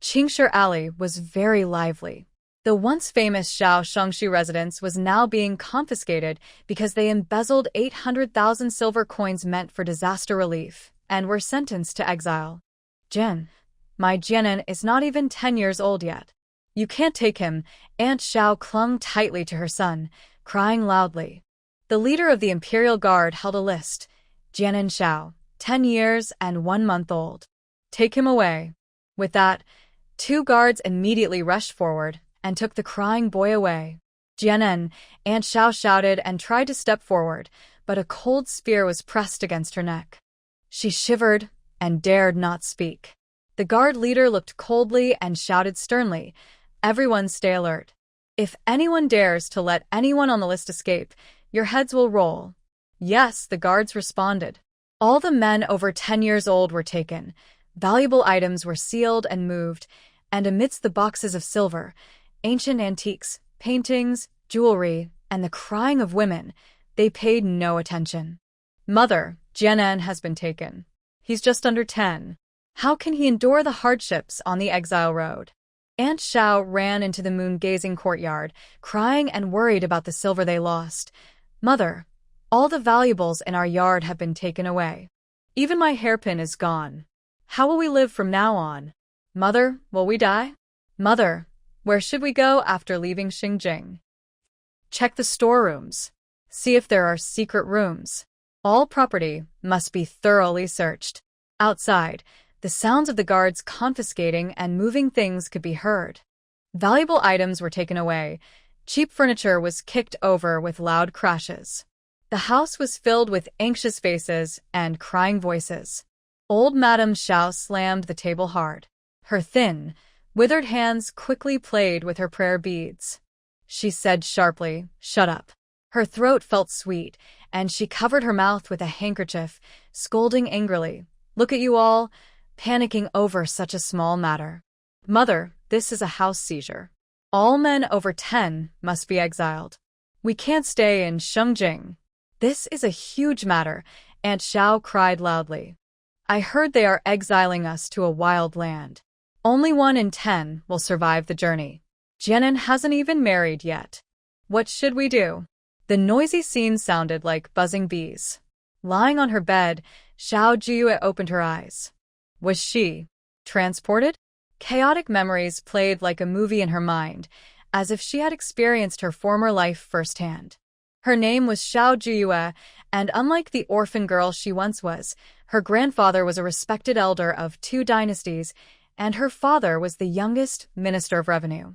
Qingshi Alley was very lively. The once famous Xiao Song residence was now being confiscated because they embezzled 800,000 silver coins meant for disaster relief and were sentenced to exile. Jian, my Jianan is not even 10 years old yet. You can't take him. Aunt Xiao clung tightly to her son, crying loudly. The leader of the Imperial Guard held a list. Jianan Xiao, 10 years and 1 month old. Take him away. With that, 2 guards immediately rushed forward and took the crying boy away. Jianan, Aunt Xiao shouted and tried to step forward, but a cold spear was pressed against her neck. She shivered and dared not speak. The guard leader looked coldly and shouted sternly, "Everyone stay alert. If anyone dares to let anyone on the list escape, your heads will roll." Yes, the guards responded. All the men over 10 years old were taken. Valuable items were sealed and moved, and amidst the boxes of silver, ancient antiques, paintings, jewelry, and the crying of women, they paid no attention. "Mother, Jianan has been taken. He's just under 10. How can he endure the hardships on the exile road?" Aunt Xiao ran into the moon-gazing courtyard, crying and worried about the silver they lost. "Mother, all the valuables in our yard have been taken away. Even my hairpin is gone. How will we live from now on? Mother, will we die? Mother, where should we go after leaving Xinjing? Check the storerooms. See if there are secret rooms. All property must be thoroughly searched." Outside, the sounds of the guards confiscating and moving things could be heard. Valuable items were taken away. Cheap furniture was kicked over with loud crashes. The house was filled with anxious faces and crying voices. Old Madame Xiao slammed the table hard. Her thin, withered hands quickly played with her prayer beads. She said sharply, "Shut up." Her throat felt sweet, and she covered her mouth with a handkerchief, scolding angrily. "Look at you all, panicking over such a small matter. Mother, this is a house seizure. All men over 10 must be exiled. We can't stay in Xinjing. This is a huge matter," Aunt Xiao cried loudly. "I heard they are exiling us to a wild land. Only 1 in 10 will survive the journey. Jianan hasn't even married yet. What should we do?" The noisy scene sounded like buzzing bees. Lying on her bed, Xiao Jiuyue opened her eyes. Was she transported? Chaotic memories played like a movie in her mind, as if she had experienced her former life firsthand. Her name was Xiao Jiuyue, and unlike the orphan girl she once was, her grandfather was a respected elder of 2 dynasties, and her father was the youngest minister of revenue.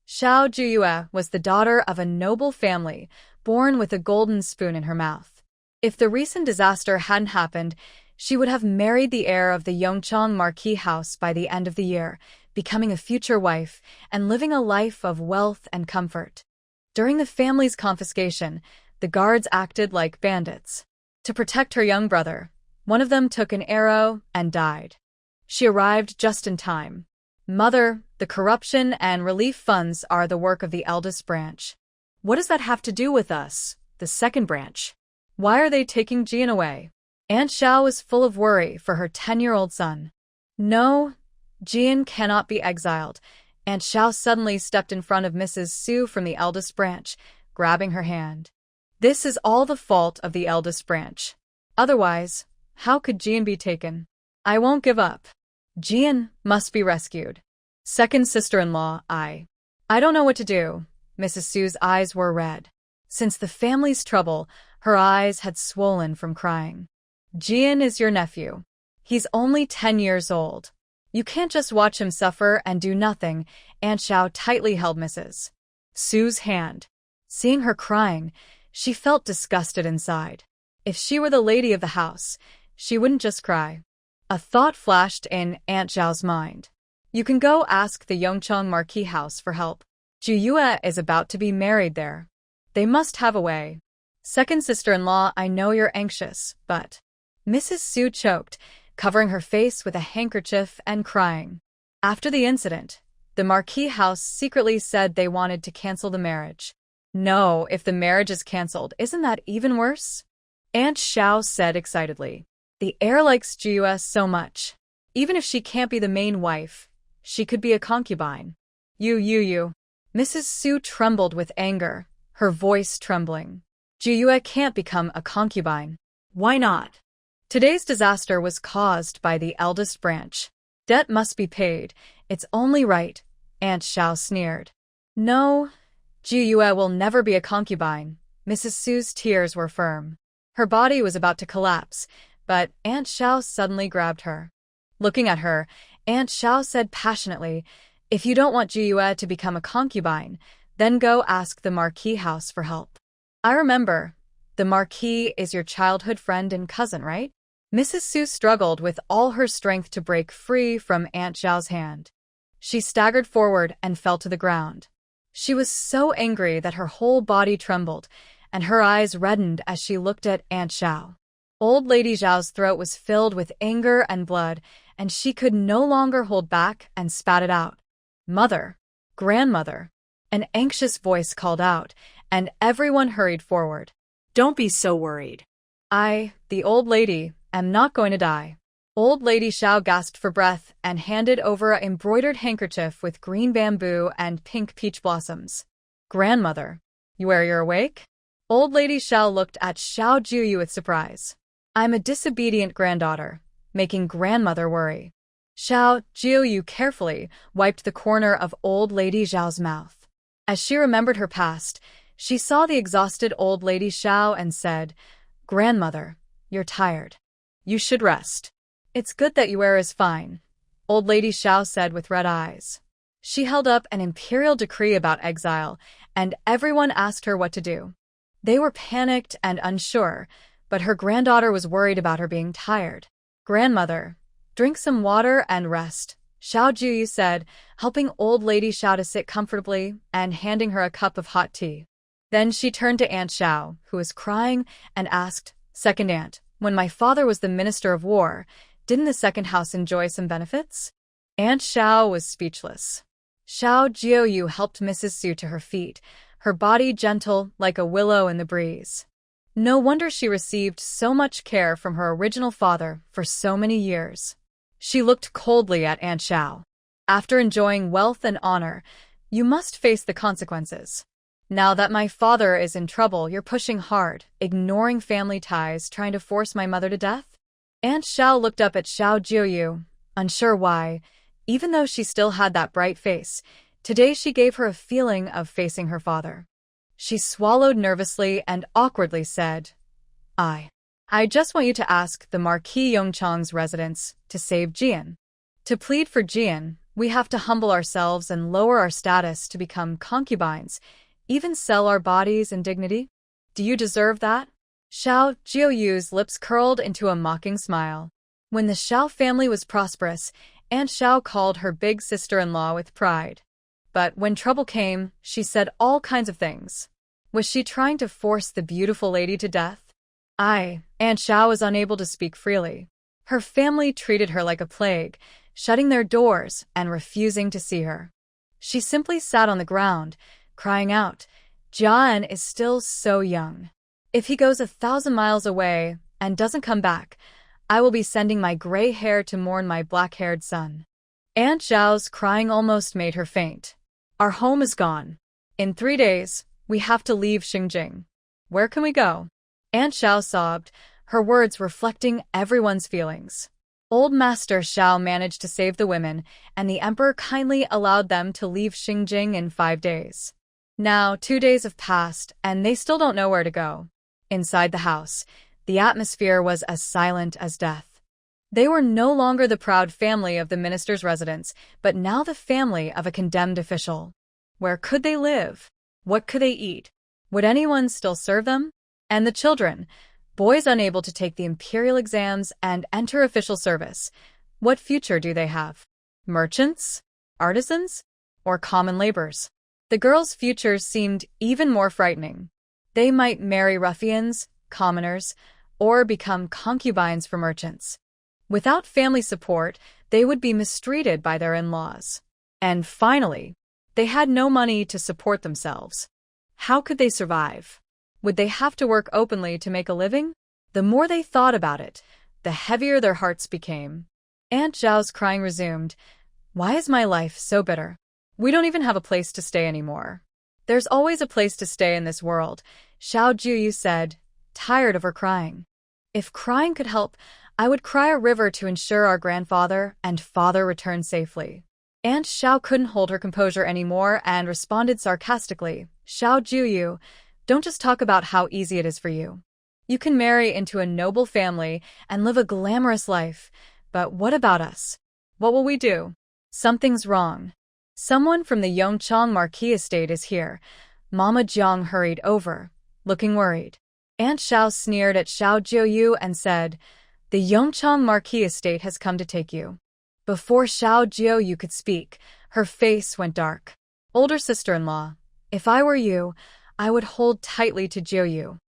Xiao Jiuyue was the daughter of a noble family, born with a golden spoon in her mouth. If the recent disaster hadn't happened, she would have married the heir of the Yongchang Marquis house by the end of the year, becoming a future wife and living a life of wealth and comfort. During the family's confiscation, the guards acted like bandits. To protect her young brother, one of them took an arrow and died. She arrived just in time. "Mother, the corruption and relief funds are the work of the eldest branch." "What does that have to do with us, the second branch? Why are they taking Jian away?" Aunt Xiao was full of worry for her 10-year-old son. "No, Jian cannot be exiled." Aunt Xiao suddenly stepped in front of Mrs. Su from the eldest branch, grabbing her hand. "This is all the fault of the eldest branch. Otherwise, how could Jian be taken? I won't give up. Jian must be rescued. Second sister-in-law, I don't know what to do." Mrs. Su's eyes were red. Since the family's trouble, her eyes had swollen from crying. "Jian is your nephew. He's only 10 years old. You can't just watch him suffer and do nothing." Aunt Xiao tightly held Mrs. Su's hand. Seeing her crying, she felt disgusted inside. If she were the lady of the house, she wouldn't just cry. A thought flashed in Aunt Xiao's mind. "You can go ask the Yongchang Marquis house for help. Jiuyue is about to be married there. They must have a way. Second sister-in-law, I know you're anxious, but..." Mrs. Su choked, covering her face with a handkerchief and crying. After the incident, the Marquis house secretly said they wanted to cancel the marriage. "No, if the marriage is cancelled, isn't that even worse?" Aunt Xiao said excitedly. "The heir likes Jiuyue so much. Even if she can't be the main wife, she could be a concubine. You. Mrs. Su trembled with anger, her voice trembling. Jiuyue can't become a concubine. Why not? Today's disaster was caused by the eldest branch. Debt must be paid. It's only right, Aunt Xiao sneered. No, Jiuyue will never be a concubine. Mrs. Su's tears were firm. Her body was about to collapse, but Aunt Xiao suddenly grabbed her. Looking at her, Aunt Xiao said passionately, "If you don't want Jiuyue to become a concubine, then go ask the Marquis house for help." I remember. The Marquis is your childhood friend and cousin, right? Mrs. Su struggled with all her strength to break free from Aunt Xiao's hand. She staggered forward and fell to the ground. She was so angry that her whole body trembled, and her eyes reddened as she looked at Aunt Xiao. Old Lady Xiao's throat was filled with anger and blood, and she could no longer hold back and spat it out. "Mother! Grandmother!" An anxious voice called out, and everyone hurried forward. Don't be so worried. I, the old lady, am not going to die. Old Lady Xiao gasped for breath and handed over an embroidered handkerchief with green bamboo and pink peach blossoms. "Grandmother, you're awake?" Old Lady Xiao looked at Xiao Jiuyue with surprise. "I'm a disobedient granddaughter, making grandmother worry." Xiao Jiuyue carefully wiped the corner of Old Lady Xiao's mouth. As she remembered her past, she saw the exhausted Old Lady Xiao and said, "Grandmother, you're tired. You should rest." "It's good that Yuer is fine," Old Lady Xiao said with red eyes. She held up an imperial decree about exile, and everyone asked her what to do. They were panicked and unsure, but her granddaughter was worried about her being tired. "Grandmother, drink some water and rest," Xiao Jiuyue said, helping Old Lady Xiao to sit comfortably and handing her a cup of hot tea. Then she turned to Aunt Xiao, who was crying, and asked, "Second aunt, when my father was the Minister of War, didn't the second house enjoy some benefits?" Aunt Xiao was speechless. Xiao Jiuyue helped Mrs. Su to her feet, her body gentle like a willow in the breeze. No wonder she received so much care from her original father for so many years. She looked coldly at Aunt Xiao. "After enjoying wealth and honor, you must face the consequences. Now that my father is in trouble, you're pushing hard, ignoring family ties, trying to force my mother to death?" Aunt Xiao looked up at Xiao Jiuyue, unsure why. Even though she still had that bright face, today she gave her a feeling of facing her father. She swallowed nervously and awkwardly said, I just want you to ask the Marquis Yongchang's residence to save Jian. To plead for Jian, we have to humble ourselves and lower our status to become concubines, even sell our bodies and dignity. Do you deserve that?" Xiao Jiuyue's lips curled into a mocking smile. When the Xiao family was prosperous, Aunt Xiao called her big sister-in-law with pride. But when trouble came, she said all kinds of things. Was she trying to force the beautiful lady to death? Aunt Xiao was unable to speak freely. Her family treated her like a plague, shutting their doors and refusing to see her. She simply sat on the ground, crying out, "Jian is still so young. If he goes 1,000 miles away and doesn't come back, I will be sending my gray hair to mourn my black-haired son." Aunt Xiao's crying almost made her faint. "Our home is gone. In 3 days, we have to leave Xinjing. Where can we go?" Aunt Xiao sobbed, her words reflecting everyone's feelings. Old Master Xiao managed to save the women, and the emperor kindly allowed them to leave Xinjing in 5 days. Now 2 days have passed, and they still don't know where to go. Inside the house, the atmosphere was as silent as death. They were no longer the proud family of the minister's residence, but now the family of a condemned official. Where could they live? What could they eat? Would anyone still serve them? And the children, boys unable to take the imperial exams and enter official service, what future do they have? Merchants? Artisans? Or common laborers? The girls' futures seemed even more frightening. They might marry ruffians, commoners, or become concubines for merchants. Without family support, they would be mistreated by their in-laws. And finally, they had no money to support themselves. How could they survive? Would they have to work openly to make a living? The more they thought about it, the heavier their hearts became. Aunt Zhao's crying resumed. Why is my life so bitter? We don't even have a place to stay anymore. There's always a place to stay in this world, Xiao Jiuyue said, tired of her crying. If crying could help, I would cry a river to ensure our grandfather and father return safely. Aunt Xiao couldn't hold her composure anymore and responded sarcastically, Xiao Jiuyue, don't just talk about how easy it is for you. You can marry into a noble family and live a glamorous life, but what about us? What will we do? Something's wrong. Someone from the Yongchang Marquis estate is here. Mama Jiang hurried over, looking worried. Aunt Xiao sneered at Xiao Jiuyue and said, the Yongchang Marquis estate has come to take you. Before Xiao Jiuyue could speak, her face went dark. Older sister-in-law, if I were you, I would hold tightly to Jiuyue.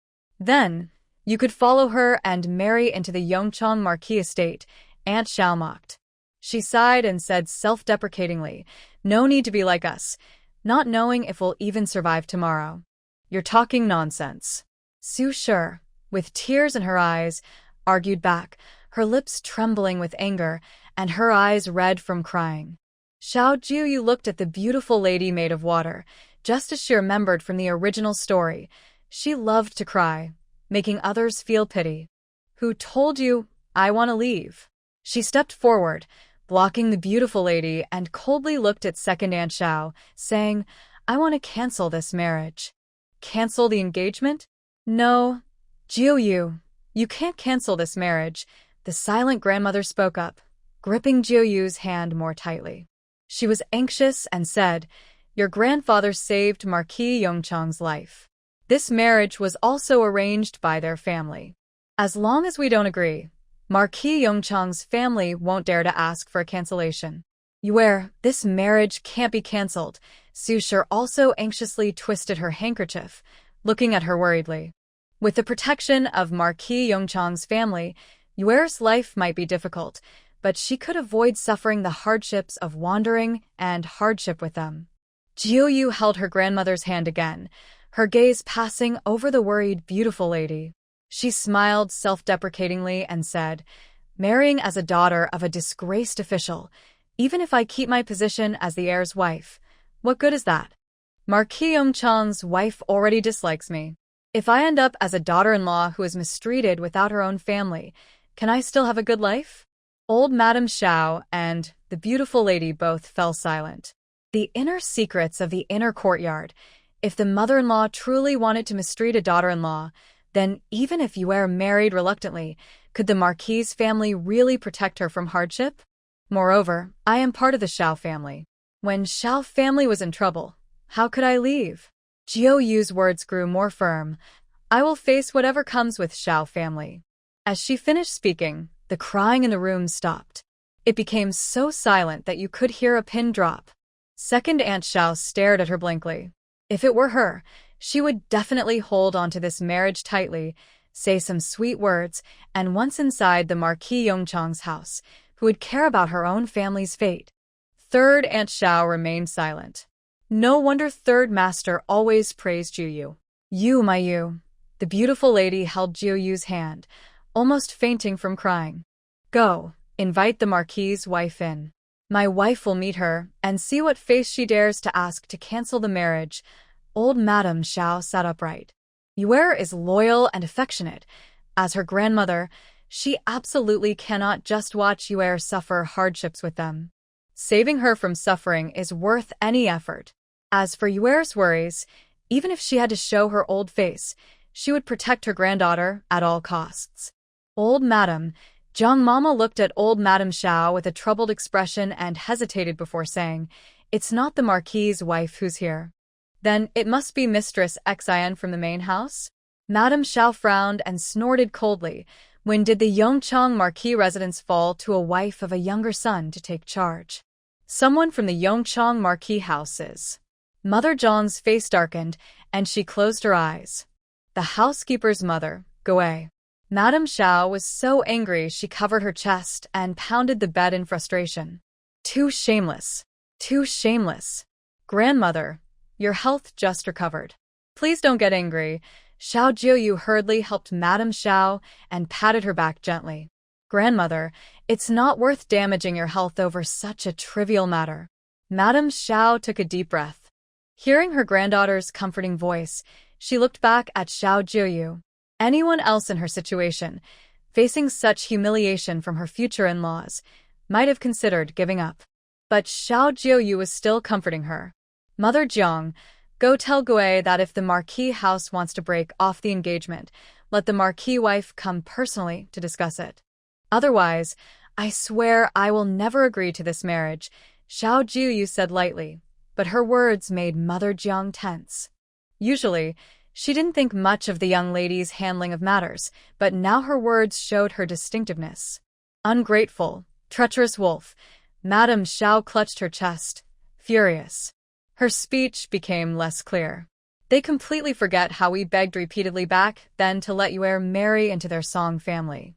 Then, you could follow her and marry into the Yongchang Marquis estate, Aunt Xiao mocked. She sighed and said self-deprecatingly, no need to be like us, not knowing if we'll even survive tomorrow. You're talking nonsense. Su Shi, with tears in her eyes, argued back, her lips trembling with anger and her eyes red from crying. Xiao Jiuyue looked at the beautiful lady made of water, just as she remembered from the original story. She loved to cry, making others feel pity. Who told you I want to leave? She stepped forward, blocking the beautiful lady, and coldly looked at second Aunt Xiao, saying, I want to cancel this marriage. Cancel the engagement? No, Jiuyue, you can't cancel this marriage, the silent grandmother spoke up, gripping Jiuyue's hand more tightly. She was anxious and said, your grandfather saved Marquis Yongchang's life. This marriage was also arranged by their family. As long as we don't agree, Marquis Yongchang's family won't dare to ask for a cancellation. Yuer, this marriage can't be cancelled. Su Shi also anxiously twisted her handkerchief, looking at her worriedly. With the protection of Marquis Yongchang's family, Yuer's life might be difficult, but she could avoid suffering the hardships of wandering and hardship with them. Jiuyue held her grandmother's hand again, her gaze passing over the worried, beautiful lady. She smiled self-deprecatingly and said, marrying as a daughter of a disgraced official, even if I keep my position as the heir's wife, what good is that? Marquis Yongchang's wife already dislikes me. If I end up as a daughter-in-law who is mistreated without her own family, can I still have a good life? Old Madame Xiao and the beautiful lady both fell silent. The inner secrets of the inner courtyard. If the mother-in-law truly wanted to mistreat a daughter-in-law, then even if Yuer married reluctantly, could the Marquis' family really protect her from hardship? Moreover, I am part of the Xiao family. When Xiao family was in trouble, how could I leave? Jiuyue's words grew more firm. I will face whatever comes with Xiao family. As she finished speaking, the crying in the room stopped. It became so silent that you could hear a pin drop. Second Aunt Xiao stared at her blankly. If it were her, she would definitely hold on to this marriage tightly, say some sweet words, and once inside the Marquis Yongchang's house, who would care about her own family's fate. Third Aunt Xiao remained silent. No wonder Third Master always praised Jiuyue. You, my you. The beautiful lady held Jiuyue's hand, almost fainting from crying. Go, invite the Marquis' wife in. My wife will meet her and see what face she dares to ask to cancel the marriage. Old Madame Xiao sat upright. Yuer is loyal and affectionate. As her grandmother, she absolutely cannot just watch Yuer suffer hardships with them. Saving her from suffering is worth any effort. As for Yuer's worries, even if she had to show her old face, she would protect her granddaughter at all costs. Old Madame, Jiang Mama looked at old Madame Xiao with a troubled expression and hesitated before saying, it's not the Marquis' wife who's here. Then it must be Mistress Exile from the main house? Madame Xiao frowned and snorted coldly. When did the Yongchang Marquis residence fall to a wife of a younger son to take charge? Someone from the Yongchang Marquis houses. Mother Zhang's face darkened, and she closed her eyes. The housekeeper's mother, Goe. Madame Xiao was so angry she covered her chest and pounded the bed in frustration. Too shameless. Too shameless. Grandmother, your health just recovered. Please don't get angry. Xiao Jiuyue hurriedly helped Madame Xiao and patted her back gently. Grandmother, it's not worth damaging your health over such a trivial matter. Madame Xiao took a deep breath. Hearing her granddaughter's comforting voice, she looked back at Xiao Jiuyue. Anyone else in her situation, facing such humiliation from her future in-laws, might have considered giving up. But Xiao Jiuyue was still comforting her. Mother Jiang, go tell Gui that if the Marquis house wants to break off the engagement, let the Marquis wife come personally to discuss it. Otherwise, I swear I will never agree to this marriage, Xiao Jiuyue said lightly, but her words made Mother Jiang tense. Usually, she didn't think much of the young lady's handling of matters, but now her words showed her distinctiveness. Ungrateful, treacherous wolf, Madame Xiao clutched her chest, furious. Her speech became less clear. They completely forget how we begged repeatedly back then to let Yuer marry into their Song family.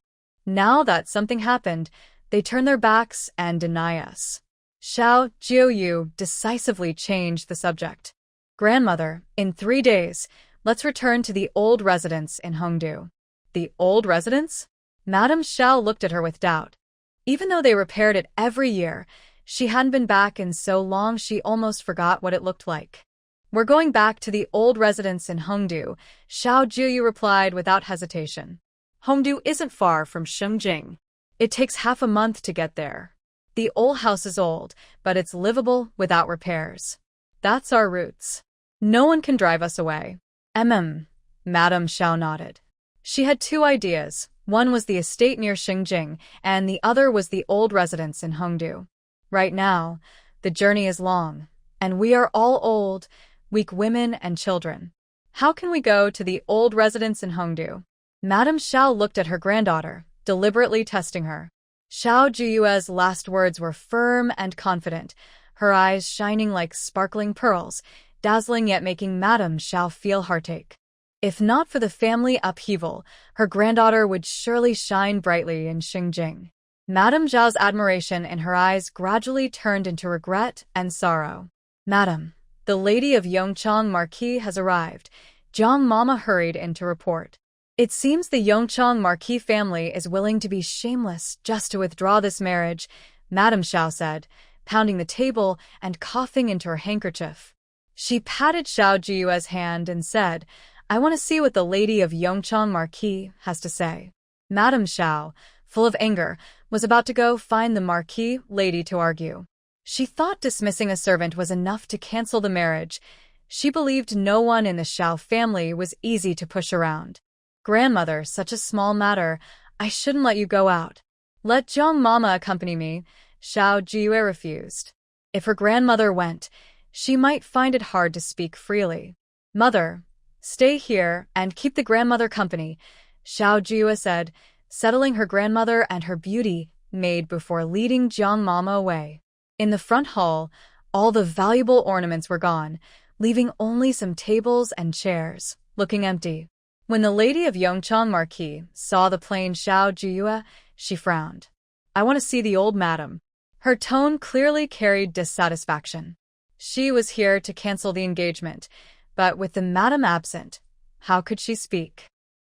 Now that something happened, they turn their backs and deny us. Xiao Jiuyue decisively changed the subject. Grandmother, in 3 days, let's return to the old residence in Hongdu. The old residence? Madame Xiao looked at her with doubt. Even though they repaired it every year, she hadn't been back in so long she almost forgot what it looked like. We're going back to the old residence in Hongdu, Xiao Jiuyue replied without hesitation. Hongdu isn't far from Shengjing. It takes half a month to get there. The old house is old, but it's livable without repairs. That's our roots. No one can drive us away. Madame Xiao nodded. She had 2 ideas. One was the estate near Shengjing, and the other was the old residence in Hongdu. Right now, the journey is long, and we are all old, weak women and children. How can we go to the old residence in Hongdu? Madame Xiao looked at her granddaughter, deliberately testing her. Xiao Jiuyue's last words were firm and confident, her eyes shining like sparkling pearls, dazzling yet making Madame Xiao feel heartache. If not for the family upheaval, her granddaughter would surely shine brightly in Shengjing. Madame Zhao's admiration in her eyes gradually turned into regret and sorrow. Madam, the lady of Yongchang Marquis has arrived, Jiang Mama hurried in to report. It seems the Yongchang Marquis family is willing to be shameless just to withdraw this marriage, Madame Xiao said, pounding the table and coughing into her handkerchief. She patted Xiao Jiuyue's hand and said, I want to see what the lady of Yongchang Marquis has to say. Madame Xiao, full of anger, was about to go find the Marquis lady to argue. She thought dismissing a servant was enough to cancel the marriage. She believed no one in the Xiao family was easy to push around. Grandmother, such a small matter, I shouldn't let you go out. Let Jiang Mama accompany me, Xiao Jiuyue refused. If her grandmother went, she might find it hard to speak freely. Mother, stay here and keep the grandmother company, Xiao Jiuyue said, settling her grandmother and her beauty maid before leading Jiang Mama away. In the front hall, all the valuable ornaments were gone, leaving only some tables and chairs, looking empty. When the lady of Yongchang Marquis saw the plain Xiao Jiuyue, she frowned. I want to see the old madam. Her tone clearly carried dissatisfaction. She was here to cancel the engagement, but with the madam absent, how could she speak?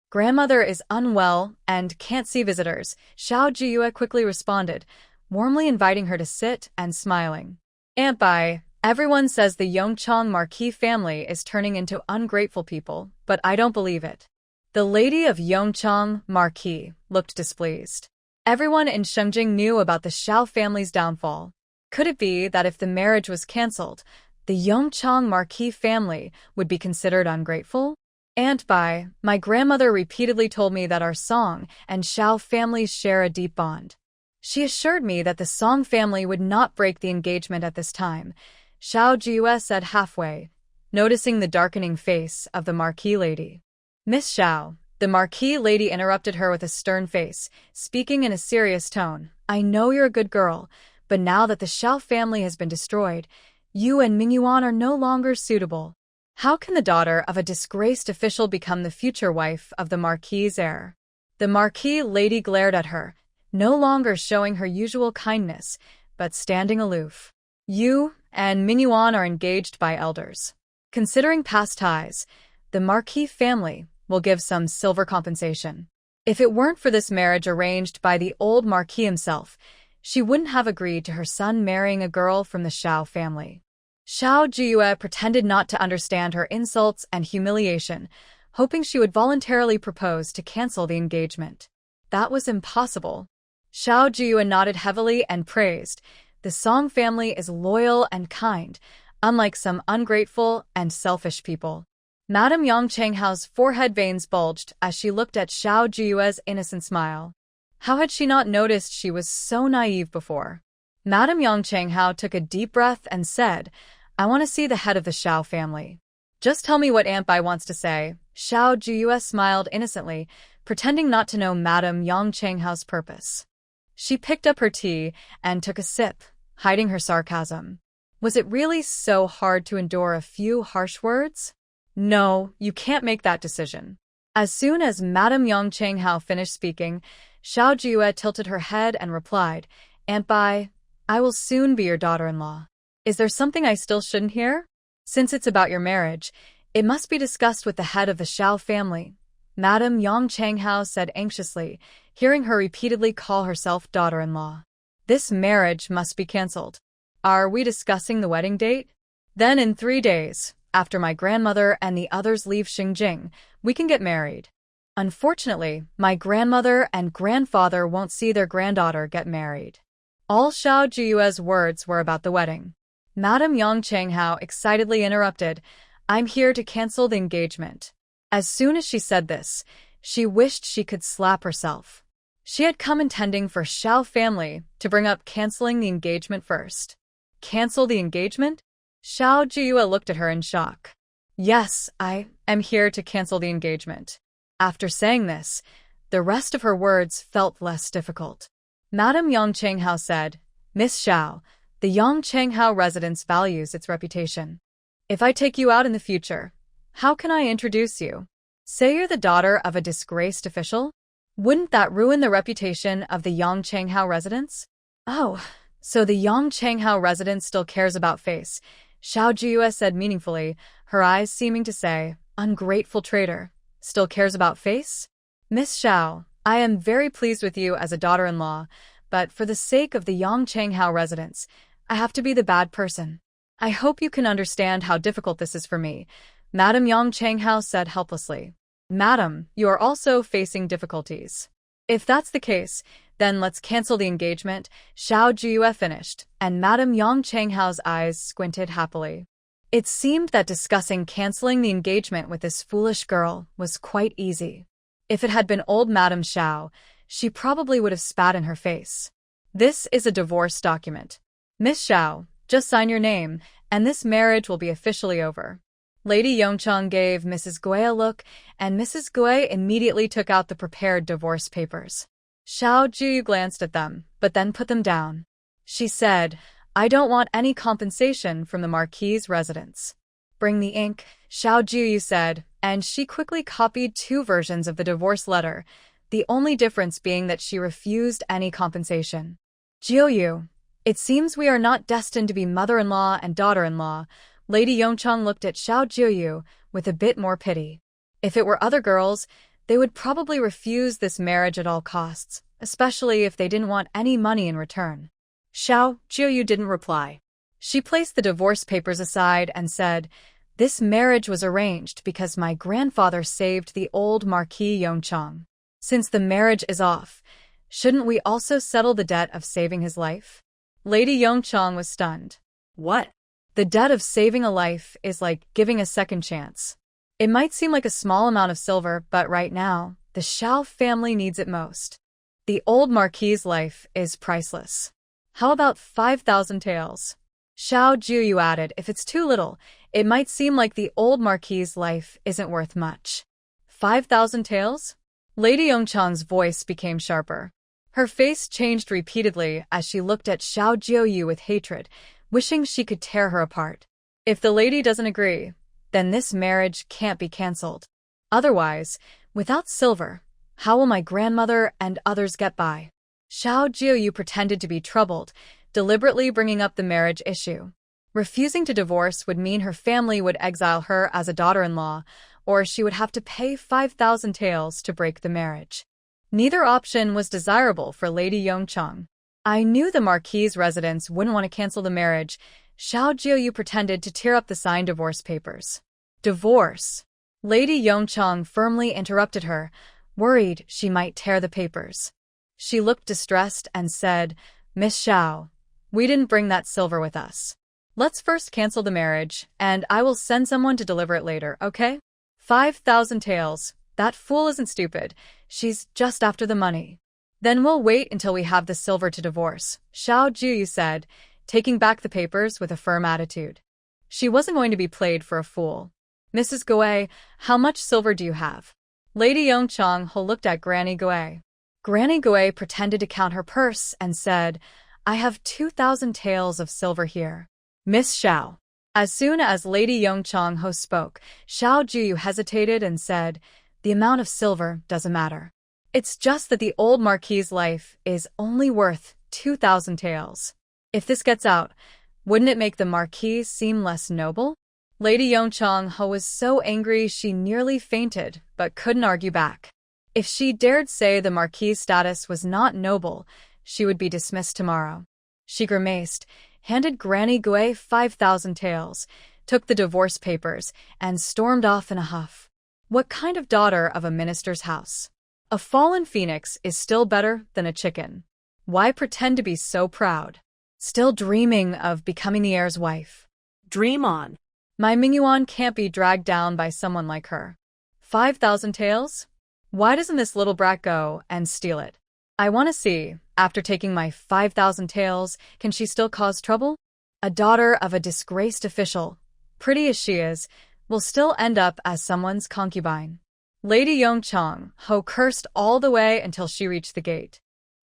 Grandmother is unwell and can't see visitors, Xiao Jiuyue quickly responded, warmly inviting her to sit and smiling. Aunt Bai, everyone says the Yongchang Marquis family is turning into ungrateful people, but I don't believe it. The lady of Yongchang Marquis looked displeased. Everyone in Shengjing knew about the Xiao family's downfall. Could it be that if the marriage was cancelled, the Yongchang Marquis family would be considered ungrateful? Aunt Bai, my grandmother repeatedly told me that our Song and Xiao families share a deep bond. She assured me that the Song family would not break the engagement at this time, Xiao Jiuyue said halfway, noticing the darkening face of the Marquis lady. Miss Xiao, the Marquis lady interrupted her with a stern face, speaking in a serious tone. I know you're a good girl, but now that the Xiao family has been destroyed, you and Mingyuan are no longer suitable. How can the daughter of a disgraced official become the future wife of the Marquis' heir? The Marquis lady glared at her, no longer showing her usual kindness, but standing aloof. You and Mingyuan are engaged by elders. Considering past ties, the Marquis family will give some silver compensation. If it weren't for this marriage arranged by the old Marquis himself, she wouldn't have agreed to her son marrying a girl from the Xiao family. Xiao Jiuyue pretended not to understand her insults and humiliation, hoping she would voluntarily propose to cancel the engagement. That was impossible. Xiao Jiuyue nodded heavily and praised, "The Song family is loyal and kind, unlike some ungrateful and selfish people." Madame Yang Chenghao's forehead veins bulged as she looked at Xiao Jiuyue's innocent smile. How had she not noticed she was so naive before? Madame Yang Chenghao took a deep breath and said, "I want to see the head of the Xiao family. Just tell me what Aunt Bai wants to say." Xiao Jiuyue smiled innocently, pretending not to know Madame Yang Chenghao's purpose. She picked up her tea and took a sip, hiding her sarcasm. Was it really so hard to endure a few harsh words? No, you can't make that decision. As soon as Madame Yang Chenghao finished speaking, Xiao Jiuyue tilted her head and replied, "Aunt Bai, I will soon be your daughter-in-law. Is there something I still shouldn't hear? Since it's about your marriage, it must be discussed with the head of the Xiao family," Madame Yang Chenghao said anxiously, hearing her repeatedly call herself daughter-in-law. "This marriage must be cancelled. Are we discussing the wedding date? Then in 3 days, after my grandmother and the others leave Xinjing, we can get married. Unfortunately, my grandmother and grandfather won't see their granddaughter get married." All Xiao Jiuyue's words were about the wedding. Madame Yang Chenghao excitedly interrupted, "I'm here to cancel the engagement." As soon as she said this, she wished she could slap herself. She had come intending for Xiao family to bring up canceling the engagement first. Cancel the engagement? Xiao Jiuyue looked at her in shock. "Yes, I am here to cancel the engagement." After saying this, the rest of her words felt less difficult. Madame Yang Chenghao said, "Miss Xiao, the Yang Chenghao residence values its reputation. If I take you out in the future, how can I introduce you? Say you're the daughter of a disgraced official? Wouldn't that ruin the reputation of the Yang Chenghao residence?" "Oh, so the Yang Chenghao residence still cares about face," Xiao Jiuyue said meaningfully, her eyes seeming to say, "Ungrateful traitor. Still cares about face? Miss Xiao, I am very pleased with you as a daughter-in-law, but for the sake of the Yang Chenghao residence, I have to be the bad person. I hope you can understand how difficult this is for me," Madame Yang Chenghao said helplessly. "Madam, you are also facing difficulties. If that's the case, then let's cancel the engagement," Xiao Jiuyue finished, and Madame Yang Chenghao's eyes squinted happily. It seemed that discussing canceling the engagement with this foolish girl was quite easy. If it had been old Madame Xiao, she probably would have spat in her face. "This is a divorce document. Miss Xiao, just sign your name, and this marriage will be officially over." Lady Yongchang gave Mrs. Gui a look, and Mrs. Gui immediately took out the prepared divorce papers. Xiao Jiuyue glanced at them, but then put them down. She said, "I don't want any compensation from the Marquis' residence." "Bring the ink," Xiao Jiuyue said, and she quickly copied 2 versions of the divorce letter, the only difference being that she refused any compensation. "Jiuyue, it seems we are not destined to be mother-in-law and daughter-in-law." Lady Yongchang looked at Xiao Jiuyue with a bit more pity. If it were other girls, they would probably refuse this marriage at all costs, especially if they didn't want any money in return. Xiao Jiuyue didn't reply. She placed the divorce papers aside and said, "This marriage was arranged because my grandfather saved the old Marquis Yongchang. Since the marriage is off, shouldn't we also settle the debt of saving his life?" Lady Yongchang was stunned. "What?" "The debt of saving a life is like giving a second chance. It might seem like a small amount of silver, but right now, the Xiao family needs it most. The old Marquis' life is priceless. How about 5,000 taels?" Xiao Jiuyue added, "If it's too little, it might seem like the old Marquis' life isn't worth much." 5,000 taels? Lady Yongchang's voice became sharper. Her face changed repeatedly as she looked at Xiao Jiuyue with hatred, wishing she could tear her apart. "If the lady doesn't agree, then this marriage can't be cancelled. Otherwise, without silver, how will my grandmother and others get by?" Xiao Jiuyue pretended to be troubled, deliberately bringing up the marriage issue. Refusing to divorce would mean her family would exile her as a daughter-in-law, or she would have to pay 5,000 taels to break the marriage. Neither option was desirable for Lady Yongchang. I knew the Marquis' residents wouldn't want to cancel the marriage. Xiao Jiuyue pretended to tear up the signed divorce papers. Divorce. Lady Yongchang firmly interrupted her, worried she might tear the papers. She looked distressed and said, Miss Xiao, we didn't bring that silver with us. Let's first cancel the marriage, and I will send someone to deliver it later, okay? 5,000 taels. That fool isn't stupid. She's just after the money. Then we'll wait until we have the silver to divorce, Xiao Jiuyue said, taking back the papers with a firm attitude. She wasn't going to be played for a fool. Mrs. Gui, how much silver do you have? Lady Yongchang looked at Granny Gui. Granny Gui pretended to count her purse and said, I have 2,000 taels of silver here. Miss Xiao. As soon as Lady Yongchang spoke, Xiao Jiuyue hesitated and said, the amount of silver doesn't matter. It's just that the old Marquis' life is only worth 2,000 taels. If this gets out, wouldn't it make the Marquis seem less noble? Lady Yongchang was so angry she nearly fainted, but couldn't argue back. If she dared say the Marquis' status was not noble, she would be dismissed tomorrow. She grimaced, handed Granny Gui 5,000 taels, took the divorce papers, and stormed off in a huff. What kind of daughter of a minister's house? A fallen phoenix is still better than a chicken. Why pretend to be so proud? Still dreaming of becoming the heir's wife. Dream on. My Mingyuan can't be dragged down by someone like her. 5,000 taels? Why doesn't this little brat go and steal it? I want to see, after taking my 5,000 taels, can she still cause trouble? A daughter of a disgraced official, pretty as she is, will still end up as someone's concubine. Lady Yongchang cursed all the way until she reached the gate.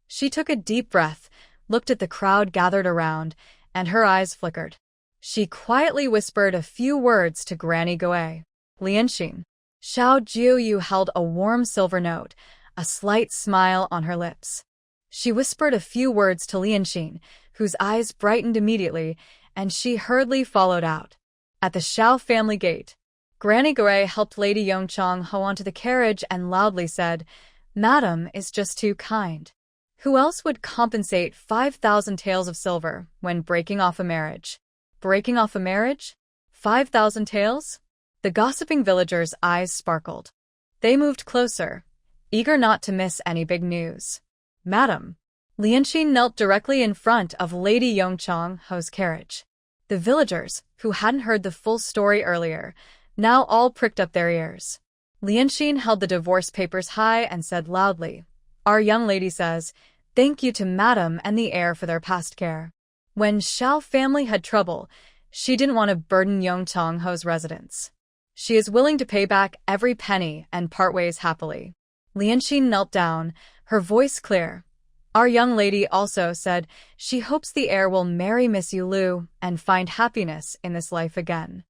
She took a deep breath, looked at the crowd gathered around, and her eyes flickered. She quietly whispered a few words to Granny Gui. Lianxin. Xiao Jiuyue held a warm silver note, a slight smile on her lips. She whispered a few words to Lianxin, whose eyes brightened immediately, and she hurriedly followed out. At the Xiao family gate, Granny Gui helped Lady Yongchang onto the carriage and loudly said, Madam is just too kind. Who else would compensate 5,000 taels of silver when breaking off a marriage? Breaking off a marriage? 5,000 taels? The gossiping villagers' eyes sparkled. They moved closer, eager not to miss any big news. Madam. Lianxin knelt directly in front of Lady Yongchang's carriage. The villagers, who hadn't heard the full story earlier, now all pricked up their ears. Lianxin held the divorce papers high and said loudly, Our young lady says, thank you to Madam and the heir for their past care. When Xiao family had trouble, she didn't want to burden Yongchang's residence. She is willing to pay back every penny and part ways happily. Lianxin knelt down, her voice clear. Our young lady also said she hopes the heir will marry Miss Yulu and find happiness in this life again.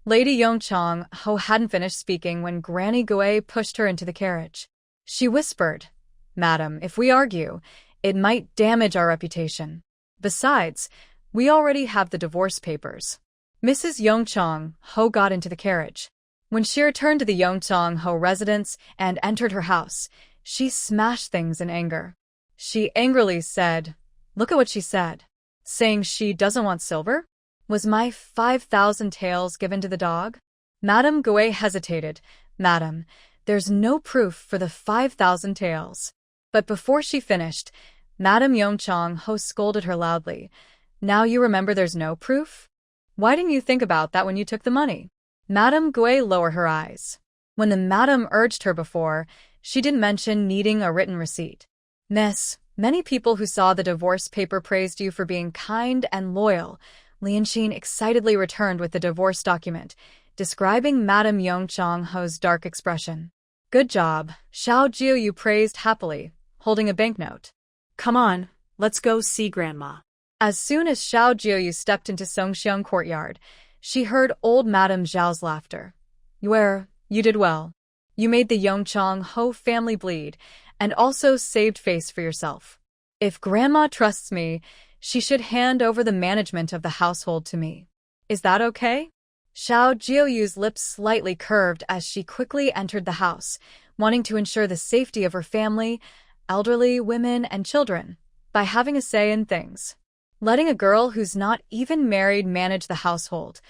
Lady Yongchang hadn't finished speaking when Granny Gui pushed her into the carriage. She whispered, Madam, if we argue, it might damage our reputation. Besides, we already have the divorce papers. Mrs. Yongchang got into the carriage. When she returned to the Yongchang residence and entered her house, she smashed things in anger. She angrily said, Look at what she said. Saying she doesn't want silver? Was my 5,000 taels given to the dog? Madame Gui hesitated. Madam, there's no proof for the 5,000 taels. But before she finished, Madame Yongchang scolded her loudly. Now you remember there's no proof? Why didn't you think about that when you took the money? Madame Gui lowered her eyes. When the madam urged her before, she didn't mention needing a written receipt. Miss, many people who saw the divorce paper praised you for being kind and loyal. Lianxin excitedly returned with the divorce document, describing Madame Yongchang's dark expression. Good job, Xiao Jiuyue praised happily, holding a banknote. Come on, let's go see Grandma. As soon as Xiao Jiuyue stepped into Songxiang courtyard, she heard old Madame Zhao's laughter. You did well. You made the Yongchang family bleed, and also saved face for yourself. If Grandma trusts me, she should hand over the management of the household to me. Is that okay? Xiao Jiuyue's lips slightly curved as she quickly entered the house, wanting to ensure the safety of her family, elderly, women, and children, by having a say in things. Letting a girl who's not even married manage the household,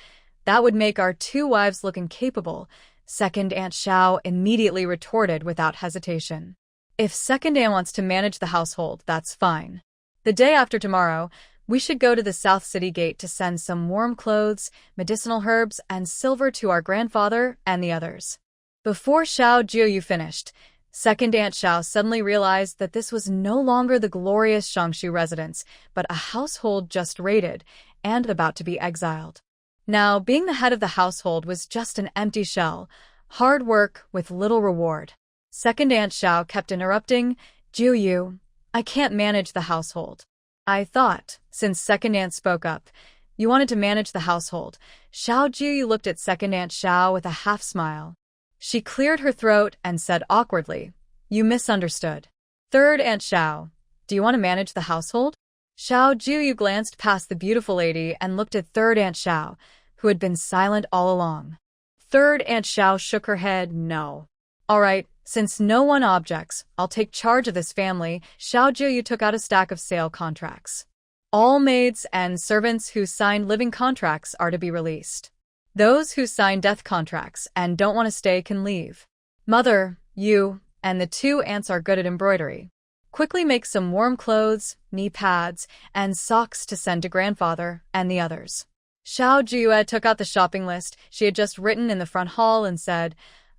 that would make our two wives look incapable, Second Aunt Xiao immediately retorted without hesitation. If Second Aunt wants to manage the household, that's fine. The day after tomorrow, we should go to the South City Gate to send some warm clothes, medicinal herbs, and silver to our grandfather and the others. Before Xiao Jiuyue finished, Second Aunt Xiao suddenly realized that this was no longer the glorious Shongshu residence, but a household just raided and about to be exiled. Now, being the head of the household was just an empty shell, hard work with little reward. Second Aunt Xiao kept interrupting, "Jiuyue, I can't manage the household." "I thought," since Second Aunt spoke up, "you wanted to manage the household." Xiao Jiuyue looked at Second Aunt Xiao with a half-smile. She cleared her throat and said awkwardly, "You misunderstood. Third Aunt Xiao, do you want to manage the household?" Xiao Jiuyue glanced past the beautiful lady and looked at Third Aunt Xiao, who had been silent all along. Third Aunt Xiao shook her head, "No." "All right, since no one objects, I'll take charge of this family." Xiao Jiuyue took out a stack of sale contracts. All maids and servants who signed living contracts are to be released. Those who sign death contracts and don't want to stay can leave. "Mother, you and the two aunts are good at embroidery. Quickly make some warm clothes, knee pads, and socks to send to grandfather and the others." Xiao Jiuyue took out the shopping list she had just written in the front hall and said,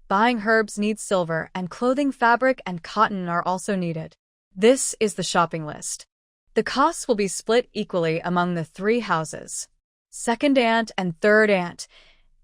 "Buying herbs needs silver, and clothing, fabric, and cotton are also needed. This is the shopping list. The costs will be split equally among the three houses. Second Aunt and Third Aunt,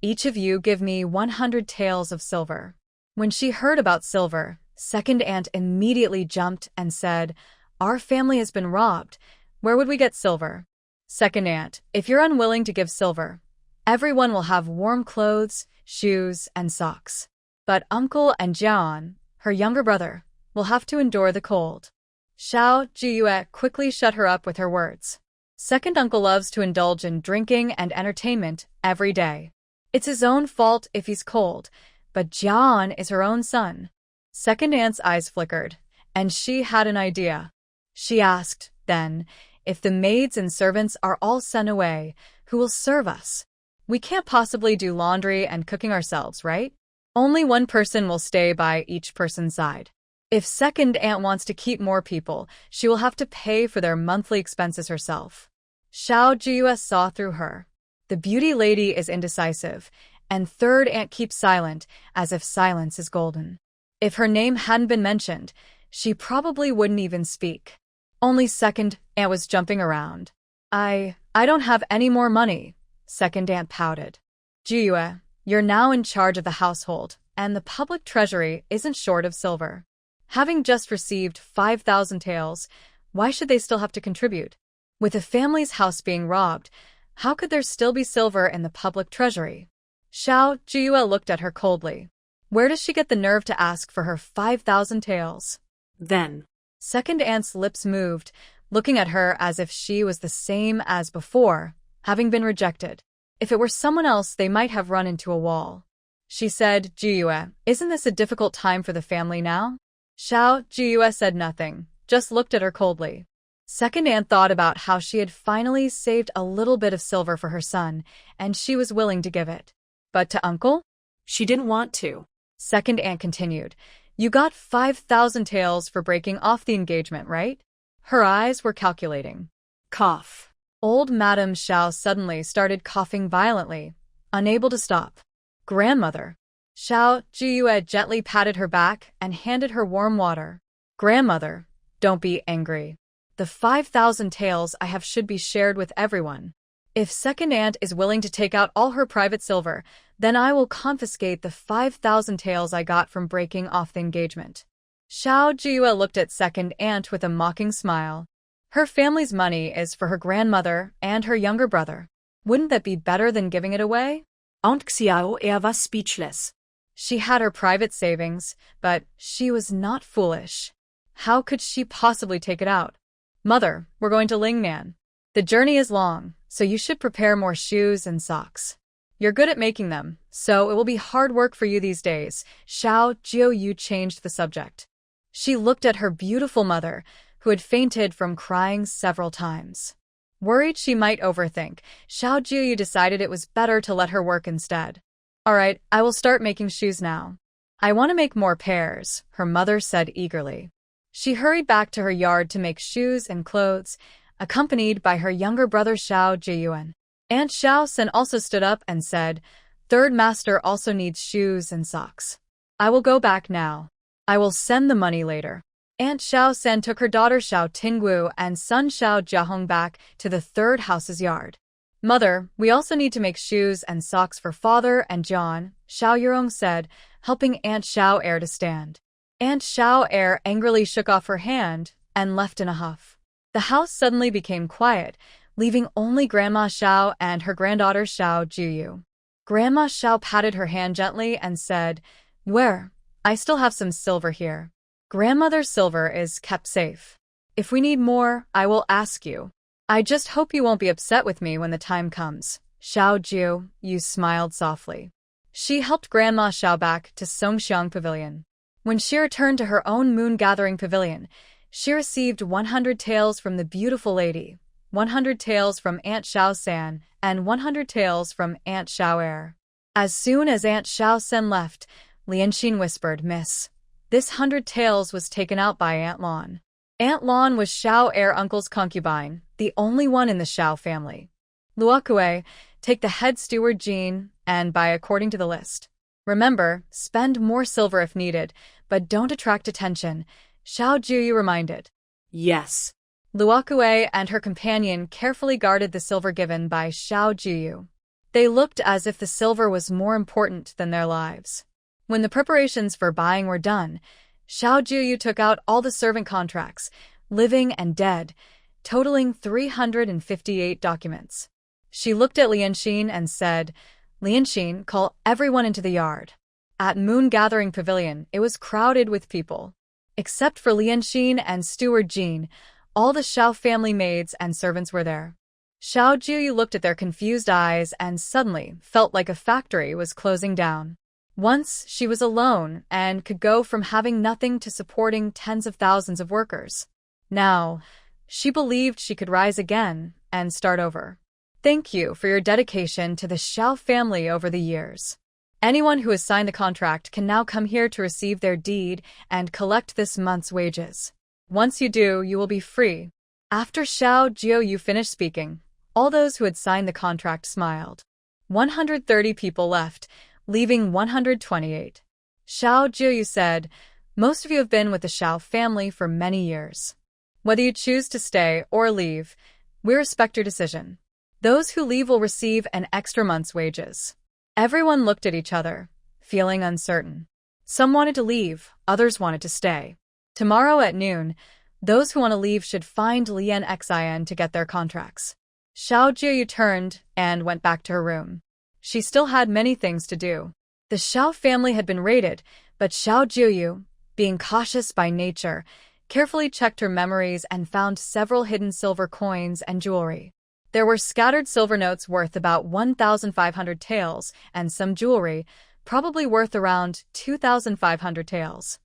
each of you give me 100 taels of silver." When she heard about silver, Second Aunt immediately jumped and said, "Our family has been robbed. Where would we get silver?" "Second Aunt, if you're unwilling to give silver, everyone will have warm clothes, shoes, and socks. But Uncle and Jian, her younger brother, will have to endure the cold." Xiao Jiuyue quickly shut her up with her words. Second Uncle loves to indulge in drinking and entertainment every day. It's his own fault if he's cold, but Jian is her own son. Second Aunt's eyes flickered, and she had an idea. She asked, then, "If the maids and servants are all sent away, who will serve us? We can't possibly do laundry and cooking ourselves, right? Only one person will stay by each person's side. If Second Aunt wants to keep more people, she will have to pay for their monthly expenses herself." Xiao Jiuyue saw through her. The beauty lady is indecisive, and Third Aunt keeps silent, as if silence is golden. If her name hadn't been mentioned, she probably wouldn't even speak. Only Second Aunt was jumping around. I don't have any more money," Second Aunt pouted. "Jiuyue, you're now in charge of the household, and the public treasury isn't short of silver. Having just received 5,000 taels, why should they still have to contribute? With a family's house being robbed, how could there still be silver in the public treasury?" Xiao Jiuyue looked at her coldly. Where does she get the nerve to ask for her 5,000 taels? Then, Second Aunt's lips moved, looking at her as if she was the same as before, having been rejected. If it were someone else, they might have run into a wall. She said, "Jiuyue, isn't this a difficult time for the family now?" Xiao Jiuyue said nothing, just looked at her coldly. Second Aunt thought about how she had finally saved a little bit of silver for her son, and she was willing to give it. But to Uncle? she didn't want to. Second Aunt continued, "You got 5,000 taels for breaking off the engagement, right?" Her eyes were calculating. Cough. Old Madame Xiao suddenly started coughing violently, unable to stop. "Grandmother." Xiao Jiuyue gently patted her back and handed her warm water. "Grandmother, don't be angry. The 5,000 taels I have should be shared with everyone. If Second Aunt is willing to take out all her private silver, then I will confiscate the 5,000 taels I got from breaking off the engagement." Xiao Jiuyue looked at Second Aunt with a mocking smile. Her family's money is for her grandmother and her younger brother. Wouldn't that be better than giving it away? Aunt Xiao was speechless. She had her private savings, but she was not foolish. How could she possibly take it out? "Mother, we're going to Lingnan. The journey is long, so you should prepare more shoes and socks. You're good at making them, so it will be hard work for you these days. Xiao Jiuyue changed the subject. She looked at her beautiful mother, who had fainted from crying several times. Worried she might overthink, Xiao Jiuyue decided it was better to let her work instead. All right, I will start making shoes now. I want to make more pairs, her mother said eagerly. She hurried back to her yard to make shoes and clothes, accompanied by her younger brother Xiao Jiuyue. Aunt Xiao Song also stood up and said, "Third master also needs shoes and socks. I will go back now. I will send the money later." Aunt Xiao Song took her daughter Xiao Tingwu and son Xiao Jiahong back to the third house's yard. "Mother, we also need to make shoes and socks for father and John," Xiao Yurong said, helping Aunt Xiao Air to stand. Aunt Xiao Air angrily shook off her hand and left in a huff. The house suddenly became quiet, leaving only Grandma Xiao and her granddaughter Xiao Jiuyue. Grandma Xiao patted her hand gently and said, "Where? I still have some silver here. Grandmother's silver is kept safe. If we need more, I will ask you. I just hope you won't be upset with me when the time comes." Xiao Jiuyue smiled softly. She helped Grandma Xiao back to Songxiang Pavilion. When she returned to her own moon-gathering pavilion, she received 100 taels from the beautiful lady, 100 taels from Aunt Xiao San, and 100 taels from Aunt Xiao Air. As soon as Aunt Xiao San left, Lianxin whispered, "Miss, this 100 taels was taken out by Aunt Lan." Aunt Lan was Xiao Air uncle's concubine, the only one in the Xiao family. "Luokue, take the head steward Jean, and buy according to the list. Remember, spend more silver if needed, but don't attract attention," Xiao Jiuyue reminded. Yes. Luokue and her companion carefully guarded the silver given by Xiao Jiuyue. They looked as if the silver was more important than their lives. When the preparations for buying were done, Xiao Jiuyue took out all the servant contracts, living and dead, totaling 358 documents. She looked at Lianxin and said, "Lianxin, call everyone into the yard." At Moon Gathering Pavilion, it was crowded with people. Except for Lianxin and Steward Jean, all the Xiao family maids and servants were there. Xiao Jiuyue looked at their confused eyes and suddenly felt like a factory was closing down. Once, she was alone and could go from having nothing to supporting tens of thousands of workers. Now, she believed she could rise again and start over. Thank you for your dedication to the Xiao family over the years. Anyone who has signed the contract can now come here to receive their deed and collect this month's wages. Once you do, you will be free. After Xiao Jiuyue finished speaking, all those who had signed the contract smiled. 130 people left, leaving 128. Xiao Jiuyue said, "Most of you have been with the Xiao family for many years. Whether you choose to stay or leave, we respect your decision. Those who leave will receive an extra month's wages." Everyone looked at each other, feeling uncertain. Some wanted to leave, others wanted to stay. Tomorrow at noon, those who want to leave should find Lian Xian to get their contracts. Xiao Jiuyue turned and went back to her room. She still had many things to do. The Xiao family had been raided, but Xiao Jiuyue, being cautious by nature, carefully checked her memories and found several hidden silver coins and jewelry. There were scattered silver notes worth about 1,500 taels and some jewelry, probably worth around 2,500 taels.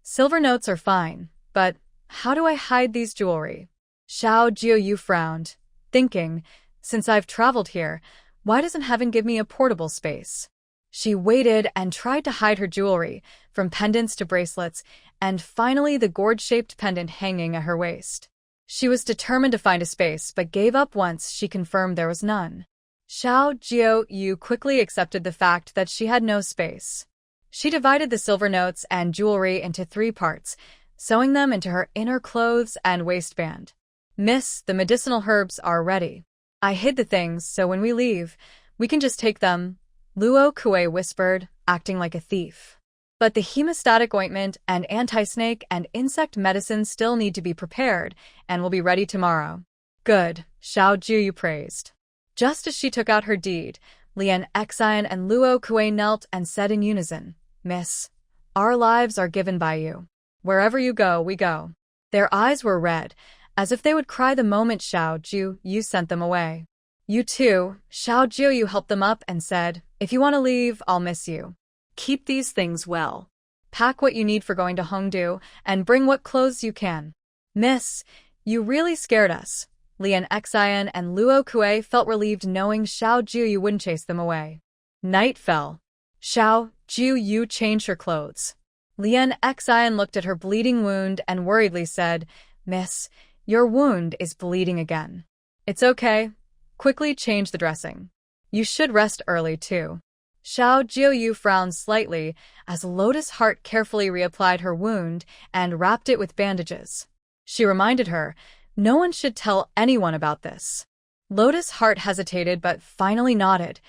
Silver notes are fine, but how do I hide these jewelry? Xiao Jiuyue frowned, thinking, since I've traveled here, why doesn't heaven give me a portable space? She waited and tried to hide her jewelry, from pendants to bracelets, and finally the gourd-shaped pendant hanging at her waist. She was determined to find a space, but gave up once she confirmed there was none. Xiao Jiuyue quickly accepted the fact that she had no space. She divided the silver notes and jewelry into 3 parts, sewing them into her inner clothes and waistband. "Miss, the medicinal herbs are ready. I hid the things, so when we leave, we can just take them," Luo Kue whispered, acting like a thief. "But the hemostatic ointment and anti-snake and insect medicine still need to be prepared and will be ready tomorrow." "Good," Xiao Jiuyue praised. Just as she took out her deed, Lian Xian and Luo Kue knelt and said in unison, "Miss, our lives are given by you. Wherever you go, we go." Their eyes were red, as if they would cry the moment Xiao Jiuyue sent them away. You too. Xiao Jiuyue helped them up and said, if you want to leave, I'll miss you. Keep these things well. Pack what you need for going to Hongdu, and bring what clothes you can. Miss, you really scared us. Lian Exile and Luo Kue felt relieved knowing Xiao Jiuyue wouldn't chase them away. Night fell. Xiao Jiuyue changed her clothes. Lian Exile looked at her bleeding wound and worriedly said, Miss, your wound is bleeding again. It's okay. Quickly change the dressing. You should rest early too. Xiao Jiuyue frowned slightly as Lotus Heart carefully reapplied her wound and wrapped it with bandages. She reminded her, no one should tell anyone about this. Lotus Heart hesitated but finally nodded,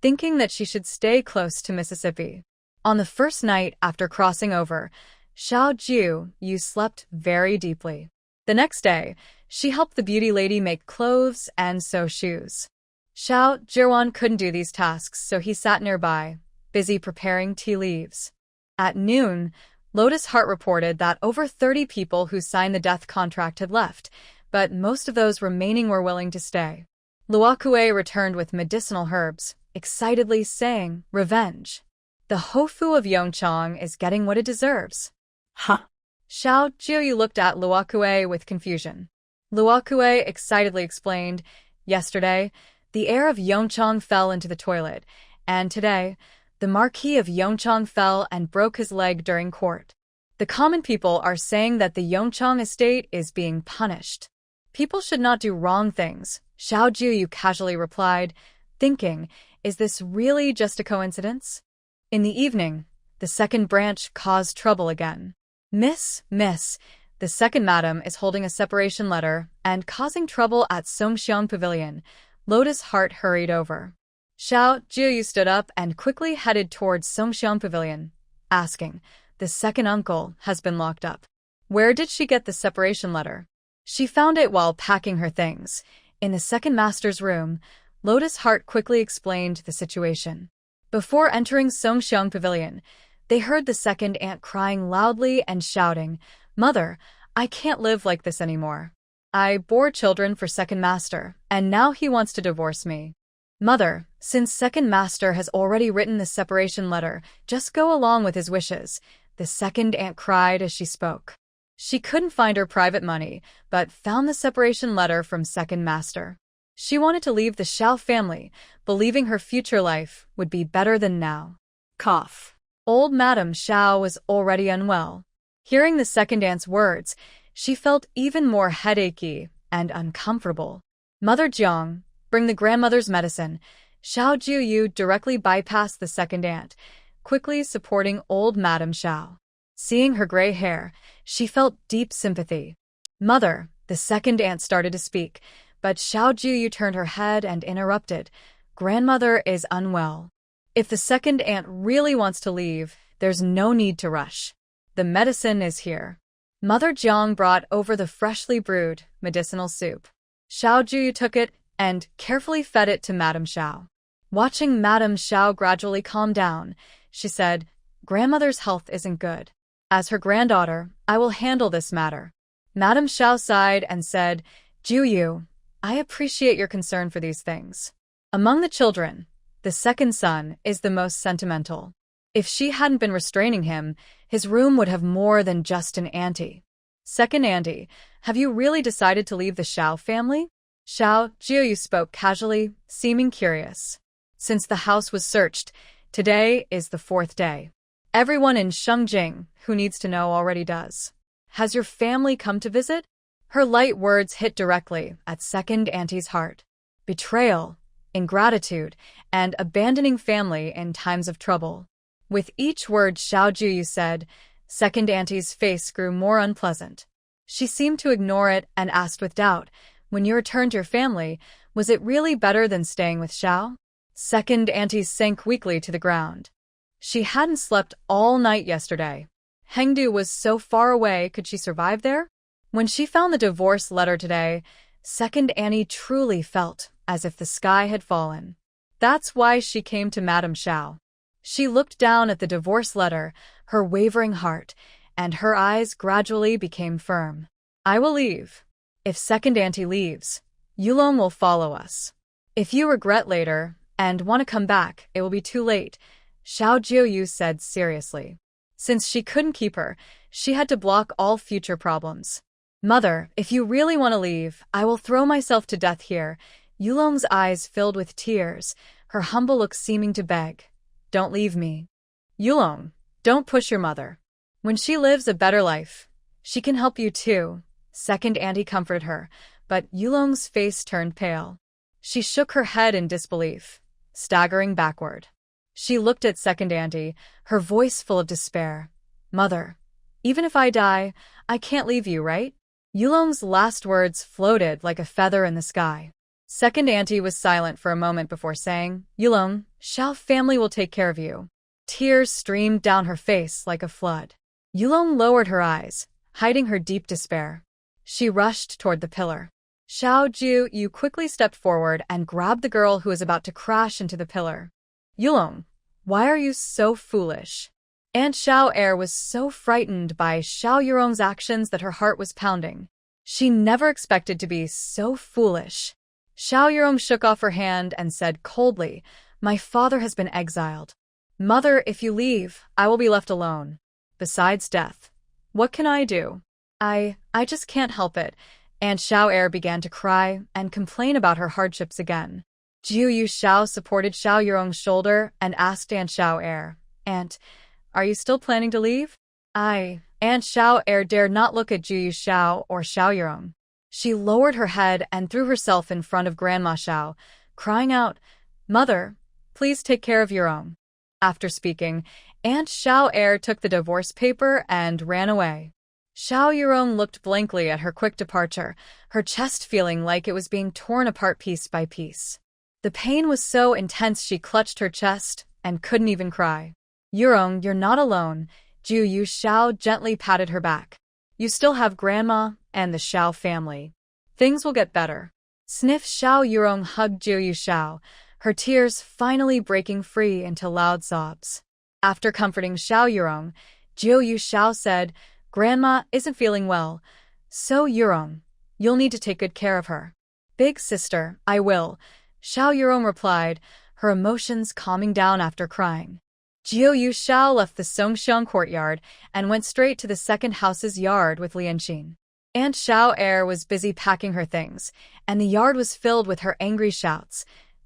thinking that she should stay close to Mississippi. On the first night after crossing over, Xiao Jiuyue slept very deeply. The next day, she helped the beauty lady make clothes and sew shoes. Xiao Jiuyue couldn't do these tasks, so he sat nearby, busy preparing tea leaves. At noon, Lotus Heart reported that over 30 people who signed the death contract had left, but most of those remaining were willing to stay. Luo Kue returned with medicinal herbs, excitedly saying, revenge. The Hofu of Yongchang is getting what it deserves. Huh. Xiao Jiuyue looked at Luo Kue with confusion. Luo Kue excitedly explained, yesterday, the heir of Yongchang fell into the toilet, and today, the Marquis of Yongchang fell and broke his leg during court. The common people are saying that the Yongchang estate is being punished. People should not do wrong things, Xiao Jiuyue casually replied, thinking, is this really just a coincidence? In the evening, the second branch caused trouble again. Miss, the second madam is holding a separation letter and causing trouble at Songxiang Pavilion. Lotus Heart hurried over. Xiao Jiuyue stood up and quickly headed towards Songxiang Pavilion, asking, the second uncle has been locked up. Where did she get the separation letter? She found it while packing her things. In the second master's room, Lotus Heart quickly explained the situation. Before entering Songxiang Pavilion, they heard the second aunt crying loudly and shouting, Mother, I can't live like this anymore. I bore children for second master, and now he wants to divorce me. Mother, since second master has already written the separation letter, just go along with his wishes, the second aunt cried as she spoke. She couldn't find her private money, but found the separation letter from second master. She wanted to leave the Xiao family, believing her future life would be better than now. Cough. Old Madame Xiao was already unwell. Hearing the second aunt's words, she felt even more headachy and uncomfortable. Mother Jiang, bring the grandmother's medicine. Xiao Jiuyue directly bypassed the second aunt, quickly supporting old Madame Xiao. Seeing her gray hair, she felt deep sympathy. Mother, the second aunt started to speak, but Xiao Jiuyue turned her head and interrupted. Grandmother is unwell. If the second aunt really wants to leave, there's no need to rush. The medicine is here. Mother Jiang brought over the freshly brewed medicinal soup. Xiao Jiuyue took it and carefully fed it to Madame Xiao. Watching Madame Xiao gradually calm down, she said, Grandmother's health isn't good. As her granddaughter, I will handle this matter. Madame Xiao sighed and said, Jiuyue, I appreciate your concern for these things. Among the children, the second son is the most sentimental. If she hadn't been restraining him, his room would have more than just an auntie. Second auntie, have you really decided to leave the Xiao family? Xiao Jiuyue spoke casually, seeming curious. Since the house was searched, today is the fourth day. Everyone in Shengjing who needs to know already does. Has your family come to visit? Her light words hit directly at second auntie's heart. Betrayal, ingratitude, and abandoning family in times of trouble. With each word Xiao Jiuyue said, second auntie's face grew more unpleasant. She seemed to ignore it and asked with doubt, when you returned to your family, was it really better than staying with Xiao? Second auntie sank weakly to the ground. She hadn't slept all night yesterday. Hongdu was so far away, could she survive there? When she found the divorce letter today, second auntie truly felt as if the sky had fallen. That's why she came to Madame Xiao. She looked down at the divorce letter, her wavering heart, and her eyes gradually became firm. I will leave. If second auntie leaves, Yulong will follow us. If you regret later and want to come back, it will be too late, Xiao Jiuyue said seriously. Since she couldn't keep her, she had to block all future problems. Mother, if you really want to leave, I will throw myself to death here. Yulong's eyes filled with tears, her humble look seeming to beg. Don't leave me. Yulong, don't push your mother. When she lives a better life, she can help you too. Second auntie comforted her, but Yulong's face turned pale. She shook her head in disbelief, staggering backward. She looked at second auntie, her voice full of despair. Mother, even if I die, I can't leave you, right? Yulong's last words floated like a feather in the sky. Second auntie was silent for a moment before saying, Yulong, Xiao family will take care of you. Tears streamed down her face like a flood. Yulong lowered her eyes, hiding her deep despair. She rushed toward the pillar. Xiao Jiuyue quickly stepped forward and grabbed the girl who was about to crash into the pillar. Yulong, why are you so foolish? Aunt Xiao Err was so frightened by Xiao Yurong's actions that her heart was pounding. She never expected to be so foolish. Xiao Yurong shook off her hand and said coldly, My father has been exiled. Mother, if you leave, I will be left alone. Besides death, what can I do? I just can't help it. Aunt Xiao Err began to cry and complain about her hardships again. Jiuyue Xiao supported Xiao Yurong's shoulder and asked Aunt Xiao Err, Aunt, are you still planning to leave? Aunt Xiao Err dared not look at Jiuyue Xiao or Xiao Yurong. She lowered her head and threw herself in front of Grandma Xiao, crying out, Mother, please take care of Yurong. After speaking, Aunt Xiao Err took the divorce paper and ran away. Xiao Yurong looked blankly at her quick departure, her chest feeling like it was being torn apart piece by piece. The pain was so intense she clutched her chest and couldn't even cry. Yurong, you're not alone, Jiuyue Xiao gently patted her back. You still have Grandma and the Xiao family. Things will get better. Sniff Xiao Yurong hugged Jiuyue Xiao, her tears finally breaking free into loud sobs. After comforting Xiao Yurong, Jiuyue Xiao said, Grandma isn't feeling well, so Yurong, you'll need to take good care of her. Big sister, I will, Xiao Yurong replied, her emotions calming down after crying. Jiuyue Xiao left the Songxiang courtyard and went straight to the second house's yard with Lianqin. Aunt Xiao Err was busy packing her things, and the yard was filled with her angry shouts.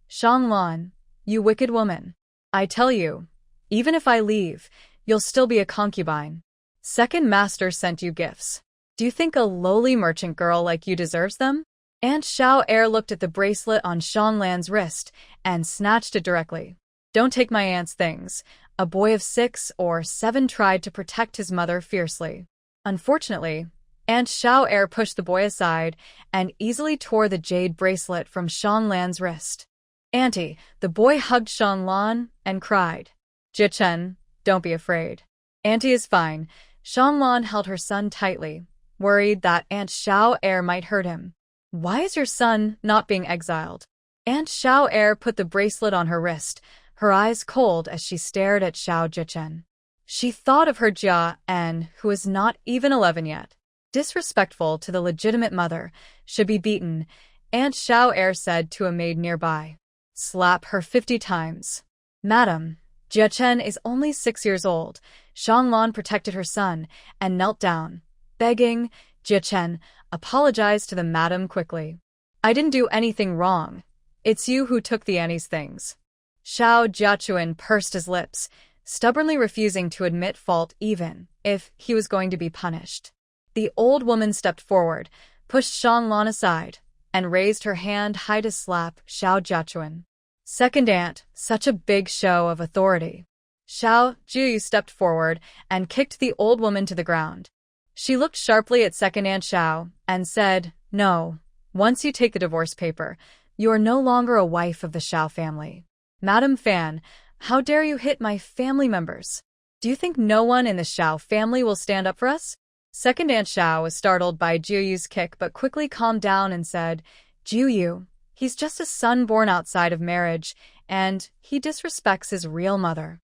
Shanglan, you wicked woman. I tell you, even if I leave, you'll still be a concubine. Second master sent you gifts. Do you think a lowly merchant girl like you deserves them? Aunt Xiao Err looked at the bracelet on Shanglan's wrist and snatched it directly. Don't take my aunt's things. A boy of 6 or 7 tried to protect his mother fiercely. Unfortunately, Aunt Xiao Err pushed the boy aside and easily tore the jade bracelet from Shanglan's wrist. Auntie, the boy hugged Shanglan and cried. Jichen, don't be afraid. Auntie is fine. Shanglan held her son tightly, worried that Aunt Xiao Err might hurt him. Why is your son not being exiled? Aunt Xiao Err put the bracelet on her wrist, her eyes cold as she stared at Xiao Jichen. She thought of her Jia En, who is not even 11 yet. Disrespectful to the legitimate mother, should be beaten, Aunt Xiao Err said to a maid nearby. Slap her 50 times. Madam, Jichen is only 6 years old. Shanglan protected her son and knelt down, begging, Jichen, apologize to the madam quickly. I didn't do anything wrong. It's you who took the Annie's things. Xiao Jiuyue pursed his lips, stubbornly refusing to admit fault even if he was going to be punished. The old woman stepped forward, pushed Shanglan aside, and raised her hand high to slap Xiao Jiuyue. Second aunt, such a big show of authority. Xiao Jiuyue stepped forward and kicked the old woman to the ground. She looked sharply at second aunt Xiao and said, No, once you take the divorce paper, you are no longer a wife of the Xiao family. Madam Fan, how dare you hit my family members? Do you think no one in the Xiao family will stand up for us? Second Aunt Xiao was startled by Jiuyu's kick but quickly calmed down and said, Jiuyue, he's just a son born outside of marriage, and he disrespects his real mother.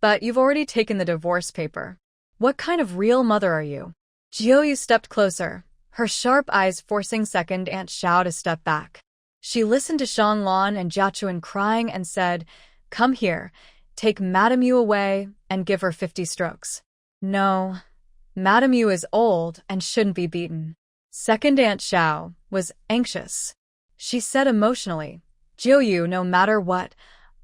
But you've already taken the divorce paper. What kind of real mother are you? Jiuyue stepped closer, her sharp eyes forcing second Aunt Xiao to step back. She listened to Xianglan and Jiachuan crying and said, "Come here, take Madame Yu away and give her 50 strokes. No, Madame Yu is old and shouldn't be beaten." Second Aunt Xiao was anxious. She said emotionally, "Jiuyue, no matter what,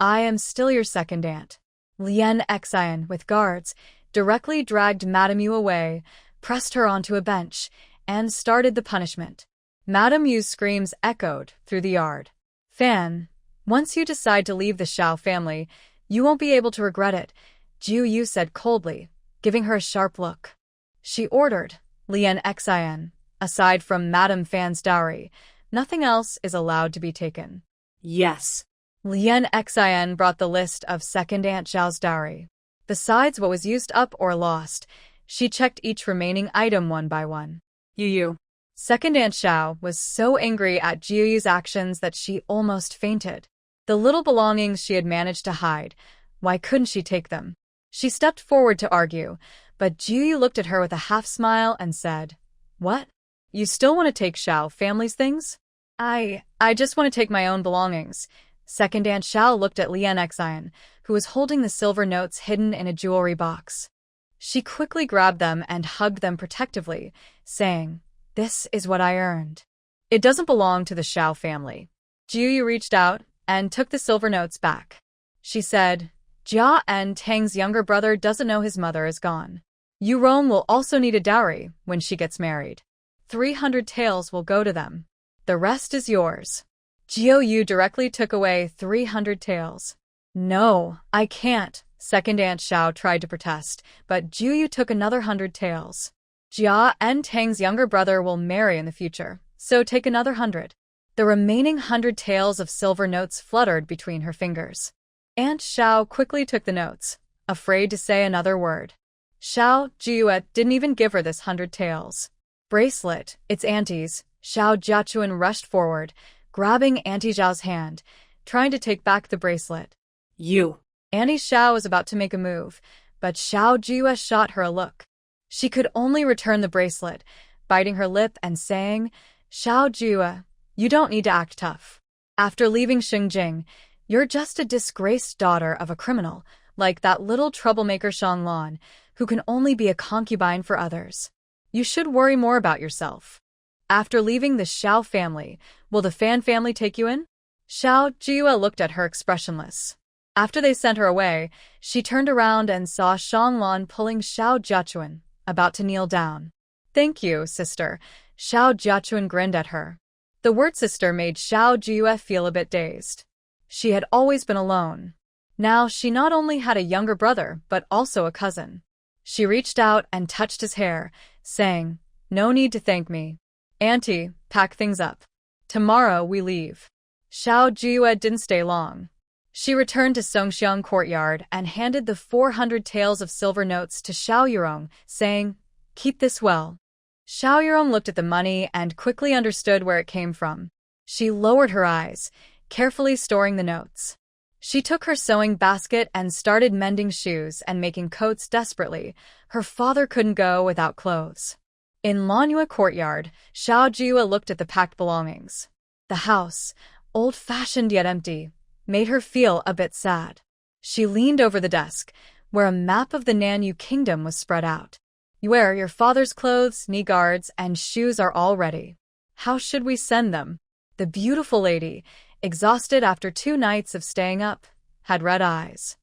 I am still your second aunt." Lien Exile, with guards, directly dragged Madame Yu away, pressed her onto a bench, and started the punishment. Madame Yu's screams echoed through the yard. "Fan, once you decide to leave the Xiao family, you won't be able to regret it," Jiuyue said coldly, giving her a sharp look. She ordered, "Lien Exile, aside from Madame Fan's dowry, nothing else is allowed to be taken." Yes. Lien Exile brought the list of Second Aunt Xiao's dowry. Besides what was used up or lost, she checked each remaining item one by one. Yu. Second Aunt Xiao was so angry at Jiuyu's actions that she almost fainted. The little belongings she had managed to hide, why couldn't she take them? She stepped forward to argue, but Jiuyue looked at her with a half-smile and said, "What? You still want to take Xiao family's things?" I just want to take my own belongings." Second Aunt Xiao looked at Lien Exile, who was holding the silver notes hidden in a jewelry box. She quickly grabbed them and hugged them protectively, saying, "This is what I earned. It doesn't belong to the Xiao family." Jiuyue reached out and took the silver notes back. She said, "Jia and Tang's younger brother doesn't know his mother is gone. Yu Rong will also need a dowry when she gets married. 300 taels will go to them. The rest is yours." Jiuyue directly took away 300 taels. "No, I can't," Second Aunt Xiao tried to protest, but Jiuyue took another 100 taels. "Jia and Tang's younger brother will marry in the future, so take another 100. The remaining 100 taels of silver notes fluttered between her fingers. Aunt Xiao quickly took the notes, afraid to say another word. Xiao Jiuyue didn't even give her this 100 taels. "Bracelet, it's Auntie's." Xiao Jiachuan rushed forward, grabbing Auntie Xiao's hand, trying to take back the bracelet. "You." Auntie Xiao was about to make a move, but Xiao Jiuyue shot her a look. She could only return the bracelet, biting her lip and saying, "Xiao Jiuyue, you don't need to act tough. After leaving Xingjing, you're just a disgraced daughter of a criminal, like that little troublemaker Xianglan, who can only be a concubine for others. You should worry more about yourself. After leaving the Xiao family, will the Fan family take you in?" Xiao Jiuyue looked at her expressionless. After they sent her away, she turned around and saw Xianglan pulling Xiao Jiachuan, about to kneel down. "Thank you, sister." Xiao Jiachuan grinned at her. The word sister made Xiao Jiuyue feel a bit dazed. She had always been alone. Now she not only had a younger brother, but also a cousin. She reached out and touched his hair, saying, "No need to thank me. Auntie, pack things up. Tomorrow we leave." Xiao Jiuyue didn't stay long. She returned to Songxiang courtyard and handed the 400 taels of silver notes to Xiao Yurong, saying, "Keep this well." Xiao Yurong looked at the money and quickly understood where it came from. She lowered her eyes, carefully storing the notes. She took her sewing basket and started mending shoes and making coats desperately. Her father couldn't go without clothes. In Manhwa courtyard, Xiao Jiuyue looked at the packed belongings. The house, old-fashioned yet empty, made her feel a bit sad. She leaned over the desk, where a map of the Nanyu kingdom was spread out. "Where your father's clothes, knee guards, and shoes are all ready. How should we send them?" The beautiful lady, exhausted after 2 nights of staying up, had red eyes.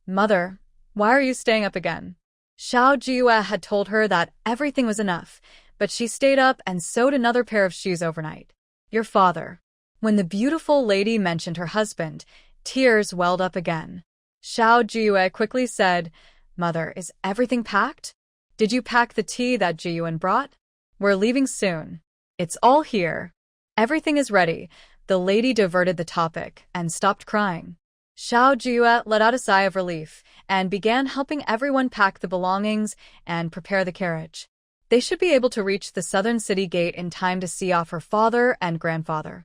"Mother, why are you staying up again?" Xiao Jiuyue had told her that everything was enough, but she stayed up and sewed another pair of shoes overnight. "Your father." When the beautiful lady mentioned her husband, tears welled up again. Xiao Jiuyue quickly said, "Mother, is everything packed? Did you pack the tea that Jiyuan brought? We're leaving soon. It's all here. Everything is ready." The lady diverted the topic and stopped crying. Xiao Jiuyue let out a sigh of relief and began helping everyone pack the belongings and prepare the carriage. They should be able to reach the southern city gate in time to see off her father and grandfather.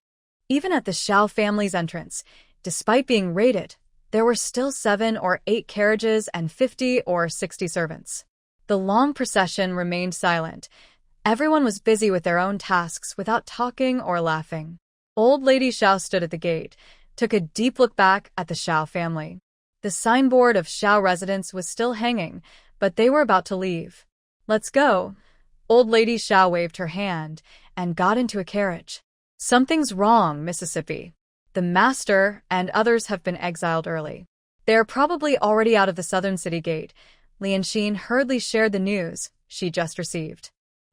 Even at the Xiao family's entrance, despite being raided, there were still 7 or 8 carriages and 50 or 60 servants. The long procession remained silent. Everyone was busy with their own tasks without talking or laughing. Old Lady Xiao stood at the gate, took a deep look back at the Xiao family. The signboard of Xiao residence was still hanging, but they were about to leave. "Let's go." Old Lady Xiao waved her hand and got into a carriage. "Something's wrong, Mississippi. The master and others have been exiled early. They are probably already out of the southern city gate." Lianxin hurriedly shared the news she just received.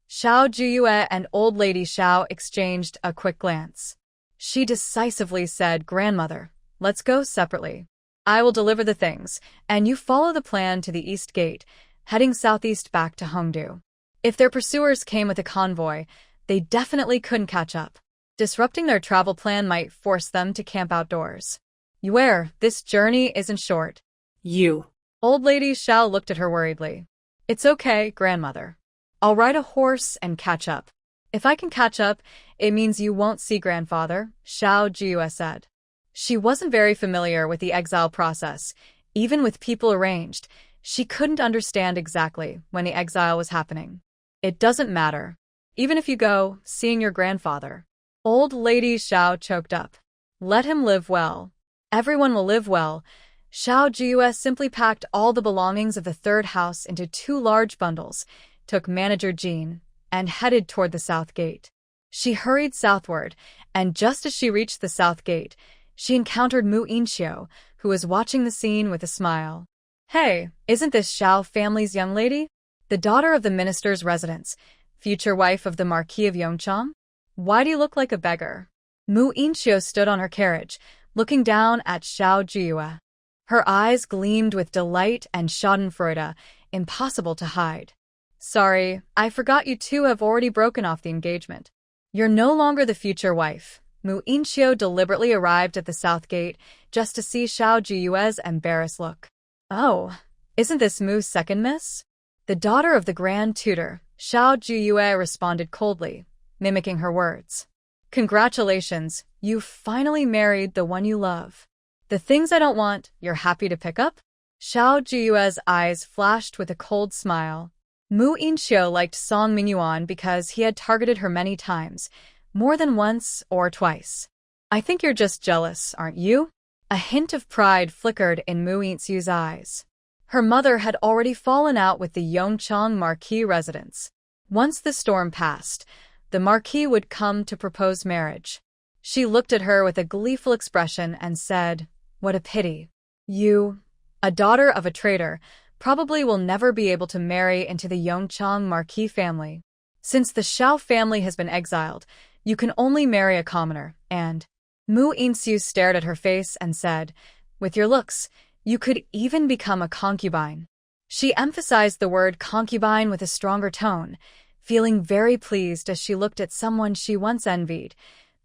Xiao Jiuyue and Old Lady Xiao exchanged a quick glance. She decisively said, "Grandmother, let's go separately. I will deliver the things, and you follow the plan to the east gate, heading southeast back to Hongdu." If their pursuers came with a convoy, they definitely couldn't catch up. Disrupting their travel plan might force them to camp outdoors. "Yuer, this journey isn't short." You. Old Lady Xiao looked at her worriedly. "It's okay, Grandmother. I'll ride a horse and catch up." "If I can catch up, it means you won't see Grandfather," Xiao Jiuyue said. She wasn't very familiar with the exile process. Even with people arranged, she couldn't understand exactly when the exile was happening. "It doesn't matter. Even if you go, seeing your grandfather." Old Lady Xiao choked up. "Let him live well. Everyone will live well." Xiao Jiuyue simply packed all the belongings of the third house into 2 large bundles, took Manager Jean, and headed toward the south gate. She hurried southward, and just as she reached the south gate, she encountered Mu Inxiu, who was watching the scene with a smile. "Hey, isn't this Xiao family's young lady? The daughter of the minister's residence, future wife of the Marquis of Yongchang? Why do you look like a beggar?" Mu Inxiu stood on her carriage, looking down at Xiao Jiuyue. Her eyes gleamed with delight and schadenfreude, impossible to hide. "Sorry, I forgot you two have already broken off the engagement. You're no longer the future wife." Mu Inxiu deliberately arrived at the south gate just to see Xiao Jiuyue's embarrassed look. "Oh, isn't this Mu's second miss?" The daughter of the Grand Tutor, Xiao Jiuyue responded coldly, mimicking her words. "Congratulations, you finally married the one you love. The things I don't want, you're happy to pick up?" Xiao Jiuyue's eyes flashed with a cold smile. Mu Inxiu liked Song Mingyuan because he had targeted her many times, more than once or twice. "I think you're just jealous, aren't you?" A hint of pride flickered in Mu Inxiu's eyes. Her mother had already fallen out with the Yongchang Marquis residence. Once the storm passed, the Marquis would come to propose marriage. She looked at her with a gleeful expression and said, "What a pity. You, a daughter of a traitor, probably will never be able to marry into the Yongchang Marquis family. Since the Xiao family has been exiled, you can only marry a commoner, and..." Mu Inxiu stared at her face and said, "With your looks, you could even become a concubine." She emphasized the word concubine with a stronger tone, feeling very pleased as she looked at someone she once envied,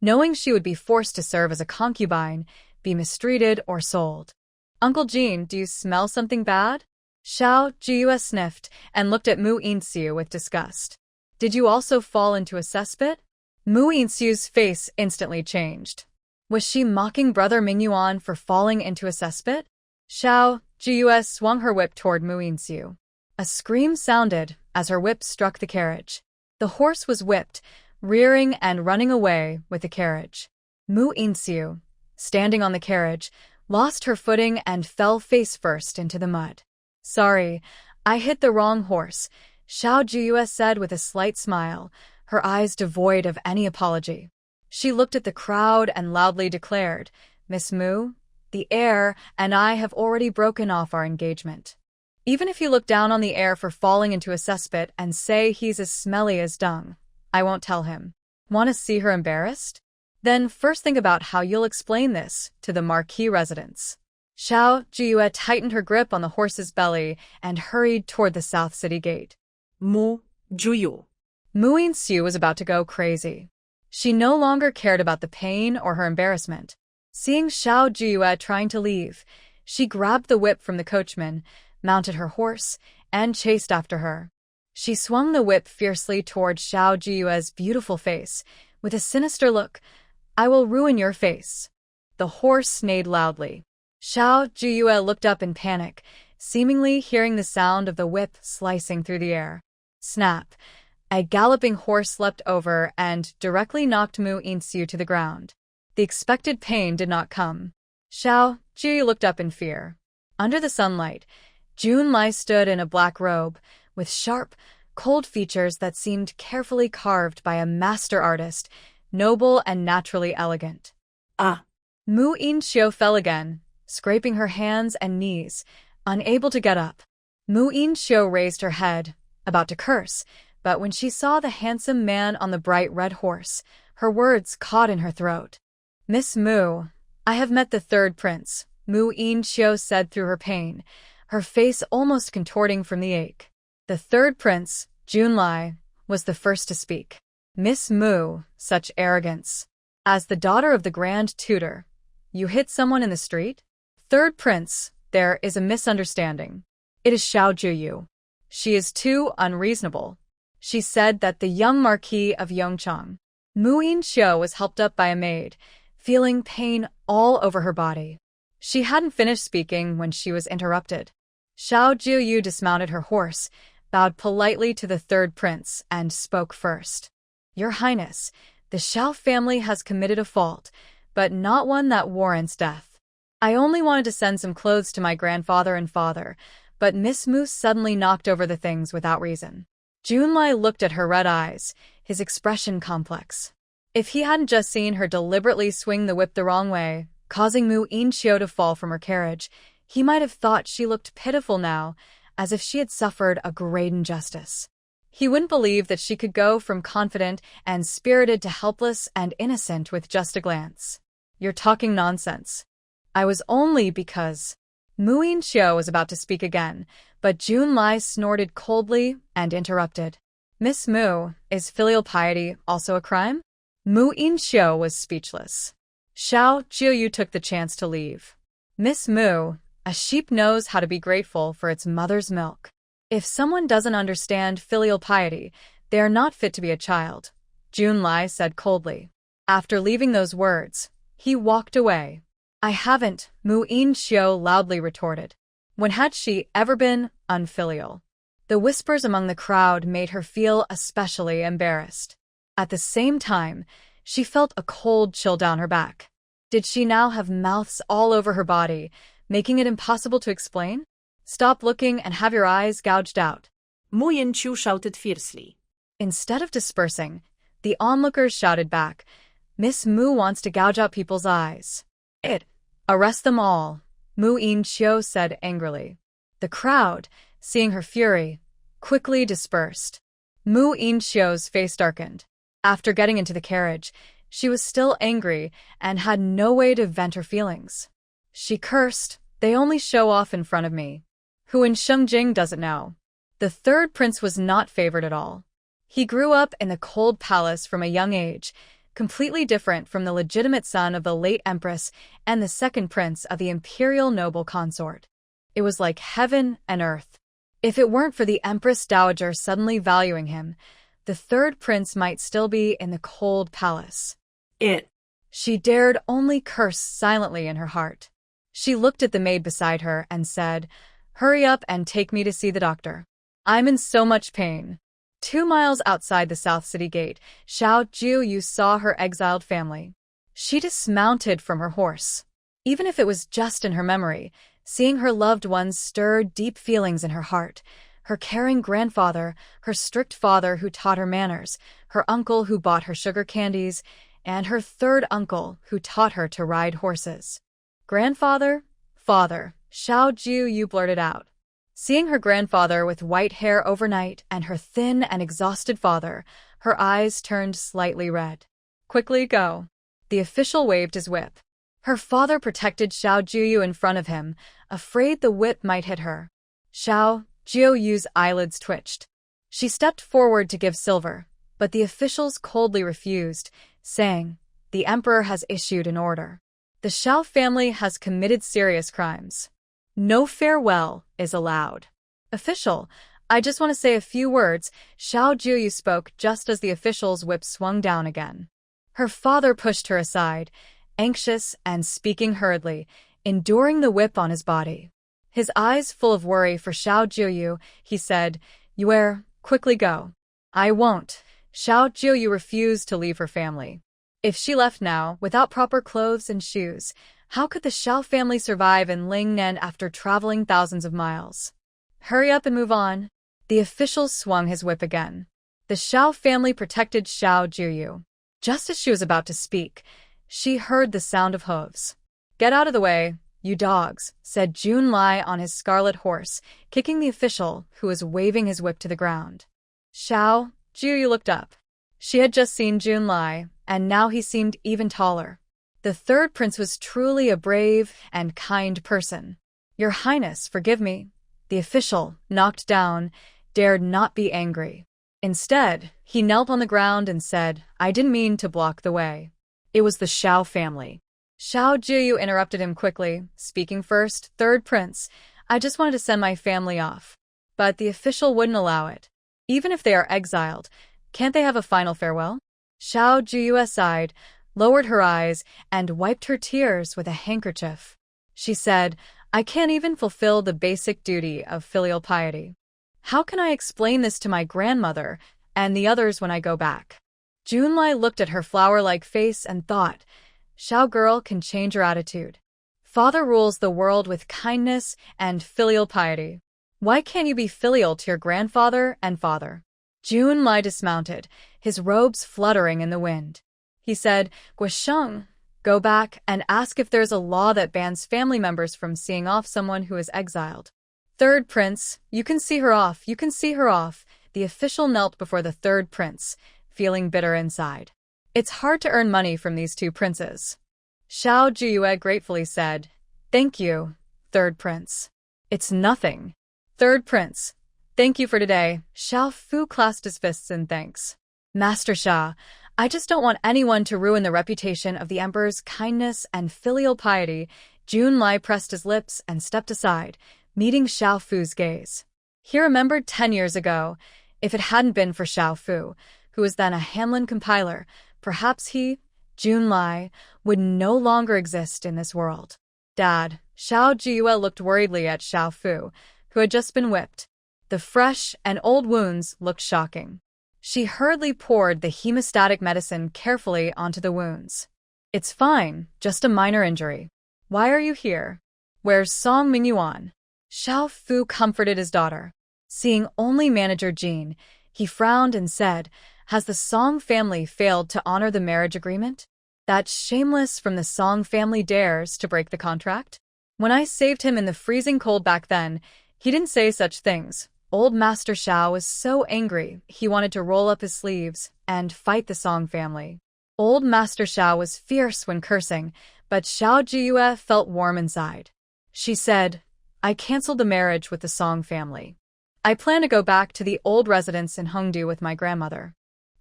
knowing she would be forced to serve as a concubine, be mistreated or sold. "Uncle Jean, do you smell something bad?" Xiao Jiuyue sniffed and looked at Mu Inxiu with disgust. "Did you also fall into a cesspit?" Mu Inxiu's face instantly changed. Was she mocking Brother Mingyuan for falling into a cesspit? Xiao Jiuyue swung her whip toward Mu Inxiu. A scream sounded as her whip struck the carriage. The horse was whipped, rearing and running away with the carriage. Mu Inxiu, standing on the carriage, lost her footing and fell face first into the mud. "Sorry, I hit the wrong horse," Xiao Jiuyue said with a slight smile, her eyes devoid of any apology. She looked at the crowd and loudly declared, "Miss Mu, the heir and I have already broken off our engagement. Even if you look down on the heir for falling into a cesspit and say he's as smelly as dung, I won't tell him." Want to see her embarrassed? Then first think about how you'll explain this to the Marquis residents. Xiao Jiuyue tightened her grip on the horse's belly and hurried toward the south city gate. Mu Jiuyue. Mu Inxiu was about to go crazy. She no longer cared about the pain or her embarrassment. Seeing Xiao Jiuyue trying to leave, she grabbed the whip from the coachman, mounted her horse, and chased after her. She swung the whip fiercely toward Xiao Jiuyue's beautiful face, with a sinister look. "I will ruin your face." The horse neighed loudly. Xiao Jiuyue looked up in panic, seemingly hearing the sound of the whip slicing through the air. Snap! A galloping horse leapt over and directly knocked Mu Inxiu to the ground. The expected pain did not come. Xiao Jiuyue looked up in fear. Under the sunlight, Junlai stood in a black robe, with sharp, cold features that seemed carefully carved by a master artist, noble and naturally elegant. Ah. Mu Yinxiu fell again, scraping her hands and knees, unable to get up. Mu Yinxiu raised her head, about to curse, but when she saw the handsome man on the bright red horse, her words caught in her throat. "Miss Mu, I have met the third prince," Mu Yinxiu said through her pain, her face almost contorting from the ache. The third prince, Junlai, was the first to speak. "Miss Mu, such arrogance. As the daughter of the Grand Tutor, you hit someone in the street?" "Third prince, there is a misunderstanding. It is Xiao Jiuyue. She is too unreasonable. She said that the young Marquis of Yongchang." Mu Yinxiu was helped up by a maid, feeling pain all over her body. She hadn't finished speaking when she was interrupted. Xiao Jiuyue dismounted her horse, bowed politely to the third prince, and spoke first. "Your Highness, the Xiao family has committed a fault, but not one that warrants death. I only wanted to send some clothes to my grandfather and father, but Miss Mu suddenly knocked over the things without reason." Junlai looked at her red eyes, his expression complex. If he hadn't just seen her deliberately swing the whip the wrong way, causing Mu Yinxiu to fall from her carriage, he might have thought she looked pitiful now, as if she had suffered a great injustice. He wouldn't believe that she could go from confident and spirited to helpless and innocent with just a glance. "You're talking nonsense. I was only because—" Mu Yinxiu was about to speak again, but Junlai snorted coldly and interrupted. "Miss Mu, is filial piety also a crime?" Mu Yinxiu was speechless. Xiao Jiuyue took the chance to leave. "Miss Mu, a sheep knows how to be grateful for its mother's milk. If someone doesn't understand filial piety, they are not fit to be a child," Junlai said coldly. After leaving those words, he walked away. "I haven't," Mu Yinxiu loudly retorted. When had she ever been unfilial? The whispers among the crowd made her feel especially embarrassed. At the same time, she felt a cold chill down her back. Did she now have mouths all over her body, making it impossible to explain? "Stop looking and have your eyes gouged out," Mu Yinxiu shouted fiercely. Instead of dispersing, the onlookers shouted back, "Miss Mu wants to gouge out people's eyes." "Arrest them all," Mu Yinxiu said angrily. The crowd, seeing her fury, quickly dispersed. Mu Yinxiu's face darkened. After getting into the carriage, she was still angry and had no way to vent her feelings. She cursed, "They only show off in front of me. Who in Shengjing doesn't know?" The third prince was not favored at all. He grew up in the cold palace from a young age, completely different from the legitimate son of the late empress and the second prince of the imperial noble consort. It was like heaven and earth. If it weren't for the empress dowager suddenly valuing him, the third prince might still be in the cold palace. She dared only curse silently in her heart. She looked at the maid beside her and said, "Hurry up and take me to see the doctor. I'm in so much pain." 2 miles outside the South City Gate, Xiao Jiuyue saw her exiled family. She dismounted from her horse. Even if it was just in her memory, seeing her loved ones stirred deep feelings in her heart. Her caring grandfather, her strict father who taught her manners, her uncle who bought her sugar candies, and her third uncle who taught her to ride horses. "Grandfather? Father," Xiao Jiuyue blurted out. Seeing her grandfather with white hair overnight and her thin and exhausted father, her eyes turned slightly red. "Quickly go." The official waved his whip. Her father protected Xiao Jiuyue in front of him, afraid the whip might hit her. Xiao Jiuyue's eyelids twitched. She stepped forward to give silver, but the officials coldly refused, saying, "The emperor has issued an order. The Xiao family has committed serious crimes. No farewell is allowed." "Official, I just want to say a few words," Xiao Jiuyue spoke just as the official's whip swung down again. Her father pushed her aside, anxious and speaking hurriedly, enduring the whip on his body. His eyes full of worry for Xiao Jiuyue, he said, "Yuer, quickly go." "I won't." Xiao Jiuyue refused to leave her family. If she left now, without proper clothes and shoes, how could the Xiao family survive in Lingnan after traveling thousands of miles? Hurry up and move on. The official swung his whip again. The Xiao family protected Xiao Jiuyue. Just as she was about to speak, she heard the sound of hooves. Get out of the way, you dogs, said Junlai on his scarlet horse, kicking the official, who was waving his whip to the ground. Xiao Jiuyue looked up. She had just seen Junlai, and now he seemed even taller. The third prince was truly a brave and kind person. Your Highness, forgive me. The official, knocked down, dared not be angry. Instead, he knelt on the ground and said, I didn't mean to block the way. It was the Xiao family. Xiao Jiuyue interrupted him quickly, speaking first, Third prince, I just wanted to send my family off. But the official wouldn't allow it. Even if they are exiled, can't they have a final farewell? Xiao Jiuyue sighed, lowered her eyes, and wiped her tears with a handkerchief. She said, I can't even fulfill the basic duty of filial piety. How can I explain this to my grandmother and the others when I go back? Junlai looked at her flower-like face and thought, Xiao girl can change her attitude. Father rules the world with kindness and filial piety. Why can't you be filial to your grandfather and father? Junlai dismounted, his robes fluttering in the wind. He said, Guisheng, go back and ask if there's a law that bans family members from seeing off someone who is exiled. Third prince, you can see her off, you can see her off. The official knelt before the third prince, feeling bitter inside. It's hard to earn money from these two princes. Xiao Jiuyue gratefully said, Thank you, third prince. It's nothing. Third prince, thank you for today. Xiao Fu clasped his fists in thanks. Master Xia, I just don't want anyone to ruin the reputation of the emperor's kindness and filial piety. Junlai pressed his lips and stepped aside, meeting Xiao Fu's gaze. He remembered 10 years ago, if it hadn't been for Xiao Fu, who was then a Hanlin compiler, perhaps he, Junlai, would no longer exist in this world. Dad, Xiao Jiuyue looked worriedly at Xiao Fu, who had just been whipped. The fresh and old wounds looked shocking. She hurriedly poured the hemostatic medicine carefully onto the wounds. It's fine, just a minor injury. Why are you here? Where's Song Mingyuan? Xiao Fu comforted his daughter. Seeing only manager Jean, he frowned and said, Has the Song family failed to honor the marriage agreement? That shameless from the Song family dares to break the contract? When I saved him in the freezing cold back then, he didn't say such things. Old Master Xiao was so angry, he wanted to roll up his sleeves and fight the Song family. Old Master Xiao was fierce when cursing, but Xiao Jiuyue felt warm inside. She said, I canceled the marriage with the Song family. I plan to go back to the old residence in Hongdu with my grandmother.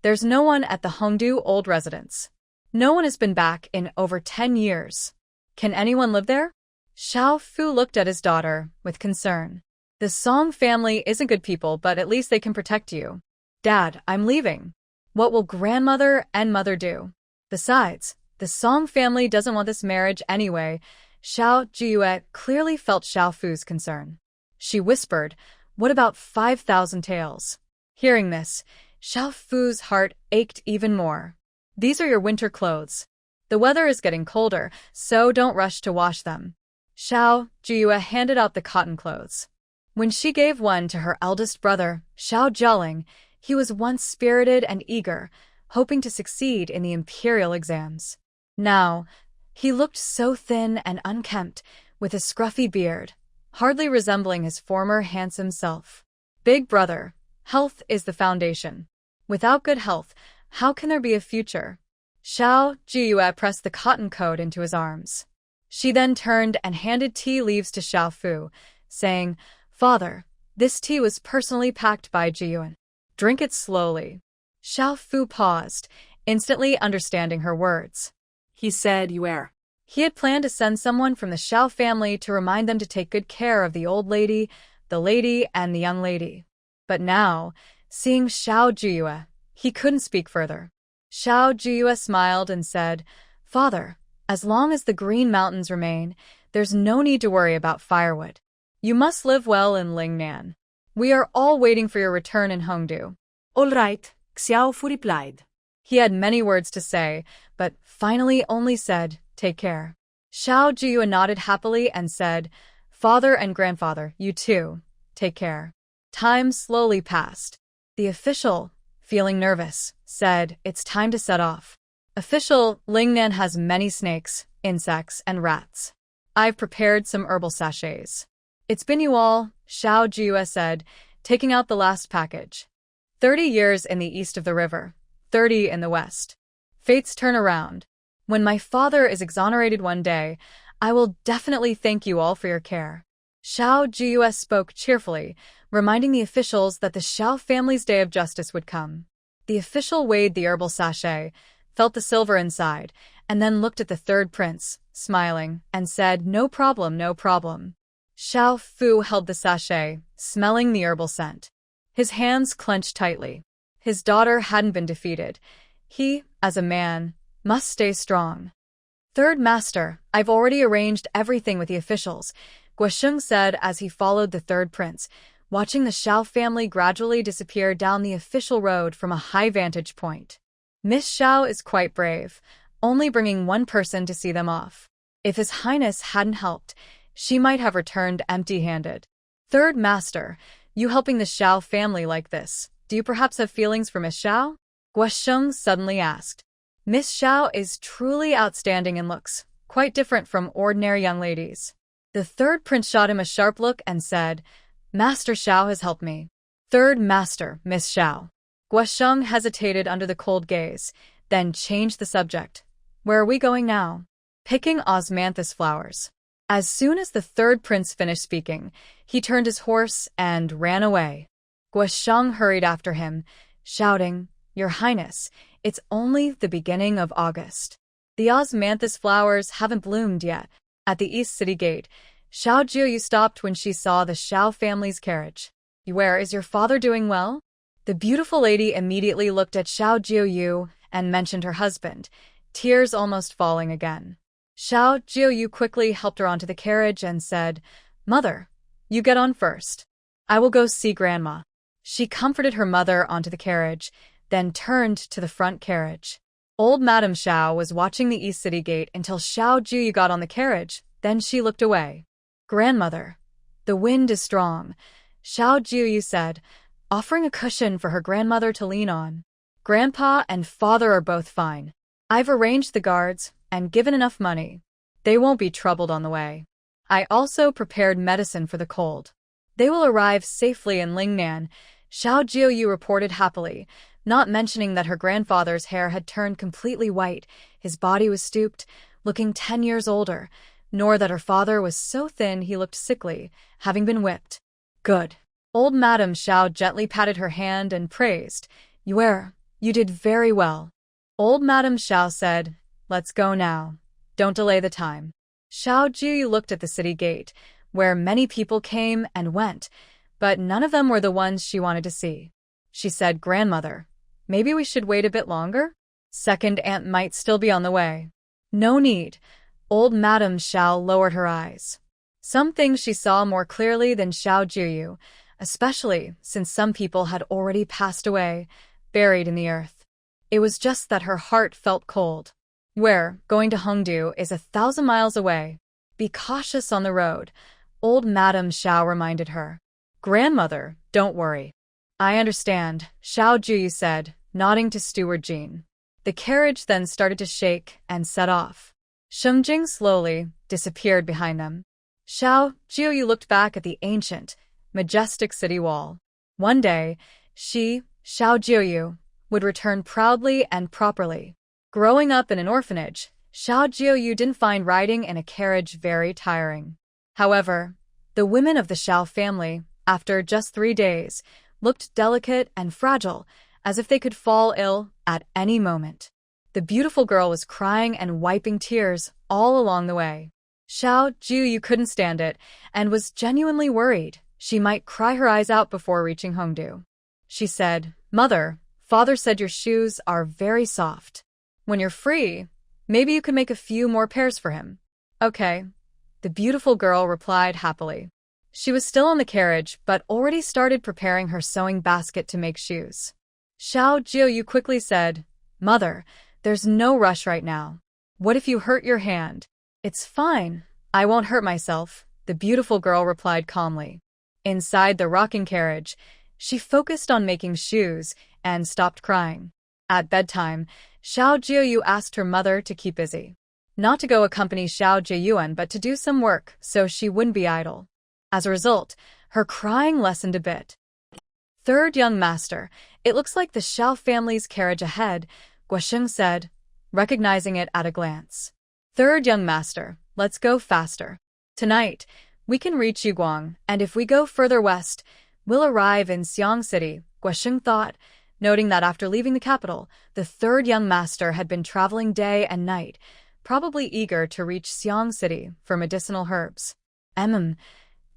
There's no one at the Hongdu old residence. No one has been back in over 10 years. Can anyone live there? Xiao Fu looked at his daughter with concern. The Song family isn't good people, but at least they can protect you. Dad, I'm leaving. What will grandmother and mother do? Besides, the Song family doesn't want this marriage anyway. Xiao Jiuyue clearly felt Xiao Fu's concern. She whispered, What about 5,000 taels? Hearing this, Xiao Fu's heart ached even more. These are your winter clothes. The weather is getting colder, so don't rush to wash them. Xiao Jiuyue handed out the cotton clothes. When she gave one to her eldest brother, Xiao Jialing, he was once spirited and eager, hoping to succeed in the imperial exams. Now, he looked so thin and unkempt, with a scruffy beard, hardly resembling his former handsome self. Big brother, health is the foundation. Without good health, how can there be a future? Xiao Jiuyue pressed the cotton coat into his arms. She then turned and handed tea leaves to Xiao Fu, saying, Father, this tea was personally packed by Jiuyue. Drink it slowly. Xiao Fu paused, instantly understanding her words. He said, He had planned to send someone from the Xiao family to remind them to take good care of the old lady, the lady, and the young lady. But now, seeing Xiao Jiuyue, he couldn't speak further. Xiao Jiuyue smiled and said, Father, as long as the Green Mountains remain, there's no need to worry about firewood. You must live well in Lingnan. We are all waiting for your return in Hongdu. All right, Xiao Fu replied. He had many words to say, but finally only said, "Take care." Xiao Jiuyue nodded happily and said, "Father and grandfather, you too, take care." Time slowly passed. The official, feeling nervous, said, "It's time to set off." Official, Lingnan has many snakes, insects, and rats. I've prepared some herbal sachets. It's been you all, Xiao Jiuyue said, taking out the last package. 30 years in the east of the river, 30 in the west. Fates turn around. When my father is exonerated one day, I will definitely thank you all for your care. Xiao Jiuyue spoke cheerfully, reminding the officials that the Xiao family's day of justice would come. The official weighed the herbal sachet, felt the silver inside, and then looked at the third prince, smiling, and said, "No problem, no problem." Xiao Fu held the sachet, smelling the herbal scent. His hands clenched tightly. His daughter hadn't been defeated. He, as a man, must stay strong. "Third master, I've already arranged everything with the officials," Guosheng said as he followed the third prince, watching the Xiao family gradually disappear down the official road from a high vantage point. Miss Xiao is quite brave, only bringing one person to see them off. If His Highness hadn't helped, she might have returned empty-handed. "Third master, you helping the Xiao family like this, do you perhaps have feelings for Miss Xiao?" Guosheng suddenly asked. Miss Xiao is truly outstanding in looks, quite different from ordinary young ladies. The third prince shot him a sharp look and said, "Master Xiao has helped me." "Third master, Miss Xiao." Guosheng hesitated under the cold gaze, then changed the subject. "Where are we going now?" "Picking osmanthus flowers." As soon as the third prince finished speaking, he turned his horse and ran away. Guosheng hurried after him, shouting, "Your Highness, it's only the beginning of August. The osmanthus flowers haven't bloomed yet." At the East City Gate, Xiao Jiuyue stopped when she saw the Xiao family's carriage. "Where is your father doing well?" The beautiful lady immediately looked at Xiao Jiuyue and mentioned her husband, tears almost falling again. Xiao Jiuyue quickly helped her onto the carriage and said, "Mother, you get on first. I will go see Grandma." She comforted her mother onto the carriage, then turned to the front carriage. Old Madame Xiao was watching the East City Gate until Xiao Jiuyue got on the carriage, then she looked away. "Grandmother, the wind is strong," Xiao Jiuyue said, offering a cushion for her grandmother to lean on. "Grandpa and father are both fine. I've arranged the guards and given enough money. They won't be troubled on the way. I also prepared medicine for the cold. They will arrive safely in Lingnan," Xiao Jiuyue reported happily, not mentioning that her grandfather's hair had turned completely white, his body was stooped, looking 10 years older, nor that her father was so thin he looked sickly, having been whipped. "Good." Old Madame Xiao gently patted her hand and praised, You did very well." Old Madame Xiao said, "Let's go now. Don't delay the time." Xiao Jiuyue looked at the city gate, where many people came and went, but none of them were the ones she wanted to see. She said, "Grandmother, maybe we should wait a bit longer? Second aunt might still be on the way." "No need." Old Madame Xiao lowered her eyes. Some things she saw more clearly than Xiao Jiuyue, especially since some people had already passed away, buried in the earth. It was just that her heart felt cold. Going to Hongdu is 1,000 miles away. Be cautious on the road, old Madame Xiao reminded her. "Grandmother, don't worry." "I understand," Xiao Jiuyue said, nodding to Steward Jean. The carriage then started to shake and set off. Shengjing slowly disappeared behind them. Xiao Jiuyue looked back at the ancient, majestic city wall. One day, she, Xiao Jiuyue, would return proudly and properly. Growing up in an orphanage, Xiao Jiuyue didn't find riding in a carriage very tiring. However, the women of the Xiao family, after just 3 days, looked delicate and fragile, as if they could fall ill at any moment. The beautiful girl was crying and wiping tears all along the way. Xiao Jiuyue couldn't stand it and was genuinely worried she might cry her eyes out before reaching Hongdu. She said, "Mother, father said your shoes are very soft. When you're free, maybe you could make a few more pairs for him." "Okay," the beautiful girl replied happily. She was still in the carriage but already started preparing her sewing basket to make shoes. Xiao Jiuyue quickly said, Mother, there's no rush right now. What if you hurt your hand? It's fine. I won't hurt myself, the beautiful girl replied calmly. Inside the rocking carriage, she focused on making shoes and stopped crying. At bedtime, Xiao Jiuyue asked her mother to keep busy. Not to go accompany Xiao Jiuyue but to do some work so she wouldn't be idle. As a result, her crying lessened a bit. Third young master, it looks like the Xiao family's carriage ahead, Guosheng said, recognizing it at a glance. Third young master, let's go faster. Tonight, we can reach Yuguang, and if we go further west, we'll arrive in Xiang City, Guosheng thought, noting that after leaving the capital, the third young master had been traveling day and night, probably eager to reach Xiang City for medicinal herbs.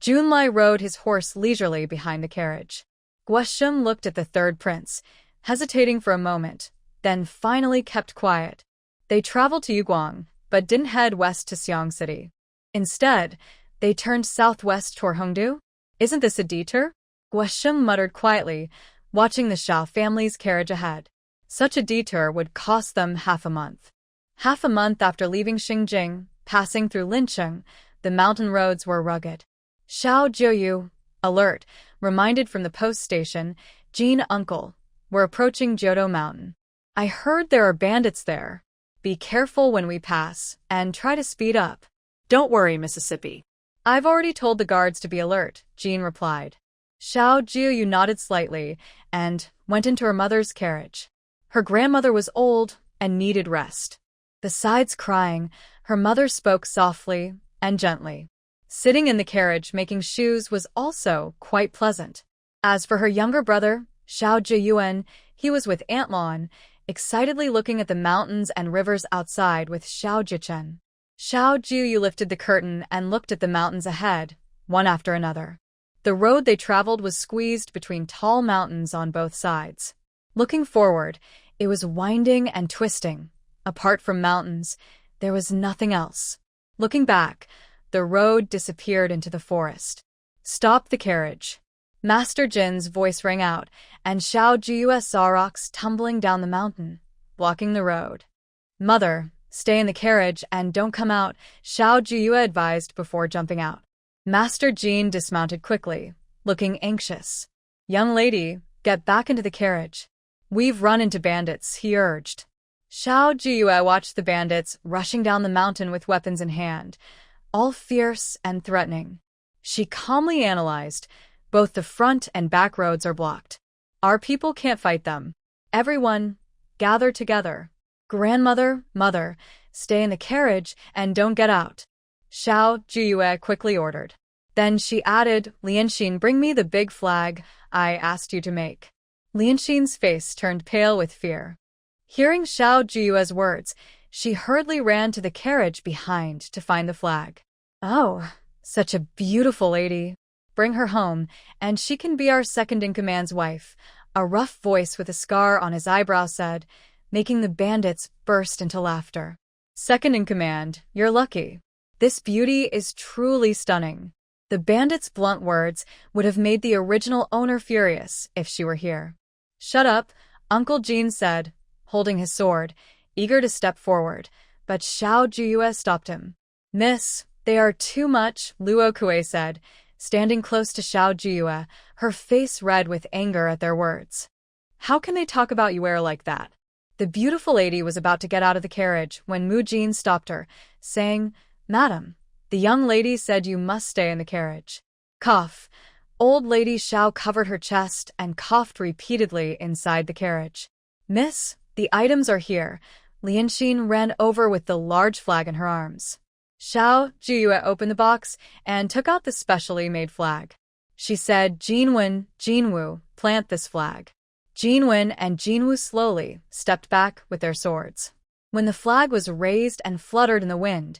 Junlai rode his horse leisurely behind the carriage. Guosheng looked at the third prince, hesitating for a moment, then finally kept quiet. They traveled to Yuguang, but didn't head west to Xiang City. Instead, they turned southwest toward Hongdu. Isn't this a detour? Guosheng muttered quietly, watching the Xiao family's carriage ahead. Such a detour would cost them half a month. Half a month after leaving Xingjing, passing through Lincheng, the mountain roads were rugged. Xiao Jiuyue, alert, reminded from the post station, Jean uncle, we're approaching Jodo Mountain. I heard there are bandits there. Be careful when we pass, and try to speed up. Don't worry, Mississippi. I've already told the guards to be alert, Jean replied. Xiao Jiuyue nodded slightly and went into her mother's carriage. Her grandmother was old and needed rest. Besides crying, her mother spoke softly and gently. Sitting in the carriage making shoes was also quite pleasant. As for her younger brother, Xiao Jiuyue, he was with Aunt Lan, excitedly looking at the mountains and rivers outside with Xiao Jichen. Xiao Jiuyue lifted the curtain and looked at the mountains ahead, one after another. The road they traveled was squeezed between tall mountains on both sides. Looking forward, it was winding and twisting. Apart from mountains, there was nothing else. Looking back, the road disappeared into the forest. Stop the carriage. Master Jin's voice rang out, and Xiao Jiuyue saw rocks tumbling down the mountain, blocking the road. Mother, stay in the carriage and don't come out, Xiao Jiuyue advised before jumping out. Master Jin dismounted quickly, looking anxious. Young lady, get back into the carriage. We've run into bandits, he urged. Xiao Jiuyue watched the bandits rushing down the mountain with weapons in hand, all fierce and threatening. She calmly analyzed, both the front and back roads are blocked. Our people can't fight them. Everyone, gather together. Grandmother, mother, stay in the carriage and don't get out, Xiao Jiuyue quickly ordered. Then she added, Lianxin, bring me the big flag I asked you to make. Lianxin's face turned pale with fear. Hearing Xiao Jiuyue's words, she hurriedly ran to the carriage behind to find the flag. Oh, such a beautiful lady. Bring her home, and she can be our second-in-command's wife, a rough voice with a scar on his eyebrow said, making the bandits burst into laughter. Second-in-command, you're lucky. This beauty is truly stunning. The bandits' blunt words would have made the original owner furious if she were here. Shut up, Uncle Jean said, holding his sword, eager to step forward, but Xiao Jiuyue stopped him. Miss, they are too much, Luo Kue said, standing close to Xiao Jiuyue, her face red with anger at their words. How can they talk about Yuer like that? The beautiful lady was about to get out of the carriage when Mu Jin stopped her, saying, Madam, the young lady said you must stay in the carriage. Cough. Old lady Xiao covered her chest and coughed repeatedly inside the carriage. Miss, the items are here. Lianxin ran over with the large flag in her arms. Xiao Jiuyue opened the box and took out the specially made flag. She said, Jinwen, Jinwu, plant this flag. Jinwen and Jinwu slowly stepped back with their swords. When the flag was raised and fluttered in the wind,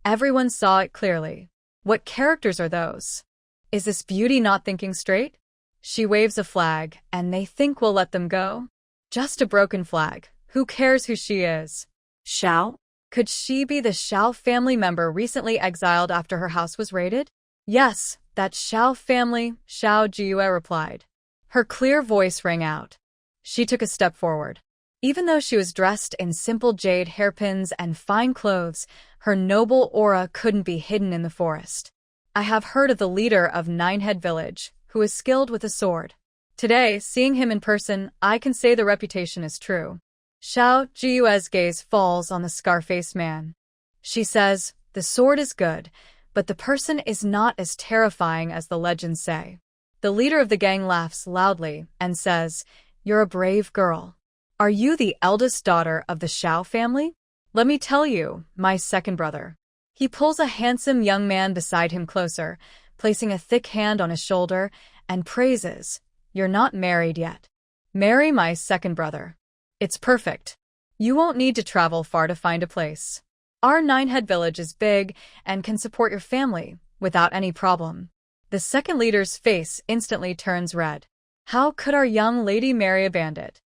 everyone saw it clearly. What characters are those? Is this beauty not thinking straight? She waves a flag, and they think we'll let them go? Just a broken flag. Who cares who she is? Xiao? Could she be the Xiao family member recently exiled after her house was raided? Yes, that Xiao family, Xiao Jiuyue replied. Her clear voice rang out. She took a step forward. Even though she was dressed in simple jade hairpins and fine clothes, her noble aura couldn't be hidden in the forest. I have heard of the leader of Ninehead Village, who is skilled with a sword. Today, seeing him in person, I can say the reputation is true. Xiao Jiuyue's gaze falls on the scar-faced man. She says, the sword is good, but the person is not as terrifying as the legends say. The leader of the gang laughs loudly and says, you're a brave girl. Are you the eldest daughter of the Xiao family? Let me tell you, my second brother. He pulls a handsome young man beside him closer, placing a thick hand on his shoulder, and praises, you're not married yet. Marry my second brother. It's perfect. You won't need to travel far to find a place. Our Ninehead village is big and can support your family without any problem. The second leader's face instantly turns red. How could our young lady marry a bandit?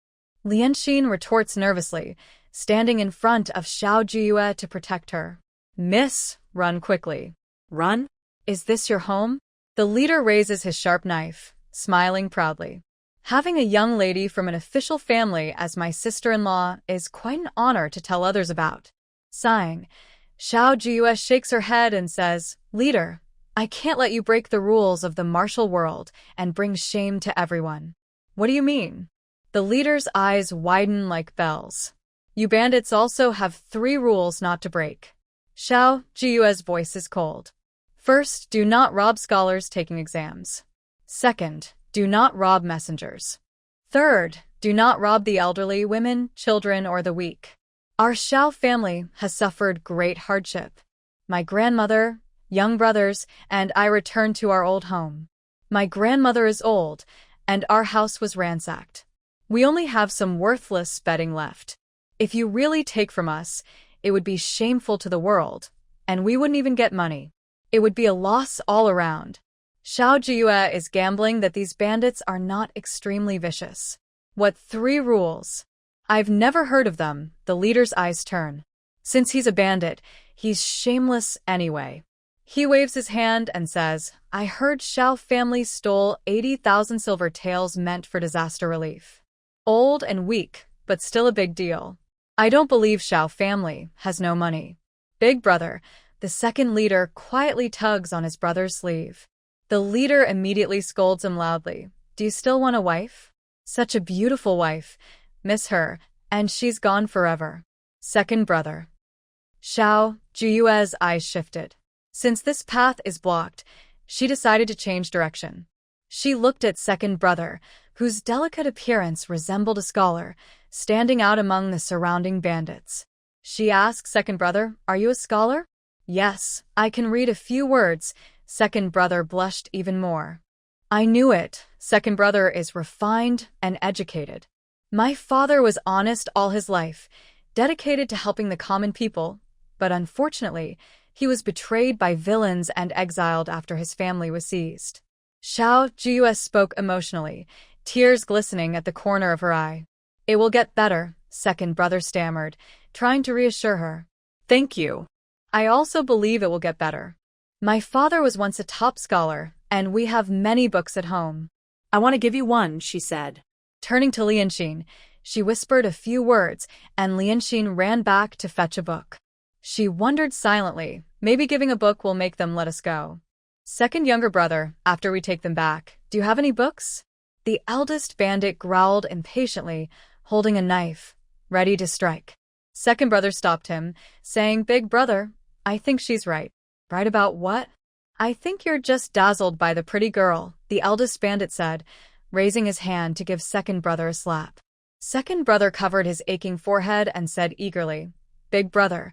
Lianxin retorts nervously, standing in front of Xiao Jiuyue to protect her. Miss, run quickly. Run? Is this your home? The leader raises his sharp knife, smiling proudly. Having a young lady from an official family as my sister-in-law is quite an honor to tell others about. Sighing, Xiao Jiuyue shakes her head and says, Leader, I can't let you break the rules of the martial world and bring shame to everyone. What do you mean? The leader's eyes widen like bells. You bandits also have 3 rules not to break. Xiao Jiuyue's voice is cold. First, do not rob scholars taking exams. Second, do not rob messengers. Third, do not rob the elderly, women, children, or the weak. Our Xiao family has suffered great hardship. My grandmother, young brothers, and I returned to our old home. My grandmother is old, and our house was ransacked. We only have some worthless bedding left. If you really take from us, it would be shameful to the world, and we wouldn't even get money. It would be a loss all around. Xiao Jiuyue is gambling that these bandits are not extremely vicious. What 3 rules? I've never heard of them, the leader's eyes turn. Since he's a bandit, he's shameless anyway. He waves his hand and says, I heard Xiao family stole 80,000 silver taels meant for disaster relief. Old and weak, but still a big deal. I don't believe Xiao family has no money. Big brother, the second leader quietly tugs on his brother's sleeve. The leader immediately scolds him loudly. Do you still want a wife? Such a beautiful wife. Miss her, and she's gone forever. Second brother. Xiao Jiuyue's eyes shifted. Since this path is blocked, she decided to change direction. She looked at second brother, whose delicate appearance resembled a scholar, standing out among the surrounding bandits. She asked second brother, Are you a scholar? Yes, I can read a few words. Second brother blushed even more. I knew it. Second brother is refined and educated. My father was honest all his life, dedicated to helping the common people, but unfortunately, he was betrayed by villains and exiled after his family was seized. Xiao Jiuyue spoke emotionally, tears glistening at the corner of her eye. It will get better, second brother stammered, trying to reassure her. Thank you. I also believe it will get better. My father was once a top scholar, and we have many books at home. I want to give you one, she said. Turning to Lianxin, she whispered a few words, and Lianxin ran back to fetch a book. She wondered silently, maybe giving a book will make them let us go. Second younger brother, after we take them back, do you have any books? The eldest bandit growled impatiently, holding a knife, ready to strike. Second brother stopped him, saying, Big brother, I think she's right. Right about what? I think you're just dazzled by the pretty girl, the eldest bandit said, raising his hand to give second brother a slap. Second brother covered his aching forehead and said eagerly, Big brother,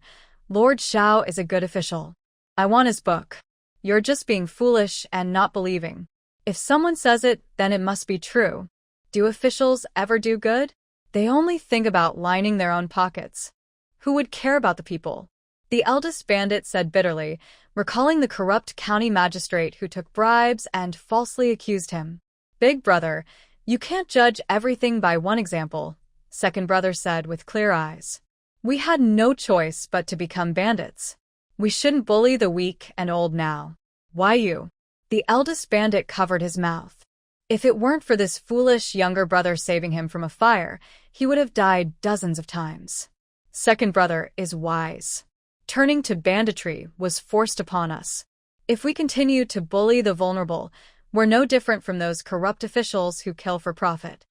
Lord Xiao is a good official. I want his book. You're just being foolish and not believing. If someone says it, then it must be true. Do officials ever do good? They only think about lining their own pockets. Who would care about the people? The eldest bandit said bitterly, recalling the corrupt county magistrate who took bribes and falsely accused him. Big brother, you can't judge everything by one example, second brother said with clear eyes. We had no choice but to become bandits. We shouldn't bully the weak and old now. Why you? The eldest bandit covered his mouth. If it weren't for this foolish younger brother saving him from a fire, he would have died dozens of times. Second brother is wise. Turning to banditry was forced upon us. If we continue to bully the vulnerable, we're no different from those corrupt officials who kill for profit.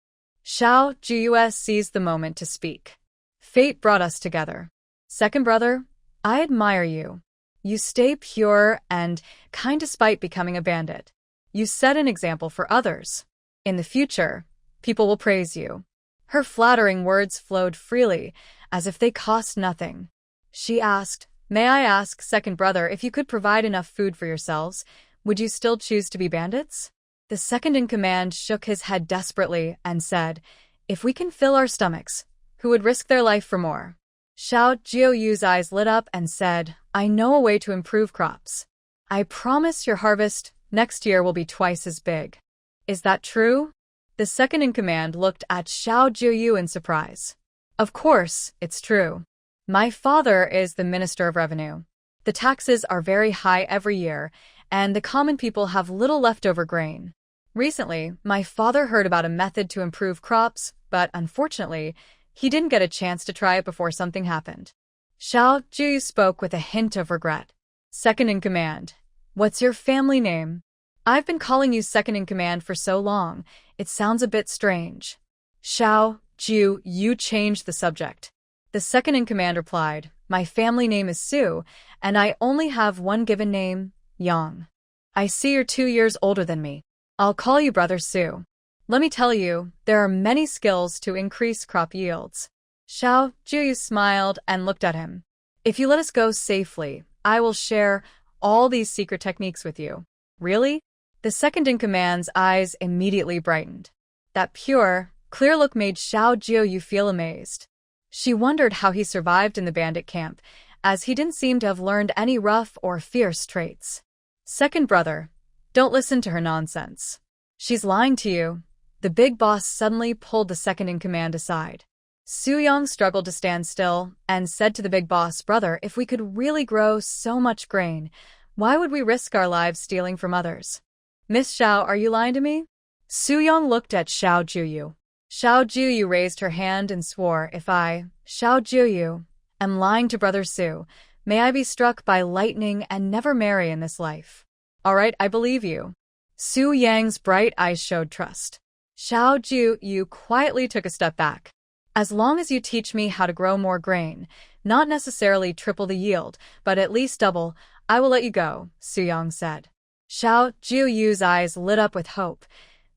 Xiao Jiuyue seized the moment to speak. Fate brought us together. Second brother, I admire you. You stay pure and kind despite becoming a bandit. You set an example for others. In the future, people will praise you. Her flattering words flowed freely, as if they cost nothing. She asked, May I ask, second brother, if you could provide enough food for yourselves, would you still choose to be bandits? The second-in-command shook his head desperately and said, If we can fill our stomachs, who would risk their life for more? Xiao Jiuyue's eyes lit up and said, I know a way to improve crops. I promise your harvest next year will be twice as big. Is that true? The second-in-command looked at Xiao Jiuyue in surprise. Of course, it's true. My father is the Minister of Revenue. The taxes are very high every year, and the common people have little leftover grain. Recently, my father heard about a method to improve crops, but unfortunately, he didn't get a chance to try it before something happened. Xiao Jiuyue spoke with a hint of regret. Second-in-command, what's your family name? I've been calling you second-in-command for so long, it sounds a bit strange. Xiao Jiuyue changed the subject. The second-in-command replied, My family name is Su, and I only have one given name, Yang. I see you're 2 years older than me. I'll call you Brother Su. Let me tell you, there are many skills to increase crop yields. Xiao Jiuyue smiled and looked at him. If you let us go safely, I will share all these secret techniques with you. Really? The second-in-command's eyes immediately brightened. That pure, clear look made Xiao Jiuyue feel amazed. She wondered how he survived in the bandit camp, as he didn't seem to have learned any rough or fierce traits. Second brother, don't listen to her nonsense. She's lying to you. The big boss suddenly pulled the second-in-command aside. Su Yang struggled to stand still and said to the big boss, Brother, if we could really grow so much grain, why would we risk our lives stealing from others? Miss Xiao, are you lying to me? Su Yang looked at Xiao Jiuyue. Xiao Jiuyue raised her hand and swore, If I, Xiao Jiuyue, am lying to Brother Su, may I be struck by lightning and never marry in this life. All right, I believe you. Su Yang's bright eyes showed trust. Xiao Jiuyue quietly took a step back. As long as you teach me how to grow more grain, not necessarily triple the yield, but at least double, I will let you go, Su Yang said. Xiao Jiuyue's eyes lit up with hope.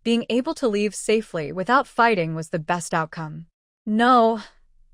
Being able to leave safely without fighting was the best outcome. No,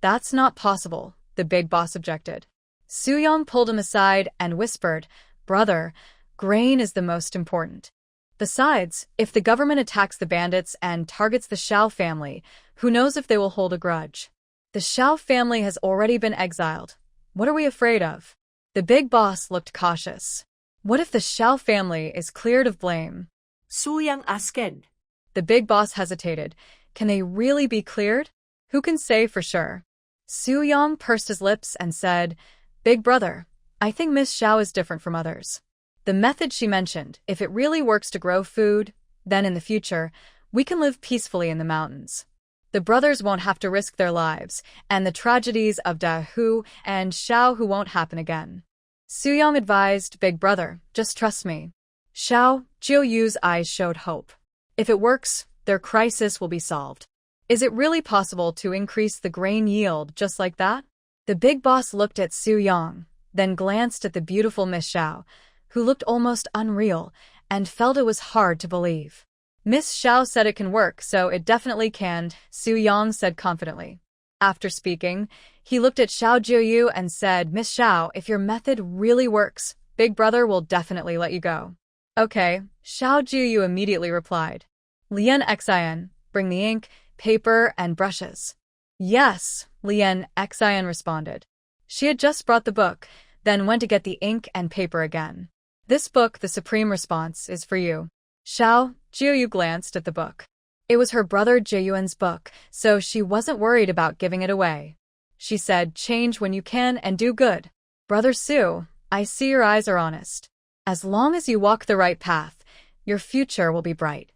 that's not possible, the big boss objected. Su Yang pulled him aside and whispered, Brother, grain is the most important. Besides, if the government attacks the bandits and targets the Xiao family, who knows if they will hold a grudge? The Xiao family has already been exiled. What are we afraid of? The big boss looked cautious. What if the Xiao family is cleared of blame? Su Yang asked. The big boss hesitated. Can they really be cleared? Who can say for sure? Su Yang pursed his lips and said, Big brother, I think Miss Xiao is different from others. The method she mentioned, if it really works to grow food, then in the future, we can live peacefully in the mountains. The brothers won't have to risk their lives, and the tragedies of Da Hu and Xiao Hu won't happen again. Su Yang advised, Big brother, just trust me. Xiao Jiuyue's eyes showed hope. If it works, their crisis will be solved. Is it really possible to increase the grain yield just like that? The big boss looked at Su Yang, then glanced at the beautiful Miss Xiao, who looked almost unreal, and felt it was hard to believe. Miss Xiao said it can work, so it definitely can, Su Yang said confidently. After speaking, he looked at Xiao Jiuyue and said, Miss Xiao, if your method really works, Big brother will definitely let you go. Okay, Xiao Jiuyue immediately replied. Lian Xian, bring the ink, paper, and brushes. Yes, Lian Xian responded. She had just brought the book, then went to get the ink and paper again. This book, the supreme response, is for you. Xiao Jiuyue glanced at the book. It was her brother Jiuyuan's book, so she wasn't worried about giving it away. She said, change when you can and do good. Brother Su, I see your eyes are honest. As long as you walk the right path, your future will be bright.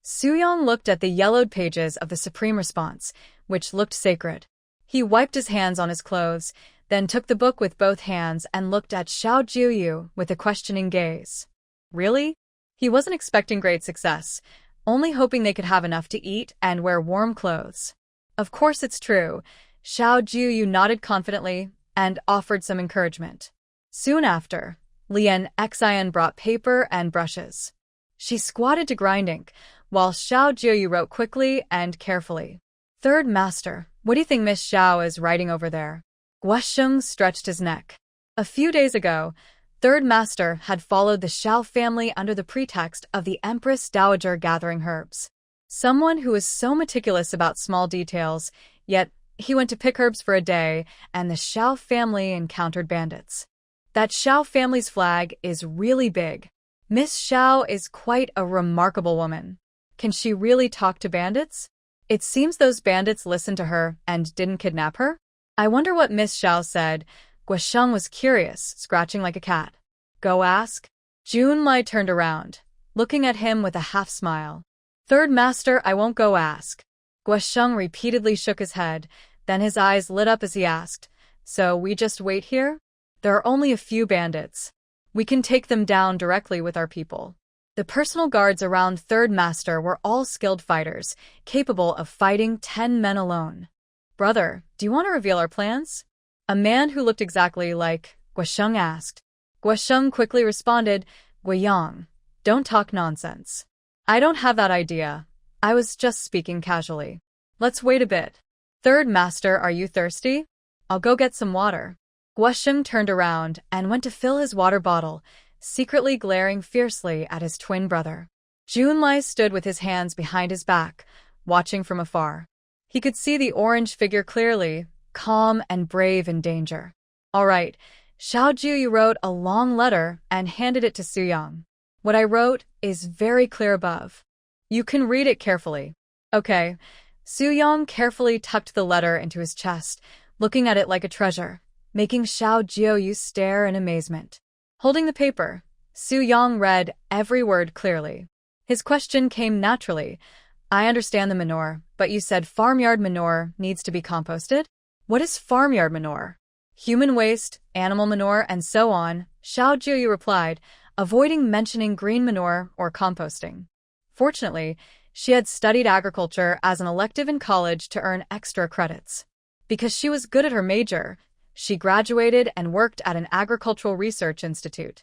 Suyong looked at the yellowed pages of the supreme response, which looked sacred. He wiped his hands on his clothes, then took the book with both hands and looked at Xiao Jiuyue with a questioning gaze. Really? He wasn't expecting great success, only hoping they could have enough to eat and wear warm clothes. Of course it's true. Xiao Jiuyue nodded confidently and offered some encouragement. Soon after, Exile brought paper and brushes. She squatted to grind ink, while Xiao Jiuyue wrote quickly and carefully. Third Master, what do you think Miss Xiao is writing over there? Guosheng stretched his neck. A few days ago, Third Master had followed the Xiao family under the pretext of the Empress Dowager gathering herbs. Someone who was so meticulous about small details, yet he went to pick herbs for a day, and the Xiao family encountered bandits. That Xiao family's flag is really big. Miss Xiao is quite a remarkable woman. Can she really talk to bandits? It seems those bandits listened to her and didn't kidnap her. I wonder what Miss Xiao said. Guosheng was curious, scratching like a cat. Go ask. Junlai turned around, looking at him with a half-smile. Third Master, I won't go ask. Guosheng repeatedly shook his head, then his eyes lit up as he asked, So we just wait here? There are only a few bandits. We can take them down directly with our people. The personal guards around Third Master were all skilled fighters, capable of fighting 10 men alone. Brother, do you want to reveal our plans? A man who looked exactly like Guosheng asked. Guosheng quickly responded, Guiyang, don't talk nonsense. I don't have that idea. I was just speaking casually. Let's wait a bit. Third Master, are you thirsty? I'll go get some water. Guosheng turned around and went to fill his water bottle, secretly glaring fiercely at his twin brother. Junlai stood with his hands behind his back, watching from afar. He could see the orange figure clearly, calm and brave in danger. All right, Xiao Jiuyue wrote a long letter and handed it to Suyong. What I wrote is very clear above. You can read it carefully. Okay. Suyong carefully tucked the letter into his chest, looking at it like a treasure, making Xiao Jiuyue stare in amazement. Holding the paper, Suyong read every word clearly. His question came naturally. I understand the manure, but you said farmyard manure needs to be composted? What is farmyard manure? Human waste, animal manure, and so on, Xiao Jiuyue replied, avoiding mentioning green manure or composting. Fortunately, she had studied agriculture as an elective in college to earn extra credits. Because she was good at her major, she graduated and worked at an agricultural research institute.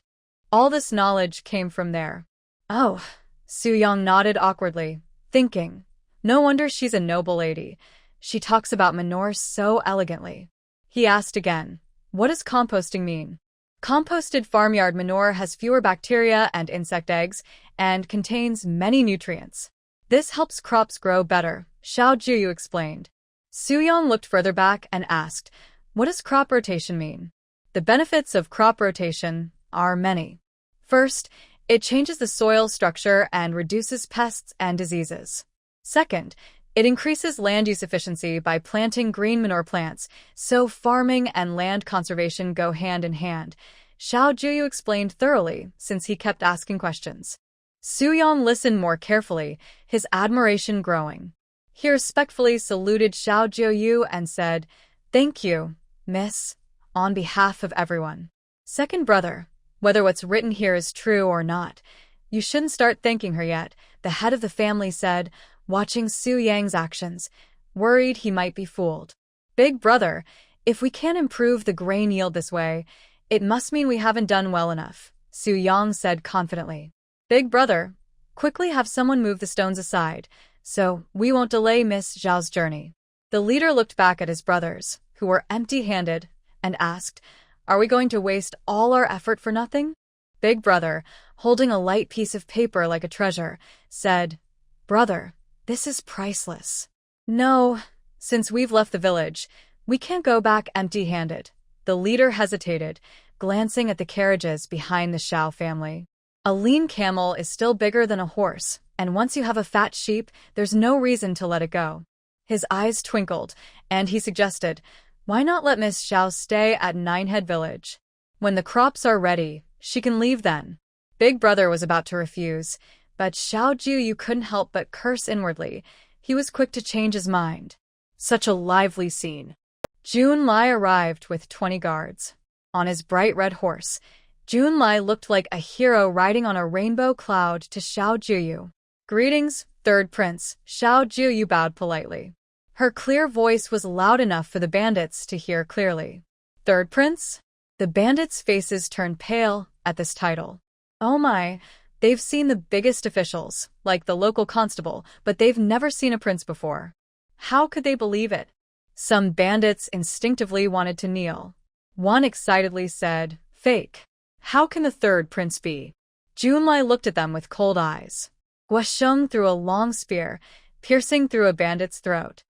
All this knowledge came from there. Oh, Suyong nodded awkwardly, thinking, no wonder she's a noble lady. She talks about manure so elegantly. He asked again, what does composting mean? Composted farmyard manure has fewer bacteria and insect eggs and contains many nutrients. This helps crops grow better, Xiao Jiuyue explained. Suyong looked further back and asked, what does crop rotation mean? The benefits of crop rotation are many. First, it changes the soil structure and reduces pests and diseases. Second, it increases land use efficiency by planting green manure plants, so farming and land conservation go hand in hand. Xiao Jiuyue explained thoroughly, since he kept asking questions. Suyong listened more carefully, his admiration growing. He respectfully saluted Xiao Jiuyue and said, Thank you, miss, on behalf of everyone. Second brother, whether what's written here is true or not, you shouldn't start thanking her yet, the head of the family said, watching Su Yang's actions, worried he might be fooled. Big brother, if we can't improve the grain yield this way, it must mean we haven't done well enough, Su Yang said confidently. Big brother, quickly have someone move the stones aside, so we won't delay Miss Zhao's journey. The leader looked back at his brothers, who were empty-handed, and asked, Are we going to waste all our effort for nothing? Big brother, holding a light piece of paper like a treasure, said, Brother, this is priceless. No, since we've left the village, we can't go back empty-handed. The leader hesitated, glancing at the carriages behind the Xiao family. A lean camel is still bigger than a horse, and once you have a fat sheep, there's no reason to let it go. His eyes twinkled, and he suggested, Why not let Miss Xiao stay at Ninehead Village? When the crops are ready, she can leave then. Big brother was about to refuse, But Xiao Jiuyue couldn't help but curse inwardly. He was quick to change his mind. Such a lively scene. Junlai arrived with 20 guards. On his bright red horse, Junlai looked like a hero riding on a rainbow cloud to Xiao Jiuyue. "Greetings, third prince," Xiao Jiuyue bowed politely. Her clear voice was loud enough for the bandits to hear clearly. "Third prince?" The bandits' faces turned pale at this title. Oh my, they've seen the biggest officials, like the local constable, but they've never seen a prince before. How could they believe it? Some bandits instinctively wanted to kneel. One excitedly said, "Fake. How can the third prince be?" Junlai looked at them with cold eyes. Guasheng threw a long spear, piercing through a bandit's throat.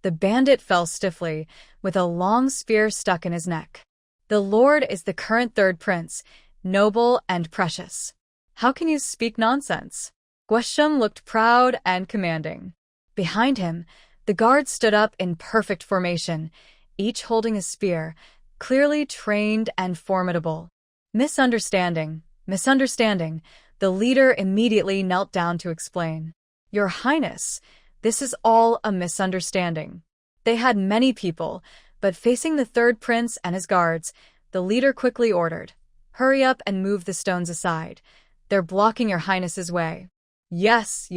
The bandit fell stiffly, with a long spear stuck in his neck. "The Lord is the current third prince, noble and precious. How can you speak nonsense?" Guasheng looked proud and commanding. Behind him, the guards stood up in perfect formation, each holding a spear, clearly trained and formidable. Misunderstanding. The leader immediately knelt down to explain. "Your Highness, this is all a misunderstanding." They had many people, but facing the third prince and his guards, the leader quickly ordered, "Hurry up and move the stones aside. They're blocking your Highness's way." Yes.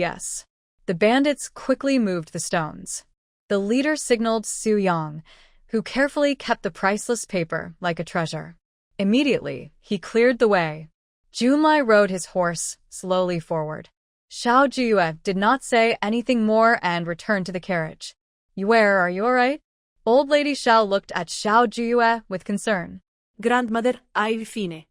The bandits quickly moved the stones. The leader signaled Su Yang, who carefully kept the priceless paper like a treasure. Immediately, he cleared the way. Junlai rode his horse slowly forward. Xiao Jiuyue did not say anything more and returned to the carriage. "Yue, are you all right?" Old Lady Xiao looked at Xiao Jiuyue with concern. "Grandmother, I've fine."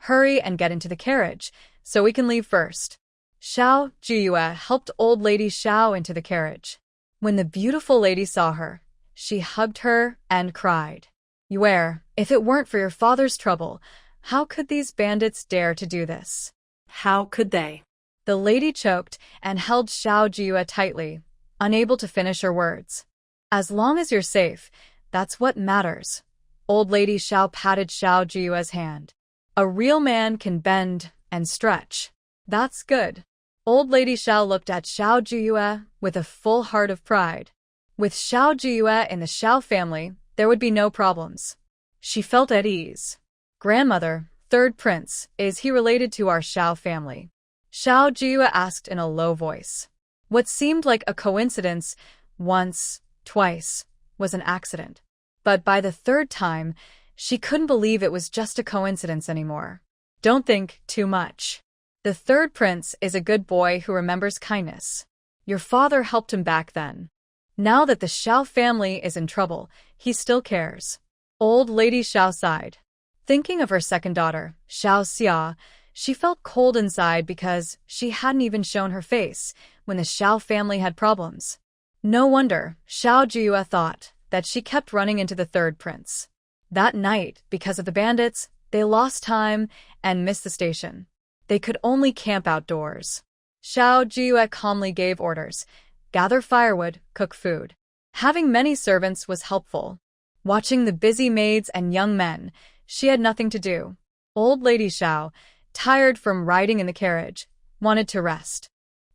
"Hurry and get into the carriage, so we can leave first." Xiao Jiuyue helped Old Lady Xiao into the carriage. When the beautiful lady saw her, she hugged her and cried, "Yue, if it weren't for your father's trouble, how could these bandits dare to do this?" How could they? The lady choked and held Xiao Jiuyue tightly, unable to finish her words. "As long as you're safe, that's what matters." Old Lady Xiao patted Xiao Jiuyue's hand. "A real man can bend and stretch. That's good." Old Lady Xiao looked at Xiao Jiuyue with a full heart of pride. With Xiao Jiuyue in the Xiao family, there would be no problems. She felt at ease. "Grandmother, third prince, is he related to our Xiao family?" Xiao Jiuyue asked in a low voice. What seemed like a coincidence once, twice, was an accident. But by the third time, she couldn't believe it was just a coincidence anymore. "Don't think too much. The third prince is a good boy who remembers kindness. Your father helped him back then. Now that the Xiao family is in trouble, he still cares." Old Lady Xiao sighed. Thinking of her second daughter, Xiao Xia, she felt cold inside because she hadn't even shown her face when the Xiao family had problems. No wonder, Xiao Jiuyue thought, that she kept running into the third prince. That night, because of the bandits, they lost time and missed the station. They could only camp outdoors. Xiao Jiuyue calmly gave orders. Gather firewood, cook food. Having many servants was helpful. Watching the busy maids and young men, she had nothing to do. Old Lady Xiao, tired from riding in the carriage, wanted to rest.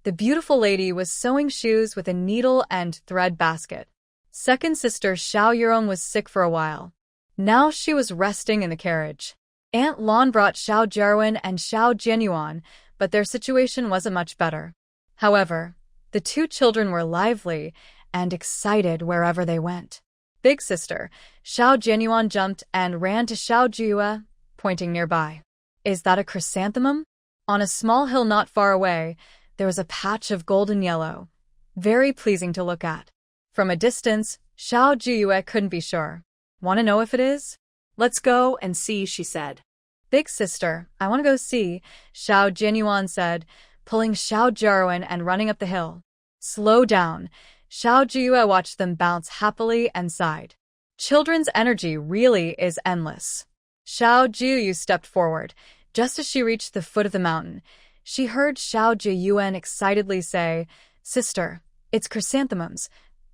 The beautiful lady was sewing shoes with a needle and thread basket. Second sister Xiao Yurong was sick for a while. Now she was resting in the carriage. Aunt Lan brought Xiao Jiuyue and Xiao Jianyuan, but their situation wasn't much better. However, the two children were lively and excited wherever they went. Big sister, Xiao Jianyuan jumped and ran to Xiao Jiuyue, pointing nearby. "Is that a chrysanthemum?" On a small hill not far away, there was a patch of golden yellow, very pleasing to look at. From a distance, Xiao Jiuyue couldn't be sure. "Want to know if it is?" "Let's go and see," she said. "Big sister, I want to go see," Xiao Jianyuan said, pulling Xiao Jiuyue and running up the hill. "Slow down." Xiao Jiuyue watched them bounce happily and sighed. Children's energy really is endless. Xiao Jiuyue stepped forward. Just as she reached the foot of the mountain, she heard Xiao Jiuyue excitedly say, "Sister, it's chrysanthemums.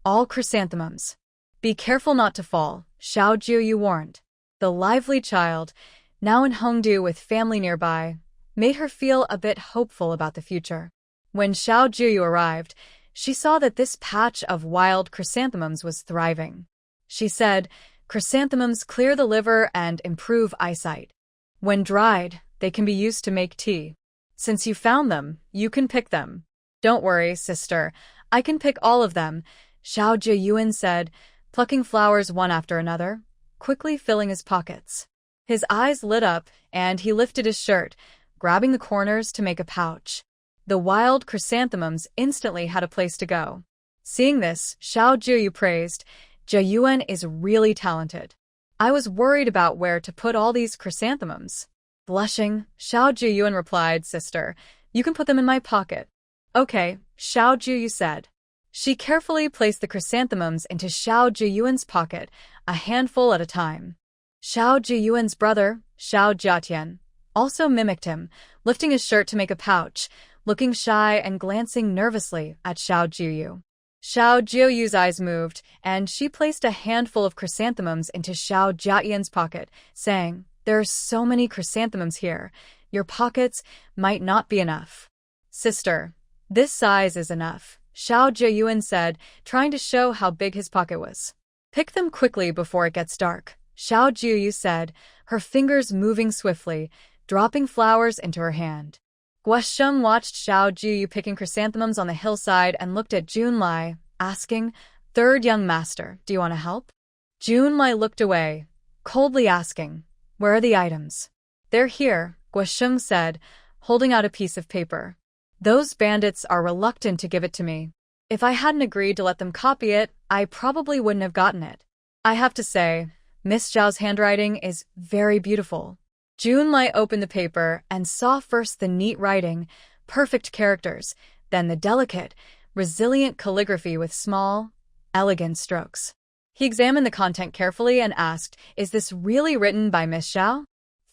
All chrysanthemums." "Be careful not to fall," Xiao Jiuyue warned. The lively child, now in Hongdu with family nearby, made her feel a bit hopeful about the future. When Xiao Jiuyue arrived, she saw that this patch of wild chrysanthemums was thriving. She said, "Chrysanthemums clear the liver and improve eyesight. When dried, they can be used to make tea. Since you found them, you can pick them." "Don't worry, sister. I can pick all of them," Xiao Jiuyue said, plucking flowers one after another, quickly filling his pockets. His eyes lit up, and he lifted his shirt, grabbing the corners to make a pouch. The wild chrysanthemums instantly had a place to go. Seeing this, Xiao Jiuyue praised, "Jiuyuan is really talented. I was worried about where to put all these chrysanthemums." Blushing, Xiao Jiuyuan replied, "Sister, you can put them in my pocket." "Okay," Xiao Jiuyue said. She carefully placed the chrysanthemums into Xiao Jiuyuan's pocket, a handful at a time. Xiao Jiuyuan's brother, Xiao Jiatian, also mimicked him, lifting his shirt to make a pouch, looking shy and glancing nervously at Xiao Jiuyue. Xiao Jiuyue's eyes moved, and she placed a handful of chrysanthemums into Xiao Jiatian's pocket, saying, "There are so many chrysanthemums here. Your pockets might not be enough." "Sister, this size is enough," Xiao Jiuyuan said, trying to show how big his pocket was. "Pick them quickly before it gets dark," Xiao Jiuyue said, her fingers moving swiftly, dropping flowers into her hand. Guosheng watched Xiao Jiuyue picking chrysanthemums on the hillside and looked at Junlai, asking, "Third young master, do you want to help?" Junlai looked away, coldly asking, "Where are the items?" "They're here," Guosheng said, holding out a piece of paper. "Those bandits are reluctant to give it to me. If I hadn't agreed to let them copy it, I probably wouldn't have gotten it. I have to say, Miss Zhao's handwriting is very beautiful." Junlai opened the paper and saw first the neat writing, perfect characters, then the delicate, resilient calligraphy with small, elegant strokes. He examined the content carefully and asked, "Is this really written by Miss Xiao?"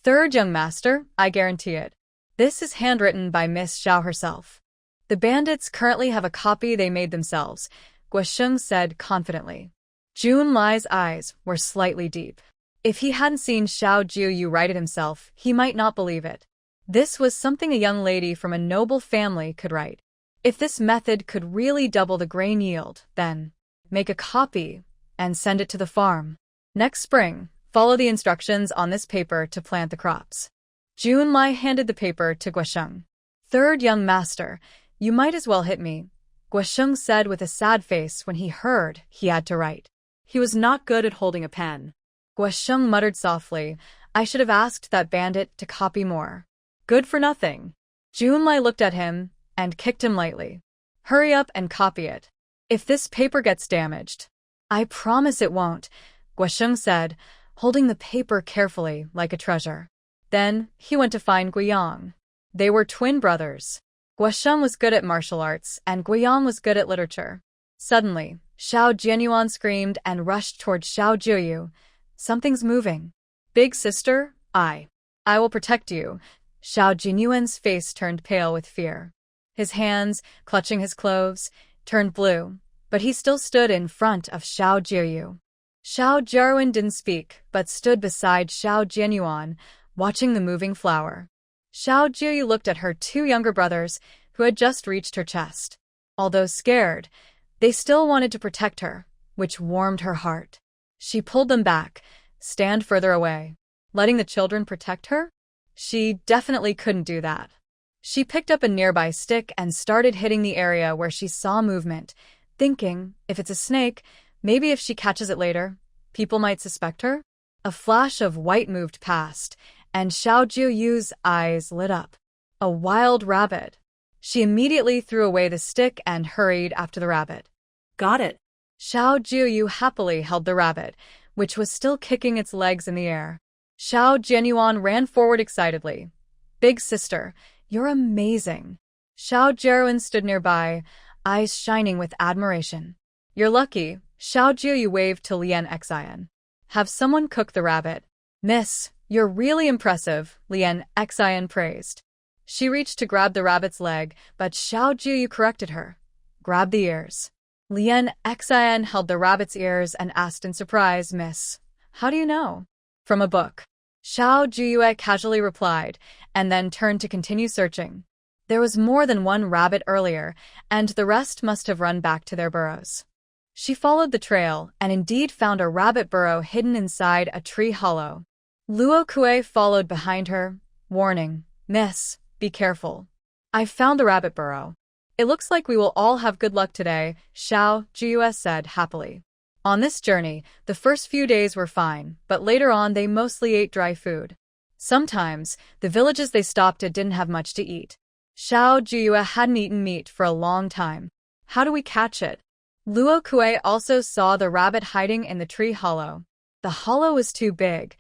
"Third young master, I guarantee it. This is handwritten by Miss Xiao herself. The bandits currently have a copy they made themselves," Guosheng said confidently. Junlai's eyes were slightly deep. If he hadn't seen Xiao Jiuyue write it himself, he might not believe it. This was something a young lady from a noble family could write. If this method could really double the grain yield, then make a copy and send it to the farm. Next spring, follow the instructions on this paper to plant the crops. Junlai handed the paper to Guosheng. "Third young master, you might as well hit me," Guosheng said with a sad face when he heard he had to write. He was not good at holding a pen. Guosheng muttered softly, "I should have asked that bandit to copy more. Good for nothing." Junlai looked at him and kicked him lightly. "Hurry up and copy it. If this paper gets damaged." "I promise it won't," Guosheng said, holding the paper carefully like a treasure. Then he went to find Guiyang. They were twin brothers. Guosheng was good at martial arts and Guiyang was good at literature. Suddenly, Xiao Jianyuan screamed and rushed toward Xiao Jiuyue. "Something's moving." "Big sister, I will protect you." Xiao Jianyuan's face turned pale with fear. His hands, clutching his clothes, turned blue, but he still stood in front of Xiao Jiuyue. Xiao Jianyuan didn't speak, but stood beside Xiao Jianyuan, watching the moving flower. Xiao Jiuyue looked at her two younger brothers, who had just reached her chest. Although scared, they still wanted to protect her, which warmed her heart. She pulled them back, stand further away. Letting the children protect her? She definitely couldn't do that. She picked up a nearby stick and started hitting the area where she saw movement, thinking, if it's a snake, maybe if she catches it later, people might suspect her. A flash of white moved past, and Xiao Jiuyue's eyes lit up. A wild rabbit. She immediately threw away the stick and hurried after the rabbit. "Got it." Xiao Jiuyue happily held the rabbit, which was still kicking its legs in the air. Xiao Jianyuan ran forward excitedly. "Big sister, you're amazing." Xiao Jianyuan stood nearby, eyes shining with admiration. "You're lucky," Xiao Jiuyue waved to Lian Exile. "Have someone cook the rabbit." "Miss, you're really impressive," Lian Exile praised. She reached to grab the rabbit's leg, but Xiao Jiuyue corrected her. "Grab the ears." Lian Exile held the rabbit's ears and asked in surprise, "Miss, how do you know?" "From a book," Xiao Jiuyue casually replied, and then turned to continue searching. There was more than one rabbit earlier, and the rest must have run back to their burrows. She followed the trail and indeed found a rabbit burrow hidden inside a tree hollow. Luo Kue followed behind her, warning, "Miss, be careful. I've found the rabbit burrow. It looks like we will all have good luck today," Xiao Jiuyue said happily. On this journey, the first few days were fine, but later on they mostly ate dry food. Sometimes, the villages they stopped at didn't have much to eat. Xiao Jiuyue hadn't eaten meat for a long time. "How do we catch it?" Luo Kue also saw the rabbit hiding in the tree hollow. The hollow was too big.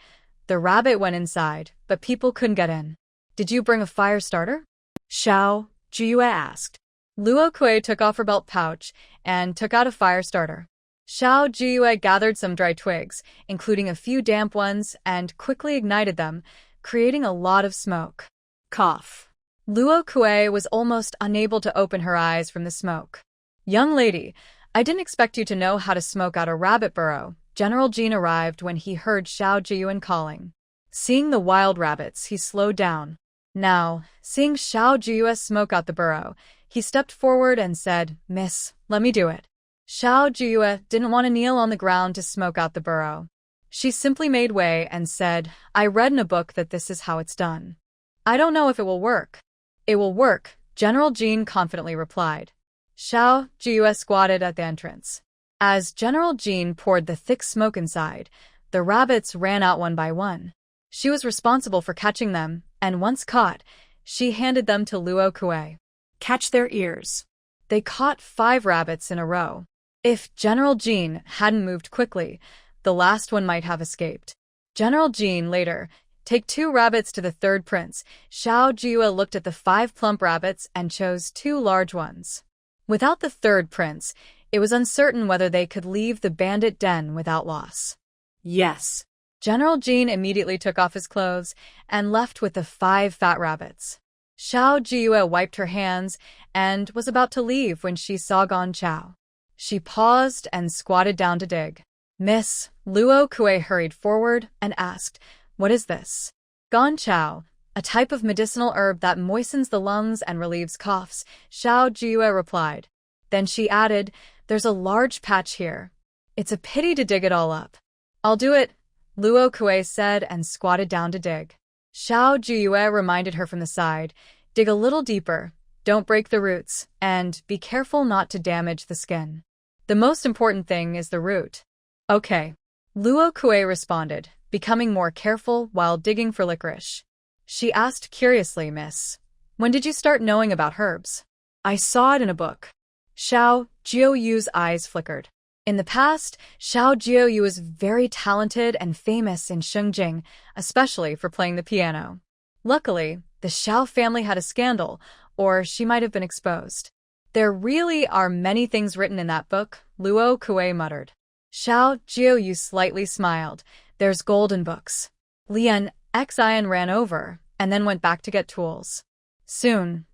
The rabbit went inside, but people couldn't get in. "Did you bring a fire starter?" Xiao Jiuyue asked. Luo Kue took off her belt pouch and took out a fire starter. Xiao Jiuyue gathered some dry twigs, including a few damp ones, and quickly ignited them, creating a lot of smoke. Cough. Luo Kue was almost unable to open her eyes from the smoke. "Young lady, I didn't expect you to know how to smoke out a rabbit burrow." General Jean arrived when he heard Xiao Jiuyue calling. Seeing the wild rabbits, he slowed down. Now, seeing Xiao Jiuyue smoke out the burrow, he stepped forward and said, "Miss, let me do it." Xiao Jiuyue didn't want to kneel on the ground to smoke out the burrow. She simply made way and said, "I read in a book that this is how it's done. I don't know if it will work." "It will work," General Jean confidently replied. Xiao Jiuyue squatted at the entrance. As General Jean poured the thick smoke inside, the rabbits ran out one by one. She was responsible for catching them, and once caught, she handed them to Luo Kue. "Catch their ears." They caught 5 rabbits in a row. If General Jean hadn't moved quickly, the last one might have escaped. General Jean later, "Take 2 rabbits to the third prince." Xiao Jiuyue looked at the 5 plump rabbits and chose 2 large ones. Without the third prince, it was uncertain whether they could leave the bandit den without loss. "Yes." General Jean immediately took off his clothes and left with the 5 fat rabbits. Xiao Jiuyue wiped her hands and was about to leave when she saw Gan Chao. She paused and squatted down to dig. "Miss," Luo Kue hurried forward and asked, "What is this?" "Gan Chao, a type of medicinal herb that moistens the lungs and relieves coughs," Xiao Jiuyue replied. Then she added, "There's a large patch here. It's a pity to dig it all up." "I'll do it," Luo Kue said and squatted down to dig. Xiao Jiuyue reminded her from the side, "Dig a little deeper, don't break the roots, and be careful not to damage the skin. The most important thing is the root." "Okay." Luo Kue responded, becoming more careful while digging for licorice. She asked curiously, "Miss, when did you start knowing about herbs?" "I saw it in a book." Xiao Jiuyue's eyes flickered. In the past, Xiao Jiuyue was very talented and famous in Shengjing, especially for playing the piano. Luckily, the Xiao family had a scandal, or she might have been exposed. "There really are many things written in that book," Luo Kue muttered. Xiao Jiuyue slightly smiled. "There's golden books." Lian Exile ran over, and then went back to get tools. Soon,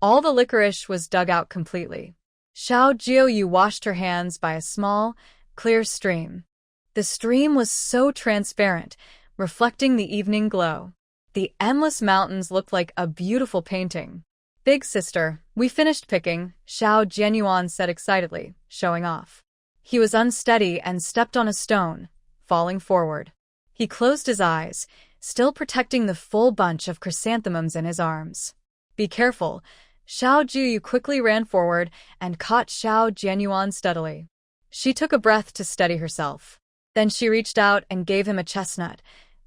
all the licorice was dug out completely. Xiao Jiuyue washed her hands by a small, clear stream. The stream was so transparent, reflecting the evening glow. The endless mountains looked like a beautiful painting. "Big sister, we finished picking," Xiao Jianyuan said excitedly, showing off. He was unsteady and stepped on a stone, falling forward. He closed his eyes, still protecting the full bunch of chrysanthemums in his arms. "Be careful." Xiao Jiuyue quickly ran forward and caught Xiao Jianyuan steadily. She took a breath to steady herself. Then she reached out and gave him a chestnut,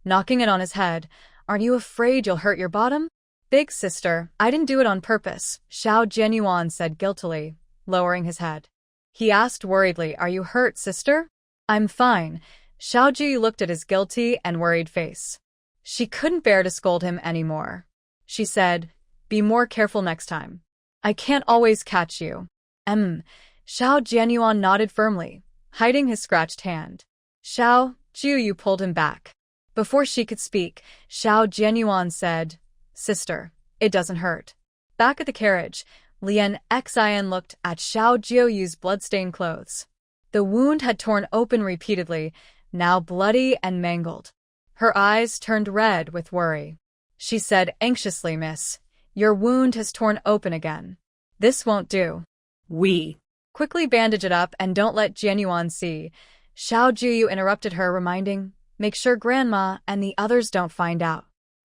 knocking it on his head. "Aren't you afraid you'll hurt your bottom?" "Big sister, I didn't do it on purpose," Xiao Jianyuan said guiltily, lowering his head. He asked worriedly, "Are you hurt, sister?" "I'm fine." Xiao Jiuyue looked at his guilty and worried face. She couldn't bear to scold him anymore. She said, "Be more careful next time. I can't always catch you." Xiao Jianyuan nodded firmly, hiding his scratched hand. Xiao Jiuyue pulled him back. Before she could speak, Xiao Jianyuan said, "Sister, it doesn't hurt." Back at the carriage, Lian Xian looked at Xiao Jiuyue's blood-stained clothes. The wound had torn open repeatedly, now bloody and mangled. Her eyes turned red with worry. She said anxiously, "Miss, Your wound has torn open again. This won't do. We. Quickly bandage it up and don't let Jianyuan see. Xiao Jiuyue interrupted her, reminding, make sure Grandma and the others don't find out.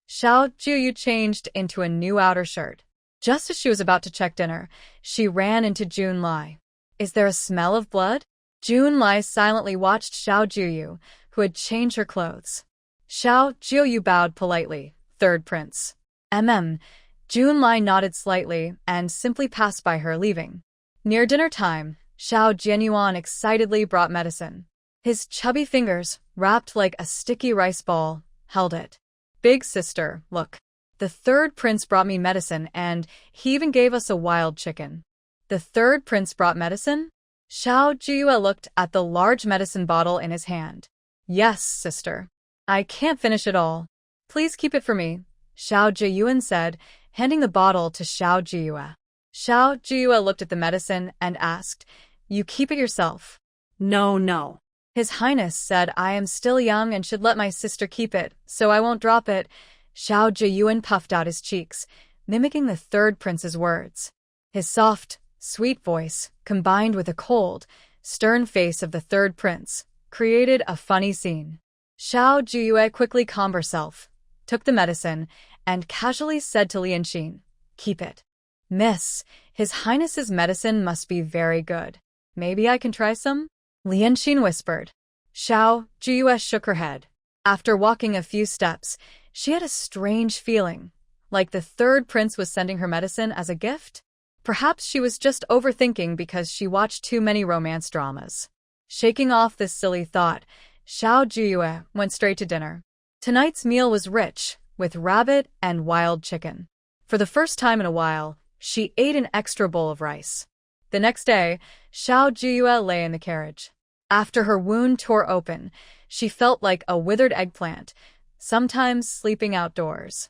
Xiao Jiuyue changed into a new outer shirt. Just as she was about to check dinner, she ran into Junlai. Is there a smell of blood? Junlai silently watched Xiao Jiuyue, who had changed her clothes. Xiao Jiuyue bowed politely. Third prince. Junlai nodded slightly and simply passed by her, leaving. Near dinner time, Xiao Jianyuan excitedly brought medicine. His chubby fingers, wrapped like a sticky rice ball, held it. Big sister, look. The third prince brought me medicine and he even gave us a wild chicken. The third prince brought medicine? Xiao Jiuyue looked at the large medicine bottle in his hand. Yes, sister. I can't finish it all. Please keep it for me, Xiao Jiuyue said, handing the bottle to Xiao Jiuyue. Xiao Jiuyue looked at the medicine and asked, you keep it yourself? No. His Highness said I am still young and should let my sister keep it, so I won't drop it. Xiao Jiuyue puffed out his cheeks, mimicking the third prince's words. His soft, sweet voice, combined with the cold, stern face of the third prince, created a funny scene. Xiao Jiuyue quickly calmed herself, took the medicine, and casually said to Lianxin, keep it. Miss, His Highness's medicine must be very good. Maybe I can try some? Lianxin whispered. Xiao Jiuyue shook her head. After walking a few steps, she had a strange feeling, like the third prince was sending her medicine as a gift? Perhaps she was just overthinking because she watched too many romance dramas. Shaking off this silly thought, Xiao Jiuyue went straight to dinner. Tonight's meal was rich, with rabbit and wild chicken. For the first time in a while, she ate an extra bowl of rice. The next day, Xiao Jiuyue lay in the carriage. After her wound tore open, she felt like a withered eggplant, sometimes sleeping outdoors.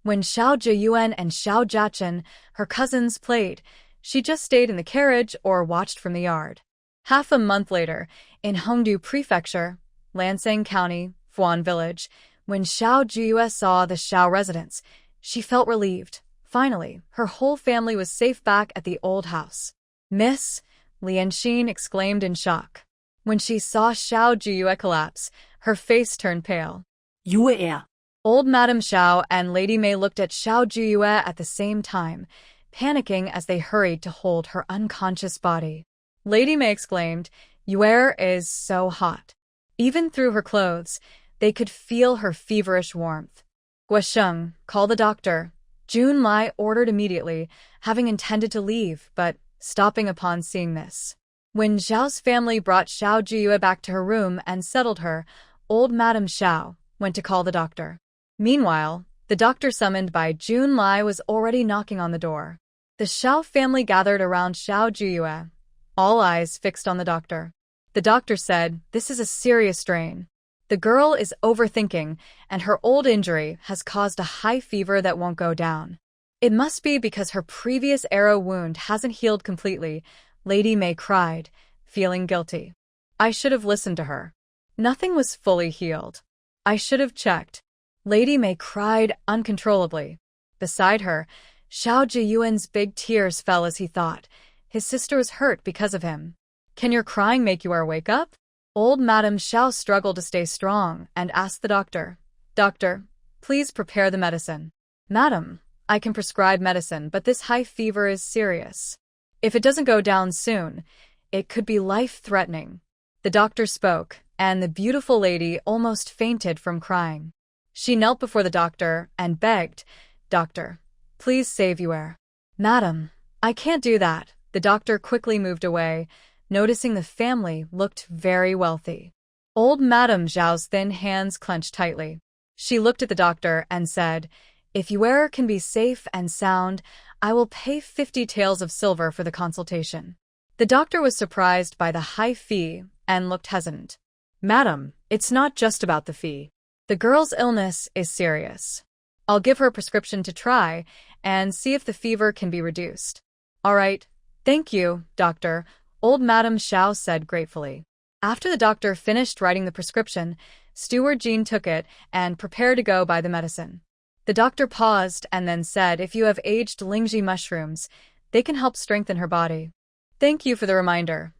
When Xiao Jiuyue and Xiao Jiachen, her cousins, played, she just stayed in the carriage or watched from the yard. Half a month later, in Hongdu Prefecture, Lansing County, Fuan Village, when Xiao Jiuyue saw the Xiao residence, she felt relieved. Finally, her whole family was safe back at the old house. Miss, Lianxin exclaimed in shock. When she saw Xiao Jiuyue collapse, her face turned pale. Yue. Old Madame Xiao and Lady Mei looked at Xiao Jiuyue at the same time, panicking as they hurried to hold her unconscious body. Lady Mei exclaimed, Yue is so hot. Even through her clothes, they could feel her feverish warmth. Guasheng, call the doctor. Junlai ordered immediately, having intended to leave, but stopping upon seeing this. When Xiao's family brought Xiao Jiuyue back to her room and settled her, old Madame Xiao went to call the doctor. Meanwhile, the doctor summoned by Junlai was already knocking on the door. The Xiao family gathered around Xiao Jiuyue, all eyes fixed on the doctor. The doctor said, this is a serious strain. The girl is overthinking, and her old injury has caused a high fever that won't go down. It must be because her previous arrow wound hasn't healed completely, Lady Mei cried, feeling guilty. I should have listened to her. Nothing was fully healed. I should have checked. Lady Mei cried uncontrollably. Beside her, Xiao Jiuyuen's big tears fell as he thought. His sister was hurt because of him. Can your crying make you wake up? Old Madame Xiao struggled to stay strong and asked the doctor, Doctor, please prepare the medicine. Madam, I can prescribe medicine, but this high fever is serious. If it doesn't go down soon, it could be life-threatening. The doctor spoke, and the beautiful lady almost fainted from crying. She knelt before the doctor and begged, Doctor, please save Yue. Madam, I can't do that. The doctor quickly moved away, noticing the family looked very wealthy. Old Madame Zhao's thin hands clenched tightly. She looked at the doctor and said, If Yue can be safe and sound, I will pay 50 taels of silver for the consultation. The doctor was surprised by the high fee and looked hesitant. Madam, it's not just about the fee. The girl's illness is serious. I'll give her a prescription to try and see if the fever can be reduced. All right. Thank you, doctor, old Madame Xiao said gratefully. After the doctor finished writing the prescription, Steward Jean took it and prepared to go buy the medicine. The doctor paused and then said, if you have aged Lingzhi mushrooms, they can help strengthen her body. Thank you for the reminder.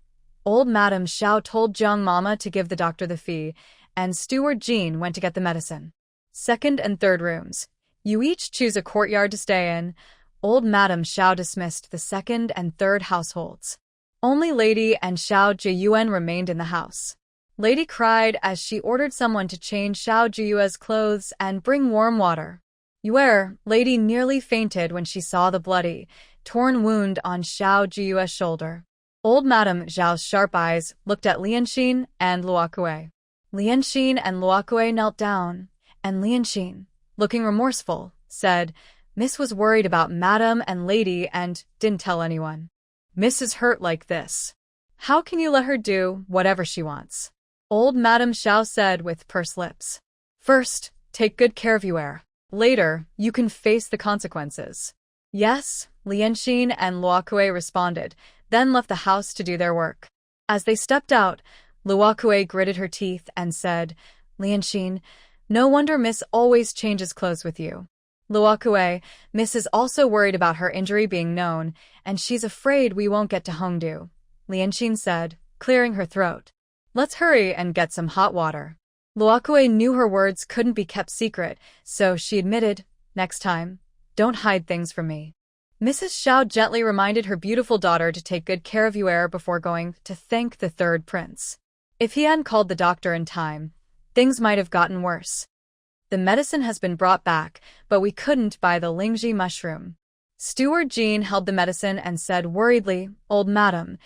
Old Madame Xiao told Jiang Mama to give the doctor the fee, and Steward Jean went to get the medicine. Second and third rooms. You each choose a courtyard to stay in. Old Madame Xiao dismissed the second and third households. Only Lady and Xiao Jiuyue remained in the house. Lady cried as she ordered someone to change Xiao Jiuyue's clothes and bring warm water. Lady nearly fainted when she saw the bloody, torn wound on Xiao Jiuyue's shoulder. Old Madame Zhao's sharp eyes looked at Lianxin and Luokue. Lianxin and Luokue knelt down, and Lianxin, looking remorseful, said, Miss was worried about Madame and Lady and didn't tell anyone. Miss is hurt like this. How can you let her do whatever she wants? Old Madame Xiao said with pursed lips. First, take good care of Yuer. Later, you can face the consequences. Yes, Lianxin and Luokue responded, then left the house to do their work. As they stepped out, Luokue gritted her teeth and said, Lianxin, no wonder Miss always changes clothes with you. Luokue, Miss is also worried about her injury being known, and she's afraid we won't get to Hongdu, Lianxin said, clearing her throat. Let's hurry and get some hot water. Luokue knew her words couldn't be kept secret, so she admitted, next time, don't hide things from me. Mrs. Xiao gently reminded her beautiful daughter to take good care of Yuer before going to thank the third prince. If he hadn't called the doctor in time, things might have gotten worse. The medicine has been brought back, but we couldn't buy the Lingzhi mushroom. Steward Jean held the medicine and said worriedly, Old Madam,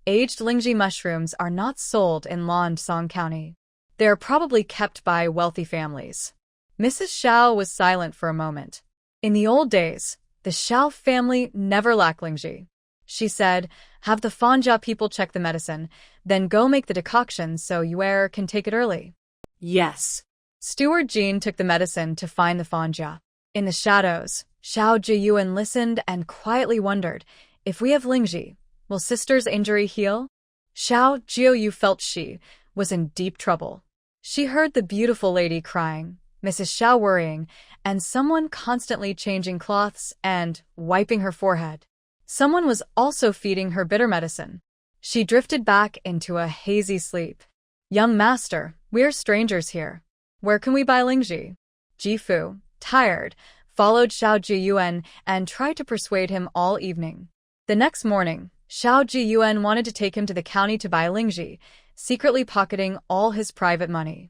aged Lingzhi mushrooms are not sold in Song County. They are probably kept by wealthy families. Mrs. Xiao was silent for a moment. In the old days, the Xiao family never lacked Lingzhi. She said, have the Fanja people check the medicine, then go make the decoction so Yuer can take it early. Yes. Steward Jean took the medicine to find the Fanja. In the shadows, Xiao Jiuyue listened and quietly wondered, if we have Lingzhi, will sister's injury heal? Xiao Jiuyue felt she was in deep trouble. She heard the beautiful lady crying, Mrs. Xiao worrying, and someone constantly changing cloths and wiping her forehead. Someone was also feeding her bitter medicine. She drifted back into a hazy sleep. Young master, we're strangers here. Where can we buy Lingzhi? Jifu, tired, followed Xiao Jiuyue and tried to persuade him all evening. The next morning, Xiao Jiuyue wanted to take him to the county to buy Lingzhi, secretly pocketing all his private money.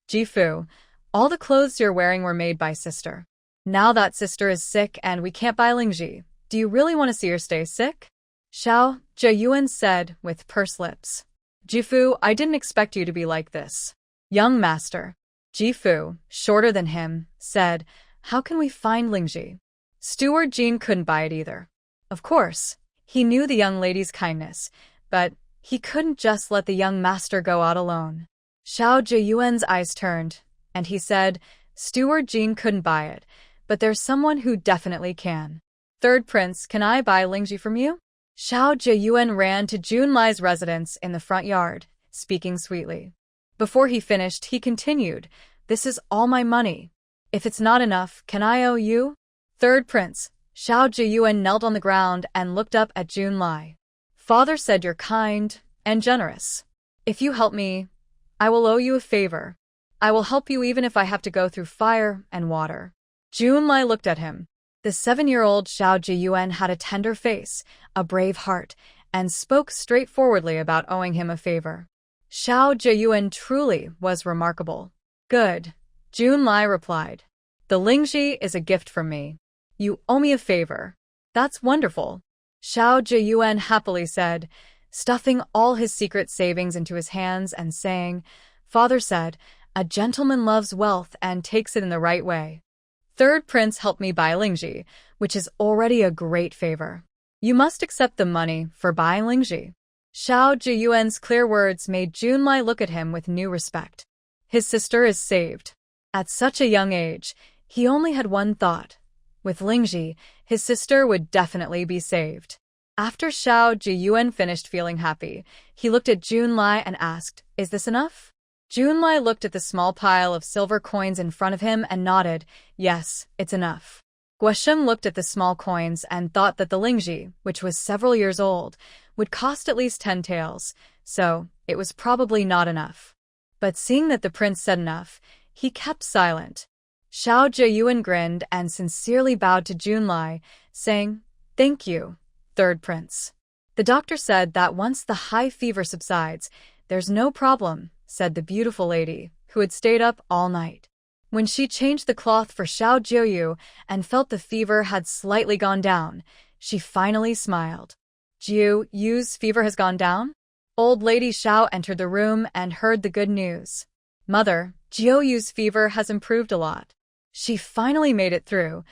Jifu, all the clothes you're wearing were made by sister. Now that sister is sick and we can't buy Lingzhi, do you really want to see her stay sick? Xiao Jiuyue said with pursed lips. Jifu, I didn't expect you to be like this. Young master. Jifu, shorter than him, said, how can we find Lingzhi? Steward Jean couldn't buy it either. Of course, he knew the young lady's kindness, but he couldn't just let the young master go out alone. Xiao Jiuyue's eyes turned, and he said, Steward Jean couldn't buy it, but there's someone who definitely can. Third prince, can I buy Lingzhi from you? Xiao Jiuyue ran to Junlai's residence in the front yard, speaking sweetly. Before he finished, he continued, this is all my money. If it's not enough, can I owe you? Third prince, Xiao Jiuyue knelt on the ground and looked up at Junlai. Father said you're kind and generous. If you help me, I will owe you a favor. I will help you even if I have to go through fire and water. Junlai looked at him. The 7-year-old Xiao Jiuyue had a tender face, a brave heart, and spoke straightforwardly about owing him a favor. Xiao Jiuyue truly was remarkable. Good, Junlai replied. The Lingzhi is a gift from me. You owe me a favor. That's wonderful, Xiao Jiuyue happily said, stuffing all his secret savings into his hands and saying, Father said, a gentleman loves wealth and takes it in the right way. Third prince helped me buy Lingzhi, which is already a great favor. You must accept the money for buying Lingzhi. Xiao Jiuyue's clear words made Junlai look at him with new respect. His sister is saved. At such a young age, he only had one thought. With Lingzhi, his sister would definitely be saved. After Xiao Jiuyue finished feeling happy, he looked at Junlai and asked, is this enough? Junlai looked at the small pile of silver coins in front of him and nodded. Yes, it's enough. Guasheng looked at the small coins and thought that the Lingzhi, which was several years old, would cost at least 10 taels, so it was probably not enough. But seeing that the prince said enough, he kept silent. Xiao Jiuyue grinned and sincerely bowed to Junlai, saying, "Thank you, third prince." The doctor said that once the high fever subsides, "There's no problem," said the beautiful lady, who had stayed up all night. When she changed the cloth for Xiao Jiuyue and felt the fever had slightly gone down, she finally smiled. "Jiuyue's fever has gone down?" Old Lady Xiao entered the room and heard the good news. "Mother, Jiuyue's fever has improved a lot. She finally made it through,"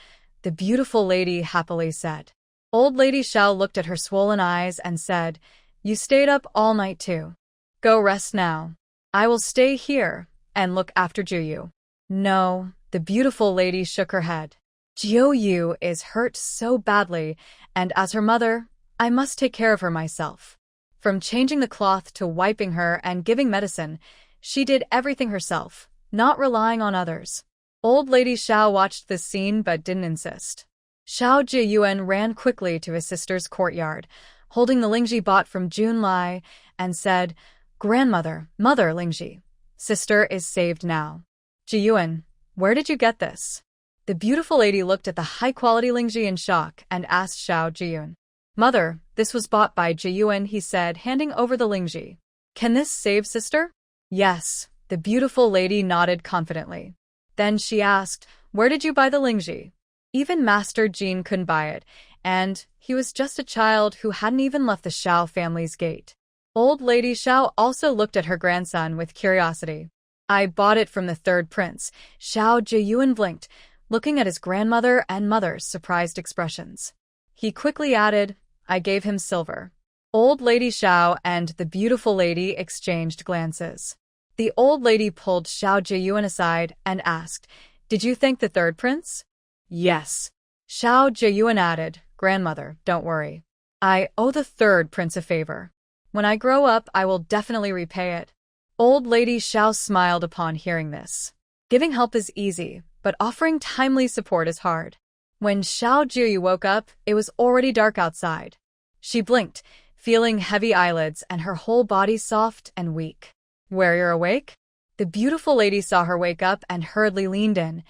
the beautiful lady happily said. Old Lady Xiao looked at her swollen eyes and said, "You stayed up all night too. Go rest now. I will stay here and look after Jiuyue." "No," the beautiful lady shook her head. "Jiuyue is hurt so badly, and as her mother, I must take care of her myself." From changing the cloth to wiping her and giving medicine, she did everything herself, not relying on others. Old Lady Xiao watched this scene but didn't insist. Xiao Jiuyue ran quickly to his sister's courtyard, holding the Lingzhi bought from Junlai, and said, "Grandmother, Mother Lingzhi, sister is saved now." "Jiuyue, where did you get this?" The beautiful lady looked at the high-quality Lingzhi in shock and asked Xiao Jiuyue. "Mother, this was bought by Jiuyue," he said, handing over the Lingzhi. "Can this save sister?" "Yes," the beautiful lady nodded confidently. Then she asked, "Where did you buy the Lingzhi?" Even Master Jin couldn't buy it, and he was just a child who hadn't even left the Xiao family's gate. Old Lady Xiao also looked at her grandson with curiosity. "I bought it from the third prince." Xiao Jiuyue blinked, looking at his grandmother and mother's surprised expressions. He quickly added, "I gave him silver." Old Lady Xiao and the beautiful lady exchanged glances. The old lady pulled Xiao Jiuyue aside and asked, "Did you thank the third prince?" "Yes." Xiao Jiuyue added, "Grandmother, don't worry. I owe the third prince a favor. When I grow up, I will definitely repay it." Old Lady Xiao smiled upon hearing this. Giving help is easy, but offering timely support is hard. When Xiao Jiuyue woke up, it was already dark outside. She blinked, feeling heavy eyelids and her whole body soft and weak. "Where you're awake?" The beautiful lady saw her wake up and hurriedly leaned in,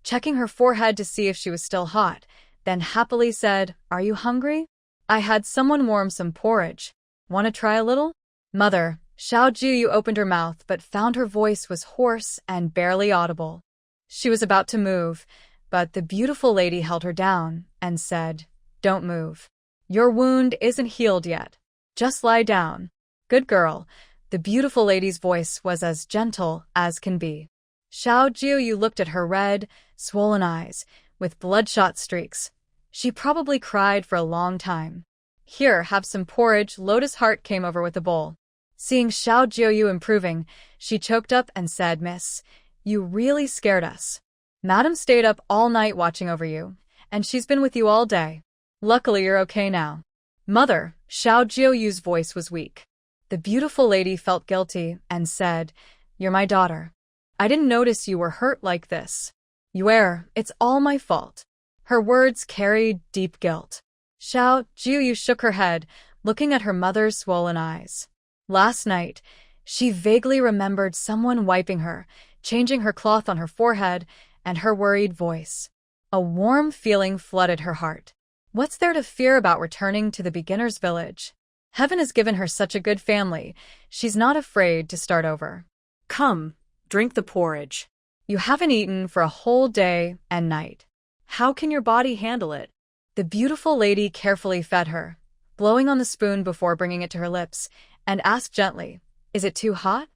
checking her forehead to see if she was still hot, then happily said, "Are you hungry? I had someone warm some porridge. Want to try a little?" "Mother," Xiao Jiuyue opened her mouth but found her voice was hoarse and barely audible. She was about to move, but the beautiful lady held her down and said, "Don't move. Your wound isn't healed yet. Just lie down. Good girl." The beautiful lady's voice was as gentle as can be. Xiao Jiuyue looked at her red, swollen eyes, with bloodshot streaks. She probably cried for a long time. "Here, have some porridge." Lotus Heart came over with a bowl. Seeing Xiao Jiuyue improving, she choked up and said, "Miss, you really scared us. Madam stayed up all night watching over you, and she's been with you all day. Luckily you're okay now." "Mother," Xiao Jiuyue's voice was weak. The beautiful lady felt guilty and said, "You're my daughter. I didn't notice you were hurt like this. Yuer, it's all my fault." Her words carried deep guilt. Xiao Jiuyue shook her head, looking at her mother's swollen eyes. Last night, she vaguely remembered someone wiping her, changing her cloth on her forehead, and her worried voice. A warm feeling flooded her heart. What's there to fear about returning to the beginner's village? Heaven has given her such a good family. She's not afraid to start over. "Come, drink the porridge." "You haven't eaten for a whole day and night. How can your body handle it?" The beautiful lady carefully fed her, blowing on the spoon before bringing it to her lips, and asked gently, "Is it too hot?"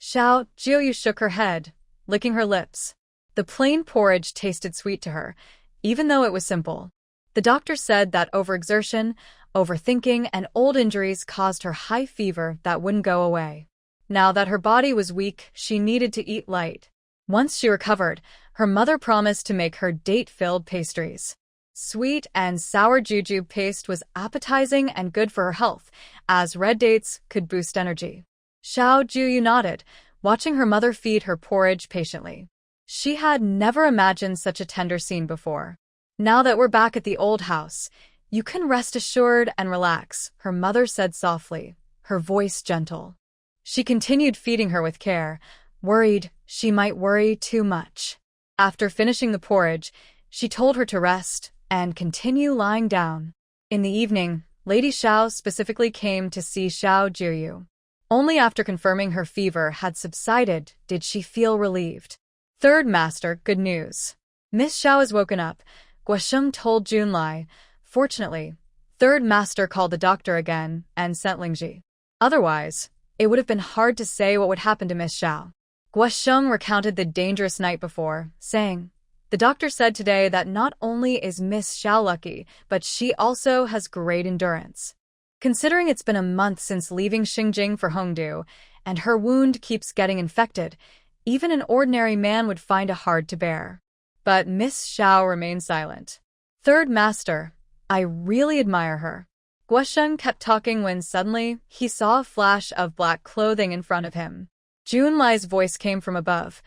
Xiao Jiuyue shook her head, licking her lips. The plain porridge tasted sweet to her, even though it was simple. The doctor said that overexertion, overthinking, and old injuries caused her high fever that wouldn't go away. Now that her body was weak, she needed to eat light. Once she recovered, her mother promised to make her date-filled pastries. Sweet and sour jujube paste was appetizing and good for her health, as red dates could boost energy. Xiao Jiuyue nodded, watching her mother feed her porridge patiently. She had never imagined such a tender scene before. "Now that we're back at the old house, you can rest assured and relax," her mother said softly, her voice gentle. She continued feeding her with care, worried she might worry too much. After finishing the porridge, she told her to rest and continue lying down. In the evening, Lady Xiao specifically came to see Xiao Jiuyue. Only after confirming her fever had subsided did she feel relieved. Third Master, good news. Miss Xiao has woken up, Guosheng told Junlai. Fortunately, Third Master called the doctor again and sent Lingzhi. Otherwise, it would have been hard to say what would happen to Miss Xiao. Guosheng recounted the dangerous night before, saying, "The doctor said today that not only is Miss Xiao lucky, but she also has great endurance. Considering it's been a month since leaving Xinjing for Hongdu, and her wound keeps getting infected, even an ordinary man would find it hard to bear." But Miss Xiao remained silent. "Third Master, I really admire her." Guosheng kept talking when suddenly he saw a flash of black clothing in front of him. Junlai's voice came from above.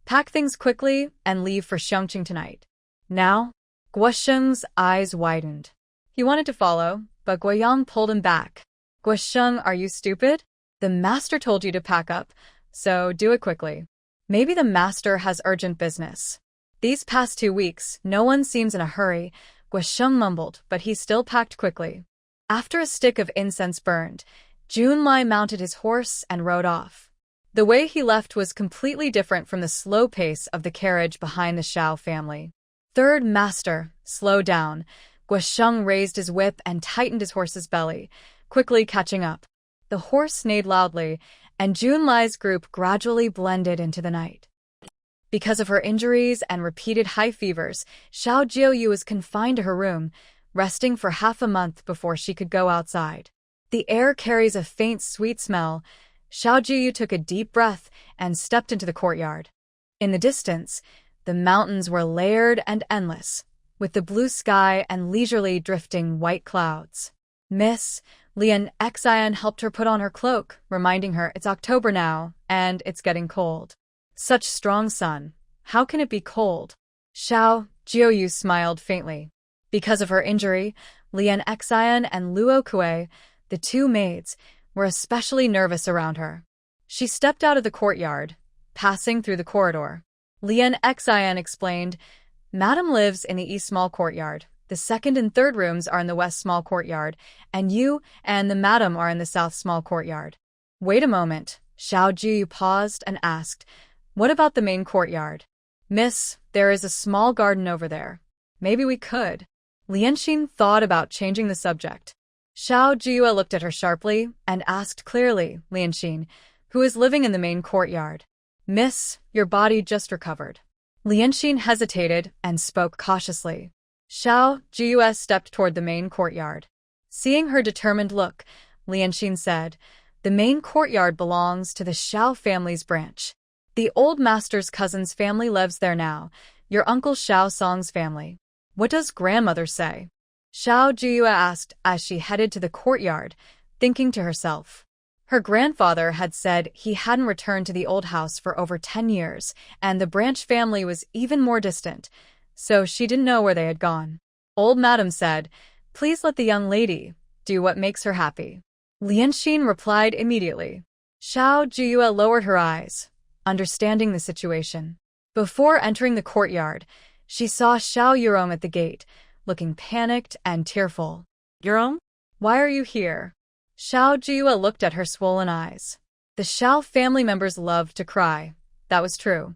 "Pack things quickly and leave for Xiangqing tonight." "Now?" Guosheng's eyes widened. He wanted to follow, but Guoyang pulled him back. "Guosheng, are you stupid? The master told you to pack up, so do it quickly. Maybe the master has urgent business." "These past 2 weeks, no one seems in a hurry," Guosheng mumbled, but he still packed quickly. After a stick of incense burned, Junlai mounted his horse and rode off. The way he left was completely different from the slow pace of the carriage behind the Xiao family. "Third Master, slow down." Guosheng raised his whip and tightened his horse's belly, quickly catching up. The horse neighed loudly, and Junlai's group gradually blended into the night. Because of her injuries and repeated high fevers, Xiao Jiuyue was confined to her room, resting for half a month before she could go outside. The air carries a faint sweet smell. Xiao Jiuyue took a deep breath and stepped into the courtyard. In the distance, the mountains were layered and endless, with the blue sky and leisurely drifting white clouds. Miss Exile helped her put on her cloak, reminding her it's October now, and it's getting cold. "Such strong sun. How can it be cold?" Xiao Jiuyue smiled faintly. Because of her injury, Exile and Luo Kue, the 2 maids, were especially nervous around her. She stepped out of the courtyard, passing through the corridor. Exile explained, "Madam lives in the east small courtyard. The second and third rooms are in the west small courtyard, and you and the madam are in the south small courtyard." "Wait a moment." Xiao Jiuyue paused and asked, "What about the main courtyard?" "Miss, there is a small garden over there. Maybe we could." Lianxin thought about changing the subject. Xiao Jiuyue looked at her sharply and asked clearly, "Lianxin, who is living in the main courtyard?" "Miss, your body just recovered." Lianxin hesitated and spoke cautiously. Xiao Jiuyue stepped toward the main courtyard. Seeing her determined look, Lianxin said, "The main courtyard belongs to the Xiao family's branch. The old master's cousin's family lives there now, your uncle Xiao Song's family." "What does grandmother say?" Xiao Jiuyue asked as she headed to the courtyard, thinking to herself. Her grandfather had said he hadn't returned to the old house for over 10 years, and the branch family was even more distant, so she didn't know where they had gone. Old Madam said, "Please let the young lady do what makes her happy." Lianxin replied immediately. Xiao Jiuyue lowered her eyes, understanding the situation. Before entering the courtyard, she saw Xiao Yurong at the gate, looking panicked and tearful. "Yurong? Why are you here?" Xiao Jiuyue looked at her swollen eyes. The Xiao family members loved to cry. That was true.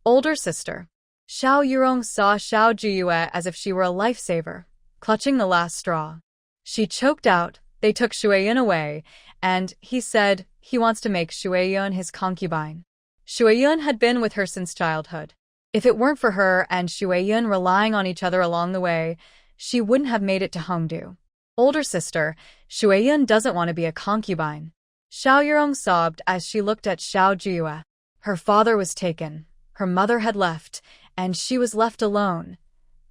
Older sister. Xiao Yurong saw Xiao Jiuyue as if she were a lifesaver, clutching the last straw. She choked out, "They took Shuiyun away, and he said he wants to make Shuiyun his concubine." Shuiyun had been with her since childhood. If it weren't for her and Shuiyun relying on each other along the way, she wouldn't have made it to Hongdu. Older sister, Shuiyun doesn't want to be a concubine. Xiao Yurong sobbed as she looked at Xiao Jiuyue. Her father was taken, her mother had left, and she was left alone,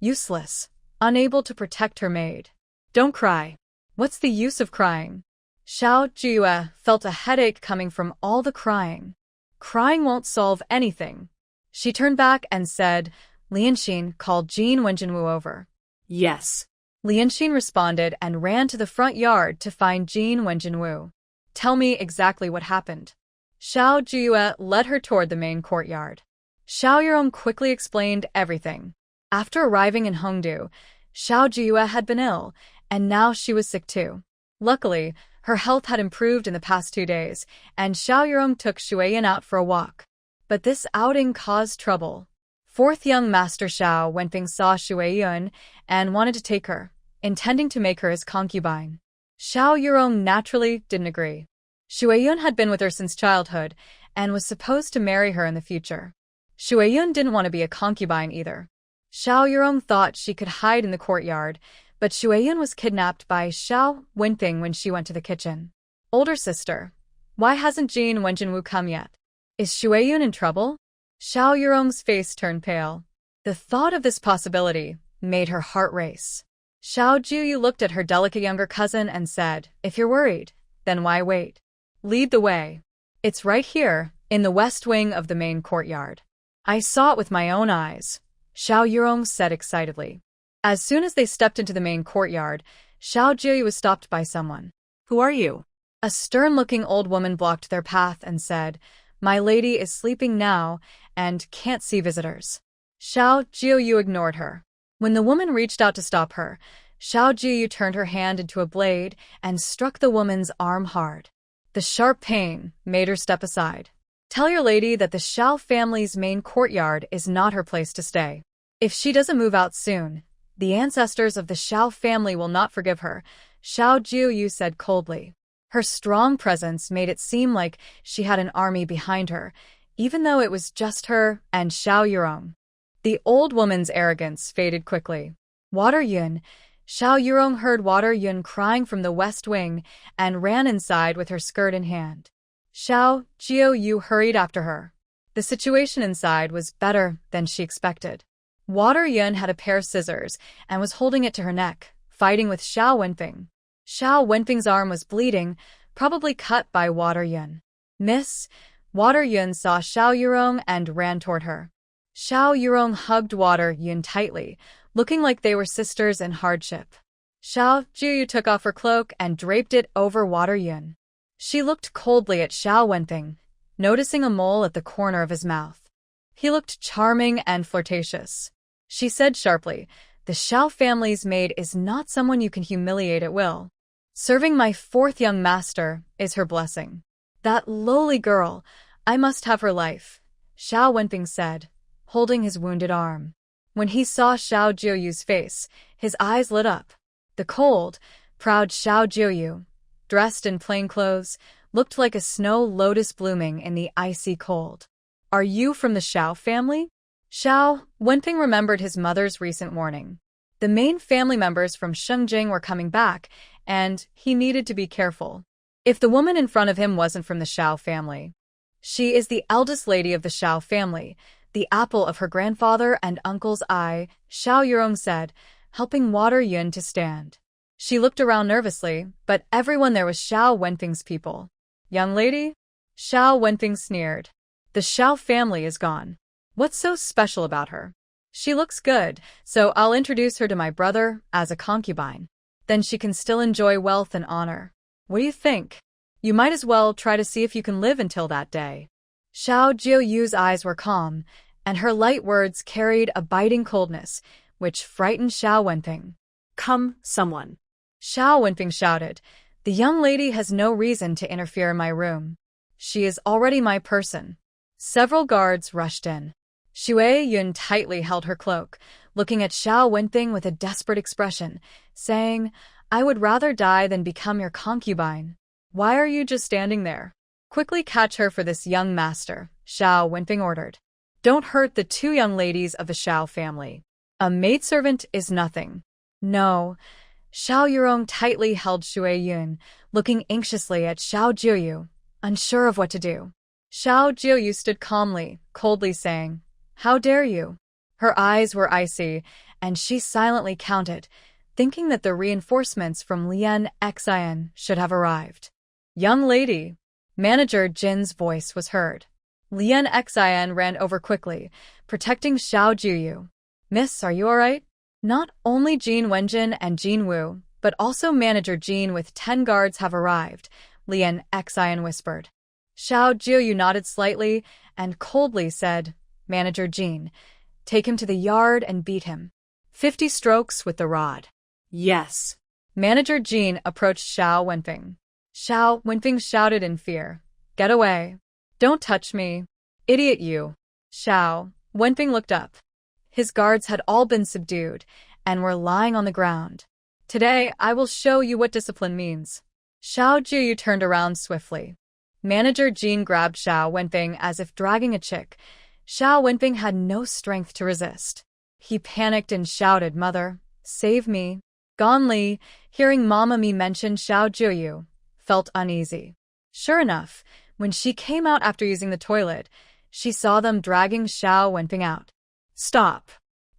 useless, unable to protect her maid. "Don't cry. What's the use of crying?" Xiao Jiuyue felt a headache coming from all the crying. Crying won't solve anything. She turned back and said, Lianxin called Jin Wenjinwu over. Yes. Lianxin responded and ran to the front yard to find Jin Wenjinwu. Tell me exactly what happened. Xiao Jiuyue led her toward the main courtyard. Xiao Jiuyue quickly explained everything. After arriving in Hongdu, Xiao Jiuyue had been ill, and now she was sick too. Luckily, her health had improved in the past 2 days, and Xiao Jiuyue took Shuiyan out for a walk. But this outing caused trouble. Fourth young master Xiao Wenping saw Shuiyan and wanted to take her, intending to make her his concubine. Xiao Jiuyue naturally didn't agree. Shuiyan had been with her since childhood and was supposed to marry her in the future. Shuiyan didn't want to be a concubine either. Xiao Jiuyue thought she could hide in the courtyard, but Shuiyan was kidnapped by Xiao Wenping when she went to the kitchen. Older sister, why hasn't Jin Wenjinwu come yet? Is Shuiyan in trouble? Xiao Jiuyue's face turned pale. The thought of this possibility made her heart race. Xiao Jiuyue looked at her delicate younger cousin and said, If you're worried, then why wait? Lead the way. It's right here, in the west wing of the main courtyard. I saw it with my own eyes, Xiao Jiuyue said excitedly. As soon as they stepped into the main courtyard, Xiao Jiuyue was stopped by someone. Who are you? A stern-looking old woman blocked their path and said, My lady is sleeping now and can't see visitors. Xiao Jiuyue ignored her. When the woman reached out to stop her, Xiao Jiuyue turned her hand into a blade and struck the woman's arm hard. The sharp pain made her step aside. Tell your lady that the Xiao family's main courtyard is not her place to stay. If she doesn't move out soon, the ancestors of the Xiao family will not forgive her, Xiao Jiuyue said coldly. Her strong presence made it seem like she had an army behind her, even though it was just her and Xiao Jiuyue. The old woman's arrogance faded quickly. Water Yun. Xiao Jiuyue heard Water Yun crying from the west wing and ran inside with her skirt in hand. Xiao Jiuyue hurried after her. The situation inside was better than she expected. Water Yun had a pair of scissors and was holding it to her neck, fighting with Xiao Wenping. Xiao Wenping's arm was bleeding, probably cut by Water Yun. Miss, Water Yun saw Xiao Jiuyue and ran toward her. Xiao Jiuyue hugged Water Yun tightly, looking like they were sisters in hardship. Xiao Jiuyue took off her cloak and draped it over Water Yun. She looked coldly at Xiao Wenping, noticing a mole at the corner of his mouth. He looked charming and flirtatious. She said sharply, The Xiao family's maid is not someone you can humiliate at will. Serving my fourth young master is her blessing. That lowly girl, I must have her life, Xiao Wenping said, holding his wounded arm. When he saw Xiao Jiuyue's face, his eyes lit up. The cold, proud Xiao Jiuyue, dressed in plain clothes, looked like a snow lotus blooming in the icy cold. Are you from the Xiao family? Xiao Wenping remembered his mother's recent warning. The main family members from Shengjing were coming back, and he needed to be careful. If the woman in front of him wasn't from the Xiao family. She is the eldest lady of the Xiao family, the apple of her grandfather and uncle's eye, Xiao Jiuyue said, helping Water Yun to stand. She looked around nervously, but everyone there was Xiao Wenping's people. Young lady? Xiao Wenping sneered. The Xiao family is gone. What's so special about her? She looks good, so I'll introduce her to my brother as a concubine. Then she can still enjoy wealth and honor. What do you think? You might as well try to see if you can live until that day. Xiao Jiuyue's eyes were calm, and her light words carried a biting coldness, which frightened Xiao Wenping. Come, someone. Xiao Wenping shouted. The young lady has no reason to interfere in my room. She is already my person. Several guards rushed in. Shuiyan tightly held her cloak, looking at Xiao Wenping with a desperate expression, saying, I would rather die than become your concubine. Why are you just standing there? Quickly catch her for this young master, Xiao Wenping ordered. Don't hurt the 2 young ladies of the Xiao family. A maidservant is nothing. No. Xiao Jiuyue tightly held Shuiyan, looking anxiously at Xiao Jiuyue, unsure of what to do. Xiao Jiuyue stood calmly, coldly saying, How dare you? Her eyes were icy, and she silently counted, thinking that the reinforcements from Exile should have arrived. Young lady. Manager Jin's voice was heard. Lian Xian ran over quickly, protecting Xiao Jiuyue. Miss, are you alright? Not only Jin Wenjin and Jin Wu, but also Manager Jin with 10 guards have arrived, Lian Xian whispered. Xiao Jiuyue nodded slightly and coldly said, Manager Jin, take him to the yard and beat him. 50 strokes with the rod. Yes. Manager Jin approached Xiao Wenping. Xiao Wenping shouted in fear. Get away. Don't touch me. Idiot you. Xiao Wenping looked up. His guards had all been subdued and were lying on the ground. Today, I will show you what discipline means. Xiao Jiuyue turned around swiftly. Manager Jin grabbed Xiao Wenping as if dragging a chick. Xiao Wenping had no strength to resist. He panicked and shouted, Mother, save me. Gan Li, hearing Mama Mi mention Xiao Jiuyue, felt uneasy. Sure enough, when she came out after using the toilet, she saw them dragging Xiao Wenping out. Stop.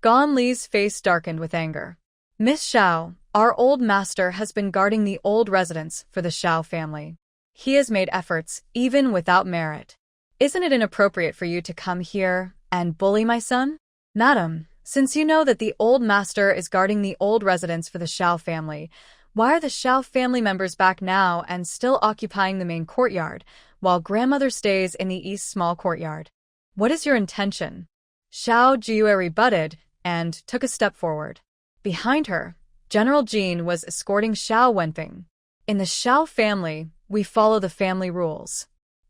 Gan Li's face darkened with anger. Miss Xiao, our old master has been guarding the old residence for the Xiao family. He has made efforts, even without merit. Isn't it inappropriate for you to come here and bully my son? Madam, since you know that the old master is guarding the old residence for the Xiao family, why are the Xiao family members back now and still occupying the main courtyard, while grandmother stays in the east small courtyard? What is your intention? Xiao Jiuyue rebutted and took a step forward. Behind her, General Jin was escorting Xiao Wenping. In the Xiao family, we follow the family rules.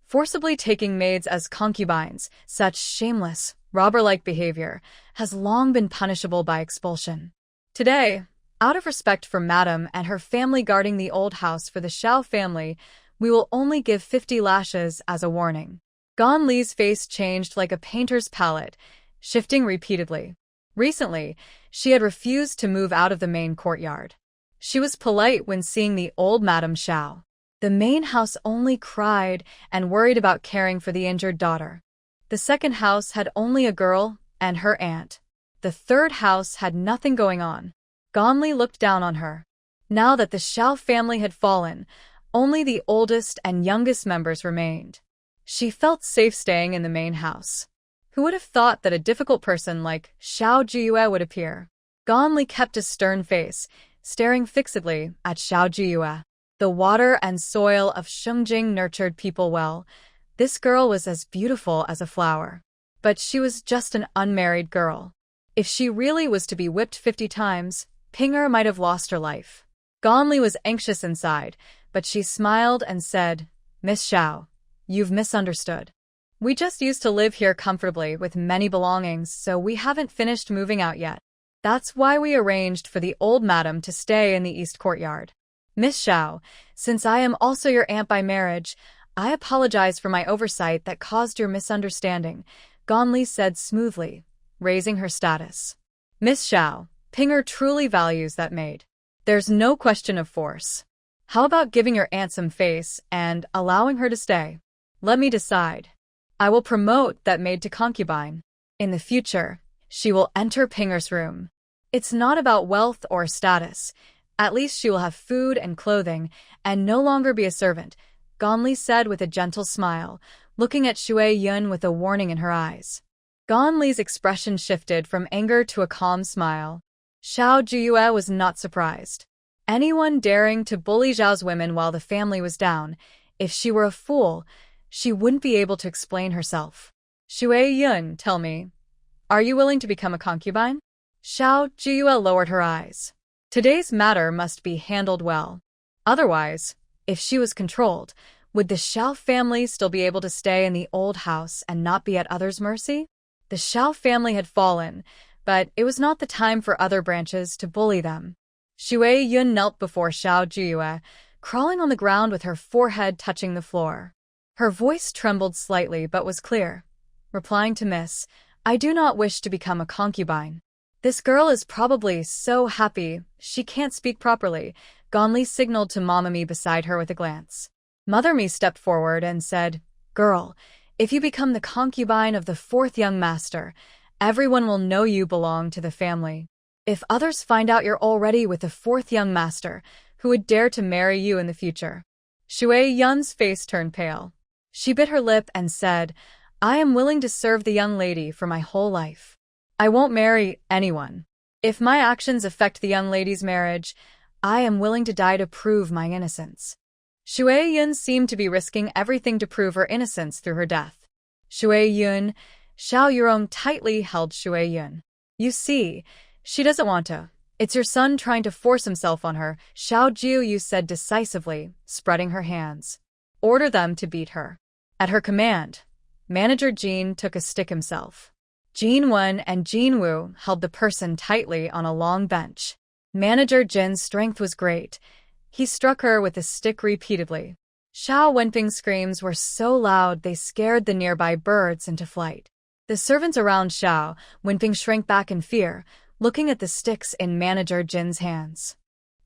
Forcibly taking maids as concubines, such shameless, robber-like behavior, has long been punishable by expulsion. Today, out of respect for Madam and her family guarding the old house for the Xiao family, we will only give 50 lashes as a warning. Gan Li's face changed like a painter's palette, shifting repeatedly. Recently, she had refused to move out of the main courtyard. She was polite when seeing the old Madame Xiao. The main house only cried and worried about caring for the injured daughter. The second house had only a girl and her aunt. The third house had nothing going on. Gan Li looked down on her. Now that the Xiao family had fallen, only the oldest and youngest members remained. She felt safe staying in the main house. Who would have thought that a difficult person like Xiao Jiuyue would appear? Gan Li kept a stern face, staring fixedly at Xiao Jiuyue. The water and soil of Shengjing nurtured people well. This girl was as beautiful as a flower. But she was just an unmarried girl. If she really was to be whipped 50 times, Pinger might have lost her life. Gan Li was anxious inside, but she smiled and said, Miss Xiao, you've misunderstood. We just used to live here comfortably with many belongings, so we haven't finished moving out yet. That's why we arranged for the old madam to stay in the east courtyard. Miss Xiao, since I am also your aunt by marriage, I apologize for my oversight that caused your misunderstanding, Gan Li said smoothly, raising her status. Miss Xiao, Pinger truly values that maid. There's no question of force. How about giving your aunt some face and allowing her to stay? Let me decide. I will promote that maid to concubine. In the future, she will enter Pinger's room. It's not about wealth or status. At least she will have food and clothing, and no longer be a servant, Gan Li said with a gentle smile, looking at Shui Yun with a warning in her eyes. Gan Li's expression shifted from anger to a calm smile. Xiao Jiuyue was not surprised. Anyone daring to bully Zhao's women while the family was down, if she were a fool, she wouldn't be able to explain herself. Shui Yun, tell me, are you willing to become a concubine? Xiao Jiuyue lowered her eyes. Today's matter must be handled well. Otherwise, if she was controlled, would the Xiao family still be able to stay in the old house and not be at others' mercy? The Xiao family had fallen, but it was not the time for other branches to bully them. Shui Yun knelt before Xiao Jiuyue, crawling on the ground with her forehead touching the floor. Her voice trembled slightly but was clear, replying to Miss, I do not wish to become a concubine. This girl is probably so happy she can't speak properly, Gan Li signaled to Mama Mi beside her with a glance. Mother Mi stepped forward and said, Girl, if you become the concubine of the fourth young master, everyone will know you belong to the family. If others find out you're already with the fourth young master, who would dare to marry you in the future? Shui Yun's face turned pale. She bit her lip and said, I am willing to serve the young lady for my whole life. I won't marry anyone. If my actions affect the young lady's marriage, I am willing to die to prove my innocence. Shuai-yun seemed to be risking everything to prove her innocence through her death. Shuai-yun, Xiao Jiuyue tightly held Shuai-yun. You see, she doesn't want to. It's your son trying to force himself on her, Xiao Jiuyue said decisively, spreading her hands. Order them to beat her. At her command, Manager Jin took a stick himself. Jin Wen and Jin Wu held the person tightly on a long bench. Manager Jin's strength was great. He struck her with the stick repeatedly. Xiao Wenping's screams were so loud they scared the nearby birds into flight. The servants around Xiao Wenping shrank back in fear, looking at the sticks in Manager Jin's hands.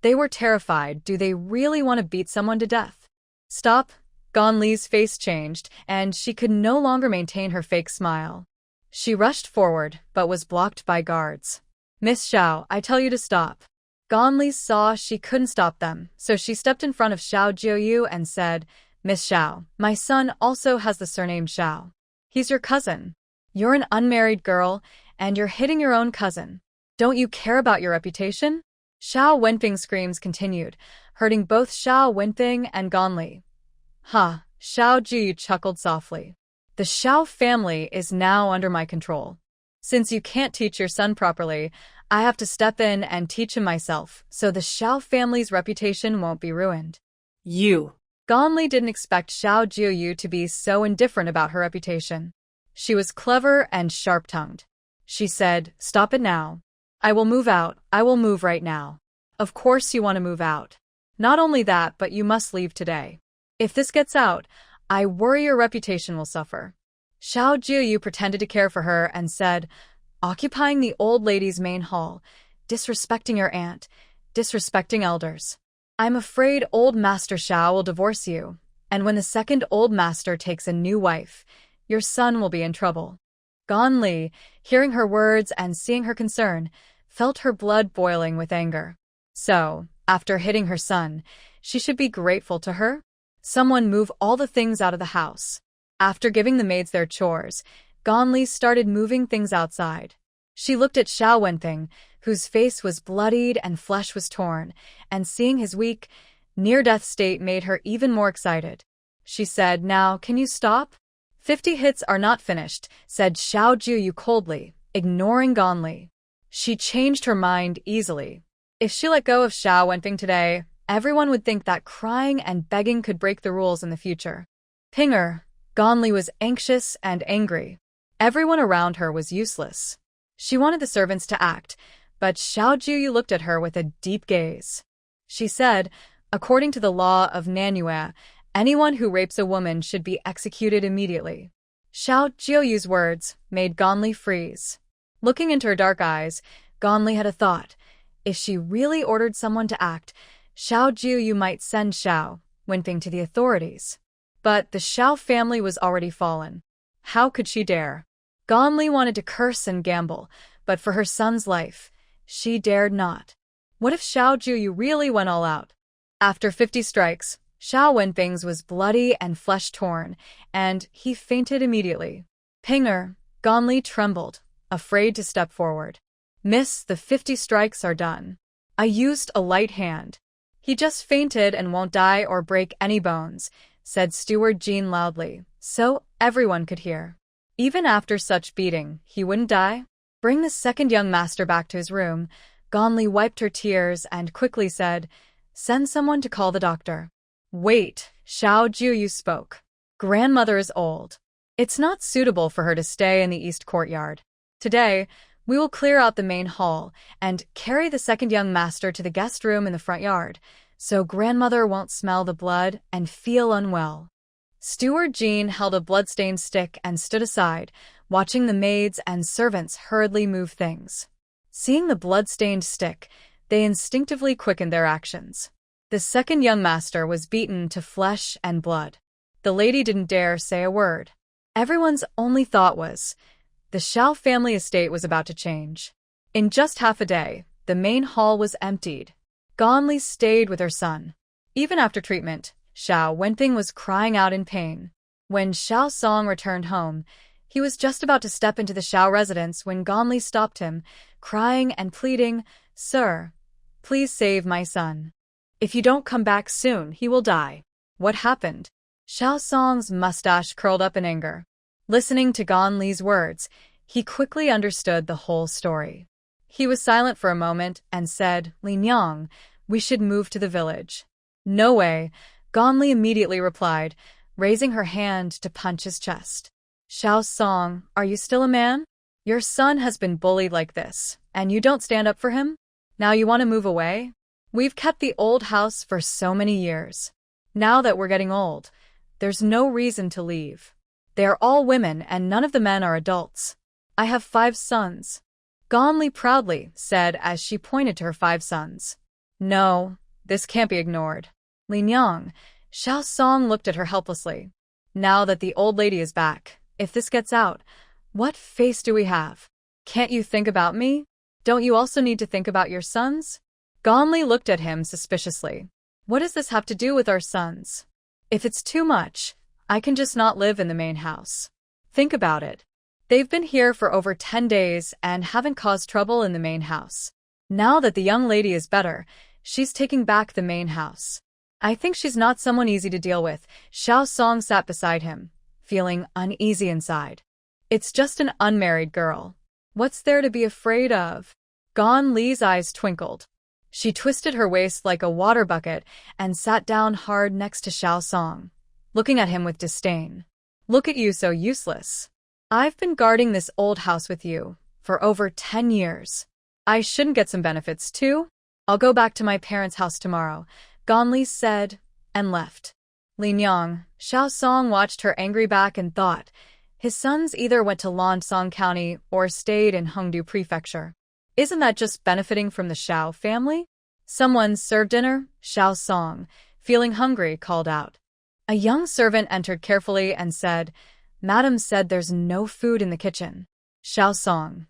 They were terrified. Do they really want to beat someone to death? Stop! Gan Li's face changed, and she could no longer maintain her fake smile. She rushed forward, but was blocked by guards. Miss Xiao, I tell you to stop. Gan Li saw she couldn't stop them, so she stepped in front of Xiao Jiuyue and said, Miss Xiao, my son also has the surname Xiao. He's your cousin. You're an unmarried girl, and you're hitting your own cousin. Don't you care about your reputation? Xiao Wenping's screams continued, hurting both Xiao Wenping and Gan Li. Ha, Xiao Jiuyue chuckled softly. The Xiao family is now under my control. Since you can't teach your son properly, I have to step in and teach him myself, so the Xiao family's reputation won't be ruined. You. Gan Li didn't expect Xiao Jiuyue to be so indifferent about her reputation. She was clever and sharp-tongued. She said, Stop it now. I will move out. I will move right now. Of course you want to move out. Not only that, but you must leave today. If this gets out, I worry your reputation will suffer. Xiao Jiuyue pretended to care for her and said, Occupying the old lady's main hall, disrespecting your aunt, disrespecting elders. I'm afraid old Master Xiao will divorce you, and when the second old master takes a new wife, your son will be in trouble. Gan Li, hearing her words and seeing her concern, felt her blood boiling with anger. So, after hitting her son, she should be grateful to her? Someone move all the things out of the house. After giving the maids their chores, Gan Li started moving things outside. She looked at Xiao Wenping, whose face was bloodied and flesh was torn, and seeing his weak, near-death state made her even more excited. She said, Now, can you stop? 50 hits are not finished, said Xiao Jiuyue coldly, ignoring Gan Li. She changed her mind easily. If she let go of Xiao Wenping today, everyone would think that crying and begging could break the rules in the future. Pinger, Gan Li was anxious and angry. Everyone around her was useless. She wanted the servants to act, but Xiao Jiuyue looked at her with a deep gaze. She said, According to the law of Manhwa, anyone who rapes a woman should be executed immediately. Xiao Jiuyue's words made Gan Li freeze. Looking into her dark eyes, Gan Li had a thought. If she really ordered someone to act, Xiao Jiuyue might send Xiao Wenping to the authorities. But the Xiao family was already fallen. How could she dare? Gan Li wanted to curse and gamble, but for her son's life, she dared not. What if Xiao Jiuyue really went all out? After 50 strikes, Xiao Wenping's was bloody and flesh-torn, and he fainted immediately. Pinger, Gan Li trembled, afraid to step forward. Miss, the 50 strikes are done. I used a light hand. He just fainted and won't die or break any bones, said Steward Jean loudly, so everyone could hear. Even after such beating, he wouldn't die? Bring the second young master back to his room. Gan Li wiped her tears and quickly said, Send someone to call the doctor. Wait, Xiao Jiuyue spoke. Grandmother is old. It's not suitable for her to stay in the east courtyard. Today, we will clear out the main hall and carry the second young master to the guest room in the front yard, so grandmother won't smell the blood and feel unwell. Steward Jean held a blood-stained stick and stood aside, watching the maids and servants hurriedly move things. Seeing the blood-stained stick, they instinctively quickened their actions. The second young master was beaten to flesh and blood. The lady didn't dare say a word. Everyone's only thought was, the Xiao family estate was about to change. In just half a day, the main hall was emptied. Gan Li stayed with her son. Even after treatment, Xiao Wenping was crying out in pain. When Xiao Song returned home, he was just about to step into the Xiao residence when Ganli stopped him, crying and pleading, "Sir, please save my son. If you don't come back soon, he will die." What happened? Xiao Song's mustache curled up in anger. Listening to Ganli's words, he quickly understood the whole story. He was silent for a moment and said, "Lingnan, we should move to the village." "No way," Ganli immediately replied, raising her hand to punch his chest. "Xiao Song, are you still a man? Your son has been bullied like this, and you don't stand up for him? Now you want to move away? We've kept the old house for so many years. Now that we're getting old, there's no reason to leave. They're all women and none of the men are adults. I have 5 sons. Ganli proudly said as she pointed to her 5 sons. "No, this can't be ignored." "Lingnan," Xiao Song looked at her helplessly. "Now that the old lady is back, if this gets out, what face do we have? Can't you think about me? Don't you also need to think about your sons?" Ganli looked at him suspiciously. "What does this have to do with our sons? If it's too much, I can just not live in the main house. Think about it. They've been here for over 10 days and haven't caused trouble in the main house. Now that the young lady is better, she's taking back the main house. I think she's not someone easy to deal with." Xiao Song sat beside him, feeling uneasy inside. "It's just an unmarried girl. What's there to be afraid of?" Ganli's eyes twinkled. She twisted her waist like a water bucket and sat down hard next to Xiao Song, looking at him with disdain. "Look at you, so useless. I've been guarding this old house with you for over 10 years. I shouldn't get some benefits too? I'll go back to my parents' house tomorrow," Ganli said, and left. Lingnan, Xiao Song watched her angry back and thought, his sons either went to Lansong County or stayed in Hongdu Prefecture. Isn't that just benefiting from the Xiao family? "Someone served dinner," Xiao Song, feeling hungry, called out. A young servant entered carefully and said, "Madam said there's no food in the kitchen." Xiao Song.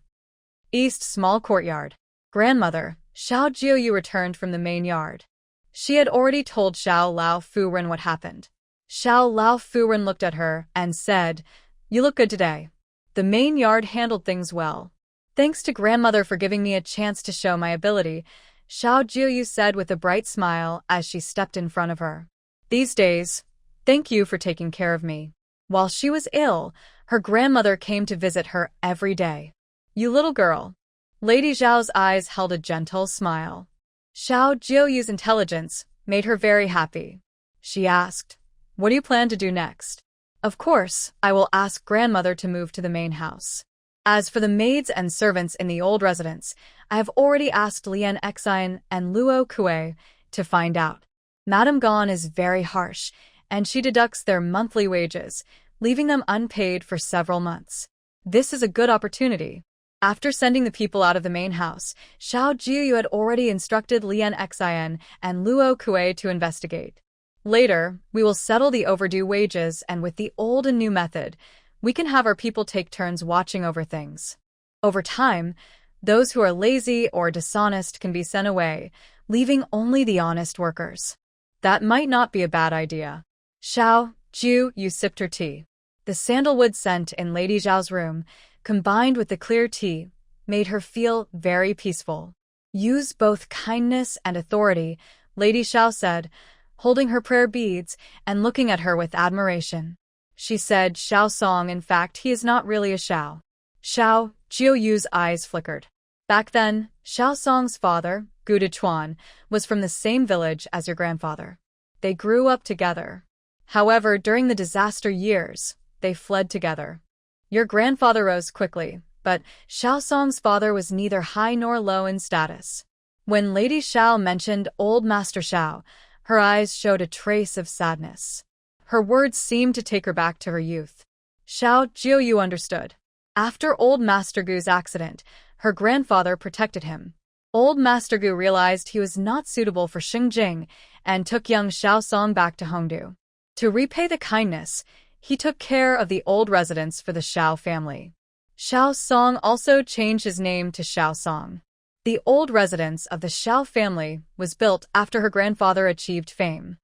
East Small Courtyard. Grandmother, Xiao Jiuyue returned from the main yard. She had already told Xiao Lao Furen what happened. Xiao Lao Furen looked at her and said, "You look good today. The main yard handled things well. Thanks to grandmother for giving me a chance to show my ability," Xiao Jiuyue said with a bright smile as she stepped in front of her. "These days, thank you for taking care of me." While she was ill, her grandmother came to visit her every day. "You little girl." Lady Zhao's eyes held a gentle smile. Xiao Jiuyue's intelligence made her very happy. She asked, "What do you plan to do next?" "Of course, I will ask grandmother to move to the main house. As for the maids and servants in the old residence, I have already asked Lian Exile and Luo Kue to find out. Madame Gan is very harsh, and she deducts their monthly wages, leaving them unpaid for several months. This is a good opportunity." After sending the people out of the main house, Xiao Jiuyue had already instructed Lian Exile and Luo Kue to investigate. "Later, we will settle the overdue wages, and with the old and new method, we can have our people take turns watching over things. Over time, those who are lazy or dishonest can be sent away, leaving only the honest workers. That might not be a bad idea." Xiao Jiuyue sipped her tea. The sandalwood scent in Lady Zhao's room, combined with the clear tea, made her feel very peaceful. "Use both kindness and authority," Lady Xiao said, holding her prayer beads and looking at her with admiration. She said, "Xiao Song, in fact, he is not really a Xiao." Xiao Jiuyue's eyes flickered. Back then, Xiao Song's father, Gu Dechuan, was from the same village as your grandfather. They grew up together. However, during the disaster years, they fled together. Your grandfather rose quickly, but Xiao Song's father was neither high nor low in status. When Lady Xiao mentioned old Master Xiao, her eyes showed a trace of sadness. Her words seemed to take her back to her youth. Xiao Jiuyue understood. After old Master Gu's accident, her grandfather protected him. Old Master Gu realized he was not suitable for Xingjing and took young Xiao Song back to Hongdu. To repay the kindness, he took care of the old residence for the Xiao family. Xiao Song also changed his name to Xiao Song. The old residence of the Xiao family was built after her grandfather achieved fame.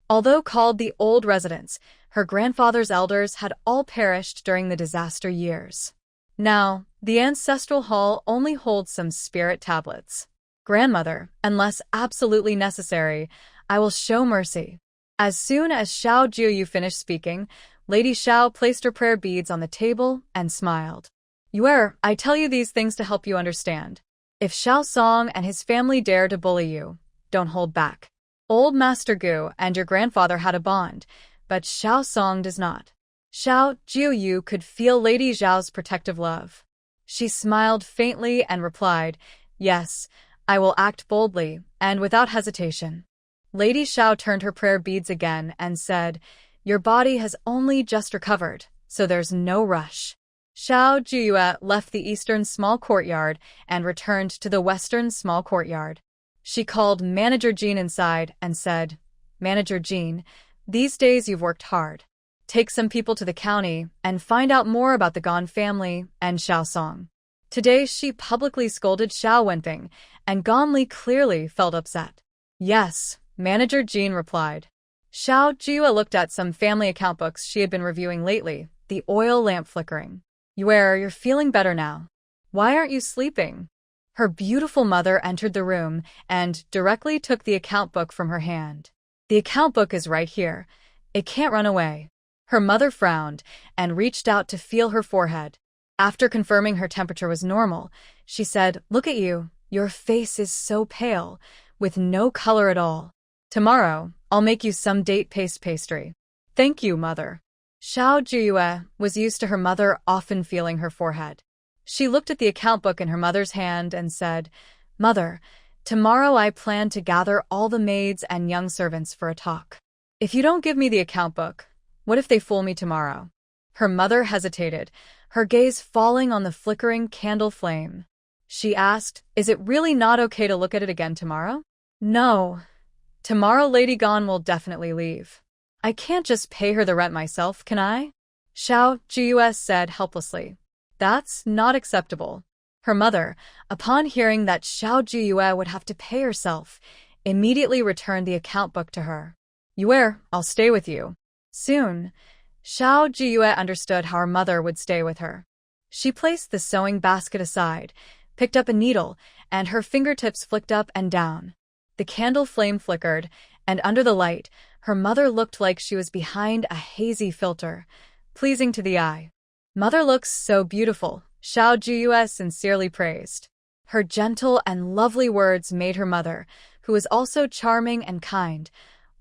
Although called the old residence, Her grandfather's elders had all perished during the disaster years. Now, the ancestral hall only holds some spirit tablets. Grandmother, unless absolutely necessary, I will show mercy. As soon as Xiao Jiuyue finished speaking, Lady Xiao placed her prayer beads on the table and smiled. Yuer, I tell you these things to help you understand. If Xiao Song and his family dare to bully you, don't hold back. Old Master Gu and your grandfather had a bond, but Xiao Song does not. Xiao Jiuyue could feel Lady Xiao's protective love. She smiled faintly and replied, "Yes, I will act boldly and without hesitation." Lady Xiao turned her prayer beads again and said, "Your body has only just recovered, so there's no rush." Xiao Jiuyue left the eastern small courtyard and returned to the western small courtyard. She called Manager Jean inside and said, "Manager Jean, these days you've worked hard. Take some people to the county and find out more about the Gan family and Xiao Song." Today she publicly scolded Xiao Wenfeng, and Gan Li clearly felt upset. "Yes," Manager Jean replied. Xiao Jiuyue looked at some family account books she had been reviewing lately, the oil lamp flickering. "Yuer, you're feeling better now. Why aren't you sleeping?" Her beautiful mother entered the room and directly took the account book from her hand. "The account book is right here. It can't run away." Her mother frowned and reached out to feel her forehead. After confirming her temperature was normal, she said, "Look at you. Your face is so pale, with no color at all. Tomorrow, I'll make you some date paste pastry." "Thank you, mother." Xiao Jiuyue was used to her mother often feeling her forehead. She looked at the account book in her mother's hand and said, "Mother, tomorrow I plan to gather all the maids and young servants for a talk. If you don't give me the account book, what if they fool me tomorrow?" Her mother hesitated, her gaze falling on the flickering candle flame. She asked, "Is it really not okay to look at it again tomorrow?" "No. Tomorrow Lady Gan will definitely leave. I can't just pay her the rent myself, can I?" Xiao Jiuyue said helplessly. "That's not acceptable." Her mother, upon hearing that Xiao Jiuyue would have to pay herself, immediately returned the account book to her. "Yuer, I'll stay with you." Soon, Xiao Jiuyue understood how her mother would stay with her. She placed the sewing basket aside, picked up a needle, and her fingertips flicked up and down. The candle flame flickered, and under the light, her mother looked like she was behind a hazy filter, pleasing to the eye. "Mother looks so beautiful," Xiao Jiuyue sincerely praised. Her gentle and lovely words made her mother, who was also charming and kind,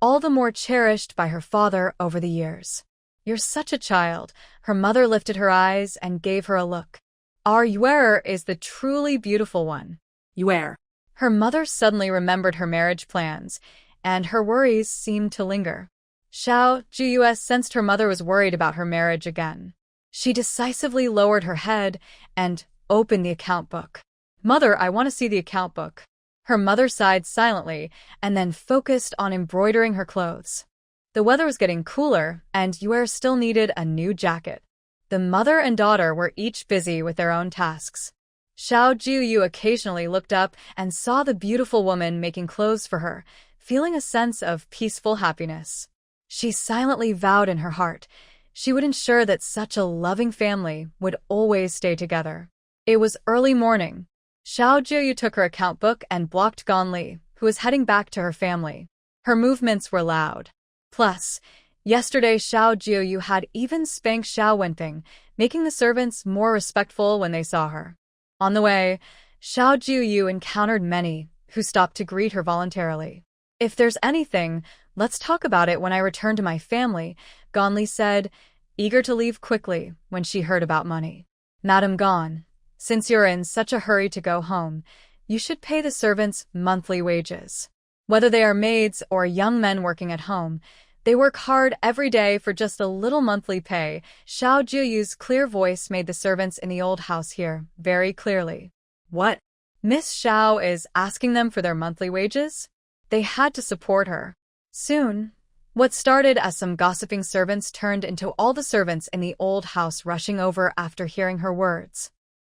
all the more cherished by her father over the years. "You're such a child." Her mother lifted her eyes and gave her a look. "Our Yuer is the truly beautiful one." Yuer. Her mother suddenly remembered her marriage plans, and her worries seemed to linger. Xiao Jiuyue sensed her mother was worried about her marriage again. She decisively lowered her head and opened the account book. "Mother, I want to see the account book." Her mother sighed silently and then focused on embroidering her clothes. The weather was getting cooler, and Yuer still needed a new jacket. The mother and daughter were each busy with their own tasks. Xiao Jiuyue occasionally looked up and saw the beautiful woman making clothes for her, feeling a sense of peaceful happiness. She silently vowed in her heart she would ensure that such a loving family would always stay together. It was early morning. Xiao Jiuyue took her account book and blocked Gan Li, who was heading back to her family. Her movements were loud. Plus, yesterday Xiao Jiuyue had even spanked Xiao Wenfeng, making the servants more respectful when they saw her. On the way, Xiao Jiuyue encountered many who stopped to greet her voluntarily. "If there's anything, let's talk about it when I return to my family," Gan Li said, eager to leave quickly when she heard about money. "Madam Gan, since you're in such a hurry to go home, you should pay the servants monthly wages. Whether they are maids or young men working at home, they work hard every day for just a little monthly pay." Xiao Jiuyue's clear voice made the servants in the old house hear very clearly. "What? Miss Xiao is asking them for their monthly wages?" They had to support her. Soon, what started as some gossiping servants turned into all the servants in the old house rushing over after hearing her words.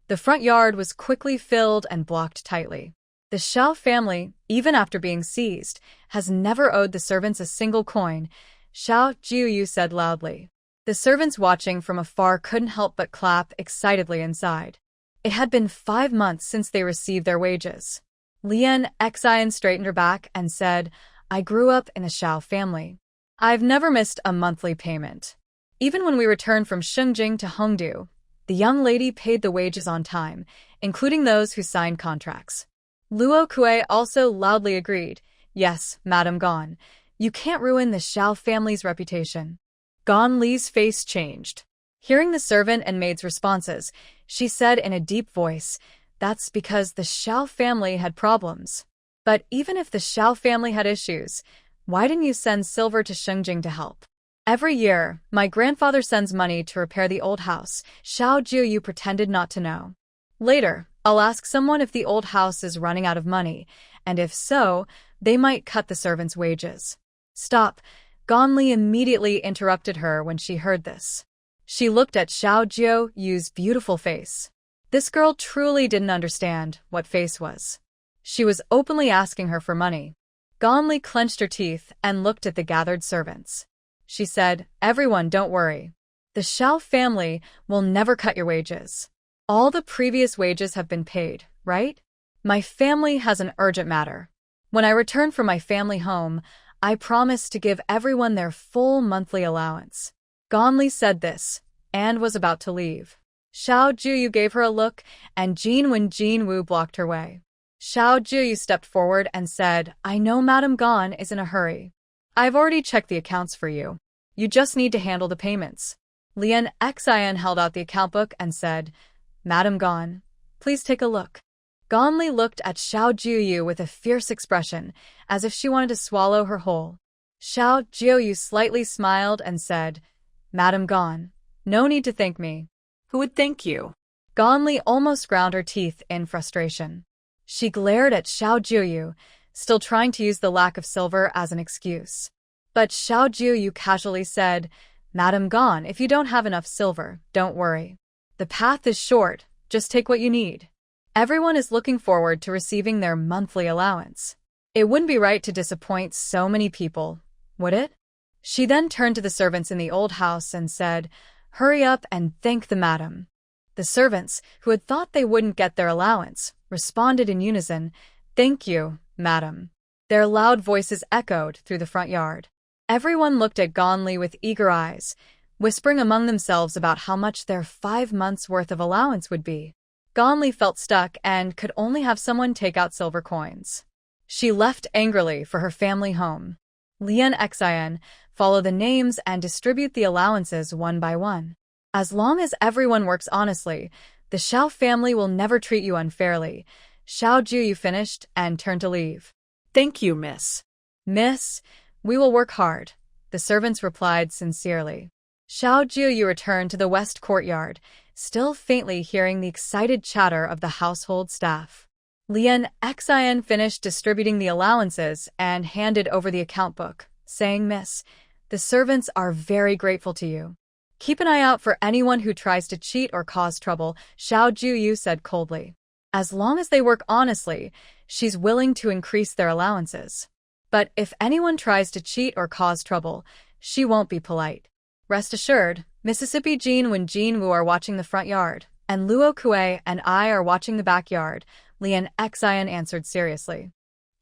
The front yard was quickly filled and blocked tightly. The Xiao family, even after being seized, has never owed the servants a single coin. Xiao Jiuyue said loudly. The servants watching from afar couldn't help but clap excitedly inside. It had been 5 months since they received their wages. Exile straightened her back and said, I grew up in a Xiao family. I've never missed a monthly payment. Even when we returned from Shengjing to Hongdu, the young lady paid the wages on time, including those who signed contracts. Luo Kuei also loudly agreed, Yes, Madame Gan, you can't ruin the Xiao family's reputation. Gan Li's face changed. Hearing the servant and maid's responses, she said in a deep voice, That's because the Xiao family had problems. But even if the Xiao family had issues, why didn't you send silver to Shengjing to help? Every year, my grandfather sends money to repair the old house. Xiao Jiuyue pretended not to know. Later, I'll ask someone if the old house is running out of money, and if so, they might cut the servants' wages. Stop. Gan Li immediately interrupted her when she heard this. She looked at Xiao Jiuyue's beautiful face. This girl truly didn't understand what face was. She was openly asking her for money. Gan Li clenched her teeth and looked at the gathered servants. She said, Everyone, don't worry. The Xiao family will never cut your wages. All the previous wages have been paid, right? My family has an urgent matter. When I return from my family home, I promise to give everyone their full monthly allowance. Gan Li said this, and was about to leave. Xiao Jiuyue gave her a look, and Jin Wu blocked her way. Xiao Jiuyue stepped forward and said, I know Madame Gan is in a hurry. I've already checked the accounts for you. You just need to handle the payments. Exile held out the account book and said, Madame Gan, please take a look. Gan Li looked at Xiao Jiuyue with a fierce expression, as if she wanted to swallow her whole. Xiao Jiuyue slightly smiled and said, Madame Gan, no need to thank me. Who would thank you? Gan Li almost ground her teeth in frustration. She glared at Xiao Jiuyue, still trying to use the lack of silver as an excuse. But Xiao Jiuyue casually said, Madame Gan, if you don't have enough silver, don't worry. The path is short, just take what you need. Everyone is looking forward to receiving their monthly allowance. It wouldn't be right to disappoint so many people, would it? She then turned to the servants in the old house and said, Hurry up and thank the madam. The servants, who had thought they wouldn't get their allowance, responded in unison, Thank you, madam. Their loud voices echoed through the front yard. Everyone looked at Gan Li with eager eyes, whispering among themselves about how much their 5 months' worth of allowance would be. Gan Li felt stuck and could only have someone take out silver coins. She left angrily for her family home. Exile, follow the names and distribute the allowances one by one. As long as everyone works honestly, the Xiao family will never treat you unfairly. Xiao Jiuyue finished and turned to leave. Thank you, miss. Miss, we will work hard, the servants replied sincerely. Xiao Jiuyue returned to the west courtyard, still faintly hearing the excited chatter of the household staff. Exile finished distributing the allowances and handed over the account book, saying, Miss, the servants are very grateful to you. Keep an eye out for anyone who tries to cheat or cause trouble, Xiao Jiuyue said coldly. As long as they work honestly, she's willing to increase their allowances. But if anyone tries to cheat or cause trouble, she won't be polite. Rest assured, Mississippi Jin Wu are watching the front yard, and Luo Kuei and I are watching the backyard, Exile answered seriously.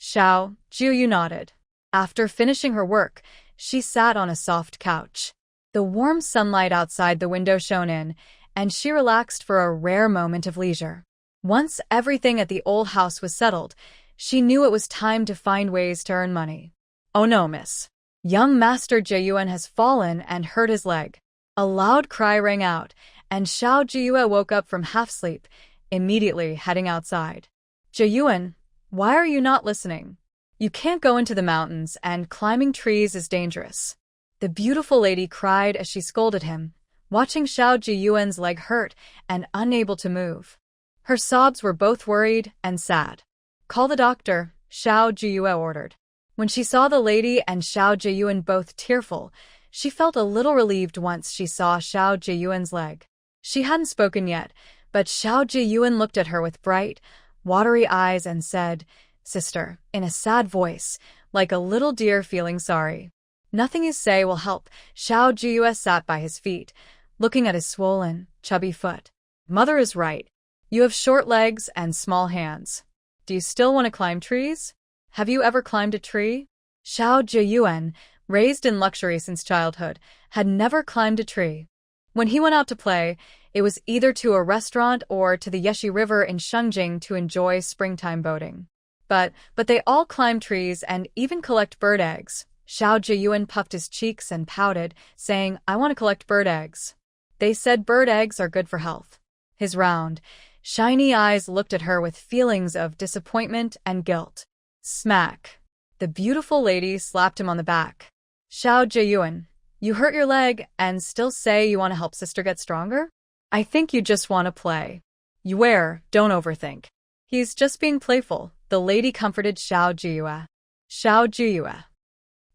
Xiao Jiuyue nodded. After finishing her work, she sat on a soft couch. The warm sunlight outside the window shone in, and she relaxed for a rare moment of leisure. Once everything at the old house was settled, she knew it was time to find ways to earn money. Oh no, miss. Young Master Jiuyue has fallen and hurt his leg. A loud cry rang out, and Xiao Jiuyue woke up from half-sleep, immediately heading outside. Jiuyue, why are you not listening? You can't go into the mountains, and climbing trees is dangerous. The beautiful lady cried as she scolded him, watching Xiao Jiuyue's leg hurt and unable to move. Her sobs were both worried and sad. Call the doctor, Xiao Jiuyue ordered. When she saw the lady and Xiao Jiuyue both tearful, she felt a little relieved once she saw Xiao Jiuyue's leg. She hadn't spoken yet, but Xiao Jiuyue looked at her with bright, watery eyes and said, Sister, in a sad voice, like a little deer feeling sorry. Nothing you say will help. Xiao Jiuyue sat by his feet, looking at his swollen, chubby foot. Mother is right. You have short legs and small hands. Do you still want to climb trees? Have you ever climbed a tree? Xiao Jiuyue, raised in luxury since childhood, had never climbed a tree. When he went out to play, it was either to a restaurant or to the Yeshi River in Shengjing to enjoy springtime boating. But they all climb trees and even collect bird eggs. Xiao Jiuyue puffed his cheeks and pouted, saying, I want to collect bird eggs. They said bird eggs are good for health. His round, shiny eyes looked at her with feelings of disappointment and guilt. Smack. The beautiful lady slapped him on the back. Xiao Jiuyue, you hurt your leg and still say you want to help sister get stronger? I think you just want to play. Yue, don't overthink. He's just being playful, the lady comforted Xiao Jiuyue. Xiao Jiuyue.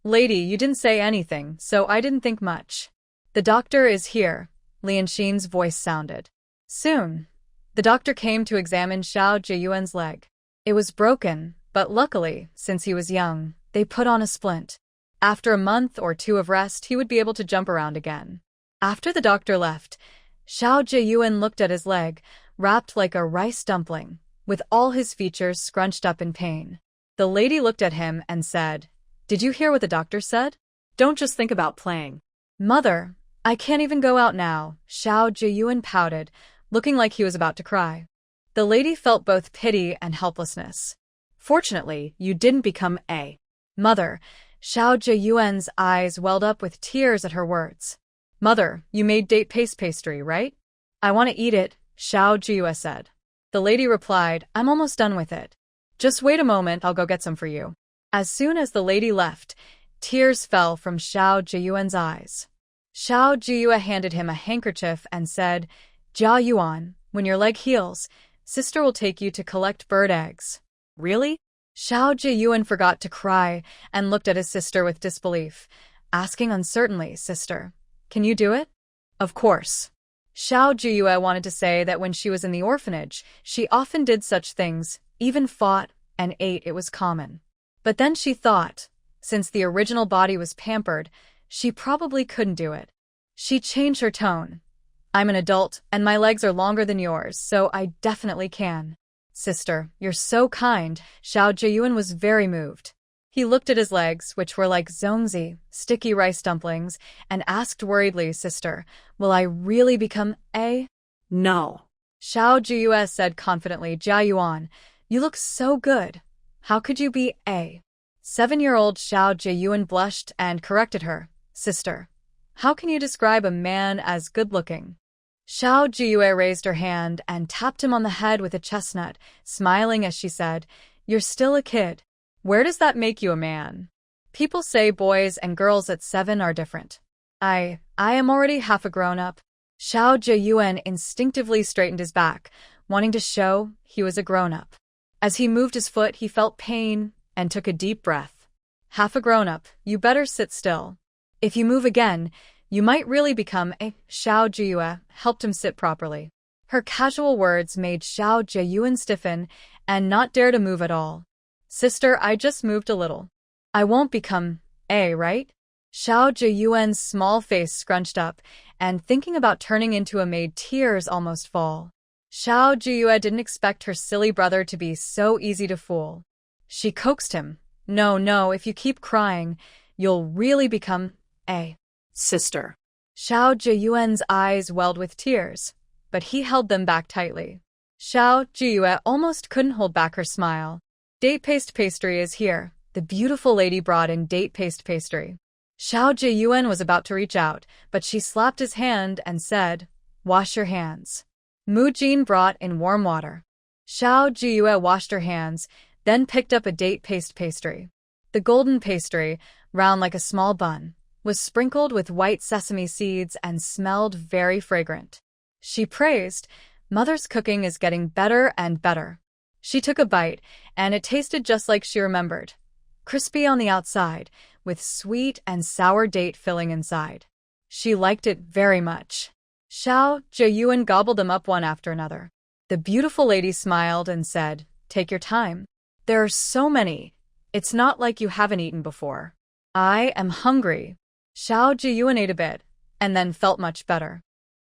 Lady, you didn't say anything, so I didn't think much. The doctor is here, Lianxin's voice sounded. Soon. The doctor came to examine Xiao Jiuyuen's leg. It was broken, but luckily, since he was young, they put on a splint. After a month or two of rest, he would be able to jump around again. After the doctor left, Xiao Jiuyue looked at his leg, wrapped like a rice dumpling, with all his features scrunched up in pain. The lady looked at him and said, Did you hear what the doctor said? Don't just think about playing. Mother, I can't even go out now, Xiao Jiuyue pouted, looking like he was about to cry. The lady felt both pity and helplessness. Fortunately, you didn't become a mother. Xiao Jiuyuen's eyes welled up with tears at her words. Mother, you made date paste pastry, right? I want to eat it, Xiao Jiuyue said. The lady replied, I'm almost done with it. Just wait a moment, I'll go get some for you. As soon as the lady left, tears fell from Xiao Jiuyuen's eyes. Xiao Jiuyue handed him a handkerchief and said, Jia Yuan, when your leg heals, sister will take you to collect bird eggs. Really? Xiao Jiuyue forgot to cry and looked at his sister with disbelief, asking uncertainly, Sister, can you do it? Of course. Xiao Jiuyue wanted to say that when she was in the orphanage, she often did such things, even fought and ate, it was common. But then she thought, since the original body was pampered, she probably couldn't do it. She changed her tone. I'm an adult, and my legs are longer than yours, so I definitely can. Sister, you're so kind. Xiao Jiuyue was very moved. He looked at his legs, which were like zongzi, sticky rice dumplings, and asked worriedly, Sister, will I really become a? No. Xiao Jiuyue said confidently, Jia Yuan, you look so good. How could you be a? 7-year-old Xiao Jiuyue blushed and corrected her. Sister, how can you describe a man as good-looking? Xiao Jiuyue raised her hand and tapped him on the head with a chestnut, smiling as she said, You're still a kid. Where does that make you a man? People say boys and girls at 7 are different. I am already half a grown-up. Xiao Jiuyue instinctively straightened his back, wanting to show he was a grown-up. As he moved his foot, he felt pain and took a deep breath. Half a grown-up, you better sit still. If you move again, you might really become a. Xiao Jiuyue helped him sit properly. Her casual words made Xiao Jiuyue stiffen and not dare to move at all. Sister, I just moved a little. I won't become a, right? Xiao Jiuyuen's small face scrunched up, and thinking about turning into a maid, tears almost fall. Xiao Jiuyue didn't expect her silly brother to be so easy to fool. She coaxed him. No, if you keep crying, you'll really become a. Sister. Xiao Jiuyuen's eyes welled with tears, but he held them back tightly. Xiao Jiuyue almost couldn't hold back her smile. Date paste pastry is here. The beautiful lady brought in date paste pastry. Xiao Jiuyue was about to reach out, but she slapped his hand and said, Wash your hands. Mu Jin brought in warm water. Xiao Jiuyue washed her hands, then picked up a date paste pastry. The golden pastry, round like a small bun, was sprinkled with white sesame seeds and smelled very fragrant. She praised, Mother's cooking is getting better and better. She took a bite, and it tasted just like she remembered. Crispy on the outside, with sweet and sour date filling inside. She liked it very much. Xiao Jiuyue gobbled them up one after another. The beautiful lady smiled and said, Take your time. There are so many. It's not like you haven't eaten before. I am hungry. Xiao Jiuyue ate a bit, and then felt much better.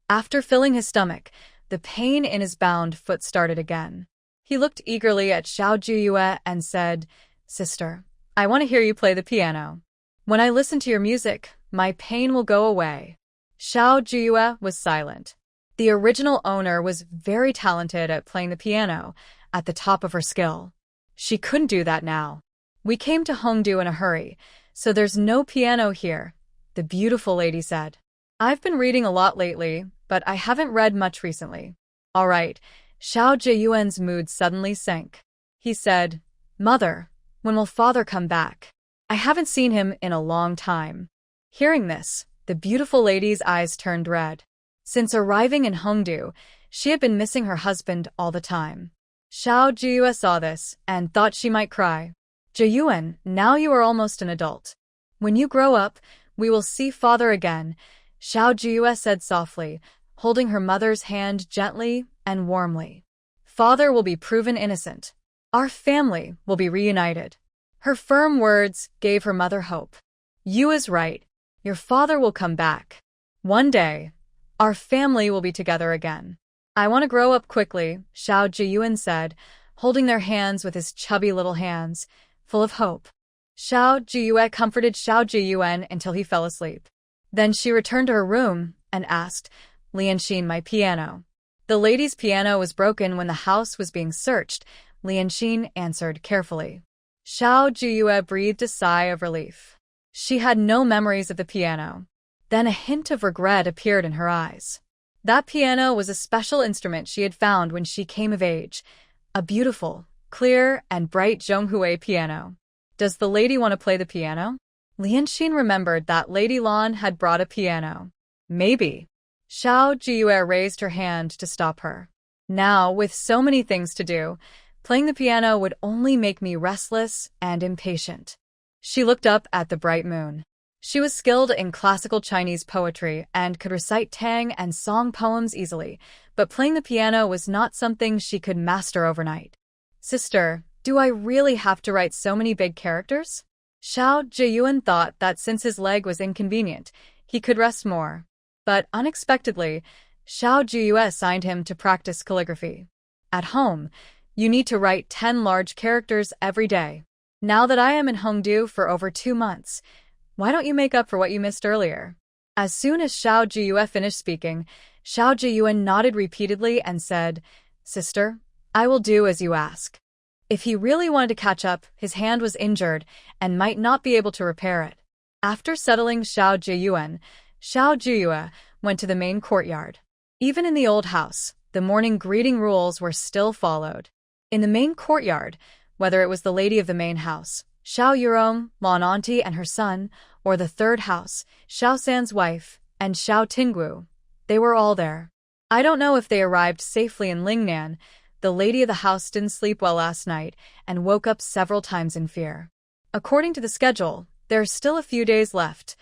After filling his stomach, the pain in his bound foot started again. He looked eagerly at Xiao Jiuyue and said, "Sister, I want to hear you play the piano. When I listen to your music, my pain will go away." Xiao Jiuyue was silent. The original owner was very talented at playing the piano, at the top of her skill. She couldn't do that now. "We came to Hongdu in a hurry, so there's no piano here," the beautiful lady said. "I've been reading a lot lately, but I haven't read much recently." "All right." Xiao Jiuyuen's mood suddenly sank. He said, "Mother, when will father come back? I haven't seen him in a long time." Hearing this, the beautiful lady's eyes turned red. Since arriving in Hongdu, she had been missing her husband all the time. Xiao Jiuyue saw this and thought she might cry. "Jiuyuan, now you are almost an adult. When you grow up, we will see father again," Xiao Jiuyue said softly, holding her mother's hand gently and warmly. "Father will be proven innocent. Our family will be reunited." Her firm words gave her mother hope. "You is right. Your father will come back. One day, our family will be together again." "I want to grow up quickly," Xiao Jiuyuan said, holding their hands with his chubby little hands, full of hope. Xiao Jiuyue comforted Xiao Jiuyuan until he fell asleep. Then she returned to her room and asked, "Lianxin, my piano." The lady's piano was broken when the house was being searched, Lianxin answered carefully. Xiao Jiuyue breathed a sigh of relief. She had no memories of the piano. Then a hint of regret appeared in her eyes. That piano was a special instrument she had found when she came of age, a beautiful, clear, and bright Zhonghue piano. "Does the lady want to play the piano?" Lianxin remembered that Lady Lan had brought a piano. "Maybe." Xiao Jiuyue raised her hand to stop her. "Now, with so many things to do, playing the piano would only make me restless and impatient." She looked up at the bright moon. She was skilled in classical Chinese poetry and could recite Tang and Song poems easily, but playing the piano was not something she could master overnight. "Sister, do I really have to write so many big characters?" Xiao Jiuyuan thought that since his leg was inconvenient, he could rest more. But unexpectedly, Xiao Jiuyue assigned him to practice calligraphy. "At home, you need to write 10 large characters every day. Now that I am in Hongdu for over 2 months, why don't you make up for what you missed earlier?" As soon as Xiao Jiuyue finished speaking, Xiao Jiuyuan nodded repeatedly and said, "Sister, I will do as you ask." If he really wanted to catch up, his hand was injured and might not be able to repair it. After settling Xiao Jiuyuan, Xiao Jiuyue went to the main courtyard. Even in the old house, the morning greeting rules were still followed. In the main courtyard, whether it was the lady of the main house, Xiao Yurong, Lan Auntie and her son, or the third house, Xiao San's wife, and Xiao Tingwu, they were all there. I don't know if they arrived safely in Lingnan. The lady of the house didn't sleep well last night and woke up several times in fear. According to the schedule, there are still a few days left.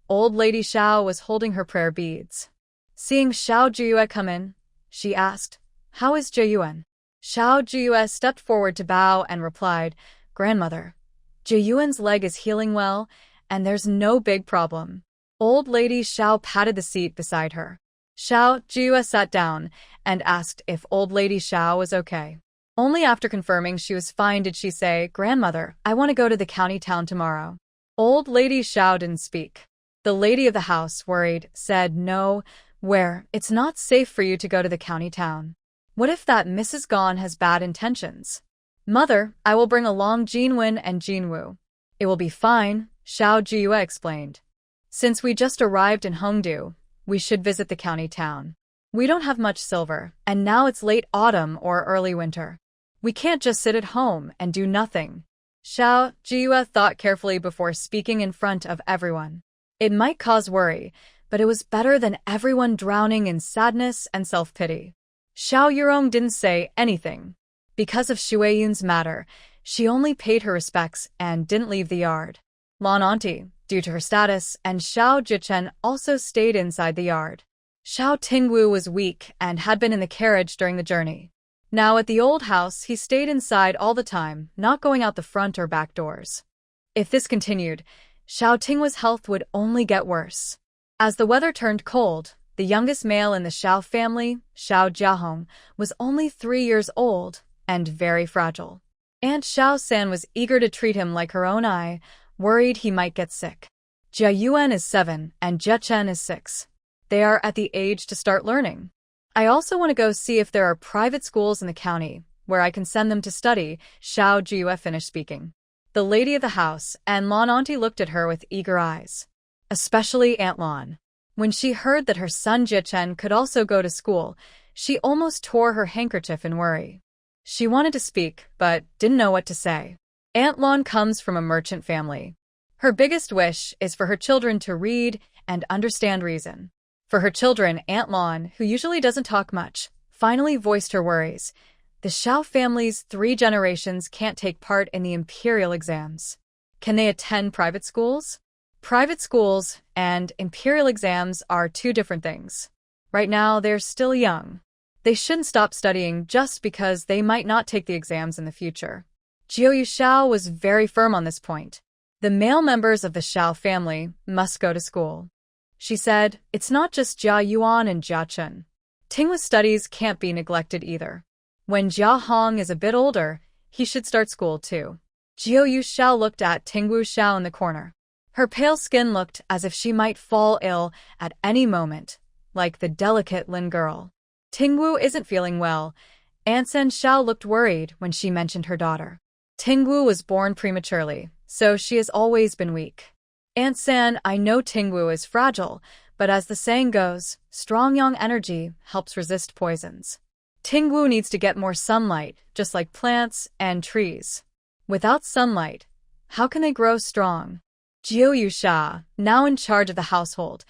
Old Lady Xiao was holding her prayer beads. Seeing Xiao Jiuyue come in, she asked, "How is Jiuyuan?" Xiao Jiuyue stepped forward to bow and replied, "Grandmother, Jiuyuan's leg is healing well, and there's no big problem." Old Lady Xiao patted the seat beside her. Xiao Jiuyue sat down and asked if Old Lady Xiao was okay. Only after confirming she was fine did she say, "Grandmother, I want to go to the county town tomorrow." Old Lady Xiao didn't speak. The lady of the house, worried, said, "No, where? It's not safe for you to go to the county town. What if that Mrs. Gan has bad intentions?" "Mother, I will bring along Jinwen and Jinwu. It will be fine," Xiao Jiuyue explained. "Since we just arrived in Hongdu, we should visit the county town. We don't have much silver, and now it's late autumn or early winter. We can't just sit at home and do nothing." Xiao Jiuyue thought carefully before speaking in front of everyone. It might cause worry, but it was better than everyone drowning in sadness and self-pity. Xiao Yurong didn't say anything. Because of Shueyun's matter, she only paid her respects and didn't leave the yard. Lan Auntie, due to her status, and Xiao Jichen also stayed inside the yard. Xiao Tingwu was weak and had been in the carriage during the journey. Now at the old house, he stayed inside all the time, not going out the front or back doors. If this continued, Xiao Tinghua's health would only get worse. As the weather turned cold, the youngest male in the Xiao family, Xiao Jiuyue, was only 3 years old and very fragile. Aunt Xiao San was eager to treat him like her own eye, worried he might get sick. Jia Yuan is 7 and Jia Chen is 6. They are at the age to start learning. I also want to go see if there are private schools in the county where I can send them to study, Xiao Jiuyue finished speaking. The lady of the house and Lan auntie looked at her with eager eyes. Especially Aunt Lan. When she heard that her son Jia Chen could also go to school, she almost tore her handkerchief in worry. She wanted to speak, but didn't know what to say. Aunt Lan comes from a merchant family. Her biggest wish is for her children to read and understand reason. For her children, Aunt Lan, who usually doesn't talk much, finally voiced her worries. The Xiao family's 3 generations can't take part in the imperial exams. Can they attend private schools? Private schools and imperial exams are 2 different things. Right now, they're still young. They shouldn't stop studying just because they might not take the exams in the future. Jiuyue Xiao was very firm on this point. The male members of the Xiao family must go to school. She said, it's not just Jia Yuan and Jia Chen. Tinghua's studies can't be neglected either. When Jia Hong is a bit older, he should start school too. Jiuyue Xiao looked at Tingwu Xiao in the corner. Her pale skin looked as if she might fall ill at any moment, like the delicate Lin girl. Tingwu isn't feeling well. Aunt San Xiao looked worried when she mentioned her daughter. Tingwu was born prematurely, so she has always been weak. Aunt San, I know Tingwu is fragile, but as the saying goes, strong yang energy helps resist poisons. Tingwu needs to get more sunlight, just like plants and trees. Without sunlight, how can they grow strong? Jiuyue Xiao, now in charge of the household,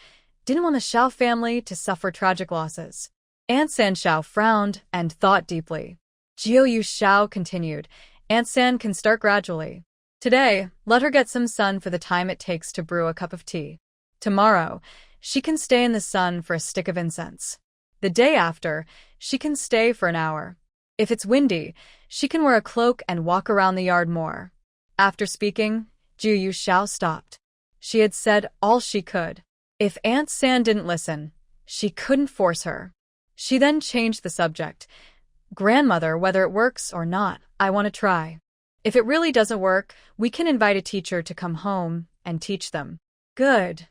didn't want the Xiao family to suffer tragic losses. Aunt San Xiao frowned and thought deeply. Jiuyue Xiao continued, Aunt San can start gradually. Today, let her get some sun for the time it takes to brew a cup of tea. Tomorrow, she can stay in the sun for a stick of incense. The day after, she can stay for an hour. If it's windy, she can wear a cloak and walk around the yard more. After speaking, Jiuyue Xiao stopped. She had said all she could. If Aunt San didn't listen, she couldn't force her. She then changed the subject. Grandmother, whether it works or not, I want to try. If it really doesn't work, we can invite a teacher to come home and teach them. Good.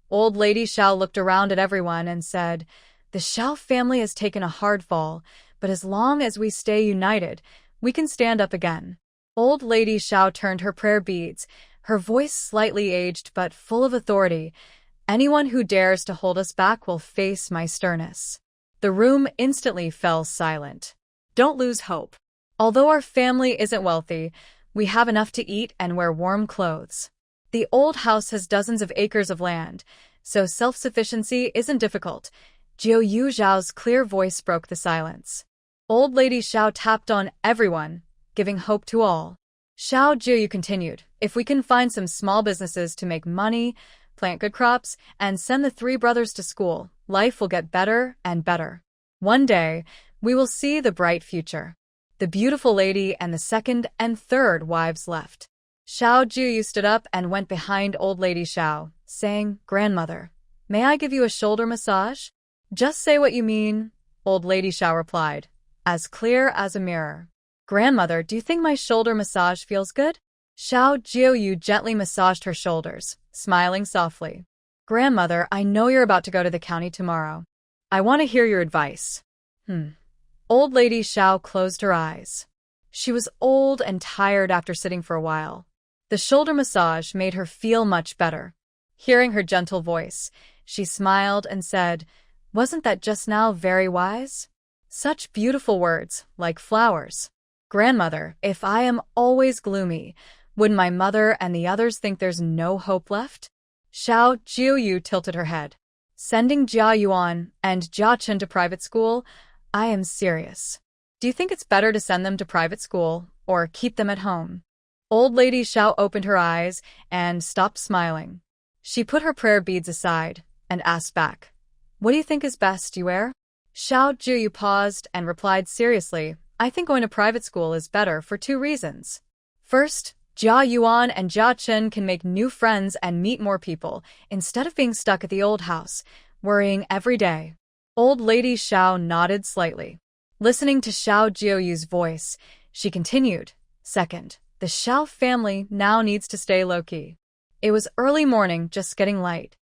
Old Lady Xiao looked around at everyone and said, the Xiao family has taken a hard fall, but as long as we stay united, we can stand up again. Old Lady Xiao turned her prayer beads, her voice slightly aged but full of authority. Anyone who dares to hold us back will face my sternness. The room instantly fell silent. Don't lose hope. Although our family isn't wealthy, we have enough to eat and wear warm clothes. The old house has dozens of acres of land, so self-sufficiency isn't difficult. Jiuyue Xiao's clear voice broke the silence. Old Lady Xiao tapped on everyone, giving hope to all. Xiao Jiuyue continued, if we can find some small businesses to make money, plant good crops, and send the 3 brothers to school, life will get better and better. One day, we will see the bright future. The beautiful lady and the 2nd and 3rd wives left. Xiao Jiuyue stood up and went behind Old Lady Xiao, saying, Grandmother, may I give you a shoulder massage? Just say what you mean, Old Lady Xiao replied, as clear as a mirror. Grandmother, do you think my shoulder massage feels good? Xiao Jiuyue gently massaged her shoulders, smiling softly. Grandmother, I know you're about to go to the county tomorrow. I want to hear your advice. Old Lady Xiao closed her eyes. She was old and tired after sitting for a while. The shoulder massage made her feel much better. Hearing her gentle voice, she smiled and said, wasn't that just now very wise? Such beautiful words, like flowers. Grandmother, if I am always gloomy, would my mother and the others think there's no hope left? Xiao Jiuyue tilted her head. Sending Jia Yuan and Jia Chen to private school? I am serious. Do you think it's better to send them to private school or keep them at home? Old Lady Xiao opened her eyes and stopped smiling. She put her prayer beads aside and asked back, what do you think is best, Yuer? Xiao Jiuyue paused and replied seriously, I think going to private school is better for 2 reasons. First, Jia Yuan and Jia Chen can make new friends and meet more people, instead of being stuck at the old house, worrying every day. Old Lady Xiao nodded slightly. Listening to Xiao Jiuyue's voice, she continued, Second, the Xiao family now needs to stay low-key. It was early morning, just getting light.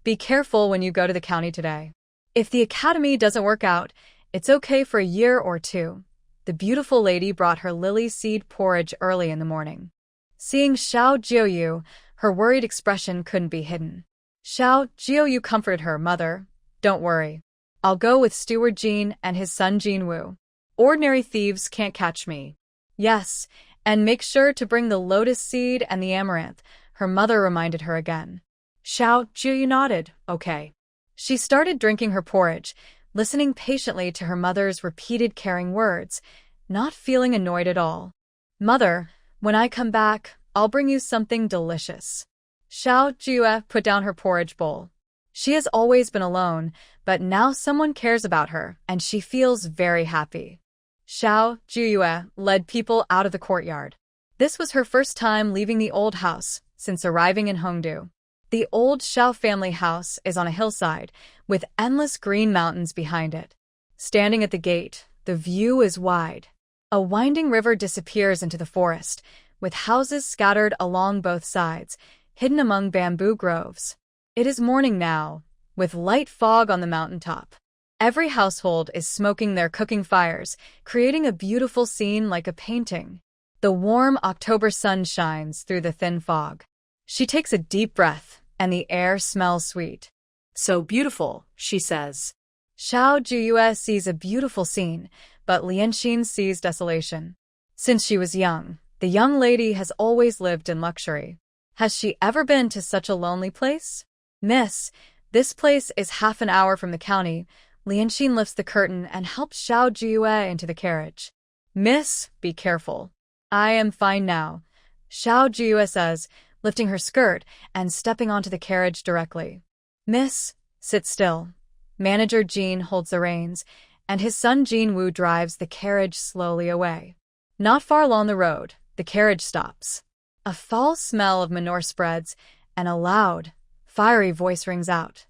Be careful when you go to the county today. If the academy doesn't work out, it's okay for a year or two. The beautiful lady brought her lily seed porridge early in the morning. Seeing Xiao Jiuyue, her worried expression couldn't be hidden. Xiao Jiuyue comforted her, Mother, don't worry. I'll go with Steward Jin and his son Jinwu. Ordinary thieves can't catch me. Yes, and make sure to bring the lotus seed and the amaranth, her mother reminded her again. Xiao Jiuyue nodded, okay. She started drinking her porridge, listening patiently to her mother's repeated caring words, not feeling annoyed at all. Mother, when I come back, I'll bring you something delicious. Xiao Jiuyue put down her porridge bowl. She has always been alone, but now someone cares about her, and she feels very happy. Xiao Jiuyue led people out of the courtyard. This was her first time leaving the old house since arriving in Hongdu. The old Xiao family house is on a hillside, with endless green mountains behind it. Standing at the gate, the view is wide. A winding river disappears into the forest, with houses scattered along both sides, hidden among bamboo groves. It is morning now, with light fog on the mountaintop. Every household is smoking their cooking fires, creating a beautiful scene like a painting. The warm October sun shines through the thin fog. She takes a deep breath, and the air smells sweet. So beautiful, she says. Xiao Jiuyue sees a beautiful scene, but Lianxin sees desolation. Since she was young, the young lady has always lived in luxury. Has she ever been to such a lonely place? Miss, this place is half an hour from the county. Lianxin lifts the curtain and helps Xiao Jiuyue into the carriage. Miss, be careful. I am fine now, Xiao Jiuyue says, lifting her skirt and stepping onto the carriage directly. Miss, sit still. Manager Jin holds the reins, and his son Jinwu drives the carriage slowly away. Not far along the road, the carriage stops. A foul smell of manure spreads, and a loud, fiery voice rings out.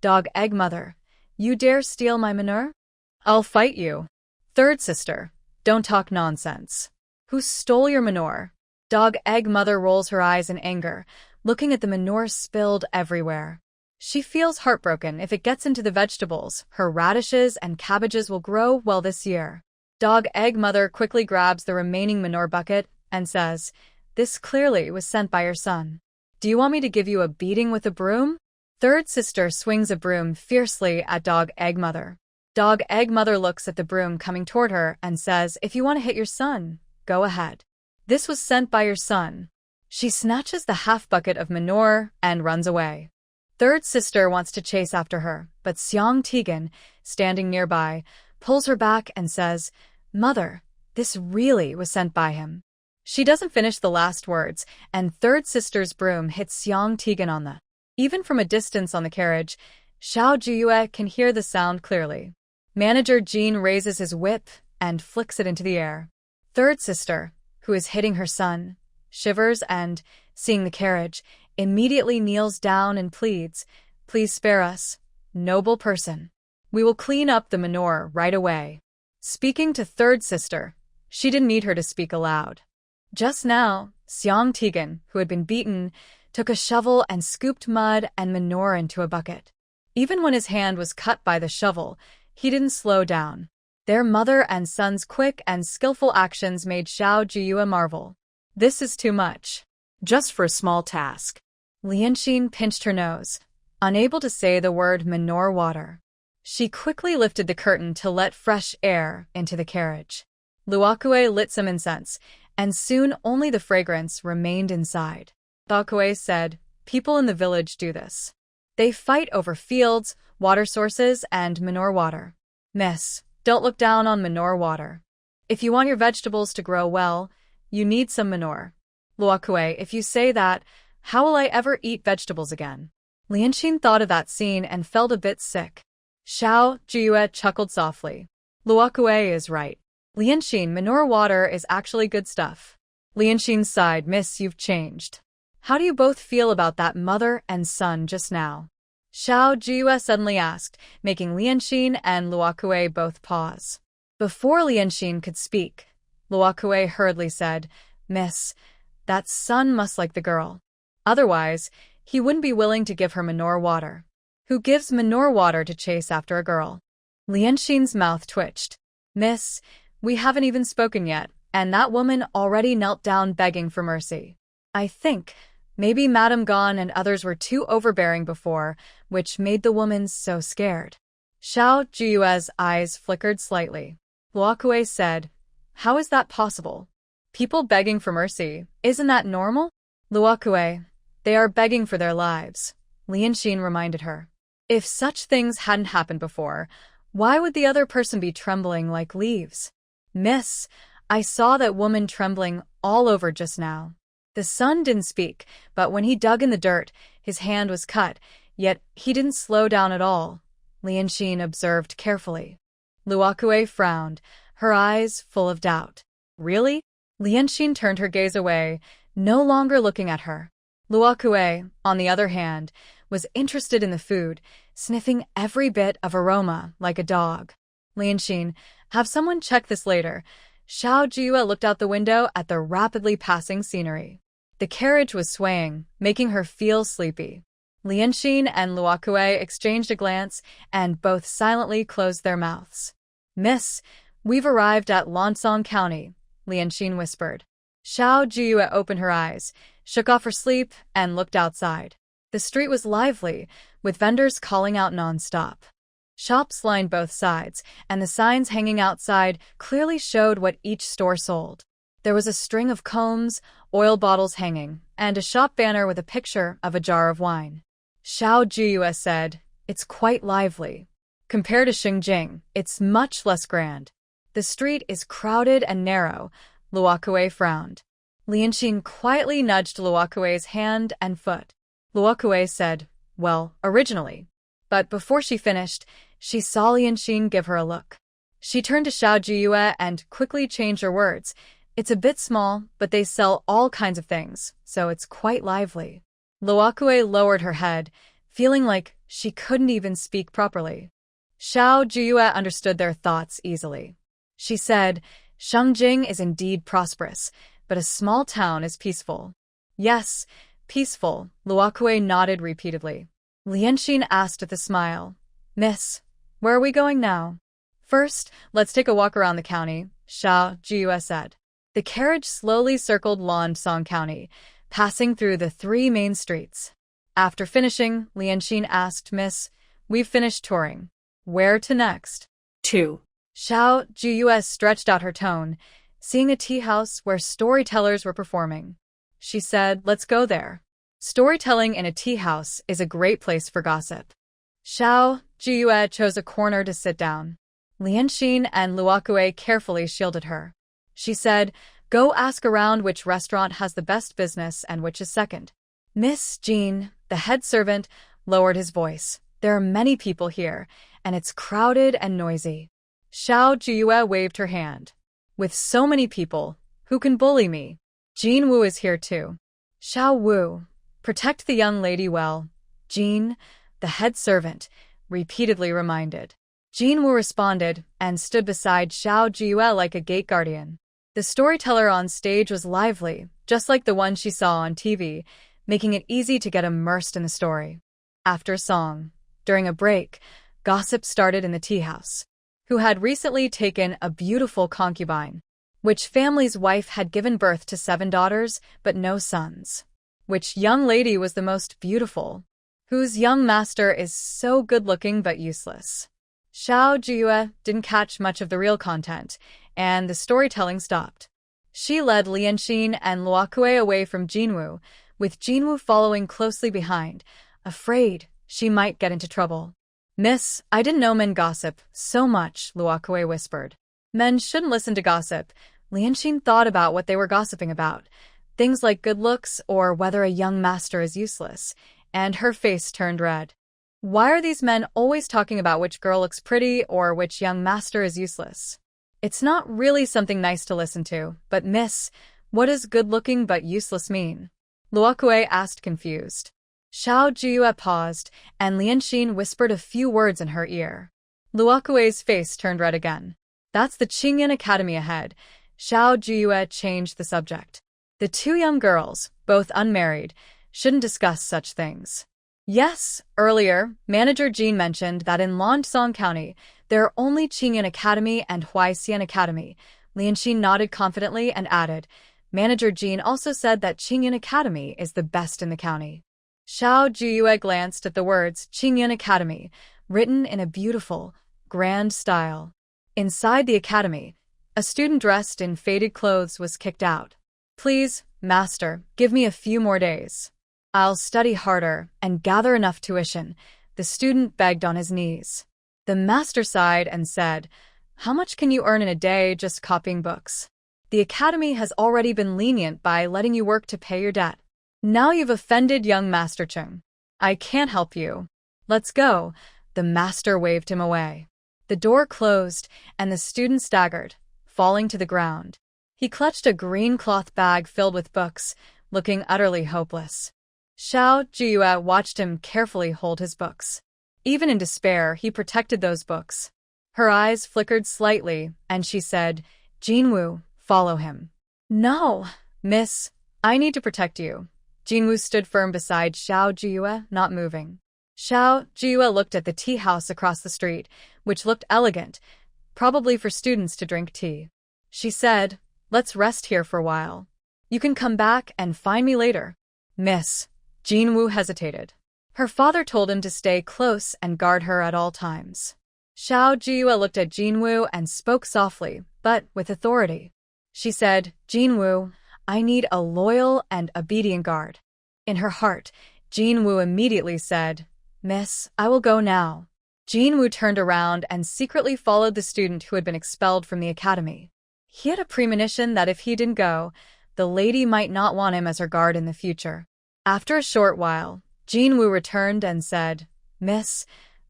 Dog egg mother, you dare steal my manure? I'll fight you. Third sister, don't talk nonsense. Who stole your manure? Dog egg mother rolls her eyes in anger, looking at the manure spilled everywhere. She feels heartbroken. If it gets into the vegetables, her radishes and cabbages will grow well this year. Dog egg mother quickly grabs the remaining manure bucket and says, This clearly was sent by your son. Do you want me to give you a beating with a broom? Third sister swings a broom fiercely at Dog egg mother. Dog egg mother looks at the broom coming toward her and says, If you want to hit your son, go ahead. This was sent by your son. She snatches the half bucket of manure and runs away. Third sister wants to chase after her, but Xiang Tigan, standing nearby, pulls her back and says, Mother, this really was sent by him. She doesn't finish the last words, and third sister's broom hits Xiang Tigan on the. Even from a distance on the carriage, Xiao Jiuyue can hear the sound clearly. Manager Jin raises his whip and flicks it into the air. Third sister, who is hitting her son, shivers and, seeing the carriage, immediately kneels down and pleads, Please spare us, noble person. We will clean up the manure right away. Speaking to third sister, she didn't need her to speak aloud. Just now, Xiang Tigan, who had been beaten, took a shovel and scooped mud and manure into a bucket. Even when his hand was cut by the shovel, he didn't slow down. Their mother and son's quick and skillful actions made Xiao Jiuyue marvel. This is too much. Just for a small task. Lianxin pinched her nose, unable to say the word manure water. She quickly lifted the curtain to let fresh air into the carriage. Luokue lit some incense, and soon only the fragrance remained inside. Luokue said, People in the village do this. They fight over fields, water sources, and manure water. Miss, don't look down on manure water. If you want your vegetables to grow well, you need some manure. Luokue, if you say that, how will I ever eat vegetables again? Lianxin thought of that scene and felt a bit sick. Xiao Jiuyue chuckled softly. Luokue is right. Lianxin, manure water is actually good stuff. Lianxin sighed. Miss, you've changed. How do you both feel about that mother and son just now? Xiao Jiuyue suddenly asked, making Lianxin and Luokue both pause. Before Lianxin could speak, Luokue hurriedly said, Miss, that son must like the girl. Otherwise, he wouldn't be willing to give her manure water. Who gives manure water to chase after a girl? Lianxin's mouth twitched. Miss, we haven't even spoken yet, and that woman already knelt down begging for mercy. I think maybe Madame Gan and others were too overbearing before, which made the woman so scared. Xiao Jiuyue's eyes flickered slightly. Luokue said, How is that possible? People begging for mercy, isn't that normal? Luokue, they are begging for their lives, Lianxin reminded her. If such things hadn't happened before, why would the other person be trembling like leaves? Miss, I saw that woman trembling all over just now. The son didn't speak, but when he dug in the dirt, his hand was cut, yet he didn't slow down at all, Lianxin observed carefully. Luokue frowned, her eyes full of doubt. Really? Lianxin turned her gaze away, no longer looking at her. Luokue, on the other hand, was interested in the food, sniffing every bit of aroma like a dog. Lianxin, have someone check this later. Xiao Jiuyue looked out the window at the rapidly passing scenery. The carriage was swaying, making her feel sleepy. Lianxin and Luokue exchanged a glance, and both silently closed their mouths. Miss, we've arrived at Lansong County, Lianxin whispered. Xiao Jiuyue opened her eyes, shook off her sleep, and looked outside. The street was lively, with vendors calling out non-stop. Shops lined both sides, and the signs hanging outside clearly showed what each store sold. There was a string of combs, oil bottles hanging, and a shop banner with a picture of a jar of wine. Xiao Jiuyue said, It's quite lively. Compared to Xingjing, it's much less grand. The street is crowded and narrow, Luokue frowned. Lianxin quietly nudged Luokue's hand and foot. Luokue said, Well, originally. But before she finished, she saw Lianxin give her a look. She turned to Xiao Jiuyue and quickly changed her words. It's a bit small, but they sell all kinds of things, so it's quite lively. Luokue lowered her head, feeling like she couldn't even speak properly. Xiao Jiuyue understood their thoughts easily. She said, Xingjing is indeed prosperous, but a small town is peaceful. Yes, peaceful, Luokue nodded repeatedly. Lianxin asked with a smile, Miss, where are we going now? First, let's take a walk around the county, Xiao Jiuyue said. The carriage slowly circled Lansong County, passing through the 3 main streets. After finishing, Lianxin asked, Miss, we've finished touring. Where to next? 2. Xiao Jiuyue stretched out her tone, seeing a tea house where storytellers were performing. She said, Let's go there. Storytelling in a tea house is a great place for gossip. Xiao Jiuyue chose a corner to sit down. Lianxin and Luokue carefully shielded her. She said, Go ask around which restaurant has the best business and which is second. Miss Jean, the head servant, lowered his voice. There are many people here, and it's crowded and noisy. Xiao Jiuyue waved her hand. With so many people, who can bully me? Jean Wu is here too. Xiao Wu, protect the young lady well. Jean, the head servant, repeatedly reminded. Jean Wu responded and stood beside Xiao Jiuyue like a gate guardian. The storyteller on stage was lively, just like the one she saw on TV, making it easy to get immersed in the story. After song, during a break, gossip started in the tea house. Who had recently taken a beautiful concubine? Which family's wife had given birth to 7 daughters, but no sons? Which young lady was the most beautiful? Whose young master is so good-looking but useless? Xiao Jiuyue didn't catch much of the real content, and the storytelling stopped. She led Lianxin and Luokue away from Jinwu, with Jinwu following closely behind, afraid she might get into trouble. Miss, I didn't know men gossip so much, Luokue whispered. Men shouldn't listen to gossip. Lianxin thought about what they were gossiping about, things like good looks or whether a young master is useless, and her face turned red. Why are these men always talking about which girl looks pretty or which young master is useless? It's not really something nice to listen to, but miss, What does good-looking but useless mean? Luokue asked, confused. Xiao Jiuyue paused, and Lianxin whispered a few words in her ear. Luokue's face turned red again. That's the Qingyan Academy ahead. Xiao Jiuyue changed the subject. The two young girls, both unmarried, shouldn't discuss such things. Yes, earlier, Manager Jean mentioned that in Longdong County, there are only Qingyan Academy and Huaixian Academy. Lianxin nodded confidently and added, Manager Jean also said that Qingyan Academy is the best in the county. Xiao Jiuyue glanced at the words Qingyan Academy, written in a beautiful, grand style. Inside the academy, a student dressed in faded clothes was kicked out. Please, master, give me a few more days. I'll study harder and gather enough tuition, the student begged on his knees. The master sighed and said, How much can you earn in a day just copying books? The academy has already been lenient by letting you work to pay your debt. Now you've offended young Master Chung. I can't help you. Let's go. The master waved him away. The door closed, and the student staggered, falling to the ground. He clutched a green cloth bag filled with books, looking utterly hopeless. Xiao Jiuyue watched him carefully hold his books. Even in despair, he protected those books. Her eyes flickered slightly, and she said, Jinwu, follow him. No, miss, I need to protect you. Jinwu stood firm beside Xiao Jiuyue, not moving. Xiao Jiuyue looked at the tea house across the street, which looked elegant, probably for students to drink tea. She said, Let's rest here for a while. You can come back and find me later. Miss. Jinwu hesitated. Her father told him to stay close and guard her at all times. Xiao Jiuyue looked at Jinwu and spoke softly, but with authority. She said, Jinwu, I need a loyal and obedient guard. In her heart, Jinwu immediately said, Miss, I will go now. Jinwu turned around and secretly followed the student who had been expelled from the academy. He had a premonition that if he didn't go, the lady might not want him as her guard in the future. After a short while, Jinwu returned and said, Miss,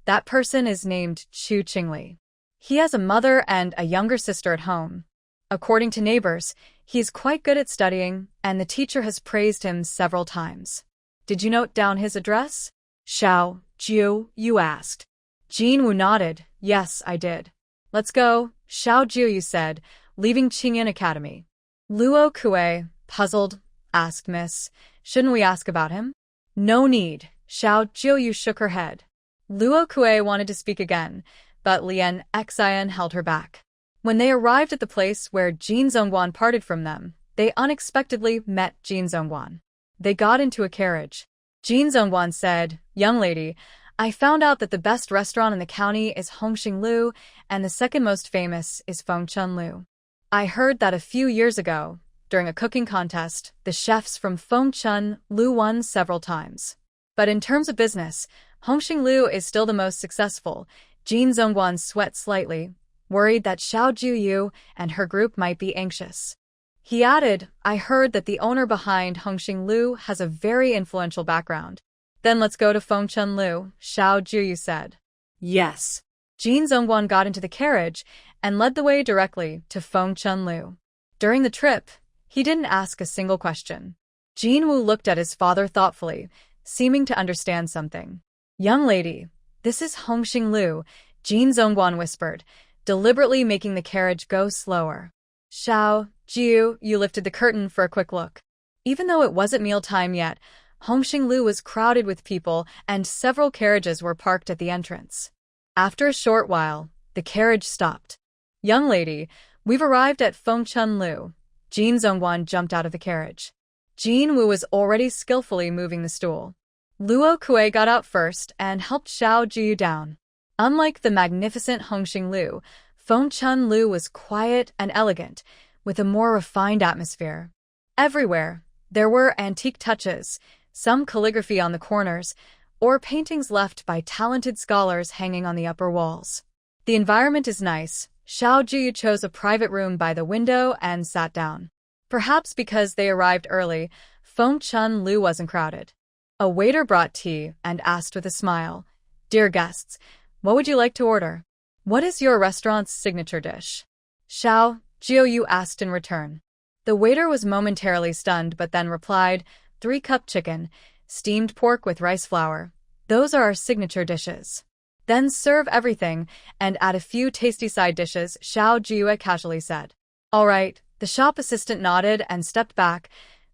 that person is named Chu Qingli. He has a mother and a younger sister at home. According to neighbors, he is quite good at studying, and the teacher has praised him several times. Did you note down his address? Xiao Jiuyue asked. Jinwu nodded. Yes, I did. Let's go, Xiao Jiuyue said, leaving Qingyan Academy. Luo Kue, puzzled, asked Miss, shouldn't we ask about him? No need, Xiao Jiuyue shook her head. Luo Kue wanted to speak again, but Lian Xian held her back. When they arrived at the place where Jin Zongguan parted from them, they unexpectedly met Jin Zongguan. They got into a carriage. Jin Zongguan said, Young lady, I found out that the best restaurant in the county is Hongxing Lu, and the second most famous is Fengchun Lu. I heard that a few years ago, during a cooking contest, the chefs from Fengchun Lu won several times. But in terms of business, Hongxing Lu is still the most successful. Jin Zongguan sweat slightly, worried that Xiao Jiuyue and her group might be anxious. He added, I heard that the owner behind Hongxing Lu has a very influential background. Then let's go to Fengchun Lu, Xiao Jiuyue said. Yes. Jin Zongguan got into the carriage and led the way directly to Fengchun Lu. During the trip, he didn't ask a single question. Jinwu looked at his father thoughtfully, seeming to understand something. Young lady, this is Hongxing Lu, Jin Zongguan whispered, deliberately making the carriage go slower. Xiao Jiuyue lifted the curtain for a quick look. Even though it wasn't mealtime yet, Hongxing Lu was crowded with people and several carriages were parked at the entrance. After a short while, the carriage stopped. Young lady, we've arrived at Fengchun Lu. Jin Zongguan jumped out of the carriage. Jinwu was already skillfully moving the stool. Luo Kue got out first and helped Xiao Jiuyue down. Unlike the magnificent Hongxing Lu, Fengchun Lu was quiet and elegant, with a more refined atmosphere. Everywhere, there were antique touches, some calligraphy on the corners, or paintings left by talented scholars hanging on the upper walls. The environment is nice. Xiao Jiuyue chose a private room by the window and sat down. Perhaps because they arrived early, Fengchun Lu wasn't crowded. A waiter brought tea and asked with a smile, Dear guests, what would you like to order? What is your restaurant's signature dish? Xiao Jiuyue asked in return. The waiter was momentarily stunned but then replied, 3-cup chicken, steamed pork with rice flour. Those are our signature dishes. Then serve everything and add a few tasty side dishes, Xiao Jiuyue casually said. All right, the shop assistant nodded and stepped back,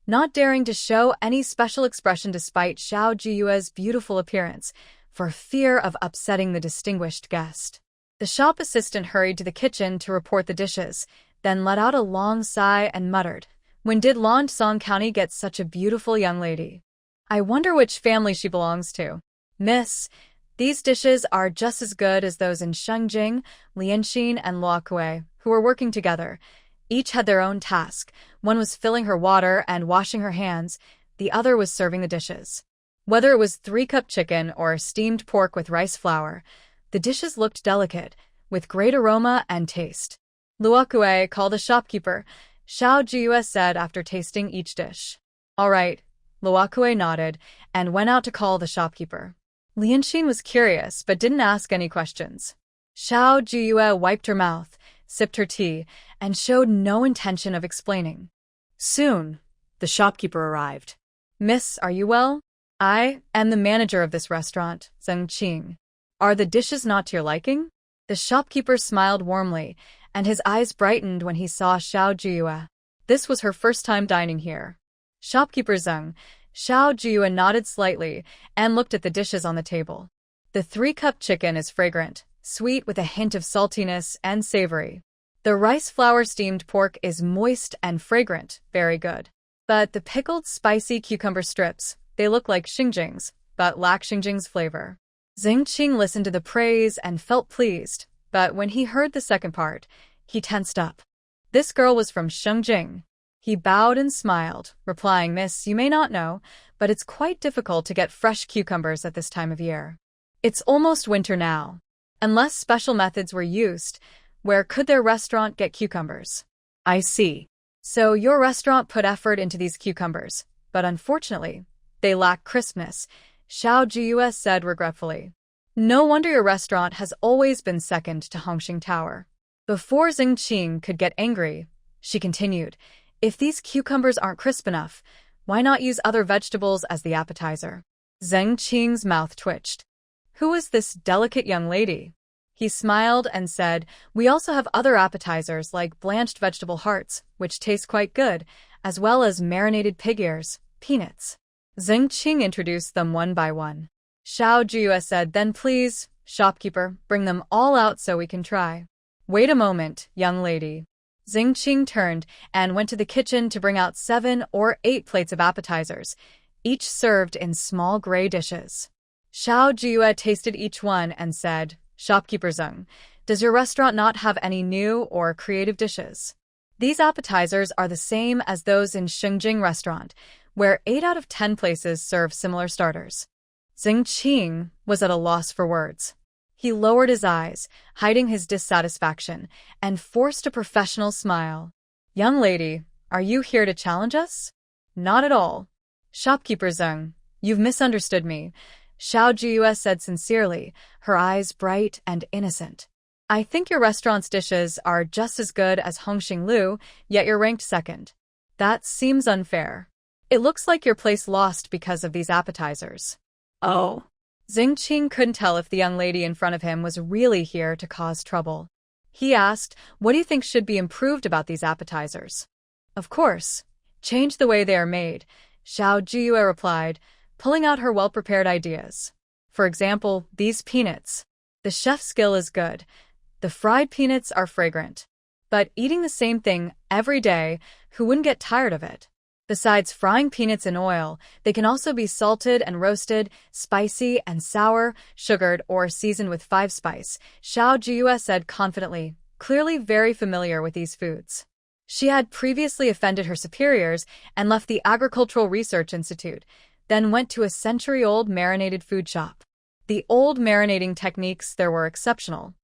not daring to show any special expression despite Xiao Jiuyue's beautiful appearance, for fear of upsetting the distinguished guest. The shop assistant hurried to the kitchen to report the dishes, then let out a long sigh and muttered, when did Lingzhi County get such a beautiful young lady? I wonder which family she belongs to. Miss, these dishes are just as good as those in Shengjing, Lianxin, and Luokui, who were working together. Each had their own task. One was filling her water and washing her hands. The other was serving the dishes. Whether it was 3-cup chicken or steamed pork with rice flour, the dishes looked delicate, with great aroma and taste. Luokui, call the shopkeeper, Xiao Jiuyue said after tasting each dish. All right, Luokui nodded and went out to call the shopkeeper. Lianxin was curious but didn't ask any questions. Xiao Jiuyue wiped her mouth, sipped her tea, and showed no intention of explaining. Soon, the shopkeeper arrived. Miss, are you well? I am the manager of this restaurant, Zeng Qing. Are the dishes not to your liking? The shopkeeper smiled warmly, and his eyes brightened when he saw Xiao Jiuyue. This was her first time dining here. Shopkeeper Zeng, Xiao Jiuyue nodded slightly and looked at the dishes on the table. The 3-cup chicken is fragrant, sweet with a hint of saltiness and savory. The rice flour steamed pork is moist and fragrant, very good. But the pickled spicy cucumber strips, they look like Xingjing's, but lack Xingjing's flavor. Zeng Qing listened to the praise and felt pleased, but when he heard the second part, he tensed up. This girl was from Shengjing. He bowed and smiled, replying, Miss, you may not know, but it's quite difficult to get fresh cucumbers at this time of year. It's almost winter now. Unless special methods were used, where could their restaurant get cucumbers? I see. So your restaurant put effort into these cucumbers, but unfortunately, they lack crispness, Xiao Jiuyue said regretfully. No wonder your restaurant has always been second to Hongxing Tower. Before Zeng Qing could get angry, she continued, if these cucumbers aren't crisp enough, why not use other vegetables as the appetizer? Zeng Qing's mouth twitched. Who is this delicate young lady? He smiled and said, we also have other appetizers like blanched vegetable hearts, which taste quite good, as well as marinated pig ears, peanuts. Zeng Qing introduced them one by one. Xiao Jiuyue said, then please, shopkeeper, bring them all out so we can try. Wait a moment, young lady. Zeng Qing turned and went to the kitchen to bring out 7 or 8 plates of appetizers, each served in small gray dishes. Xiao Jiuyue tasted each one and said, Shopkeeper Zeng, does your restaurant not have any new or creative dishes? These appetizers are the same as those in Shengjing restaurant, where 8 out of 10 places serve similar starters. Zeng Qing was at a loss for words. He lowered his eyes, hiding his dissatisfaction, and forced a professional smile. Young lady, are you here to challenge us? Not at all. Shopkeeper Zeng, you've misunderstood me, Xiao Jiuyue said sincerely, her eyes bright and innocent. I think your restaurant's dishes are just as good as Hongxing Lu, yet you're ranked second. That seems unfair. It looks like your place lost because of these appetizers. Oh. Zeng Qing couldn't tell if the young lady in front of him was really here to cause trouble. He asked, what do you think should be improved about these appetizers? Of course. Change the way they are made, Xiao Jiuyue replied, pulling out her well-prepared ideas. For example, these peanuts. The chef's skill is good. The fried peanuts are fragrant. But eating the same thing every day, who wouldn't get tired of it? Besides frying peanuts in oil, they can also be salted and roasted, spicy and sour, sugared, or seasoned with 5-spice, Xiao Jiuyue said confidently, clearly very familiar with these foods. She had previously offended her superiors and left the Agricultural Research Institute, then went to a century-old marinated food shop. The old marinating techniques there were exceptional.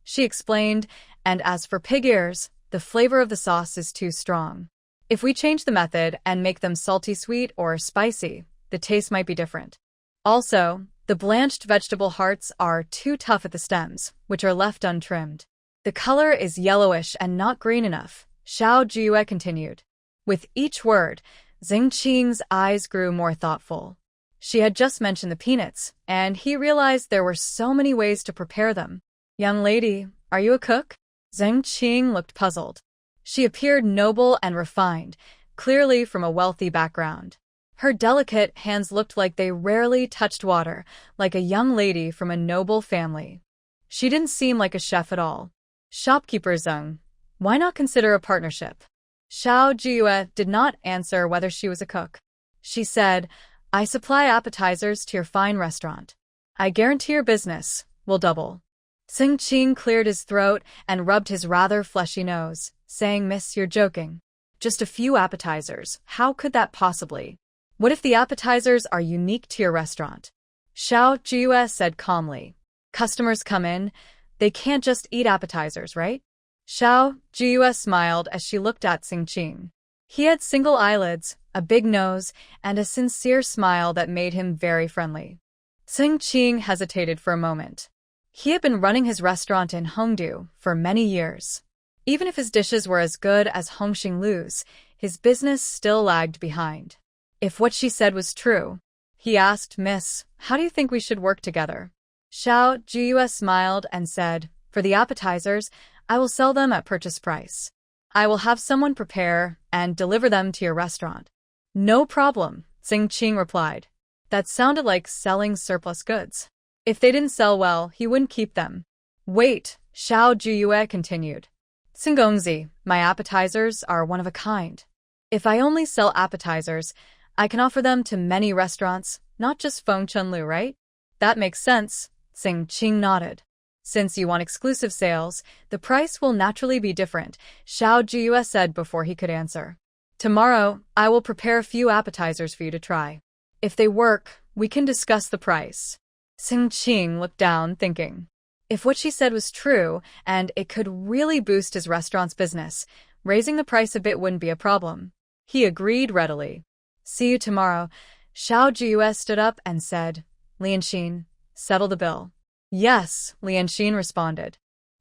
She explained, and as for pig ears, the flavor of the sauce is too strong. If we change the method and make them salty sweet or spicy, the taste might be different. Also, the blanched vegetable hearts are too tough at the stems, which are left untrimmed. The color is yellowish and not green enough, Xiao Jiuyue continued. With each word, Xingqing's eyes grew more thoughtful. She had just mentioned the peanuts, and he realized there were so many ways to prepare them. "Young lady, are you a cook?" Xingqing looked puzzled. She appeared noble and refined, clearly from a wealthy background. Her delicate hands looked like they rarely touched water, like a young lady from a noble family. She didn't seem like a chef at all. "Shopkeeper Zeng, why not consider a partnership?" Xiao Jiuyue did not answer whether she was a cook. She said, "I supply appetizers to your fine restaurant. I guarantee your business will double." Xingqing cleared his throat and rubbed his rather fleshy nose, saying, "Miss, you're joking. Just a few appetizers. How could that possibly? What if the appetizers are unique to your restaurant?" Xiao Jiuyue said calmly, "Customers come in. They can't just eat appetizers, right?" Xiao Jiuyue smiled as she looked at Xingqing. He had single eyelids, a big nose, and a sincere smile that made him very friendly. Xingqing hesitated for a moment. He had been running his restaurant in Hongdu for many years. Even if his dishes were as good as Hongxinglu's, his business still lagged behind. If what she said was true, he asked, "Miss, how do you think we should work together?" Xiao Jiuyue smiled and said, "For the appetizers, I will sell them at purchase price. I will have someone prepare and deliver them to your restaurant." "No problem," Xingqing replied. That sounded like selling surplus goods. If they didn't sell well, he wouldn't keep them. "Wait," Xiao Jiuyue continued. "Xingongzi, my appetizers are one of a kind. If I only sell appetizers, I can offer them to many restaurants, not just Fengchunlu, right?" "That makes sense," Xingqing nodded. "Since you want exclusive sales, the price will naturally be different," Xiao Jiuyue said before he could answer. "Tomorrow, I will prepare a few appetizers for you to try. If they work, we can discuss the price." Xingqing looked down, thinking. If what she said was true, and it could really boost his restaurant's business, raising the price a bit wouldn't be a problem. He agreed readily. "See you tomorrow." Xiao Jiuyue stood up and said, "Lianxin, settle the bill." "Yes," Lianxin responded.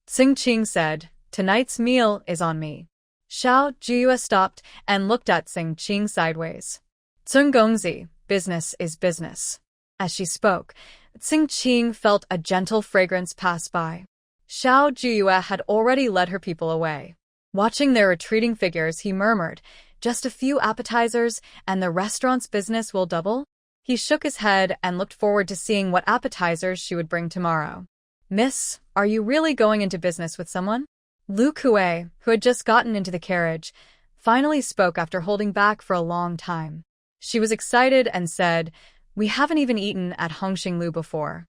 Xingqing said, "Tonight's meal is on me." Xiao Jiuyue stopped and looked at Xingqing sideways. "Zhengongzi, business is business." As she spoke, Xingqing felt a gentle fragrance pass by. Xiao Jiuyue had already led her people away. Watching their retreating figures, he murmured, "Just a few appetizers, and the restaurant's business will double?" He shook his head and looked forward to seeing what appetizers she would bring tomorrow. "Miss, are you really going into business with someone?" Lu Kuei, who had just gotten into the carriage, finally spoke after holding back for a long time. She was excited and said, "We haven't even eaten at Hongxinglu before.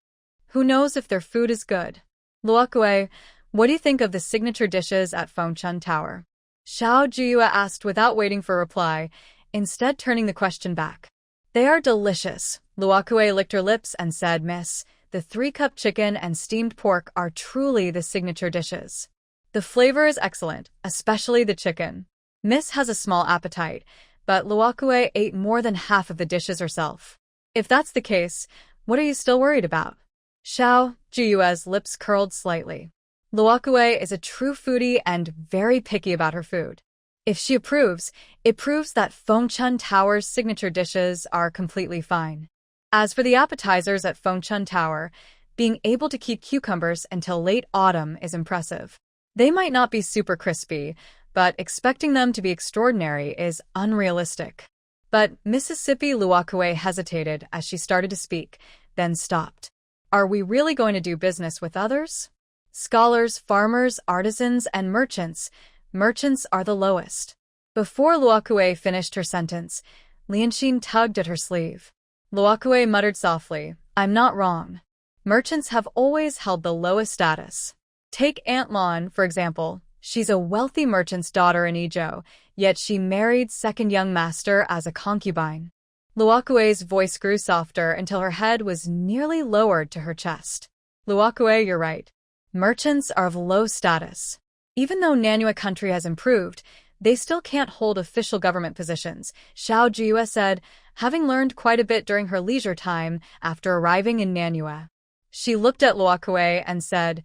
Who knows if their food is good?" "Luokue, what do you think of the signature dishes at Fengchun Tower?" Xiao Jiuyue asked without waiting for a reply, instead turning the question back. "They are delicious." Luokue licked her lips and said, "Miss, the 3-cup chicken and steamed pork are truly the signature dishes. The flavor is excellent, especially the chicken." Miss has a small appetite, but Luokue ate more than half of the dishes herself. "If that's the case, what are you still worried about?" Xiao Jiuyue's lips curled slightly. Luokue is a true foodie and very picky about her food. If she approves, it proves that Fengchun Tower's signature dishes are completely fine. As for the appetizers at Fengchun Tower, being able to keep cucumbers until late autumn is impressive. They might not be super crispy, but expecting them to be extraordinary is unrealistic. But Mississippi Luokue hesitated as she started to speak, then stopped. "Are we really going to do business with others? Scholars, farmers, artisans, and merchants. Merchants are the lowest." Before Luokue finished her sentence, Lianxin tugged at her sleeve. Luokue muttered softly, "I'm not wrong. Merchants have always held the lowest status. Take Aunt Lon, for example. She's a wealthy merchant's daughter in Izhou, yet she married second young master as a concubine." Luokue's voice grew softer until her head was nearly lowered to her chest. "Luokue, you're right. Merchants are of low status. Even though Nanhua country has improved, they still can't hold official government positions," Xiao Jiuyue said, having learned quite a bit during her leisure time after arriving in Nanhua. She looked at Luokue and said,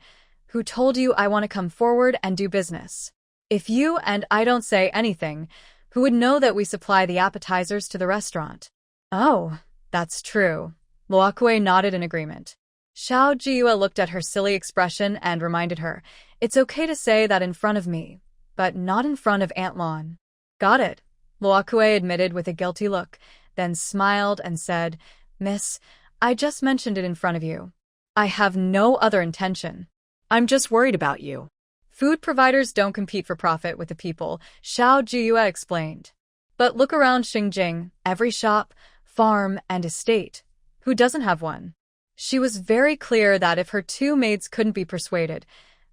"Who told you I want to come forward and do business? If you and I don't say anything, who would know that we supply the appetizers to the restaurant. Oh, that's true. Luokwe nodded in agreement. Xiao Jiuyue looked at her silly expression and reminded her, it's okay to say that in front of me, but not in front of Aunt Lon. Got it, Luokwe admitted with a guilty look, then smiled and said, Miss, I just mentioned it in front of you. I have no other intention. I'm just worried about you. Food providers don't compete for profit with the people, Xiao Jiuyue explained. But look around Xinjiang, every shop, farm, and estate. Who doesn't have one? She was very clear that if her two maids couldn't be persuaded,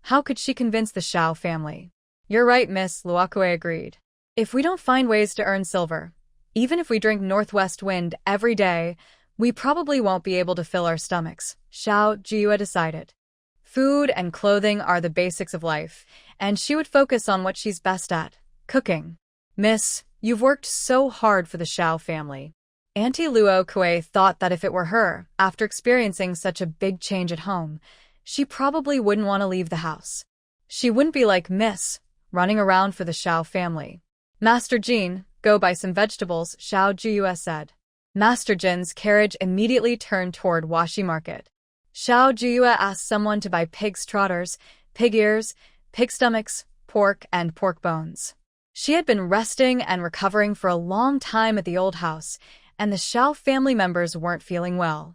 how could she convince the Xiao family? You're right, Miss, Luokwe agreed. If we don't find ways to earn silver, even if we drink northwest wind every day, we probably won't be able to fill our stomachs, Xiao Jiuyue decided. Food and clothing are the basics of life, and she would focus on what she's best at, cooking. Miss, you've worked so hard for the Xiao family. Auntie Luokwe thought that if it were her, after experiencing such a big change at home, she probably wouldn't want to leave the house. She wouldn't be like Miss, running around for the Xiao family. Master Jin, go buy some vegetables, Xiao Jiuyue said. Master Jin's carriage immediately turned toward Washi Market. Xiao Jiuyue asked someone to buy pig's trotters, pig ears, pig stomachs, pork, and pork bones. She had been resting and recovering for a long time at the old house, and the Xiao family members weren't feeling well.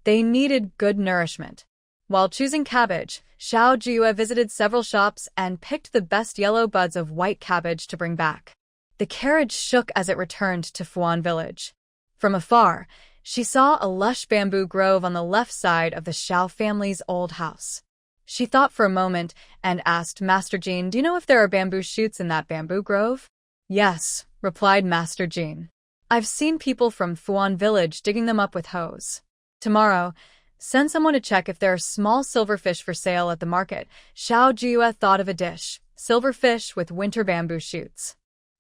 They needed good nourishment. While choosing cabbage, Xiao Jiuyue visited several shops and picked the best yellow buds of white cabbage to bring back. The carriage shook as it returned to Fuan village. From afar, she saw a lush bamboo grove on the left side of the Xiao family's old house. She thought for a moment and asked Master Jin, do you know if there are bamboo shoots in that bamboo grove? Yes, replied Master Jin. I've seen people from Fuan village digging them up with hoes. Tomorrow, send someone to check if there are small silverfish for sale at the market. Xiao Jiuyue thought of a dish, silverfish with winter bamboo shoots.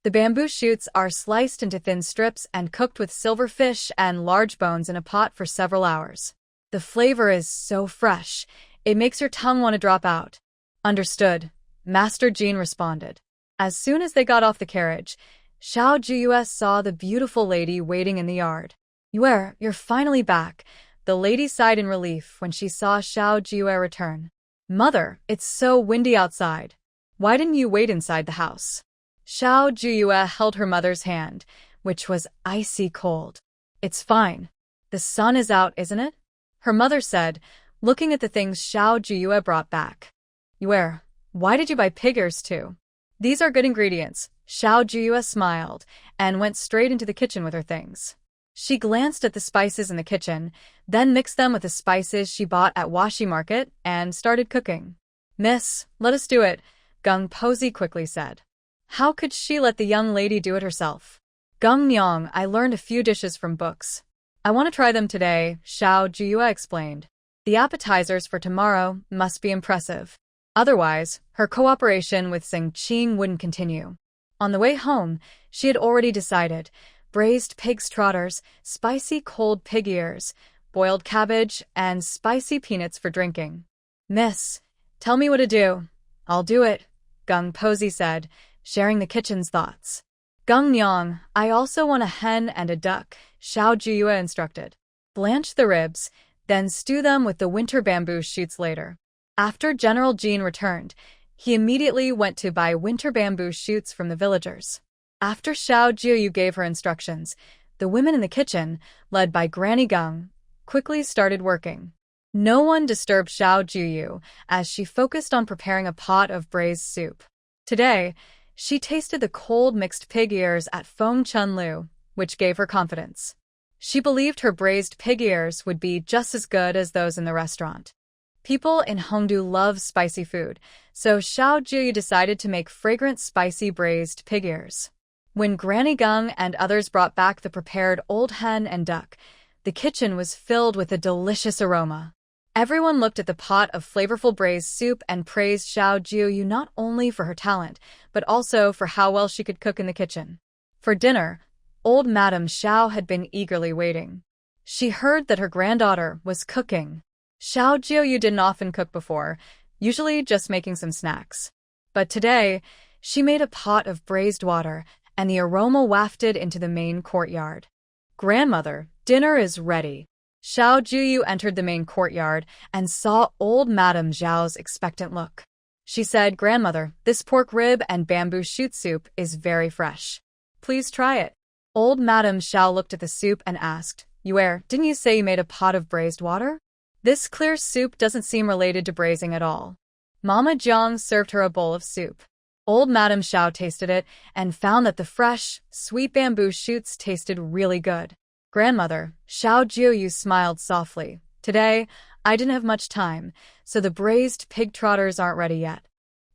The bamboo shoots are sliced into thin strips and cooked with silverfish and large bones in a pot for several hours. The flavor is so fresh, it makes your tongue want to drop out. Understood, Master Jin responded. As soon as they got off the carriage, Xiao Jiuyue saw the beautiful lady waiting in the yard. Yue, you're finally back. The lady sighed in relief when she saw Xiao Jiuyue return. Mother, it's so windy outside. Why didn't you wait inside the house? Xiao Jiuyue held her mother's hand, which was icy cold. It's fine. The sun is out, isn't it? Her mother said, looking at the things Xiao Jiuyue brought back. Yue, why did you buy pig ears too? These are good ingredients. Xiao Jiuyue smiled and went straight into the kitchen with her things. She glanced at the spices in the kitchen, then mixed them with the spices she bought at Washi Market and started cooking. Miss, let us do it, Gung Posey quickly said. How could she let the young lady do it herself? Gung Nyong, I learned a few dishes from books. I want to try them today, Xiao Jiuyue explained. The appetizers for tomorrow must be impressive. Otherwise, her cooperation with Xing Qing wouldn't continue. On the way home, she had already decided, braised pig's trotters, spicy cold pig ears, boiled cabbage, and spicy peanuts for drinking. Miss, tell me what to do. I'll do it, Gung Posey said, sharing the kitchen's thoughts. Gung Nyong, I also want a hen and a duck, Xiao Jiuyue instructed. Blanch the ribs, then stew them with the winter bamboo shoots later. After General Jin returned, he immediately went to buy winter bamboo shoots from the villagers. After Xiao Jiuyue gave her instructions, the women in the kitchen, led by Granny Gung, quickly started working. No one disturbed Xiao Jiuyue as she focused on preparing a pot of braised soup. Today, she tasted the cold mixed pig ears at Feng Chunlu, which gave her confidence. She believed her braised pig ears would be just as good as those in the restaurant. People in Hongdu love spicy food, so Xiao Jiuyue decided to make fragrant spicy braised pig ears. When Granny Gung and others brought back the prepared old hen and duck, the kitchen was filled with a delicious aroma. Everyone looked at the pot of flavorful braised soup and praised Xiao Jiuyue not only for her talent, but also for how well she could cook in the kitchen. For dinner, old Madame Xiao had been eagerly waiting. She heard that her granddaughter was cooking. Xiao Jiuyue didn't often cook before, usually just making some snacks. But today, she made a pot of braised water and the aroma wafted into the main courtyard. "Grandmother, dinner is ready." Xiao Jiuyue entered the main courtyard and saw old Madame Zhao's expectant look. She said, "Grandmother, this pork rib and bamboo shoot soup is very fresh. Please try it." Old Madame Xiao looked at the soup and asked, "Yuer, didn't you say you made a pot of braised water? This clear soup doesn't seem related to braising at all." Mama Jiang served her a bowl of soup. Old Madame Xiao tasted it and found that the fresh, sweet bamboo shoots tasted really good. "Grandmother," Xiao Jiuyue smiled softly, "today, I didn't have much time, so the braised pig trotters aren't ready yet.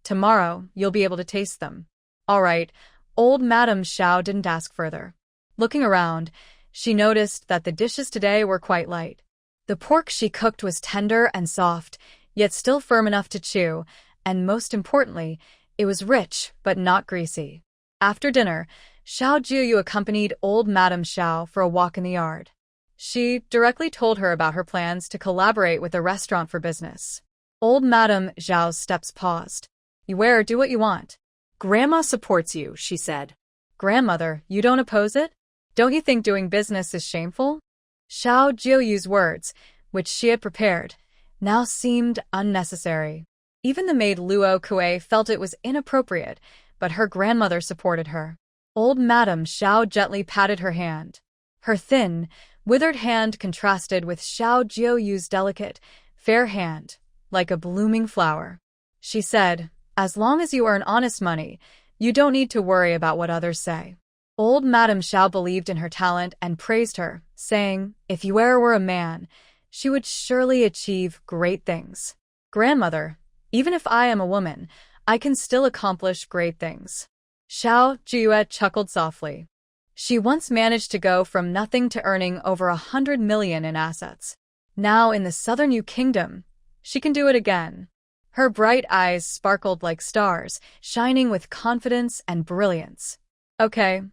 Tomorrow, you'll be able to taste them." "All right." Old Madame Xiao didn't ask further. Looking around, she noticed that the dishes today were quite light. The pork she cooked was tender and soft, yet still firm enough to chew, and most importantly, it was rich but not greasy. After dinner, Xiao Jiuyue accompanied old Madame Xiao for a walk in the yard. She directly told her about her plans to collaborate with a restaurant for business. Old Madame Zhao's steps paused. "Yuer, do what you want." "Grandma supports you," she said. "Grandmother, you don't oppose it? Don't you think doing business is shameful?" Xiao Jiuyue's words, which she had prepared, now seemed unnecessary. Even the maid Luo Kue felt it was inappropriate, but her grandmother supported her. Old Madame Xiao gently patted her hand. Her thin, withered hand contrasted with Xiao Jiuyue's delicate, fair hand, like a blooming flower. She said, "As long as you earn honest money, you don't need to worry about what others say." Old Madame Xiao believed in her talent and praised her, saying, "If Yuer were a man, she would surely achieve great things." "Grandmother, even if I am a woman, I can still accomplish great things." Xiao Jiuyue chuckled softly. She once managed to go from nothing to earning over 100 million in assets. Now in the Southern Yu Kingdom, she can do it again. Her bright eyes sparkled like stars, shining with confidence and brilliance. "Okay."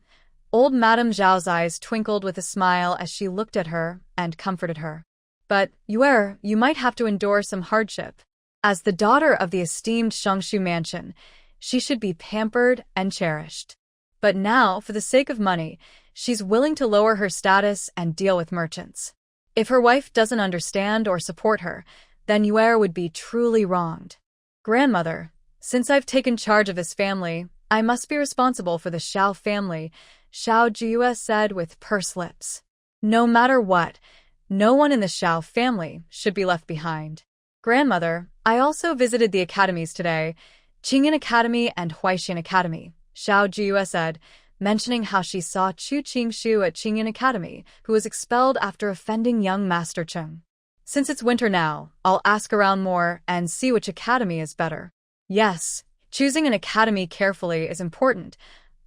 Old Madame Zhao's eyes twinkled with a smile as she looked at her and comforted her. "But, Yuer, you might have to endure some hardship. As the daughter of the esteemed Shongshu mansion, she should be pampered and cherished. But now, for the sake of money, she's willing to lower her status and deal with merchants. If her wife doesn't understand or support her, then Yuer would be truly wronged." "Grandmother, since I've taken charge of this family, I must be responsible for the Xiao family," Xiao Jiuyue said with pursed lips. "No matter what, no one in the Xiao family should be left behind." "Grandmother, I also visited the academies today, Qingyan Academy and Huaixin Academy," Xiao Jiuyue said, mentioning how she saw Chu Qingshu at Qingyan Academy, who was expelled after offending young Master Cheng. "Since it's winter now, I'll ask around more and see which academy is better." "Yes, choosing an academy carefully is important,"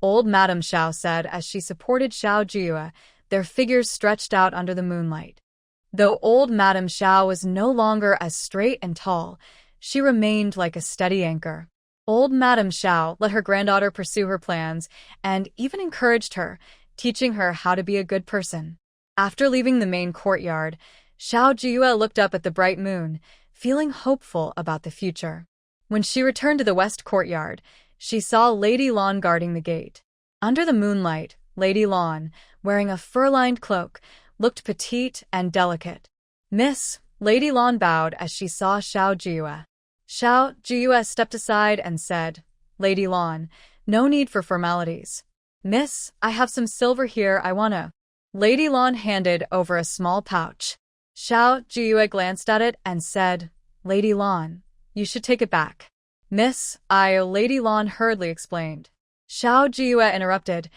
old Madame Xiao said as she supported Xiao Jiuyue, their figures stretched out under the moonlight. Though old Madame Xiao was no longer as straight and tall, she remained like a steady anchor. Old Madame Xiao let her granddaughter pursue her plans and even encouraged her, teaching her how to be a good person. After leaving the main courtyard, Xiao Jiuyue looked up at the bright moon, feeling hopeful about the future. When she returned to the west courtyard, she saw Lady Lan guarding the gate. Under the moonlight, Lady Lan, wearing a fur-lined cloak, looked petite and delicate. "Miss," Lady Lan bowed as she saw Xiao Jiuyue. Xiao Jiuyue stepped aside and said, "Lady Lan, no need for formalities. Miss, I have some silver here I wanna." Lady Lan handed over a small pouch. Xiao Jiuyue glanced at it and said, "Lady Lan, you should take it back." "Miss, Lady Lan hurriedly explained. Xiao Jiuyue interrupted,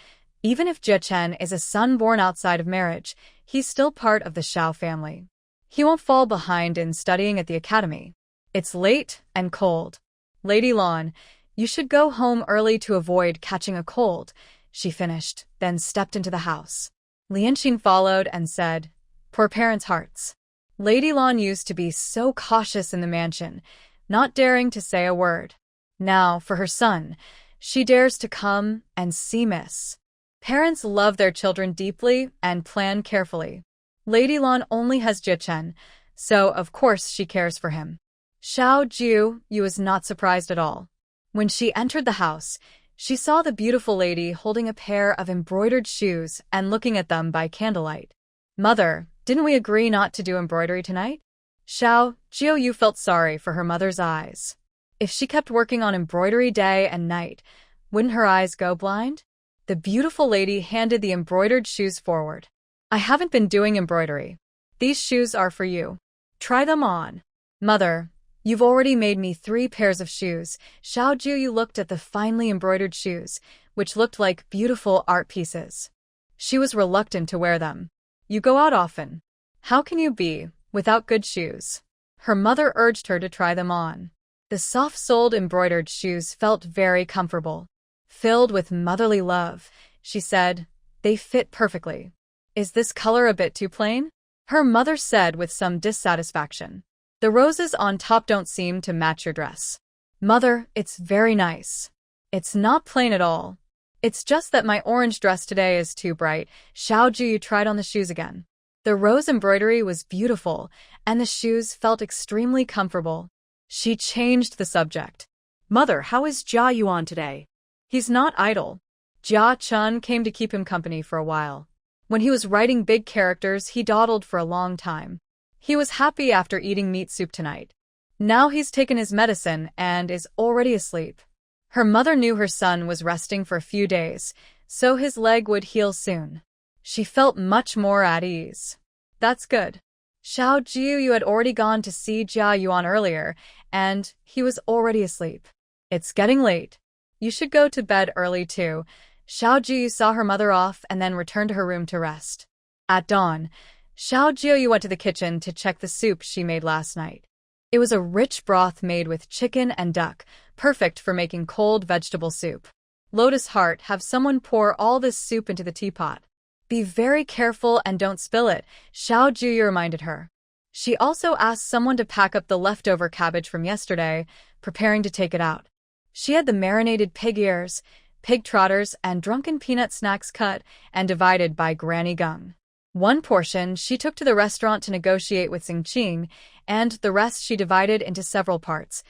"Even if Jie Chen is a son born outside of marriage, he's still part of the Xiao family. He won't fall behind in studying at the academy. It's late and cold. Lady Lan, you should go home early to avoid catching a cold," she finished, then stepped into the house. Lianqing followed and said, "Poor parents' hearts." Lady Lan used to be so cautious in the mansion, not daring to say a word. Now, for her son, she dares to come and see Miss. Parents love their children deeply and plan carefully. Lady Lan only has Jie Chen, so of course she cares for him. Xiao Jiuyue was not surprised at all. When she entered the house, She saw the beautiful lady holding a pair of embroidered shoes and looking at them by candlelight. Mother, didn't we agree not to do embroidery tonight? Xiao Jiuyue felt sorry for her mother's eyes. If she kept working on embroidery day and night, wouldn't her eyes go blind? The beautiful lady handed the embroidered shoes forward. I haven't been doing embroidery. These shoes are for you. Try them on. Mother, you've already made me 3 pairs of shoes. Xiao Jiuyue looked at the finely embroidered shoes, which looked like beautiful art pieces. She was reluctant to wear them. You go out often. How can you be without good shoes? Her mother urged her to try them on. The soft-soled embroidered shoes felt very comfortable. Filled with motherly love, she said, they fit perfectly. Is this color a bit too plain? Her mother said with some dissatisfaction. The roses on top don't seem to match your dress. Mother, it's very nice. It's not plain at all. It's just that my orange dress today is too bright. Xiao Jiuyue tried on the shoes again. The rose embroidery was beautiful, and the shoes felt extremely comfortable. She changed the subject. Mother, how is Jia Yuan today? He's not idle. Jia Chun came to keep him company for a while. When he was writing big characters, he dawdled for a long time. He was happy after eating meat soup tonight. Now he's taken his medicine and is already asleep. Her mother knew her son was resting for a few days, so his leg would heal soon. She felt much more at ease. That's good. Xiao Jiuyue had already gone to see Jia Yuan earlier, and he was already asleep. It's getting late. You should go to bed early too. Xiao Jiuyue saw her mother off and then returned to her room to rest. At dawn, Xiao Jiuyue went to the kitchen to check the soup she made last night. It was a rich broth made with chicken and duck, perfect for making cold vegetable soup. Lotus Heart, have someone pour all this soup into the teapot. Be very careful and don't spill it, Xiao Jiuyue reminded her. She also asked someone to pack up the leftover cabbage from yesterday, preparing to take it out. She had the marinated pig ears, pig trotters, and drunken peanut snacks cut and divided by Granny Gung. One portion she took to the restaurant to negotiate with Xingqing, and the rest she divided into several parts,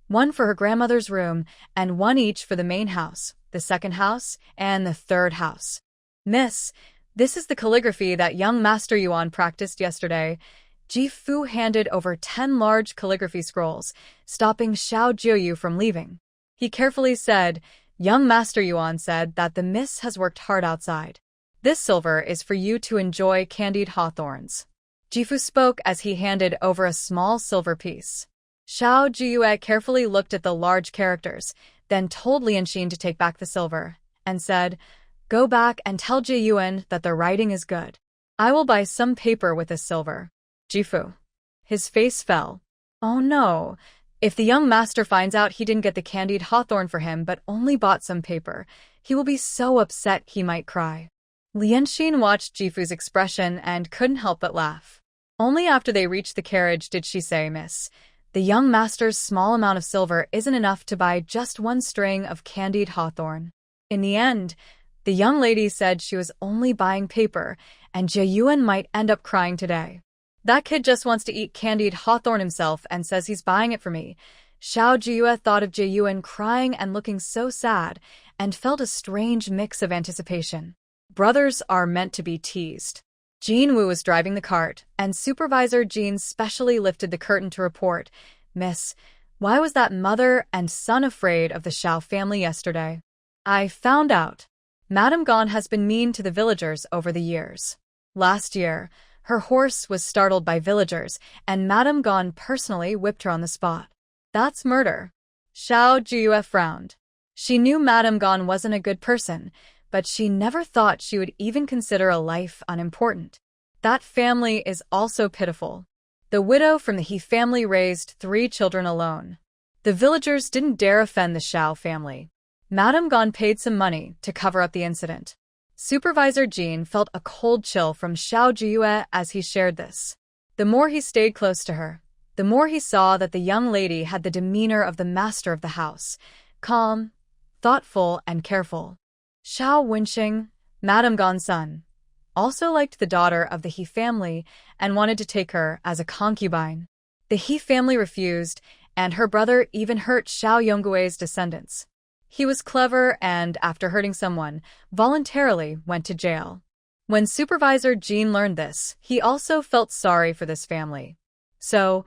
one for her grandmother's room and one each for the main house, the second house, and the third house. Miss, this is the calligraphy that young Master Yuan practiced yesterday. Ji Fu handed over 10 large calligraphy scrolls, stopping Xiao Jiuyue from leaving. He carefully said, young Master Yuan said that the miss has worked hard outside. This silver is for you to enjoy candied hawthorns. Jifu spoke as he handed over a small silver piece. Xiao Jiuyue carefully looked at the large characters, then told Lianxin to take back the silver, and said, go back and tell Jiyuan that the writing is good. I will buy some paper with this silver. Jifu. His face fell. Oh no. If the young master finds out he didn't get the candied hawthorn for him but only bought some paper, he will be so upset he might cry. Lianxin watched Jifu's expression and couldn't help but laugh. Only after they reached the carriage did she say, Miss, the young master's small amount of silver isn't enough to buy just one string of candied hawthorn. In the end, the young lady said she was only buying paper, and Jiyuan might end up crying today. That kid just wants to eat candied hawthorn himself and says he's buying it for me. Xiao Jiuyue thought of Jiyuan crying and looking so sad, and felt a strange mix of anticipation. Brothers are meant to be teased. Jean Wu was driving the cart, and Supervisor Jean specially lifted the curtain to report, Miss, why was that mother and son afraid of the Xiao family yesterday? I found out. Madame Gan has been mean to the villagers over the years. Last year, her horse was startled by villagers, and Madame Gan personally whipped her on the spot. That's murder. Xiao Jiuyue frowned. She knew Madame Gan wasn't a good person, but she never thought she would even consider a life unimportant. That family is also pitiful. The widow from the He family raised 3 children alone. The villagers didn't dare offend the Xiao family. Madame Gan paid some money to cover up the incident. Supervisor Jean felt a cold chill from Xiao Jiuyue as he shared this. The more he stayed close to her, the more he saw that the young lady had the demeanor of the master of the house, calm, thoughtful, and careful. Xiao Wenxing, Madame Gan's son, also liked the daughter of the He family and wanted to take her as a concubine. The He family refused, and her brother even hurt Xiao Yonggui's descendants. He was clever and, after hurting someone, voluntarily went to jail. When Supervisor Jean learned this, he also felt sorry for this family. So,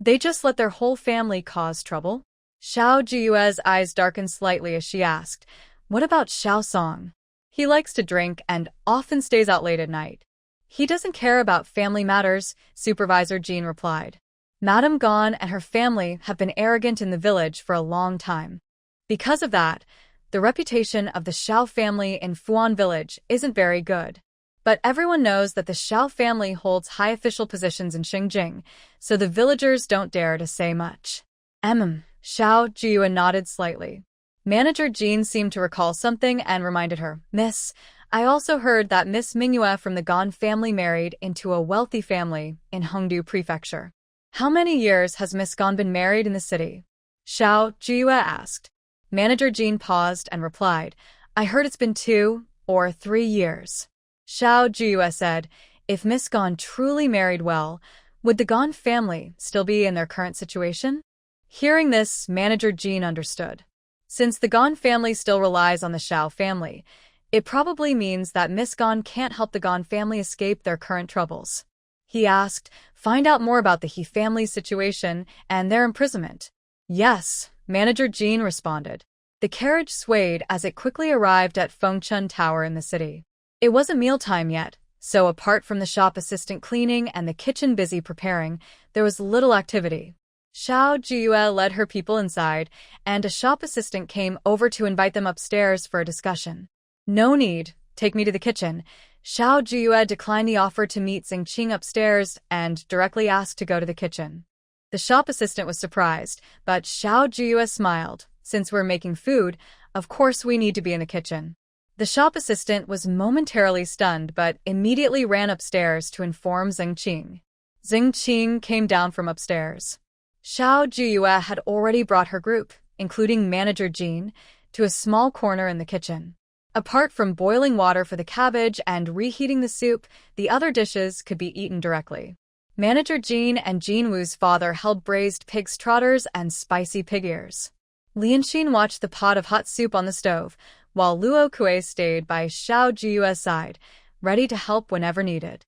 they just let their whole family cause trouble? Xiao Jiuyue's eyes darkened slightly as she asked, "What about Xiao Song? He likes to drink and often stays out late at night." "He doesn't care about family matters," Supervisor Jean replied. "Madame Gan and her family have been arrogant in the village for a long time. Because of that, the reputation of the Xiao family in Fuan village isn't very good. But everyone knows that the Xiao family holds high official positions in Xinjiang, so the villagers don't dare to say much." Xiao Jiuyue nodded slightly. Manager Jean seemed to recall something and reminded her, "Miss, I also heard that Miss Mingyue from the Gan family married into a wealthy family in Hongdu prefecture. How many years has Miss Gan been married in the city?" Xiao Jiuyue asked. Manager Jean paused and replied, "I heard it's been 2 or 3 years. Xiao Jiuyue said, "If Miss Gan truly married well, would the Gan family still be in their current situation?" Hearing this, Manager Jean understood. Since the Gan family still relies on the Xiao family, it probably means that Miss Gan can't help the Gan family escape their current troubles. He asked, "Find out more about the He family's situation and their imprisonment." "Yes," Manager Jean responded. The carriage swayed as it quickly arrived at Fengchun Tower in the city. It wasn't mealtime yet, so apart from the shop assistant cleaning and the kitchen busy preparing, there was little activity. Xiao Jiuyue led her people inside, and a shop assistant came over to invite them upstairs for a discussion. "No need, take me to the kitchen." Xiao Jiuyue declined the offer to meet Xingqing upstairs and directly asked to go to the kitchen. The shop assistant was surprised, but Xiao Jiuyue smiled. "Since we're making food, of course we need to be in the kitchen." The shop assistant was momentarily stunned but immediately ran upstairs to inform Xingqing. Xingqing came down from upstairs. Xiao Jiuyue had already brought her group, including Manager Jean, to a small corner in the kitchen. Apart from boiling water for the cabbage and reheating the soup, the other dishes could be eaten directly. Manager Jean and Jean Wu's father held braised pig's trotters and spicy pig ears. Lianxin watched the pot of hot soup on the stove, while Luo Kue stayed by Xiao Jiuyue's side, ready to help whenever needed.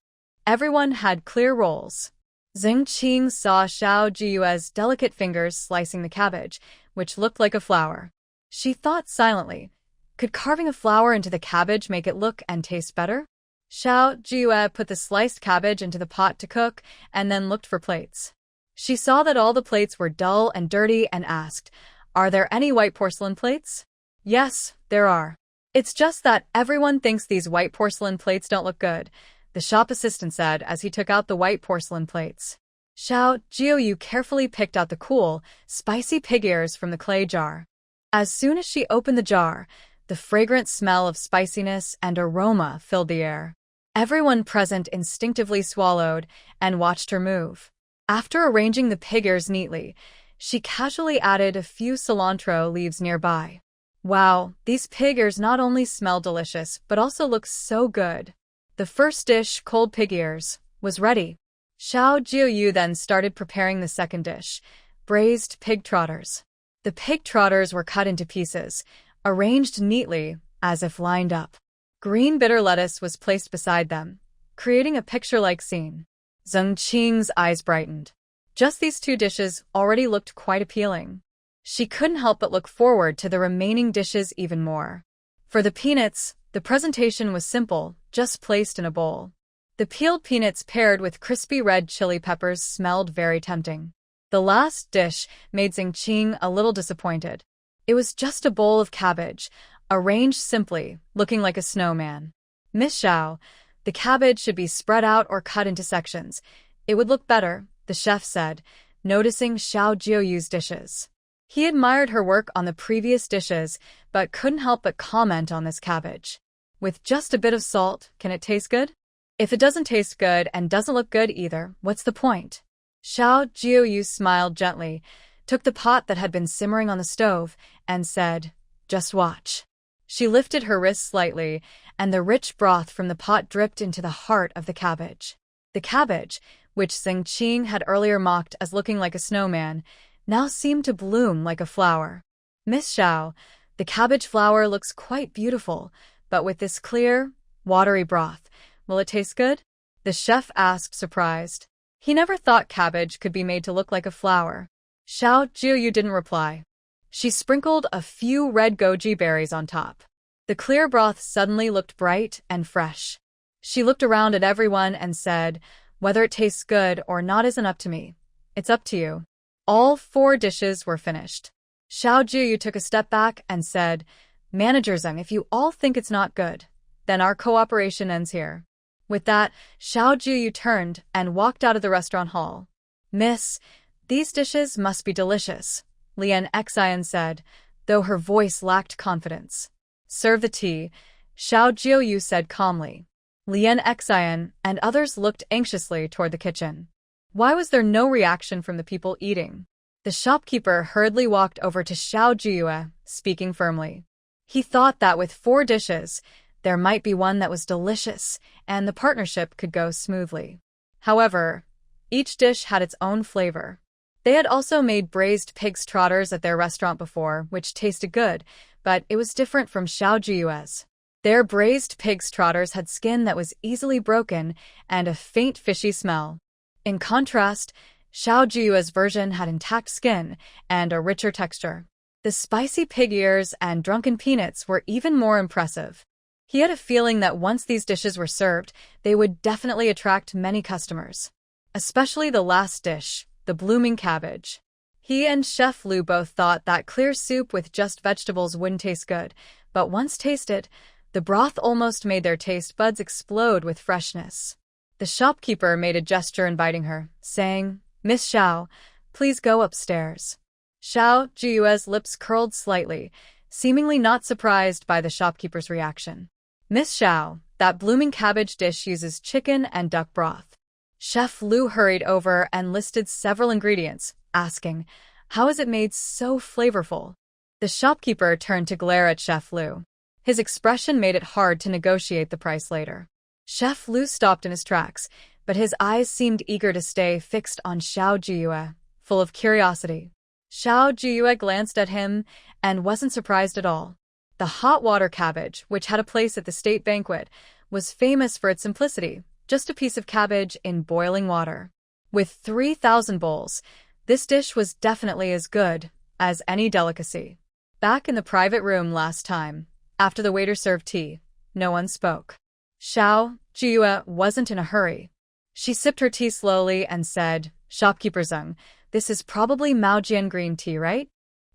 Everyone had clear roles. Xingqing saw Xiao Jiuyue's delicate fingers slicing the cabbage, which looked like a flower. She thought silently, could carving a flower into the cabbage make it look and taste better? Xiao Jiuyue put the sliced cabbage into the pot to cook and then looked for plates. She saw that all the plates were dull and dirty and asked, "Are there any white porcelain plates?" "Yes, there are. It's just that everyone thinks these white porcelain plates don't look good," the shop assistant said as he took out the white porcelain plates. Xiao Jiuyue carefully picked out the cool, spicy pig ears from the clay jar. As soon as she opened the jar, the fragrant smell of spiciness and aroma filled the air. Everyone present instinctively swallowed and watched her move. After arranging the pig ears neatly, she casually added a few cilantro leaves nearby. Wow, these pig ears not only smell delicious but also look so good. The first dish, cold pig ears, was ready. Xiao Jiuyue then started preparing the second dish, braised pig trotters. The pig trotters were cut into pieces, arranged neatly, as if lined up. Green bitter lettuce was placed beside them, creating a picture-like scene. Xingqing's eyes brightened. Just these 2 dishes already looked quite appealing. She couldn't help but look forward to the remaining dishes even more. For the peanuts, the presentation was simple, just placed in a bowl. The peeled peanuts paired with crispy red chili peppers smelled very tempting. The last dish made Xingqing a little disappointed. It was just a bowl of cabbage, arranged simply, looking like a snowman. "Miss Xiao, the cabbage should be spread out or cut into sections. It would look better," the chef said, noticing Xiao Jiuyue's dishes. He admired her work on the previous dishes, but couldn't help but comment on this cabbage. "With just a bit of salt, can it taste good? If it doesn't taste good and doesn't look good either, what's the point?" Xiao Jiuyue smiled gently, took the pot that had been simmering on the stove, and said, "Just watch." She lifted her wrist slightly, and the rich broth from the pot dripped into the heart of the cabbage. The cabbage, which Xingqing had earlier mocked as looking like a snowman, now seemed to bloom like a flower. "Miss Xiao, The cabbage flour looks quite beautiful, but with this clear, watery broth, will it taste good? The chef asked, surprised. He never thought cabbage could be made to look like a flower. Xiao Jiuyue didn't reply. She sprinkled a few red goji berries on top. The clear broth suddenly looked bright and fresh. She looked around at everyone and said, "Whether it tastes good or not isn't up to me. It's up to you." All 4 dishes were finished. Xiao Jiuyue took a step back and said, "Manager Zeng, if you all think it's not good, then our cooperation ends here." With that, Xiao Jiuyue turned and walked out of the restaurant hall. "Miss, these dishes must be delicious," Exile said, though her voice lacked confidence. "Serve the tea," Xiao Jiuyue said calmly. Exile and others looked anxiously toward the kitchen. Why was there no reaction from the people eating? The shopkeeper hurriedly walked over to Xiao Jiuyue, speaking firmly. He thought that with 4 dishes, there might be one that was delicious, and the partnership could go smoothly. However, each dish had its own flavor. They had also made braised pig's trotters at their restaurant before, which tasted good, but it was different from Xiao Jiuyue's. Their braised pig's trotters had skin that was easily broken and a faint fishy smell. In contrast, Xiao Jiuyue's version had intact skin and a richer texture. The spicy pig ears and drunken peanuts were even more impressive. He had a feeling that once these dishes were served, they would definitely attract many customers. Especially the last dish, the blooming cabbage. He and Chef Lu both thought that clear soup with just vegetables wouldn't taste good, but once tasted, the broth almost made their taste buds explode with freshness. The shopkeeper made a gesture inviting her, saying, "Miss Xiao, please go upstairs." Xiao Jiuyue's lips curled slightly, seemingly not surprised by the shopkeeper's reaction. "Miss Xiao, that blooming cabbage dish uses chicken and duck broth." Chef Lu hurried over and listed several ingredients, asking, "How is it made so flavorful?" The shopkeeper turned to glare at Chef Lu. His expression made it hard to negotiate the price later. Chef Lu stopped in his tracks, but his eyes seemed eager to stay fixed on Xiao Jiuyue, full of curiosity. Xiao Jiuyue glanced at him and wasn't surprised at all. The hot water cabbage, which had a place at the state banquet, was famous for its simplicity, just a piece of cabbage in boiling water. With 3,000 bowls, this dish was definitely as good as any delicacy. Back in the private room last time, after the waiter served tea, no one spoke. Xiao Jiuyue wasn't in a hurry. She sipped her tea slowly and said, "Shopkeeper Zeng, this is probably Maojian green tea, right?"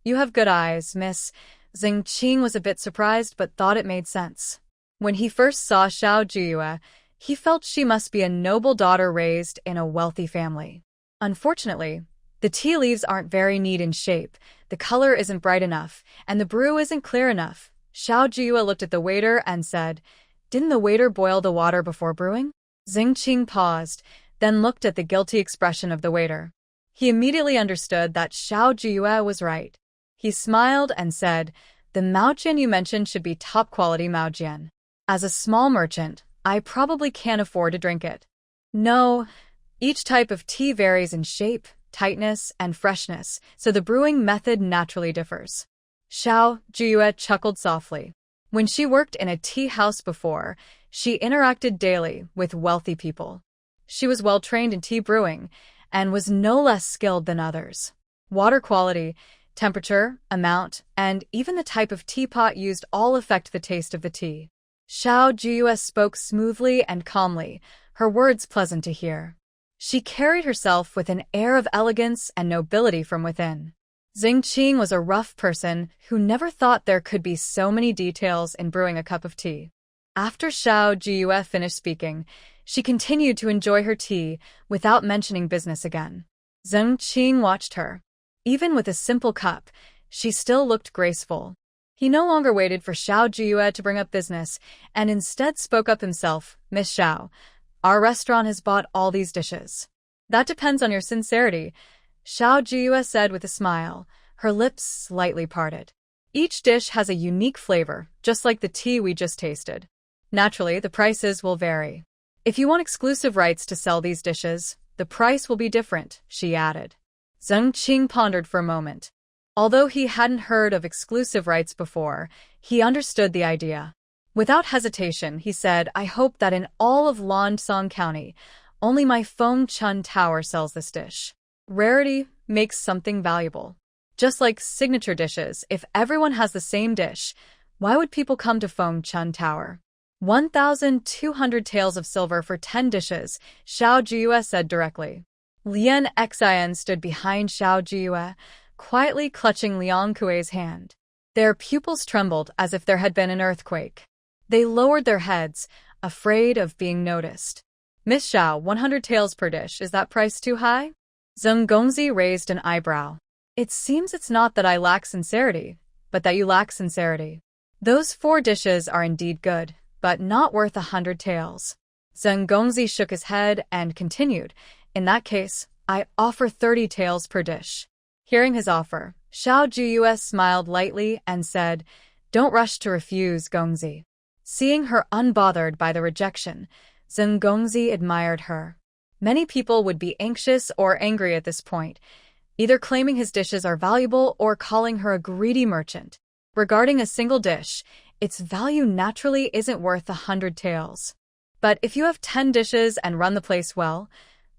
"You have good eyes, miss." Zeng Qing was a bit surprised but thought it made sense. When he first saw Xiao Jiuyue, he felt she must be a noble daughter raised in a wealthy family. Unfortunately, the tea leaves aren't very neat in shape, the color isn't bright enough, and the brew isn't clear enough. Xiao Jiuyue looked at the waiter and said, "Didn't the waiter boil the water before brewing?" Zeng Qing paused, then looked at the guilty expression of the waiter. He immediately understood that Xiao Jiuyue was right. He smiled and said, "The Maojian you mentioned should be top-quality Maojian. As a small merchant, I probably can't afford to drink it." "No, each type of tea varies in shape, tightness, and freshness, so the brewing method naturally differs." Xiao Jiuyue chuckled softly. When she worked in a tea house before, she interacted daily with wealthy people. She was well-trained in tea brewing and was no less skilled than others. Water quality, temperature, amount, and even the type of teapot used all affect the taste of the tea. Xiao Jiuyue spoke smoothly and calmly, her words pleasant to hear. She carried herself with an air of elegance and nobility from within. Zeng Qing was a rough person who never thought there could be so many details in brewing a cup of tea. After Xiao Jiuyue finished speaking, she continued to enjoy her tea without mentioning business again. Zeng Qing watched her. Even with a simple cup, she still looked graceful. He no longer waited for Xiao Jiuyue to bring up business, and instead spoke up himself, "Miss Xiao, our restaurant has bought all these dishes." "That depends on your sincerity," Xiao Jiuyue said with a smile, her lips slightly parted. "Each dish has a unique flavor, just like the tea we just tasted. Naturally, the prices will vary. If you want exclusive rights to sell these dishes, the price will be different," she added. Zeng Qing pondered for a moment. Although he hadn't heard of exclusive rights before, he understood the idea. Without hesitation, he said, I hope that in all of Longdong County, only my Feng Chun Tower sells this dish. Rarity makes something valuable. Just like signature dishes, if everyone has the same dish, why would people come to Feng Chun Tower? 1,200 taels of silver for 10 dishes, Xiao Jiuyue said directly. Lian Exile stood behind Xiao Jiuyue, quietly clutching Liang Kuei's hand. Their pupils trembled as if there had been an earthquake. They lowered their heads, afraid of being noticed. Miss Xiao, 100 taels per dish, is that price too high? Zheng Gongzi raised an eyebrow. It seems it's not that I lack sincerity, but that you lack sincerity. Those 4 dishes are indeed good, but not worth 100 taels. Zheng Gongzi shook his head and continued, in that case, I offer 30 taels per dish. Hearing his offer, Xiao Jiuyue smiled lightly and said, Don't rush to refuse, Gongzi. Seeing her unbothered by the rejection, Zheng Gongzi admired her. Many people would be anxious or angry at this point, either claiming his dishes are valuable or calling her a greedy merchant. Regarding a single dish, its value naturally isn't worth 100 taels. But if you have 10 dishes and run the place well,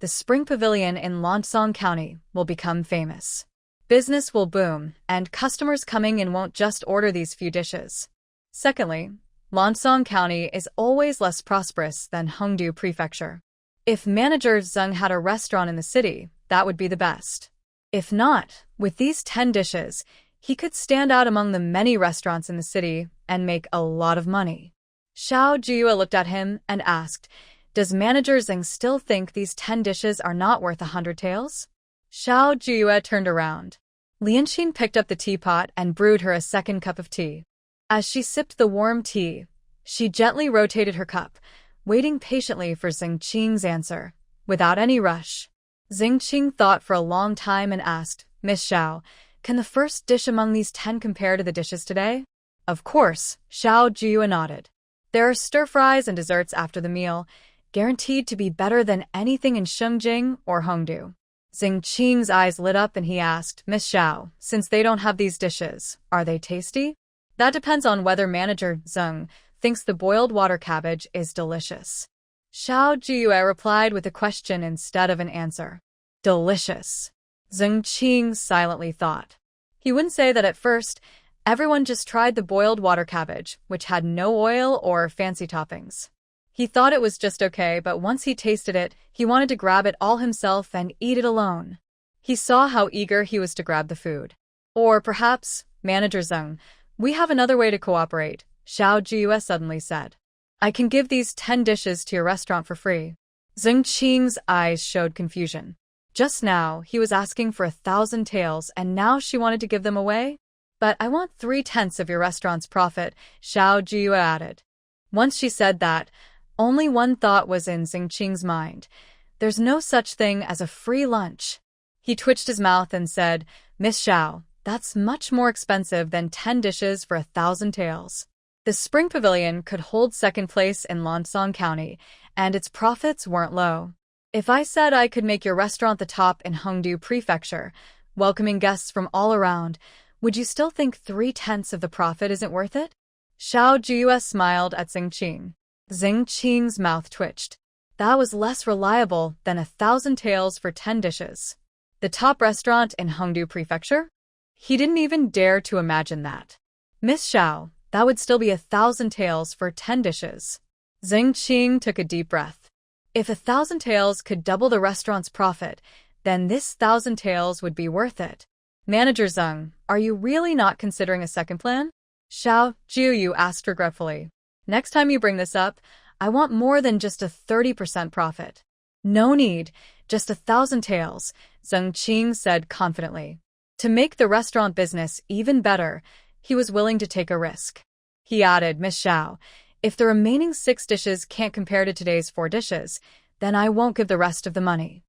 the Spring Pavilion in Longdong County will become famous. Business will boom, and customers coming in won't just order these few dishes. Secondly, Longdong County is always less prosperous than Hongdu Prefecture. If manager Zheng had a restaurant in the city, that would be the best. If not, with these 10 dishes, he could stand out among the many restaurants in the city and make a lot of money. Xiao Jiuyue looked at him and asked, Does manager Zheng still think these 10 dishes are not worth 100 taels? Xiao Jiuyue turned around. Lianqin picked up the teapot and brewed her a second cup of tea. As she sipped the warm tea, she gently rotated her cup, waiting patiently for Xingqing's answer, without any rush. Xingqing thought for a long time and asked, Miss Xiao, can the first dish among these 10 compare to the dishes today? Of course, Xiao Jiuyue nodded. There are stir-fries and desserts after the meal, guaranteed to be better than anything in Shengjing or Hongdu. Xingqing's eyes lit up and he asked, Miss Xiao, since they don't have these dishes, are they tasty? That depends on whether manager Zheng thinks the boiled water cabbage is delicious. Xiao Jiuyue replied with a question instead of an answer. Delicious. Xingqing silently thought. He wouldn't say that at first. Everyone just tried the boiled water cabbage, which had no oil or fancy toppings. He thought it was just okay, but once he tasted it, he wanted to grab it all himself and eat it alone. He saw how eager he was to grab the food. Or perhaps, Manager Zheng, we have another way to cooperate, Xiao Jiuyue suddenly said. I can give these 10 dishes to your restaurant for free. Xingqing's eyes showed confusion. Just now, he was asking for 1,000 taels and now she wanted to give them away? But I want 3/10 of your restaurant's profit, Xiao Jiuyue added. Once she said that, only one thought was in Xingqing's mind. There's no such thing as a free lunch. He twitched his mouth and said, Miss Xiao, that's much more expensive than 10 dishes for 1,000 taels. The Spring Pavilion could hold second place in Longdong County, and its profits weren't low. If I said I could make your restaurant the top in Hongdu Prefecture, welcoming guests from all around, would you still think 3/10 of the profit isn't worth it? Xiao Jiuyue smiled at Xingqing. Xingqing's mouth twitched. That was less reliable than 1,000 taels for 10 dishes. The top restaurant in Hongdu Prefecture? He didn't even dare to imagine that. Miss Xiao, that would still be 1,000 taels for 10 dishes. Xingqing took a deep breath. If 1,000 taels could double the restaurant's profit, then this 1,000 taels would be worth it. Manager Zheng, are you really not considering a second plan? Xiao Jiuyue asked regretfully. Next time you bring this up, I want more than just a 30% profit. No need, just 1,000 taels, Xingqing said confidently. To make the restaurant business even better, he was willing to take a risk. He added, Miss Xiao, if the remaining 6 dishes can't compare to today's 4 dishes, then I won't give the rest of the money.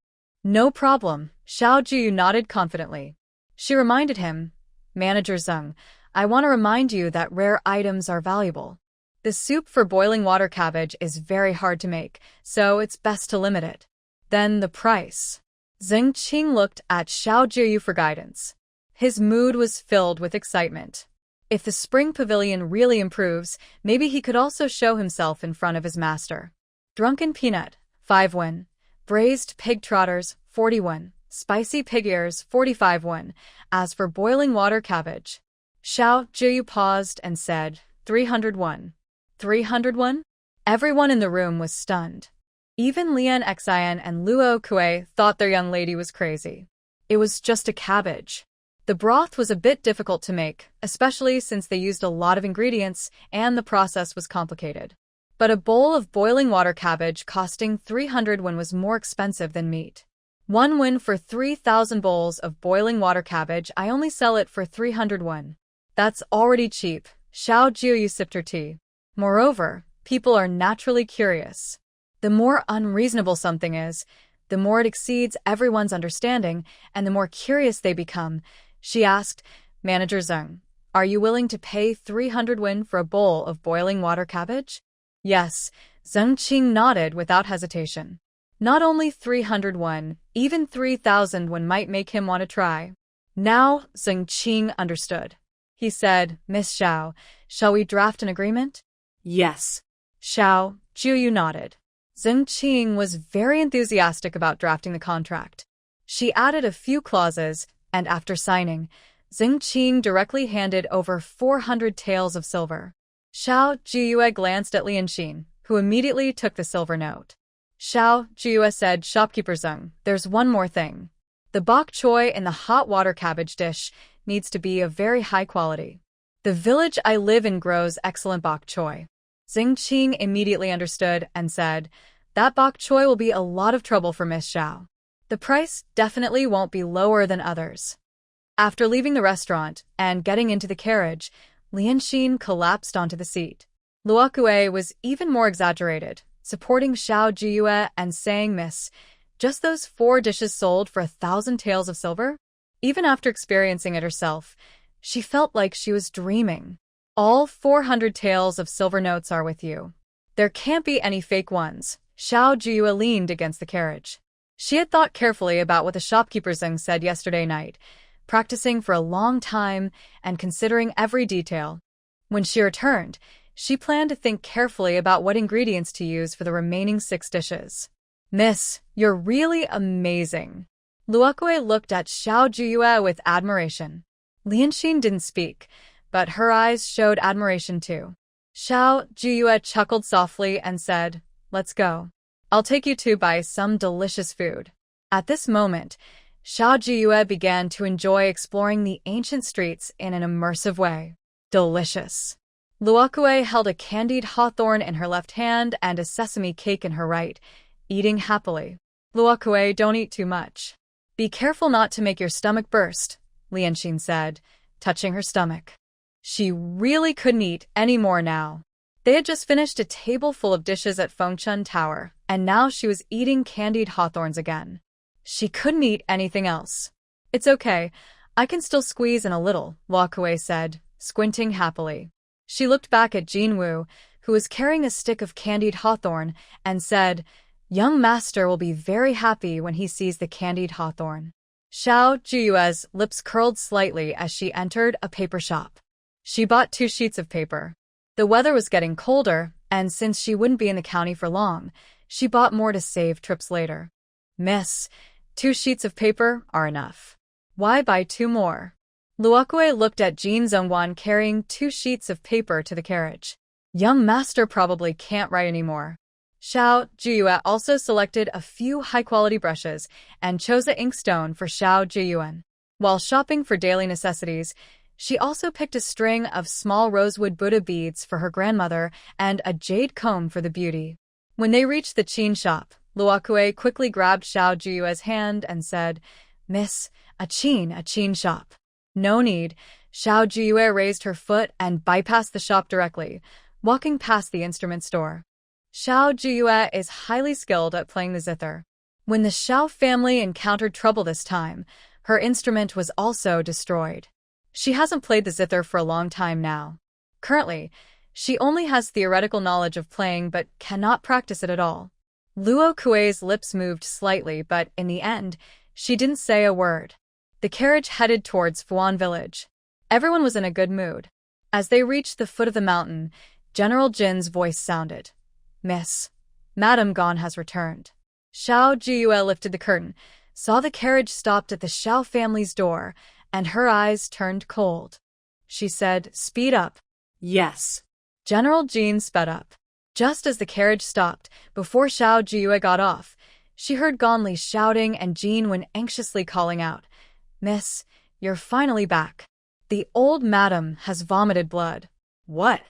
No problem, Xiao Jiuyue nodded confidently. She reminded him, Manager Zheng, I want to remind you that rare items are valuable. The soup for boiling water cabbage is very hard to make, so it's best to limit it. Then the price. Xingqing looked at Xiao Jiuyue for guidance. His mood was filled with excitement. If the spring pavilion really improves, maybe he could also show himself in front of his master. Drunken peanut, 5 won. Braised pig trotters, 40 won. Spicy pig ears, 45 won. As for boiling water cabbage, Xiao Jiuyue paused and said, 300 won. 300 won? Everyone in the room was stunned. Even Lian Xian and Luo Kue thought their young lady was crazy. It was just a cabbage. The broth was a bit difficult to make, especially since they used a lot of ingredients and the process was complicated. But a bowl of boiling water cabbage costing 300 won was more expensive than meat. 1 won for 3,000 bowls of boiling water cabbage. I only sell it for 300 won. That's already cheap. Xiao Jiuyue sipped her tea. Moreover, people are naturally curious. The more unreasonable something is, the more it exceeds everyone's understanding, and the more curious they become. She asked, Manager Zeng, are you willing to pay 300 won for a bowl of boiling water cabbage? Yes, Zeng Qing nodded without hesitation. Not only 300 won, even 3,000 won might make him want to try. Now, Zeng Qing understood. He said, Miss Xiao, shall we draft an agreement? Yes. Xiao Jiuyue nodded. Zeng Qing was very enthusiastic about drafting the contract. She added a few clauses, and after signing, Zeng Qing directly handed over 400 taels of silver. Xiao Jiuyue glanced at Lianxin, who immediately took the silver note. Xiao Jiuyue said, Shopkeeper Zeng, there's one more thing. The bok choy in the hot water cabbage dish needs to be of very high quality. The village I live in grows excellent bok choy. Zeng Qing immediately understood and said, that bok choy will be a lot of trouble for Miss Xiao. The price definitely won't be lower than others. After leaving the restaurant and getting into the carriage, Lianxin collapsed onto the seat. Luo Kue was even more exaggerated, supporting Xiao Jiuyue and saying, Miss, just those 4 dishes sold for 1,000 taels of silver? Even after experiencing it herself, she felt like she was dreaming. All 400 taels of silver notes are with you. There can't be any fake ones. Xiao Jiuyue leaned against the carriage. She had thought carefully about what the shopkeeper Zeng said yesterday night, practicing for a long time and considering every detail. When she returned, she planned to think carefully about what ingredients to use for the remaining 6 dishes. Miss, you're really amazing. Luo Kue looked at Xiao Jiuyue with admiration. Lianxin didn't speak, but her eyes showed admiration too. Xiao Jiuyue chuckled softly and said, let's go. I'll take you to buy some delicious food. At this moment, Xiao Jiuyue began to enjoy exploring the ancient streets in an immersive way. Delicious. Luo Kue held a candied hawthorn in her left hand and a sesame cake in her right, eating happily. Luo Kue, don't eat too much. Be careful not to make your stomach burst, Lianxin said, touching her stomach. She really couldn't eat any more now. They had just finished a table full of dishes at Fengchun Tower, and now she was eating candied hawthorns again. She couldn't eat anything else. It's okay, I can still squeeze in a little, Luo Kue said, squinting happily. She looked back at Jinwu, who was carrying a stick of candied hawthorn, and said, young master will be very happy when he sees the candied hawthorn. Xiao Jiuyue's lips curled slightly as she entered a paper shop. She bought 2 sheets of paper. The weather was getting colder, and since she wouldn't be in the county for long, she bought more to save trips later. Miss, 2 sheets of paper are enough. Why buy 2 more? Luo Kue looked at Jin Zongwan carrying 2 sheets of paper to the carriage. Young master probably can't write anymore. Xiao Jiuyue also selected a few high-quality brushes and chose an inkstone for Xiao Jiuyue. While shopping for daily necessities, she also picked a string of small rosewood Buddha beads for her grandmother and a jade comb for the beauty. When they reached the Qin shop, Luo Kue quickly grabbed Xiao Jiuyue's hand and said, Miss, a Qin shop. No need. Xiao Jiuyue raised her foot and bypassed the shop directly, walking past the instrument store. Xiao Jiuyue is highly skilled at playing the zither. When the Xiao family encountered trouble this time, her instrument was also destroyed. She hasn't played the zither for a long time now. Currently, she only has theoretical knowledge of playing but cannot practice it at all. Luo Kue's lips moved slightly, but in the end, she didn't say a word. The carriage headed towards Fuan village. Everyone was in a good mood. As they reached the foot of the mountain, General Jin's voice sounded. Miss, Madame Gan has returned. Xiao Jiuyue lifted the curtain, saw the carriage stopped at the Xiao family's door, and her eyes turned cold. She said, "Speed up." Yes. General Jin sped up. Just as the carriage stopped, before Xiao Jiuyue got off, she heard Ganli shouting and Jin Wen anxiously calling out, "Miss, you're finally back. The old madam has vomited blood." What?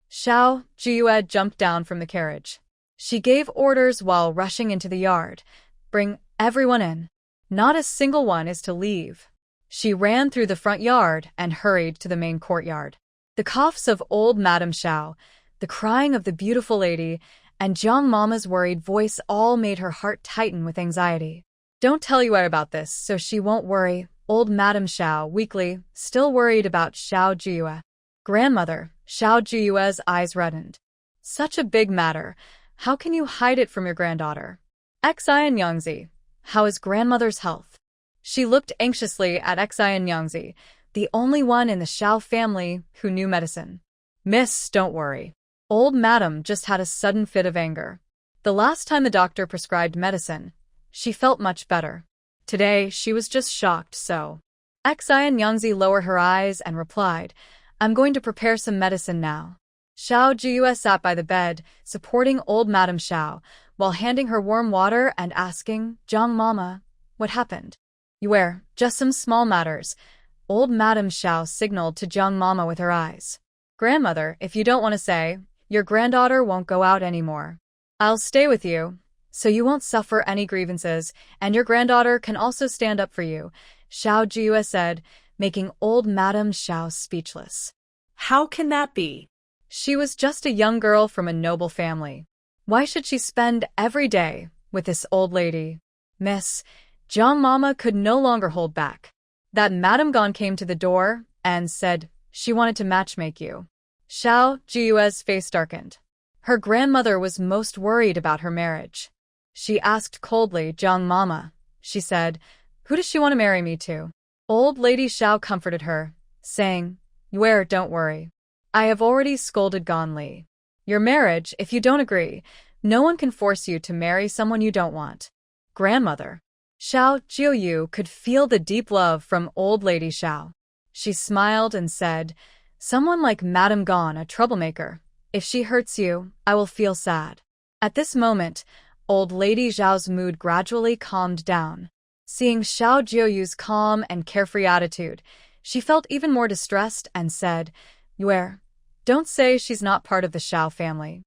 Xiao Jiuyue jumped down from the carriage. She gave orders while rushing into the yard. "Bring everyone in. Not a single one is to leave." She ran through the front yard and hurried to the main courtyard. The coughs of old Madame Xiao, the crying of the beautiful lady, and Jiang Mama's worried voice all made her heart tighten with anxiety. "Don't tell Yue about this so she won't worry," old Madame Xiao weakly, still worried about Xiao Jiuyue. "Grandmother," Xiao Juyue's eyes reddened. "Such a big matter. How can you hide it from your granddaughter?" Exile and Yangzi, how is grandmother's health?" She looked anxiously at Exile and Yangzi, the only one in the Xiao family who knew medicine. "Miss, don't worry. Old madam just had a sudden fit of anger. The last time the doctor prescribed medicine, she felt much better. Today, she was just shocked, so." Exile and Yangzi lowered her eyes and replied, "I'm going to prepare some medicine now." Xiao Jiuyue sat by the bed, supporting old Madame Xiao, while handing her warm water and asking, "Jiang Mama, what happened?" "Yue, just some small matters," old Madame Xiao signaled to Jiang Mama with her eyes. "Grandmother, if you don't want to say, your granddaughter won't go out anymore. I'll stay with you, so you won't suffer any grievances, and your granddaughter can also stand up for you," Xiao Jiuyue said, making old Madame Xiao speechless. How can that be? She was just a young girl from a noble family. Why should she spend every day with this old lady? "Miss," Jiang Mama could no longer hold back. "That Madame Gan came to the door and said she wanted to matchmake you." Xiao Jiyue's face darkened. Her grandmother was most worried about her marriage. She asked coldly, "Jiang Mama," she said, "who does she want to marry me to?" Old Lady Xiao comforted her, saying, "Yue, don't worry. I have already scolded Ganli. Your marriage, if you don't agree, no one can force you to marry someone you don't want." "Grandmother." Xiao Jiuyue could feel the deep love from old Lady Xiao. She smiled and said, "Someone like Madame Gan, a troublemaker. If she hurts you, I will feel sad." At this moment, old Lady Xiao's mood gradually calmed down. Seeing Xiao Jiuyue's calm and carefree attitude, she felt even more distressed and said, "Yue, don't say she's not part of the Xiao family.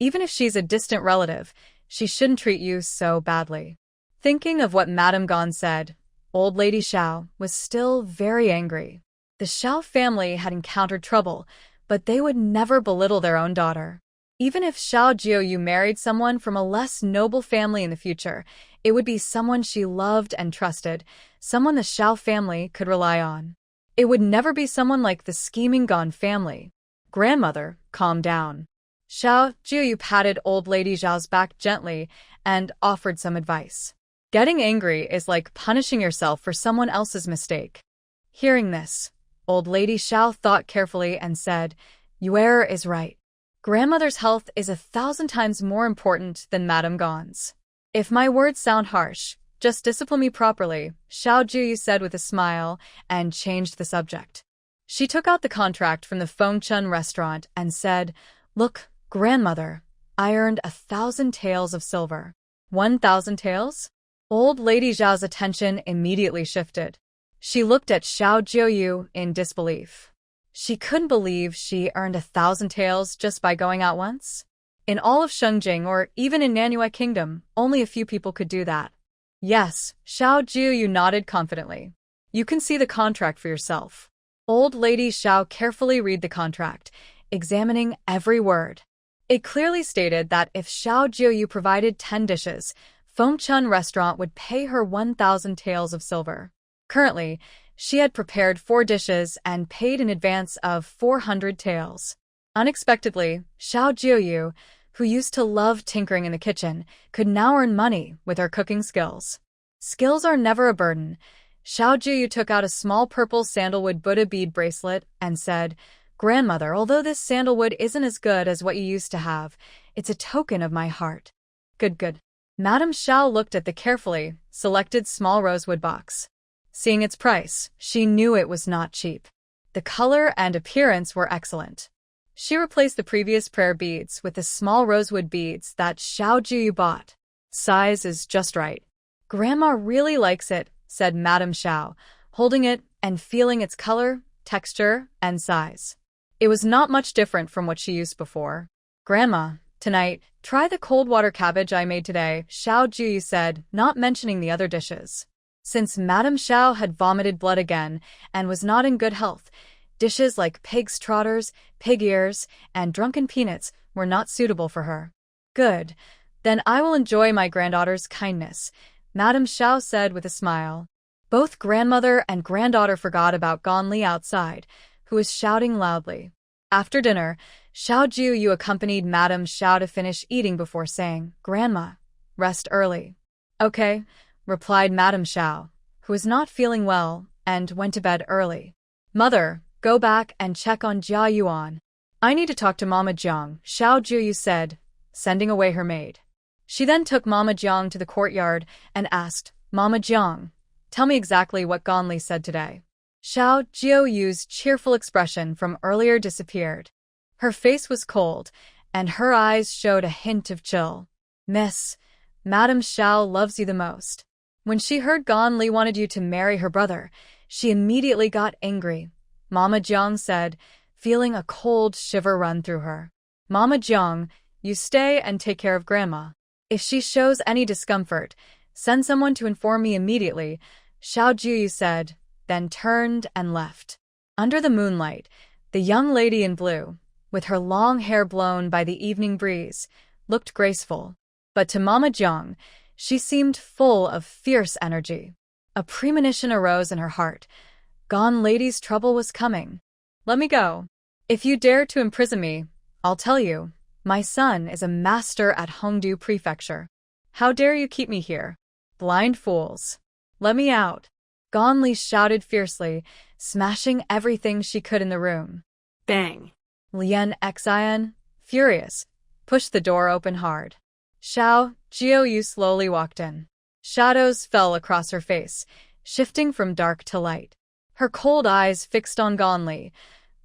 Even if she's a distant relative, she shouldn't treat you so badly." Thinking of what Madame Gan said, old Lady Xiao was still very angry. The Xiao family had encountered trouble, but they would never belittle their own daughter. Even if Xiao Jiuyue married someone from a less noble family in the future, it would be someone she loved and trusted, someone the Xiao family could rely on. It would never be someone like the scheming Gan family. "Grandmother, calm down." Xiao Jiuyue patted old Lady Xiao's back gently and offered some advice. "Getting angry is like punishing yourself for someone else's mistake." Hearing this, old Lady Xiao thought carefully and said, "Yue is right. Grandmother's health is 1,000 times more important than Madame Gan's. If my words sound harsh, just discipline me properly," Xiao Jiuyue said with a smile and changed the subject. She took out the contract from the Fengchun restaurant and said, "Look, grandmother, I earned 1,000 taels of silver." 1,000 taels? Old Lady Xiao's attention immediately shifted. She looked at Xiao Jiuyue in disbelief. She couldn't believe she earned 1,000 taels just by going out once. In all of Shengjing or even in Manhwa Kingdom, only a few people could do that. "Yes," Xiao Jiuyue nodded confidently. "You can see the contract for yourself." Old Lady Xiao carefully read the contract, examining every word. It clearly stated that if Xiao Jiuyue provided 10 dishes, Fengchun restaurant would pay her 1,000 taels of silver. Currently, she had prepared 4 dishes and paid in advance of 400 taels. Unexpectedly, Xiao Jiuyue, who used to love tinkering in the kitchen, could now earn money with her cooking skills. Skills are never a burden. Xiao Jiuyue took out a small purple sandalwood Buddha bead bracelet and said, "Grandmother, although this sandalwood isn't as good as what you used to have, it's a token of my heart." Good. Madame Xiao looked at the carefully selected small rosewood box. Seeing its price, she knew it was not cheap. The color and appearance were excellent. She replaced the previous prayer beads with the small rosewood beads that Xiao Jiuyue bought. Size is just right. "Grandma really likes it," said Madame Xiao, holding it and feeling its color, texture, and size. It was not much different from what she used before. "Grandma, tonight, try the cold water cabbage I made today," Xiao Jiuyue said, not mentioning the other dishes. Since Madame Xiao had vomited blood again and was not in good health, dishes like pig's trotters, pig ears, and drunken peanuts were not suitable for her. "Good. Then I will enjoy my granddaughter's kindness," Madame Xiao said with a smile. Both grandmother and granddaughter forgot about Ganli outside, who was shouting loudly. After dinner, Xiao Jiuyue accompanied Madame Xiao to finish eating before saying, "Grandma, rest early." "Okay," replied Madame Xiao, who was not feeling well, and went to bed early. "Mother, go back and check on Jia Yuan. I need to talk to Mama Jiang," Xiao Jiuyue said, sending away her maid. She then took Mama Jiang to the courtyard and asked, "Mama Jiang, tell me exactly what Ganli said today." Xiao Jiuyue's cheerful expression from earlier disappeared. Her face was cold, and her eyes showed a hint of chill. "Miss, Madame Xiao loves you the most. When she heard Ganli wanted you to marry her brother, she immediately got angry," Mama Jiang said, feeling a cold shiver run through her. "Mama Jiang, you stay and take care of Grandma. If she shows any discomfort, send someone to inform me immediately," Xiao Jiuyue said, then turned and left. Under the moonlight, the young lady in blue, with her long hair blown by the evening breeze, looked graceful. But to Mama Jiang, she seemed full of fierce energy. A premonition arose in her heart. Gan Lady's trouble was coming. "Let me go. If you dare to imprison me, I'll tell you, my son is a master at Hongdu Prefecture. How dare you keep me here? Blind fools. Let me out." Ganli shouted fiercely, smashing everything she could in the room. Bang. Lian Xian, furious, pushed the door open hard. Xiao Jiuyue slowly walked in. Shadows fell across her face, shifting from dark to light. Her cold eyes fixed on Ganli.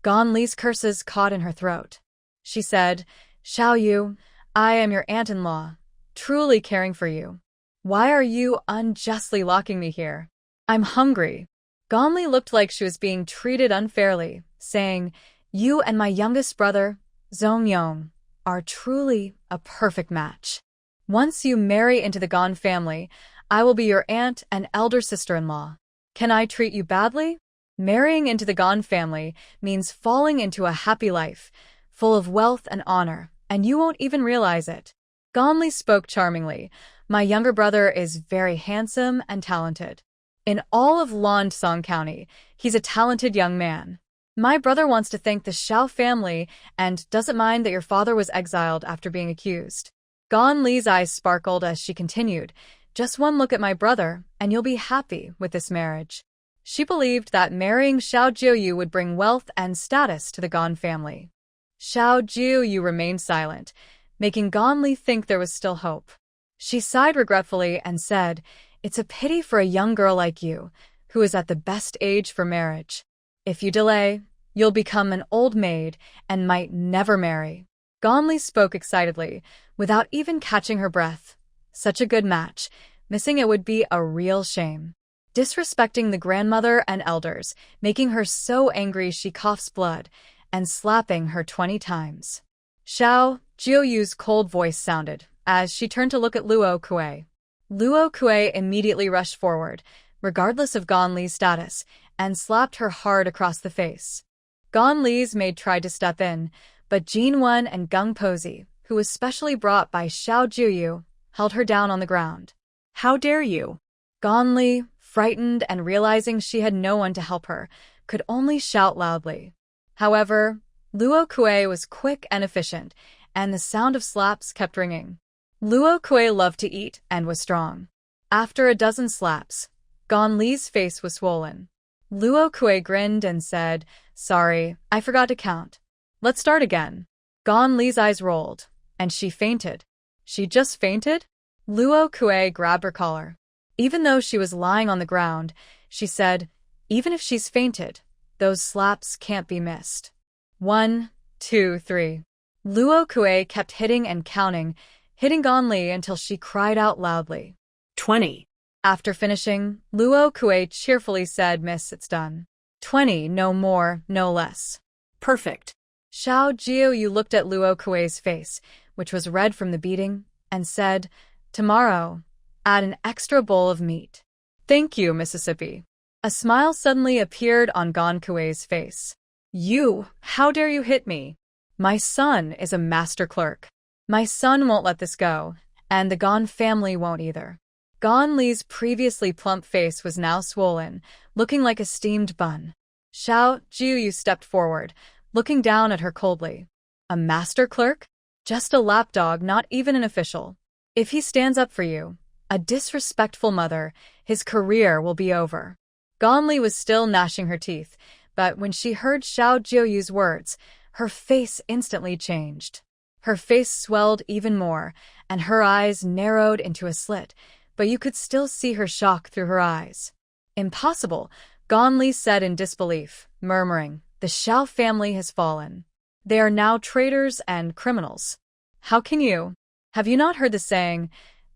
Ganli's curses caught in her throat. She said, "Xiao Yu, I am your aunt-in-law, truly caring for you. Why are you unjustly locking me here? I'm hungry." Ganli looked like she was being treated unfairly, saying, "You and my youngest brother, Zongyong, are truly a perfect match. Once you marry into the Gan family, I will be your aunt and elder sister-in-law. Can I treat you badly?" Marrying into the Gan family means falling into a happy life, full of wealth and honor, and you won't even realize it. Ganli spoke charmingly. "My younger brother is very handsome and talented. In all of Landong County, he's a talented young man. My brother wants to thank the Xiao family and doesn't mind that your father was exiled after being accused." Ganli's eyes sparkled as she continued, "Just one look at my brother, and you'll be happy with this marriage." She believed that marrying Xiao Jiuyue would bring wealth and status to the Gan family. Xiao Jiuyue remained silent, making Ganli think there was still hope. She sighed regretfully and said, "It's a pity for a young girl like you, who is at the best age for marriage. If you delay, you'll become an old maid and might never marry." Ganli spoke excitedly, without even catching her breath. Such a good match. Missing it would be a real shame. Disrespecting the grandmother and elders, making her so angry she coughs blood, and slapping her 20 times. Xiao Jiuyue's cold voice sounded, as she turned to look at Luo Kuei. Luo Kuei immediately rushed forward, regardless of Ganli's status, and slapped her hard across the face. Ganli's maid tried to step in, but Jin Wen and Gung Pozi, who was specially brought by Xiao Jiuyue, held her down on the ground. "How dare you?" Ganli, frightened and realizing she had no one to help her, could only shout loudly. However, Luo Kuei was quick and efficient, and the sound of slaps kept ringing. Luo Kuei loved to eat and was strong. After a dozen slaps, Gan Li's face was swollen. Luo Kuei grinned and said, "Sorry, I forgot to count. Let's start again." Gan Li's eyes rolled, and she fainted. She just fainted? Luo Kuei grabbed her collar. Even though she was lying on the ground, she said, "Even if she's fainted, those slaps can't be missed." 1, 2, 3. Luo Kuei kept hitting and counting, hitting Gan Li until she cried out loudly. 20. After finishing, Luo Kuei cheerfully said, "Miss, it's done. 20, no more, no less." Perfect. Xiao Jiuyue looked at Luo Kuei's face, which was red from the beating, and said, "Tomorrow, add an extra bowl of meat." "Thank you, Mississippi." A smile suddenly appeared on Gan Kuei's face. "You, how dare you hit me? My son is a master clerk. My son won't let this go, and the Gan family won't either." Gan Li's previously plump face was now swollen, looking like a steamed bun. Xiao Jiuyue stepped forward, looking down at her coldly. "A master clerk? Just a lapdog, not even an official. If he stands up for you, a disrespectful mother, his career will be over." Gan Li was still gnashing her teeth, but when she heard Xiao Jiuyue's words, her face instantly changed. Her face swelled even more, and her eyes narrowed into a slit, but you could still see her shock through her eyes. "Impossible," Gan Li said in disbelief, murmuring, "The Xiao family has fallen. They are now traitors and criminals. How can you? Have you not heard the saying,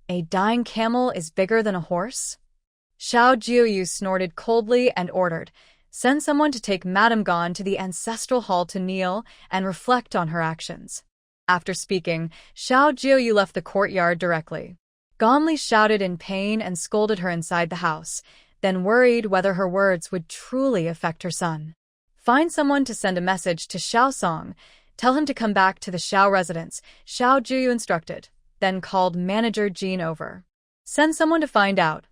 'A dying camel is bigger than a horse'?" Xiao Jiuyue snorted coldly and ordered, "Send someone to take Madame Gan to the ancestral hall to kneel and reflect on her actions." After speaking, Xiao Jiuyue left the courtyard directly. Gan Li shouted in pain and scolded her inside the house, then worried whether her words would truly affect her son. "Find someone to send a message to Xiao Song. Tell him to come back to the Xiao residence," Xiao Jiuyue instructed, then called Manager Jean over. "Send someone to find out.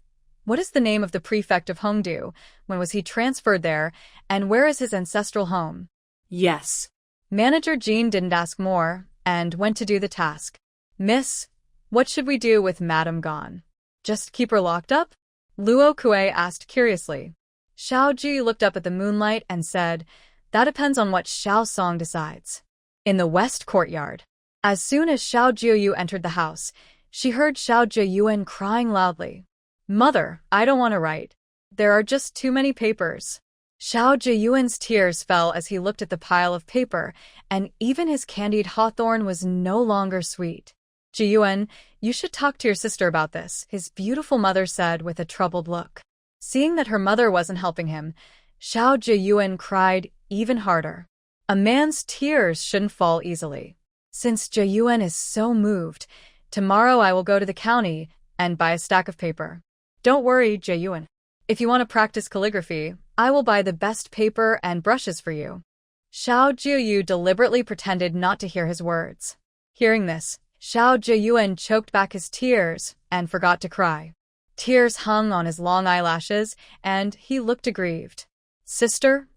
What is the name of the prefect of Hongdu? When was he transferred there? And where is his ancestral home?" Yes. Manager Jean didn't ask more, and went to do the task. "Miss, what should we do with Madame Gan? Just keep her locked up?" Luo Kuei asked curiously. Xiao Jiuyue looked up at the moonlight and said, "That depends on what Xiao Song decides." In the west courtyard. As soon as Xiao Jiuyue entered the house, she heard Xiao Jiuyue crying loudly. "Mother, I don't want to write. There are just too many papers." Xiao Jiuyue's tears fell as he looked at the pile of paper, and even his candied hawthorn was no longer sweet. "Jiuyue, you should talk to your sister about this," his beautiful mother said with a troubled look. Seeing that her mother wasn't helping him, Xiao Jiuyue cried even harder. A man's tears shouldn't fall easily. "Since Jiuyue is so moved, tomorrow I will go to the county and buy a stack of paper. Don't worry, Jiuyue. If you want to practice calligraphy, I will buy the best paper and brushes for you." Xiao Jiuyue deliberately pretended not to hear his words. Hearing this, Xiao Jiuyue choked back his tears and forgot to cry. Tears hung on his long eyelashes, and he looked aggrieved. "Sister,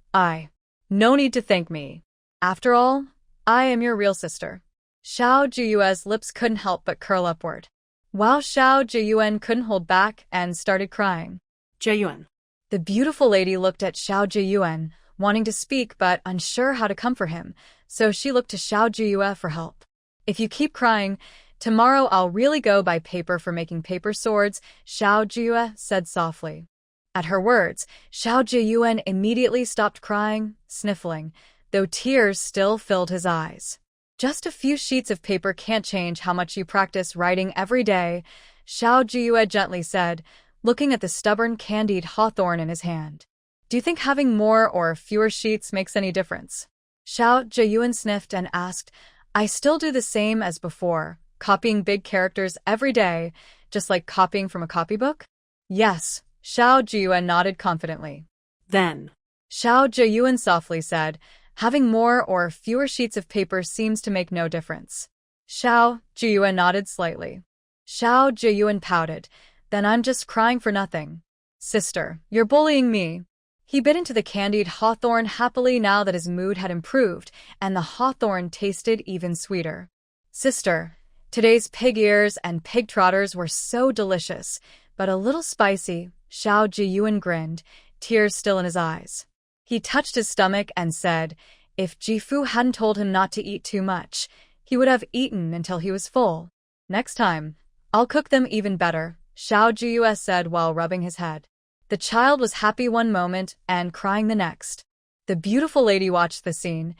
no need to thank me. After all, I am your real sister." Xiao Jiuyue's lips couldn't help but curl upward, while Xiao Jiuyue couldn't hold back and started crying. Jiuyue. The beautiful lady looked at Xiao Jiuyue, wanting to speak but unsure how to comfort him, so she looked to Xiao Jiuyue for help. "If you keep crying, tomorrow I'll really go buy paper for making paper swords," Xiao Jiuyue said softly. At her words, Xiao Jiuyue immediately stopped crying, sniffling, though tears still filled his eyes. "Just a few sheets of paper can't change how much you practice writing every day," Xiao Jiuyue gently said, looking at the stubborn candied hawthorn in his hand. "Do you think having more or fewer sheets makes any difference?" Xiao Jiuyue sniffed and asked, "I still do the same as before, copying big characters every day, just like copying from a copybook?" "Yes," Xiao Jiuyue nodded confidently. Then, Xiao Jiuyue softly said, "Having more or fewer sheets of paper seems to make no difference." Xiao Jiuyue nodded slightly. Xiao Jiuyue pouted, "Then I'm just crying for nothing." "Sister, you're bullying me." He bit into the candied hawthorn happily now that his mood had improved, and the hawthorn tasted even sweeter. "Sister, today's pig ears and pig trotters were so delicious. but a little spicy. Xiao Jiuyue grinned, tears still in his eyes. He touched his stomach and said, if Jifu hadn't told him not to eat too much, he would have eaten until he was full. Next time, I'll cook them even better, Xiao Jiuyue said while rubbing his head. The child was happy one moment and crying the next. The beautiful lady watched the scene,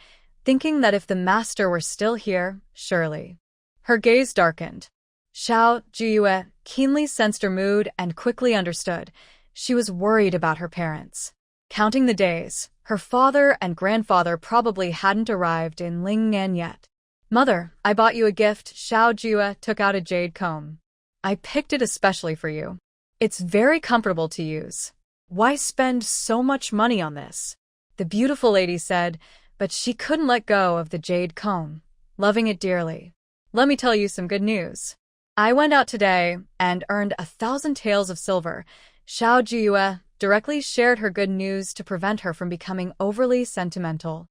thinking that if the master were still here, surely. Her gaze darkened. Xiao Jiuyue keenly sensed her mood and quickly understood. She was worried about her parents. Counting the days, her father and grandfather probably hadn't arrived in Lingnan yet. Mother, I bought you a gift. Xiao Jiuyue took out a jade comb. I picked it especially for you. It's very comfortable to use. Why spend so much money on this? The beautiful lady said, but she couldn't let go of the jade comb, loving it dearly. Let me tell you some good news. I went out today and earned 1,000 taels of silver. Xiao Jiuyue directly shared her good news to prevent her from becoming overly sentimental.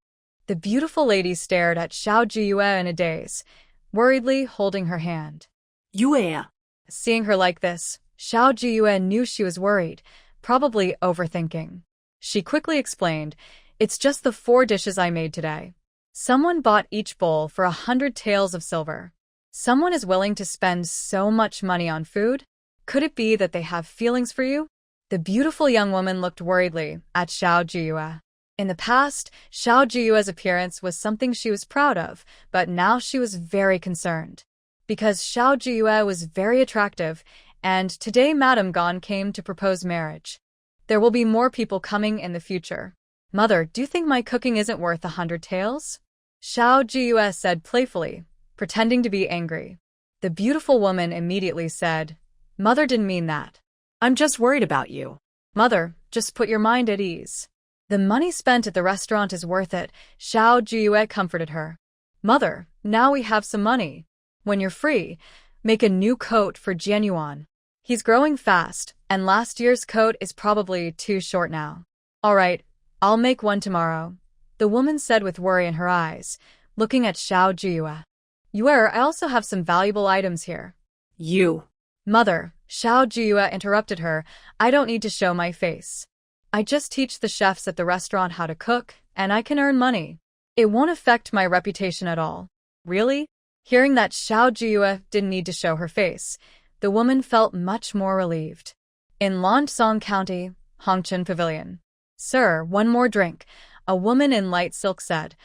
The beautiful lady stared at Xiao Jiuyue in a daze, worriedly holding her hand. Yue. Seeing her like this, Xiao Jiuyue knew she was worried, probably overthinking. She quickly explained, it's just the 4 dishes I made today. Someone bought each bowl for 100 taels of silver. Someone is willing to spend so much money on food? Could it be that they have feelings for you? The beautiful young woman looked worriedly at Xiao Jiuyue. In the past, Xiao Jiuyue's appearance was something she was proud of, but now she was very concerned. Because Xiao Jiuyue was very attractive, and today Madame Gan came to propose marriage. There will be more people coming in the future. Mother, do you think my cooking isn't worth 100 taels? Xiao Jiuyue said playfully, pretending to be angry. The beautiful woman immediately said, Mother didn't mean that. I'm just worried about you. Mother, just put your mind at ease. The money spent at the restaurant is worth it, Xiao Jiuyue comforted her. Mother, now we have some money. When you're free, make a new coat for Jianyuan. He's growing fast, and last year's coat is probably too short now. All right, I'll make one tomorrow, the woman said with worry in her eyes, looking at Xiao Jiuyue. Yue, I also have some valuable items here. You. Mother, Xiao Jiuyue interrupted her, I don't need to show my face. I just teach the chefs at the restaurant how to cook, and I can earn money. It won't affect my reputation at all. Really? Hearing that Xiao Jiuyue didn't need to show her face, the woman felt much more relieved. In Longzhong County, Hongchun Pavilion. Sir, one more drink, a woman in light silk said,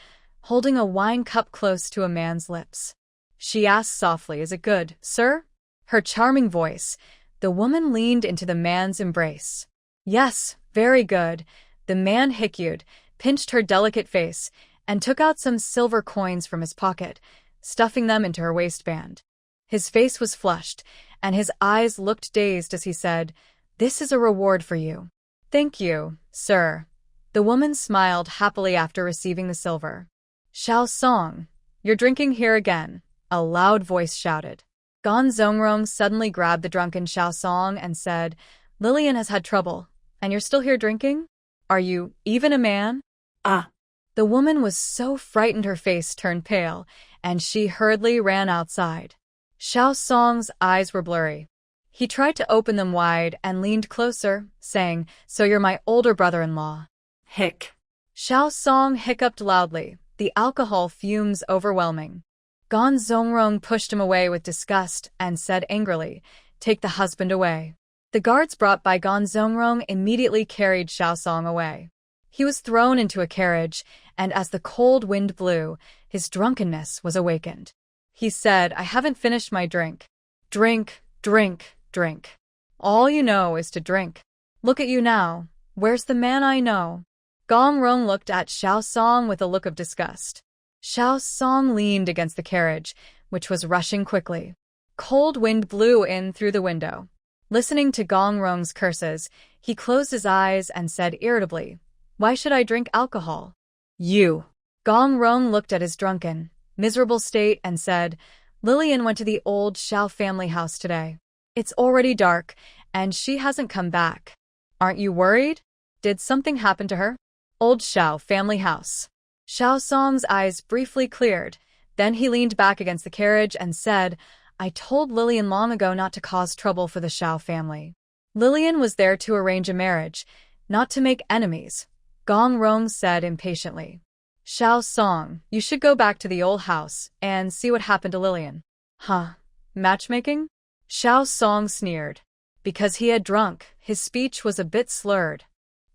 holding a wine cup close to a man's lips. She asked softly, is it good, sir? Her charming voice, the woman leaned into the man's embrace. Yes, very good. The man hiccued, pinched her delicate face, and took out some silver coins from his pocket, stuffing them into her waistband. His face was flushed, and his eyes looked dazed as he said, this is a reward for you. Thank you, sir. The woman smiled happily after receiving the silver. Xiao Song, you're drinking here again, a loud voice shouted. Gan Zongrong suddenly grabbed the drunken Xiao Song and said, Lillian has had trouble, and you're still here drinking? Are you even a man? Ah. The woman was so frightened her face turned pale, and she hurriedly ran outside. Xiao Song's eyes were blurry. He tried to open them wide and leaned closer, saying, so you're my older brother-in-law. Hic. Xiao Song hiccuped loudly, the alcohol fumes overwhelming. Gan Zongrong pushed him away with disgust and said angrily, take the husband away. The guards brought by Gan Zongrong immediately carried Xiao Song away. He was thrown into a carriage, and as the cold wind blew, his drunkenness was awakened. He said, I haven't finished my drink. Drink, drink, drink. All you know is to drink. Look at you now. Where's the man I know? Gong Rong looked at Xiao Song with a look of disgust. Xiao Song leaned against the carriage, which was rushing quickly. Cold wind blew in through the window. Listening to Gong Rong's curses, he closed his eyes and said irritably, why should I drink alcohol? You. Gong Rong looked at his drunken, miserable state and said, Lillian went to the old Xiao family house today. It's already dark, and she hasn't come back. Aren't you worried? Did something happen to her? Old Xiao family house. Xiao Song's eyes briefly cleared. Then he leaned back against the carriage and said, I told Lillian long ago not to cause trouble for the Xiao family. Lillian was there to arrange a marriage, not to make enemies, Gong Rong said impatiently. Xiao Song, you should go back to the old house and see what happened to Lillian. Huh? Matchmaking? Xiao Song sneered. Because he had drunk, his speech was a bit slurred.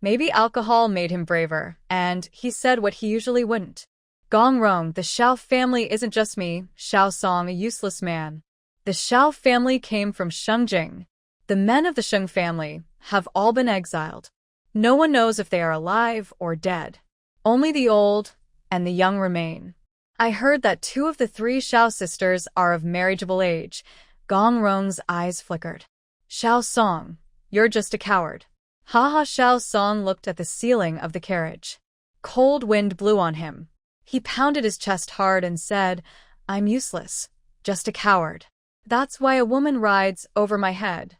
Maybe alcohol made him braver, and he said what he usually wouldn't. Gong Rong, the Xiao family isn't just me, Xiao Song, a useless man. The Xiao family came from Shengjing. The men of the Sheng family have all been exiled. No one knows if they are alive or dead. Only the old and the young remain. I heard that 2 of the 3 Xiao sisters are of marriageable age. Gong Rong's eyes flickered. Xiao Song, you're just a coward. Haha. Xiao Song looked at the ceiling of the carriage. Cold wind blew on him. He pounded his chest hard and said, I'm useless. Just a coward. That's why a woman rides over my head.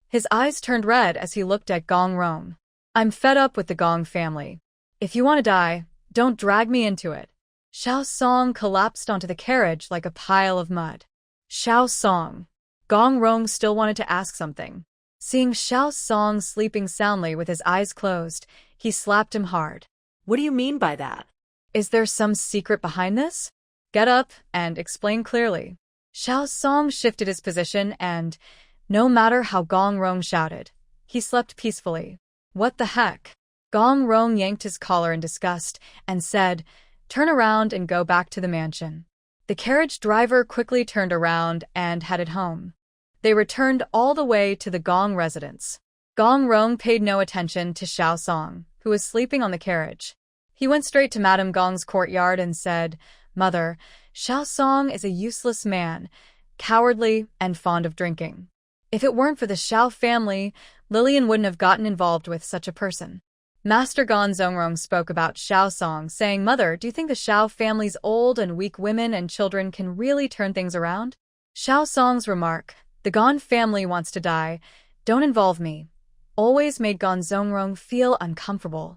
His eyes turned red as he looked at Gong Rong. I'm fed up with the Gong family. If you want to die, don't drag me into it. Xiao Song collapsed onto the carriage like a pile of mud. Xiao Song. Gong Rong still wanted to ask something. Seeing Xiao Song sleeping soundly with his eyes closed, he slapped him hard. What do you mean by that? Is there some secret behind this? Get up and explain clearly. Xiao Song shifted his position and, no matter how Gong Rong shouted, he slept peacefully. What the heck? Gong Rong yanked his collar in disgust and said, turn around and go back to the mansion. The carriage driver quickly turned around and headed home. They returned all the way to the Gong residence. Gong Rong paid no attention to Xiao Song, who was sleeping on the carriage. He went straight to Madame Gong's courtyard and said, Mother, Xiao Song is a useless man, cowardly and fond of drinking. If it weren't for the Xiao family, Lillian wouldn't have gotten involved with such a person. Master Gan Zongrong spoke about Xiao Song, saying, Mother, do you think the Xiao family's old and weak women and children can really turn things around? Xiao Song's remark, the Gan family wants to die, don't involve me, always made Gan Zongrong feel uncomfortable.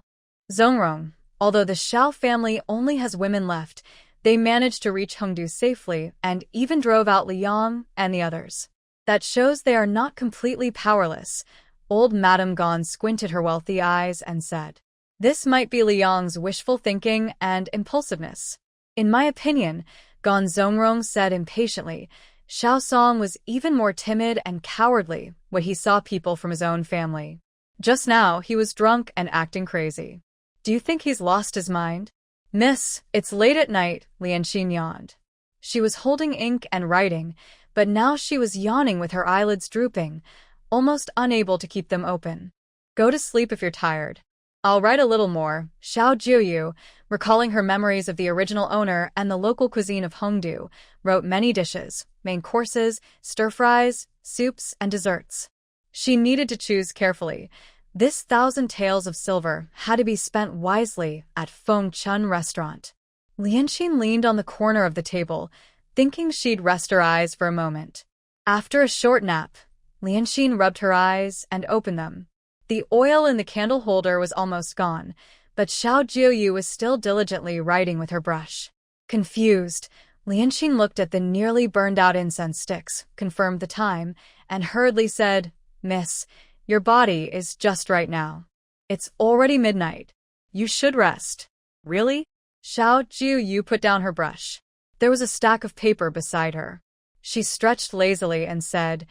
Zongrong, although the Xiao family only has women left, they managed to reach Hongdu safely and even drove out Liang and the others. That shows they are not completely powerless. Old Madame Gan squinted her wealthy eyes and said, This might be Liang's wishful thinking and impulsiveness. In my opinion, Gan Zongrong said impatiently, Xiao Song was even more timid and cowardly when he saw people from his own family. Just now, he was drunk and acting crazy. Do you think he's lost his mind? Miss, it's late at night, Lianxin yawned. She was holding ink and writing, but now she was yawning with her eyelids drooping, almost unable to keep them open. Go to sleep if you're tired. I'll write a little more. Xiao Jiuyue, recalling her memories of the original owner and the local cuisine of Hongdu, wrote many dishes, main courses, stir-fries, soups, and desserts. She needed to choose carefully. This 1,000 taels of silver had to be spent wisely at Feng Chun restaurant. Lianxin leaned on the corner of the table, thinking she'd rest her eyes for a moment. After a short nap, Lianxin rubbed her eyes and opened them. The oil in the candle holder was almost gone, but Xiao Jiuyue was still diligently writing with her brush. Confused, Lianxin looked at the nearly burned-out incense sticks, confirmed the time, and hurriedly said, Miss, your body is just right now. It's already midnight. You should rest. Really? Xiao Jiuyue put down her brush. There was a stack of paper beside her. She stretched lazily and said,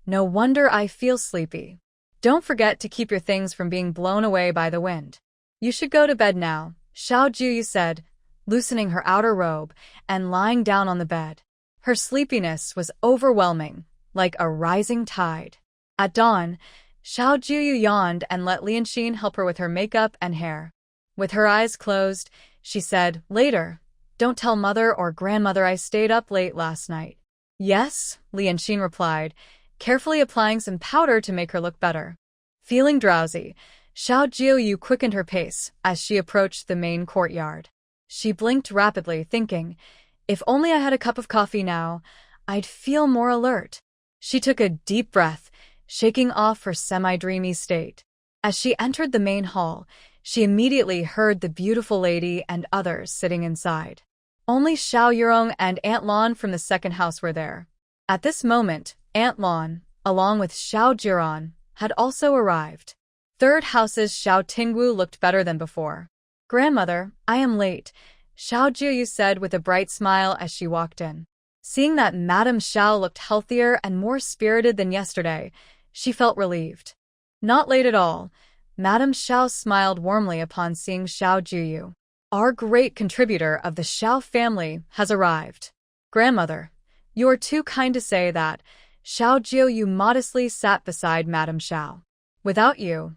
No wonder I feel sleepy. Don't forget to keep your things from being blown away by the wind. You should go to bed now, Xiao Jiuyue said, loosening her outer robe and lying down on the bed. Her sleepiness was overwhelming, like a rising tide. At dawn, Xiao Jiuyue yawned and let Lianxin help her with her makeup and hair. With her eyes closed, she said, Later, don't tell mother or grandmother I stayed up late last night. Yes, Lianxin replied, carefully applying some powder to make her look better. Feeling drowsy, Xiao Jiuyue quickened her pace as she approached the main courtyard. She blinked rapidly, thinking, If only I had a cup of coffee now, I'd feel more alert. She took a deep breath, shaking off her semi-dreamy state. As she entered the main hall, she immediately heard the beautiful lady and others sitting inside. Only Xiao Yurong and Aunt Lan from the second house were there. At this moment, Aunt Lan, along with Xiao Jiran, had also arrived. Third house's Xiao Tingwu looked better than before. "Grandmother, I am late," Xiao Jiuyue said with a bright smile as she walked in. Seeing that Madame Xiao looked healthier and more spirited than yesterday, she felt relieved. "Not late at all." Madame Xiao smiled warmly upon seeing Xiao Jiuyue. "Our great contributor of the Xiao family has arrived." "Grandmother, you are too kind to say that." Xiao Jiuyue modestly sat beside Madame Xiao. "Without you,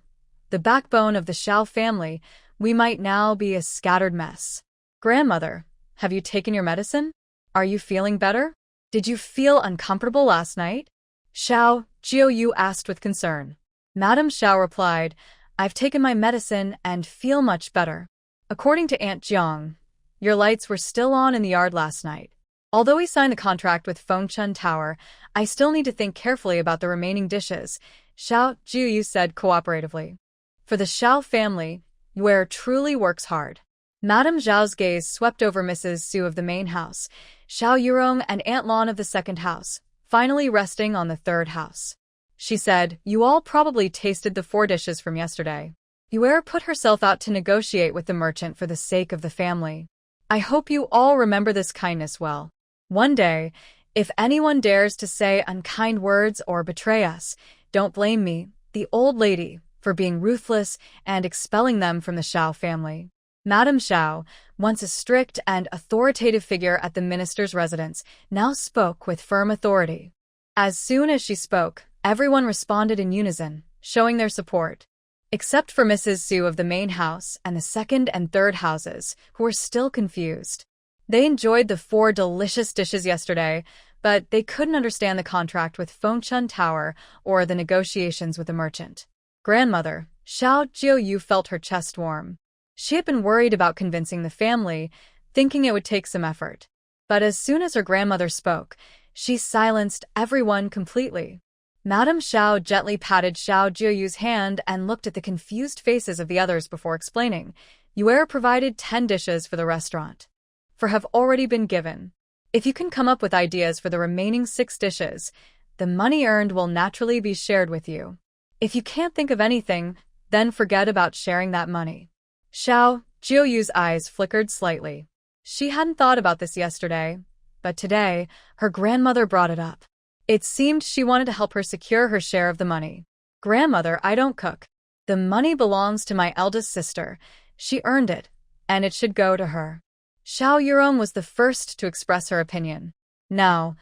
the backbone of the Xiao family, we might now be a scattered mess." "Grandmother, have you taken your medicine? Are you feeling better? Did you feel uncomfortable last night?" Xiao Jiuyue asked with concern. Madame Xiao replied, "I've taken my medicine and feel much better." "According to Aunt Jiang, your lights were still on in the yard last night. Although we signed the contract with Fengchun Tower, I still need to think carefully about the remaining dishes," Xiao Jiuyue said cooperatively. "For the Xiao family, Yue truly works hard." Madame Zhao's gaze swept over Mrs. Su of the main house, Xiao Yurong and Aunt Lan of the second house, finally resting on the third house. She said, "You all probably tasted the 4 dishes from yesterday." Yue put herself out to negotiate with the merchant for the sake of the family. "I hope you all remember this kindness well. One day, if anyone dares to say unkind words or betray us, don't blame me, the old lady, for being ruthless and expelling them from the Xiao family." Madame Xiao, once a strict and authoritative figure at the minister's residence, now spoke with firm authority. As soon as she spoke, everyone responded in unison, showing their support. Except for Mrs. Su of the main house and the second and third houses, who were still confused. They enjoyed the 4 delicious dishes yesterday, but they couldn't understand the contract with Fengchun Tower or the negotiations with the merchant. "Grandmother," Xiao Jiuyue felt her chest warm. She had been worried about convincing the family, thinking it would take some effort. But as soon as her grandmother spoke, she silenced everyone completely. Madame Xiao gently patted Xiao Jiuyue's hand and looked at the confused faces of the others before explaining, "Yue provided 10 dishes for the restaurant. 4 have already been given. If you can come up with ideas for the remaining 6 dishes, the money earned will naturally be shared with you. If you can't think of anything, then forget about sharing that money." Xiao Jiuyue's eyes flickered slightly. She hadn't thought about this yesterday, but today, her grandmother brought it up. It seemed she wanted to help her secure her share of the money. "Grandmother, I don't cook. The money belongs to my eldest sister. She earned it, and it should go to her." Xiao Yurong was the first to express her opinion. Now,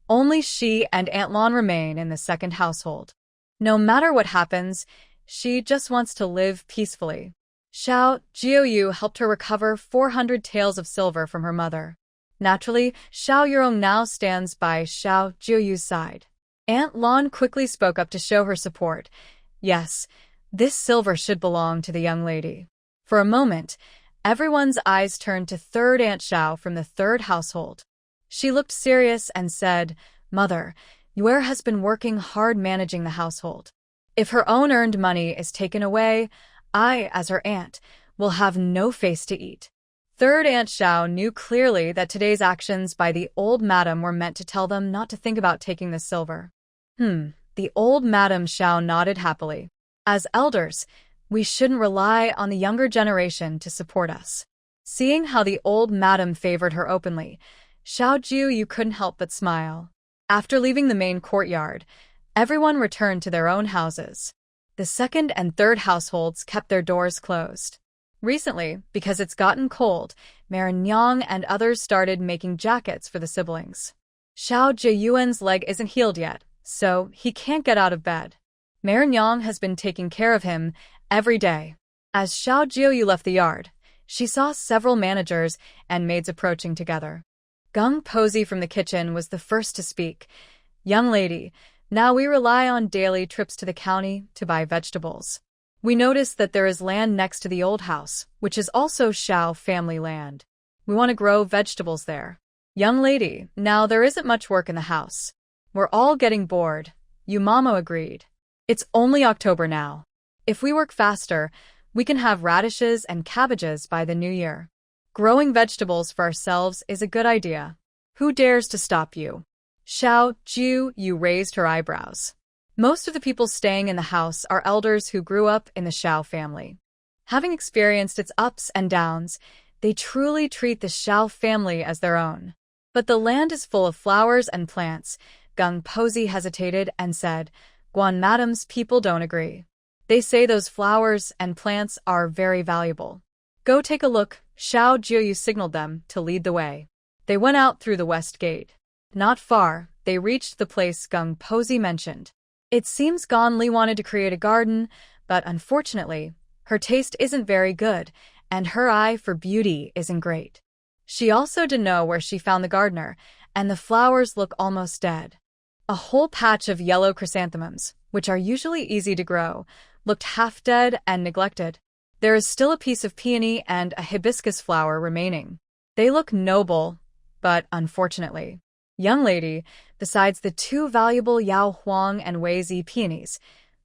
only she and Aunt Lan remain in the second household. No matter what happens, she just wants to live peacefully. Xiao Jiuyue helped her recover 400 taels of silver from her mother. Naturally, Xiao Yurong now stands by Xiao Jiuyue's side. Aunt Lan quickly spoke up to show her support. "Yes, this silver should belong to the young lady." For a moment, everyone's eyes turned to third Aunt Xiao from the third household. She looked serious and said, "Mother, Yue has been working hard managing the household. If her own earned money is taken away, I, as her aunt, will have no face to eat." Third Aunt Xiao knew clearly that today's actions by the old madam were meant to tell them not to think about taking the silver. The old Madame Xiao nodded happily. "As elders, we shouldn't rely on the younger generation to support us." Seeing how the old madam favored her openly, Xiao Jiuyue couldn't help but smile. After leaving the main courtyard, everyone returned to their own houses. The second and third households kept their doors closed. Recently, because it's gotten cold, Marinyang and others started making jackets for the siblings. Xiao Jiuyuen's leg isn't healed yet, so he can't get out of bed. Marinyang has been taking care of him every day. As Xiao Jiuyue left the yard, she saw several managers and maids approaching together. Gung Posey from the kitchen was the first to speak. "Young lady, now we rely on daily trips to the county to buy vegetables. We notice that there is land next to the old house, which is also Xiao family land. We want to grow vegetables there. Young lady, now there isn't much work in the house. We're all getting bored." Yumamo agreed. "It's only October now. If we work faster, we can have radishes and cabbages by the new year. Growing vegetables for ourselves is a good idea. Who dares to stop you?" Xiao Jiuyue raised her eyebrows. Most of the people staying in the house are elders who grew up in the Xiao family. Having experienced its ups and downs, they truly treat the Xiao family as their own. But the land is full of flowers and plants. Gung Pozi hesitated and said, Guan Madam's people don't agree. They say those flowers and plants are very valuable. Go take a look. Xiao Jiuyue signaled them to lead the way. They went out through the west gate. Not far, they reached the place Gung Pozi mentioned. It seems Gan Li wanted to create a garden, but unfortunately, her taste isn't very good, and her eye for beauty isn't great. She also didn't know where she found the gardener, and the flowers look almost dead. A whole patch of yellow chrysanthemums, which are usually easy to grow, looked half dead and neglected. There is still a piece of peony and a hibiscus flower remaining. They look noble, but unfortunately. Young lady, besides the two valuable Yao Huang and Weizi peonies,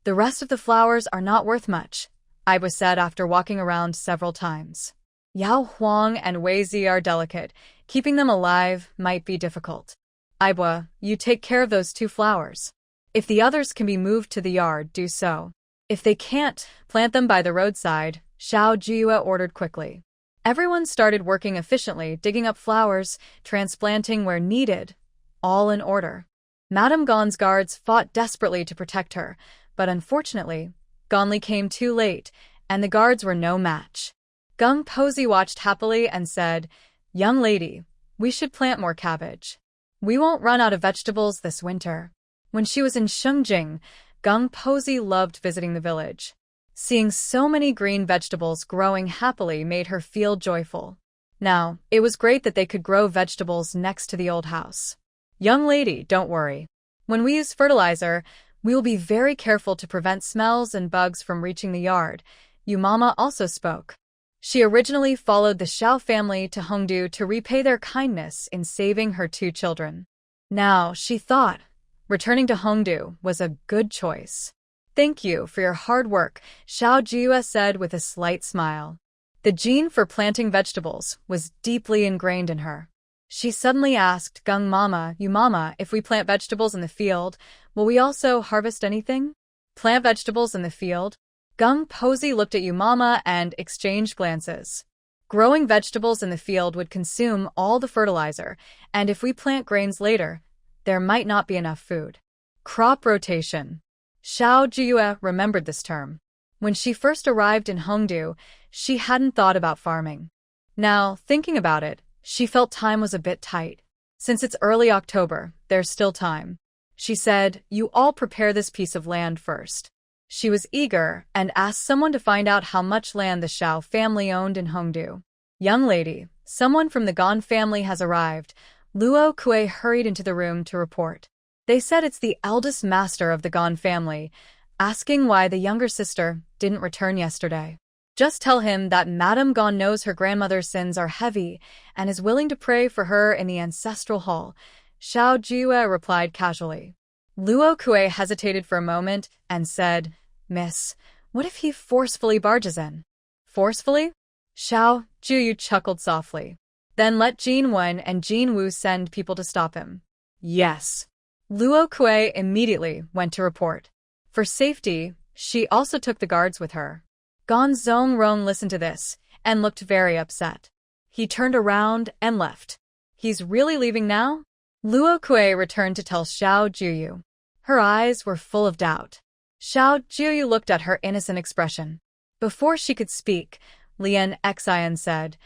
the rest of the flowers are not worth much, Iba said after walking around several times. Yao Huang and Weizi are delicate. Keeping them alive might be difficult. Iba, you take care of those two flowers. If the others can be moved to the yard, do so. If they can't, plant them by the roadside, Xiao Jiuyue ordered quickly. Everyone started working efficiently, digging up flowers, transplanting where needed, all in order. Madame Gan's guards fought desperately to protect her, but unfortunately, Ganli came too late, and the guards were no match. Gung Pozi watched happily and said, Young lady, we should plant more cabbage. We won't run out of vegetables this winter. When she was in Shengjing, Gung Pozi loved visiting the village. Seeing so many green vegetables growing happily made her feel joyful. Now, it was great that they could grow vegetables next to the old house. Young lady, don't worry. When we use fertilizer, we will be very careful to prevent smells and bugs from reaching the yard. Yu Mama also spoke. She originally followed the Xiao family to Hongdu to repay their kindness in saving her two children. Now, she thought, returning to Hongdu was a good choice. Thank you for your hard work, Xiao Jiuyue said with a slight smile. The gene for planting vegetables was deeply ingrained in her. She suddenly asked Gung Mama, Yu Mama, if we plant vegetables in the field, will we also harvest anything? Plant vegetables in the field? Gung Pozi looked at Yu Mama and exchanged glances. Growing vegetables in the field would consume all the fertilizer, and if we plant grains later, there might not be enough food. Crop rotation. Xiao Jiuyue remembered this term. When she first arrived in Hongdu, she hadn't thought about farming. Now, thinking about it, she felt time was a bit tight. Since it's early October, there's still time. She said, you all prepare this piece of land first. She was eager and asked someone to find out how much land the Xiao family owned in Hongdu. Young lady, someone from the Gan family has arrived. Luo Kue hurried into the room to report. They said it's the eldest master of the Gan family, asking why the younger sister didn't return yesterday. Just tell him that Madame Gan knows her grandmother's sins are heavy and is willing to pray for her in the ancestral hall, Xiao Jiuyue replied casually. Luo Kue hesitated for a moment and said, Miss, what if he forcefully barges in? Forcefully? Xiao Jiuyue chuckled softly. Then let Jin Wen and Jin Wu send people to stop him. Yes. Luo Kue immediately went to report. For safety, she also took the guards with her. Gan Zongrong listened to this and looked very upset. He turned around and left. He's really leaving now? Luo Kue returned to tell Xiao Jiuyue. Her eyes were full of doubt. Xiao Jiuyue looked at her innocent expression. Before she could speak, Exile said,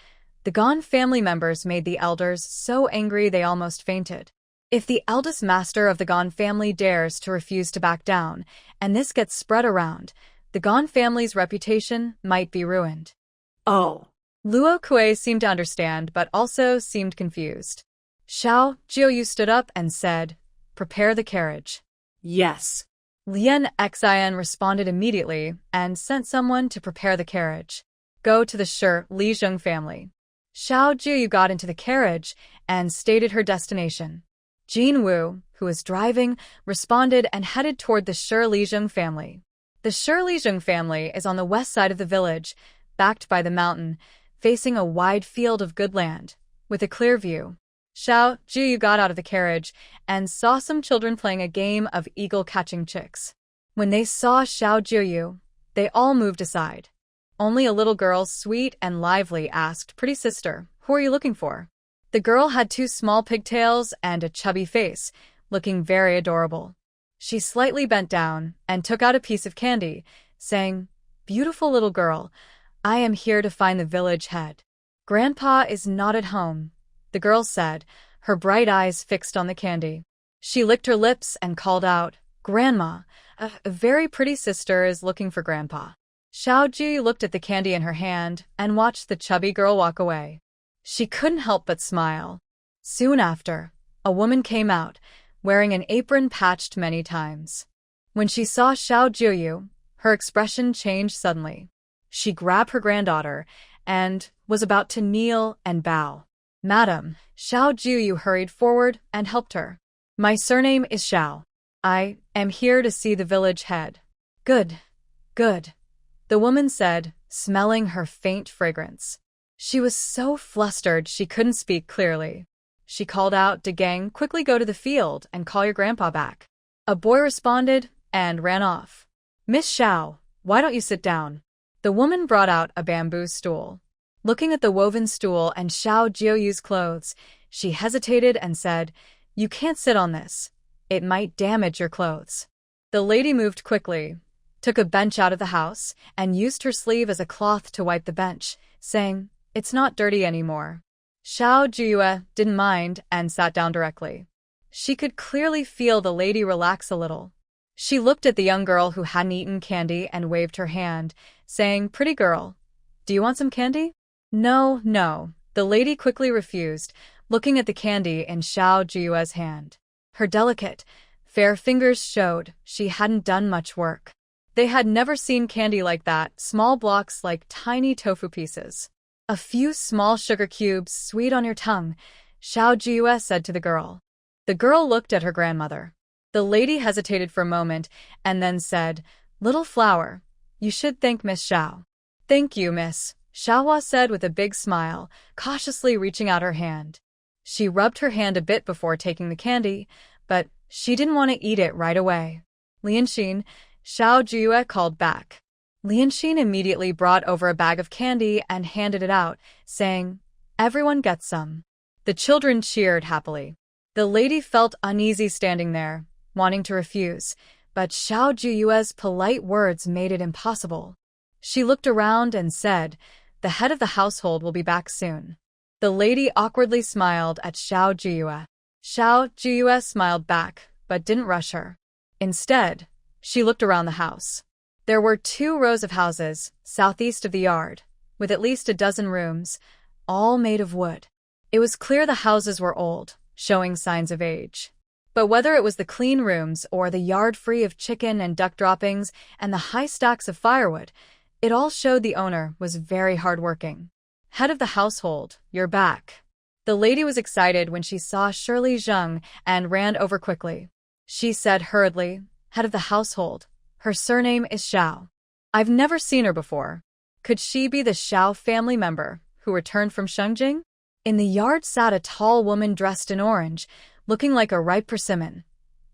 the Gan family members made the elders so angry they almost fainted. If the eldest master of the Gan family dares to refuse to back down, and this gets spread around, the Gan family's reputation might be ruined. Oh. Luo Kue seemed to understand but also seemed confused. Xiao Jiuyue stood up and said, prepare the carriage. Yes. Exile responded immediately and sent someone to prepare the carriage. Go to the Lizheng family. Xiao Jiuyue got into the carriage and stated her destination. Jin Wu, who was driving, responded and headed toward the Lizheng family. The Lizheng family is on the west side of the village, backed by the mountain, facing a wide field of good land, with a clear view. Xiao Jiuyue got out of the carriage and saw some children playing a game of eagle catching chicks. When they saw Xiao Jiuyue, they all moved aside. Only a little girl, sweet and lively, asked, "Pretty sister, who are you looking for?" The girl had 2 small pigtails and a chubby face, looking very adorable. She slightly bent down and took out a piece of candy, saying, "Beautiful little girl, I am here to find the village head." "Grandpa is not at home," the girl said, her bright eyes fixed on the candy. She licked her lips and called out, "Grandma, a very pretty sister is looking for Grandpa." Xiao Jiuyue looked at the candy in her hand and watched the chubby girl walk away. She couldn't help but smile. Soon after, a woman came out, wearing an apron patched many times. When she saw Xiao Jiuyue, her expression changed suddenly. She grabbed her granddaughter and was about to kneel and bow. "Madam," Xiao Jiuyue hurried forward and helped her. "My surname is Xiao. I am here to see the village head." "Good, good," the woman said, smelling her faint fragrance. She was so flustered she couldn't speak clearly. She called out, "De Gang, quickly go to the field and call your grandpa back." A boy responded and ran off. "Miss Xiao, why don't you sit down?" The woman brought out a bamboo stool. Looking at the woven stool and Xiao Jiuyue's clothes, she hesitated and said, "You can't sit on this. It might damage your clothes." The lady moved quickly, took a bench out of the house, and used her sleeve as a cloth to wipe the bench, saying, "It's not dirty anymore." Xiao Jiuyue didn't mind and sat down directly. She could clearly feel the lady relax a little. She looked at the young girl who hadn't eaten candy and waved her hand, saying, "Pretty girl, do you want some candy?" "No, no," the lady quickly refused, looking at the candy in Xiao Jiuyue's hand. Her delicate, fair fingers showed she hadn't done much work. They had never seen candy like that, small blocks like tiny tofu pieces. "A few small sugar cubes, sweet on your tongue," Xiao Jiuyue said to the girl. The girl looked at her grandmother. The lady hesitated for a moment and then said, "Little flower, you should thank Miss Xiao." "Thank you, miss," Xiaohua said with a big smile, cautiously reaching out her hand. She rubbed her hand a bit before taking the candy, but she didn't want to eat it right away. "Lianxin," Xiao Jiuyue called back. Lianxin immediately brought over a bag of candy and handed it out, saying, "Everyone gets some." The children cheered happily. The lady felt uneasy standing there, wanting to refuse, but Xiao Jiuyue's polite words made it impossible. She looked around and said, "The head of the household will be back soon." The lady awkwardly smiled at Xiao Jiuyue. Xiao Jiuyue smiled back, but didn't rush her. Instead, she looked around the house. There were 2 rows of houses, southeast of the yard, with at least a dozen rooms, all made of wood. It was clear the houses were old, showing signs of age. But whether it was the clean rooms or the yard free of chicken and duck droppings and the high stacks of firewood, it all showed the owner was very hardworking. "Head of the household, you're back." The lady was excited when she saw Shirley Zheng and ran over quickly. She said hurriedly, "Head of the household. Her surname is Xiao. I've never seen her before. Could she be the Xiao family member who returned from Shengjing?" In the yard sat a tall woman dressed in orange, looking like a ripe persimmon,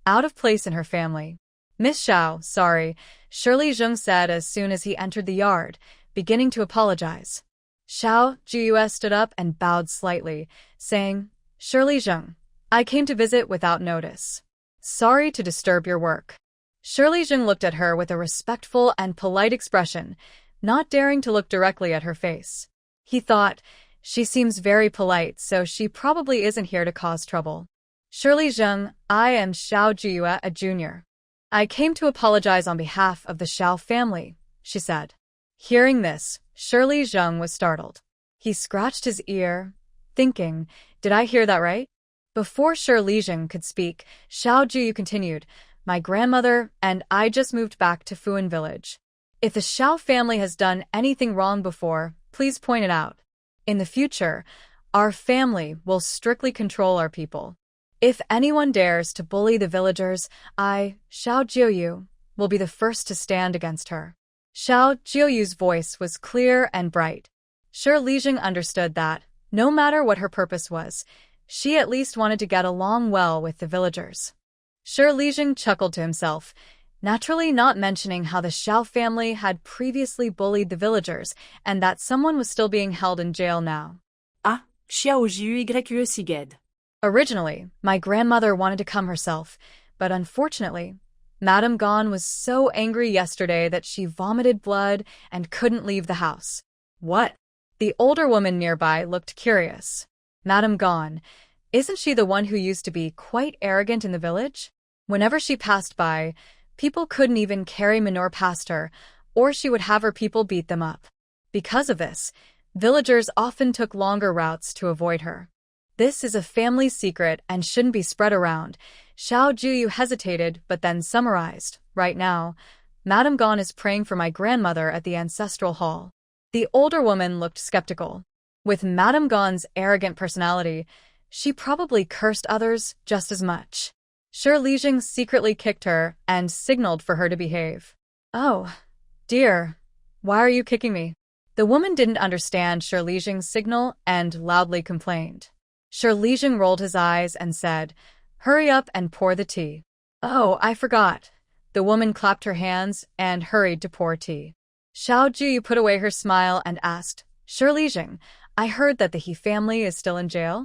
out of place in her family. "Miss Xiao, sorry," Shirley Zheng said as soon as he entered the yard, beginning to apologize. Xiao Jiuyue stood up and bowed slightly, saying, "Shirley Zheng, I came to visit without notice. Sorry to disturb your work." Shirley Zheng looked at her with a respectful and polite expression, not daring to look directly at her face. He thought, she seems very polite, so she probably isn't here to cause trouble. "Shirley Zheng, I am Xiao Jiuyue, a junior. I came to apologize on behalf of the Xiao family," she said. Hearing this, Shirley Zheng was startled. He scratched his ear, thinking, "Did I hear that right?" Before Shirley Zheng could speak, Xiao Jiuyue continued, "My grandmother and I just moved back to Fuan village. If the Xiao family has done anything wrong before, please point it out. In the future, our family will strictly control our people. If anyone dares to bully the villagers, I, Xiao Jiuyue, will be the first to stand against her." Xiao Jiuyue's voice was clear and bright. Shirley Zheng understood that, no matter what her purpose was, she at least wanted to get along well with the villagers. Shirley Zheng chuckled to himself. naturally not mentioning how the Xiao family had previously bullied the villagers and that someone was still being held in jail now. Ah, Xiao Jiuyue. Originally, my grandmother wanted to come herself, but unfortunately, Madame Gon was so angry yesterday that she vomited blood and couldn't leave the house. What? The older woman nearby looked curious. Madame Gon, isn't she the one who used to be quite arrogant in the village? Whenever she passed by, people couldn't even carry manure past her, or she would have her people beat them up. Because of this, villagers often took longer routes to avoid her. This is a family secret and shouldn't be spread around. Xiao Jiuyue hesitated but then summarized. Right now, Madame Gon is praying for my grandmother at the ancestral hall. The older woman looked skeptical. With Madame Gon's arrogant personality, she probably cursed others just as much. Shiao secretly kicked her and signaled for her to behave. Oh, dear, why are you kicking me? The woman didn't understand Shiao's signal and loudly complained. Shiao rolled his eyes and said, "Hurry up and pour the tea." "Oh, I forgot." The woman clapped her hands and hurried to pour tea. Xiao Jiuyue put away her smile and asked, "Shiao, I heard that the He family is still in jail?"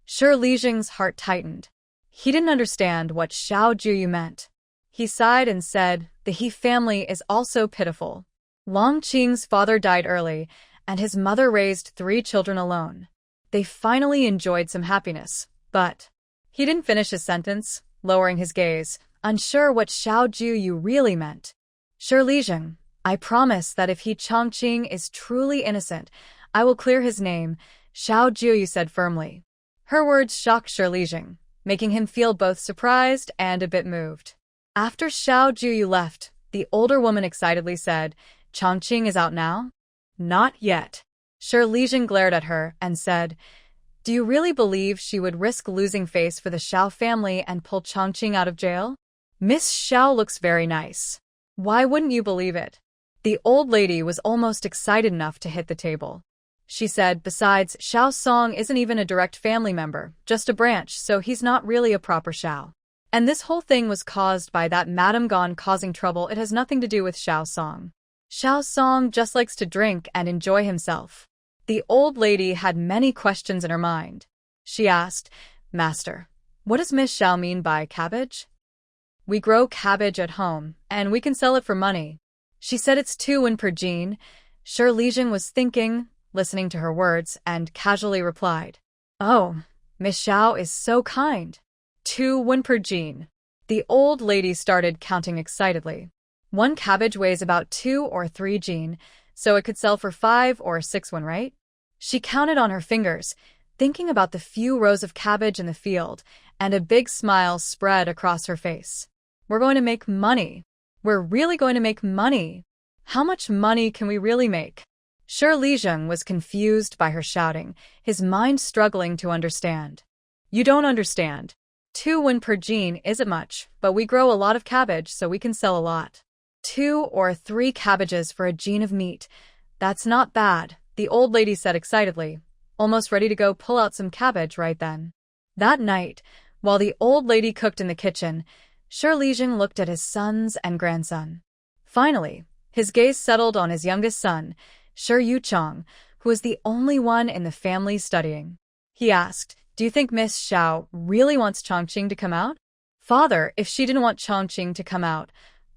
Shiao's heart tightened. He didn't understand what Xiao Jiuyue meant. He sighed and said, "The He family is also pitiful. Long Qing's father died early, and his mother raised 3 children alone. They finally enjoyed some happiness, but..." He didn't finish his sentence, lowering his gaze, unsure what Xiao Jiuyue really meant. "Shiao, I promise that if he Chongqing is truly innocent, I will clear his name," Xiao Jiuyue said firmly. Her words shocked Shiao, making him feel both surprised and a bit moved. After Xiao Jiuyue left, the older woman excitedly said, "Chongqing is out now?" "Not yet." Shiao glared at her and said, "Do you really believe she would risk losing face for the Xiao family and pull Chongqing out of jail? Miss Xiao looks very nice. Why wouldn't you believe it?" The old lady was almost excited enough to hit the table. She said, "Besides, Xiao Song isn't even a direct family member, just a branch, so he's not really a proper Xiao. And this whole thing was caused by that Madame Gon causing trouble. It has nothing to do with Xiao Song. Xiao Song just likes to drink and enjoy himself." The old lady had many questions in her mind. She asked, "Master, what does Miss Xiao mean by cabbage?" "We grow cabbage at home, and we can sell it for money." She said it's 2 won per jean. Shiao was thinking, listening to her words, and casually replied, "Oh, Miss Xiao is so kind. 2 won per jean." The old lady started counting excitedly. 1 cabbage weighs about 2 or 3 jean, so it could sell for 5 or 6 won, right? She counted on her fingers, thinking about the few rows of cabbage in the field, and a big smile spread across her face. "We're going to make money. We're really going to make money. How much money can we really make?" Shiao was confused by her shouting, his mind struggling to understand. "You don't understand. 2 won per jean isn't much, but we grow a lot of cabbage so we can sell a lot. 2 or 3 cabbages for a jean of meat. That's not bad," the old lady said excitedly, almost ready to go pull out some cabbage right then. That night, while the old lady cooked in the kitchen, Shiao looked at his sons and grandson. Finally, his gaze settled on his youngest son, Yuchong, who was the only one in the family studying. He asked, "Do you think Miss Xiao really wants Chongqing to come out?" "Father, if she didn't want Chongqing to come out,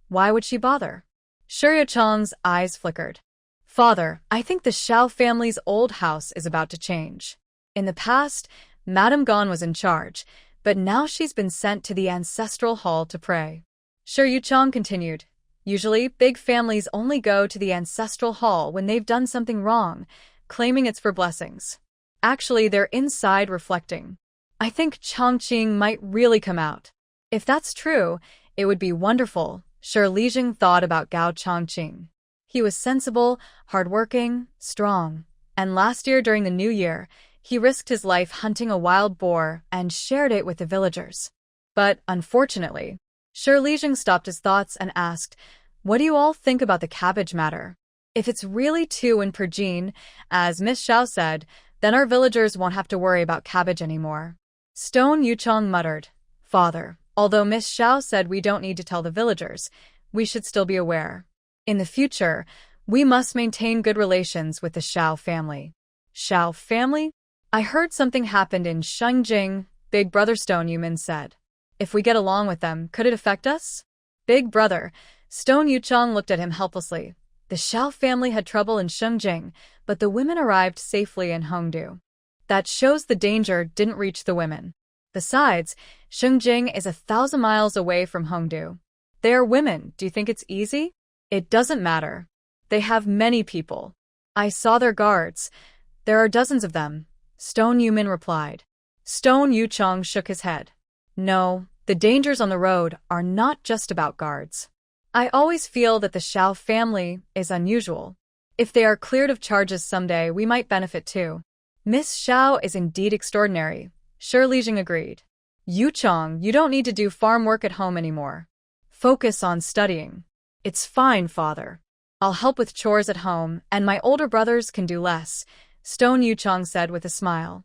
why would she bother?" Yuchong's eyes flickered. "Father, I think the Xiao family's old house is about to change. In the past, Madame Gon was in charge, but now she's been sent to the ancestral hall to pray." Yuchong continued, "Usually, big families only go to the ancestral hall when they've done something wrong, claiming it's for blessings. Actually, they're inside reflecting. I think Chongqing might really come out. If that's true, it would be wonderful." Shiao thought about Gao Chongqing. He was sensible, hardworking, strong, and last year during the New Year, he risked his life hunting a wild boar and shared it with the villagers. But, unfortunately, Shiao stopped his thoughts and asked, "What do you all think about the cabbage matter? If it's really 2 won per jean, as Miss Xiao said, then our villagers won't have to worry about cabbage anymore." Stone Yuchong muttered, "Father, although Miss Xiao said we don't need to tell the villagers, we should still be aware. In the future, we must maintain good relations with the Xiao family. Xiao family? I heard something happened in Shengjing, Big Brother Stone Yumin said. If we get along with them, could it affect us? Big Brother, Stone Yuchong looked at him helplessly. The Xiao family had trouble in Shengjing, but the women arrived safely in Hongdu. That shows the danger didn't reach the women. Besides, Shengjing is 1,000 miles away from Hongdu. They are women. Do you think it's easy? It doesn't matter. They have many people. I saw their guards. There are dozens of them, Stone Yumin replied. Stone Yuchong shook his head. No, the dangers on the road are not just about guards. I always feel that the Xiao family is unusual. If they are cleared of charges someday, we might benefit too. Miss Xiao is indeed extraordinary, Shi Lijing agreed. Yuchong, you don't need to do farm work at home anymore. Focus on studying. It's fine, father. I'll help with chores at home, and my older brothers can do less, Stone Yuchong said with a smile.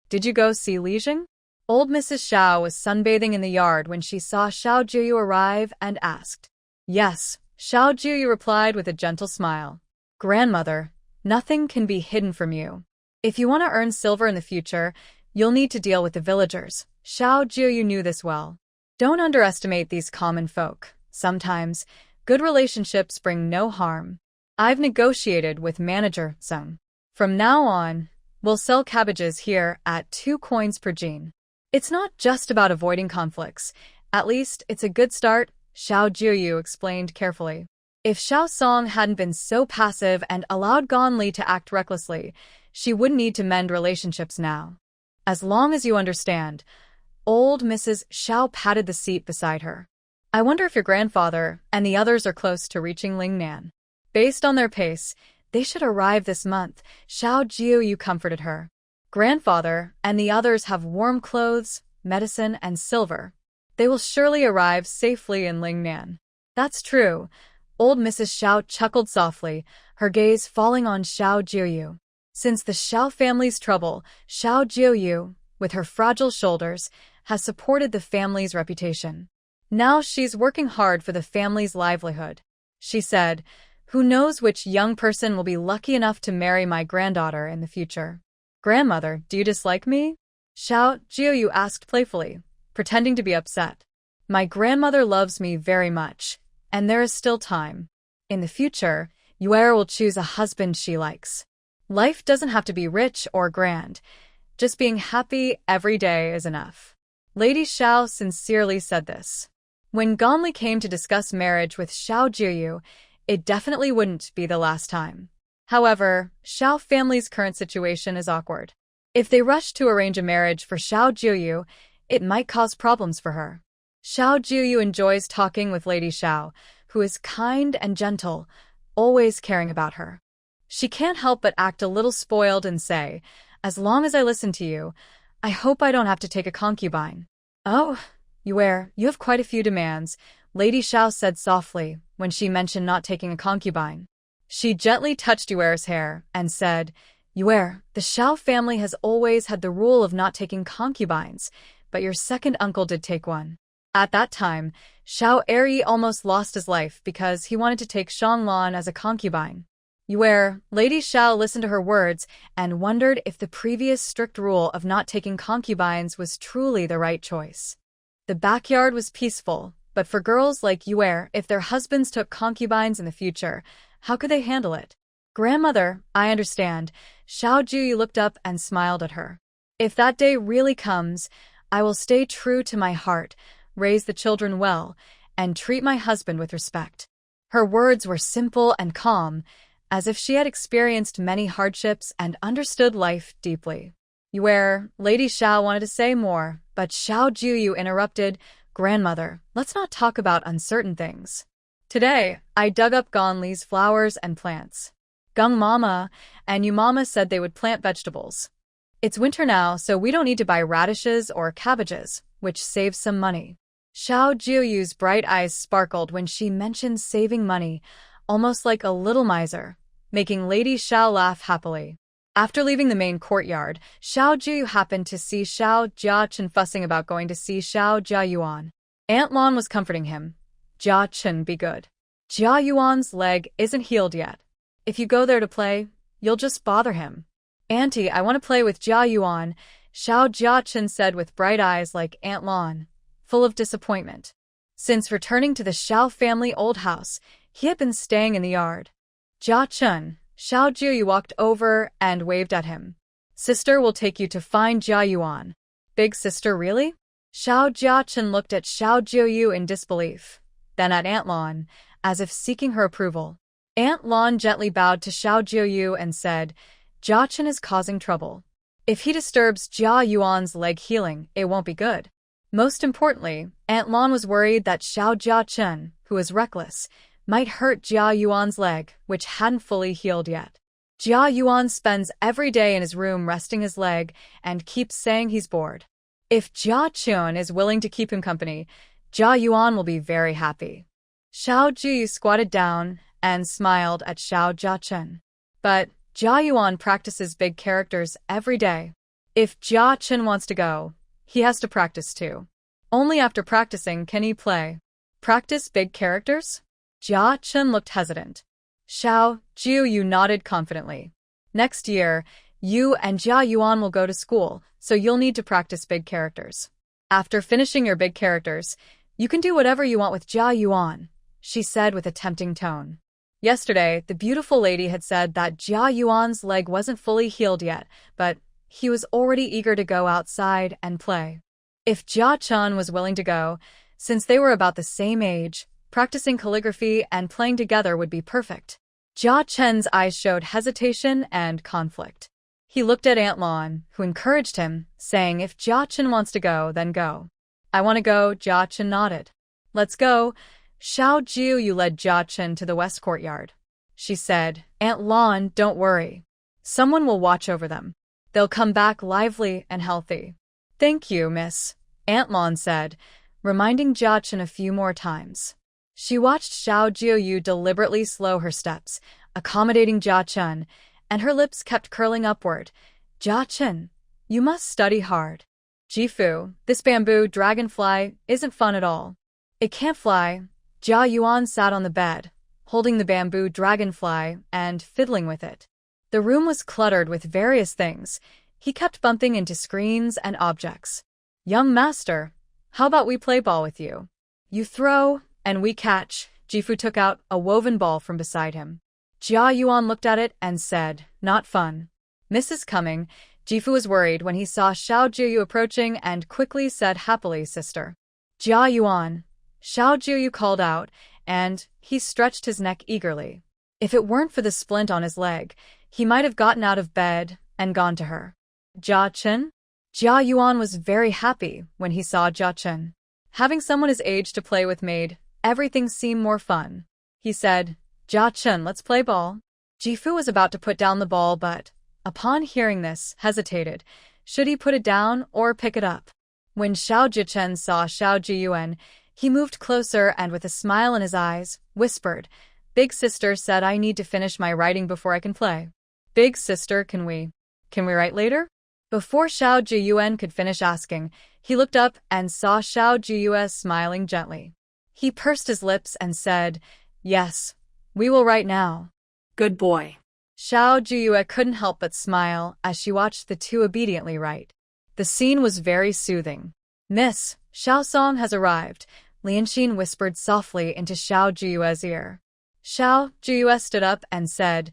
Did you go see Lijing? Old Mrs. Xiao was sunbathing in the yard when she saw Xiao Jiuyue arrive and asked. Yes, Xiao Jiuyue replied with a gentle smile. Grandmother, nothing can be hidden from you. If you want to earn silver in the future, you'll need to deal with the villagers. Xiao Jiuyue knew this well. Don't underestimate these common folk. Sometimes, good relationships bring no harm. I've negotiated with manager Zeng. From now on, we'll sell cabbages here at 2 coins per jean. It's not just about avoiding conflicts. At least, it's a good start, Xiao Jiuyue explained carefully. If Xiao Song hadn't been so passive and allowed Ganli to act recklessly, she wouldn't need to mend relationships now. As long as you understand. Old Mrs. Xiao patted the seat beside her. I wonder if your grandfather and the others are close to reaching Lingnan. Based on their pace, they should arrive this month, Xiao Jiuyue comforted her. Grandfather and the others have warm clothes, medicine, and silver. They will surely arrive safely in Lingnan. That's true. Old Mrs. Xiao chuckled softly, her gaze falling on Xiao Jiuyue. Since the Xiao family's trouble, Xiao Jiuyue, with her fragile shoulders, has supported the family's reputation. Now she's working hard for the family's livelihood. She said, who knows which young person will be lucky enough to marry my granddaughter in the future. Grandmother, do you dislike me? Xiao Jiuyue asked playfully, pretending to be upset. My grandmother loves me very much, and there is still time. In the future, Yuer will choose a husband she likes. Life doesn't have to be rich or grand. Just being happy every day is enough. Lady Xiao sincerely said this. When Ganli came to discuss marriage with Xiao Jiuyue, it definitely wouldn't be the last time. However, Xiao family's current situation is awkward. If they rush to arrange a marriage for Xiao Jiuyue, it might cause problems for her. Xiao Jiuyue enjoys talking with Lady Xiao, who is kind and gentle, always caring about her. She can't help but act a little spoiled and say, as long as I listen to you, I hope I don't have to take a concubine. Oh, Yuer, you have quite a few demands, Lady Xiao said softly when she mentioned not taking a concubine. She gently touched Yuer's hair and said, Yuer, the Xiao family has always had the rule of not taking concubines, but your second uncle did take one. At that time, Xiao Eri almost lost his life because he wanted to take Shanglan as a concubine. Yuer, Lady Xiao listened to her words and wondered if the previous strict rule of not taking concubines was truly the right choice. The backyard was peaceful, but for girls like Yuer, if their husbands took concubines in the future, how could they handle it? Grandmother, I understand. Xiao Jiuyue looked up and smiled at her. If that day really comes, I will stay true to my heart, raise the children well, and treat my husband with respect. Her words were simple and calm, as if she had experienced many hardships and understood life deeply. Yuer, Lady Xiao wanted to say more, but Xiao Jiuyue interrupted, Grandmother, let's not talk about uncertain things. Today, I dug up Ganli's flowers and plants. Gung Mama and Yu Mama said they would plant vegetables. It's winter now, so we don't need to buy radishes or cabbages, which saves some money. Xiao Jiuyue's bright eyes sparkled when she mentioned saving money, almost like a little miser, making Lady Xiao laugh happily. After leaving the main courtyard, Xiao Jiuyue happened to see Xiao Jiachen fussing about going to see Xiao Jiayuan. Aunt Lan was comforting him. Jia Chen, be good. Jia Yuan's leg isn't healed yet. If you go there to play, you'll just bother him. Auntie, I want to play with Jia Yuan, Xiao Jiuyue said with bright eyes like Aunt Lan, full of disappointment. Since returning to the Xiao family old house, he had been staying in the yard. Jia Chen, Xiao Jiuyue walked over and waved at him. Sister will take you to find Jia Yuan. Big sister, really? Xiao Jiuyue looked at Xiao Jiuyue in disbelief, then at Aunt Lan, as if seeking her approval. Aunt Lan gently bowed to Xiao Jiuyue and said, Jia Chen is causing trouble. If he disturbs Jia Yuan's leg healing, it won't be good. Most importantly, Aunt Lan was worried that Xiao Jiuyue, who was reckless, might hurt Jia Yuan's leg, which hadn't fully healed yet. Jia Yuan spends every day in his room resting his leg and keeps saying he's bored. If Jia Chen is willing to keep him company, Jia Yuan will be very happy. Xiao Jiuyue squatted down and smiled at Xiao Jiuyue. But Jia Yuan practices big characters every day. If Jia Chen wants to go, he has to practice too. Only after practicing can he play. Practice big characters? Jia Chen looked hesitant. Xiao Jiuyue nodded confidently. Next year, you and Jia Yuan will go to school, so you'll need to practice big characters. After finishing your big characters, you can do whatever you want with Jia Yuan, she said with a tempting tone. Yesterday, the beautiful lady had said that Jia Yuan's leg wasn't fully healed yet, but he was already eager to go outside and play. If Jia Chen was willing to go, since they were about the same age, practicing calligraphy and playing together would be perfect. Jia Chen's eyes showed hesitation and conflict. He looked at Aunt Lan, who encouraged him, saying if Jia Chen wants to go, then go. I want to go, Jia Chen nodded. Let's go. Xiao Jiuyue led Jia Chen to the west courtyard. She said, Aunt Lan, don't worry. Someone will watch over them. They'll come back lively and healthy. Thank you, miss, Aunt Lan said, reminding Jia Chen a few more times. She watched Xiao Jiuyue deliberately slow her steps, accommodating Jia Chen, and her lips kept curling upward. Jia Chen, you must study hard. Jifu, this bamboo dragonfly isn't fun at all. It can't fly. Jia Yuan sat on the bed, holding the bamboo dragonfly and fiddling with it. The room was cluttered with various things. He kept bumping into screens and objects. Young master, how about we play ball with you? You throw, and we catch. Jifu took out a woven ball from beside him. Jia Yuan looked at it and said, not fun. Mrs. Cunning, Jifu was worried when he saw Xiao Jiuyue approaching and quickly said happily, sister. Jia Yuan, Xiao Jiuyue called out, and he stretched his neck eagerly. If it weren't for the splint on his leg, he might have gotten out of bed and gone to her. Jia Chen? Jia Yuan was very happy when he saw Jia Chen. Having someone his age to play with made everything seem more fun. He said, Jia Chen, let's play ball. Jifu was about to put down the ball but, upon hearing this, hesitated. Should he put it down or pick it up? When Xiao Jiuyue saw Xiao Jiuyue, he moved closer and with a smile in his eyes, whispered, Big sister said I need to finish my writing before I can play. Big sister, can we write later? Before Xiao Jiuyue could finish asking, he looked up and saw Xiao Jiuyue smiling gently. He pursed his lips and said, Yes, we will write now. Good boy. Xiao Jiuyue couldn't help but smile as she watched the two obediently write. The scene was very soothing. Miss, Xiao Song has arrived, Lingzhi whispered softly into Xiao Jiuyue's ear. Xiao Jiuyue stood up and said,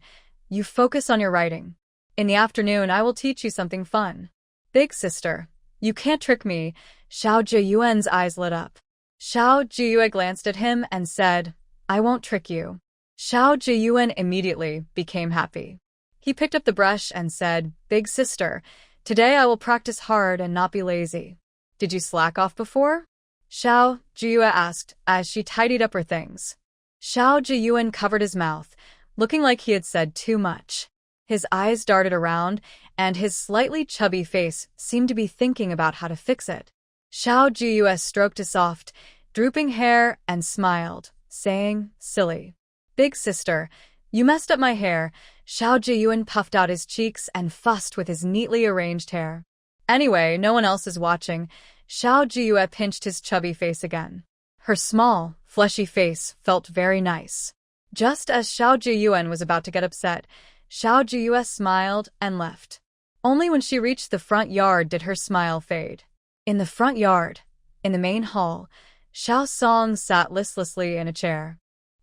You focus on your writing. In the afternoon I will teach you something fun. Big sister, you can't trick me. Xiao Jiuyue's eyes lit up. Xiao Jiuyue glanced at him and said, I won't trick you. Xiao Jiuyue immediately became happy. He picked up the brush and said, Big sister, today I will practice hard and not be lazy. Did you slack off before? Xiao Jiuyue asked as she tidied up her things. Xiao Jiuyue covered his mouth, looking like he had said too much. His eyes darted around, and his slightly chubby face seemed to be thinking about how to fix it. Xiao Jiuyue stroked his soft, drooping hair and smiled, saying, Silly. Big sister, you messed up my hair. Xiao Jiuyue puffed out his cheeks and fussed with his neatly arranged hair. Anyway, no one else is watching. Xiao Jiuyue pinched his chubby face again. Her small, fleshy face felt very nice. Just as Xiao Jiuyue was about to get upset, Xiao Jiuyue smiled and left. Only when she reached the front yard did her smile fade. In the front yard, in the main hall, Xiao Song sat listlessly in a chair.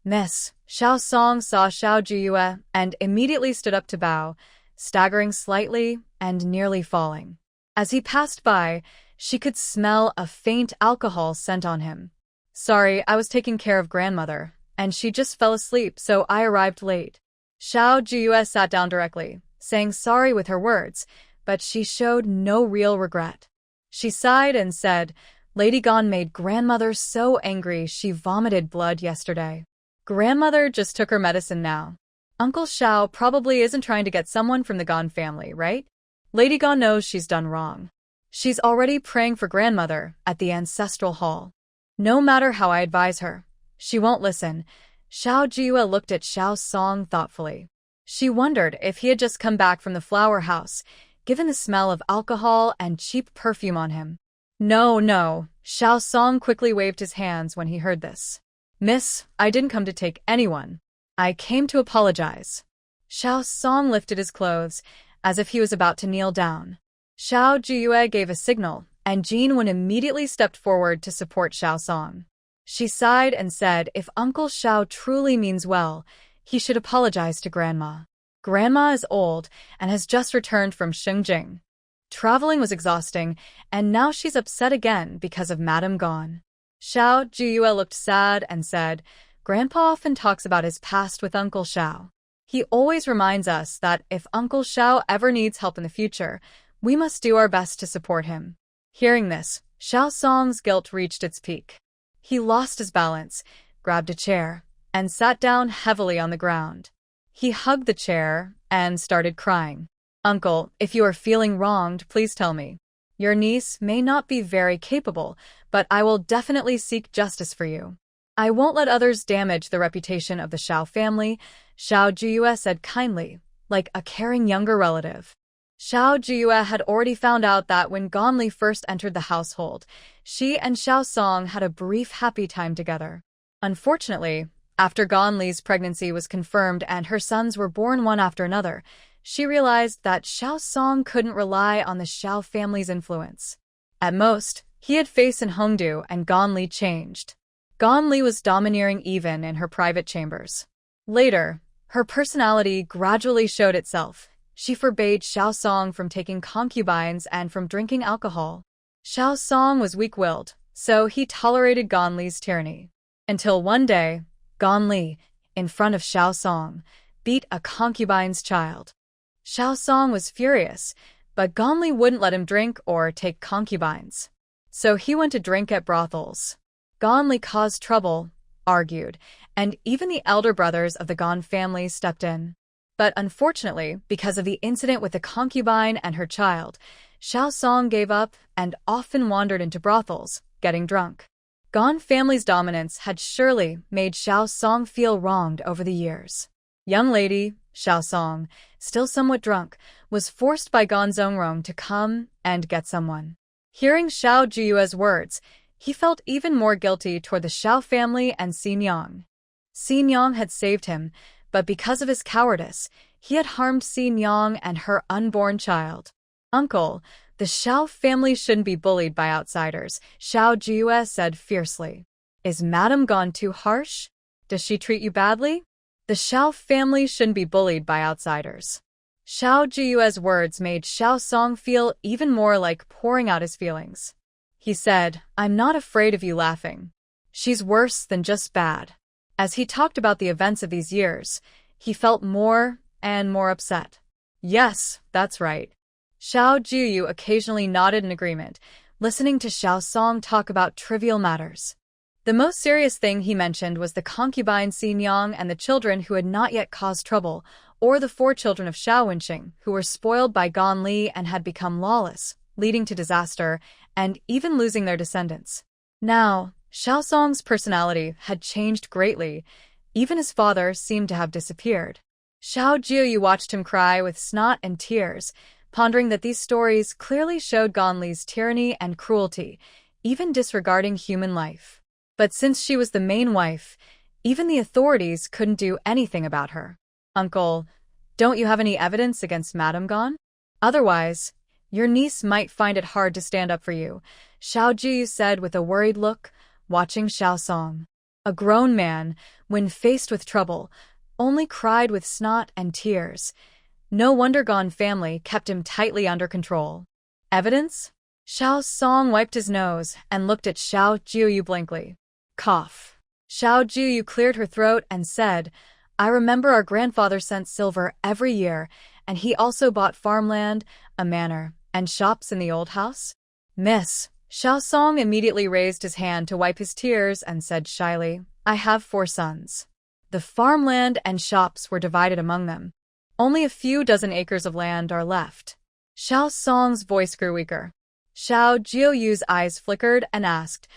Miss, Xiao Song saw Xiao Jiuyue and immediately stood up to bow, staggering slightly and nearly falling. As he passed by, she could smell a faint alcohol scent on him. Sorry, I was taking care of grandmother, and she just fell asleep, so I arrived late. Xiao Jiuyue sat down directly, saying sorry with her words, but she showed no real regret. She sighed and said, Lady Gan made grandmother so angry she vomited blood yesterday. Grandmother just took her medicine now. Uncle Xiao probably isn't trying to get someone from the Gan family, right? Lady Gan knows she's done wrong. She's already praying for grandmother at the ancestral hall. No matter how I advise her, she won't listen. Xiao Jiuyue looked at Xiao Song thoughtfully. She wondered if he had just come back from the flower house, given the smell of alcohol and cheap perfume on him. No, Xiao Song quickly waved his hands when he heard this. Miss, I didn't come to take anyone. I came to apologize. Xiao Song lifted his clothes, as if he was about to kneel down. Xiao Jiuyue gave a signal, and Jin Wen immediately stepped forward to support Xiao Song. She sighed and said if Uncle Xiao truly means well, he should apologize to Grandma. Grandma is old and has just returned from Shengjing. Traveling was exhausting, and now she's upset again because of Madame Gan. Xiao Jiuyue looked sad and said, Grandpa often talks about his past with Uncle Xiao. He always reminds us that if Uncle Xiao ever needs help in the future, we must do our best to support him. Hearing this, Xiao Song's guilt reached its peak. He lost his balance, grabbed a chair, and sat down heavily on the ground. He hugged the chair and started crying. Uncle, if you are feeling wronged, please tell me. Your niece may not be very capable, but I will definitely seek justice for you. I won't let others damage the reputation of the Xiao family, Xiao Jiuyue said kindly, like a caring younger relative. Xiao Jiuyue had already found out that when Ganli first entered the household, she and Xiao Song had a brief happy time together. Unfortunately, after Ganli's pregnancy was confirmed and her sons were born one after another, she realized that Xiao Song couldn't rely on the Xiao family's influence. At most, he had faith in Hongdu and Ganli changed. Ganli was domineering even in her private chambers. Later, her personality gradually showed itself. She forbade Xiao Song from taking concubines and from drinking alcohol. Xiao Song was weak-willed, so he tolerated Ganli's tyranny. Until one day, Ganli, in front of Xiao Song, beat a concubine's child. Xiao Song was furious, but Ganli wouldn't let him drink or take concubines. So he went to drink at brothels. Ganli caused trouble, argued, and even the elder brothers of the Gan family stepped in. But unfortunately, because of the incident with the concubine and her child, Xiao Song gave up and often wandered into brothels, getting drunk. Gan family's dominance had surely made Xiao Song feel wronged over the years. Young lady, Xiao Song, still somewhat drunk, was forced by Gan Zongrong to come and get someone. Hearing Xiao Jiuyue's words, he felt even more guilty toward the Xiao family and Xinyang. Xinyang had saved him, but because of his cowardice, he had harmed Xinyang and her unborn child. Uncle, the Xiao family shouldn't be bullied by outsiders, Xiao Jiuyue said fiercely. Is Madame Gan too harsh? Does she treat you badly? The Xiao family shouldn't be bullied by outsiders. Xiao Jiuyue's words made Xiao Song feel even more like pouring out his feelings. He said, I'm not afraid of you laughing. She's worse than just bad. As he talked about the events of these years, he felt more and more upset. Yes, that's right. Xiao Jiuyue occasionally nodded in agreement, listening to Xiao Song talk about trivial matters. The most serious thing he mentioned was the concubine Xinyang and the children who had not yet caused trouble, or the 4 children of Xiao Wenqing who were spoiled by Ganli and had become lawless, leading to disaster, and even losing their descendants. Now, Xiao Song's personality had changed greatly. Even his father seemed to have disappeared. Xiao Jiuyue watched him cry with snot and tears, pondering that these stories clearly showed Ganli's tyranny and cruelty, even disregarding human life. But since she was the main wife, even the authorities couldn't do anything about her. Uncle, don't you have any evidence against Madame Gan? Otherwise, your niece might find it hard to stand up for you, Xiao Jiuyue said with a worried look, watching Xiao Song. A grown man, when faced with trouble, only cried with snot and tears. No wonder Gan family kept him tightly under control. Evidence? Xiao Song wiped his nose and looked at Xiao Jiuyue blankly. Cough. Xiao Jiuyue cleared her throat and said, I remember our grandfather sent silver every year, and he also bought farmland, a manor, and shops in the old house. Miss, Xiao Song immediately raised his hand to wipe his tears and said shyly, I have 4 sons. The farmland and shops were divided among them. Only a few dozen acres of land are left. Xiao Song's voice grew weaker. Xiao Jiuyue's eyes flickered and asked,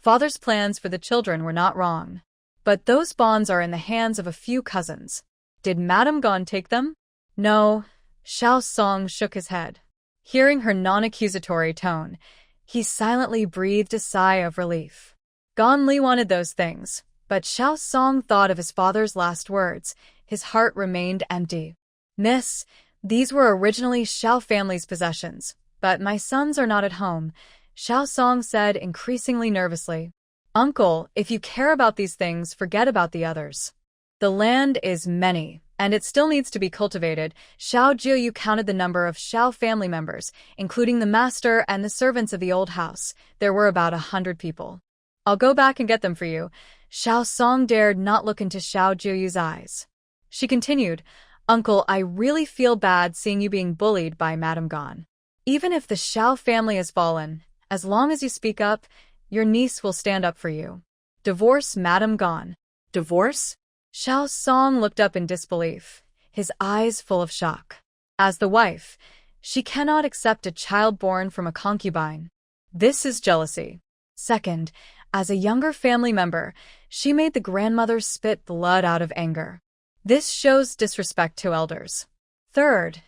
Father's plans for the children were not wrong. But those bonds are in the hands of a few cousins. Did Madame Gan take them? No, Xiao Song shook his head. Hearing her non-accusatory tone, he silently breathed a sigh of relief. Gan Li wanted those things, but Xiao Song thought of his father's last words. His heart remained empty. Miss, these were originally Xiao family's possessions, but my sons are not at home, Xiao Song said increasingly nervously. Uncle, if you care about these things, forget about the others. The land is many, and it still needs to be cultivated. Xiao Jiuyue counted the number of Xiao family members, including the master and the servants of the old house. There were about 100 people. I'll go back and get them for you. Xiao Song dared not look into Xiao Jiuyue's eyes. She continued, Uncle, I really feel bad seeing you being bullied by Madame Gan. Even if the Xiao family has fallen, as long as you speak up, your niece will stand up for you. Divorce Madame Gan. Divorce? Xiao Song looked up in disbelief, his eyes full of shock. As the wife, she cannot accept a child born from a concubine. This is jealousy. Second, as a younger family member, she made the grandmother spit blood out of anger. This shows disrespect to elders. Third,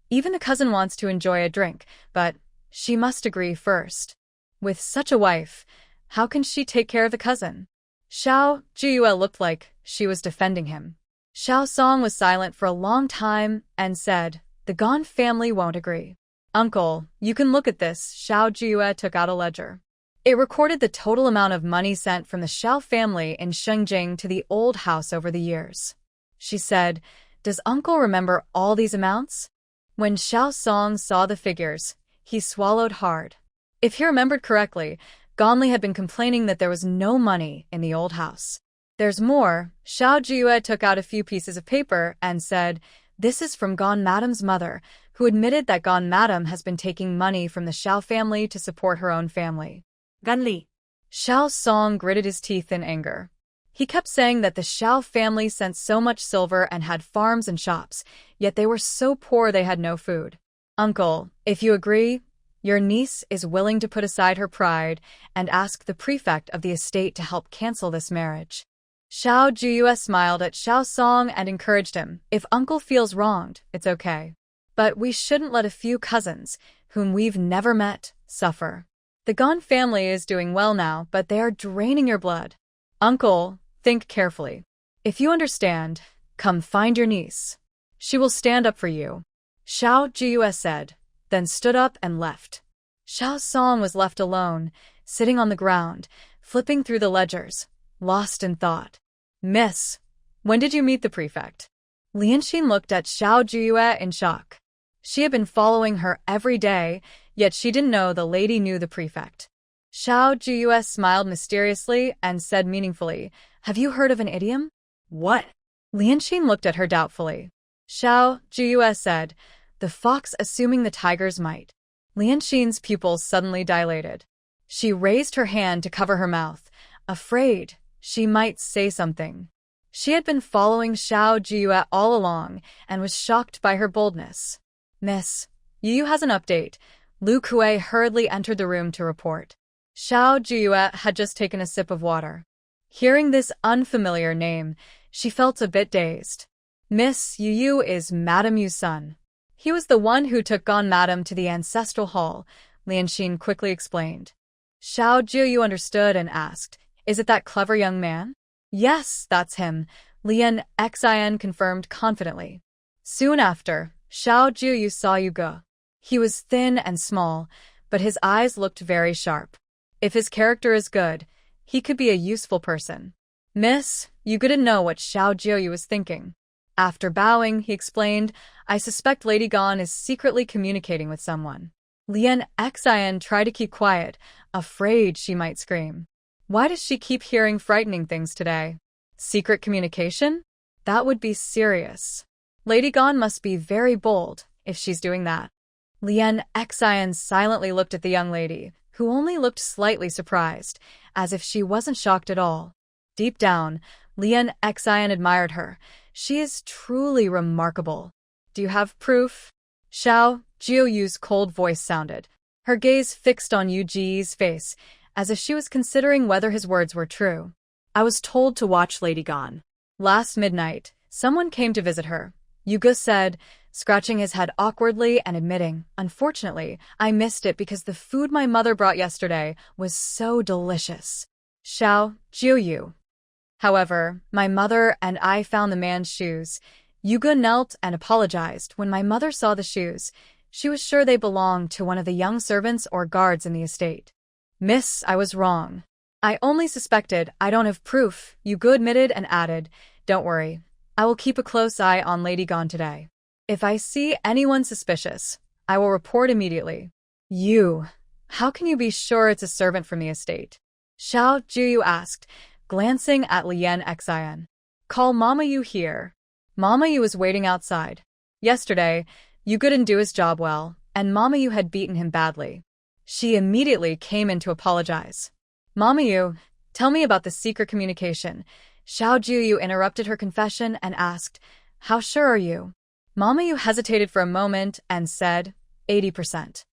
even the cousin wants to enjoy a drink, but she must agree first. With such a wife, how can she take care of the cousin? Xiao Jiuyue looked like she was defending him. Xiao Song was silent for a long time and said, The Gan family won't agree. Uncle, you can look at this. Xiao Jiuyue took out a ledger. It recorded the total amount of money sent from the Xiao family in Shengjing to the old house over the years. She said, Does Uncle remember all these amounts? When Xiao Song saw the figures, he swallowed hard. If he remembered correctly, Gan Li had been complaining that there was no money in the old house. There's more. Xiao Jiuyue took out a few pieces of paper and said, This is from Gan Madame's mother, who admitted that Gan Madame has been taking money from the Xiao family to support her own family. Gan Li. Xiao Song gritted his teeth in anger. He kept saying that the Xiao family sent so much silver and had farms and shops, yet they were so poor they had no food. Uncle, if you agree, your niece is willing to put aside her pride and ask the prefect of the estate to help cancel this marriage. Xiao Jiuyue smiled at Xiao Song and encouraged him. If Uncle feels wronged, it's okay. But we shouldn't let a few cousins, whom we've never met, suffer. The Gan family is doing well now, but they are draining your blood. Uncle, think carefully. If you understand, come find your niece. She will stand up for you. Xiao Jiuyue said, then stood up and left. Xiao Song was left alone, sitting on the ground, flipping through the ledgers, lost in thought. Miss, when did you meet the prefect? Lianxin looked at Xiao Jiuyue in shock. She had been following her every day, yet she didn't know the lady knew the prefect. Xiao Jiuyue smiled mysteriously and said meaningfully, Have you heard of an idiom? What? Lianxin looked at her doubtfully. Xiao Jiuyue said, The fox assuming the tiger's might. Lianxin's pupils suddenly dilated. She raised her hand to cover her mouth, afraid she might say something. She had been following Xiao Jiuyue all along and was shocked by her boldness. Miss, Yu has an update. Lu Kuei hurriedly entered the room to report. Xiao Jiuyue had just taken a sip of water. Hearing this unfamiliar name, she felt a bit dazed. Miss Yu is Madame Yu's son. He was the one who took Gan Madame to the ancestral hall, Lianxin quickly explained. Xiao Jiuyue understood and asked, Is it that clever young man? Yes, that's him, Exile confirmed confidently. Soon after, Xiao Jiuyue saw Yuge. He was thin and small, but his eyes looked very sharp. If his character is good, he could be a useful person. Miss, you didn't know what Xiao Jiuyue was thinking. After bowing, he explained, I suspect Lady Gans is secretly communicating with someone. Exile tried to keep quiet, afraid she might scream. Why does she keep hearing frightening things today? Secret communication? That would be serious. Lady Gans must be very bold if she's doing that. Exile silently looked at the young lady, who only looked slightly surprised, as if she wasn't shocked at all. Deep down, Exile admired her. She is truly remarkable. Do you have proof? Xiao Jiuyue's cold voice sounded, her gaze fixed on Yuji's face, as if she was considering whether his words were true. I was told to watch Lady Gans. Last midnight, someone came to visit her, Yuge said, scratching his head awkwardly and admitting, unfortunately, I missed it because the food my mother brought yesterday was so delicious. Xiao Jiuyue. However, my mother and I found the man's shoes. Yuge knelt and apologized. When my mother saw the shoes, she was sure they belonged to one of the young servants or guards in the estate. Miss, I was wrong. I only suspected. I don't have proof, Yuge admitted and added, don't worry. I will keep a close eye on Lady Gans today. If I see anyone suspicious, I will report immediately. How can you be sure it's a servant from the estate? Xiao Jiuyue asked, glancing at Exile. Call Mama Yu here. Mama Yu was waiting outside. Yesterday, Yuge didn't do his job well, and Mama Yu had beaten him badly. She immediately came in to apologize. Mama Yu, tell me about the secret communication. Xiao Jiuyue interrupted her confession and asked, how sure are you? Mama Yu hesitated for a moment and said, 80%.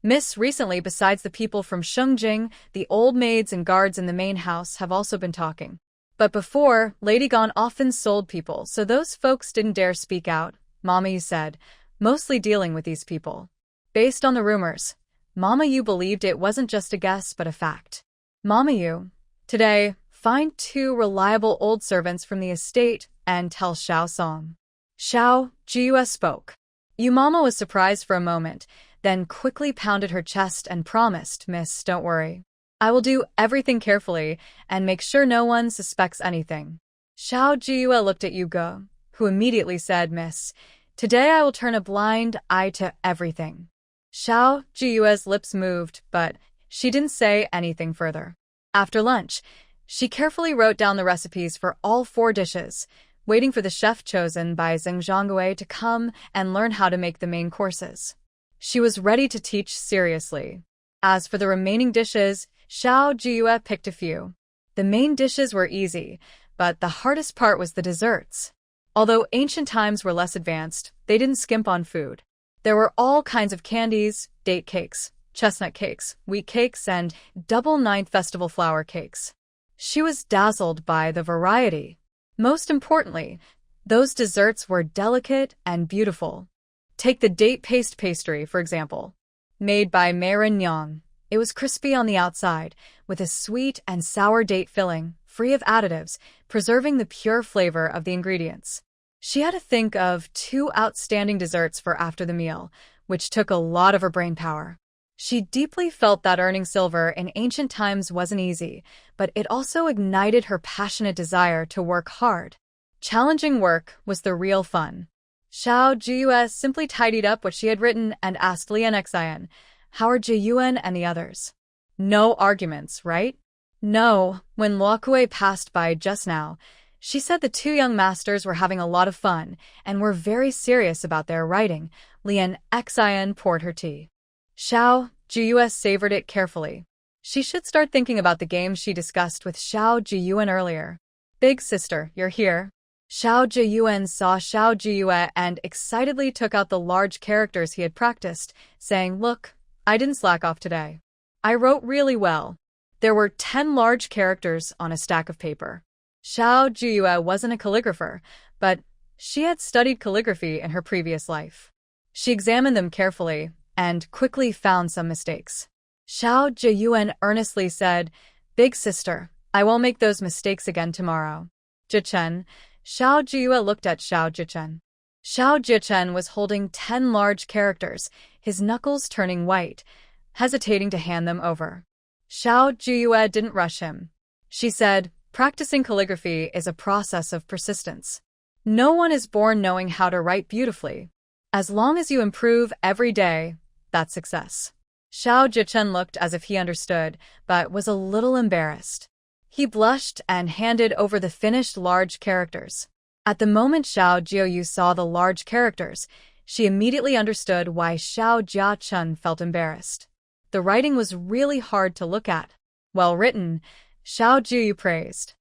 Miss, recently, besides the people from Shengjing, the old maids and guards in the main house have also been talking. But before, Lady Gans often sold people, so those folks didn't dare speak out, Mama Yu said, mostly dealing with these people. Based on the rumors, Mama Yu believed it wasn't just a guess but a fact. Mama Yu, today, find 2 reliable old servants from the estate and tell Xiao Song. Xiao Jiuyue spoke. Mama was surprised for a moment, then quickly pounded her chest and promised, Miss, don't worry. I will do everything carefully and make sure no one suspects anything. Xiao Jiuyue looked at Yuge, who immediately said, Miss, today I will turn a blind eye to everything. Xiao Jiuyue's lips moved, but she didn't say anything further. After lunch, she carefully wrote down the recipes for all 4 dishes, waiting for the chef chosen by Zhangjianggui to come and learn how to make the main courses. She was ready to teach seriously. As for the remaining dishes, Xiao Jiuyue picked a few. The main dishes were easy, but the hardest part was the desserts. Although ancient times were less advanced, they didn't skimp on food. There were all kinds of candies, date cakes, chestnut cakes, wheat cakes, and double ninth festival flour cakes. She was dazzled by the variety. Most importantly, those desserts were delicate and beautiful. Take the date paste pastry, for example. Made by Meiren Yang, it was crispy on the outside, with a sweet and sour date filling, free of additives, preserving the pure flavor of the ingredients. She had to think of 2 outstanding desserts for after the meal, which took a lot of her brain power. She deeply felt that earning silver in ancient times wasn't easy, but it also ignited her passionate desire to work hard. Challenging work was the real fun. Xiao Jiuyue simply tidied up what she had written and asked Exile, how are Jiuyuan and the others? No arguments, right? No, when Luokue passed by just now, she said the 2 young masters were having a lot of fun and were very serious about their writing. Exile poured her tea. Xiao Jiuyue savored it carefully. She should start thinking about the game she discussed with Xiao Jiuyue earlier. Big sister, you're here. Xiao Jiuyue saw Xiao Jiuyue and excitedly took out the large characters he had practiced, saying, look, I didn't slack off today. I wrote really well. There were 10 large characters on a stack of paper. Xiao Jiuyue wasn't a calligrapher, but she had studied calligraphy in her previous life. She examined them carefully and quickly found some mistakes. Xiao Jiuyue earnestly said, Big sister, I won't make those mistakes again tomorrow. Jichen. Xiao Jiuyue looked at Xiao Jichen. Xiao Jichen was holding 10 large characters, his knuckles turning white, hesitating to hand them over. Xiao Jiuyue didn't rush him. She said, practicing calligraphy is a process of persistence. No one is born knowing how to write beautifully. As long as you improve every day, that's success. Xiao Jichen looked as if he understood, but was a little embarrassed. He blushed and handed over the finished large characters. At the moment Xiao Jiuyue saw the large characters, she immediately understood why Xiao Jiachun felt embarrassed. The writing was really hard to look at. Well written, Xiao Jiuyue praised.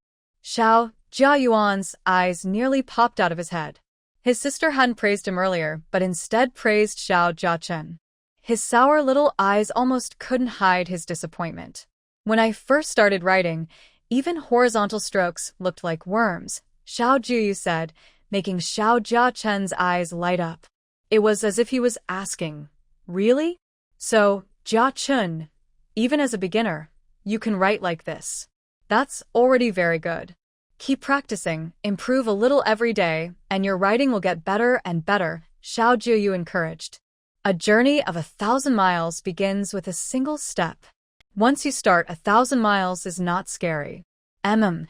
Xiao Jiayuan's eyes nearly popped out of his head. His sister hadn't praised him earlier, but instead praised Xiao Jiachun. His sour little eyes almost couldn't hide his disappointment. When I first started writing, even horizontal strokes looked like worms, Xiao Jiuyue said, making Xiao Jiachun's eyes light up. It was as if he was asking, really? So, Jiachun, even as a beginner, you can write like this. That's already very good. Keep practicing, improve a little every day, and your writing will get better and better, Xiao Jiuyue encouraged. A journey of 1,000 miles begins with a single step. Once you start, 1,000 miles is not scary. Xiao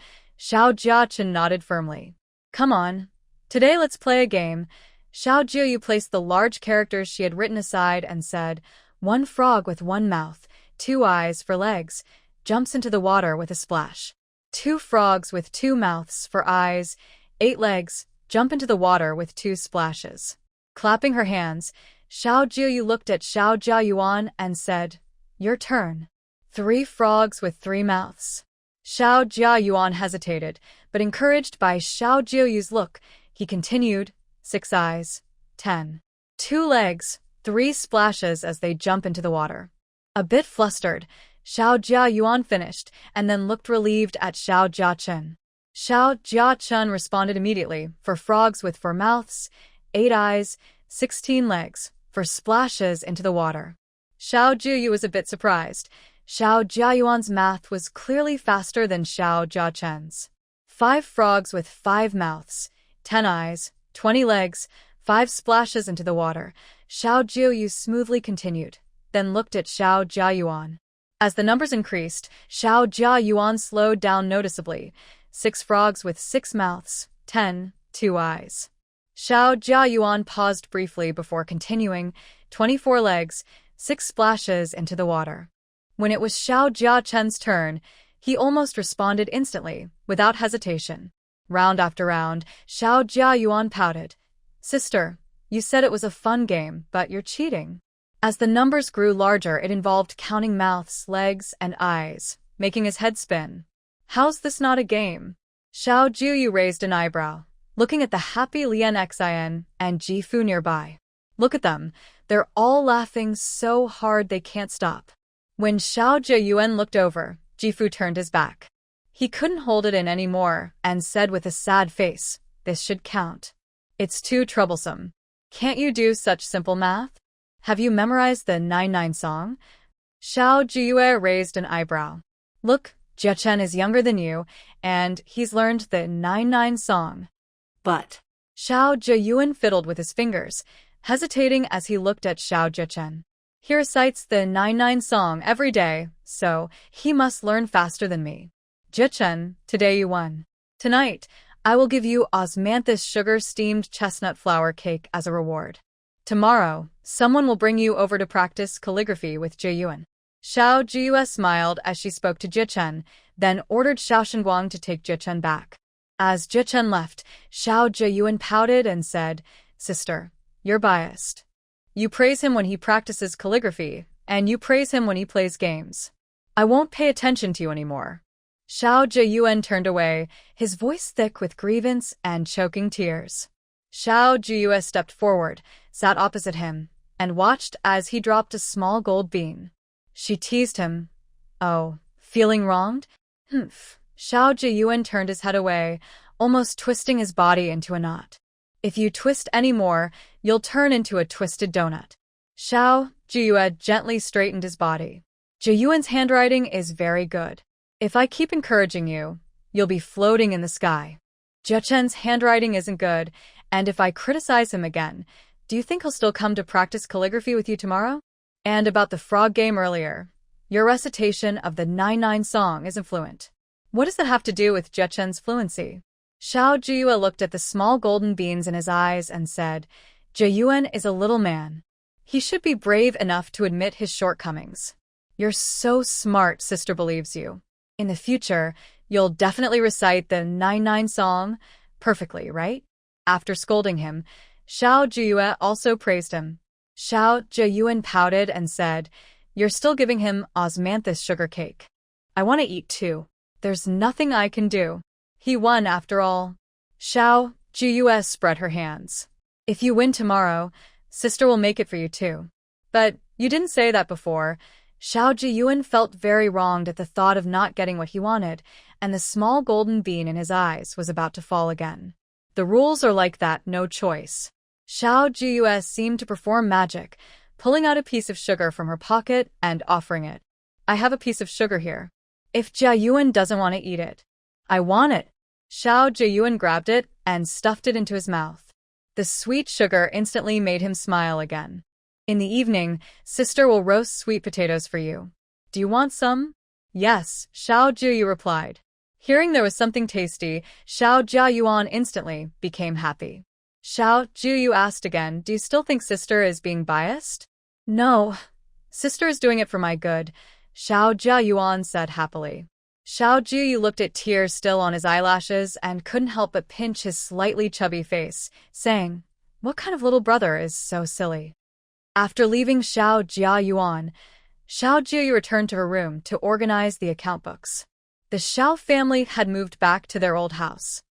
Jiachun nodded firmly. Come on. Today let's play a game. Xiao Jiuyue placed the large characters she had written aside and said, 1 frog with 1 mouth, 2 eyes for legs, jumps into the water with a splash. 2 frogs with 2 mouths for eyes, 8 legs, jump into the water with 2 splashes. Clapping her hands, Xiao Jiuyue looked at Xiao Jiayuan and said, your turn. 3 frogs with 3 mouths. Xiao Jiayuan hesitated, but encouraged by Xiao Jiuyue's look, he continued, 6 eyes, 10. 2 legs, 3 splashes as they jump into the water. A bit flustered, Xiao Jiayuan finished, and then looked relieved at Xiao Jiachun. Xiao Jiachun responded immediately, for frogs with 4 mouths, 8 eyes, 16 legs, for splashes into the water. Xiao Jiuyue was a bit surprised. Xiao Jiayuan's math was clearly faster than Xiao Jiachun's. 5 frogs with 5 mouths, 10 eyes, 20 legs, 5 splashes into the water. Xiao Jiuyue smoothly continued, then looked at Xiao Jiayuan. As the numbers increased, Xiao Jiayuan slowed down noticeably. 6 frogs with 6 mouths, 10, 2 eyes. Xiao Jiayuan paused briefly before continuing, 24 legs, 6 splashes into the water. When it was Xiao Jiachun's turn, he almost responded instantly, without hesitation. Round after round, Xiao Jiayuan pouted. Sister, you said it was a fun game, but you're cheating. As the numbers grew larger, it involved counting mouths, legs, and eyes, making his head spin. How's this not a game? Xiao Jiuyue raised an eyebrow, looking at the happy Lian Xian and Jifu nearby. Look at them, they're all laughing so hard they can't stop. When Xiao Jiuyue looked over, Jifu turned his back. He couldn't hold it in anymore and said with a sad face, this should count. It's too troublesome. Can't you do such simple math? Have you memorized the 99 song? Xiao Jiuyue raised an eyebrow. Look, Jiachen is younger than you, and he's learned the 99 song. But Xiao Jiuyue fiddled with his fingers, hesitating as he looked at Xiao Jichen. He recites the 99 song every day, so he must learn faster than me. Jichen, today you won. Tonight, I will give you osmanthus sugar-steamed chestnut flour cake as a reward. Tomorrow, someone will bring you over to practice calligraphy with Jiuyue. Xiao Jiuyue smiled as she spoke to Jichen, then ordered Xiao Shenguang to take Jichen back. As Jichen left, Xiao Jiuyue pouted and said, Sister, you're biased. You praise him when he practices calligraphy, and you praise him when he plays games. I won't pay attention to you anymore. Xiao Jiuyue turned away, his voice thick with grievance and choking tears. Xiao Jiuyue stepped forward, sat opposite him, and watched as he dropped a small gold bean. She teased him. Oh, feeling wronged? Humph. Xiao Jiuyue turned his head away, almost twisting his body into a knot. If you twist any more, you'll turn into a twisted donut. Xiao Jiuyue gently straightened his body. Jiuyuan's handwriting is very good. If I keep encouraging you, you'll be floating in the sky. Jiechen's handwriting isn't good, and if I criticize him again, do you think he'll still come to practice calligraphy with you tomorrow? And about the frog game earlier, your recitation of the 99 song isn't fluent. What does that have to do with Jiechen's fluency? Xiao Jiuyue looked at the small golden beans in his eyes and said, Jiuyuan is a little man. He should be brave enough to admit his shortcomings. You're so smart, sister believes you. In the future, you'll definitely recite the 99 song perfectly, right? After scolding him, Xiao Jiuyue also praised him. Xiao Jiuyuan pouted and said, You're still giving him osmanthus sugar cake. I want to eat too. There's nothing I can do. He won after all. Xiao Jiuyue spread her hands. If you win tomorrow, sister will make it for you too. But you didn't say that before. Xiao Jiuyuan felt very wronged at the thought of not getting what he wanted, and the small golden bean in his eyes was about to fall again. The rules are like that, no choice. Xiao Jiuyue seemed to perform magic, pulling out a piece of sugar from her pocket and offering it. I have a piece of sugar here. If Jiuyuan doesn't want to eat it, I want it. Xiao Jiuyuan grabbed it and stuffed it into his mouth. The sweet sugar instantly made him smile again. In the evening, sister will roast sweet potatoes for you. Do you want some? Yes, Xiao Jiuyue replied. Hearing there was something tasty, Xiao Jiuyuan instantly became happy. Xiao Jiuyue asked again, Do you still think sister is being biased? No. Sister is doing it for my good, Xiao Jiuyuan said happily. Xiao Jiuyue looked at tears still on his eyelashes and couldn't help but pinch his slightly chubby face, saying, What kind of little brother is so silly? After leaving Xiao Jiuyuan, Xiao Jiuyue returned to her room to organize the account books. The Xiao family had moved back to their old house.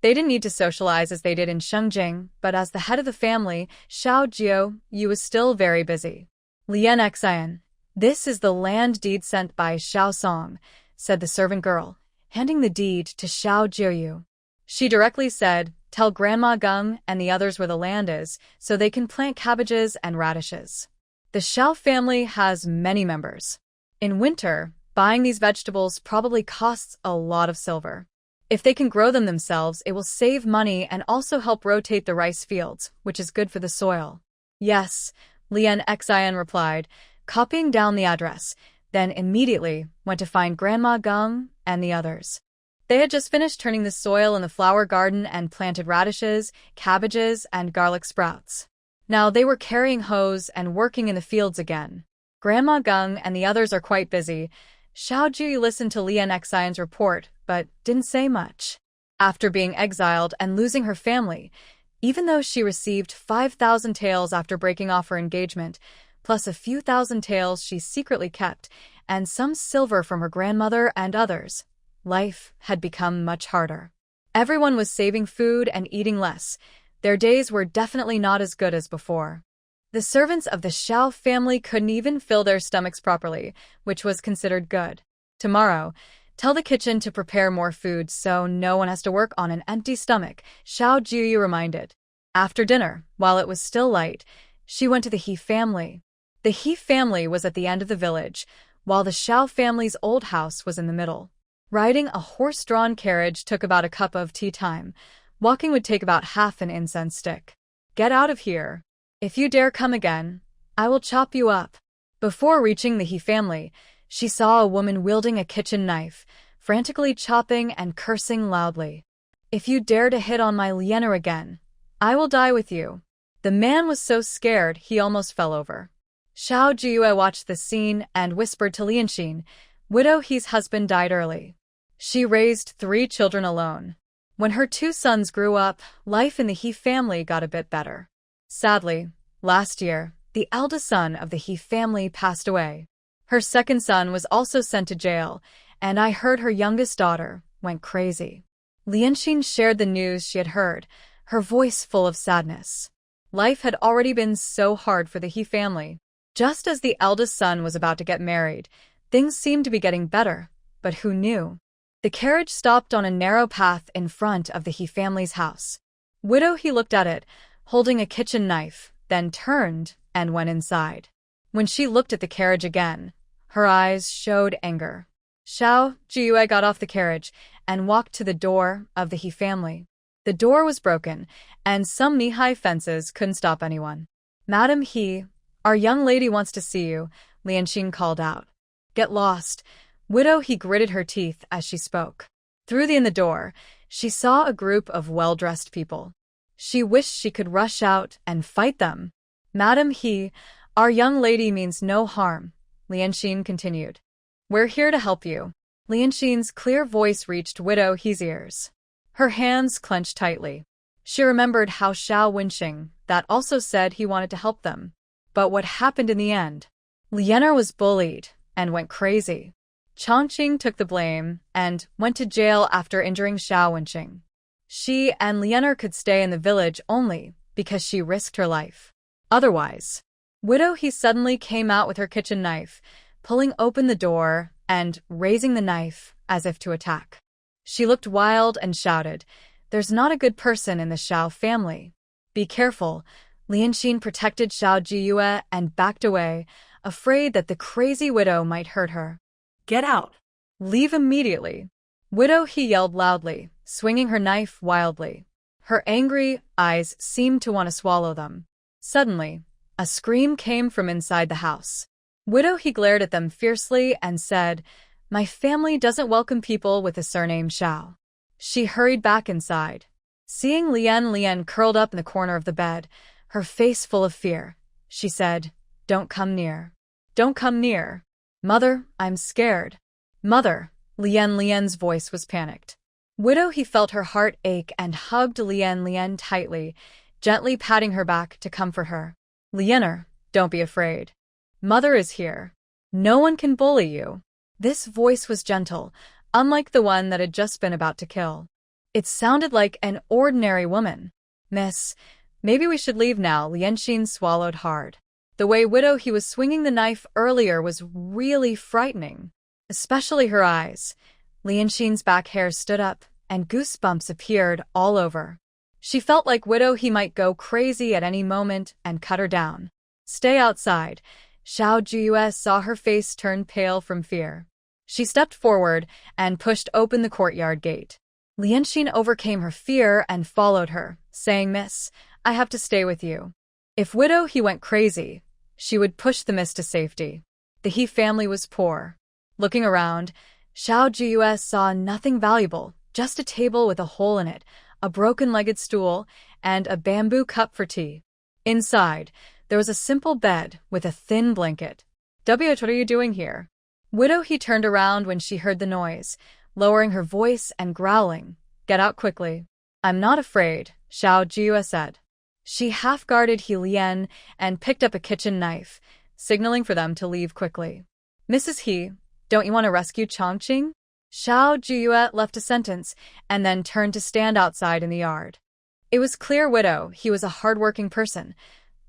They didn't need to socialize as they did in Shengjing, but as the head of the family, Xiao Jiuyue was still very busy. Lian Xian, this is the land deed sent by Xiao Song, said the servant girl, handing the deed to Xiao Jiuyue. She directly said, Tell Grandma Geng and the others where the land is, so they can plant cabbages and radishes. The Xiao family has many members. In winter, buying these vegetables probably costs a lot of silver. If they can grow them themselves, it will save money and also help rotate the rice fields, which is good for the soil. Yes, Lian Xian replied, copying down the address, then immediately went to find Grandma Geng and the others. They had just finished turning the soil in the flower garden and planted radishes, cabbages, and garlic sprouts. Now they were carrying hoes and working in the fields again. Grandma Geng and the others are quite busy. Xiao Jiuyue listened to Lian Xian's report, but didn't say much. After being exiled and losing her family, even though she received 5,000 taels after breaking off her engagement, plus a few thousand taels she secretly kept, and some silver from her grandmother and others, life had become much harder. Everyone was saving food and eating less. Their days were definitely not as good as before. The servants of the Xiao family couldn't even fill their stomachs properly, which was considered good. Tomorrow, tell the kitchen to prepare more food so no one has to work on an empty stomach, Xiao Jiuyue reminded. After dinner, while it was still light, she went to the He family. The He family was at the end of the village, while the Xiao family's old house was in the middle. Riding a horse-drawn carriage took about a cup of tea time. Walking would take about half an incense stick. Get out of here. If you dare come again, I will chop you up. Before reaching the He family, she saw a woman wielding a kitchen knife, frantically chopping and cursing loudly. If you dare to hit on my Lianer again, I will die with you. The man was so scared he almost fell over. Xiao Jiuyue watched the scene and whispered to Lianxin, Widow He's husband died early. She raised 3 children alone. When her 2 sons grew up, life in the He family got a bit better. Sadly, last year, the eldest son of the He family passed away. Her second son was also sent to jail, and I heard her youngest daughter went crazy. Lianxin shared the news she had heard, her voice full of sadness. Life had already been so hard for the He family. Just as the eldest son was about to get married, things seemed to be getting better, but who knew? The carriage stopped on a narrow path in front of the He family's house. Widow He looked at it, holding a kitchen knife, then turned and went inside. When she looked at the carriage again, her eyes showed anger. Xiao Jiuyue got off the carriage and walked to the door of the He family. The door was broken, and some knee-high fences couldn't stop anyone. "Madam He, our young lady wants to see you," Lianxin called out. "Get lost." Widow He gritted her teeth as she spoke. Through the door, she saw a group of well-dressed people. She wished she could rush out and fight them. "Madam He, our young lady means no harm," Lianxin continued. "We're here to help you." Lianxin's clear voice reached Widow He's ears. Her hands clenched tightly. She remembered how Xiao Wenxing that also said he wanted to help them. But what happened in the end? Lianer was bullied and went crazy. Chongqing took the blame and went to jail after injuring Xiao Wenxing. She and Lianer could stay in the village only because she risked her life. Otherwise, Widow He suddenly came out with her kitchen knife, pulling open the door and raising the knife as if to attack. She looked wild and shouted, "There's not a good person in the Xiao family. Be careful." Lianxin protected Xiao Jiuyue and backed away, afraid that the crazy widow might hurt her. Get out. Leave immediately. Widow He yelled loudly, swinging her knife wildly. Her angry eyes seemed to want to swallow them. Suddenly, a scream came from inside the house. Widow He glared at them fiercely and said, "My family doesn't welcome people with the surname Xiao." She hurried back inside. Seeing Lian curled up in the corner of the bed, her face full of fear, she said, "Don't come near. Don't come near. Mother, I'm scared." "Mother." Lian's voice was panicked. Widow He felt her heart ache and hugged Lian tightly, gently patting her back to comfort her. "Lianer, don't be afraid. Mother is here. No one can bully you." This voice was gentle, unlike the one that had just been about to kill. It sounded like an ordinary woman. "Miss, maybe we should leave now." Lianxin swallowed hard. The way Widow He was swinging the knife earlier was really frightening, especially her eyes. Lianxin's back hair stood up, and goosebumps appeared all over. She felt like Widow He might go crazy at any moment and cut her down. "Stay outside." Xiao Jiuyue saw her face turn pale from fear. She stepped forward and pushed open the courtyard gate. Lianxin overcame her fear and followed her, saying, "Miss, I have to stay with you." If Widow He went crazy, she would push the miss to safety. The He family was poor. Looking around, Xiao Jiuyue saw nothing valuable, just a table with a hole in it, a broken-legged stool, and a bamboo cup for tea. Inside, there was a simple bed with a thin blanket. "What are you doing here?" Widow He turned around when she heard the noise, lowering her voice and growling, "Get out quickly." "I'm not afraid," Xiao Jiuyue said. She half-guarded He Lian and picked up a kitchen knife, signaling for them to leave quickly. "Mrs. He, don't you want to rescue Chongqing?" Xiao Jiuyue left a sentence and then turned to stand outside in the yard. It was clear Widow He was a hard-working person.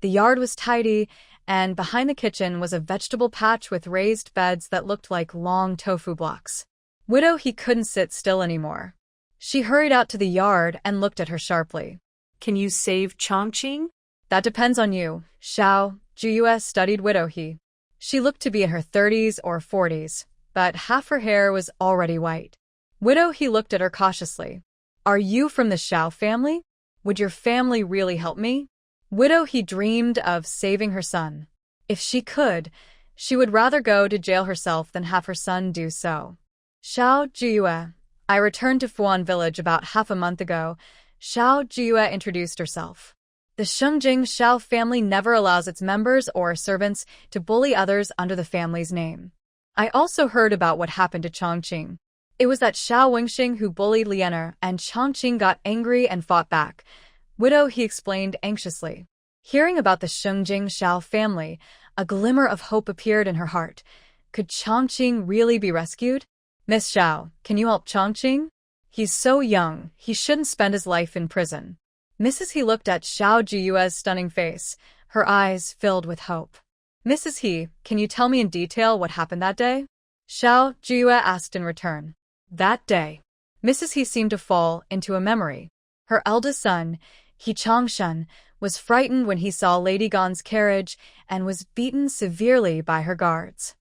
The yard was tidy, and behind the kitchen was a vegetable patch with raised beds that looked like long tofu blocks. Widow He couldn't sit still anymore. She hurried out to the yard and looked at her sharply. Can you save Chongqing? "That depends on you." Xiao Jiuyue studied Widow He. She looked to be in her 30s or 40s, but half her hair was already white. Widow He looked at her cautiously. "Are you from the Xiao family? Would your family really help me?" Widow He dreamed of saving her son. If she could, she would rather go to jail herself than have her son do so. "Xiao Jiuyue, I returned to Fuan village about half a month ago." Xiao Jiuyue introduced herself. The Shengjing Xiao family never allows its members or servants to bully others under the family's name. "I also heard about what happened to Chongqing. It was that Xiao Wenxing who bullied Lianer, and Chongqing got angry and fought back." Widow He explained anxiously. Hearing about the Shengjing Xiao family, a glimmer of hope appeared in her heart. Could Chongqing really be rescued? "Miss Xiao, can you help Chongqing? He's so young, he shouldn't spend his life in prison." Mrs. He looked at Xiao Jiuyue's stunning face, her eyes filled with hope. "Mrs. He, can you tell me in detail what happened that day?" Xiao Jiuyue asked in return. That day, Mrs. He seemed to fall into a memory. Her eldest son, He Changshan, was frightened when he saw Lady Gans' carriage and was beaten severely by her guards.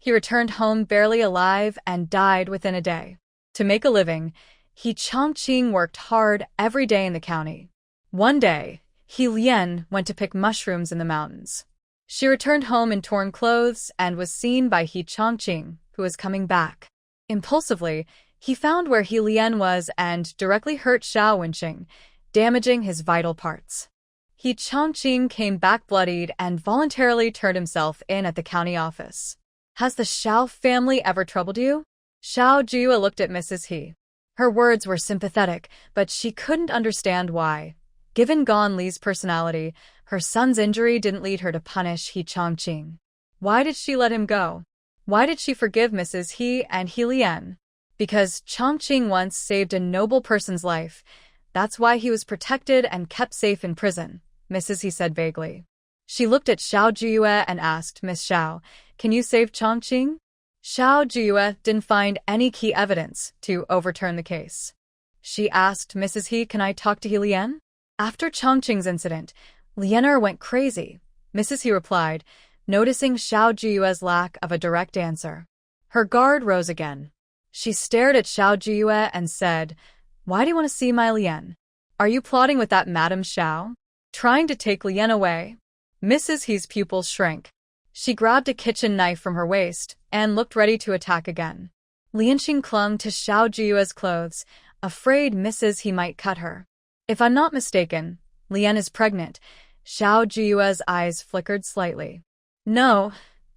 He returned home barely alive and died within a day. To make a living, He Chongqing worked hard every day in the county. One day, He Lian went to pick mushrooms in the mountains. She returned home in torn clothes and was seen by He Chongqing, who was coming back. Impulsively, he found where He Lian was and directly hurt Xiao Wenqing, damaging his vital parts. He Chongqing came back bloodied and voluntarily turned himself in at the county office. "Has the Xiao family ever troubled you?" Xiao Jiuyue looked at Mrs. He. Her words were sympathetic, but she couldn't understand why. Given Gan Li's personality, her son's injury didn't lead her to punish He Chongqing. Why did she let him go? Why did she forgive Mrs. He and He Lian? Because Chongqing once saved a noble person's life. That's why he was protected and kept safe in prison, Mrs. He said vaguely. She looked at Xiao Jiuyue and asked, "Miss Xiao, can you save Chongqing?" Xiao Jiuyue didn't find any key evidence to overturn the case. She asked Mrs. He, "Can I talk to He Lian?" After Chongqing's incident, Lianer went crazy, Mrs. He replied, noticing Xiao Jiuyue's lack of a direct answer. Her guard rose again. She stared at Xiao Jiuyue and said, "Why do you want to see my Lian? Are you plotting with that Madame Xiao? Trying to take Lian away?" Mrs. He's pupils shrank. She grabbed a kitchen knife from her waist and looked ready to attack again. Lianqing clung to Xiao Jiuyue's clothes, afraid Mrs. He might cut her. "If I'm not mistaken, Lian is pregnant." Xiao Jiuyue's eyes flickered slightly. "No,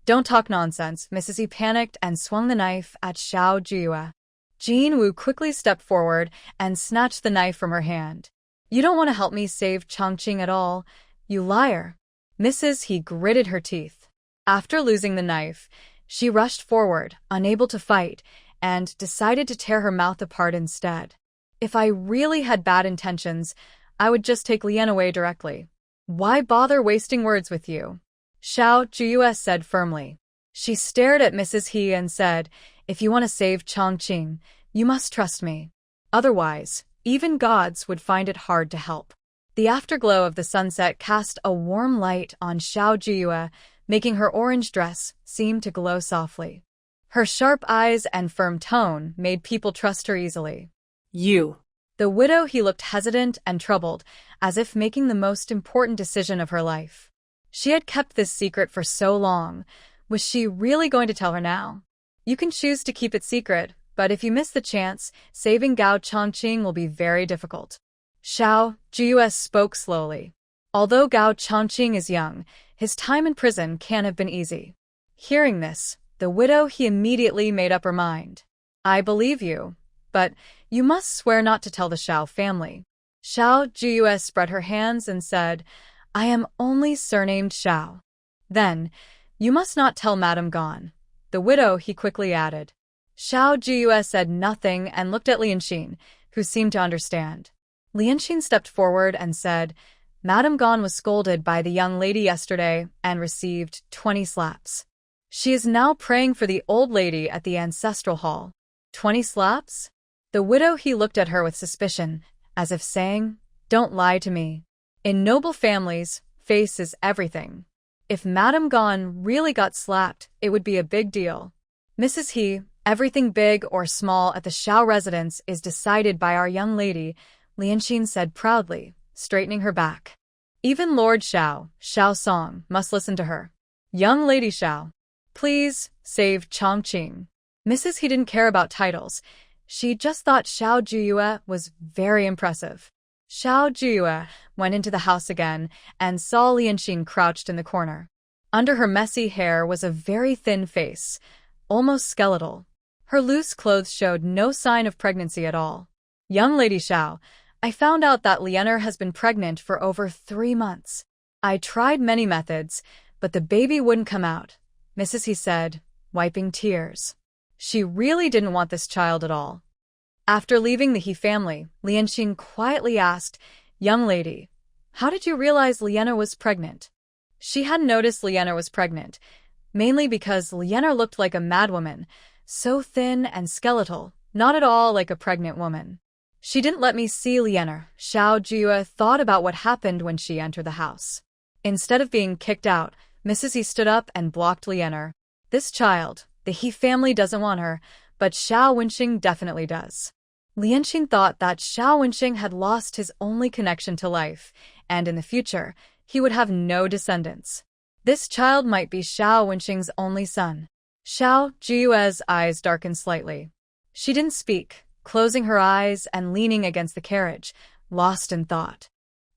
don't talk nonsense." Mrs. He panicked and swung the knife at Xiao Jiuyue. Jin Wu quickly stepped forward and snatched the knife from her hand. "You don't want to help me save Chongqing at all, you liar." Mrs. He gritted her teeth. After losing the knife, she rushed forward, unable to fight, and decided to tear her mouth apart instead. "If I really had bad intentions, I would just take Lian away directly. Why bother wasting words with you?" Xiao Jiuyue said firmly. She stared at Mrs. He and said, "If you want to save Chongqing, you must trust me. Otherwise, even gods would find it hard to help." The afterglow of the sunset cast a warm light on Xiao Jiuyue, making her orange dress seem to glow softly. Her sharp eyes and firm tone made people trust her easily. You. The widow He looked hesitant and troubled, as if making the most important decision of her life. She had kept this secret for so long. Was she really going to tell her now? "You can choose to keep it secret, but if you miss the chance, saving Gao Chongqing will be very difficult." Xiao Jiuyue spoke slowly. "Although Gao Chongqing is young, his time in prison can't have been easy." Hearing this, the widow He immediately made up her mind. "I believe you, but you must swear not to tell the Xiao family." Xiao Jiuyue spread her hands and said, "I am only surnamed Xiao." "Then, you must not tell Madame Gan." The widow He quickly added. Xiao Jiuyue said nothing and looked at Lianqing, who seemed to understand. Lianqing stepped forward and said, "Madame Gan was scolded by the young lady yesterday and received 20 slaps. She is now praying for the old lady at the ancestral hall." 20 slaps? The widow He looked at her with suspicion, as if saying, "Don't lie to me. In noble families, face is everything. If Madame Gan really got slapped, it would be a big deal." "Mrs. He, everything big or small at the Xiao residence is decided by our young lady," Lianqing said proudly, straightening her back. "Even Lord Xiao, Xiao Song, must listen to her. Young Lady Xiao, please save Chongqing." Mrs. He didn't care about titles. She just thought Xiao Jiuyue was very impressive. Xiao Jiuyue went into the house again and saw Lianqing crouched in the corner. Under her messy hair was a very thin face, almost skeletal. Her loose clothes showed no sign of pregnancy at all. "Young Lady Xiao, I found out that Lianer has been pregnant for over 3 months. I tried many methods, but the baby wouldn't come out," Mrs. He said, wiping tears. She really didn't want this child at all. After leaving the He family, Lianqing quietly asked, "Young lady, how did you realize Lianer was pregnant?" She hadn't noticed Lianer was pregnant, mainly because Lianer looked like a madwoman, so thin and skeletal, not at all like a pregnant woman. "She didn't let me see Lianer." Xiao Jiuyue thought about what happened when she entered the house. Instead of being kicked out, Mrs. He stood up and blocked Lianer. "This child, The He family doesn't want her, but Xiao Wenxing definitely does. Lianxing thought that Xiao Wenxing had lost his only connection to life, and in the future, he would have no descendants. This child might be Xiao Wenxing's only son. Xiao Jiuyue's eyes darkened slightly. She didn't speak, closing her eyes and leaning against the carriage, lost in thought.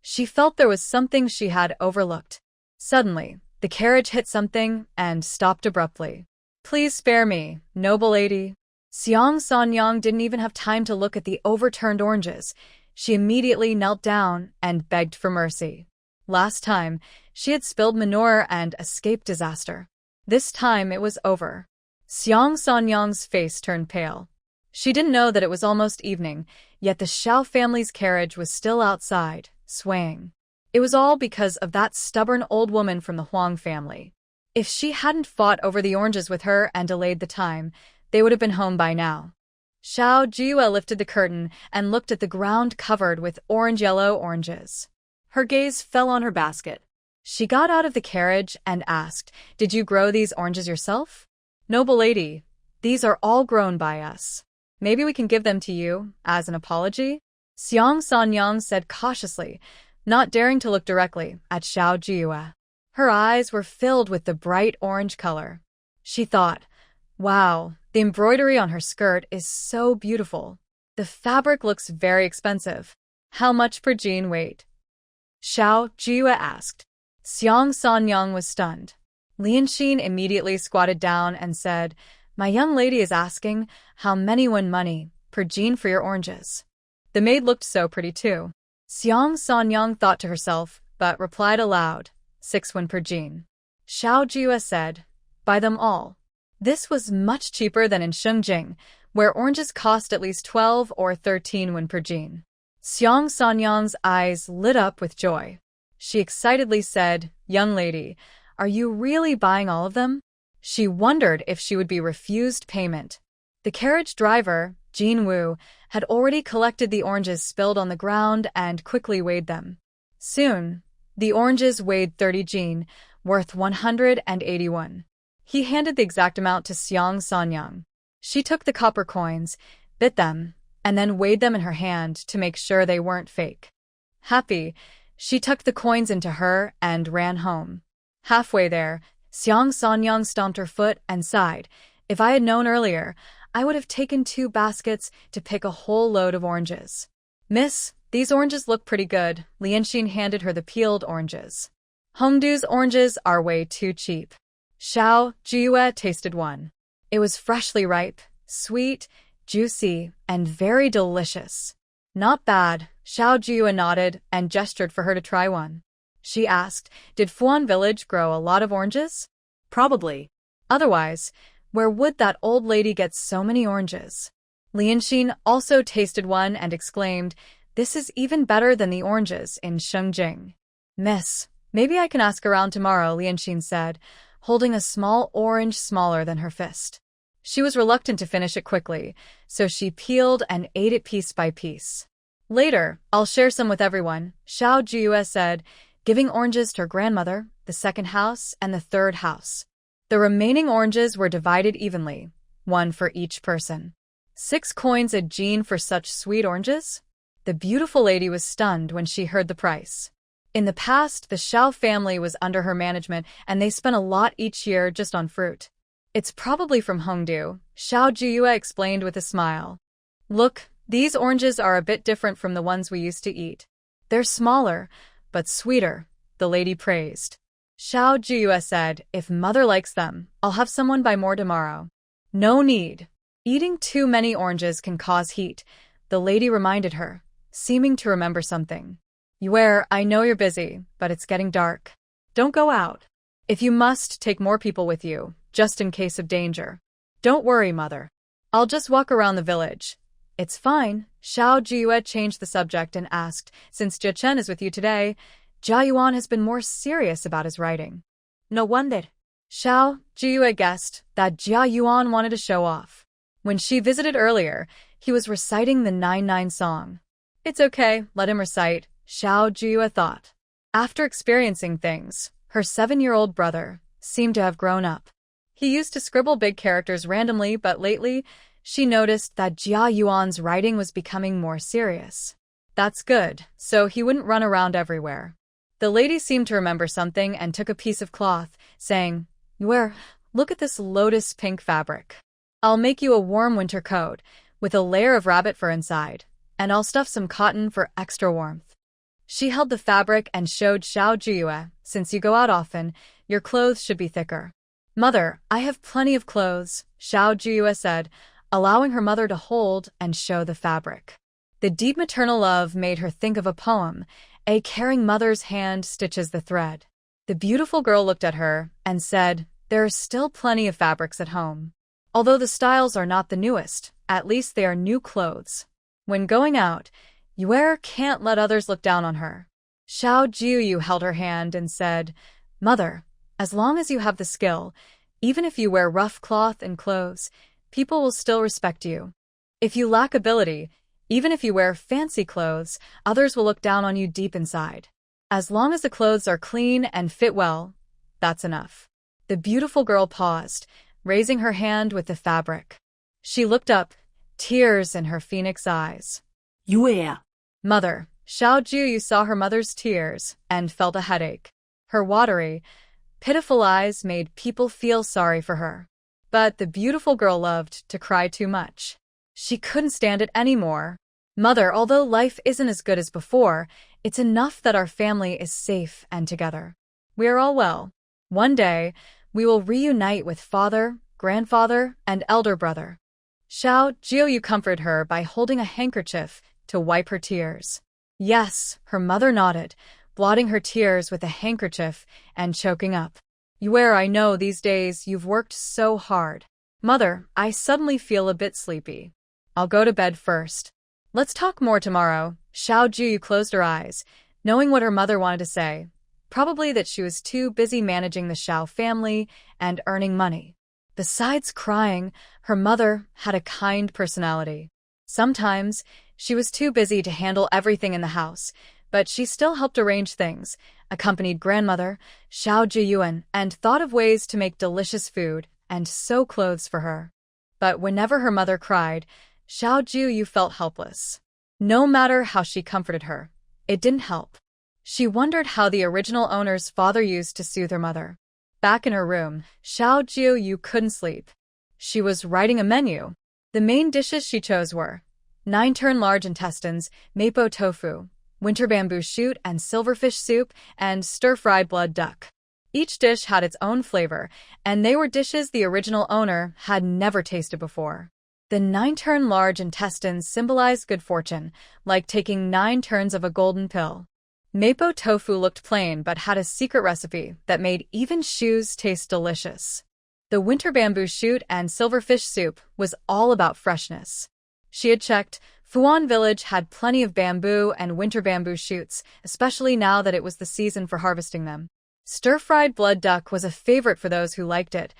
She felt there was something she had overlooked. Suddenly, the carriage hit something and stopped abruptly. "Please spare me, noble lady." Xiang Sanyang didn't even have time to look at the overturned oranges. She immediately knelt down and begged for mercy. Last time, she had spilled manure and escaped disaster. This time it was over. Xiang Sanyang's face turned pale. She didn't know that it was almost evening, yet the Xiao family's carriage was still outside, swaying. It was all because of that stubborn old woman from the Huang family. If she hadn't fought over the oranges with her and delayed the time, they would have been home by now. Xiao Jiuyue lifted the curtain and looked at the ground covered with orange-yellow oranges. Her gaze fell on her basket. She got out of the carriage and asked, "Did you grow these oranges yourself?" "Noble lady, these are all grown by us. Maybe we can give them to you, as an apology?" Xiang Sanyang said cautiously, not daring to look directly at Xiao Jiuyue. Her eyes were filled with the bright orange color. She thought, wow, the embroidery on her skirt is so beautiful. The fabric looks very expensive. How much per jean weight? Xiao Jiuyue asked. Xiang Sanyang was stunned. Lianxin immediately squatted down and said, "My young lady is asking how many won money per jean for your oranges." The maid looked so pretty too. Xiang Sanyang thought to herself, but replied aloud, 6 won per jean. Xiao Jiuyue said, "Buy them all." This was much cheaper than in Shengjing, where oranges cost at least 12 or 13 won per jean. Xiang Sanyang's eyes lit up with joy. She excitedly said, "Young lady, are you really buying all of them?" She wondered if she would be refused payment. The carriage driver, Jin Wu, had already collected the oranges spilled on the ground and quickly weighed them. Soon, the oranges weighed 30 jin, worth 181. He handed the exact amount to Xiang Sanyang. She took the copper coins, bit them, and then weighed them in her hand to make sure they weren't fake. Happy, she tucked the coins into her and ran home. Halfway there, Xiang Sanyang stomped her foot and sighed. "If I had known earlier, I would have taken 2 baskets to pick a whole load of oranges." "Miss, these oranges look pretty good." Lianxin handed her the peeled oranges. "Hongdu's oranges are way too cheap." Xiao Jiuyue tasted one. It was freshly ripe, sweet, juicy, and very delicious. "Not bad." Xiao Jiuyue nodded and gestured for her to try one. She asked, "Did Fuan village grow a lot of oranges?" "Probably. Otherwise, where would that old lady get so many oranges?" Lianxin also tasted one and exclaimed, "This is even better than the oranges in Shengjing." "Miss, maybe I can ask around tomorrow," Lianxin said, holding a small orange smaller than her fist. She was reluctant to finish it quickly, so she peeled and ate it piece by piece. "Later, I'll share some with everyone," Xiao Jiuyue said, giving oranges to her grandmother, the second house, and the third house. The remaining oranges were divided evenly, 1 for each person. 6 coins a jean for such sweet oranges? The beautiful lady was stunned when she heard the price. In the past, the Xiao family was under her management and they spent a lot each year just on fruit. "It's probably from Hongdu," Xiao Jiuyue explained with a smile. "Look, these oranges are a bit different from the ones we used to eat. They're smaller, but sweeter," the lady praised. Xiao Jiuyue said, "If mother likes them, I'll have someone buy more tomorrow." "No need. Eating too many oranges can cause heat," the lady reminded her, seeming to remember something. "Yue, I know you're busy, but it's getting dark. Don't go out. If you must, take more people with you, just in case of danger." "Don't worry, mother. I'll just walk around the village." "It's fine." Xiao Jiuyue changed the subject and asked, "Since Jia Chen is with you today, Jia Yuan has been more serious about his writing." "No wonder." Xiao Jiuyue guessed that Jia Yuan wanted to show off. When she visited earlier, he was reciting the 99 song. "It's okay, let him recite," Xiao Jiuyue thought. After experiencing things, her 7-year-old brother seemed to have grown up. He used to scribble big characters randomly, but lately, she noticed that Jia Yuan's writing was becoming more serious. That's good, so he wouldn't run around everywhere. The lady seemed to remember something and took a piece of cloth, saying, "Yuer, look at this lotus pink fabric. I'll make you a warm winter coat, with a layer of rabbit fur inside, and I'll stuff some cotton for extra warmth." She held the fabric and showed Xiao Jiuyue, "Since you go out often, your clothes should be thicker." "Mother, I have plenty of clothes," Xiao Jiuyue said, allowing her mother to hold and show the fabric. The deep maternal love made her think of a poem. A caring mother's hand stitches the thread. The beautiful girl looked at her and said, "There are still plenty of fabrics at home. Although the styles are not the newest, at least they are new clothes. When going out, Yuer can't let others look down on her." Xiao Jiuyue held her hand and said, "Mother, as long as you have the skill, even if you wear rough cloth and clothes, people will still respect you. If you lack ability, even if you wear fancy clothes, others will look down on you deep inside. As long as the clothes are clean and fit well, that's enough." The beautiful girl paused, raising her hand with the fabric. She looked up, tears in her phoenix eyes. "Yuer." "Mother." Xiao Jiuyue saw her mother's tears and felt a headache. Her watery, pitiful eyes made people feel sorry for her. But the beautiful girl loved to cry too much. She couldn't stand it anymore. "Mother, although life isn't as good as before, it's enough that our family is safe and together. We are all well. One day, we will reunite with father, grandfather, and elder brother." Xiao Jiuyue comforted her by holding a handkerchief to wipe her tears. "Yes," her mother nodded, blotting her tears with a handkerchief and choking up. "Yuer, I know these days you've worked so hard." "Mother, I suddenly feel a bit sleepy. I'll go to bed first. Let's talk more tomorrow." Xiao Jiuyue closed her eyes, knowing what her mother wanted to say. Probably that she was too busy managing the Xiao family and earning money. Besides crying, her mother had a kind personality. Sometimes, she was too busy to handle everything in the house, but she still helped arrange things, accompanied grandmother, Xiao Jiuyue, and thought of ways to make delicious food and sew clothes for her. But whenever her mother cried, Xiao Jiuyue felt helpless. No matter how she comforted her, it didn't help. She wondered how the original owner's father used to soothe her mother. Back in her room, Xiao Jiuyue couldn't sleep. She was writing a menu. The main dishes she chose were 9-turn large intestines, mapo tofu, winter bamboo shoot and silverfish soup, and stir-fried blood duck. Each dish had its own flavor, and they were dishes the original owner had never tasted before. The 9-turn large intestines symbolized good fortune, like taking 9 turns of a golden pill. Mapo tofu looked plain but had a secret recipe that made even shoes taste delicious. The winter bamboo shoot and silverfish soup was all about freshness. She had checked, Fuan village had plenty of bamboo and winter bamboo shoots, especially now that it was the season for harvesting them. Stir-fried blood duck was a favorite for those who liked it.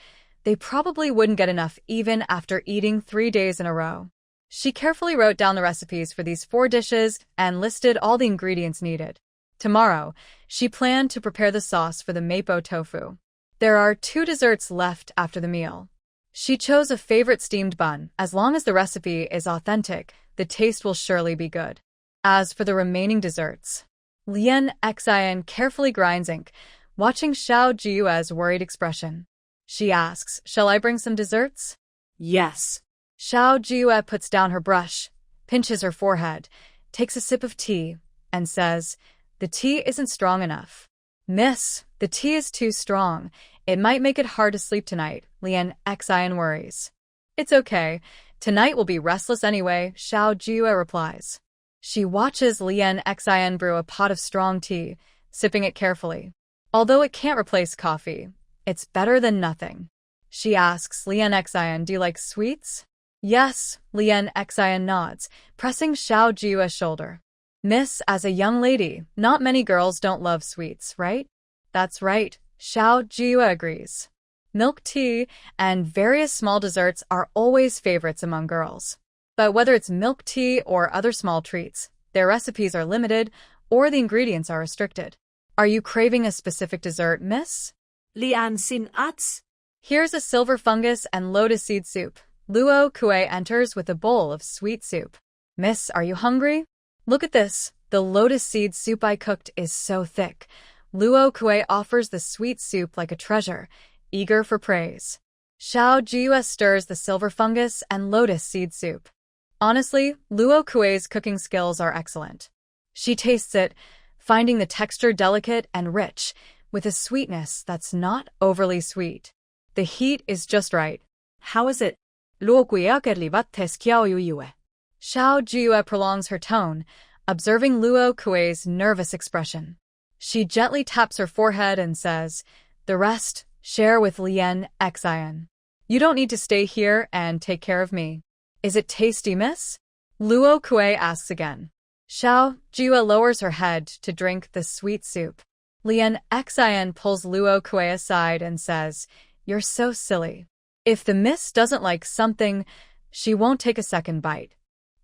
They probably wouldn't get enough even after eating 3 days in a row. She carefully wrote down the recipes for these 4 dishes and listed all the ingredients needed. Tomorrow, she planned to prepare the sauce for the mapo tofu. There are 2 desserts left after the meal. She chose a favorite steamed bun. As long as the recipe is authentic, the taste will surely be good. As for the remaining desserts, Lian Xian carefully grinds ink, watching Xiao Jiuyue's worried expression. She asks, "Shall I bring some desserts?" "Yes." Xiao Jiuyue puts down her brush, pinches her forehead, takes a sip of tea, and says, "The tea isn't strong enough." "Miss, the tea is too strong. It might make it hard to sleep tonight," Lian Xian worries. "It's okay. Tonight will be restless anyway," Xiao Jiuyue replies. She watches Lian Xian brew a pot of strong tea, sipping it carefully. Although it can't replace coffee, it's better than nothing. She asks Lian Xian, "Do you like sweets?" "Yes," Lian Xian nods, pressing Xiao Jiuyue's shoulder. "Miss, as a young lady, not many girls don't love sweets, right?" "That's right," Xiao Jiuyue agrees. Milk tea and various small desserts are always favorites among girls. But whether it's milk tea or other small treats, their recipes are limited or the ingredients are restricted. "Are you craving a specific dessert, miss?" Lian Xin asks. Here's a silver fungus and lotus seed soup. Luo Kue enters with a bowl of sweet soup. Miss, are you hungry? Look at this. The lotus seed soup I cooked is so thick. Luo Kue offers the sweet soup like a treasure, eager for praise. Xiao Jiuyue stirs the silver fungus and lotus seed soup. Honestly, Luo Kue's cooking skills are excellent. She tastes it, finding the texture delicate and rich, with a sweetness that's not overly sweet. The heat is just right. How is it? Luo Kue Xiao Jiuyue. Xiao Jiuyue prolongs her tone, observing Luo Kue's nervous expression. She gently taps her forehead and says, "The rest, share with Lien Exile. You don't need to stay here and take care of me." "Is it tasty, miss?" Luo Kue asks again. Xiao Jiuyue lowers her head to drink the sweet soup. Lien Exile pulls Luo Kue aside and says, "You're so silly. If the miss doesn't like something, she won't take a second bite."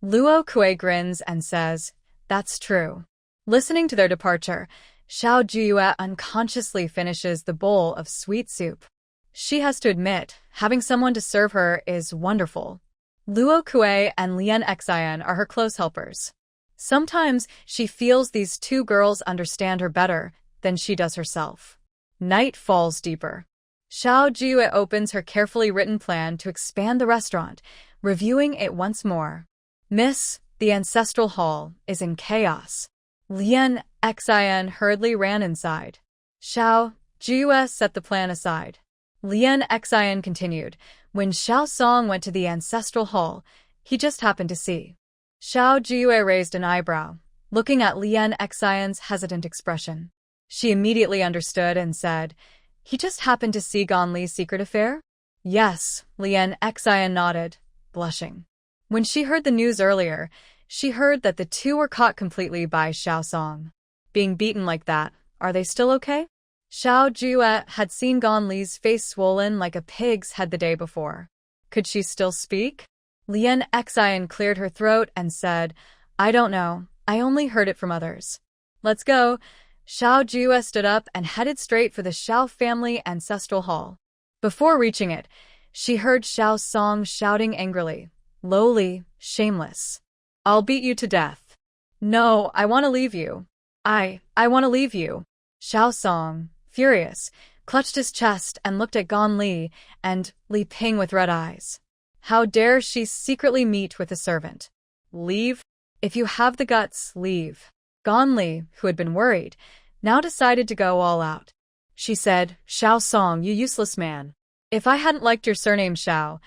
Luo Kue grins and says, "That's true." Listening to their departure, Xiao Jiuyue unconsciously finishes the bowl of sweet soup. She has to admit, having someone to serve her is wonderful. Luo Kue and Lien Exile are her close helpers. Sometimes she feels these two girls understand her better than she does herself. Night falls deeper. Xiao Jiuyue opens her carefully written plan to expand the restaurant, reviewing it once more. "Miss, the ancestral hall is in chaos." Lien Exile hurriedly ran inside. Xiao Jiuyue set the plan aside. Lien Exile continued, "When Xiao Song went to the ancestral hall, he just happened to see." Xiao Jiuyue raised an eyebrow, looking at Lien Exile's hesitant expression. She immediately understood and said, "He just happened to see Gan Li's secret affair?" "Yes," Lien Exile nodded, blushing. When she heard the news earlier, she heard that the two were caught completely by Xiao Song. Being beaten like that, are they still okay? Xiao Jiuyue had seen Gan Li's face swollen like a pig's head the day before. Could she still speak? Lien Exile cleared her throat and said, "I don't know. I only heard it from others." "Let's go." Xiao Jiuyue stood up and headed straight for the Xiao family ancestral hall. Before reaching it, she heard Xiao Song shouting angrily, lowly, shameless. "I'll beat you to death." "No, I want to leave you. I want to leave you." Xiao Song, furious, clutched his chest and looked at Gan Li and Li Ping with red eyes. How dare she secretly meet with a servant? "Leave? If you have the guts, leave." Gan Li, who had been worried, now decided to go all out. She said, "Xiao Song, you useless man. If I hadn't liked your surname Xiao,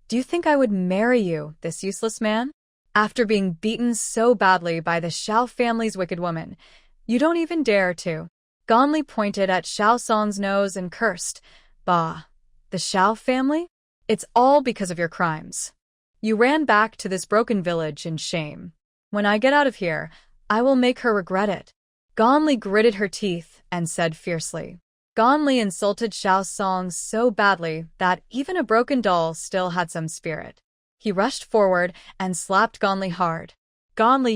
do you think I would marry you, this useless man? After being beaten so badly by the Xiao family's wicked woman, you don't even dare to." Gan Li pointed at Xiao Song's nose and cursed, "Bah, the Xiao family? It's all because of your crimes. You ran back to this broken village in shame. When I get out of here, I will make her regret it." Gan Li gritted her teeth and said fiercely. Gan Li insulted Xiao Song so badly that even a broken doll still had some spirit. He rushed forward and slapped Gan Li hard. "Gan Li,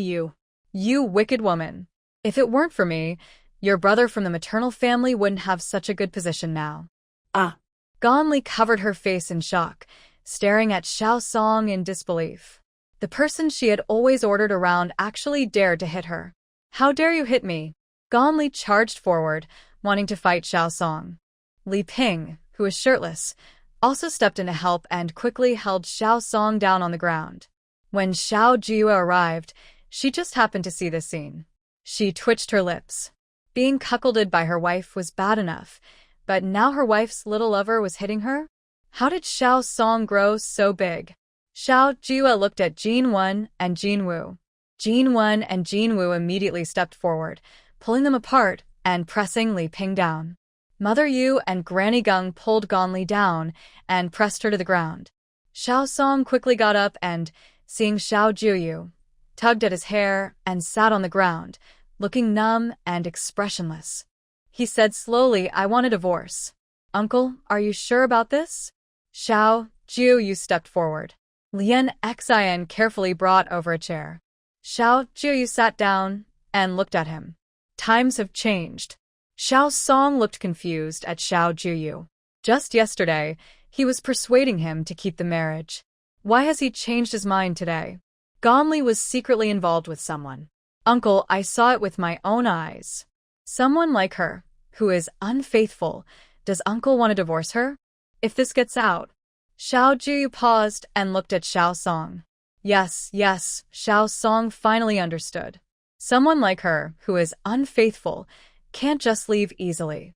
you wicked woman. If it weren't for me, your brother from the maternal family wouldn't have such a good position now." Ah. Gan Li covered her face in shock, staring at Xiao Song in disbelief. The person she had always ordered around actually dared to hit her. "How dare you hit me?" Gan Li charged forward, wanting to fight Xiao Song. Li Ping, who was shirtless, also stepped in to help and quickly held Xiao Song down on the ground. When Xiao Jiuyue arrived, she just happened to see this scene. She twitched her lips. Being cuckolded by her wife was bad enough, but now her wife's little lover was hitting her? How did Xiao Song grow so big? Xiao Jiuyue looked at Jin Wen and Jin Wu. Jin Wen and Jin Wu immediately stepped forward, pulling them apart and pressing Li Ping down. Mother Yu and Granny Gung pulled Gan Li down and pressed her to the ground. Xiao Song quickly got up and, seeing Xiao Jiuyue, tugged at his hair and sat on the ground, looking numb and expressionless. He said slowly, "I want a divorce." "Uncle, are you sure about this?" Xiao Jiuyue stepped forward. Lien Exile carefully brought over a chair. Xiao Jiuyue sat down and looked at him. Times have changed. Xiao Song looked confused at Xiao Jiuyue. Just yesterday, he was persuading him to keep the marriage. Why has he changed his mind today? Ganli was secretly involved with someone. Uncle, I saw it with my own eyes. Someone like her, who is unfaithful. Does uncle want to divorce her? If this gets out. Xiao Jiuyue paused and looked at Xiao Song. Yes, Xiao Song finally understood. Someone like her, who is unfaithful, can't just leave easily.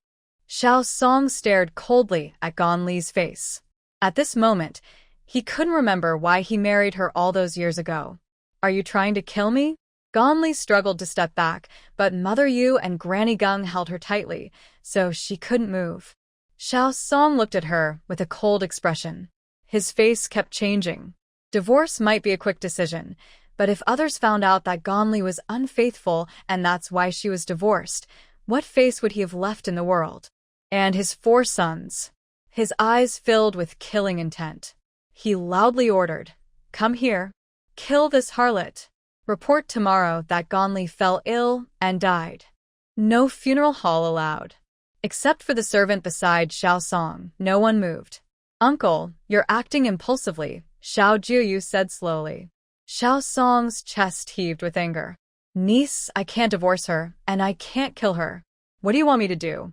Xiao Song stared coldly at Ganli's face. At this moment, he couldn't remember why he married her all those years ago. Are you trying to kill me? Ganli struggled to step back, but Mother Yu and Granny Gung held her tightly, so she couldn't move. Xiao Song looked at her with a cold expression. His face kept changing. Divorce might be a quick decision, but if others found out that Ganli was unfaithful and that's why she was divorced, what face would he have left in the world? And his 4 sons. His eyes filled with killing intent. He loudly ordered, "Come here. Kill this harlot. Report tomorrow that Ganli fell ill and died." No funeral hall allowed. Except for the servant beside Xiao Song, no one moved. Uncle, you're acting impulsively, Xiao Jiuyue said slowly. Xiao Song's chest heaved with anger. Niece, I can't divorce her, and I can't kill her. What do you want me to do?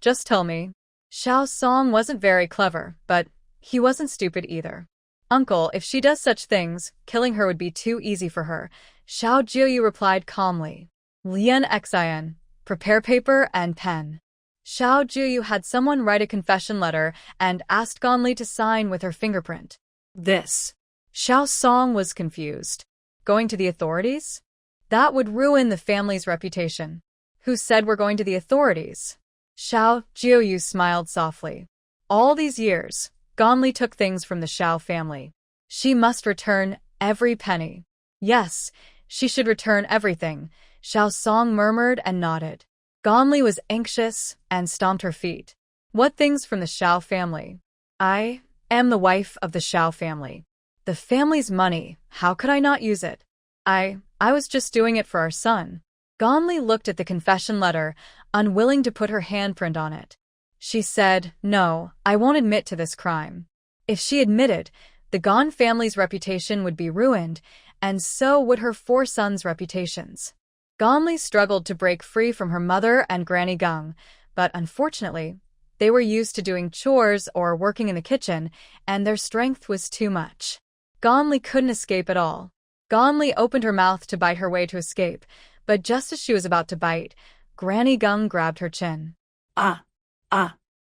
Just tell me. Xiao Song wasn't very clever, but he wasn't stupid either. Uncle, if she does such things, killing her would be too easy for her, Xiao Jiuyue replied calmly. Lian Exile, prepare paper and pen. Xiao Jiuyue had someone write a confession letter and asked Ganli to sign with her fingerprint. This. Xiao Song was confused. Going to the authorities? That would ruin the family's reputation. Who said we're going to the authorities? Xiao Jiuyue smiled softly. All these years, Ganli took things from the Xiao family. She must return every penny. Yes, she should return everything, Xiao Song murmured and nodded. Ganli was anxious and stomped her feet. What things from the Xiao family? I am the wife of the Xiao family. The family's money, how could I not use it? I was just doing it for our son. Ganli looked at the confession letter, unwilling to put her handprint on it. She said, no, I won't admit to this crime. If she admitted, the Gan family's reputation would be ruined, and so would her 4 sons' reputations. Ganli struggled to break free from her mother and Granny Gung, but unfortunately, they were used to doing chores or working in the kitchen, and their strength was too much. Ganli couldn't escape at all. Ganli opened her mouth to bite her way to escape, but just as she was about to bite, Granny Gung grabbed her chin. Ah!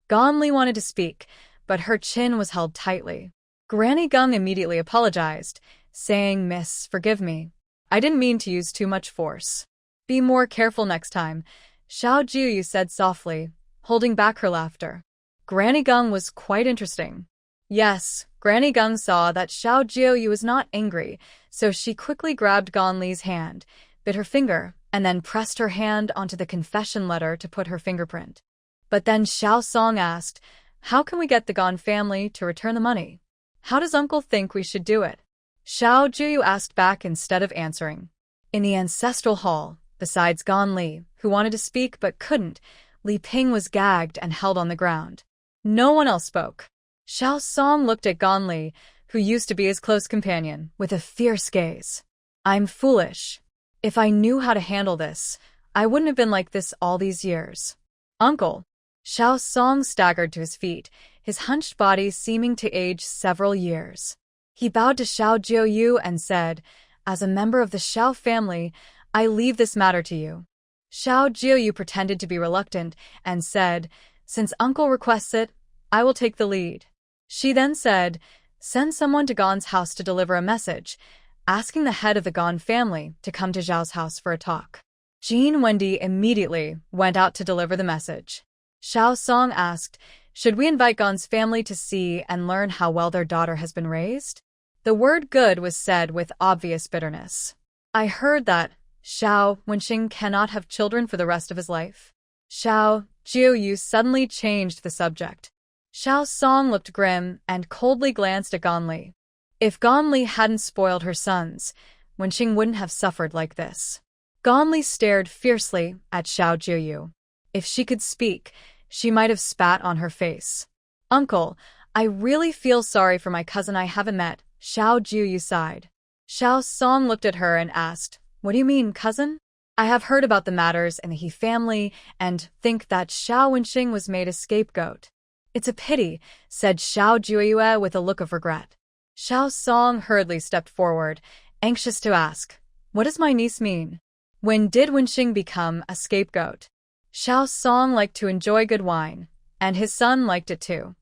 Ganli wanted to speak, but her chin was held tightly. Granny Gung immediately apologized, saying, Miss, forgive me. I didn't mean to use too much force. Be more careful next time, Xiao Jiuyue said softly, holding back her laughter. Granny Gung was quite interesting. Yes, Granny Gung saw that Xiao Jiuyue was not angry, so she quickly grabbed Ganli's hand, bit her finger, and then pressed her hand onto the confession letter to put her fingerprint. But then Xiao Song asked, how can we get the Gan family to return the money? How does uncle think we should do it? Xiao Jiuyue asked back instead of answering. In the ancestral hall, besides Ganli, who wanted to speak but couldn't, Li Ping was gagged and held on the ground. No one else spoke. Xiao Song looked at Ganli, who used to be his close companion, with a fierce gaze. I'm foolish. If I knew how to handle this, I wouldn't have been like this all these years. Uncle. Xiao Song staggered to his feet, his hunched body seeming to age several years. He bowed to Xiao Jiuyue and said, as a member of the Xiao family, I leave this matter to you. Xiao Jiuyue pretended to be reluctant and said, since uncle requests it, I will take the lead. She then said, send someone to Gan's house to deliver a message, asking the head of the Gan family to come to Zhao's house for a talk. Jean Wendy immediately went out to deliver the message. Xiao Song asked, should we invite Gan's family to see and learn how well their daughter has been raised? The word good was said with obvious bitterness. I heard that Xiao Wenxing cannot have children for the rest of his life. Xiao Jiuyue suddenly changed the subject. Xiao Song looked grim and coldly glanced at Ganli. If Ganli hadn't spoiled her sons, Wenxing wouldn't have suffered like this. Ganli stared fiercely at Xiao Jiuyue. If she could speak, she might have spat on her face. Uncle, I really feel sorry for my cousin I haven't met, Xiao Jiuyue sighed. Xiao Song looked at her and asked, What do you mean, cousin? I have heard about the matters in the He family and think that Xiao Wenxing was made a scapegoat. It's a pity, said Xiao Jiuyue with a look of regret. Xiao Song hurriedly stepped forward, anxious to ask, What does my niece mean? When did Wenxing become a scapegoat? Xiao Song liked to enjoy good wine, and his son liked it too.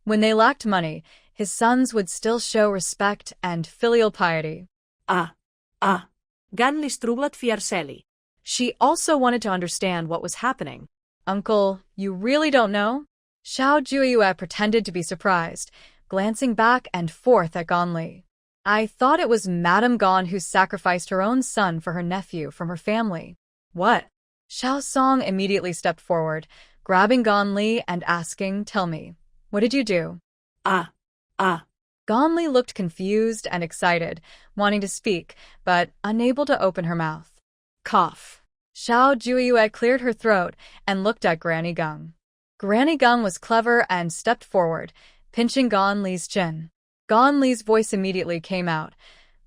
When they lacked money, his sons would still show respect and filial piety. Gan li strublat fiarceli. She also wanted to understand what was happening. Uncle, you really don't know? Xiao Jiuyue pretended to be surprised, glancing back and forth at Gan Li. I thought it was Madame Gan who sacrificed her own son for her nephew from her family. What? Xiao Song immediately stepped forward, grabbing Gan Li and asking, Tell me, what did you do? Gan Li looked confused and excited, wanting to speak, but unable to open her mouth. Cough. Xiao Jiuyue cleared her throat and looked at Granny Gung. Granny Gung was clever and stepped forward, pinching Gan Li's chin. Gan Li's voice immediately came out.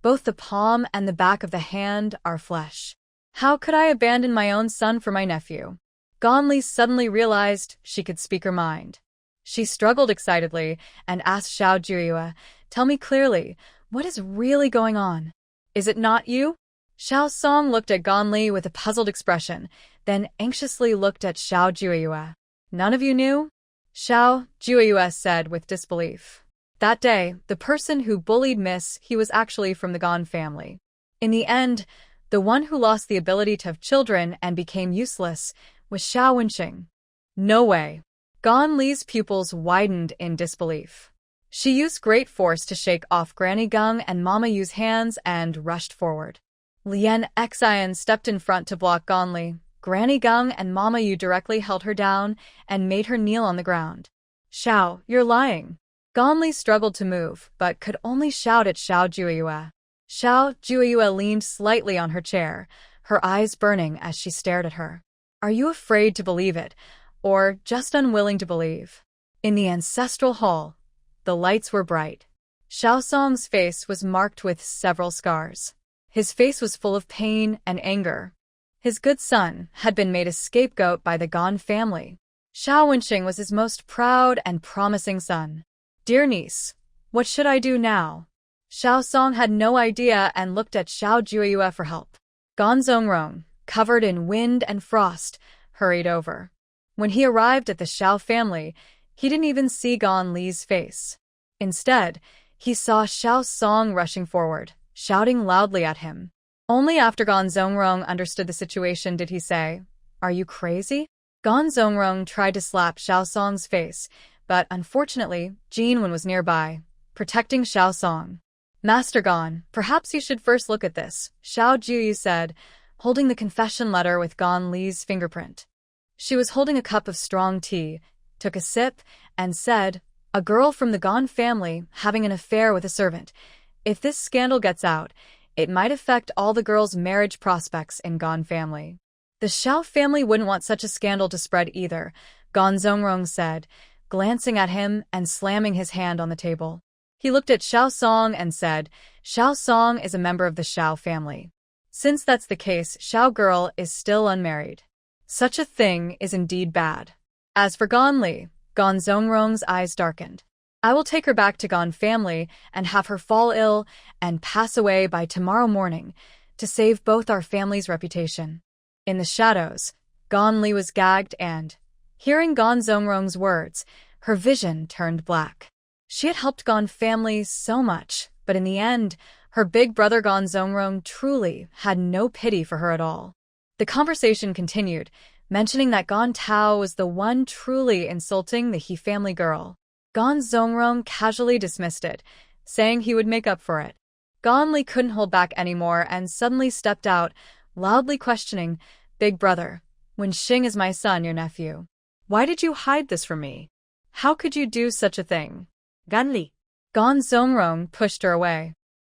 Both the palm and the back of the hand are flesh. How could I abandon my own son for my nephew? Gan Li suddenly realized she could speak her mind. She struggled excitedly and asked Xiao Jiuyue, Tell me clearly, what is really going on? Is it not you? Xiao Song looked at Gan Li with a puzzled expression, then anxiously looked at Xiao Jiuyue. None of you knew? Xiao Jiuyue said with disbelief. That day, the person who bullied Miss He was actually from the Gan family. In the end, the one who lost the ability to have children and became useless was Xiao Wenxing. No way. Gan Li's pupils widened in disbelief. She used great force to shake off Granny Gung and Mama Yu's hands and rushed forward. Lien Exile stepped in front to block Gan Li. Granny Gung and Mama Yu directly held her down and made her kneel on the ground. Xiao, you're lying. Gan Li struggled to move, but could only shout at Xiao Jiuyue. Xiao Jiuyue leaned slightly on her chair, her eyes burning as she stared at her. Are you afraid to believe it, or just unwilling to believe? In the ancestral hall, the lights were bright. Xiao Song's face was marked with several scars. His face was full of pain and anger. His good son had been made a scapegoat by the Gan family. Xiao Wenxing was his most proud and promising son. Dear niece, what should I do now? Xiao Song had no idea and looked at Xiao Jiuyue for help. Gan Zongrong, covered in wind and frost, hurried over. When he arrived at the Xiao family, he didn't even see Gan Li's face. Instead, he saw Xiao Song rushing forward, shouting loudly at him. Only after Gan Zongrong understood the situation did he say, Are you crazy? Gan Zongrong tried to slap Xiao Song's face, but unfortunately, Jinwen was nearby, protecting Xiao Song. Master Gan, perhaps you should first look at this, Xiao Jiuyue said, holding the confession letter with Gan Li's fingerprint. She was holding a cup of strong tea, took a sip, and said, A girl from the Gan family having an affair with a servant. If this scandal gets out, it might affect all the girls' marriage prospects in Gan family. The Xiao family wouldn't want such a scandal to spread either, Gan Zongrong said, glancing at him and slamming his hand on the table. He looked at Xiao Song and said, Xiao Song is a member of the Xiao family. Since that's the case, Xiao girl is still unmarried. Such a thing is indeed bad. As for Gan Li, Gan Zongrong's eyes darkened. I will take her back to Gan family and have her fall ill and pass away by tomorrow morning to save both our family's reputation. In the shadows, Gan Li was gagged and, hearing Gan Zongrong's words, her vision turned black. She had helped Gan family so much, but in the end, her big brother Gan Zongrong truly had no pity for her at all. The conversation continued, mentioning that Gan Tao was the one truly insulting the He family girl. Gan Zongrong casually dismissed it, saying he would make up for it. Gan Li couldn't hold back anymore and suddenly stepped out, loudly questioning, Big brother, Wenxing is my son, your nephew. Why did you hide this from me? How could you do such a thing? Gan Li. Gan Zongrong pushed her away.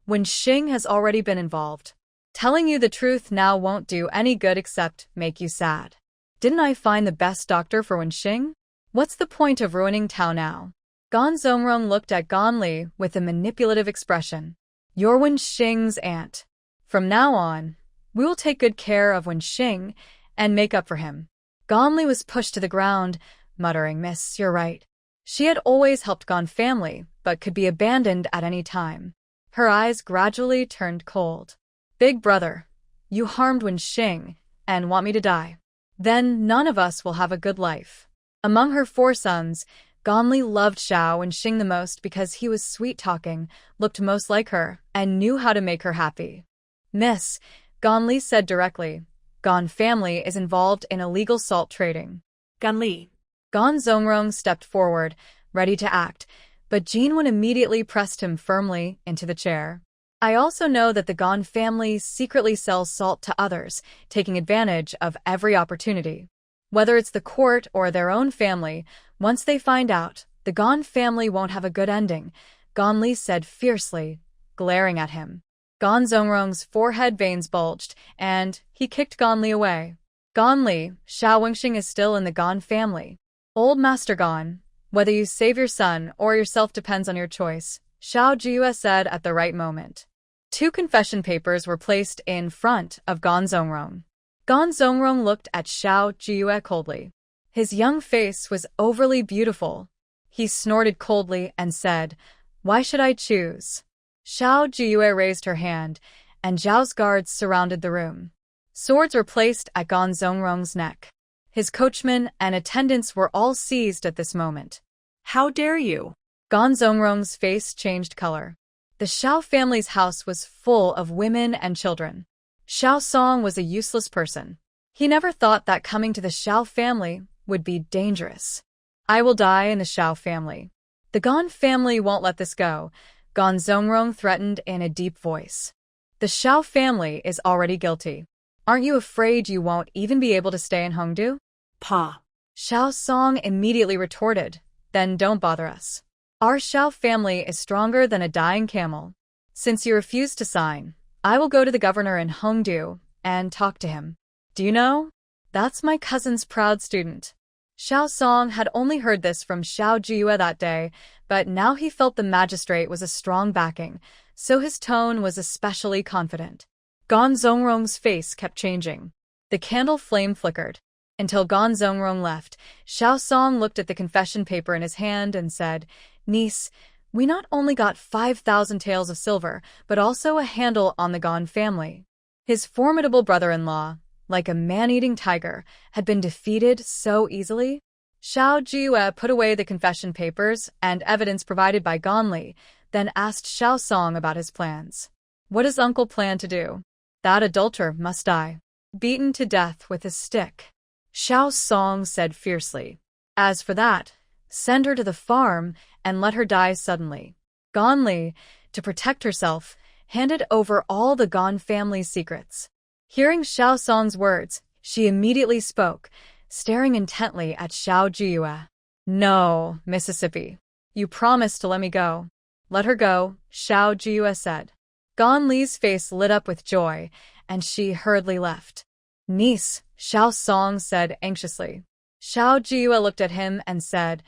Wenxing has already been involved. Telling you the truth now won't do any good except make you sad. Didn't I find the best doctor for Wenxing? What's the point of ruining Tao now? Gan Zongrong looked at Gan Li with a manipulative expression. "You're Wen Xing's aunt. From now on, we will take good care of Wen Xing and make up for him." Gan Li was pushed to the ground, muttering, "Miss, you're right." She had always helped Gan family, but could be abandoned at any time. Her eyes gradually turned cold. "Big brother, you harmed Wen Xing and want me to die. Then none of us will have a good life." Among her 4 sons, Gan Li loved Xiao Wen Xing the most because he was sweet-talking, looked most like her, and knew how to make her happy. "Miss," Gan Li said directly, "Gan family is involved in illegal salt trading." Gan Li. Gan Zongrong stepped forward, ready to act, but Jinwen immediately pressed him firmly into the chair. "I also know that the Gan family secretly sells salt to others, taking advantage of every opportunity. Whether it's the court or their own family, once they find out, the Gan family won't have a good ending," Gan Li said fiercely, glaring at him. Gan Zongrong's forehead veins bulged, and he kicked Gan Li away. "Gan Li, Xiao Wenxing is still in the Gan family. Old Master Gan, whether you save your son or yourself depends on your choice," Xiao Jiuyue said at the right moment. 2 confession papers were placed in front of Gan Zongrong. Gan Zongrong looked at Xiao Jiuyue coldly. His young face was overly beautiful. He snorted coldly and said, "Why should I choose?" Xiao Jiuyue raised her hand, and Zhao's guards surrounded the room. Swords were placed at Gan Zongrong's neck. His coachmen and attendants were all seized at this moment. "How dare you?" Gan Zongrong's face changed color. The Xiao family's house was full of women and children. Xiao Song was a useless person. He never thought that coming to the Xiao family would be dangerous. "I will die in the Xiao family. The Gan family won't let this go," Gan Zongrong threatened in a deep voice. "The Xiao family is already guilty. Aren't you afraid you won't even be able to stay in Hongdu?" "Pa." Xiao Song immediately retorted, "Then don't bother us. Our Xiao family is stronger than a dying camel. Since you refuse to sign, I will go to the governor in Hongdu and talk to him. Do you know? That's my cousin's proud student." Xiao Song had only heard this from Xiao Jiuyue that day, but now he felt the magistrate was a strong backing, so his tone was especially confident. Gan Zongrong's face kept changing. The candle flame flickered. Until Gan Zongrong left, Xiao Song looked at the confession paper in his hand and said, "Niece, we not only got 5,000 taels of silver, but also a handle on the Gan family." His formidable brother-in-law, like a man-eating tiger, had been defeated so easily. Xiao Jiuyue put away the confession papers and evidence provided by Gan Li, then asked Xiao Song about his plans. "What does uncle plan to do?" "That adulterer must die. Beaten to death with a stick," Xiao Song said fiercely. "As for that, send her to the farm and let her die suddenly." Gan Li, to protect herself, handed over all the Gan family's secrets. Hearing Xiao Song's words, she immediately spoke, staring intently at Xiao Jiuyue. "No, Mississippi. You promised to let me go." "Let her go," Xiao Jiuyue said. Gan Li's face lit up with joy, and she hurriedly left. "Niece," Xiao Song said anxiously. Xiao Jiuyue looked at him and said,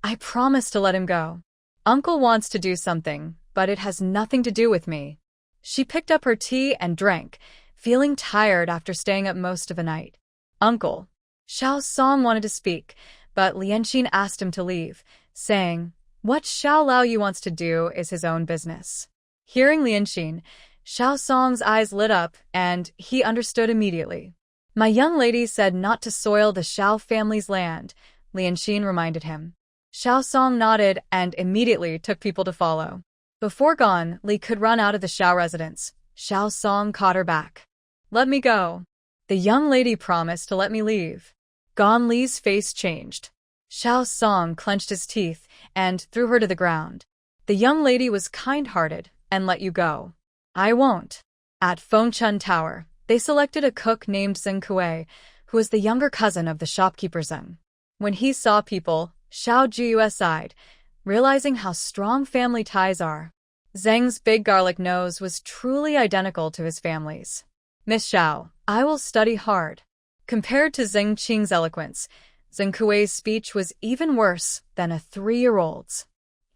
"I promise to let him go. Uncle wants to do something, but it has nothing to do with me." She picked up her tea and drank, feeling tired after staying up most of the night. "Uncle." Xiao Song wanted to speak, but Lianxin asked him to leave, saying, "What Xiao Laoyu wants to do is his own business." Hearing Lianxin, Xiao Song's eyes lit up, and he understood immediately. "My young lady said not to soil the Xiao family's land," Lianxin reminded him. Xiao Song nodded and immediately took people to follow. Before Gan Li could run out of the Xiao residence, Xiao Song caught her back. "Let me go. The young lady promised to let me leave." Gan Li's face changed. Xiao Song clenched his teeth and threw her to the ground. "The young lady was kind-hearted and let you go." "I won't." At Fengchun Tower, they selected a cook named Zeng Kuei, who was the younger cousin of the shopkeeper Zeng. When he saw people, Xiao Jiuyue sighed, realizing how strong family ties are. Zeng's big garlic nose was truly identical to his family's. "Miss Xiao, I will study hard." Compared to Zeng Qing's eloquence, Zeng Kuei's speech was even worse than a 3-year-old's.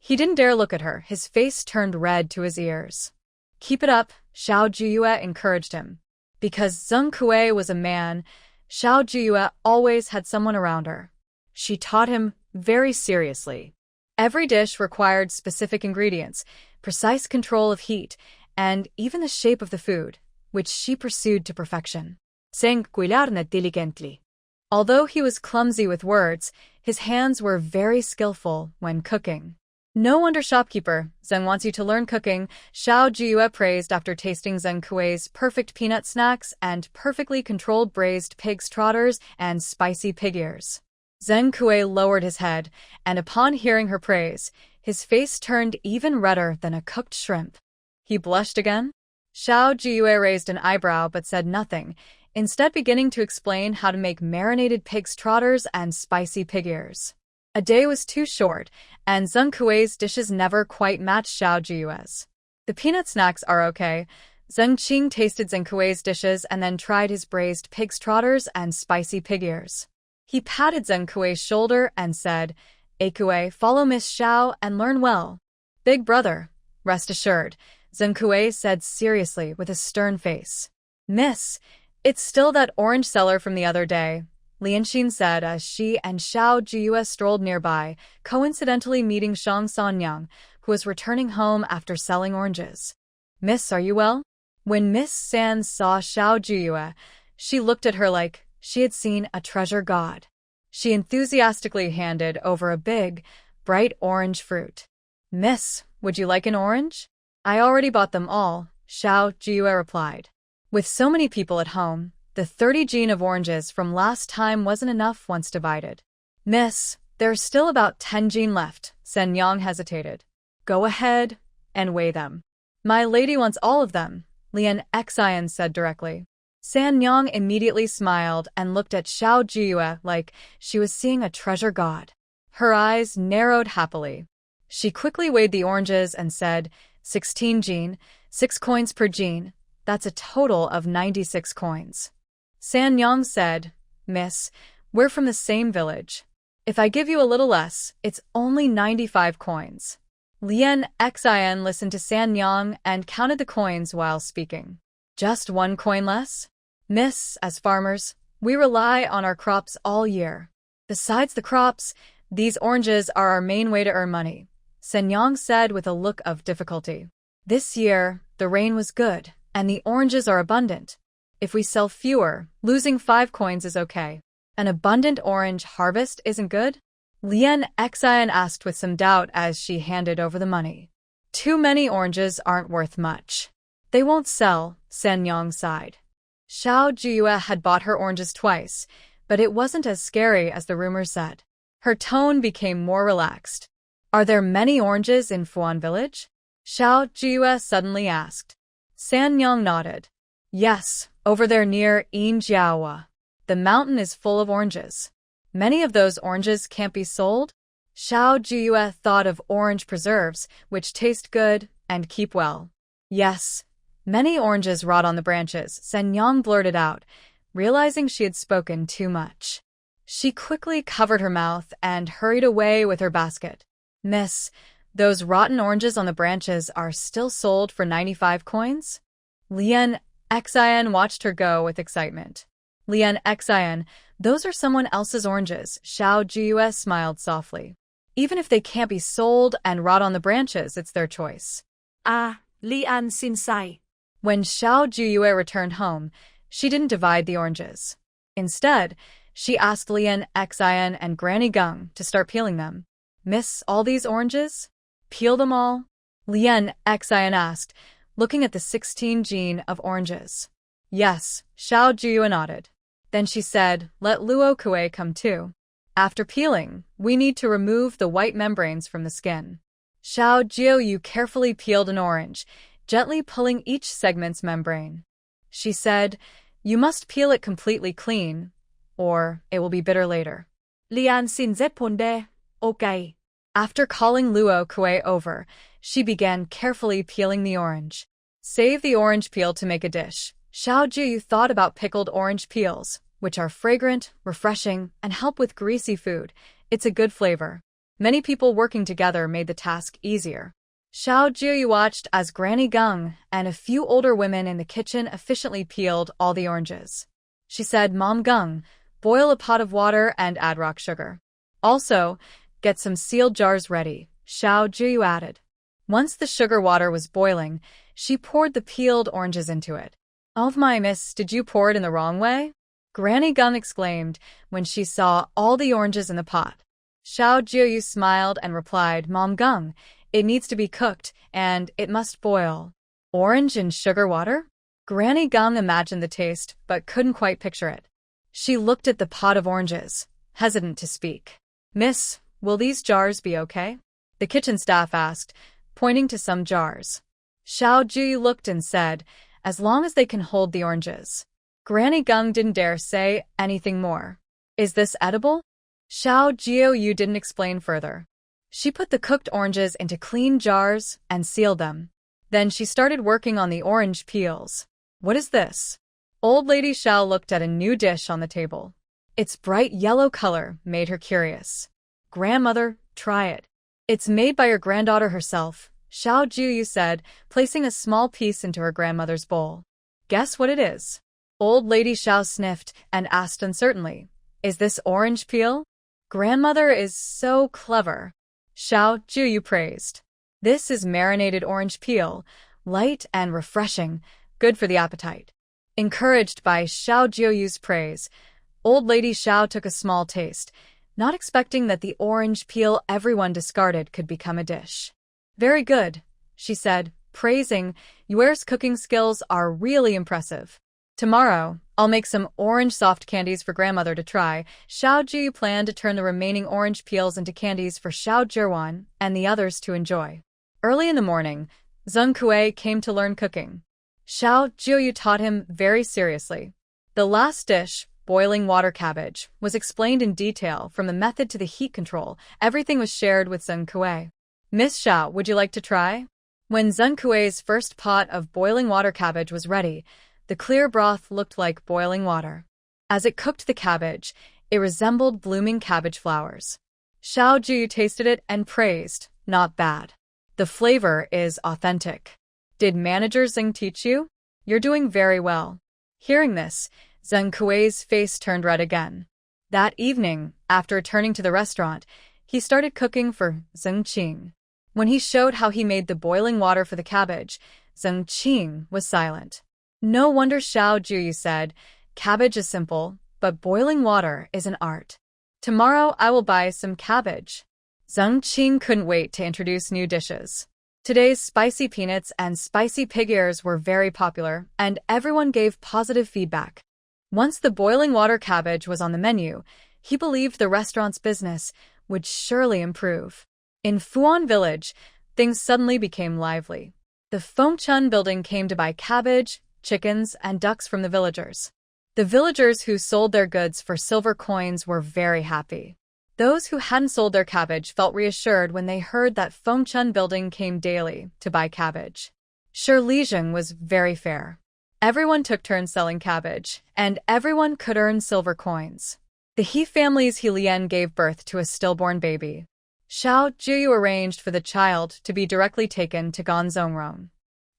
He didn't dare look at her, his face turned red to his ears. Keep it up, Xiao Jiuyue encouraged him. Because Zheng Kuei was a man, Xiao Jiuyue always had someone around her. She taught him very seriously. Every dish required specific ingredients, precise control of heat, and even the shape of the food, which she pursued to perfection. Sen cuidarne diligently. Although he was clumsy with words, his hands were very skillful when cooking. No wonder shopkeeper, Zheng wants you to learn cooking, Xiao Jiuyue praised after tasting Zheng Kuei's perfect peanut snacks and perfectly controlled braised pig's trotters and spicy pig ears. Zheng Kuei lowered his head, and upon hearing her praise, his face turned even redder than a cooked shrimp. He blushed again? Xiao Jiuyue raised an eyebrow but said nothing, instead beginning to explain how to make marinated pig's trotters and spicy pig ears. A day was too short, and Zheng Kuei's dishes never quite matched Xiao Jiuyue's. The peanut snacks are okay. Zheng Qing tasted Zheng Kuei's dishes and then tried his braised pig's trotters and spicy pig ears. He patted Zheng Kuei's shoulder and said, Kuei, follow Miss Xiao and learn well. Big brother, rest assured, Zheng Kuei said seriously with a stern face. Miss, it's still that orange seller from the other day, Lianxin said as she and Xiao Jiuyue strolled nearby, coincidentally meeting Shang Sanyang, who was returning home after selling oranges. Miss, are you well? When Miss San saw Xiao Jiuyue, she looked at her like she had seen a treasure god. She enthusiastically handed over a big, bright orange fruit. Miss, would you like an orange? I already bought them all, Xiao Jiuyue replied. With so many people at home, the 30 gene of oranges from last time wasn't enough once divided. Miss, there's still about 10 gene left, Sen Yang hesitated. Go ahead and weigh them. My lady wants all of them, Lian Exile said directly. San Yang immediately smiled and looked at Xiao Jiuyue like she was seeing a treasure god. Her eyes narrowed happily. She quickly weighed the oranges and said, 16 gene, 6 coins per gene. That's a total of 96 coins. San Yang said, Miss, we're from the same village. If I give you a little less, it's only 95 coins. Lian Exile listened to San Yang and counted the coins while speaking. Just 1 coin less? Miss, as farmers, we rely on our crops all year. Besides the crops, these oranges are our main way to earn money, Sen Yang said with a look of difficulty. This year, the rain was good, and the oranges are abundant. If we sell fewer, losing 5 coins is okay. An abundant orange harvest isn't good? Lian Exile asked with some doubt as she handed over the money. Too many oranges aren't worth much. They won't sell, Sen Yang sighed. Xiao Jiuyue had bought her oranges twice, but it wasn't as scary as the rumors said. Her tone became more relaxed. Are there many oranges in Fuan village? Xiao Jiuyue suddenly asked. San Yang nodded. Yes, over there near Yinjiaowa. The mountain is full of oranges. Many of those oranges can't be sold? Xiao Jiuyue thought of orange preserves, which taste good and keep well. Yes, many oranges rot on the branches, Sen Yang blurted out, realizing she had spoken too much. She quickly covered her mouth and hurried away with her basket. Miss, those rotten oranges on the branches are still sold for 95 coins? Lian Exile watched her go with excitement. Lian Exile, those are someone else's oranges, Xiao Jiuyue smiled softly. Even if they can't be sold and rot on the branches, it's their choice. Ah, Lian Sinsai. When Xiao Jiuyue returned home, she didn't divide the oranges. Instead, she asked Lian Exile and Granny Gung to start peeling them. Miss, all these oranges? Peel them all? Lian Exile asked, looking at the 16 gene of oranges. Yes, Xiao Jiuyue nodded. Then she said, let Luo Kuei come too. After peeling, we need to remove the white membranes from the skin. Xiao Jiuyue carefully peeled an orange, gently pulling each segment's membrane. She said, you must peel it completely clean, or it will be bitter later. Lian Xin responde, okay. After calling Luo Kuei over, she began carefully peeling the orange. Save the orange peel to make a dish. Xiao Jiuyue thought about pickled orange peels, which are fragrant, refreshing, and help with greasy food. It's a good flavor. Many people working together made the task easier. Xiao Jiuyue watched as Granny Gung and a few older women in the kitchen efficiently peeled all the oranges. She said, "Mom Gung, boil a pot of water and add rock sugar. Also, get some sealed jars ready," Xiao Jiuyue added. Once the sugar water was boiling, she poured the peeled oranges into it. "Oh my miss, did you pour it in the wrong way?" Granny Gung exclaimed when she saw all the oranges in the pot. Xiao Jiuyue smiled and replied, "Mom Gung, it needs to be cooked, and it must boil." Orange and sugar water? Granny Gung imagined the taste, but couldn't quite picture it. She looked at the pot of oranges, hesitant to speak. "Miss, will these jars be okay?" the kitchen staff asked, pointing to some jars. Xiao Jiuyue looked and said, "As long as they can hold the oranges." Granny Gung didn't dare say anything more. "Is this edible?" Xiao Jiuyue didn't explain further. She put the cooked oranges into clean jars and sealed them. Then she started working on the orange peels. "What is this?" Old Lady Xiao looked at a new dish on the table. Its bright yellow color made her curious. "Grandmother, try it. It's made by your granddaughter herself," Xiao Jiuyue said, placing a small piece into her grandmother's bowl. "Guess what it is?" Old Lady Xiao sniffed and asked uncertainly, "Is this orange peel?" "Grandmother is so clever," Xiao Jiuyue praised. "This is marinated orange peel, light and refreshing, good for the appetite." Encouraged by Xiao Jiuyue's praise, Old Lady Xiao took a small taste, not expecting that the orange peel everyone discarded could become a dish. "Very good," she said, praising, "Yue's cooking skills are really impressive. Tomorrow, I'll make some orange soft candies for grandmother to try." Xiao Jiuyue planned to turn the remaining orange peels into candies for Xiao Jiuan and the others to enjoy. Early in the morning, Zheng Kuei came to learn cooking. Xiao Jiuyue taught him very seriously. The last dish, boiling water cabbage, was explained in detail from the method to the heat control. Everything was shared with Zheng Kuei. "Miss Xiao, would you like to try?" When Zheng Kuei's first pot of boiling water cabbage was ready, the clear broth looked like boiling water. As it cooked the cabbage, it resembled blooming cabbage flowers. Xiao Jiuyue tasted it and praised, "Not bad. The flavor is authentic. Did Manager Zheng teach you? You're doing very well." Hearing this, Zheng Kuei's face turned red again. That evening, after returning to the restaurant, he started cooking for Zheng Qing. When he showed how he made the boiling water for the cabbage, Zheng Qing was silent. "No wonder," Xiao Jiuyue said, "cabbage is simple, but boiling water is an art. Tomorrow I will buy some cabbage." Zheng Qing couldn't wait to introduce new dishes. Today's spicy peanuts and spicy pig ears were very popular, and everyone gave positive feedback. Once the boiling water cabbage was on the menu, he believed the restaurant's business would surely improve. In Fuan Village, things suddenly became lively. The Fengchun building came to buy cabbage, chickens, and ducks from the villagers. The villagers who sold their goods for silver coins were very happy. Those who hadn't sold their cabbage felt reassured when they heard that Fengchun building came daily to buy cabbage. Shirzheng was very fair. Everyone took turns selling cabbage, and everyone could earn silver coins. The He family's Helian gave birth to a stillborn baby. Xiao Jiuyue arranged for the child to be directly taken to Ganzhongrong.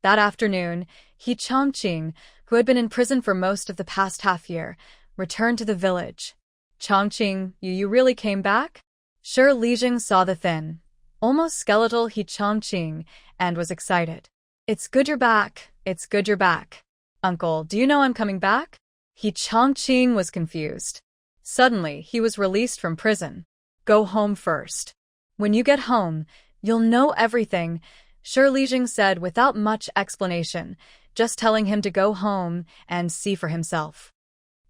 That afternoon, He Chongqing, who had been in prison for most of the past half year, returned to the village. "Chongqing, you really came back?" Shirzheng saw the thin, almost skeletal He Chongqing and was excited. "It's good you're back. It's good you're back. Uncle, do you know I'm coming back?" He Chongqing was confused. Suddenly, he was released from prison. "Go home first. When you get home, you'll know everything," Shirzheng said without much explanation, just telling him to go home and see for himself.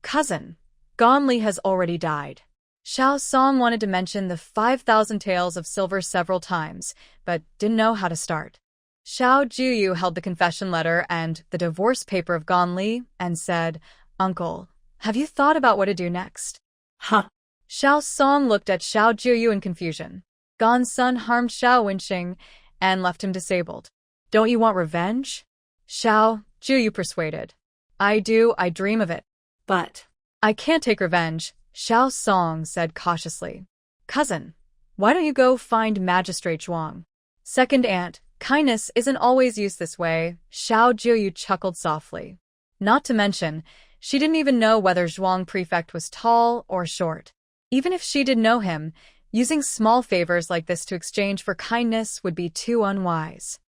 "Cousin, Ganli has already died." Xiao Song wanted to mention the 5,000 taels of silver several times, but didn't know how to start. Xiao Jiuyue held the confession letter and the divorce paper of Ganli and said, "Uncle, have you thought about what to do next?" Huh. Xiao Song looked at Xiao Jiuyue in confusion. Gan's son harmed Xiao Wenxing and left him disabled. "Don't you want revenge?" Xiao Jiuyue persuaded. "I do, I dream of it. But I can't take revenge," Xiao Song said cautiously. "Cousin, Why don't you go find Magistrate Zhuang? Second aunt, kindness isn't always used this way, Xiao Jiuyue chuckled softly. Not to mention, she didn't even know whether Zhuang Prefect was tall or short. Even if she did know him, using small favors like this to exchange for kindness would be too unwise.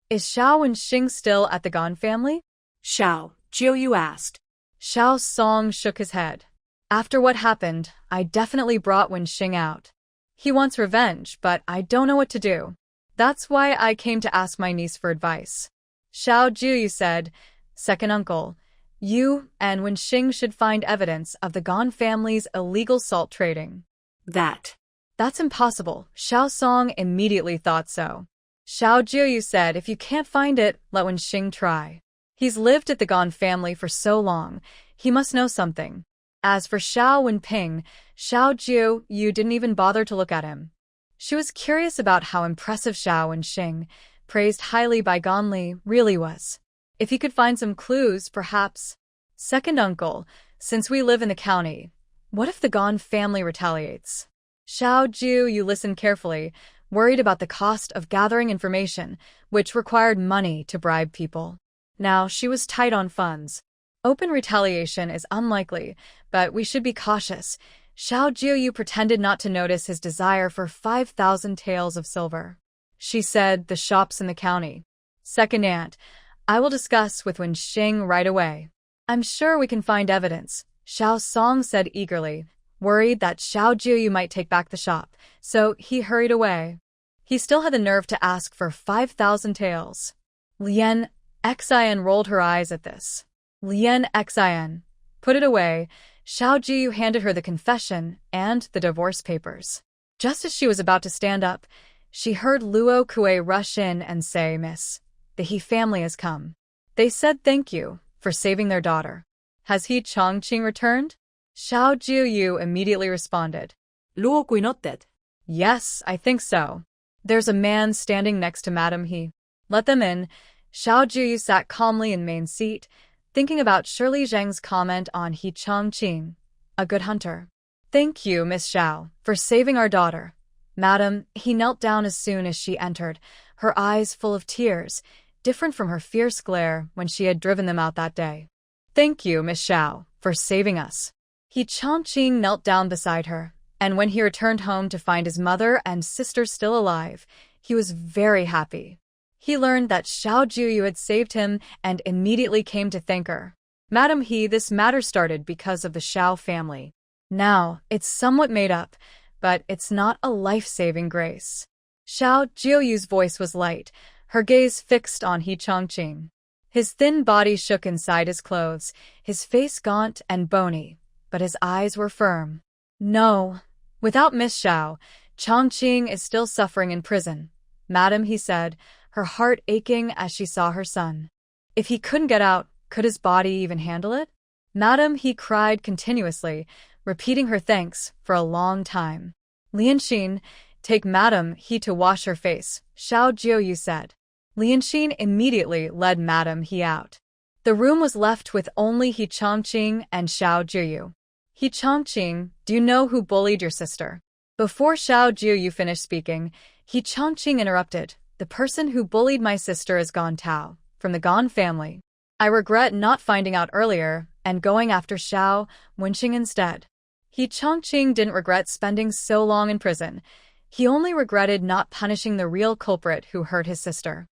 Is Xiao Wenxing still at the Gan family? Xiao Jiuyue asked. Xiao Song shook his head. After what happened, I definitely brought Wenxing out. He wants revenge, but I don't know what to do. That's why I came to ask my niece for advice. Xiao Jiuyue said, Second uncle, you and Wenxing should find evidence of the Gan family's illegal salt trading. That's impossible. Xiao Song immediately thought so. Xiao Jiuyue said if you can't find it, let Wenxing try. He's lived at the Gan family for so long, he must know something. As for Xiao Wenping, Xiao Jiuyue didn't even bother to look at him. She was curious about how impressive Xiao Wenxing, praised highly by Ganli, really was. If he could find some clues, perhaps. Second uncle, since we live in the county, what if the Gan family retaliates? Xiao Jiuyue listened carefully, worried about the cost of gathering information, which required money to bribe people. Now she was tight on funds. Open retaliation is unlikely, but we should be cautious. Xiao Jiuyue pretended not to notice his desire for 5,000 taels of silver. She said, the shops in the county. Second aunt, I will discuss with Wenxing right away. I'm sure we can find evidence, Xiao Song said eagerly, worried that Xiao Jiuyue might take back the shop, so he hurried away. He still had the nerve to ask for 5,000 taels. Lien Exile rolled her eyes at this. Lien Exile. Put it away. Xiao Jiuyue handed her the confession and the divorce papers. Just as she was about to stand up, she heard Luo Kue rush in and say, Miss, the He family has come. They said thank you for saving their daughter. Has He Chongqing returned? Xiao Jiuyue immediately responded. Luo Kue not dead. Yes, I think so. There's a man standing next to Madam He. Let them in. Xiao Jiuyue sat calmly in main seat, thinking about Shirley Zhang's comment on He Chongqing, a good hunter. Thank you, Miss Xiao, for saving our daughter. Madam, he knelt down as soon as she entered, her eyes full of tears, different from her fierce glare when she had driven them out that day. Thank you, Miss Xiao, for saving us. He Chongqing knelt down beside her, and when he returned home to find his mother and sister still alive, he was very happy. He learned that Xiao Jiuyue had saved him and immediately came to thank her. Madam He, this matter started because of the Xiao family. Now, it's somewhat made up, but it's not a life-saving grace. Xiao Jiuyue's voice was light, her gaze fixed on He Chongqing. His thin body shook inside his clothes, his face gaunt and bony, but his eyes were firm. No, without Miss Xiao, Chongqing is still suffering in prison. Madam, he said, her heart aching as she saw her son. If he couldn't get out, could his body even handle it? Madam, he cried continuously, repeating her thanks for a long time. Lianxin, take Madam He to wash her face, Xiao Jiuyue said. Lianxin immediately led Madam He out. The room was left with only He Chongqing and Xiao Jiuyue. He Chongqing, do you know who bullied your sister? Before Xiao Jiuyue finished speaking, He Chongqing interrupted. The person who bullied my sister is Gan Tao, from the Gan family. I regret not finding out earlier and going after Xiao Wenxing instead. He Chongqing didn't regret spending so long in prison. He only regretted not punishing the real culprit who hurt his sister.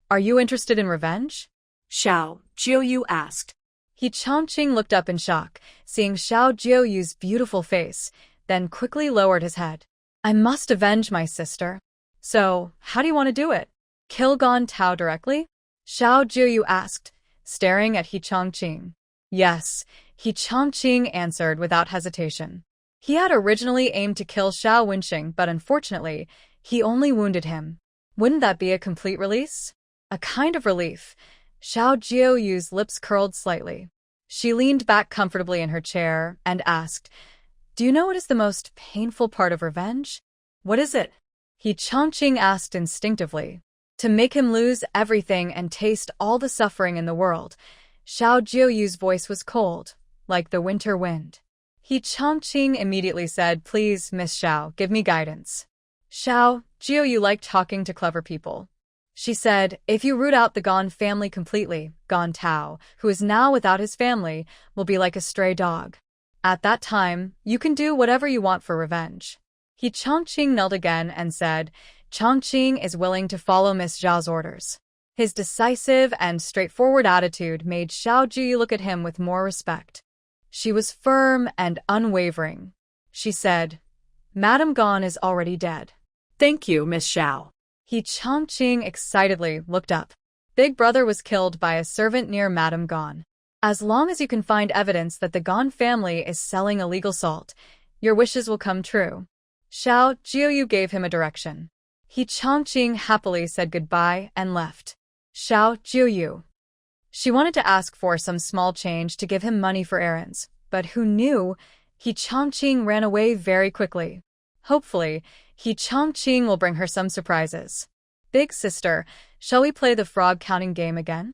Are you interested in revenge? Xiao Jiuyue asked. He Chongqing looked up in shock, seeing Xiao Jiuyue's beautiful face, then quickly lowered his head. I must avenge my sister. So, how do you want to do it? Kill Gan Tao directly? Xiao Jiuyue asked, staring at He Chongqing. Yes, He Chongqing answered without hesitation. He had originally aimed to kill Xiao Wenxing, but unfortunately, he only wounded him. Wouldn't that be a complete release? A kind of relief. Xiao Jiuyue's lips curled slightly. She leaned back comfortably in her chair and asked, Do you know what is the most painful part of revenge? What is it? He Chongqing asked instinctively. To make him lose everything and taste all the suffering in the world. Xiao Jiuyue's voice was cold, like the winter wind. He Chongqing immediately said, Please, Miss Xiao, give me guidance. Xiao Jiuyue liked talking to clever people. She said, if you root out the Gan family completely, Gan Tao, who is now without his family, will be like a stray dog. At that time, you can do whatever you want for revenge. He Chongqing knelt again and said, Chongqing is willing to follow Miss Zhao's orders. His decisive and straightforward attitude made Xiao Jiuyue look at him with more respect. She was firm and unwavering. She said, Madame Gan is already dead. Thank you, Miss Xiao. He Chongqing excitedly looked up. Big Brother was killed by a servant near Madame Gan. As long as you can find evidence that the Gan family is selling illegal salt, your wishes will come true. Xiao Jiuyue gave him a direction. He Chongqing happily said goodbye and left. Xiao Jiuyue. She wanted to ask for some small change to give him money for errands, but who knew? He Chongqing ran away very quickly. Hopefully, He Chongqing will bring her some surprises. Big sister, shall we play the frog counting game again?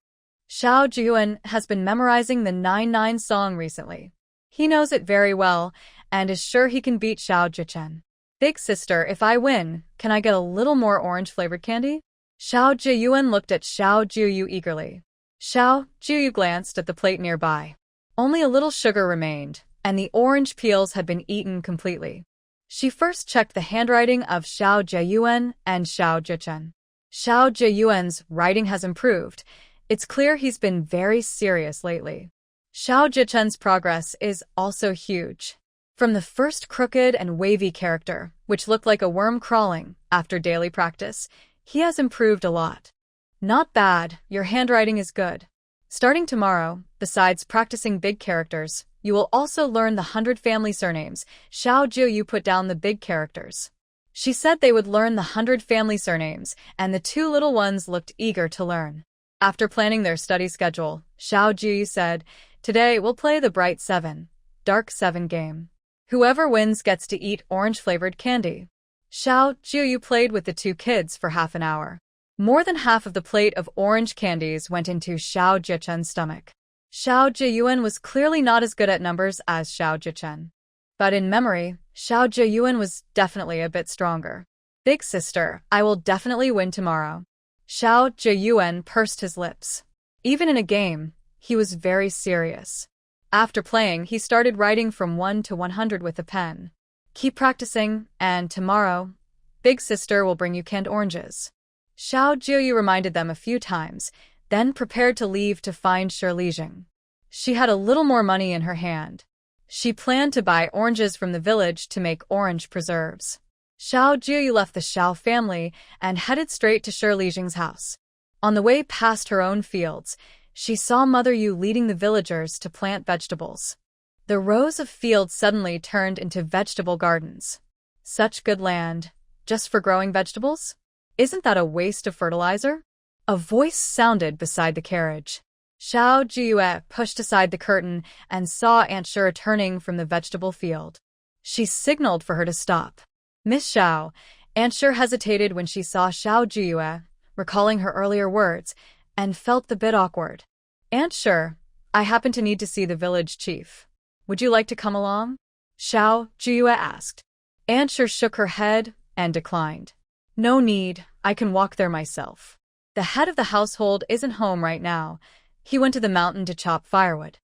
Xiao Jiuyue has been memorizing the 9-9 song recently. He knows it very well and is sure he can beat Xiao Jiuyue. Big sister, if I win, can I get a little more orange-flavored candy? Xiao Jiuyue looked at Xiao Jiuyue eagerly. Xiao Jiuyue glanced at the plate nearby. Only a little sugar remained, and the orange peels had been eaten completely. She first checked the handwriting of Xiao Jiuyue and Xiao Jiuyue. Xiao Jiuyue's writing has improved. It's clear he's been very serious lately. Xiao Jiuyen's progress is also huge. From the first crooked and wavy character, which looked like a worm crawling, after daily practice, he has improved a lot. Not bad, your handwriting is good. Starting tomorrow, besides practicing big characters, you will also learn the 100 family surnames. Xiao Jiuyue put down the big characters. She said they would learn the 100 family surnames, and the two little ones looked eager to learn. After planning their study schedule, Xiao Jiuyue said, Today we'll play the Bright 7, Dark 7 game. Whoever wins gets to eat orange-flavored candy. Xiao Jiuyue played with the two kids for half an hour. More than half of the plate of orange candies went into Xiao Jiuyen's stomach. Xiao Jiuyue was clearly not as good at numbers as Xiao Jiuyue. But in memory, Xiao Jiuyue was definitely a bit stronger. Big sister, I will definitely win tomorrow. Xiao Jiuyue pursed his lips. Even in a game, he was very serious. After playing, he started writing from 1 to 100 with a pen. Keep practicing, and tomorrow, Big sister will bring you canned oranges. Xiao Jiuyue reminded them a few times, then prepared to leave to find Shiao. She had a little more money in her hand. She planned to buy oranges from the village to make orange preserves. Xiao Jiuyue left the Xiao family and headed straight to Shiao's house. On the way past her own fields, she saw Mother Yu leading the villagers to plant vegetables. The rows of fields suddenly turned into vegetable gardens. Such good land, just for growing vegetables? Isn't that a waste of fertilizer? A voice sounded beside the carriage. Xiao Jiuyue pushed aside the curtain and saw Aunt Shi returning from the vegetable field. She signaled for her to stop. Miss Xiao, Aunt Shi hesitated when she saw Xiao Jiuyue, recalling her earlier words, and felt a bit awkward. Aunt Shi, I happen to need to see the village chief. Would you like to come along? Xiao Jiuyue asked. Aunt Shi shook her head and declined. No need, I can walk there myself. The head of the household isn't home right now. He went to the mountain to chop firewood.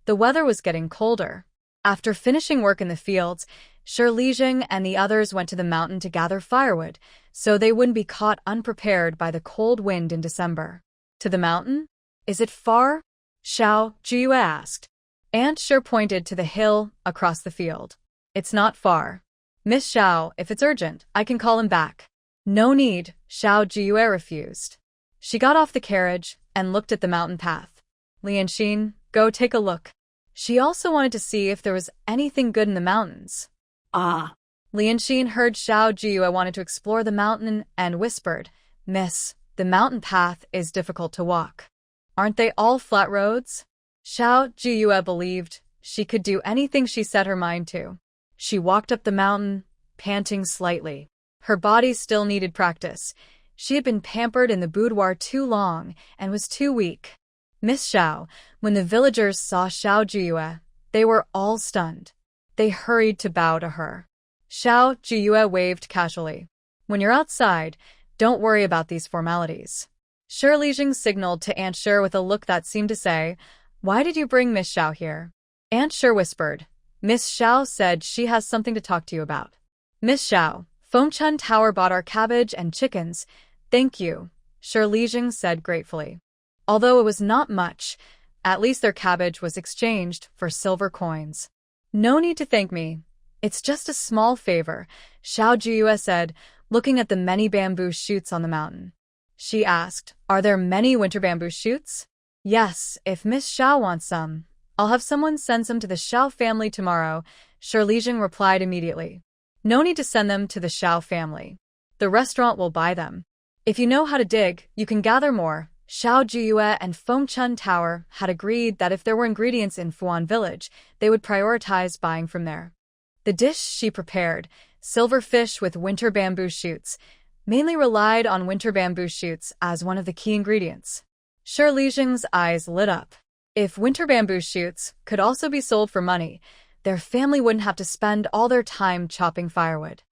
The weather was getting colder. After finishing work in the fields, Shiao and the others went to the mountain to gather firewood, so they wouldn't be caught unprepared by the cold wind in December. To the mountain? Is it far? Xiao Jiuyue asked. Aunt Shi pointed to the hill across the field. It's not far. Miss Xiao, if it's urgent, I can call him back. No need, Xiao Jiuyue refused. She got off the carriage and looked at the mountain path. Lianxin, go take a look. She also wanted to see if there was anything good in the mountains. Ah. Lianxin heard Xiao Jiuyue wanted to explore the mountain and whispered, Miss, the mountain path is difficult to walk. Aren't they all flat roads? Xiao Jiuyue believed she could do anything she set her mind to. She walked up the mountain, panting slightly. Her body still needed practice. She had been pampered in the boudoir too long and was too weak. Miss Xiao, when the villagers saw Xiao Jiuyue, they were all stunned. They hurried to bow to her. Xiao Jiuyue waved casually. When you're outside, don't worry about these formalities. Shilijing signaled to Aunt Shi with a look that seemed to say, "Why did you bring Miss Xiao here?" Aunt Shi whispered, "Miss Xiao said she has something to talk to you about." "Miss Xiao, Fengchun Tower bought our cabbage and chickens. Thank you," Shilijing said gratefully. Although it was not much, at least their cabbage was exchanged for silver coins. "No need to thank me. It's just a small favor," Xiao Jiuyue said, looking at the many bamboo shoots on the mountain. She asked, "Are there many winter bamboo shoots?" "Yes, if Miss Xiao wants some. I'll have someone send some to the Xiao family tomorrow," Shilijing replied immediately. "No need to send them to the Xiao family. The restaurant will buy them. If you know how to dig, you can gather more." Xiao Jiuyue and Fengchun Tower had agreed that if there were ingredients in Fuan Village, they would prioritize buying from there. The dish she prepared, silver fish with winter bamboo shoots, mainly relied on winter bamboo shoots as one of the key ingredients. Shilijing's eyes lit up. If winter bamboo shoots could also be sold for money, their family wouldn't have to spend all their time chopping firewood.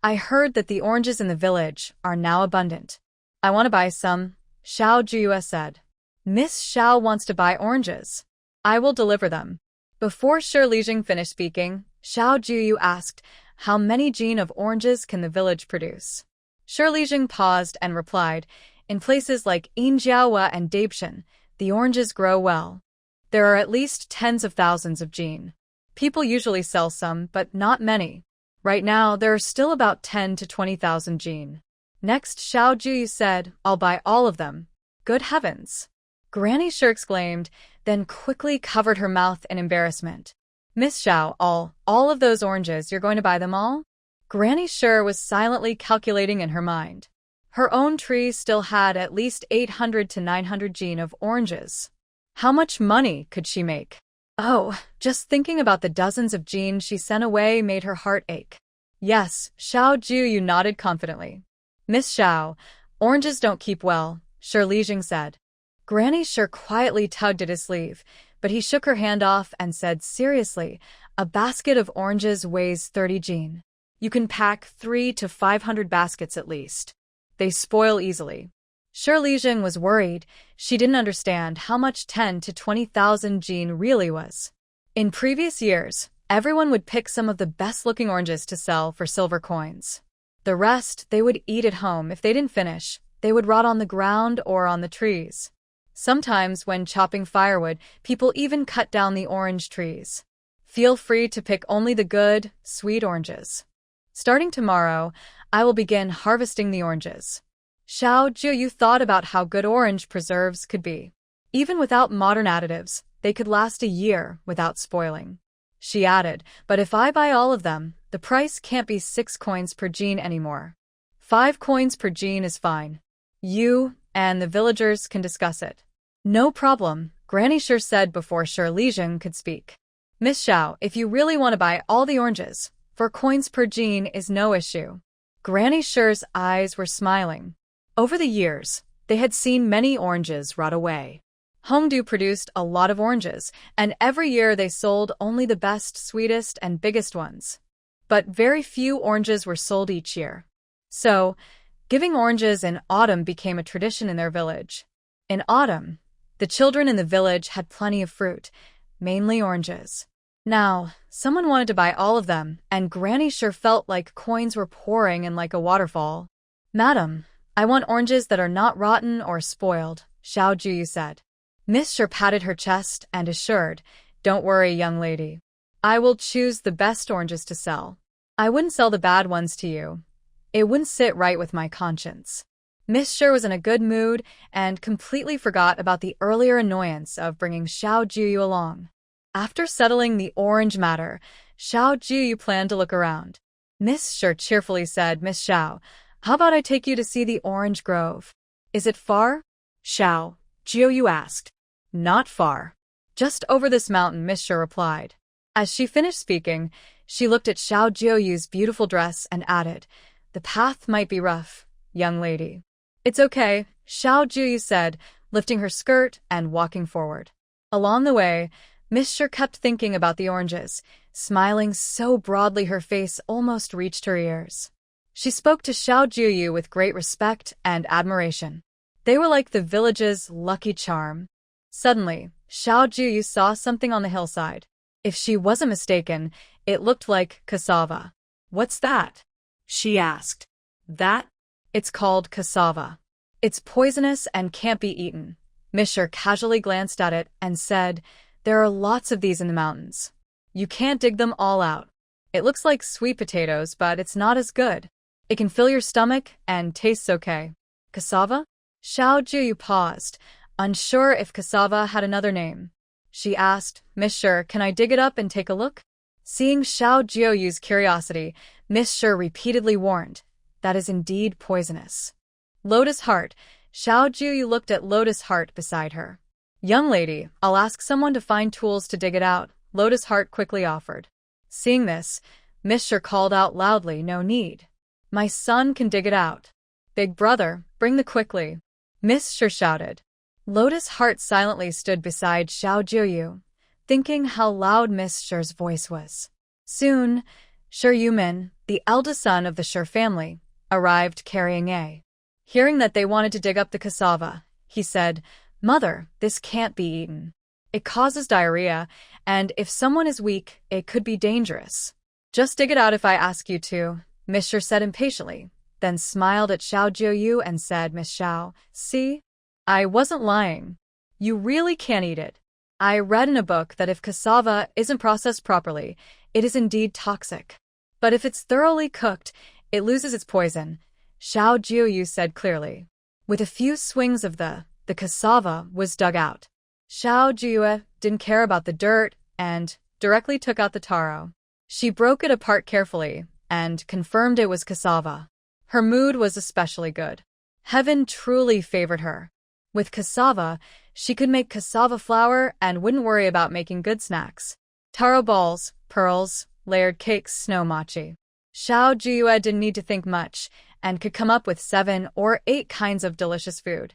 "I heard that the oranges in the village are now abundant. I want to buy some," Xiao Jiuyue said. "Miss Xiao wants to buy oranges. I will deliver them." Before Shilijing finished speaking, Xiao Jiuyue asked, "How many jin of oranges can the village produce?" Shilijing paused and replied, "In places like Yinjiaowa and Dabshan, the oranges grow well. There are at least tens of thousands of jin. People usually sell some, but not many. Right now, there are still about 10 to 20,000 jin." Next, Xiao Jiuyue said, "I'll buy all of them." "Good heavens!" Granny Shi exclaimed, then quickly covered her mouth in embarrassment. "Miss Xiao, all of those oranges, you're going to buy them all?" Granny Shi was silently calculating in her mind. Her own tree still had at least 800 to 900 jin of oranges. How much money could she make? Oh, just thinking about the dozens of jin she sent away made her heart ache. "Yes," Xiao Jiuyue nodded confidently. "Miss Xiao, oranges don't keep well," Shilijing said. Granny Shi quietly tugged at his sleeve, but he shook her hand off and said seriously, "A basket of oranges weighs 30 jin. You can pack 300 to 500 baskets at least. They spoil easily." Shilijing was worried. She didn't understand how much 10 to 20,000 jin really was. In previous years, everyone would pick some of the best-looking oranges to sell for silver coins. The rest they would eat at home. If they didn't finish, they would rot on the ground or on the trees. Sometimes when chopping firewood, people even cut down the orange trees. Feel free to pick only the good, sweet oranges. Starting tomorrow, I will begin harvesting the oranges. Xiao Jiuyue thought about how good orange preserves could be. Even without modern additives, they could last a year without spoiling. She added, "But if I buy all of them, the price can't be 6 coins per jin anymore. 5 coins per jin is fine. You and the villagers can discuss it." "No problem," Granny Shi said before Shilijing could speak. "Miss Xiao, if you really want to buy all the oranges, 4 coins per jin is no issue." Granny Shi's eyes were smiling. Over the years, they had seen many oranges rot away. Hongdu produced a lot of oranges, and every year they sold only the best, sweetest, and biggest ones. But very few oranges were sold each year. So, giving oranges in autumn became a tradition in their village. In autumn, the children in the village had plenty of fruit, mainly oranges. Now, someone wanted to buy all of them, and Granny Shi felt like coins were pouring in like a waterfall. "Madam, I want oranges that are not rotten or spoiled," Xiao Jiuyue said. Miss Shi patted her chest and assured, "Don't worry, young lady. I will choose the best oranges to sell. I wouldn't sell the bad ones to you. It wouldn't sit right with my conscience." Miss Shi was in a good mood and completely forgot about the earlier annoyance of bringing Xiao Jiuyue along. After settling the orange matter, Xiao Jiuyue planned to look around. Miss Shi cheerfully said, "Miss Xiao, how about I take you to see the orange grove? Is it far?" Xiao Jiuyue asked. "Not far. Just over this mountain," Miss Shi replied. As she finished speaking, she looked at Xiao Jiuyue's beautiful dress and added, "The path might be rough, young lady." "It's okay," Xiao Jiuyue said, lifting her skirt and walking forward. Along the way, Miss Shi kept thinking about the oranges, smiling so broadly her face almost reached her ears. She spoke to Xiao Jiuyue with great respect and admiration. They were like the village's lucky charm. Suddenly, Xiao Jiuyue saw something on the hillside. If she wasn't mistaken, it looked like cassava. "What's that?" she asked. "That?" It's called cassava. It's poisonous and can't be eaten. Misher casually glanced at it and said, "There are lots of these in the mountains. You can't dig them all out. It looks like sweet potatoes, but it's not as good. It can fill your stomach and tastes okay." Cassava? Xiao Jiuyue paused, unsure if cassava had another name. She asked, "Misher, can I dig it up and take a look?" Seeing Xiao Jiuyue's curiosity, Misher repeatedly warned, "That is indeed poisonous." Lotus Heart. Xiao Jiuyue looked at Lotus Heart beside her. "Young lady, I'll ask someone to find tools to dig it out," Lotus Heart quickly offered. Seeing this, Misher called out loudly, "No need. My son can dig it out. Big brother, bring the quickly." Misher shouted. Lotus Heart silently stood beside Xiao Jiuyue, thinking how loud Misher's voice was. Soon, Shi Yumin, the eldest son of the Shi family, arrived carrying a. Hearing that they wanted to dig up the cassava, he said, "Mother, this can't be eaten. It causes diarrhea, and if someone is weak, it could be dangerous." "Just dig it out if I ask you to," Misher said impatiently, then smiled at Xiao Jiuyue and said, "Miss Xiao, see? I wasn't lying. You really can't eat it. I read in a book that if cassava isn't processed properly, it is indeed toxic. But if it's thoroughly cooked, it loses its poison," Xiao Jiuyue said clearly. With a few swings of the cassava was dug out. Xiao Jiuyue didn't care about the dirt and directly took out the taro. She broke it apart carefully and confirmed it was cassava. Her mood was especially good. Heaven truly favored her. With cassava, she could make cassava flour and wouldn't worry about making good snacks. Taro balls, pearls, layered cakes, snow mochi. Xiao Jiuyue didn't need to think much and could come up with 7 or 8 kinds of delicious food.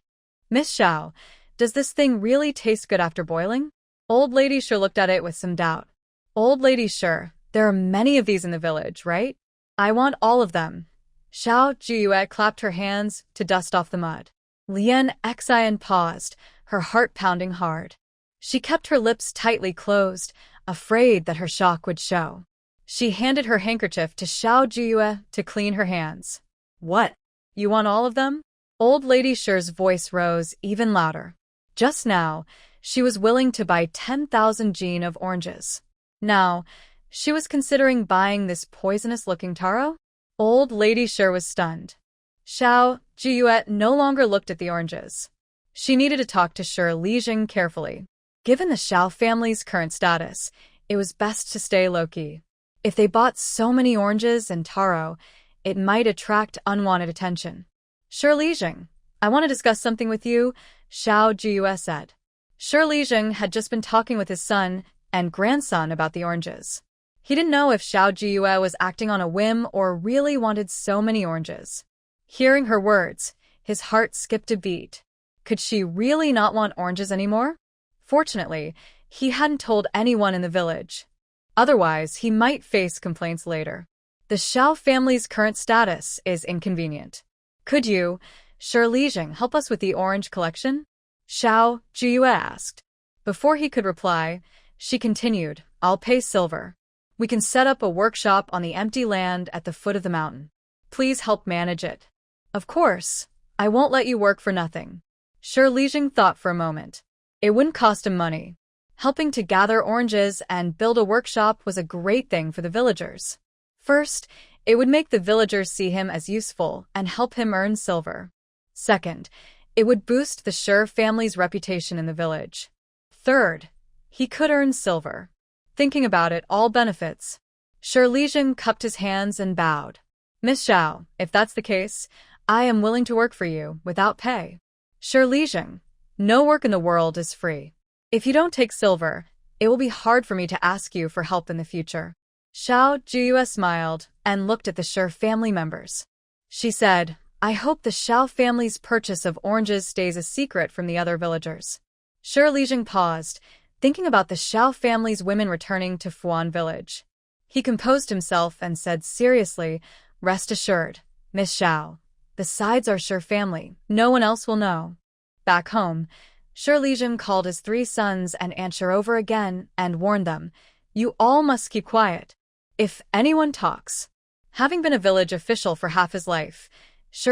"Miss Xiao, does this thing really taste good after boiling?" Old Lady Shi looked at it with some doubt. "Old Lady Shi, there are many of these in the village, right? I want all of them." Xiao Jiuyue clapped her hands to dust off the mud. Exile paused, her heart pounding hard. She kept her lips tightly closed, afraid that her shock would show. She handed her handkerchief to Xiao Jiuyue to clean her hands. "What? You want all of them?" Old Lady Shi's voice rose even louder. Just now, she was willing to buy 10,000 jin of oranges. Now, she was considering buying this poisonous-looking taro? Old Lady Shi was stunned. Xiao Jiuyue no longer looked at the oranges. She needed to talk to Shi Lingzhi carefully. Given the Xiao family's current status, it was best to stay low-key. If they bought so many oranges and taro, it might attract unwanted attention. "Shi Lingzhi, I want to discuss something with you," Xiao Jiuyue said. Shi Lingzhi had just been talking with his son and grandson about the oranges. He didn't know if Xiao Jiuyue was acting on a whim or really wanted so many oranges. Hearing her words, his heart skipped a beat. Could she really not want oranges anymore? Fortunately, he hadn't told anyone in the village. Otherwise, he might face complaints later. The Xiao family's current status is inconvenient. "Could you, Shi Lingzhi, help us with the orange collection?" Xiao Jiuyue asked. Before he could reply, she continued, "I'll pay silver. We can set up a workshop on the empty land at the foot of the mountain. Please help manage it." "Of course. I won't let you work for nothing." Shi Lingzhi thought for a moment. It wouldn't cost him money. Helping to gather oranges and build a workshop was a great thing for the villagers. First, it would make the villagers see him as useful and help him earn silver. Second, it would boost the Shi family's reputation in the village. Third, he could earn silver. Thinking about it, all benefits. Shi Lingzhi cupped his hands and bowed. "Miss Xiao, if that's the case, I am willing to work for you, without pay." "Shi Lingzhi, no work in the world is free. If you don't take silver, it will be hard for me to ask you for help in the future." Xiao Jiuyue smiled and looked at the Shi family members. She said, "I hope the Xiao family's purchase of oranges stays a secret from the other villagers." Shi Lingzhi paused, thinking about the Xiao family's women returning to Fuan village. He composed himself and said seriously, "Rest assured, Miss Xiao. The sides are Shi family. No one else will know. Back home, Shi called his 3 sons and Aunt Shi over again and warned them, "You all must keep quiet. If anyone talks." Having been a village official for half his life, Shi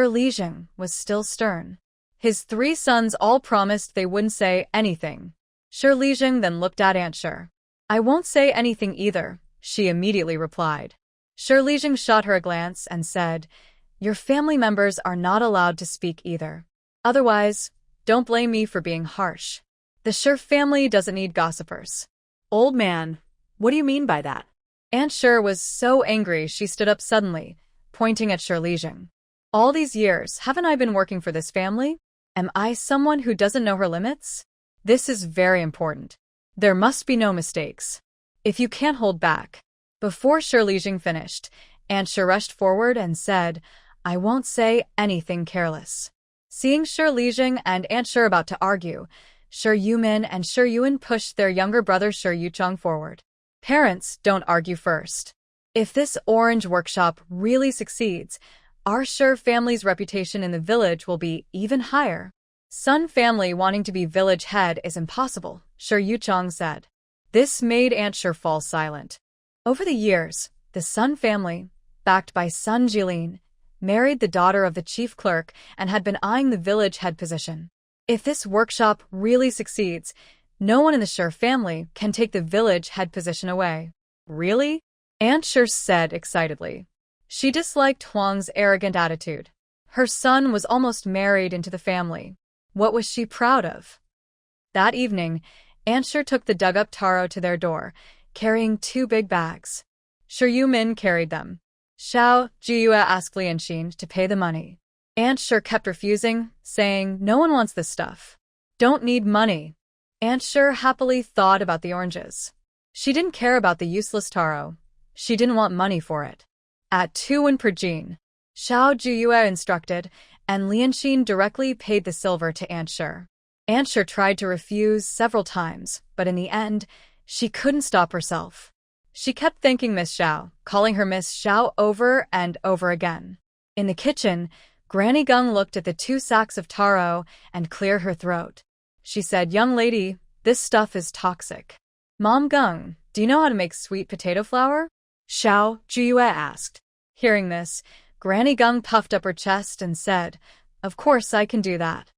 was still stern. His 3 sons all promised they wouldn't say anything. Shi then looked at Aunt Shi. "I won't say anything either," she immediately replied. Shi shot her a glance and said, "Your family members are not allowed to speak either. Otherwise, don't blame me for being harsh. The Shi family doesn't need gossipers." Old man, what do you mean by that? Aunt Shi was so angry she stood up suddenly, pointing at Shi. "All these years, haven't I been working for this family? Am I someone who doesn't know her limits? This is very important. There must be no mistakes. If you can't hold back." Before Shi finished, Aunt Shi rushed forward and said, "I won't say anything careless." Seeing Shi and Aunt Shi about to argue, Shi Yumin and Shi Yuan pushed their younger brother Shi Yuchong forward. "Parents, don't argue first. If this orange workshop really succeeds, our Shi family's reputation in the village will be even higher." "Sun family wanting to be village head is impossible," Shi Yuchong said. This made Aunt Shi fall silent. Over the years, the Sun family, backed by Sun Jilin, married the daughter of the chief clerk and had been eyeing the village head position. If this workshop really succeeds, no one in the Shi family can take the village head position away. "Really?" Aunt Shi said excitedly. She disliked Huang's arrogant attitude. Her son was almost married into the family. What was she proud of? That evening, Aunt Shi took the dug-up taro to their door, carrying 2 big bags. Shi Yumin carried them. Xiao Jiuyue asked Lianxin to pay the money. Aunt Shi kept refusing, saying, "No one wants this stuff. Don't need money." Aunt Shi happily thought about the oranges. She didn't care about the useless taro. She didn't want money for it. At 2 won per jin, Xiao Jiuyue instructed, and Lianxin directly paid the silver to Aunt Shi. Aunt Shi tried to refuse several times, but in the end, she couldn't stop herself. She kept thanking Miss Xiao, calling her Miss Xiao over and over again. In the kitchen, Granny Gung looked at the 2 sacks of taro and cleared her throat. She said, "Young lady, this stuff is toxic." "Mom Gung, do you know how to make sweet potato flour?" Xiao Jiuyue asked. Hearing this, Granny Gung puffed up her chest and said, "Of course I can do that."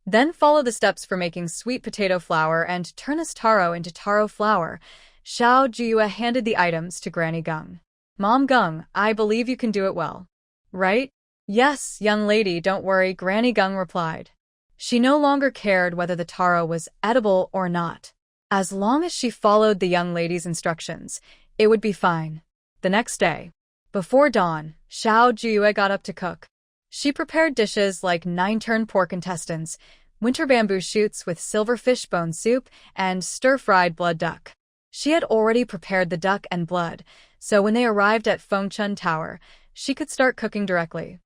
"Then follow the steps for making sweet potato flour and turn this taro into taro flour." Xiao Jiuyue handed the items to Granny Gung. "Mom Gung, I believe you can do it well. Right?" "Yes, young lady, don't worry," Granny Gung replied. She no longer cared whether the taro was edible or not. As long as she followed the young lady's instructions, it would be fine. The next day, before dawn, Xiao Jiuyue got up to cook. She prepared dishes like 9-turn pork intestines, winter bamboo shoots with silver fish bone soup, and stir-fried blood duck. She had already prepared the duck and blood, so when they arrived at Fengchun Tower, she could start cooking directly.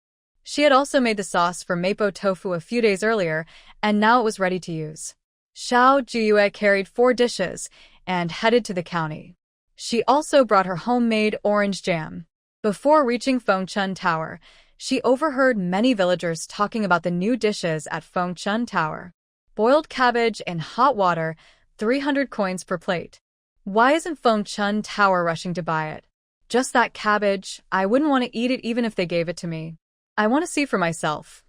She had also made the sauce for mapo tofu a few days earlier, and now it was ready to use. Xiao Jiuyue carried 4 dishes and headed to the county. She also brought her homemade orange jam. Before reaching Fengchun Tower, she overheard many villagers talking about the new dishes at Fengchun Tower. Boiled cabbage in hot water, 300 coins per plate. Why isn't Fengchun Tower rushing to buy it? Just that cabbage, I wouldn't want to eat it even if they gave it to me. I want to see for myself.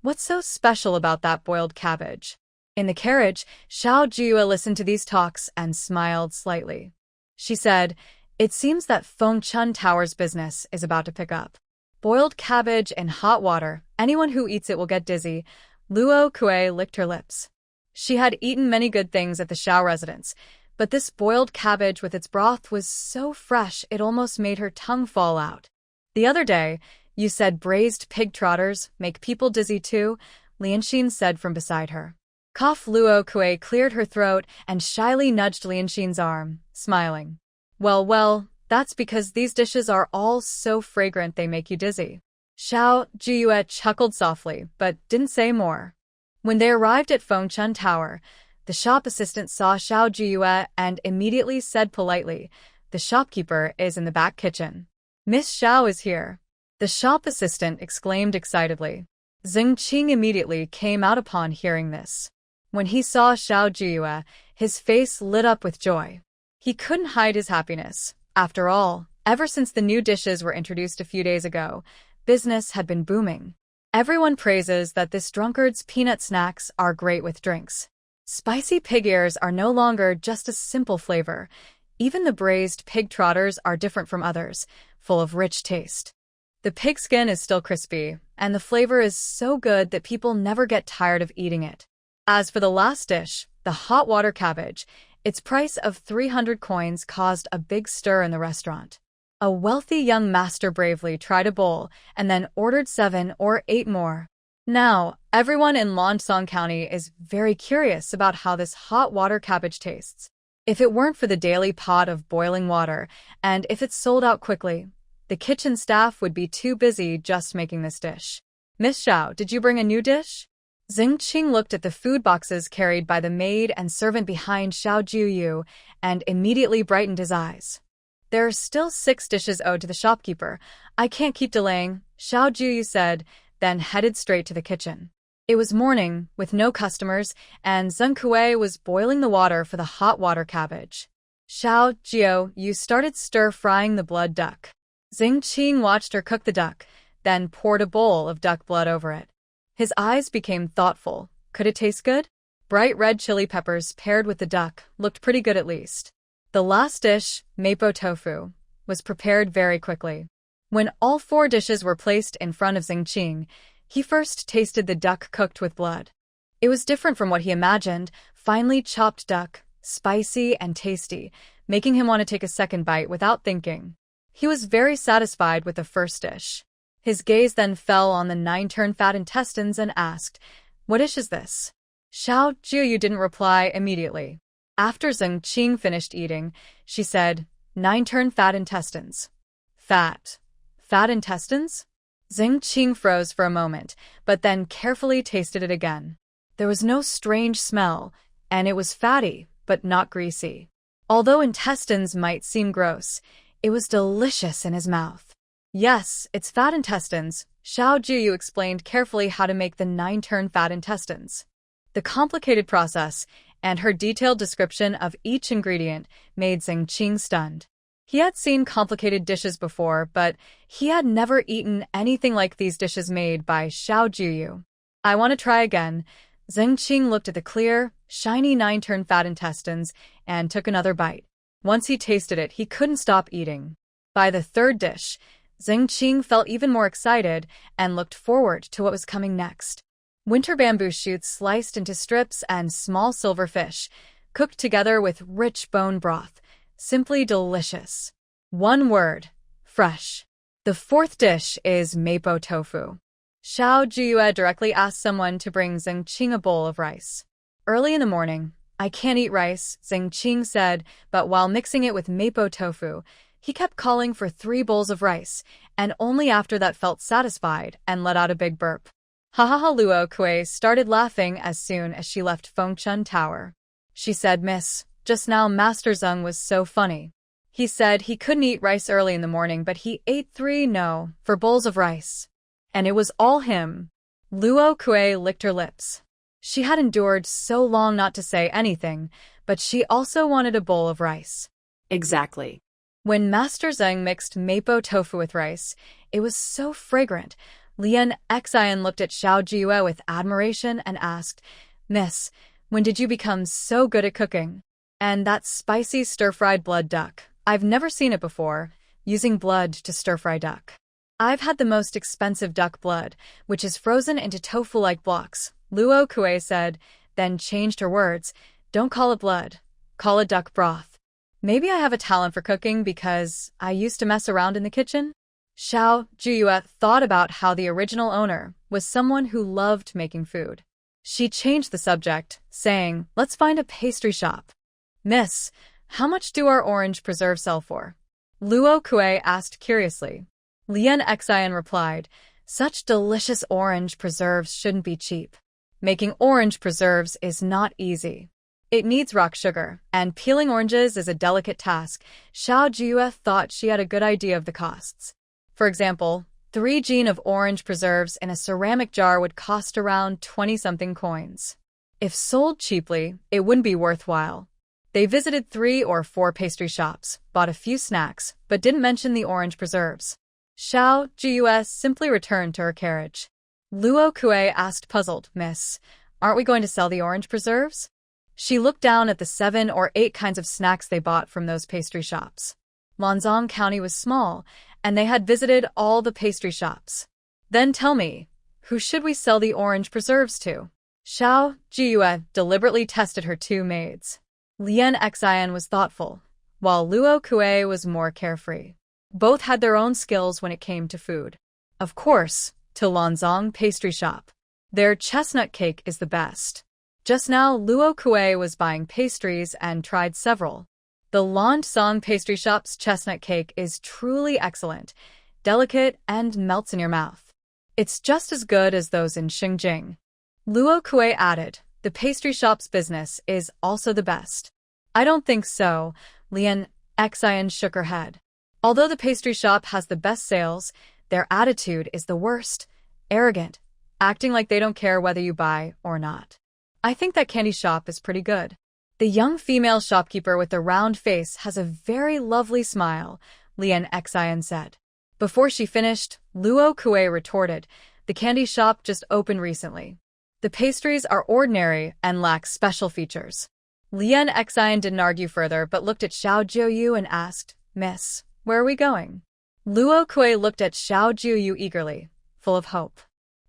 What's so special about that boiled cabbage? In the carriage, Xiao Jiuyue listened to these talks and smiled slightly. She said, "It seems that Fengchun Tower's business is about to pick up. Boiled cabbage in hot water, anyone who eats it will get dizzy." Luo Kue licked her lips. She had eaten many good things at the Xiao residence, but this boiled cabbage with its broth was so fresh it almost made her tongue fall out. "The other day, you said braised pig trotters make people dizzy too," Lianxin said from beside her. Cough Luo Kue cleared her throat and shyly nudged Lianxin's arm, smiling. Well, that's because these dishes are all so fragrant they make you dizzy." Xiao Jiuyue chuckled softly, but didn't say more. When they arrived at Fengchun Tower, the shop assistant saw Xiao Jiuyue and immediately said politely, "The shopkeeper is in the back kitchen." "Miss Xiao is here." The shop assistant exclaimed excitedly. Qing immediately came out upon hearing this. When he saw Xiao Jiuyue, his face lit up with joy. He couldn't hide his happiness. After all, ever since the new dishes were introduced a few days ago, business had been booming. Everyone praises that this drunkard's peanut snacks are great with drinks. Spicy pig ears are no longer just a simple flavor. Even the braised pig trotters are different from others, full of rich taste. The pig skin is still crispy, and the flavor is so good that people never get tired of eating it. As for the last dish, the hot water cabbage, its price of 300 coins caused a big stir in the restaurant. A wealthy young master bravely tried a bowl and then ordered 7 or 8 more. Now, everyone in Longdong County is very curious about how this hot water cabbage tastes. If it weren't for the daily pot of boiling water, and if it's sold out quickly, the kitchen staff would be too busy just making this dish. Miss Xiao, did you bring a new dish? Qing looked at the food boxes carried by the maid and servant behind Xiao Jiuyue and immediately brightened his eyes. There are still 6 dishes owed to the shopkeeper. I can't keep delaying, Xiao Jiuyue said, then headed straight to the kitchen. It was morning, with no customers, and Zheng Kuei was boiling the water for the hot water cabbage. Xiao Jiuyue started stir-frying the blood duck. Qing watched her cook the duck, then poured a bowl of duck blood over it. His eyes became thoughtful. Could it taste good? Bright red chili peppers paired with the duck looked pretty good at least. The last dish, mapo tofu, was prepared very quickly. When all 4 dishes were placed in front of Qing, he first tasted the duck cooked with blood. It was different from what he imagined, finely chopped duck, spicy and tasty, making him want to take a second bite without thinking. He was very satisfied with the first dish. His gaze then fell on the 9-turn fat intestines and asked, "What dish is this?" Xiao Jiuyue didn't reply immediately. After Qing finished eating, she said, 9-turn fat intestines. Fat. Fat intestines? Qing froze for a moment, but then carefully tasted it again. There was no strange smell, and it was fatty, but not greasy. Although intestines might seem gross, it was delicious in his mouth. Yes, it's fat intestines, Xiao Jiuyue explained carefully how to make the 9-turn fat intestines. The complicated process and her detailed description of each ingredient made Qing stunned. He had seen complicated dishes before, but he had never eaten anything like these dishes made by Xiao Jiuyue. I want to try again. Qing looked at the clear, shiny 9-turn fat intestines and took another bite. Once he tasted it, he couldn't stop eating. By the 3rd dish, Qing felt even more excited and looked forward to what was coming next. Winter bamboo shoots sliced into strips and small silver fish, cooked together with rich bone broth. Simply delicious. One word, fresh. The 4th dish is mapo tofu. Xiao Jiuyue directly asked someone to bring Qing a bowl of rice. Early in the morning, I can't eat rice, Qing said, but while mixing it with mapo tofu, he kept calling for 3 bowls of rice, and only after that felt satisfied and let out a big burp. Ha ha ha, Luo Kuei started laughing as soon as she left Fengchun Tower. She said, "Miss, just now Master Zheng was so funny. He said he couldn't eat rice early in the morning, but he ate 4 bowls of rice. And it was all him." Luo Kuei licked her lips. She had endured so long not to say anything, but she also wanted a bowl of rice. Exactly. When Master Zheng mixed mapo tofu with rice, it was so fragrant. Exile looked at Xiao Jiuyue with admiration and asked, "Miss, when did you become so good at cooking? And that spicy stir-fried blood duck, I've never seen it before, using blood to stir-fry duck. I've had the most expensive duck blood, which is frozen into tofu-like blocks," Luo Kuei said, then changed her words. "Don't call it blood. Call it duck broth. Maybe I have a talent for cooking because I used to mess around in the kitchen." Xiao Jiuyue thought about how the original owner was someone who loved making food. She changed the subject, saying, "Let's find a pastry shop." "Miss, how much do our orange preserves sell for?" Luo Kuei asked curiously. Exile replied, "Such delicious orange preserves shouldn't be cheap. Making orange preserves is not easy. It needs rock sugar, and peeling oranges is a delicate task." Xiao Jiuyue thought she had a good idea of the costs. For example, 3 gin of orange preserves in a ceramic jar would cost around 20-something coins. If sold cheaply, it wouldn't be worthwhile. They visited 3 or 4 pastry shops, bought a few snacks, but didn't mention the orange preserves. Xiao Jiuyue simply returned to her carriage. Luo Kue asked puzzled, "Miss, aren't we going to sell the orange preserves?" She looked down at the 7 or 8 kinds of snacks they bought from those pastry shops. Lanzhong County was small, and they had visited all the pastry shops. "Then tell me, who should we sell the orange preserves to?" Xiao Jiuyue deliberately tested her 2 maids. Lian Xian was thoughtful, while Luo Kue was more carefree. Both had their own skills when it came to food. Of course, to Lanzhong pastry shop. Their chestnut cake is the best. Just now, Luo Kue was buying pastries and tried several. The Lanzhong pastry shop's chestnut cake is truly excellent, delicate, and melts in your mouth. It's just as good as those in Xinjiang. Luo Kue added, "The pastry shop's business is also the best." "I don't think so," Lian Xian shook her head. "Although the pastry shop has the best sales, their attitude is the worst, arrogant, acting like they don't care whether you buy or not. I think that candy shop is pretty good." The young female shopkeeper with the round face has a very lovely smile, Lian Xian said. Before she finished, Luo Kue retorted, "The candy shop just opened recently. The pastries are ordinary and lack special features." Lian Xian didn't argue further but looked at Xiao Jiuyue and asked, "Miss, where are we going?" Luo Kue looked at Xiao Jiuyue eagerly, full of hope.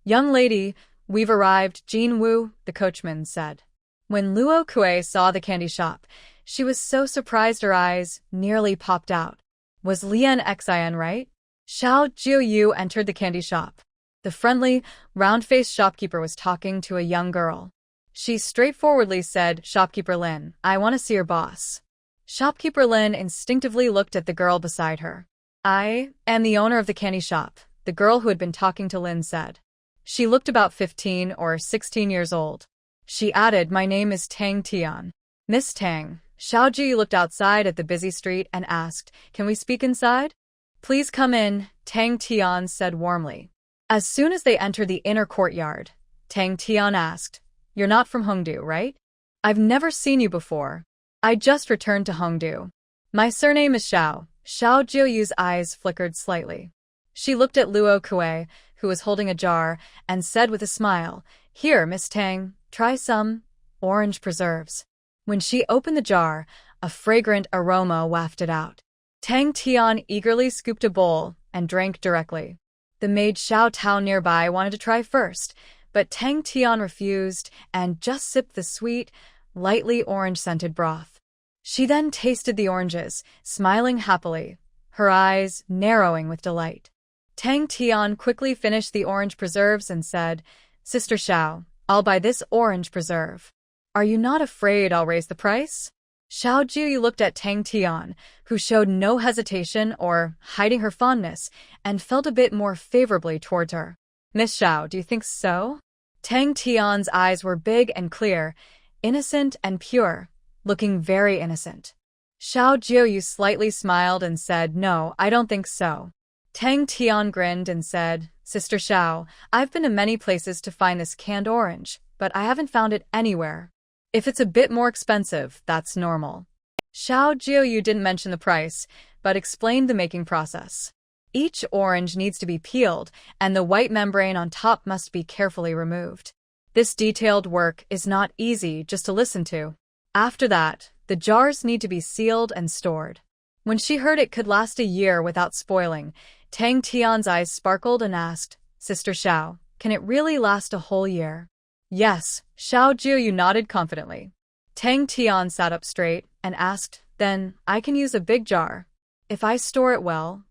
"Young lady, we've arrived, Jin Wu," the coachman said. When Luo Kue saw the candy shop, she was so surprised her eyes nearly popped out. Was Lian Xian right? Xiao Jiuyue entered the candy shop. The friendly, round-faced shopkeeper was talking to a young girl. She straightforwardly said, "Shopkeeper Lin, I want to see your boss." Shopkeeper Lin instinctively looked at the girl beside her. "I am the owner of the candy shop," the girl who had been talking to Lin said. She looked about 15 or 16 years old. She added, "My name is Tang Tian." "Miss Tang." Xiao Ji looked outside at the busy street and asked, "Can we speak inside?" "Please come in," Tang Tian said warmly. As soon as they entered the inner courtyard, Tang Tian asked, "You're not from Hongdu, right?" "I've never seen you before. I just returned to Hongdu. My surname is Xiao." Xiao Jiuyue's eyes flickered slightly. She looked at Luo Kue, who was holding a jar, and said with a smile, "Here, Miss Tang, try some orange preserves." When she opened the jar, a fragrant aroma wafted out. Tang Tian eagerly scooped a bowl and drank directly. The maid Xiao Tao nearby wanted to try first, but Tang Tian refused and just sipped the sweet, lightly orange-scented broth. She then tasted the oranges, smiling happily, her eyes narrowing with delight. Tang Tian quickly finished the orange preserves and said, "Sister Xiao, I'll buy this orange preserve. Are you not afraid I'll raise the price?" Xiao Jiuyue looked at Tang Tian, who showed no hesitation or hiding her fondness, and felt a bit more favorably towards her. "Miss Xiao, do you think so?" Tang Tian's eyes were big and clear, innocent and pure, looking very innocent. Xiao Jiuyue slightly smiled and said, "No, I don't think so." Tang Tian grinned and said, "Sister Xiao, I've been to many places to find this canned orange, but I haven't found it anywhere. If it's a bit more expensive, that's normal." Xiao Jiuyue didn't mention the price, but explained the making process. Each orange needs to be peeled, and the white membrane on top must be carefully removed. This detailed work is not easy just to listen to. After that, the jars need to be sealed and stored. When she heard it could last a year without spoiling, Tang Tian's eyes sparkled and asked, "Sister Xiao, can it really last a whole year?" "Yes," Xiao Jiuyue nodded confidently. Tang Tian sat up straight and asked, "Then I can use a big jar. If I store it well,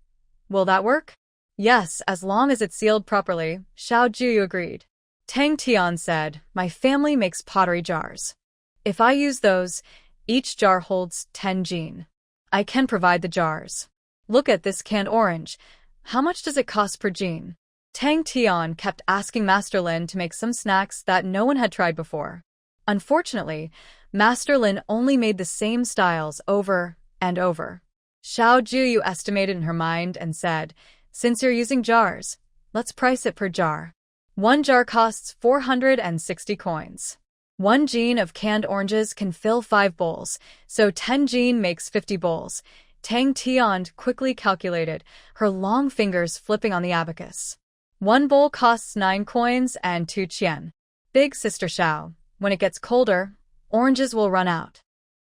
will that work?" "Yes, as long as it's sealed properly," Xiao Jiuyue agreed. Tang Tian said, "My family makes pottery jars. If I use those, each jar holds 10 jin. I can provide the jars. Look at this canned orange. How much does it cost per jin?" Tang Tian kept asking Master Lin to make some snacks that no one had tried before. Unfortunately, Master Lin only made the same styles over and over. Xiao Jiuyue estimated in her mind and said, "Since you're using jars, Let's price it per jar. One jar costs 460 coins. One jean of canned oranges can fill 5 bowls, so 10 jean makes 50 bowls. Tang Tian quickly calculated, her long fingers flipping on the abacus. One bowl costs 9 coins and 2 qian. Big sister Xiao, when it gets colder, oranges will run out.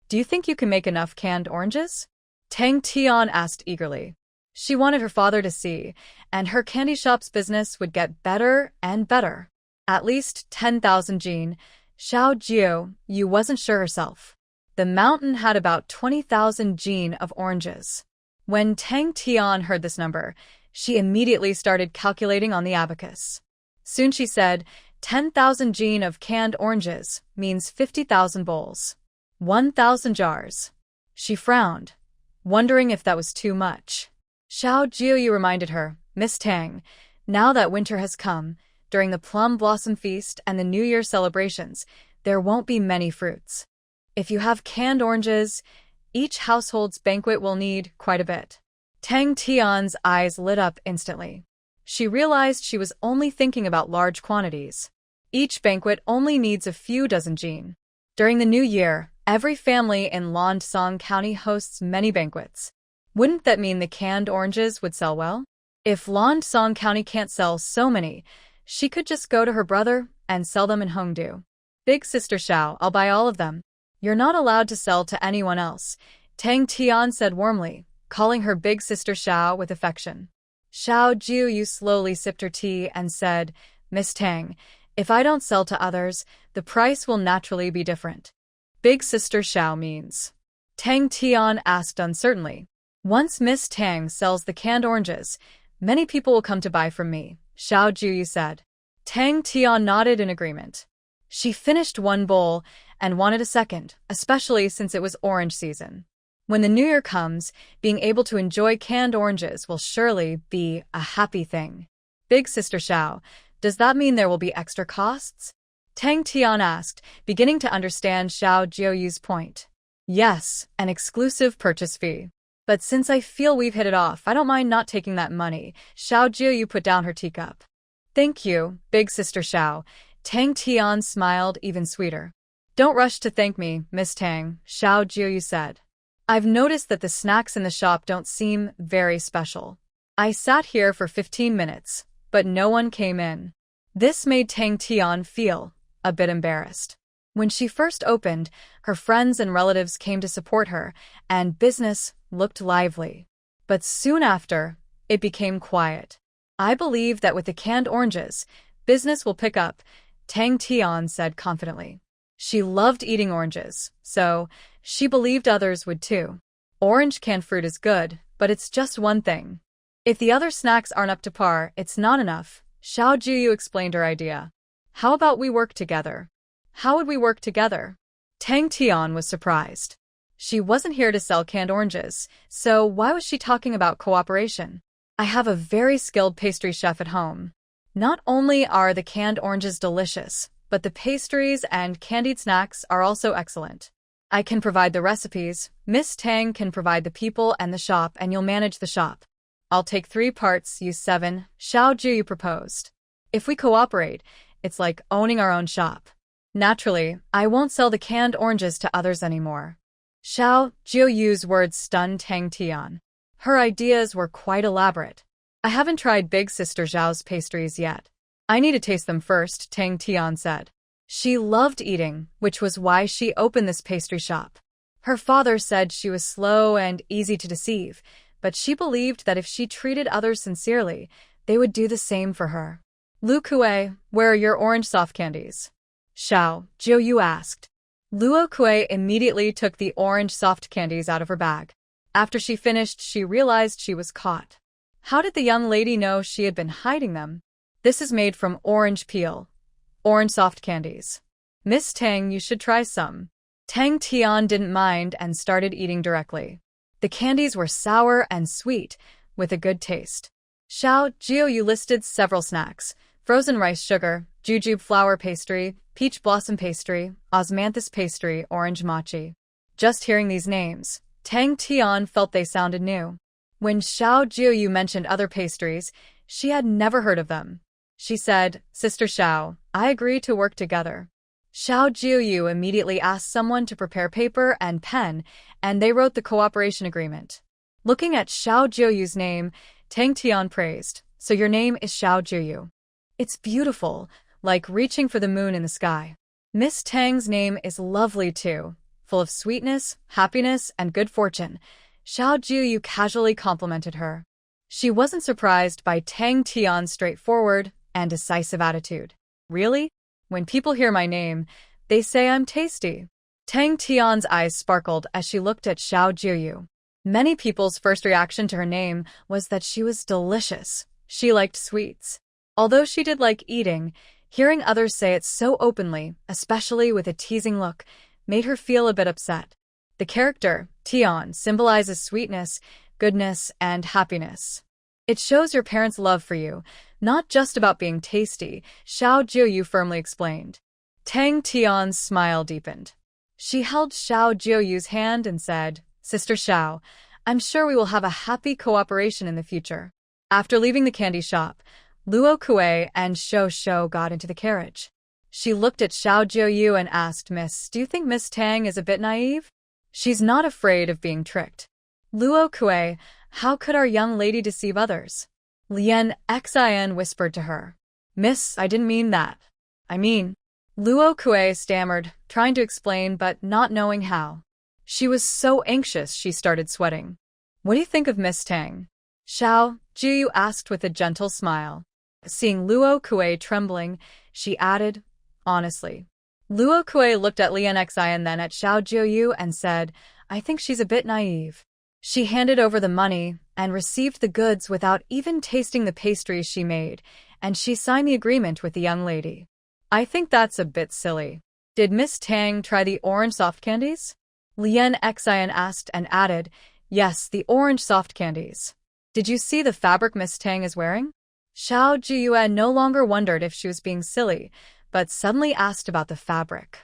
Do you think you can make enough canned oranges? Tang Tian asked eagerly. She wanted her father to see, and her candy shop's business would get better and better. At least 10,000 jean. Xiao Jiuyue wasn't sure herself. The mountain had about 20,000 jean of oranges. When Tang Tian heard this number, she immediately started calculating on the abacus. Soon she said, 10,000 jean of canned oranges means 50,000 bowls. 1,000 jars. She frowned, wondering if that was too much. Xiao Jiuyue reminded her, Miss Tang, now that winter has come, during the plum blossom feast and the New Year celebrations, there won't be many fruits. If you have canned oranges, each household's banquet will need quite a bit. Tang Tian's eyes lit up instantly. She realized she was only thinking about large quantities. Each banquet only needs a few dozen jean. During the New Year, every family in Lingzhi County hosts many banquets. Wouldn't that mean the canned oranges would sell well? If Lingzhi County can't sell so many, she could just go to her brother and sell them in Hongdu. Big sister Xiao, I'll buy all of them. You're not allowed to sell to anyone else, Tang Tian said warmly, calling her big sister Xiao with affection. Xiao Jiuyue slowly sipped her tea and said, Miss Tang, if I don't sell to others, the price will naturally be different. Big sister Xiao means? Tang Tian asked uncertainly. Once Miss Tang sells the canned oranges, many people will come to buy from me, Xiao Jiuyue said. Tang Tian nodded in agreement. She finished one bowl and wanted a second, especially since it was orange season. When the New Year comes, being able to enjoy canned oranges will surely be a happy thing. Big sister Xiao, does that mean there will be extra costs? Tang Tian asked, beginning to understand Xiao Jiuyue's point. Yes, an exclusive purchase fee. But since I feel we've hit it off, I don't mind not taking that money, Xiao Jiuyue put down her teacup. Thank you, big sister Xiao. Tang Tian smiled even sweeter. Don't rush to thank me, Miss Tang, Xiao Jiuyue said. I've noticed that the snacks in the shop don't seem very special. I sat here for 15 minutes, but no one came in. This made Tang Tian feel a bit embarrassed. When she first opened, her friends and relatives came to support her, and business looked lively. But soon after, it became quiet. I believe that with the canned oranges, business will pick up, Tang Tian said confidently. She loved eating oranges, so she believed others would too. Orange canned fruit is good, but it's just one thing. If the other snacks aren't up to par, it's not enough, Xiao Jiuyue explained her idea. How about we work together? How would we work together? Tang Tian was surprised. She wasn't here to sell canned oranges, so why was she talking about cooperation? I have a very skilled pastry chef at home. Not only are the canned oranges delicious, but the pastries and candied snacks are also excellent. I can provide the recipes, Miss Tang can provide the people and the shop, and you'll manage the shop. I'll take 3 parts, you 7, Xiao Jiuyue proposed. If we cooperate, it's like owning our own shop. Naturally, I won't sell the canned oranges to others anymore. Xiao Jiuyue's words stunned Tang Tian. Her ideas were quite elaborate. I haven't tried Big Sister Zhao's pastries yet. I need to taste them first, Tang Tian said. She loved eating, which was why she opened this pastry shop. Her father said she was slow and easy to deceive, but she believed that if she treated others sincerely, they would do the same for her. Lu Kuei, where are your orange soft candies? Xiao Jiuyue asked. Luo Kuei immediately took the orange soft candies out of her bag. After she finished, she realized she was caught. How did the young lady know she had been hiding them? This is made from orange peel. Orange soft candies. Miss Tang, you should try some. Tang Tian didn't mind and started eating directly. The candies were sour and sweet, with a good taste. Xiao Jiuyue listed several snacks: frozen rice sugar, jujube flour pastry, peach blossom pastry, osmanthus pastry, orange mochi. Just hearing these names, Tang Tian felt they sounded new. When Xiao Jiuyue mentioned other pastries, She had never heard of them. She said, "Sister Xiao, I agree to work together." Xiao Jiuyue immediately asked someone to prepare paper and pen, and they wrote the cooperation agreement. Looking at Xiao Jiuyue's name, Tang Tian praised, "So your name is Xiao Jiuyue. It's beautiful, like reaching for the moon in the sky." Miss Tang's name is lovely too, full of sweetness, happiness, and good fortune. Xiao Jiuyue casually complimented her. She wasn't surprised by Tang Tian's straightforward and decisive attitude. "Really? When people hear my name, they say I'm tasty." Tang Tian's eyes sparkled as she looked at Xiao Jiuyue. Many people's first reaction to her name was that she was delicious. She liked sweets. Although she did like eating, hearing others say it so openly, especially with a teasing look, made her feel a bit upset. The character, Tian, symbolizes sweetness, goodness, and happiness. It shows your parents' love for you, not just about being tasty, Xiao Jiuyue firmly explained. Tang Tian's smile deepened. She held Xiao Jiuyue's hand and said, "Sister Xiao, I'm sure we will have a happy cooperation in the future." After leaving the candy shop, Luo Kuei and Shou Shou got into the carriage. She looked at Xiao Jiuyue and asked, "Miss, do you think Miss Tang is a bit naive?" "She's not afraid of being tricked." "Luo Kuei, how could our young lady deceive others?" Lien Xian whispered to her. "Miss, I didn't mean that. I mean..." Luo Kuei stammered, trying to explain but not knowing how. She was so anxious she started sweating. "What do you think of Miss Tang?" Xiao Jiuyue asked with a gentle smile. Seeing Luo Kuei trembling, she added, "Honestly." Luo Kuei looked at Lien Xian then at Xiao Jiuyue and said, "I think she's a bit naive." She handed over the money and received the goods without even tasting the pastries she made, and she signed the agreement with the young lady. "I think that's a bit silly. Did Miss Tang try the orange soft candies?" Lien Xian asked and added, "Yes, the orange soft candies." "Did you see the fabric Miss Tang is wearing?" Xiao Jiuyue no longer wondered if she was being silly, but suddenly asked about the fabric.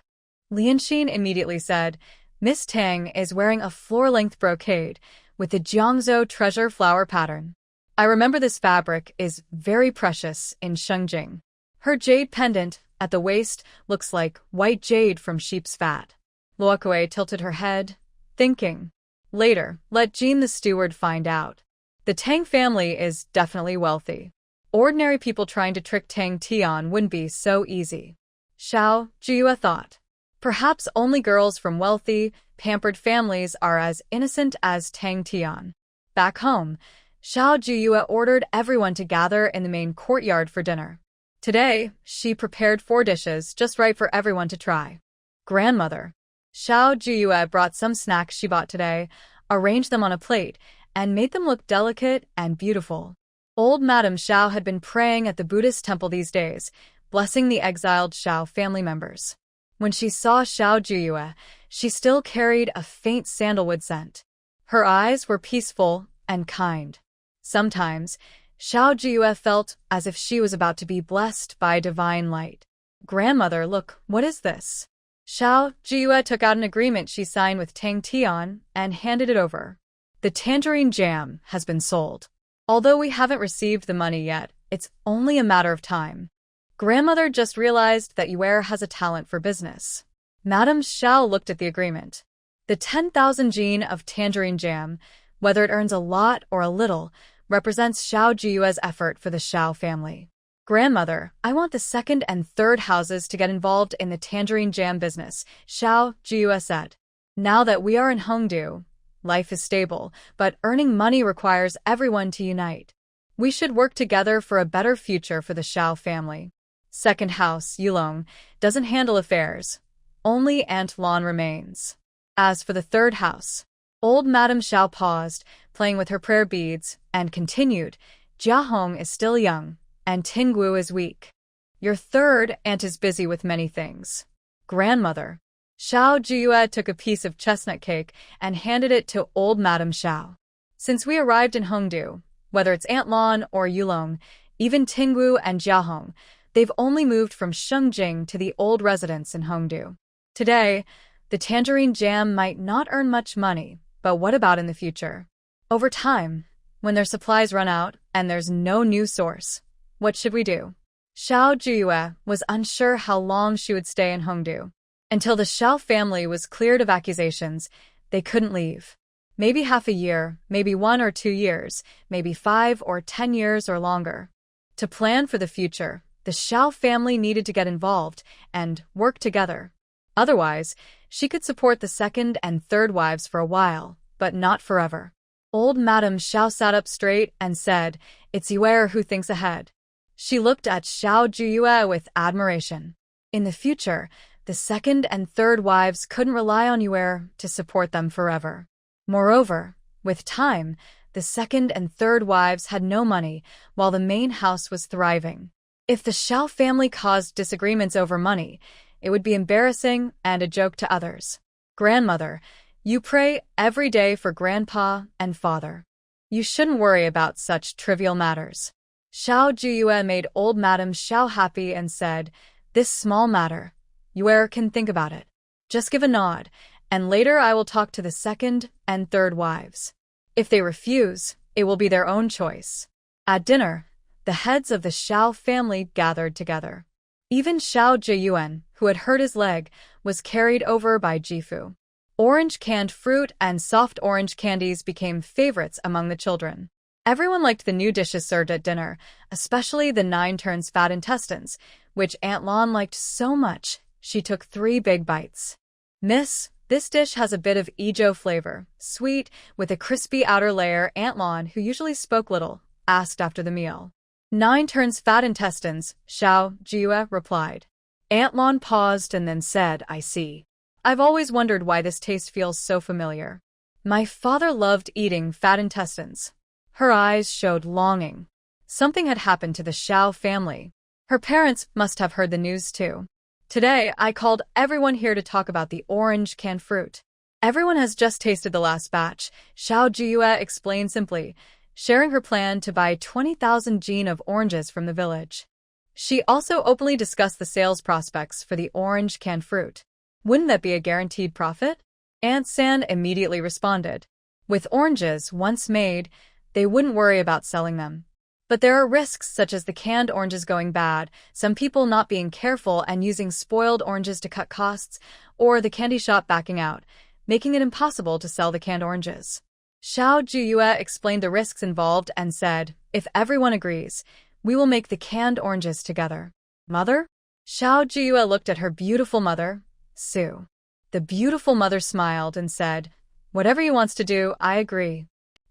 Lianxin immediately said, "Miss Tang is wearing a floor-length brocade with the Jiangzhou treasure flower pattern. I remember this fabric is very precious in Shengjing. Her jade pendant at the waist looks like white jade from sheep's fat." Luo Kuei tilted her head, thinking, "Later, let Jean the steward find out. The Tang family is definitely wealthy. Ordinary people trying to trick Tang Tian wouldn't be so easy." Xiao Jiuyue thought. Perhaps only girls from wealthy, pampered families are as innocent as Tang Tian. Back home, Xiao Jiuyue ordered everyone to gather in the main courtyard for dinner. Today, she prepared 4 dishes just right for everyone to try. "Grandmother." Xiao Jiuyue brought some snacks she bought today, arranged them on a plate, and made them look delicate and beautiful. Old Madame Xiao had been praying at the Buddhist temple these days, blessing the exiled Xiao family members. When she saw Xiao Jiuyue, she still carried a faint sandalwood scent. Her eyes were peaceful and kind. Sometimes, Xiao Jiuyue felt as if she was about to be blessed by divine light. "Grandmother, look, what is this?" Xiao Jiuyue took out an agreement she signed with Tang Tian and handed it over. "The tangerine jam has been sold. Although we haven't received the money yet, it's only a matter of time. Grandmother just realized that Yuer has a talent for business." Madame Xiao looked at the agreement. The 10,000 jin of tangerine jam, whether it earns a lot or a little, represents Xiao Jiuyue's effort for the Xiao family. "Grandmother, I want the 2nd and 3rd houses to get involved in the tangerine jam business," Xiao Jiuyue said. "Now that we are in Hongdu, life is stable, but earning money requires everyone to unite. We should work together for a better future for the Xiao family. 2nd house, Yulong, doesn't handle affairs. Only Aunt Lan remains. As for the 3rd house..." Old Madame Xiao paused, playing with her prayer beads, and continued, "Jiahong is still young, and Tingwu is weak. Your 3rd aunt is busy with many things." "Grandmother." Xiao Jiuyue took a piece of chestnut cake and handed it to old Madame Xiao. "Since we arrived in Hongdu, whether it's Aunt Lan or Yulong, even Tingwu and Jiahong, they've only moved from Shengjing to the old residence in Hongdu. Today, the tangerine jam might not earn much money, but what about in the future? Over time, when their supplies run out, and there's no new source. What should we do? Xiao Jiuyue was unsure how long she would stay in Hongdu. Until the Xiao family was cleared of accusations, they couldn't leave. Maybe half a year, maybe 1 or 2 years, maybe 5 or 10 years or longer. To plan for the future, the Xiao family needed to get involved and work together. Otherwise, she could support the second and third wives for a while, but not forever. Old Madame Xiao sat up straight and said, "It's Yuer who thinks ahead." She looked at Xiao Jiuyue with admiration. In the future, the second and third wives couldn't rely on Yuer to support them forever. Moreover, with time, the second and third wives had no money while the main house was thriving. If the Xiao family caused disagreements over money, it would be embarrassing and a joke to others. Grandmother, you pray every day for grandpa and father. You shouldn't worry about such trivial matters. Xiao Jiuyue made old Madame Xiao happy and said, "This small matter. Yuer can think about it. Just give a nod, and later I will talk to the second and third wives. If they refuse, it will be their own choice." At dinner, the heads of the Xiao family gathered together. Even Xiao Jiuyue, who had hurt his leg, was carried over by Jifu. Orange canned fruit and soft orange candies became favorites among the children. Everyone liked the new dishes served at dinner, especially the 9 turns fat intestines, which Aunt Lon liked so much, she took 3 big bites. "Miss, this dish has a bit of Ijo flavor, sweet, with a crispy outer layer," Aunt Lon, who usually spoke little, asked after the meal. 9 turns fat intestines, Xiao Jiuyue replied. Aunt Lon paused and then said, "I see. I've always wondered why this taste feels so familiar. My father loved eating fat intestines." Her eyes showed longing. Something had happened to the Xiao family. Her parents must have heard the news too. "Today, I called everyone here to talk about the orange canned fruit. Everyone has just tasted the last batch," Xiao Jiuyue explained simply, sharing her plan to buy 20,000 jin of oranges from the village. She also openly discussed the sales prospects for the orange canned fruit. "Wouldn't that be a guaranteed profit?" Aunt San immediately responded. With oranges once made, they wouldn't worry about selling them. But there are risks such as the canned oranges going bad, some people not being careful and using spoiled oranges to cut costs, or the candy shop backing out, making it impossible to sell the canned oranges. Xiao Jiuyue explained the risks involved and said, "If everyone agrees, we will make the canned oranges together." "Mother?" Xiao Jiuyue looked at her beautiful mother, Sue. The beautiful mother smiled and said, "Whatever he wants to do, I agree."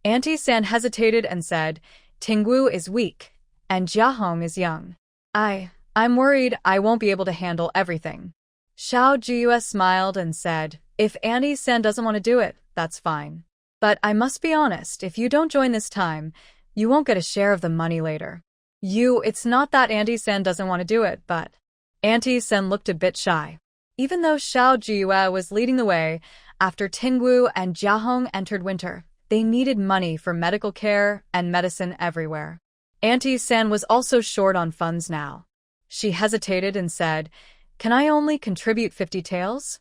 Auntie San hesitated and said, "Tingwu is weak, and Jiahong is young. I'm worried I won't be able to handle everything." Xiao Jiuyue smiled and said, "If Auntie San doesn't want to do it, that's fine. But I must be honest, if you don't join this time, you won't get a share of the money later." It's not that Auntie San doesn't want to do it, but... Auntie San looked a bit shy. Even though Xiao Jiuyue was leading the way, after Tingwu and Jiahong entered winter, they needed money for medical care and medicine everywhere. Auntie San was also short on funds now. She hesitated and said, "Can I only contribute 50 taels?"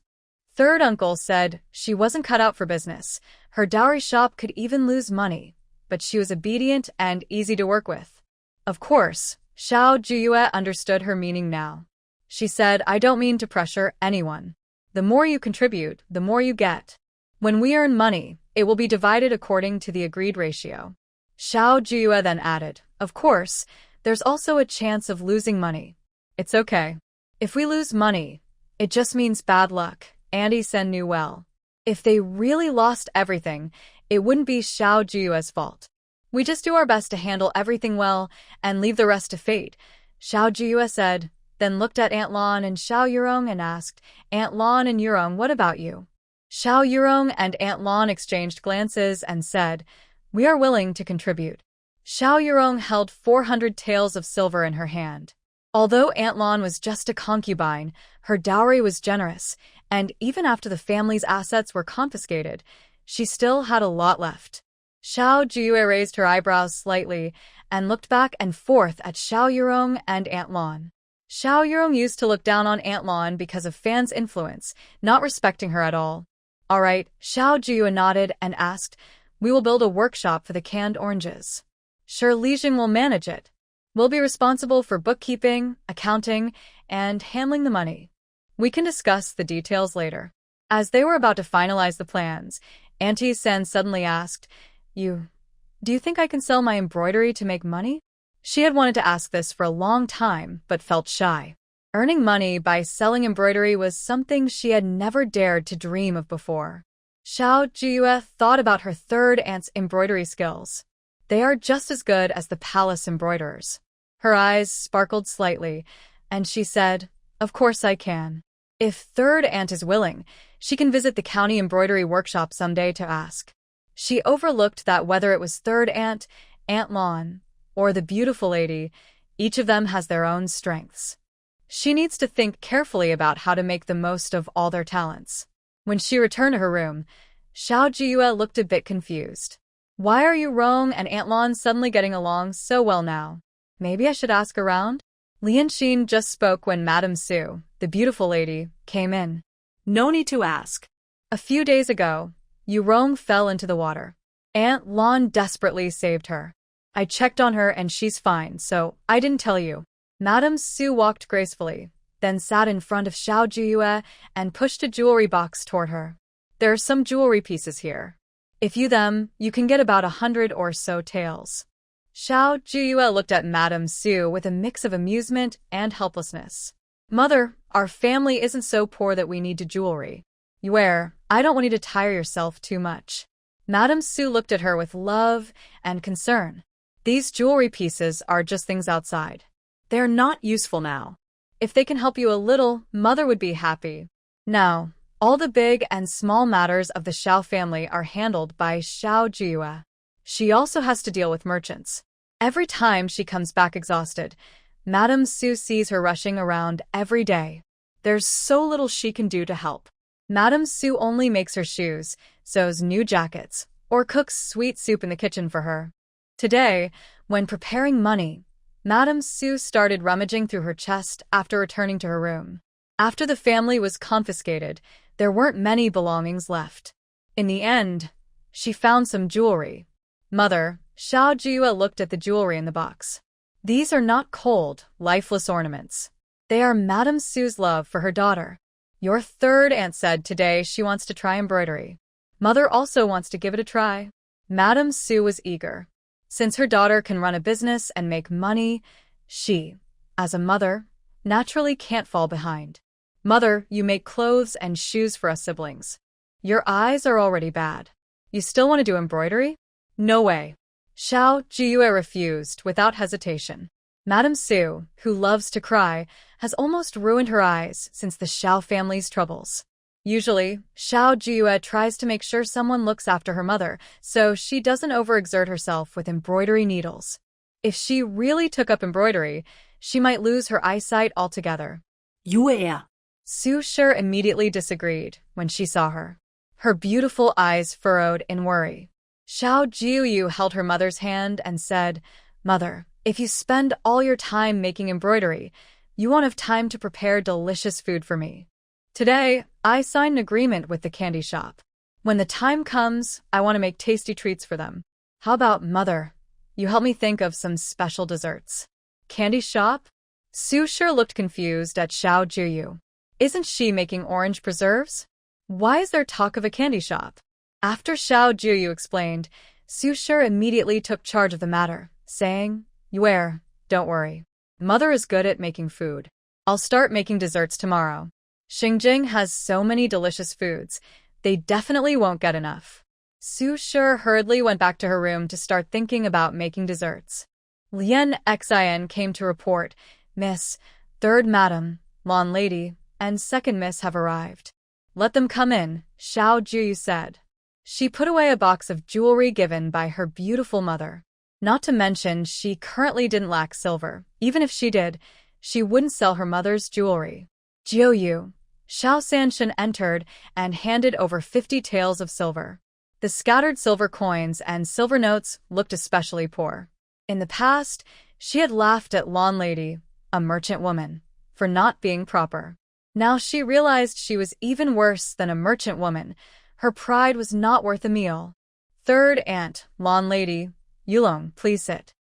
Third uncle said she wasn't cut out for business. Her dowry shop could even lose money, but she was obedient and easy to work with. Of course, Xiao Jiuyue understood her meaning now. She said, "I don't mean to pressure anyone. The more you contribute, the more you get. When we earn money, it will be divided according to the agreed ratio." Xiao Jiuyue then added, "Of course, there's also a chance of losing money. It's okay. If we lose money, it just means bad luck," Auntie Sen knew well. If they really lost everything, it wouldn't be Xiao Jiuyue's fault. "We just do our best to handle everything well and leave the rest to fate," Xiao Jiuyue said, then looked at Aunt Lon and Xiao Yurong and asked, "Aunt Lon and Yurong, what about you?" Xiao Yurong and Aunt Lon exchanged glances and said, "We are willing to contribute." Xiao Yurong held 400 taels of silver in her hand. Although Aunt Lon was just a concubine, her dowry was generous, and even after the family's assets were confiscated, she still had a lot left. Xiao Jiuyue raised her eyebrows slightly and looked back and forth at Xiao Yurong and Aunt Lon. Xiao Yurong used to look down on Aunt Lon because of fans' influence, not respecting her at all. "All right," Xiao Jiuyue nodded and asked, "We will build a workshop for the canned oranges." Sure, Lijing will manage it. We'll be responsible for bookkeeping, accounting, and handling the money. We can discuss the details later. As they were about to finalize the plans, Auntie Sen suddenly asked, Do you think I can sell my embroidery to make money? She had wanted to ask this for a long time, but felt shy. Earning money by selling embroidery was something she had never dared to dream of before. Xiao Jiuyue thought about her third aunt's embroidery skills. They are just as good as the palace embroiderers. Her eyes sparkled slightly, and she said, Of course I can. If third aunt is willing, she can visit the county embroidery workshop someday to ask. She overlooked that whether it was third aunt, Aunt Lon, or the beautiful lady, each of them has their own strengths. She needs to think carefully about how to make the most of all their talents. When she returned to her room, Xiao Jiuyue looked a bit confused. Why are you Rong and Aunt Lon suddenly getting along so well now? Maybe I should ask around? Lianxin just spoke when Madame Su, the beautiful lady, came in. No need to ask. A few days ago, Yu Rong fell into the water. Aunt Lon desperately saved her. I checked on her and she's fine, so I didn't tell you. Madame Su walked gracefully, then sat in front of Xiao Jiuyue and pushed a jewelry box toward her. There are some jewelry pieces here. If you can get about 100 or so taels. Xiao Jiuyue looked at Madame Su with a mix of amusement and helplessness. Mother, our family isn't so poor that we need jewelry. Yue, I don't want you to tire yourself too much. Madame Su looked at her with love and concern. These jewelry pieces are just things outside. They're not useful now. If they can help you a little, Mother would be happy. Now, all the big and small matters of the Xiao family are handled by Xiao Jiuyue. She also has to deal with merchants. Every time she comes back exhausted, Madame Su sees her rushing around every day. There's so little she can do to help. Madame Su only makes her shoes, sews new jackets, or cooks sweet soup in the kitchen for her. Today, when preparing money, Madame Su started rummaging through her chest after returning to her room. After the family was confiscated, there weren't many belongings left. In the end, she found some jewelry. Mother, Xiao Jiuyue looked at the jewelry in the box. These are not cold, lifeless ornaments. They are Madame Su's love for her daughter. Your third aunt said today she wants to try embroidery. Mother also wants to give it a try. Madame Su was eager. Since her daughter can run a business and make money, she, as a mother, naturally can't fall behind. Mother, you make clothes and shoes for us siblings. Your eyes are already bad. You still want to do embroidery? No way. Xiao Jiuyue refused without hesitation. Madame Su, who loves to cry, has almost ruined her eyes since the Xiao family's troubles. Usually, Xiao Jiuyue tries to make sure someone looks after her mother, so she doesn't overexert herself with embroidery needles. If she really took up embroidery, she might lose her eyesight altogether. Yue. Su Shi immediately disagreed when she saw her. Her beautiful eyes furrowed in worry. Xiao Jiuyue held her mother's hand and said, Mother, if you spend all your time making embroidery, you won't have time to prepare delicious food for me. Today, I signed an agreement with the candy shop. When the time comes, I want to make tasty treats for them. How about, Mother, you help me think of some special desserts? Candy shop? Su Shi looked confused at Xiao Jiuyue. Isn't she making orange preserves? Why is there talk of a candy shop? After Xiao Jiuyue explained, Su Shi immediately took charge of the matter, saying, Yue, don't worry. Mother is good at making food. I'll start making desserts tomorrow. Xingjing has so many delicious foods, they definitely won't get enough. Su Shi hurriedly went back to her room to start thinking about making desserts. Lian Exile came to report, Miss, third madam, Lon lady, and second miss have arrived. Let them come in, Xiao Jiuyue said. She put away a box of jewelry given by her beautiful mother. Not to mention she currently didn't lack silver. Even if she did, she wouldn't sell her mother's jewelry. Jiuyue. Xiao Sanshan entered and handed over 50 taels of silver. The scattered silver coins and silver notes looked especially poor. In the past, she had laughed at Lon Lady, a merchant woman, for not being proper. Now she realized she was even worse than a merchant woman. Her pride was not worth a meal. Third aunt, Lon Lady, Yulong, please sit.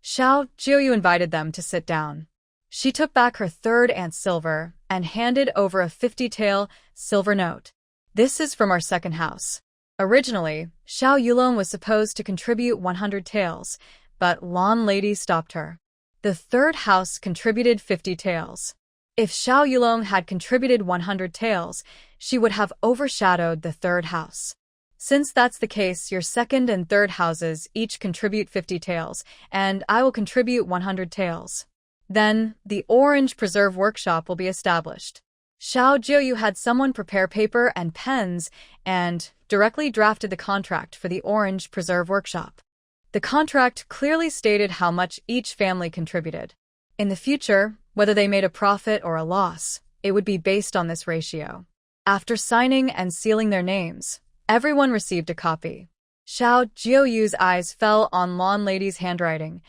Xiao Jiuyue invited them to sit down. She took back her third aunt's silver and handed over a 50-tael silver note. This is from our second house. Originally, Xiao Yulong was supposed to contribute 100 taels, but Lan Lady stopped her. The third house contributed 50 taels. If Xiao Yulong had contributed 100 taels, she would have overshadowed the third house. Since that's the case, your second and third houses each contribute 50 taels, and I will contribute 100 taels. Then, the Orange Preserve Workshop will be established. Xiao Jiuyue had someone prepare paper and pens and directly drafted the contract for the Orange Preserve Workshop. The contract clearly stated how much each family contributed. In the future, whether they made a profit or a loss, it would be based on this ratio. After signing and sealing their names, everyone received a copy. Xiao Jiuyue's eyes fell on Lan Lady's handwriting,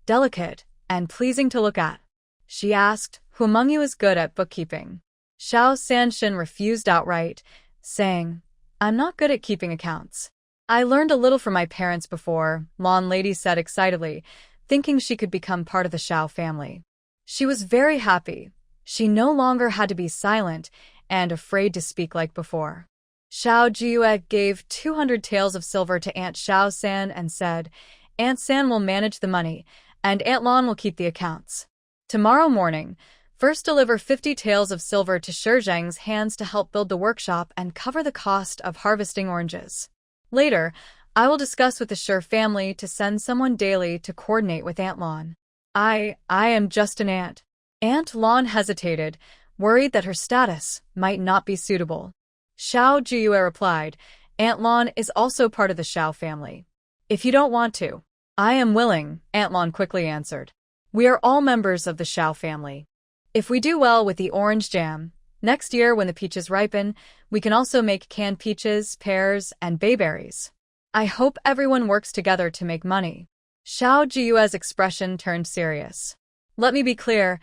delicate and pleasing to look at. She asked, "Who among you is good at bookkeeping?" Xiao Sanshin refused outright, saying, "I'm not good at keeping accounts." "I learned a little from my parents before," Lan Lady said excitedly, thinking she could become part of the Xiao family. She was very happy. She no longer had to be silent and afraid to speak like before. Xiao Jiuyue gave 200 taels of silver to Aunt Xiao San and said, "Aunt San will manage the money, and Aunt Lan will keep the accounts. Tomorrow morning, first deliver 50 taels of silver to Shizheng's hands to help build the workshop and cover the cost of harvesting oranges. Later, I will discuss with the Shi family to send someone daily to coordinate with Aunt Lan." I am just an aunt." Aunt Lan hesitated, worried that her status might not be suitable. Xiao Jiuyue replied, "Aunt Lan is also part of the Xiao family. If you don't want to." "I am willing," Aunt Lan quickly answered. "We are all members of the Xiao family. If we do well with the orange jam, next year when the peaches ripen, we can also make canned peaches, pears, and bayberries. I hope everyone works together to make money." Xiao Jiuyue's expression turned serious. "Let me be clear.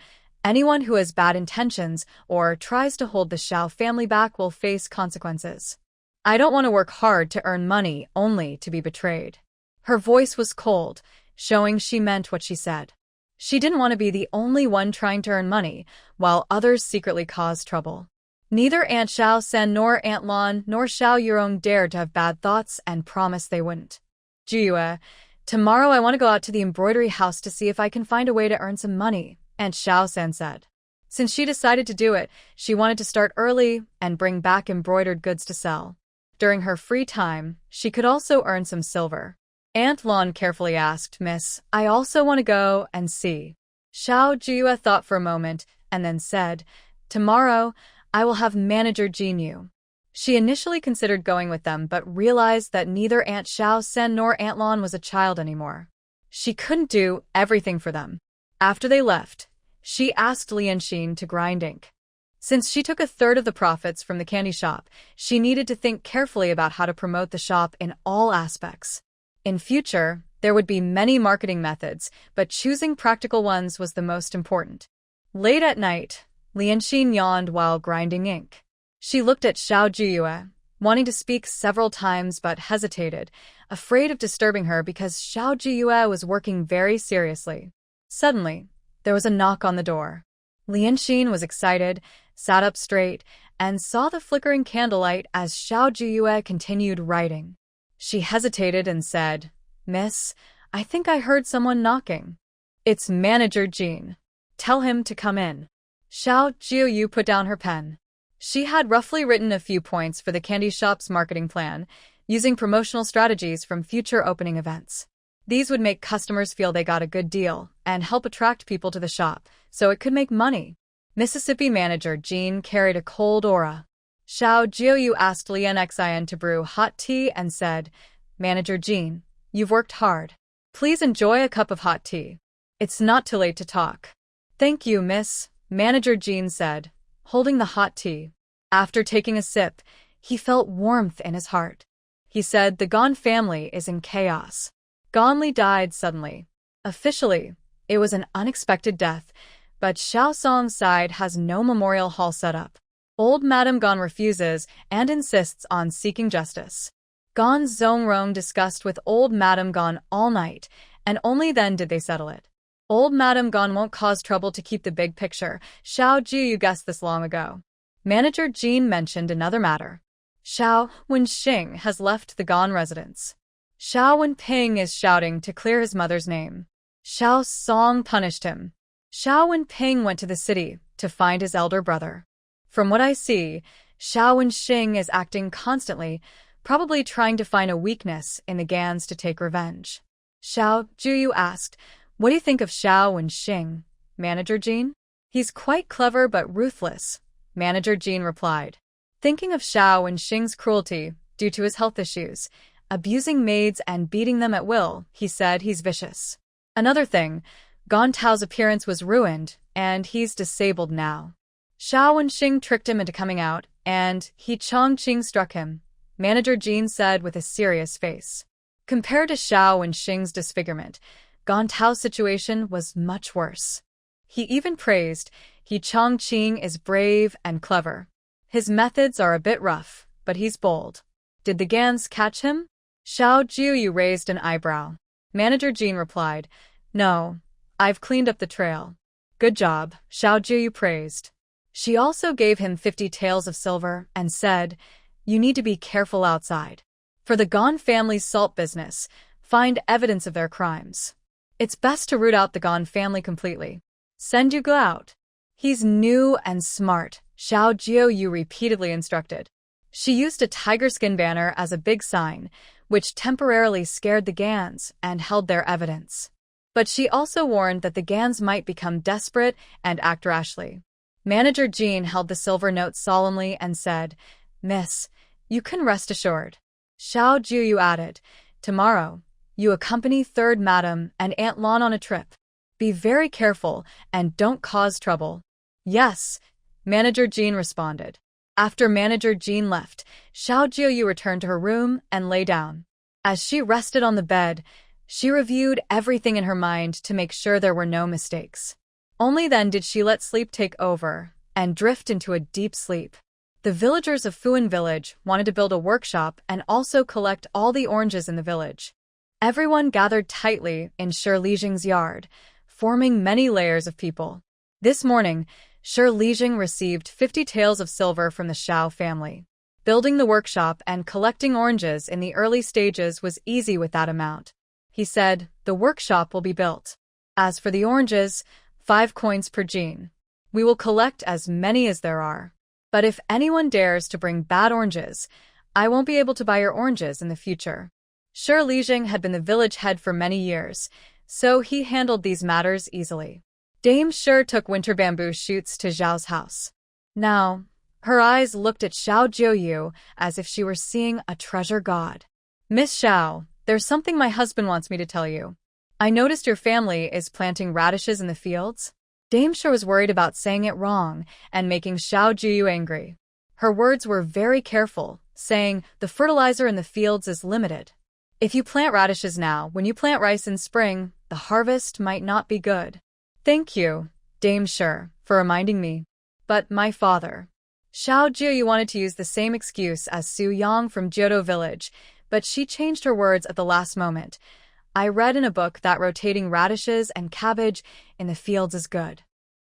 Anyone who has bad intentions or tries to hold the Xiao family back will face consequences. I don't want to work hard to earn money only to be betrayed." Her voice was cold, showing she meant what she said. She didn't want to be the only one trying to earn money, while others secretly caused trouble. Neither Aunt Xiao San nor Aunt Lan nor Xiao Yurong dared to have bad thoughts and promised they wouldn't. "Jiuyue, tomorrow I want to go out to the embroidery house to see if I can find a way to earn some money," Aunt Xiao San said. Since she decided to do it, she wanted to start early and bring back embroidered goods to sell. During her free time, she could also earn some silver. Aunt Lan carefully asked, "Miss, I also want to go and see." Xiao Jiuyue thought for a moment and then said, "Tomorrow, I will have Manager Jinyu." She initially considered going with them but realized that neither Aunt Xiao San nor Aunt Lan was a child anymore. She couldn't do everything for them. After they left, she asked Lianxin to grind ink. Since she took a third of the profits from the candy shop, she needed to think carefully about how to promote the shop in all aspects. In future, there would be many marketing methods, but choosing practical ones was the most important. Late at night, Lianxin yawned while grinding ink. She looked at Xiao Jiuyue, wanting to speak several times but hesitated, afraid of disturbing her because Xiao Jiuyue was working very seriously. Suddenly, there was a knock on the door. Lianxin was excited, sat up straight, and saw the flickering candlelight as Xiao Jiuyue continued writing. She hesitated and said, "Miss, I think I heard someone knocking." "It's Manager Jin. Tell him to come in." Xiao Jiuyue put down her pen. She had roughly written a few points for the candy shop's marketing plan, using promotional strategies from future opening events. These would make customers feel they got a good deal and help attract people to the shop, so it could make money. Mississippi Manager Jin carried a cold aura. Xiao Jiuyue asked Lian Xian to brew hot tea and said, "Manager Jin, you've worked hard. Please enjoy a cup of hot tea. It's not too late to talk." "Thank you, miss," Manager Jin said, holding the hot tea. After taking a sip, he felt warmth in his heart. He said, "The Gan family is in chaos." Gan Li died suddenly. Officially, it was an unexpected death, but Xiao Song's side has no memorial hall set up. Old Madame Gan refuses and insists on seeking justice. Gan Zongrong discussed with old Madame Gan all night and only then did they settle it. Old Madame Gan won't cause trouble to keep the big picture. Xiao Jiuyue guessed this long ago. Manager Jean mentioned another matter. Xiao Wenxing has left the Gan residence. Xiao Wenping is shouting to clear his mother's name. Xiao Song punished him. Xiao Wenping went to the city to find his elder brother. From what I see, Xiao Wenxing is acting constantly, probably trying to find a weakness in the Gans to take revenge. Xiao Jiuyue asked, "What do you think of Xiao Wenxing, Manager Jean?" "He's quite clever but ruthless," Manager Jean replied. Thinking of Xiao Wenxing's cruelty due to his health issues, abusing maids and beating them at will, he said he's vicious. Another thing, Gong Tao's appearance was ruined, and he's disabled now. Xiao Wenxing tricked him into coming out, and He Chongqing struck him, Manager Jean said with a serious face. Compared to Xiao Wenxing's disfigurement, Gong Tao's situation was much worse. He even praised He Chongqing is brave and clever. His methods are a bit rough, but he's bold. Did the Gans catch him? Xiao Jiuyue raised an eyebrow. Manager Jean replied, "No, I've cleaned up the trail." "Good job," Xiao Jiuyue praised. She also gave him 50 taels of silver and said, "You need to be careful outside. For the Gan family's salt business, find evidence of their crimes. It's best to root out the Gan family completely. Send Yuge out." "He's new and smart," Xiao Jiuyue repeatedly instructed. She used a tiger skin banner as a big sign, which temporarily scared the Gans and held their evidence. But she also warned that the Gans might become desperate and act rashly. Manager Jean held the silver note solemnly and said, "Miss, you can rest assured." Xiao Jiuyue added, "Tomorrow, you accompany Third Madam and Aunt Lan on a trip. Be very careful and don't cause trouble." "Yes," Manager Jean responded. After Manager Jean left, Xiao Jiuyue returned to her room and lay down. As she rested on the bed, she reviewed everything in her mind to make sure there were no mistakes. Only then did she let sleep take over and drift into a deep sleep. The villagers of Fuan village wanted to build a workshop and also collect all the oranges in the village. Everyone gathered tightly in Shilijing's yard, forming many layers of people. This morning, Shilijing received 50 taels of silver from the Xiao family. Building the workshop and collecting oranges in the early stages was easy with that amount. He said, "The workshop will be built. As for the oranges, 5 coins per gene. We will collect as many as there are. But if anyone dares to bring bad oranges, I won't be able to buy your oranges in the future." Shilijing had been the village head for many years, so he handled these matters easily. Dame Shi took winter bamboo shoots to Zhao's house. Now, her eyes looked at Xiao Jiuyue as if she were seeing a treasure god. "Miss Xiao, there's something my husband wants me to tell you. I noticed your family is planting radishes in the fields." Dame Shi was worried about saying it wrong and making Xiao Jiuyue angry. Her words were very careful, saying, "The fertilizer in the fields is limited. If you plant radishes now, when you plant rice in spring, the harvest might not be good." "Thank you, Dame Shi, for reminding me. But my father." Xiao Jiuyue wanted to use the same excuse as Su Yang from Jiudo village, but she changed her words at the last moment. "I read in a book that rotating radishes and cabbage in the fields is good.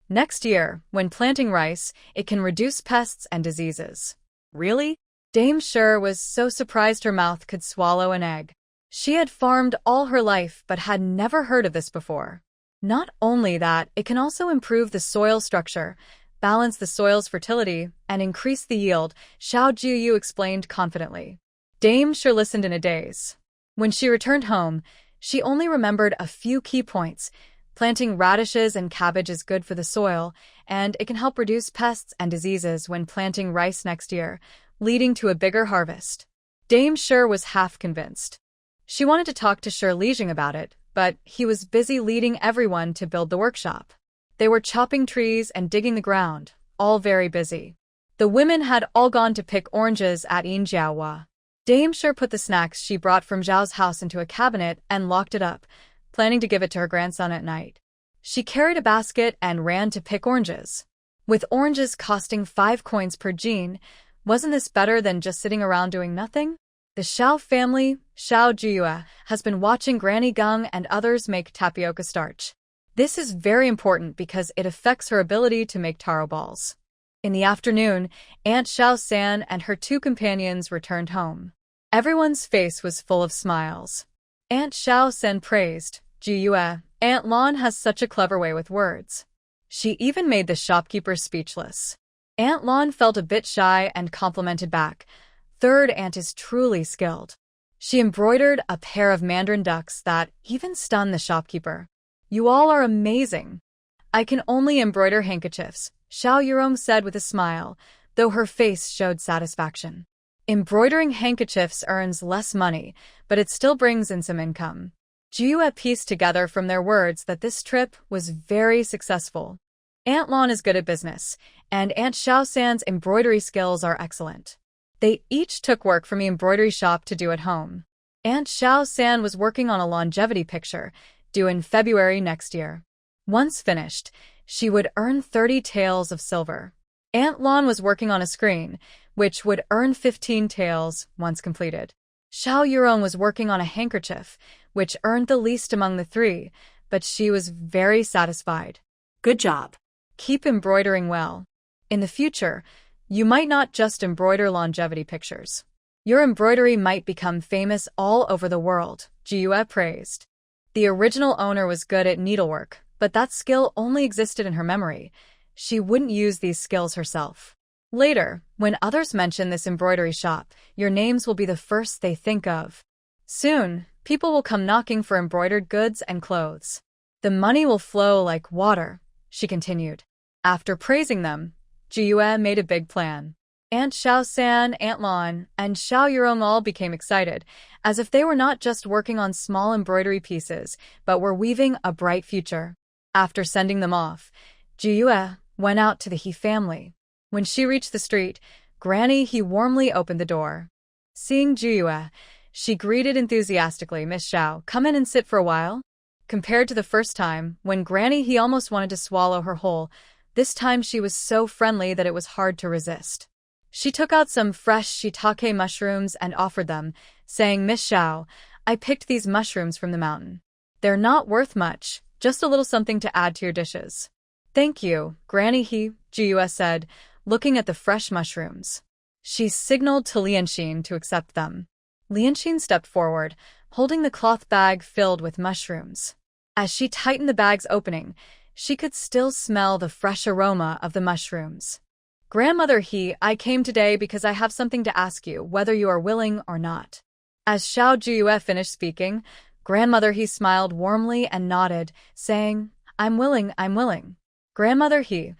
Next year, when planting rice, it can reduce pests and diseases." "Really?" Dame Shi was so surprised her mouth could swallow an egg. She had farmed all her life but had never heard of this before. Not only that, it can also improve the soil structure, balance the soil's fertility, and increase the yield, Xiao Jiuyue explained confidently. Dame Shi listened in a daze. When she returned home, she only remembered a few key points. Planting radishes and cabbage is good for the soil, and it can help reduce pests and diseases when planting rice next year, leading to a bigger harvest. Dame Shi was half convinced. She wanted to talk to Shilijing about it, but he was busy leading everyone to build the workshop. They were chopping trees and digging the ground, all very busy. The women had all gone to pick oranges at Yinjiaohua. Dame Shi put the snacks she brought from Zhao's house into a cabinet and locked it up, planning to give it to her grandson at night. She carried a basket and ran to pick oranges. With oranges costing 5 coins per gene, wasn't this better than just sitting around doing nothing? The Xiao family, Xiao Jiuyue, has been watching Granny Gung and others make tapioca starch. This is very important because it affects her ability to make taro balls. In the afternoon, Aunt Xiao San and her two companions returned home. Everyone's face was full of smiles. Aunt Xiao San praised Jiuyue. Aunt Lan has such a clever way with words. She even made the shopkeeper speechless. Aunt Lan felt a bit shy and complimented back. Third aunt is truly skilled. She embroidered a pair of mandarin ducks that even stunned the shopkeeper. You all are amazing. I can only embroider handkerchiefs, Xiao Jiuyue said with a smile, though her face showed satisfaction. Embroidering handkerchiefs earns less money, but it still brings in some income. Jiuyue pieced together from their words that this trip was very successful. Aunt Lan is good at business, and Aunt Xiao San's embroidery skills are excellent. They each took work from the embroidery shop to do at home. Aunt Xiao San was working on a longevity picture, due in February next year. Once finished, she would earn 30 taels of silver. Aunt Lan was working on a screen, which would earn 15 taels once completed. Xiao Jiuyue was working on a handkerchief, which earned the least among the three, but she was very satisfied. Good job. Keep embroidering well. In the future, you might not just embroider longevity pictures. Your embroidery might become famous all over the world, Jiuyue praised. The original owner was good at needlework, but that skill only existed in her memory. She wouldn't use these skills herself. Later, when others mention this embroidery shop, your names will be the first they think of. Soon, people will come knocking for embroidered goods and clothes. The money will flow like water, she continued. After praising them, Jiuyue made a big plan. Aunt Xiao San, Aunt Lan, and Xiao Jiuyue all became excited, as if they were not just working on small embroidery pieces, but were weaving a bright future. After sending them off, Jiuyue went out to the He family. When she reached the street, Granny He warmly opened the door. Seeing Jiuyue, she greeted enthusiastically, "Miss Xiao, come in and sit for a while." Compared to the first time, when Granny He almost wanted to swallow her whole, this time she was so friendly that it was hard to resist. She took out some fresh shiitake mushrooms and offered them, saying, "Miss Xiao, I picked these mushrooms from the mountain. They're not worth much, just a little something to add to your dishes." "Thank you, Granny He," Jiuyue said, looking at the fresh mushrooms. She signaled to Lianxin to accept them. Lianxin stepped forward, holding the cloth bag filled with mushrooms. As she tightened the bag's opening, she could still smell the fresh aroma of the mushrooms. "Grandmother He, I came today because I have something to ask you, whether you are willing or not." As Xiao Jiuyue finished speaking, Grandmother He smiled warmly and nodded, saying, I'm willing. "Grandmother He,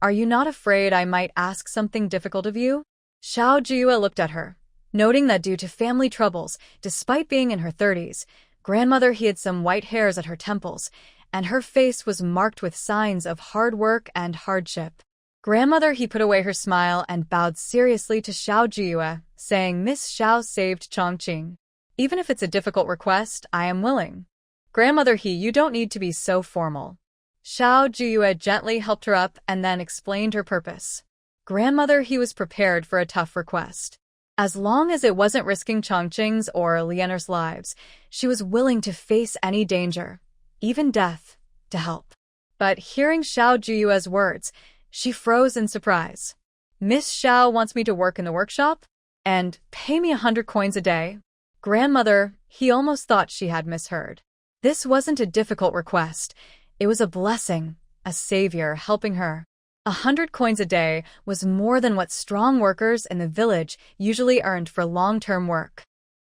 are you not afraid I might ask something difficult of you?" Xiao Jiuyue looked at her, noting that due to family troubles, despite being in her 30s, Grandmother He had some white hairs at her temples, and her face was marked with signs of hard work and hardship. Grandmother He put away her smile and bowed seriously to Xiao Jiuyue, saying, "Miss Xiao saved Chongqing. Even if it's a difficult request, I am willing." "Grandmother He, you don't need to be so formal." Xiao Jiuyue gently helped her up and then explained her purpose. Grandmother He was prepared for a tough request. As long as it wasn't risking Chongqing's or Lianer's lives, she was willing to face any danger, even death, to help. But hearing Xiao Jiuyue's words, she froze in surprise. "Miss Xiao wants me to work in the workshop? And pay me 100 coins a day?" Grandmother He almost thought she had misheard. This wasn't a difficult request. It was a blessing, a savior helping her. 100 coins a day was more than what strong workers in the village usually earned for long-term work.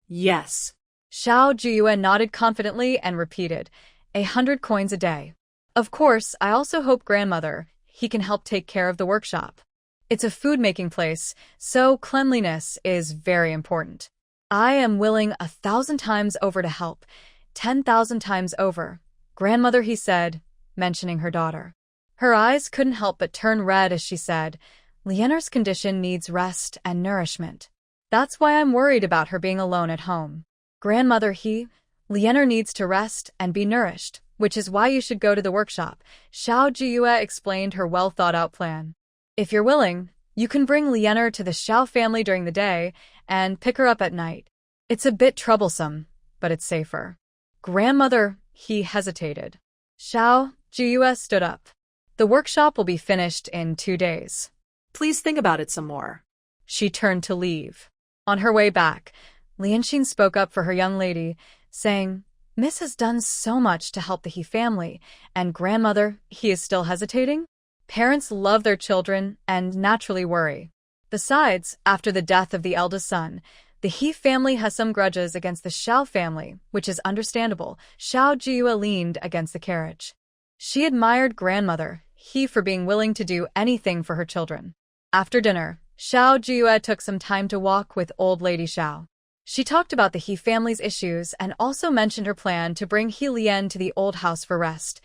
Yes. Xiao Jiuyue nodded confidently and repeated, 100 coins a day. "Of course, I also hope Grandmother He can help take care of the workshop. It's a food-making place, so cleanliness is very important. I am willing 1,000 times over to help, 10,000 times over," Grandmother He said, mentioning her daughter. Her eyes couldn't help but turn red as she said, "Lianer's condition needs rest and nourishment. That's why I'm worried about her being alone at home. Grandmother He, Lianer needs to rest and be nourished, which is why you should go to the workshop," Xiao Jiuyue explained her well-thought-out plan. "If you're willing, you can bring Lianer to the Xiao family during the day and pick her up at night. It's a bit troublesome, but it's safer. Grandmother, he hesitated. Xiao Jiuyue stood up. The workshop will be finished in 2 days. Please think about it some more. She turned to leave. On her way back, Lianxin spoke up for her young lady, saying, Miss has done so much to help the He family, and grandmother, he is still hesitating? Parents love their children and naturally worry. Besides, after the death of the eldest son, the He family has some grudges against the Xiao family, which is understandable. Xiao Jiuyue leaned against the carriage. She admired grandmother, He, for being willing to do anything for her children. After dinner, Xiao Jiuyue took some time to walk with old lady Xiao. She talked about the He family's issues and also mentioned her plan to bring He Lian to the old house for rest.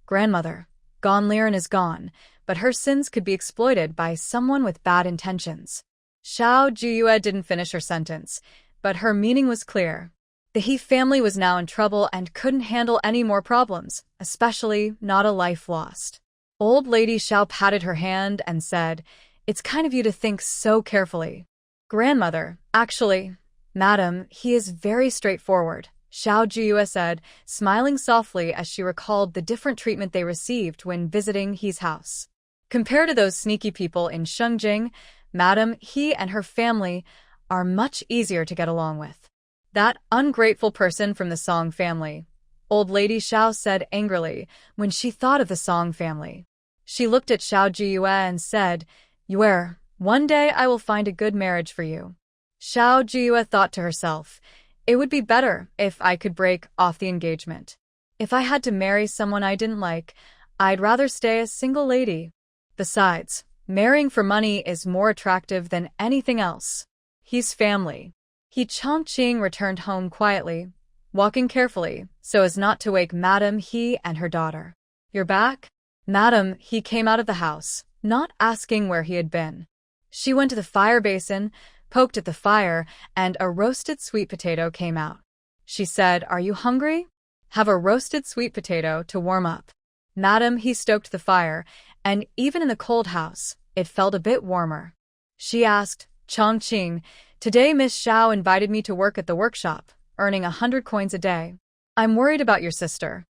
Grandmother, Gone Liren is gone, but her sins could be exploited by someone with bad intentions. Xiao Jiuyue didn't finish her sentence, but her meaning was clear. The He family was now in trouble and couldn't handle any more problems, especially not a life lost. Old lady Xiao patted her hand and said, It's kind of you to think so carefully. Grandmother, actually, Madam, he is very straightforward, Xiao Jiuyue said, smiling softly as she recalled the different treatment they received when visiting He's house. Compared to those sneaky people in Shengjing, Madam, he and her family are much easier to get along with. That ungrateful person from the Song family, old lady Xiao said angrily when she thought of the Song family. She looked at Xiao Jiuyue and said, Yue, one day I will find a good marriage for you. Xiao Jiuyue thought to herself, it would be better if I could break off the engagement. If I had to marry someone I didn't like, I'd rather stay a single lady. Besides, marrying for money is more attractive than anything else. He's family. He Chongqing returned home quietly, walking carefully so as not to wake Madame He and her daughter. You're back? Madame He came out of the house, not asking where he had been. She went to the fire basin, poked at the fire, and a roasted sweet potato came out. She said, Are you hungry? Have a roasted sweet potato to warm up. Madame He stoked the fire, and even in the cold house, it felt a bit warmer. She asked, Chongqing, today Miss Xiao invited me to work at the workshop, earning 100 coins a day. I'm worried about your sister.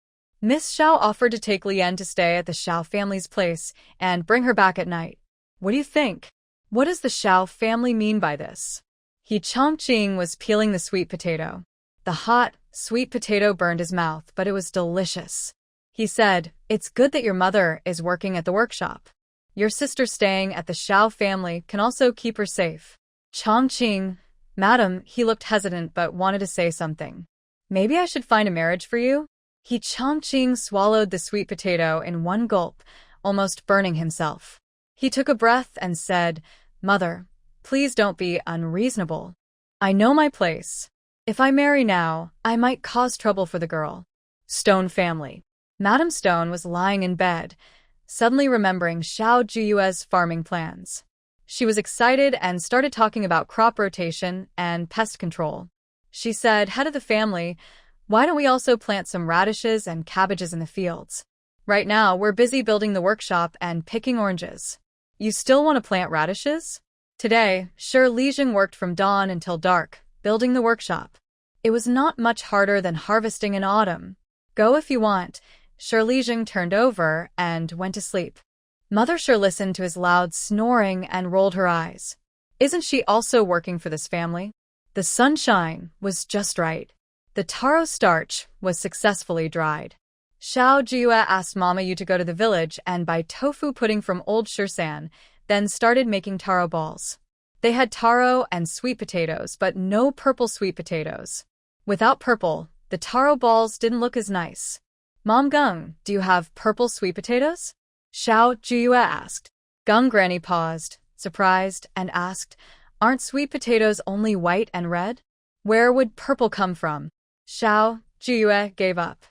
Miss Xiao offered to take Lian to stay at the Xiao family's place and bring her back at night. What do you think? What does the Xiao family mean by this? He Chongqing was peeling the sweet potato. The hot, sweet potato burned his mouth, but it was delicious. He said, It's good that your mother is working at the workshop. Your sister staying at the Xiao family can also keep her safe. Chongqing, Madam, he looked hesitant but wanted to say something. Maybe I should find a marriage for you? He Chongqing swallowed the sweet potato in one gulp, almost burning himself. He took a breath and said, Mother, please don't be unreasonable. I know my place. If I marry now, I might cause trouble for the girl. Stone family. Madame Stone was lying in bed, suddenly remembering Xiao Jiuyue's farming plans. She was excited and started talking about crop rotation and pest control. She said, Head of the family, why don't we also plant some radishes and cabbages in the fields? Right now, we're busy building the workshop and picking oranges. You still want to plant radishes? Today, Shiao worked from dawn until dark, building the workshop. It was not much harder than harvesting in autumn. Go if you want. Shiao turned over and went to sleep. Mother Shi listened to his loud snoring and rolled her eyes. Isn't she also working for this family? The sunshine was just right. The taro starch was successfully dried. Xiao Jiuyue asked Mama Yu to go to the village and buy tofu pudding from old Shirsan, then started making taro balls. They had taro and sweet potatoes, but no purple sweet potatoes. Without purple, the taro balls didn't look as nice. Mom Gung, do you have purple sweet potatoes? Xiao Jiuyue asked. Gung Granny paused, surprised, and asked, Aren't sweet potatoes only white and red? Where would purple come from? Xiao Jiuyue gave up.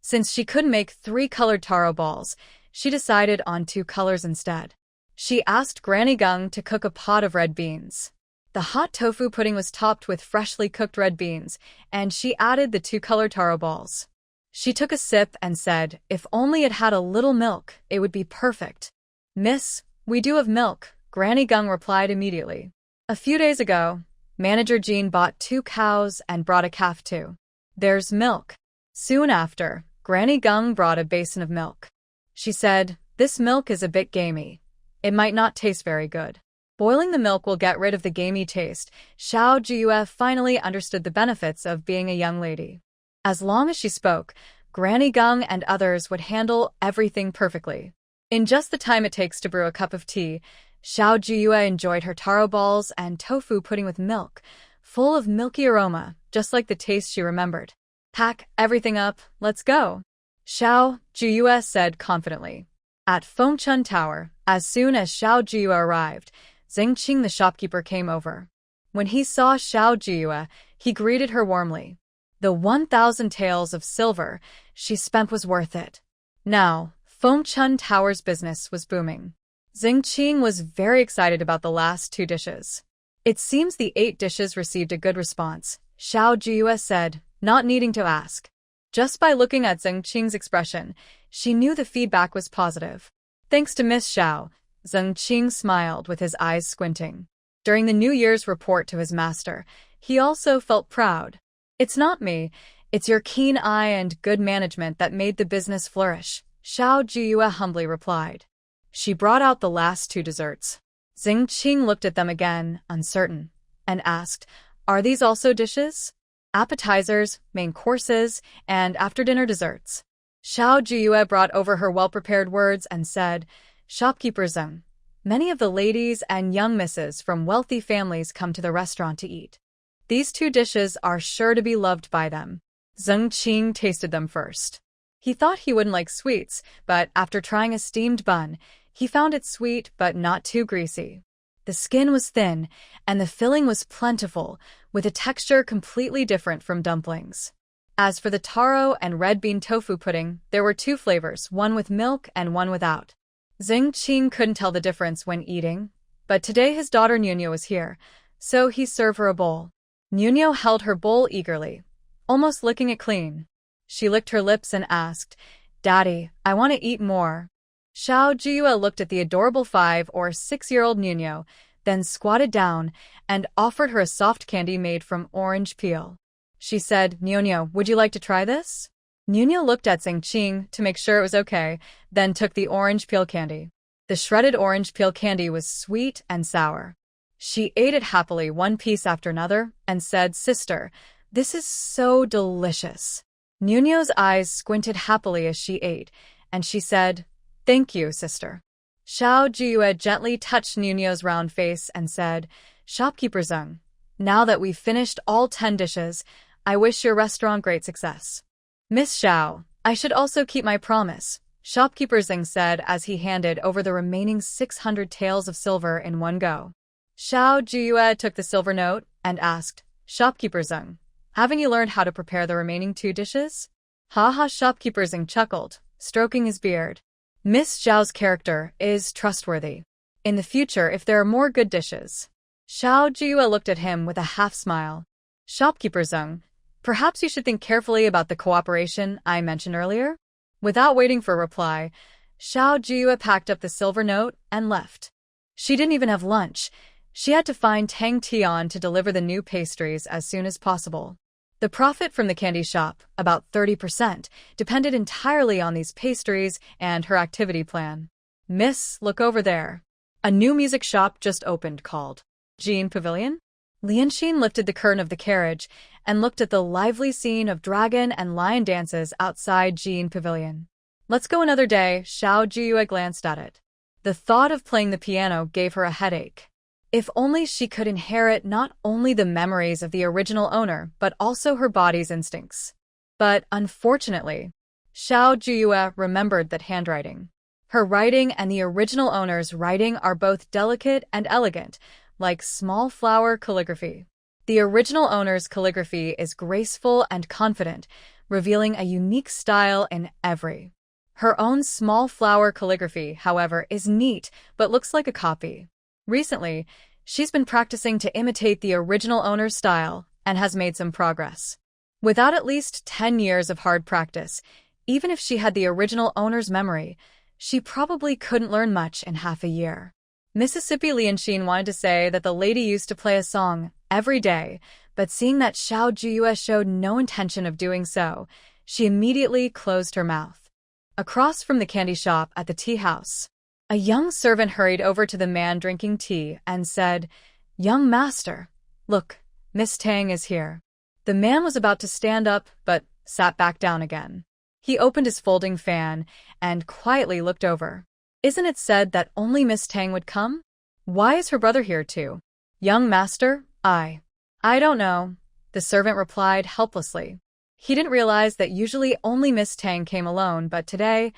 Since she couldn't make 3 colored taro balls, she decided on 2 colors instead. She asked Granny Gung to cook a pot of red beans. The hot tofu pudding was topped with freshly cooked red beans, and she added the 2 colored taro balls. She took a sip and said, If only it had a little milk, it would be perfect. Miss, we do have milk, Granny Gung replied immediately. A few days ago, Manager Jean bought 2 cows and brought a calf too. There's milk. Soon after, Granny Gung brought a basin of milk. She said, "This milk is a bit gamey. It might not taste very good." Boiling the milk will get rid of the gamey taste. Xiao Jiuyue finally understood the benefits of being a young lady. As long as she spoke, Granny Gung and others would handle everything perfectly. In just the time it takes to brew a cup of tea, Xiao Jiuyue enjoyed her taro balls and tofu pudding with milk, full of milky aroma, just like the taste she remembered. "Pack everything up, let's go," Xiao Jiuyue said confidently. At Fengchun Tower, as soon as Xiao Jiuyue arrived, Zhengqing the shopkeeper came over. When he saw Xiao Jiuyue, he greeted her warmly. The 1,000 taels of silver she spent was worth it. Now, Fengchun Tower's business was booming. Zhengqing was very excited about the last 2 dishes. "It seems the 8 dishes received a good response," Xiao Jiuyue said, not needing to ask. Just by looking at Zhengqing's expression, she knew the feedback was positive. Thanks to Miss Xiao, Zhengqing smiled with his eyes squinting. During the New Year's report to his master, he also felt proud. "It's not me, it's your keen eye and good management that made the business flourish," Xiao Jiuyue humbly replied. She brought out the last 2 desserts. Zhengqing looked at them again, uncertain, and asked, "Are these also dishes?" "Appetizers, main courses, and after-dinner desserts." Xiao Jiuyue brought over her well-prepared words and said, "Shopkeeper Zheng, many of the ladies and young misses from wealthy families come to the restaurant to eat. These 2 dishes are sure to be loved by them." Zhengqing tasted them first. He thought he wouldn't like sweets, but after trying a steamed bun, he found it sweet but not too greasy. The skin was thin, and the filling was plentiful, with a texture completely different from dumplings. As for the taro and red bean tofu pudding, there were 2 flavors, one with milk and one without. Zhengqing couldn't tell the difference when eating, but today his daughter Nuno was here, so he served her a bowl. Nuno held her bowl eagerly, almost licking it clean. She licked her lips and asked, "Daddy, I want to eat more." Xiao Jiuyue looked at the adorable 5 or 6-year-old Nuno, then squatted down and offered her a soft candy made from orange peel. She said, "Nuno, would you like to try this?" Nuno looked at Zhengqing to make sure it was okay, then took the orange peel candy. The shredded orange peel candy was sweet and sour. She ate it happily, 1 piece after another, and said, "Sister, this is so delicious." Nuno's eyes squinted happily as she ate, and she said, "Thank you, sister." Xiao Jiuyue gently touched Nuno's round face and said, "Shopkeeper Zheng, now that we've finished all 10 dishes, I wish your restaurant great success." "Miss Xiao, I should also keep my promise," Shopkeeper Zheng said as he handed over the remaining 600 taels of silver in one go. Xiao Jiuyue took the silver note and asked, "Shopkeeper Zheng, haven't you learned how to prepare the remaining 2 dishes?" "Ha." Shopkeeper Zheng chuckled, stroking his beard. "Miss Xiao's character is trustworthy. In the future, if there are more good dishes." Xiao Jiuyue looked at him with a half-smile. "Shopkeeper Zheng, perhaps you should think carefully about the cooperation I mentioned earlier?" Without waiting for a reply, Xiao Jiuyue packed up the silver note and left. She didn't even have lunch. She had to find Tang Tian to deliver the new pastries as soon as possible. The profit from the candy shop, about 30%, depended entirely on these pastries and her activity plan. "Miss, look over there. A new music shop just opened called Jean Pavilion?" Lianxin lifted the curtain of the carriage and looked at the lively scene of dragon and lion dances outside Jean Pavilion. "Let's go another day." Xiao Jiuyue glanced at it. The thought of playing the piano gave her a headache. If only she could inherit not only the memories of the original owner, but also her body's instincts. But unfortunately, Xiao Jiuyue remembered that handwriting. Her writing and the original owner's writing are both delicate and elegant, like small flower calligraphy. The original owner's calligraphy is graceful and confident, revealing a unique style in every. Her own small flower calligraphy, however, is neat but looks like a copy. Recently, she's been practicing to imitate the original owner's style and has made some progress. Without at least 10 years of hard practice, even if she had the original owner's memory, she probably couldn't learn much in half a year. Mississippi Lianxin wanted to say that the lady used to play a song, every day, but seeing that Xiao Jiuyue showed no intention of doing so, she immediately closed her mouth. Across from the candy shop at the tea house, a young servant hurried over to the man drinking tea and said, "Young master, look, Miss Tang is here." The man was about to stand up, but sat back down again. He opened his folding fan and quietly looked over. "Isn't it said that only Miss Tang would come? Why is her brother here too?" "Young master, I don't know," the servant replied helplessly. He didn't realize that usually only Miss Tang came alone, but today,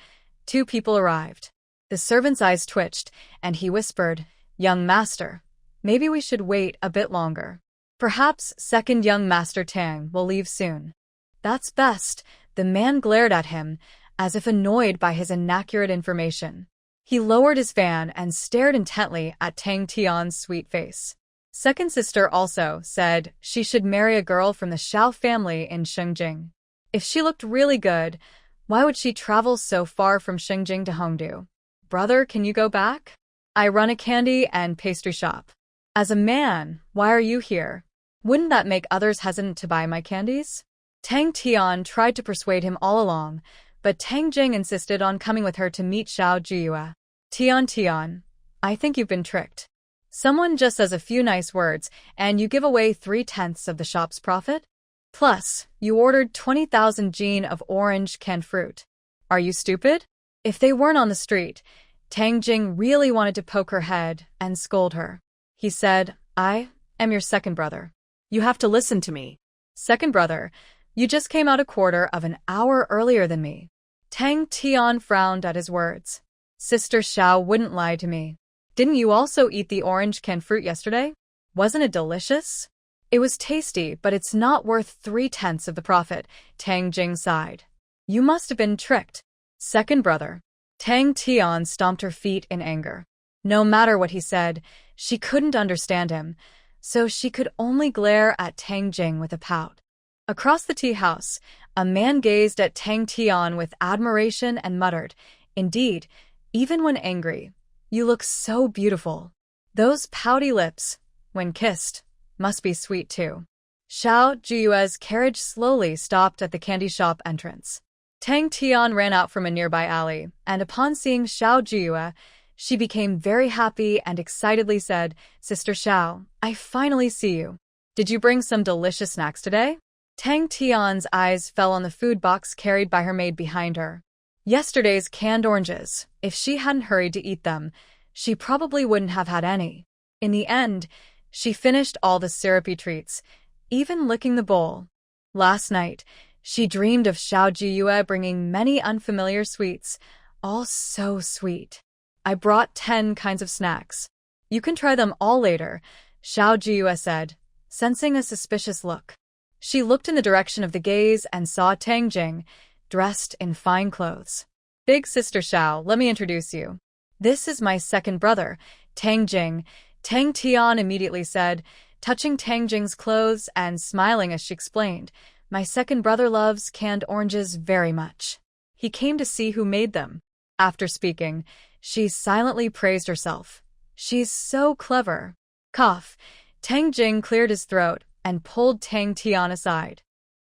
2 people arrived. The servant's eyes twitched, and he whispered, "Young master, maybe we should wait a bit longer. Perhaps second young master Tang will leave soon." "That's best," the man glared at him, as if annoyed by his inaccurate information. He lowered his fan and stared intently at Tang Tian's sweet face. Second sister also said she should marry a girl from the Xiao family in Shengjing. If she looked really good, why would she travel so far from Shengjing to Hongdu? "Brother, can you go back? I run a candy and pastry shop." "As a man, why are you here? Wouldn't that make others hesitant to buy my candies?" Tang Tian tried to persuade him all along, but Tang Jing insisted on coming with her to meet Xiao Jiuyue. Tian, I think you've been tricked. Someone just says a few nice words, and you give away 3/10 of the shop's profit? Plus, you ordered 20,000 jin of orange canned fruit. Are you stupid?" If they weren't on the street, Tang Jing really wanted to poke her head and scold her. He said, "I am your second brother. You have to listen to me." "Second brother? You just came out a quarter of an hour earlier than me." Tang Tian frowned at his words. "Sister Xiao wouldn't lie to me. Didn't you also eat the orange canned fruit yesterday? Wasn't it delicious?" "It was tasty, but it's not worth 3/10 of the profit," Tang Jing sighed. "You must have been tricked." "Second brother." Tang Tian stomped her feet in anger. No matter what he said, she couldn't understand him, so she could only glare at Tang Jing with a pout. Across the tea house, a man gazed at Tang Tian with admiration and muttered, "Indeed, even when angry, you look so beautiful. Those pouty lips, when kissed, must be sweet too." Xiao Jiuyue's carriage slowly stopped at the candy shop entrance. Tang Tian ran out from a nearby alley, and upon seeing Xiao Jiuyue, she became very happy and excitedly said, "Sister Xiao, I finally see you. Did you bring some delicious snacks today?" Tang Tian's eyes fell on the food box carried by her maid behind her. Yesterday's canned oranges, if she hadn't hurried to eat them, she probably wouldn't have had any. In the end, she finished all the syrupy treats, even licking the bowl. Last night, she dreamed of Xiao Jiuyue bringing many unfamiliar sweets, all so sweet. "I brought 10 kinds of snacks. You can try them all later," Xiao Jiuyue said, sensing a suspicious look. She looked in the direction of the gaze and saw Tang Jing, dressed in fine clothes. "Big sister Xiao, let me introduce you. This is my second brother, Tang Jing," Tang Tian immediately said, touching Tang Jing's clothes and smiling as she explained, "My second brother loves canned oranges very much. He came to see who made them." After speaking, she silently praised herself. "She's so clever." Cough. Tang Jing cleared his throat and pulled Tang Tian aside.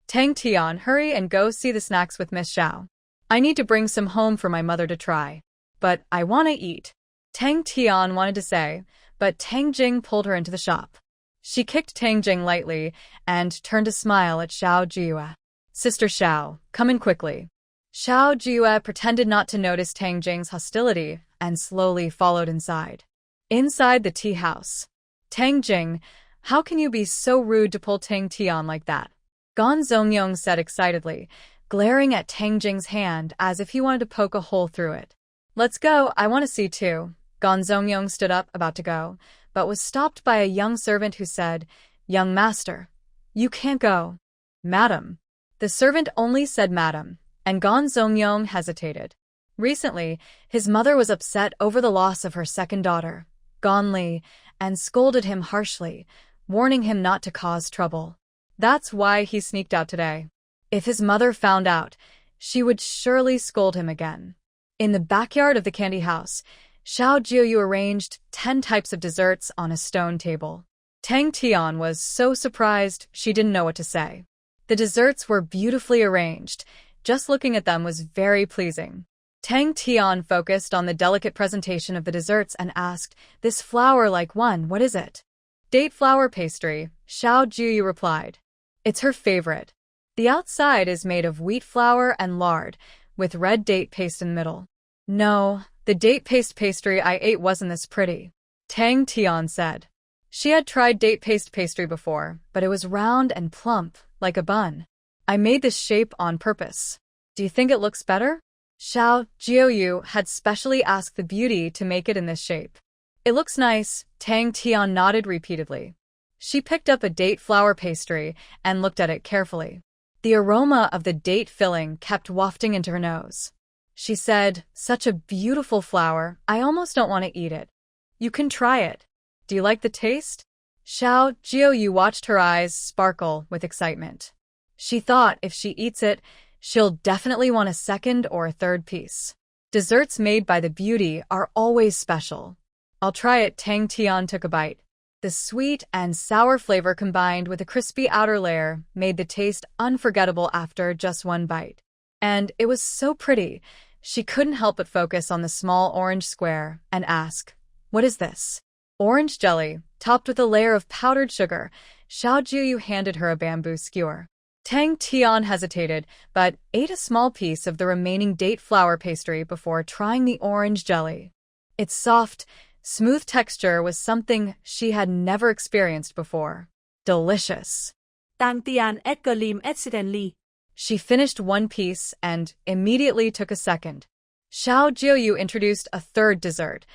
"Tang Tian, hurry and go see the snacks with Miss Xiao. I need to bring some home for my mother to try. But I want to eat." Tang Tian wanted to say, but Tang Jing pulled her into the shop. She kicked Tang Jing lightly and turned a smile at Xiao Jiuyue. "Sister Xiao, come in quickly." Xiao Jiuyue pretended not to notice Tang Jing's hostility and slowly followed inside. Inside the tea house. "Tang Jing, how can you be so rude to pull Tang Tian like that?" Gans said excitedly, glaring at Tang Jing's hand as if he wanted to poke a hole through it. "Let's go, I want to see too." Gans stood up, about to go, but was stopped by a young servant who said, "Young master, you can't go." "Madam." The servant only said madam, and Gans hesitated. Recently, his mother was upset over the loss of her second daughter, Gan Li, and scolded him harshly, warning him not to cause trouble. That's why he sneaked out today. If his mother found out, she would surely scold him again. In the backyard of the candy house, Xiao Jiuyue arranged 10 types of desserts on a stone table. Tang Tian was so surprised she didn't know what to say. The desserts were beautifully arranged. Just looking at them was very pleasing. Tang Tian focused on the delicate presentation of the desserts and asked, "This flower-like one, what is it?" "Date flour pastry," Xiao Jiuyue replied. "It's her favorite. The outside is made of wheat flour and lard, with red date paste in the middle." "No, the date paste pastry I ate wasn't this pretty," Tang Tian said. She had tried date paste pastry before, but it was round and plump, like a bun. "I made this shape on purpose. Do you think it looks better?" Xiao Jiuyue had specially asked the beauty to make it in this shape. "It looks nice," Tang Tian nodded repeatedly. She picked up a date flour pastry and looked at it carefully. The aroma of the date filling kept wafting into her nose. She said, "Such a beautiful flower, I almost don't want to eat it." "You can try it. Do you like the taste?" Xiao Jiuyue watched her eyes sparkle with excitement. She thought if she eats it, she'll definitely want a second or a third piece. Desserts made by the beauty are always special. "I'll try it," Tang Tian took a bite. The sweet and sour flavor combined with a crispy outer layer made the taste unforgettable after just one bite. And it was so pretty, she couldn't help but focus on the small orange square and ask, "What is this?" "Orange jelly, topped with a layer of powdered sugar." Xiao Jiuyue handed her a bamboo skewer. Tang Tian hesitated, but ate a small piece of the remaining date flour pastry before trying the orange jelly. Its soft, smooth texture was something she had never experienced before. Delicious. Tang Tian ate gleam accidentally. She finished one piece and immediately took a second. Xiao Jiuyue introduced a third dessert,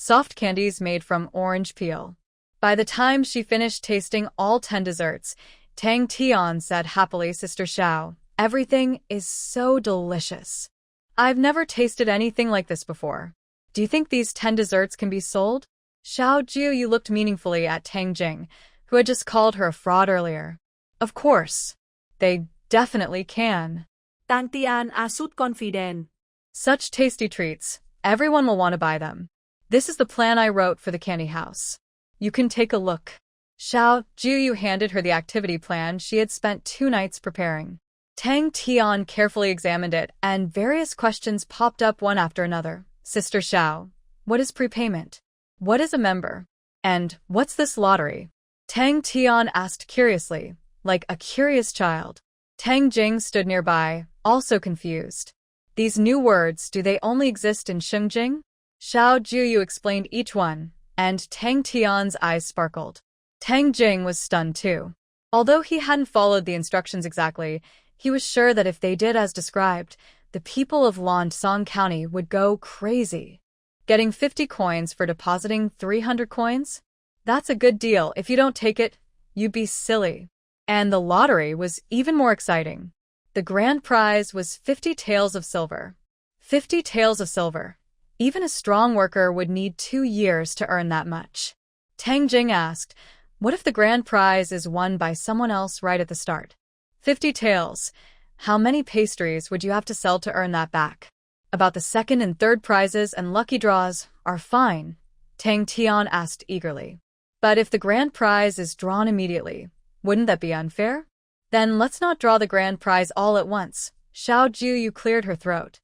soft candies made from orange peel. By the time she finished tasting all 10 desserts, Tang Tian said happily, "Sister Xiao, everything is so delicious. I've never tasted anything like this before. Do you think these 10 desserts can be sold?" Xiao Jiuyue looked meaningfully at Tang Jing, who had just called her a fraud earlier. "Of course. They definitely can." Tang Tian assured confident. "Such tasty treats, everyone will want to buy them. This is the plan I wrote for the candy house. You can take a look." Xiao Jiuyue handed her the activity plan she had spent 2 nights preparing. Tang Tian carefully examined it, and various questions popped up one after another. "Sister Xiao, what is prepayment? What is a member? And what's this lottery?" Tang Tian asked curiously, like a curious child. Tang Jing stood nearby, also confused. "These new words, do they only exist in Shengjing?" Xiao Jiuyue explained each one, and Tang Tian's eyes sparkled. Tang Jing was stunned too. Although he hadn't followed the instructions exactly, he was sure that if they did as described, the people of Lingzhi County would go crazy. Getting 50 coins for depositing 300 coins? That's a good deal. If you don't take it, you'd be silly. And the lottery was even more exciting. The grand prize was 50 taels of silver. 50 taels of silver. Even a strong worker would need 2 years to earn that much. Tang Jing asked, "What if the grand prize is won by someone else right at the start?" 50 taels. How many pastries would you have to sell to earn that back? "About the second and third prizes and lucky draws are fine," Tang Tian asked eagerly. "But if the grand prize is drawn immediately, wouldn't that be unfair?" "Then let's not draw the grand prize all at once." Xiao Jiuyue cleared her throat.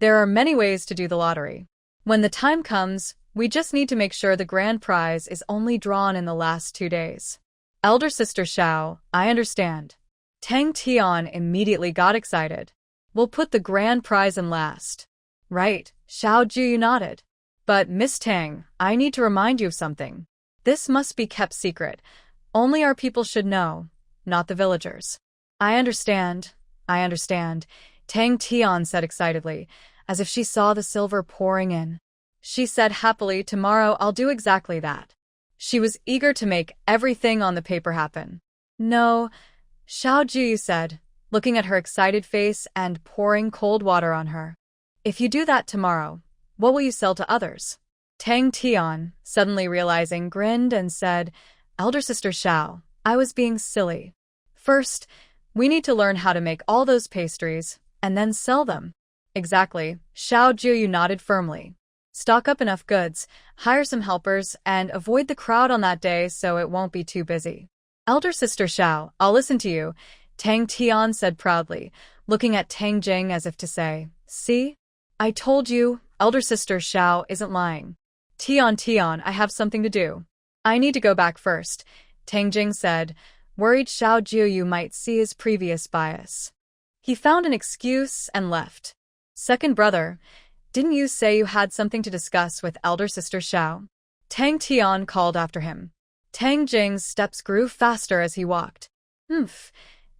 "There are many ways to do the lottery. When the time comes, we just need to make sure the grand prize is only drawn in the last 2 days." "Elder Sister Xiao, I understand." Tang Tian immediately got excited. "We'll put the grand prize in last." "Right," Xiao Jiuyue nodded. "But Miss Tang, I need to remind you of something. This must be kept secret. Only our people should know, not the villagers." I understand," Tang Tian said excitedly, as if she saw the silver pouring in. She said happily, "Tomorrow I'll do exactly that." She was eager to make everything on the paper happen. "No," Xiao Jiuyue said, looking at her excited face and pouring cold water on her. "If you do that tomorrow, what will you sell to others?" Tang Tian, suddenly realizing, grinned and said, "Elder Sister Xiao, I was being silly. First, we need to learn how to make all those pastries, and then sell them." "Exactly," Xiao Jiuyue nodded firmly. Stock up enough goods, hire some helpers, and avoid the crowd on that day so it won't be too busy. Elder sister Xiao, I'll listen to you, Tang Tian said proudly, looking at Tang Jing as if to say, see? I told you, elder sister Xiao isn't lying. Tian, I have something to do. I need to go back first, Tang Jing said, worried Xiao Jiuyue might see his previous bias. He found an excuse and left. Second brother, didn't you say you had something to discuss with elder sister Xiao? Tang Tian called after him. Tang Jing's steps grew faster as he walked.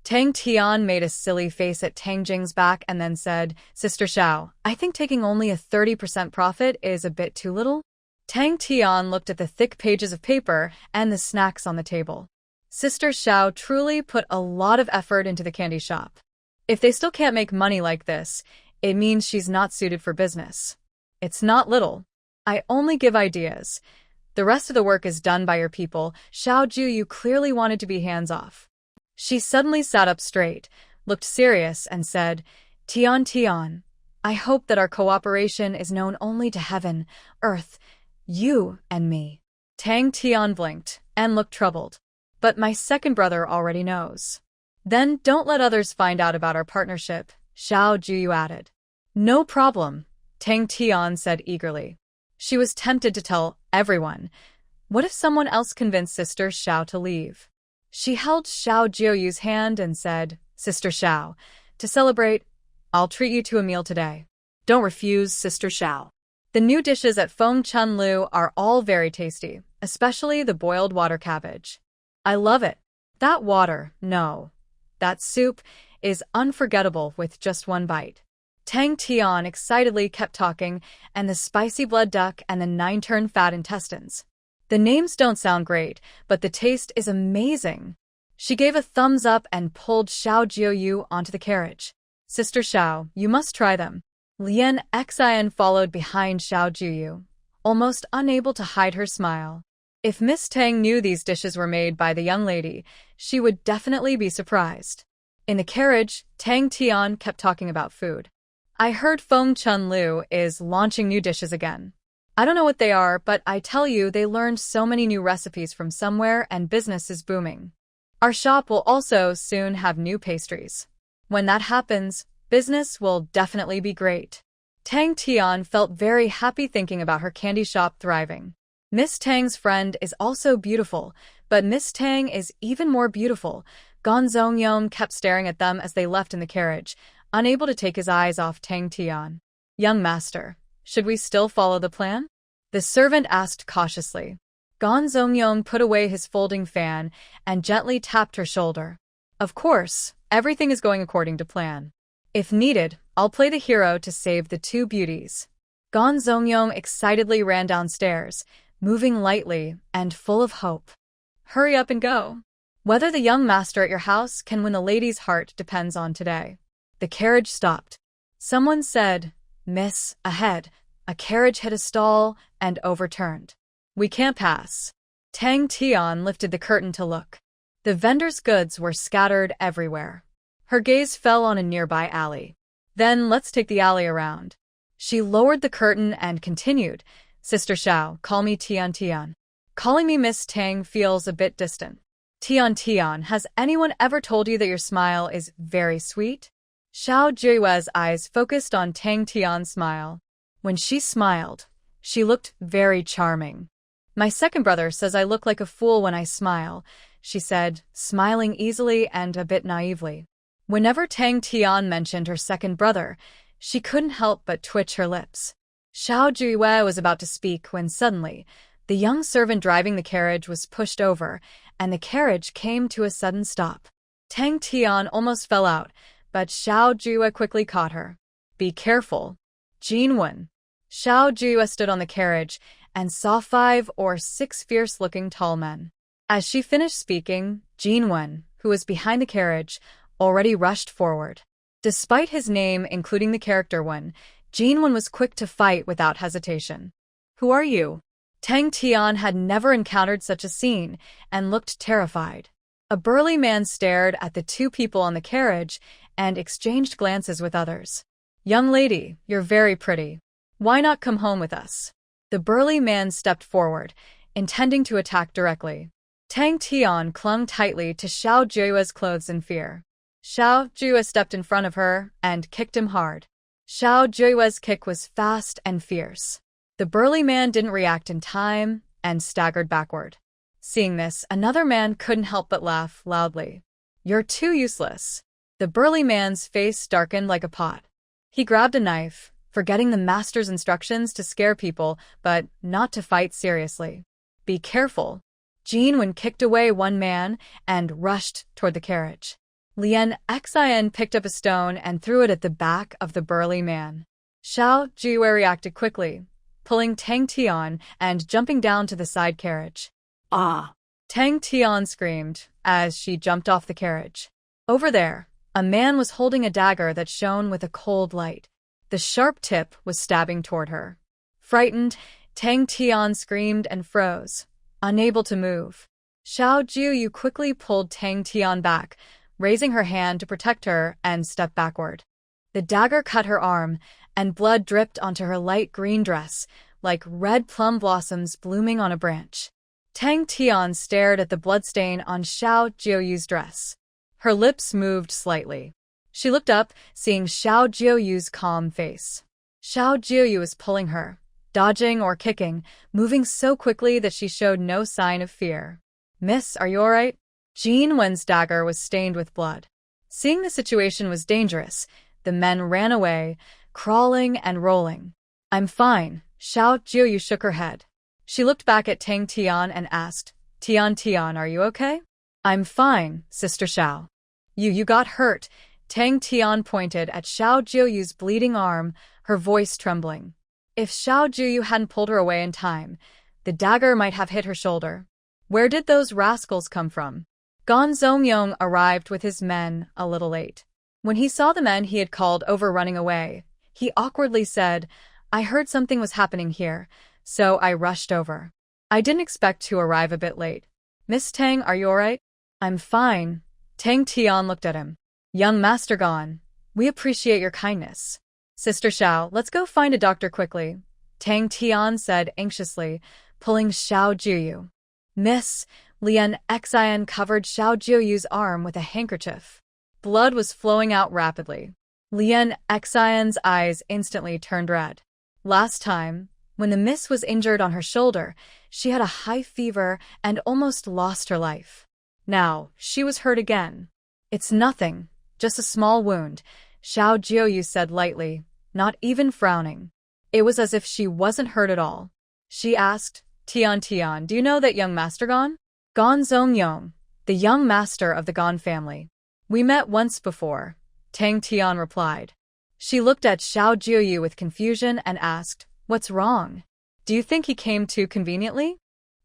Tang Tian made a silly face at Tang Jing's back and then said, Sister Xiao, I think taking only a 30% profit is a bit too little. Tang Tian looked at the thick pages of paper and the snacks on the table. Sister Xiao truly put a lot of effort into the candy shop. If they still can't make money like this, it means she's not suited for business. It's not little. I only give ideas. The rest of the work is done by your people. Xiao Jiuyue clearly wanted to be hands-off. She suddenly sat up straight, looked serious, and said, Tian, I hope that our cooperation is known only to heaven, earth, you and me. Tang Tian blinked and looked troubled. But my second brother already knows. Then don't let others find out about our partnership, Xiao Jiuyue added. No problem, Tang Tian said eagerly. She was tempted to tell everyone. What if someone else convinced Sister Xiao to leave? She held Xiao Jiuyue's hand and said, Sister Xiao, to celebrate, I'll treat you to a meal today. Don't refuse, Sister Xiao. The new dishes at Feng Chunlu are all very tasty, especially the boiled water cabbage. I love it. That soup is unforgettable with just one bite. Tang Tian excitedly kept talking, and the spicy blood duck and the 9-turn fat intestines. The names don't sound great, but the taste is amazing. She gave a thumbs up and pulled Xiao Jiuyue onto the carriage. Sister Xiao, you must try them. Exile followed behind Xiao Jiuyue, almost unable to hide her smile. If Miss Tang knew these dishes were made by the young lady, she would definitely be surprised. In the carriage, Tang Tian kept talking about food. I heard Feng Chunlu is launching new dishes again. I don't know what they are, but I tell you they learned so many new recipes from somewhere and business is booming. Our shop will also soon have new pastries. When that happens, business will definitely be great. Tang Tian felt very happy thinking about her candy shop thriving. Miss Tang's friend is also beautiful, but Miss Tang is even more beautiful. Gans kept staring at them as they left in the carriage, unable to take his eyes off Tang Tian. Young master, should we still follow the plan? The servant asked cautiously. Gans put away his folding fan and gently tapped her shoulder. Of course, everything is going according to plan. If needed, I'll play the hero to save the two beauties. Gans excitedly ran downstairs, moving lightly and full of hope. Hurry up and go. Whether the young master at your house can win the lady's heart depends on today. The carriage stopped. Someone said, Miss, ahead. A carriage hit a stall and overturned. We can't pass. Tang Tian lifted the curtain to look. The vendor's goods were scattered everywhere. Her gaze fell on a nearby alley. Then let's take the alley around. She lowered the curtain and continued, Sister Xiao, call me Tian. Calling me Miss Tang feels a bit distant. Tian, has anyone ever told you that your smile is very sweet? Xiao Jiuyue's eyes focused on Tang Tian's smile. When she smiled, she looked very charming. My second brother says I look like a fool when I smile, she said, smiling easily and a bit naively. Whenever Tang Tian mentioned her second brother, she couldn't help but twitch her lips. Xiao Jiuyue was about to speak when suddenly, the young servant driving the carriage was pushed over, and the carriage came to a sudden stop. Tang Tian almost fell out, but Xiao Jiuyue quickly caught her. Be careful. Jinwen. Xiao Jiuyue stood on the carriage and saw 5 or 6 fierce-looking tall men. As she finished speaking, Jinwen, who was behind the carriage, already rushed forward. Despite his name including the character Wen, Jinwen was quick to fight without hesitation. Who are you? Tang Tian had never encountered such a scene and looked terrified. A burly man stared at the 2 people on the carriage and exchanged glances with others. Young lady, you're very pretty. Why not come home with us? The burly man stepped forward, intending to attack directly. Tang Tian clung tightly to Xiao Jiuyue's clothes in fear. Xiao Jiuyue stepped in front of her and kicked him hard. Xiao Jiuyue's kick was fast and fierce. The burly man didn't react in time and staggered backward. Seeing this, another man couldn't help but laugh loudly. You're too useless. The burly man's face darkened like a pot. He grabbed a knife, forgetting the master's instructions to scare people, but not to fight seriously. Be careful. Jin Wen kicked away one man and rushed toward the carriage. Exile picked up a stone and threw it at the back of the burly man. Xiao Jiuyue reacted quickly, pulling Tang Tian and jumping down to the side carriage. Ah! Tang Tian screamed as she jumped off the carriage. Over there, a man was holding a dagger that shone with a cold light. The sharp tip was stabbing toward her. Frightened, Tang Tian screamed and froze, unable to move. Xiao Jiuyue quickly pulled Tang Tian back, raising her hand to protect her and stepped backward. The dagger cut her arm, and blood dripped onto her light green dress, like red plum blossoms blooming on a branch. Tang Tian stared at the bloodstain on Xiao Jiuyue's dress. Her lips moved slightly. She looked up, seeing Xiao Jiuyue's calm face. Xiao Jiuyue was pulling her, dodging or kicking, moving so quickly that she showed no sign of fear. Miss, are you all right? Jin Wen's dagger was stained with blood. Seeing the situation was dangerous, the men ran away, crawling and rolling. I'm fine, Xiao Jiuyue shook her head. She looked back at Tang Tian and asked, Tian, are you okay? I'm fine, Sister Xiao. You got hurt. Tang Tian pointed at Xiao Jiuyue's bleeding arm, her voice trembling. If Xiao Jiuyue hadn't pulled her away in time, the dagger might have hit her shoulder. Where did those rascals come from? Gans arrived with his men a little late. When he saw the men he had called over running away, he awkwardly said, I heard something was happening here, so I rushed over. I didn't expect to arrive a bit late. Miss Tang, are you all right? I'm fine. Tang Tian looked at him. Young Master Gan, we appreciate your kindness. Sister Xiao, let's go find a doctor quickly, Tang Tian said anxiously, pulling Xiao Jiuyue. Miss, Exile covered Xiao Jiuyue's arm with a handkerchief. Blood was flowing out rapidly. Exile's eyes instantly turned red. Last time, when the miss was injured on her shoulder, she had a high fever and almost lost her life. Now, she was hurt again. It's nothing, just a small wound, Xiao Jiuyue said lightly, not even frowning. It was as if she wasn't hurt at all. She asked, Tian, do you know that young Master Gan? Gan Zongyong, the young master of the Gan family. We met once before, Tang Tian replied. She looked at Xiao Jiuyue with confusion and asked, What's wrong? Do you think he came too conveniently?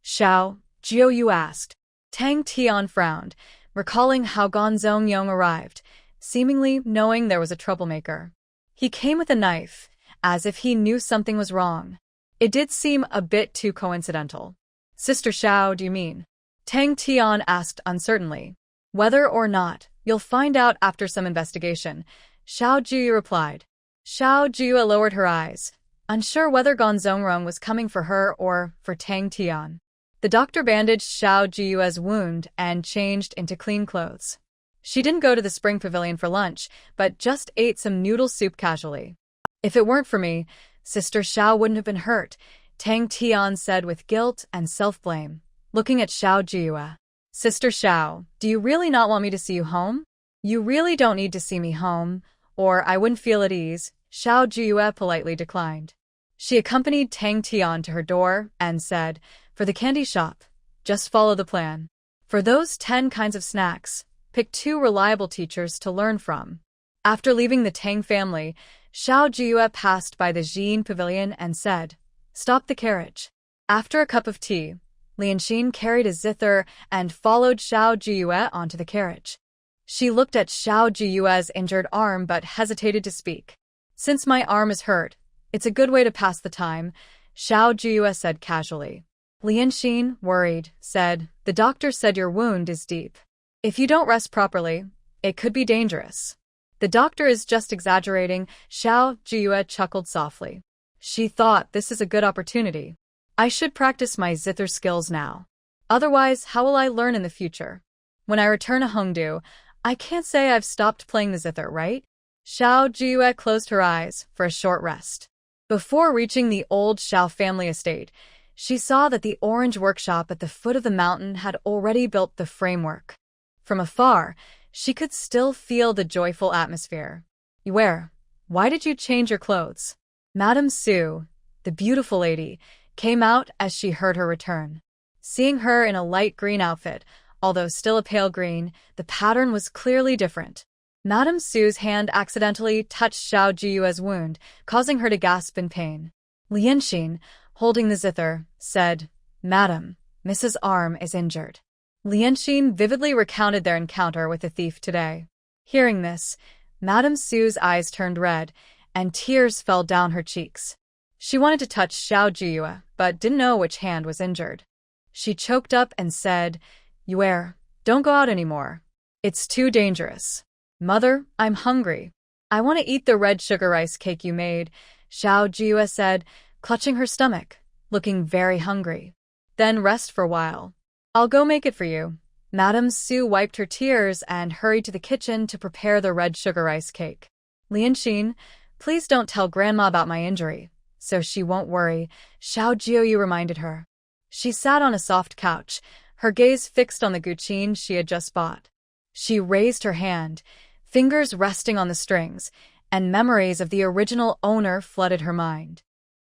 Xiao Jiuyue asked. Tang Tian frowned, recalling how Gan Zongyong arrived, seemingly knowing there was a troublemaker. He came with a knife, as if he knew something was wrong. It did seem a bit too coincidental. Sister Xiao, do you mean? Tang Tian asked uncertainly. Whether or not, you'll find out after some investigation, Xiao Jiuyue replied. Xiao Jiuyue lowered her eyes, unsure whether Gan Zongrong was coming for her or for Tang Tian. The doctor bandaged Xiao Jiuyue's wound and changed into clean clothes. She didn't go to the spring pavilion for lunch, but just ate some noodle soup casually. If it weren't for me, Sister Xiao wouldn't have been hurt, Tang Tian said with guilt and self-blame, looking at Xiao Jiuyue. Sister Xiao, do you really not want me to see you home? You really don't need to see me home, or I wouldn't feel at ease, Xiao Jiuyue politely declined. She accompanied Tang Tian to her door and said, For the candy shop, just follow the plan. For those 10 kinds of snacks, pick 2 reliable teachers to learn from. After leaving the Tang family, Xiao Jiuyue passed by the Jin pavilion and said, Stop the carriage. After a cup of tea, Lianxin carried a zither and followed Xiao Jiuyue onto the carriage. She looked at Xiao Jiuyue's injured arm but hesitated to speak. Since my arm is hurt, it's a good way to pass the time, Xiao Jiuyue said casually. Lianxin, worried, said, The doctor said your wound is deep. If you don't rest properly, it could be dangerous. The doctor is just exaggerating, Xiao Jiuyue chuckled softly. She thought this is a good opportunity. I should practice my zither skills now. Otherwise, how will I learn in the future? When I return to Hongdu, I can't say I've stopped playing the zither, right? Xiao Jiuyue closed her eyes for a short rest. Before reaching the old Xiao family estate, she saw that the orange workshop at the foot of the mountain had already built the framework. From afar, she could still feel the joyful atmosphere. Yuer, why did you change your clothes? Madame Su, the beautiful lady, came out as she heard her return. Seeing her in a light green outfit, although still a pale green, the pattern was clearly different. Madame Su's hand accidentally touched Xiao Jiuyue's wound, causing her to gasp in pain. Lianxin, holding the zither, said, Madam, Mrs. Arm is injured. Lianxin vividly recounted their encounter with the thief today. Hearing this, Madame Su's eyes turned red, and tears fell down her cheeks. She wanted to touch Xiao Jiuyue, but didn't know which hand was injured. She choked up and said, Yuer, don't go out anymore. It's too dangerous. Mother, I'm hungry. I want to eat the red sugar rice cake you made, Xiao Jiuyue said, clutching her stomach, looking very hungry. Then rest for a while. I'll go make it for you. Madame Su wiped her tears and hurried to the kitchen to prepare the red sugar rice cake. Lianxin, please don't tell Grandma about my injury, so she won't worry, Xiao Jiuyue reminded her. She sat on a soft couch, her gaze fixed on the guqin she had just bought. She raised her hand, fingers resting on the strings, and memories of the original owner flooded her mind.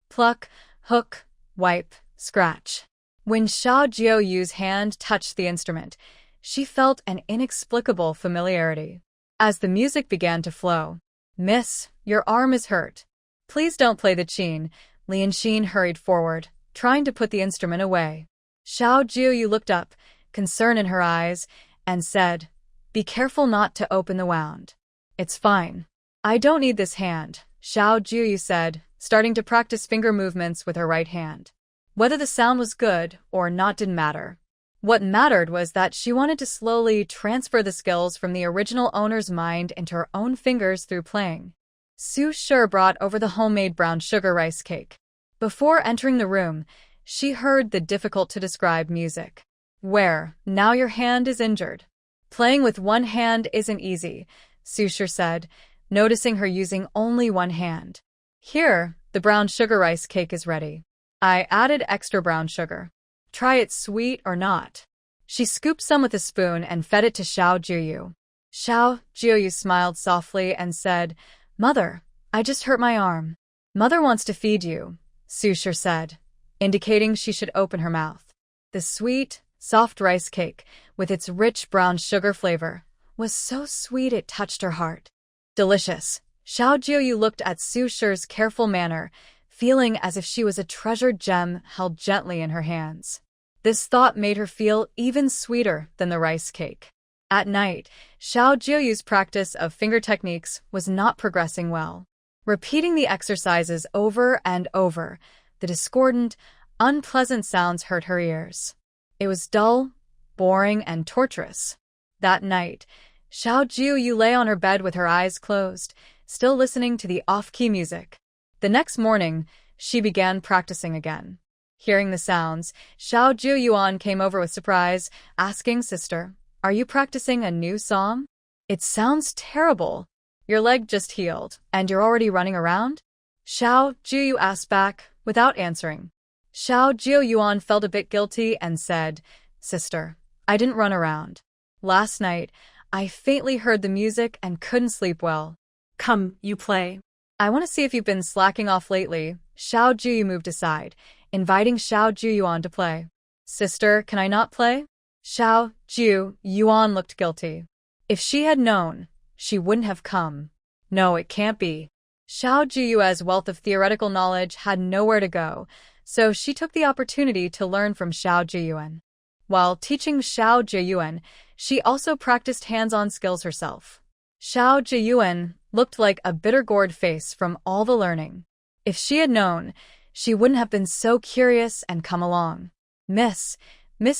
Pluck, hook, wipe, scratch. When Xiao Jiuyue's hand touched the instrument, she felt an inexplicable familiarity. As the music began to flow, Miss, your arm is hurt. Please don't play the qin. Lianxin hurried forward, trying to put the instrument away. Xiao Jiuyue looked up, concern in her eyes, and said, Be careful not to open the wound. It's fine. I don't need this hand, Xiao Jiuyue said, starting to practice finger movements with her right hand. Whether the sound was good or not didn't matter. What mattered was that she wanted to slowly transfer the skills from the original owner's mind into her own fingers through playing. Su Shi brought over the homemade brown sugar rice cake. Before entering the room, she heard the difficult-to-describe music. Where, now your hand is injured. Playing with one hand isn't easy, Su Shi said, noticing her using only one hand. Here, the brown sugar rice cake is ready. I added extra brown sugar. Try it sweet or not. She scooped some with a spoon and fed it to Xiao Jiuyue. Xiao Jiuyue smiled softly and said, Mother, I just hurt my arm. Mother wants to feed you, Su Shi said, indicating she should open her mouth. The sweet, soft rice cake, with its rich brown sugar flavor, was so sweet it touched her heart. Delicious. Xiao Jiuyue looked at Su Shi's careful manner, feeling as if she was a treasured gem held gently in her hands. This thought made her feel even sweeter than the rice cake. At night, Xiao Jiuyue's practice of finger techniques was not progressing well. Repeating the exercises over and over, the discordant, unpleasant sounds hurt her ears. It was dull, boring, and torturous. That night, Xiao Jiuyue lay on her bed with her eyes closed, still listening to the off-key music. The next morning, she began practicing again. Hearing the sounds, Xiao Jiuyuan came over with surprise, asking, Sister, are you practicing a new song? It sounds terrible. Your leg just healed, and you're already running around? Xiao Jiuyue asked back, without answering. Xiao Jiuyuan felt a bit guilty and said, Sister, I didn't run around. Last night, I faintly heard the music and couldn't sleep well. Come, you play. I want to see if you've been slacking off lately. Xiao Jiuyue moved aside, inviting Xiao Jiuyuan to play. Sister, can I not play? Xiao Jiuyuan looked guilty. If she had known, she wouldn't have come. No, it can't be. Xiao Jiuyue's wealth of theoretical knowledge had nowhere to go, so she took the opportunity to learn from Xiao Jiuyuan. While teaching Xiao Jiuyuan, she also practiced hands-on skills herself. Xiao Jiuyuan looked like a bitter-gourd face from all the learning. If she had known, she wouldn't have been so curious and come along. Miss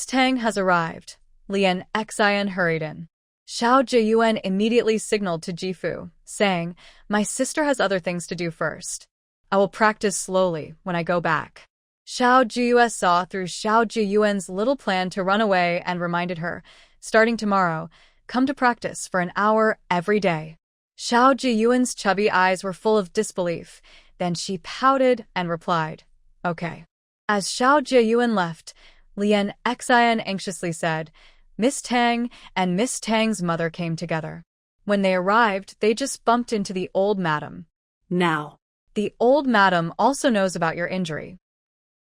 Tang has arrived. Lian Xian hurried in. Xiao Jiuyuan immediately signaled to Jifu, saying, My sister has other things to do first. I will practice slowly when I go back. Xiao Jiuyue saw through Xiao Jiuyuen's little plan to run away and reminded her, starting tomorrow, come to practice for an hour every day. Xiao Jiuyuen's chubby eyes were full of disbelief. Then she pouted and replied, okay. As Xiao Jiuyuen left, Lian Exile anxiously said, Miss Tang and Miss Tang's mother came together. When they arrived, they just bumped into the old madam. Now. The old madam also knows about your injury.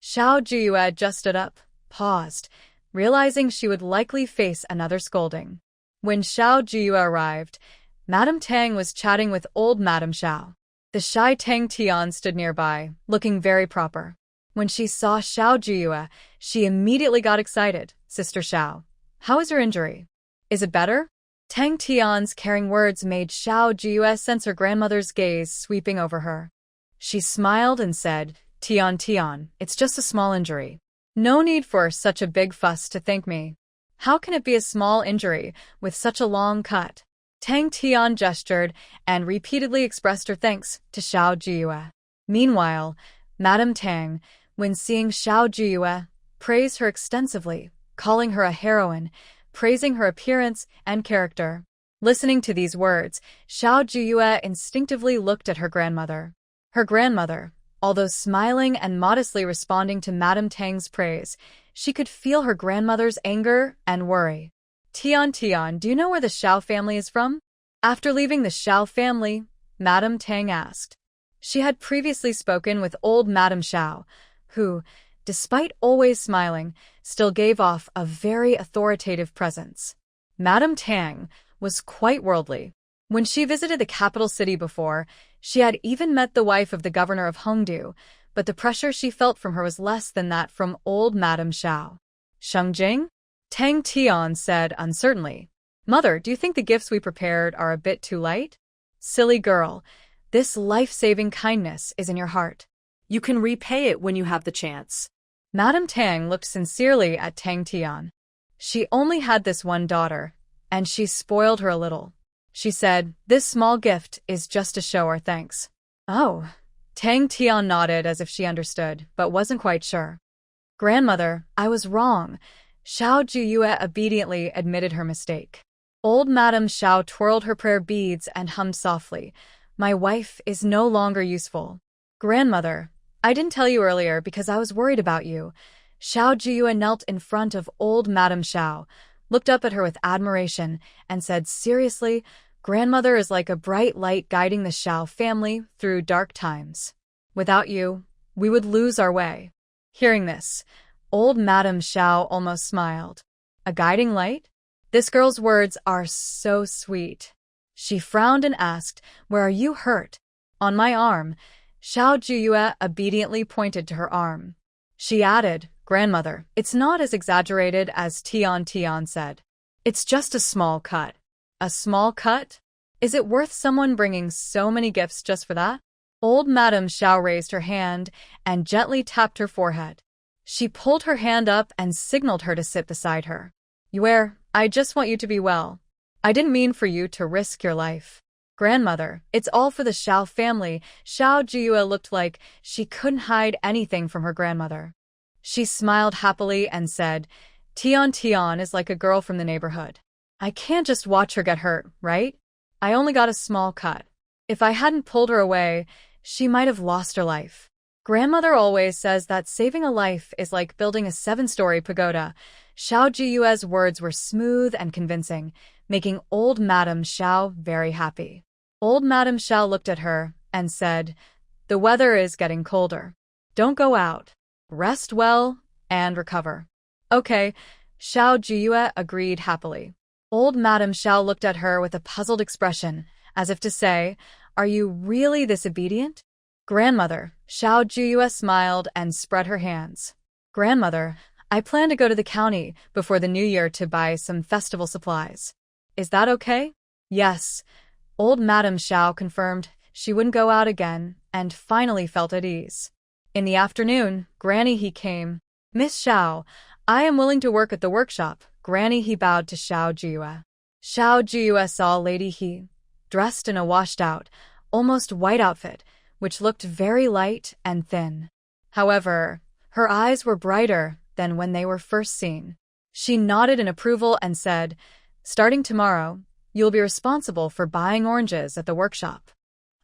Xiao Jiuyue just stood up, paused, realizing she would likely face another scolding. When Xiao Jiuyue arrived, Madame Tang was chatting with old Madame Xiao. The shy Tang Tian stood nearby, looking very proper. When she saw Xiao Jiuyue, she immediately got excited. Sister Xiao, how is your injury? Is it better? Tang Tian's caring words made Xiao Jiuyue sense her grandmother's gaze sweeping over her. She smiled and said, Tian, it's just a small injury. No need for such a big fuss to thank me. How can it be a small injury with such a long cut? Tang Tian gestured and repeatedly expressed her thanks to Xiao Jiuyue. Meanwhile, Madame Tang, when seeing Xiao Jiuyue, praised her extensively, calling her a heroine, praising her appearance and character. Listening to these words, Xiao Jiuyue instinctively looked at her grandmother. Her grandmother, although smiling and modestly responding to Madame Tang's praise, she could feel her grandmother's anger and worry. Tian, do you know where the Xiao family is from? After leaving the Xiao family, Madame Tang asked. She had previously spoken with old Madame Xiao, who, despite always smiling, still gave off a very authoritative presence. Madame Tang was quite worldly. When she visited the capital city before, she had even met the wife of the governor of Hongdu, but the pressure she felt from her was less than that from old Madame Xiao. Shengjing? Tang Tian said uncertainly. Mother, do you think the gifts we prepared are a bit too light? Silly girl, this life-saving kindness is in your heart. You can repay it when you have the chance. Madame Tang looked sincerely at Tang Tian. She only had this one daughter, and she spoiled her a little. She said, this small gift is just to show our thanks. Oh. Tang Tian nodded as if she understood, but wasn't quite sure. Grandmother, I was wrong. Xiao Jiuyue obediently admitted her mistake. Old Madame Xiao twirled her prayer beads and hummed softly, my wife is no longer useful. Grandmother, I didn't tell you earlier because I was worried about you. Xiao Jiuyue knelt in front of old Madame Xiao, looked up at her with admiration, and said seriously, Grandmother is like a bright light guiding the Xiao family through dark times. Without you, we would lose our way. Hearing this, old Madame Xiao almost smiled. A guiding light? This girl's words are so sweet. She frowned and asked, where are you hurt? On my arm. Xiao Jiuyue obediently pointed to her arm. She added, Grandmother, it's not as exaggerated as Tian said. It's just a small cut. A small cut? Is it worth someone bringing so many gifts just for that? Old Madame Xiao raised her hand and gently tapped her forehead. She pulled her hand up and signaled her to sit beside her. Yue, I just want you to be well. I didn't mean for you to risk your life. Grandmother, it's all for the Xiao family. Xiao Jiuyue looked like she couldn't hide anything from her grandmother. She smiled happily and said, Tian is like a girl from the neighborhood. I can't just watch her get hurt, right? I only got a small cut. If I hadn't pulled her away, she might have lost her life. Grandmother always says that saving a life is like building a 7-story pagoda. Xiao Jiuyue's words were smooth and convincing, making old Madame Xiao very happy. Old Madame Xiao looked at her and said, the weather is getting colder. Don't go out. Rest well and recover. Okay, Xiao Jiuyue agreed happily. Old Madame Xiao looked at her with a puzzled expression, as if to say, are you really this obedient? Grandmother, Xiao Jiuyue smiled and spread her hands. Grandmother, I plan to go to the county before the new year to buy some festival supplies. Is that okay? Yes. Old Madame Xiao confirmed she wouldn't go out again and finally felt at ease. In the afternoon, Granny He came. Miss Xiao, I am willing to work at the workshop. Granny He bowed to Xiao Jiuyue. Xiao Jiuyue saw Lady He, dressed in a washed-out, almost white outfit, which looked very light and thin. However, her eyes were brighter than when they were first seen. She nodded in approval and said, "Starting tomorrow, you'll be responsible for buying oranges at the workshop.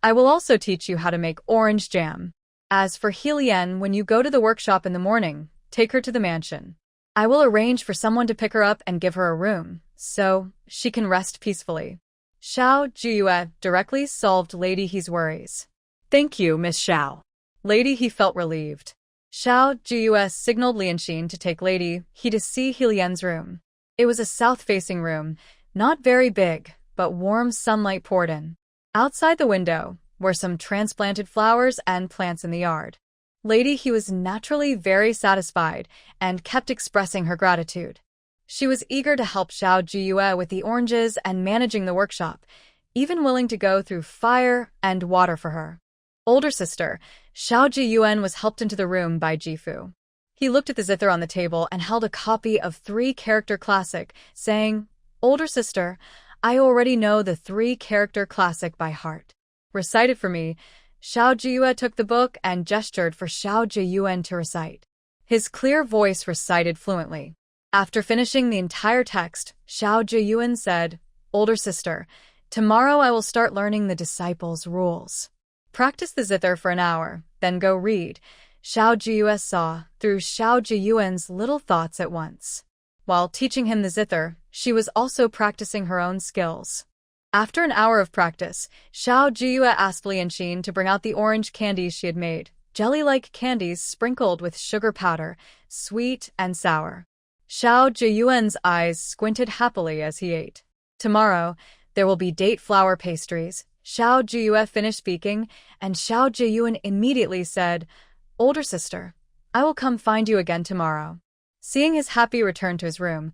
I will also teach you how to make orange jam. As for Helian, when you go to the workshop in the morning, take her to the mansion. I will arrange for someone to pick her up and give her a room, so she can rest peacefully." Xiao Jiuyue directly solved Lady He's worries. Thank you, Miss Xiao. Lady He felt relieved. Xiao Jiuyue signaled Lianxin to take Lady He to see Helian's room. It was a south-facing room, not very big, but warm sunlight poured in. Outside the window were some transplanted flowers and plants in the yard. Lady He was naturally very satisfied and kept expressing her gratitude. She was eager to help Xiao Jiuyue with the oranges and managing the workshop, even willing to go through fire and water for her. Older sister, Xiao Jiuyue, was helped into the room by Jifu. He looked at the zither on the table and held a copy of 3-character classic, saying, "Older sister, I already know the 3-character classic by heart. Recite it for me." Xiao Jiuyue took the book and gestured for Xiao Jiuyue to recite. His clear voice recited fluently. After finishing the entire text, Xiao Jiuyue said, "Older sister, tomorrow I will start learning the disciples' rules. Practice the zither for an hour, then go read." Xiao Jiuyue saw through Xiao Jiyuan's little thoughts at once. While teaching him the zither, she was also practicing her own skills. After an hour of practice, Xiao Jiuyue asked Lianxin to bring out the orange candies she had made, jelly-like candies sprinkled with sugar powder, sweet and sour. Xiao Jiyuan's eyes squinted happily as he ate. "Tomorrow, there will be date flour pastries." Xiao Jiuyue finished speaking, and Xiao Jiuyue immediately said, "Older sister, I will come find you again tomorrow." Seeing his happy return to his room,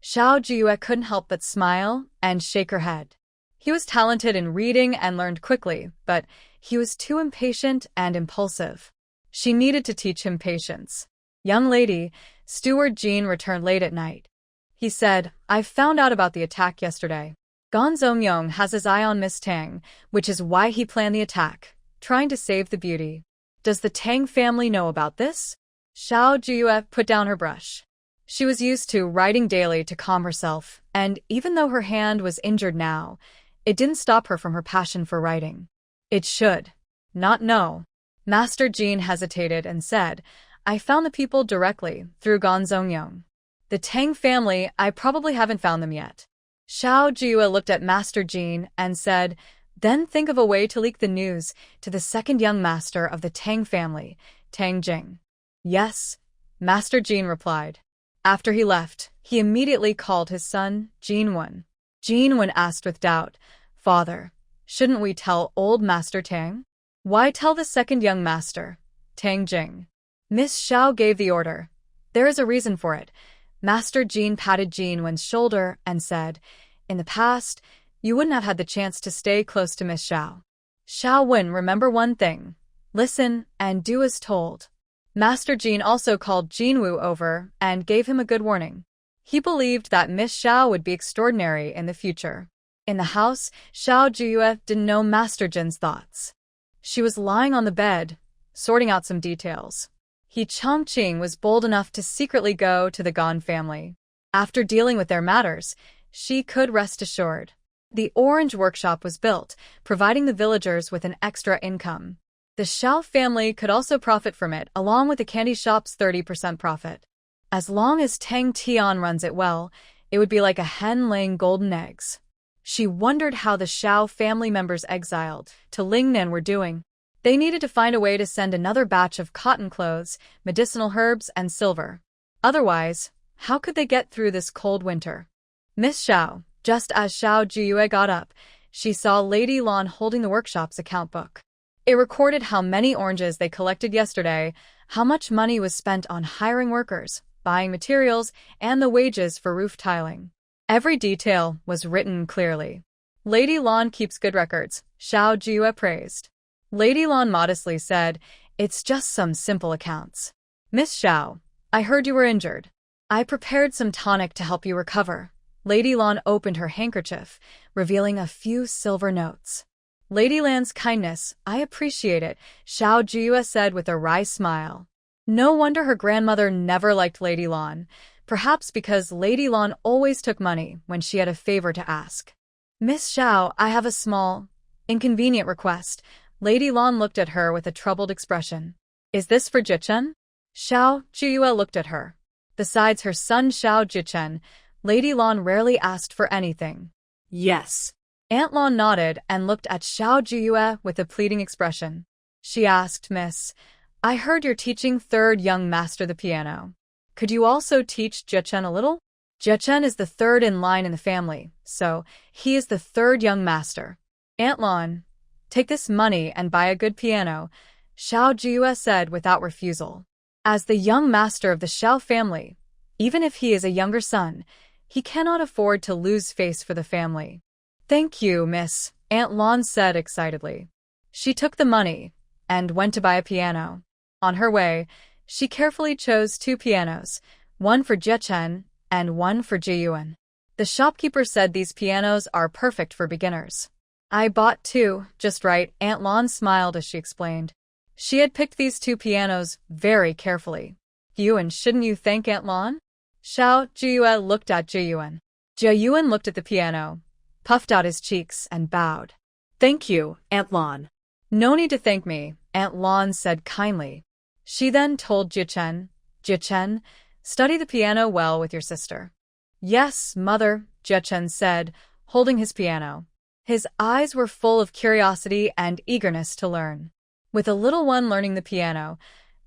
Xiao Jiuyue couldn't help but smile and shake her head. He was talented in reading and learned quickly, but he was too impatient and impulsive. She needed to teach him patience. "Young lady," Steward Jean returned late at night. He said, "I've found out about the attack yesterday. Gan Zongyong has his eye on Miss Tang, which is why he planned the attack, trying to save the beauty. Does the Tang family know about this?" Xiao Jiuyue put down her brush. She was used to writing daily to calm herself, and even though her hand was injured now, it didn't stop her from her passion for writing. "It should not know." Master Jean hesitated and said, "I found the people directly through Gan Zongyong. The Tang family, I probably haven't found them yet." Xiao Jiuyue looked at Master Jean and said, "Then think of a way to leak the news to the second young master of the Tang family, Tang Jing." "Yes," Master Jean replied. After he left, he immediately called his son, Jinwen. Jinwen asked with doubt, "Father, shouldn't we tell old Master Tang? Why tell the second young master, Tang Jing?" Miss Xiao gave the order. "There is a reason for it." Master Jean patted Jinwen's shoulder and said, "In the past, you wouldn't have had the chance to stay close to Miss Xiao. Xiao Wen, remember one thing. Listen and do as told." Master Jean also called Jinwu over and gave him a good warning. He believed that Miss Xiao would be extraordinary in the future. In the house, Xiao Jiuyue didn't know Master Jin's thoughts. She was lying on the bed, sorting out some details. He Chongqing was bold enough to secretly go to the Gan family. After dealing with their matters, she could rest assured. The Orange Workshop was built, providing the villagers with an extra income. The Xiao family could also profit from it, along with the candy shop's 30% profit. As long as Tang Tian runs it well, it would be like a hen laying golden eggs. She wondered how the Xiao family members exiled to Lingnan were doing. They needed to find a way to send another batch of cotton clothes, medicinal herbs, and silver. Otherwise, how could they get through this cold winter? Miss Xiao, just as Xiao Jiuyue got up, she saw Lady Lan holding the workshop's account book. It recorded how many oranges they collected yesterday, how much money was spent on hiring workers, buying materials, and the wages for roof tiling. Every detail was written clearly. Lady Lan keeps good records, Xiao Jiuyue praised. Lady Lan modestly said, "It's just some simple accounts." "Miss Xiao, I heard you were injured. I prepared some tonic to help you recover." Lady Lan opened her handkerchief, revealing a few silver notes. Lady Lan's kindness, I appreciate it, Xiao Jiuyue said with a wry smile. No wonder her grandmother never liked Lady Lan, perhaps because Lady Lan always took money when she had a favor to ask. Miss Xiao, I have a small, inconvenient request. Lady Lan looked at her with a troubled expression. Is this for Jichen? Xiao Jiuyue looked at her. Besides her son Xiao Jichen, Lady Lan rarely asked for anything. Yes. Aunt Lan nodded and looked at Xiao Jiuyue with a pleading expression. She asked, Miss, I heard you're teaching third young master the piano. Could you also teach Jichen a little? Jichen is the third in line in the family, so he is the third young master. Aunt Lan, take this money and buy a good piano, Xiao Jiuyue said without refusal. As the young master of the Xiao family, even if he is a younger son, he cannot afford to lose face for the family. Thank you, miss, Aunt Lan said excitedly. She took the money and went to buy a piano. On her way, she carefully chose 2 pianos, one for Jichen and one for Jiuyue. The shopkeeper said these pianos are perfect for beginners. I bought 2, just right, Aunt Lan smiled as she explained. She had picked these 2 pianos very carefully. Jiuyue, shouldn't you thank Aunt Lan? Xiao Jiuyue looked at Jiuyue. Jiuyue looked at the piano, puffed out his cheeks, and bowed. Thank you, Aunt Lan. No need to thank me, Aunt Lan said kindly. She then told Jichen, Jichen, study the piano well with your sister. Yes, mother, Jichen said, holding his piano. His eyes were full of curiosity and eagerness to learn. With a little one learning the piano,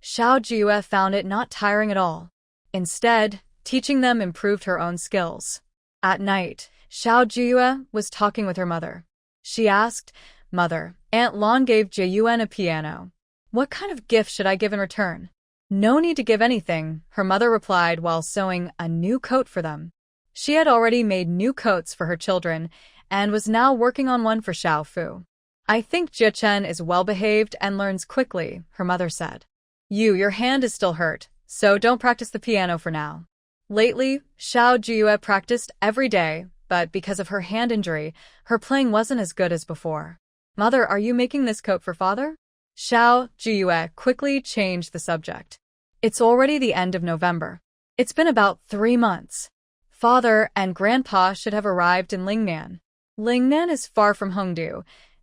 Xiao Jiuyue found it not tiring at all. Instead, teaching them improved her own skills. At night, Xiao Jiuyue was talking with her mother. She asked, Mother, Aunt Lan gave Jiuyue a piano. What kind of gift should I give in return? No need to give anything, her mother replied while sewing a new coat for them. She had already made new coats for her children and was now working on one for Xiao Fu. I think Jichen is well-behaved and learns quickly, her mother said. Your hand is still hurt, so don't practice the piano for now. Lately, Xiao Jiuyue practiced every day, but because of her hand injury, her playing wasn't as good as before. Mother, are you making this coat for father? Xiao Jiuyue quickly changed the subject. It's already the end of November. It's been about 3 months. Father and Grandpa should have arrived in Lingnan. Lingnan is far from Hongdu.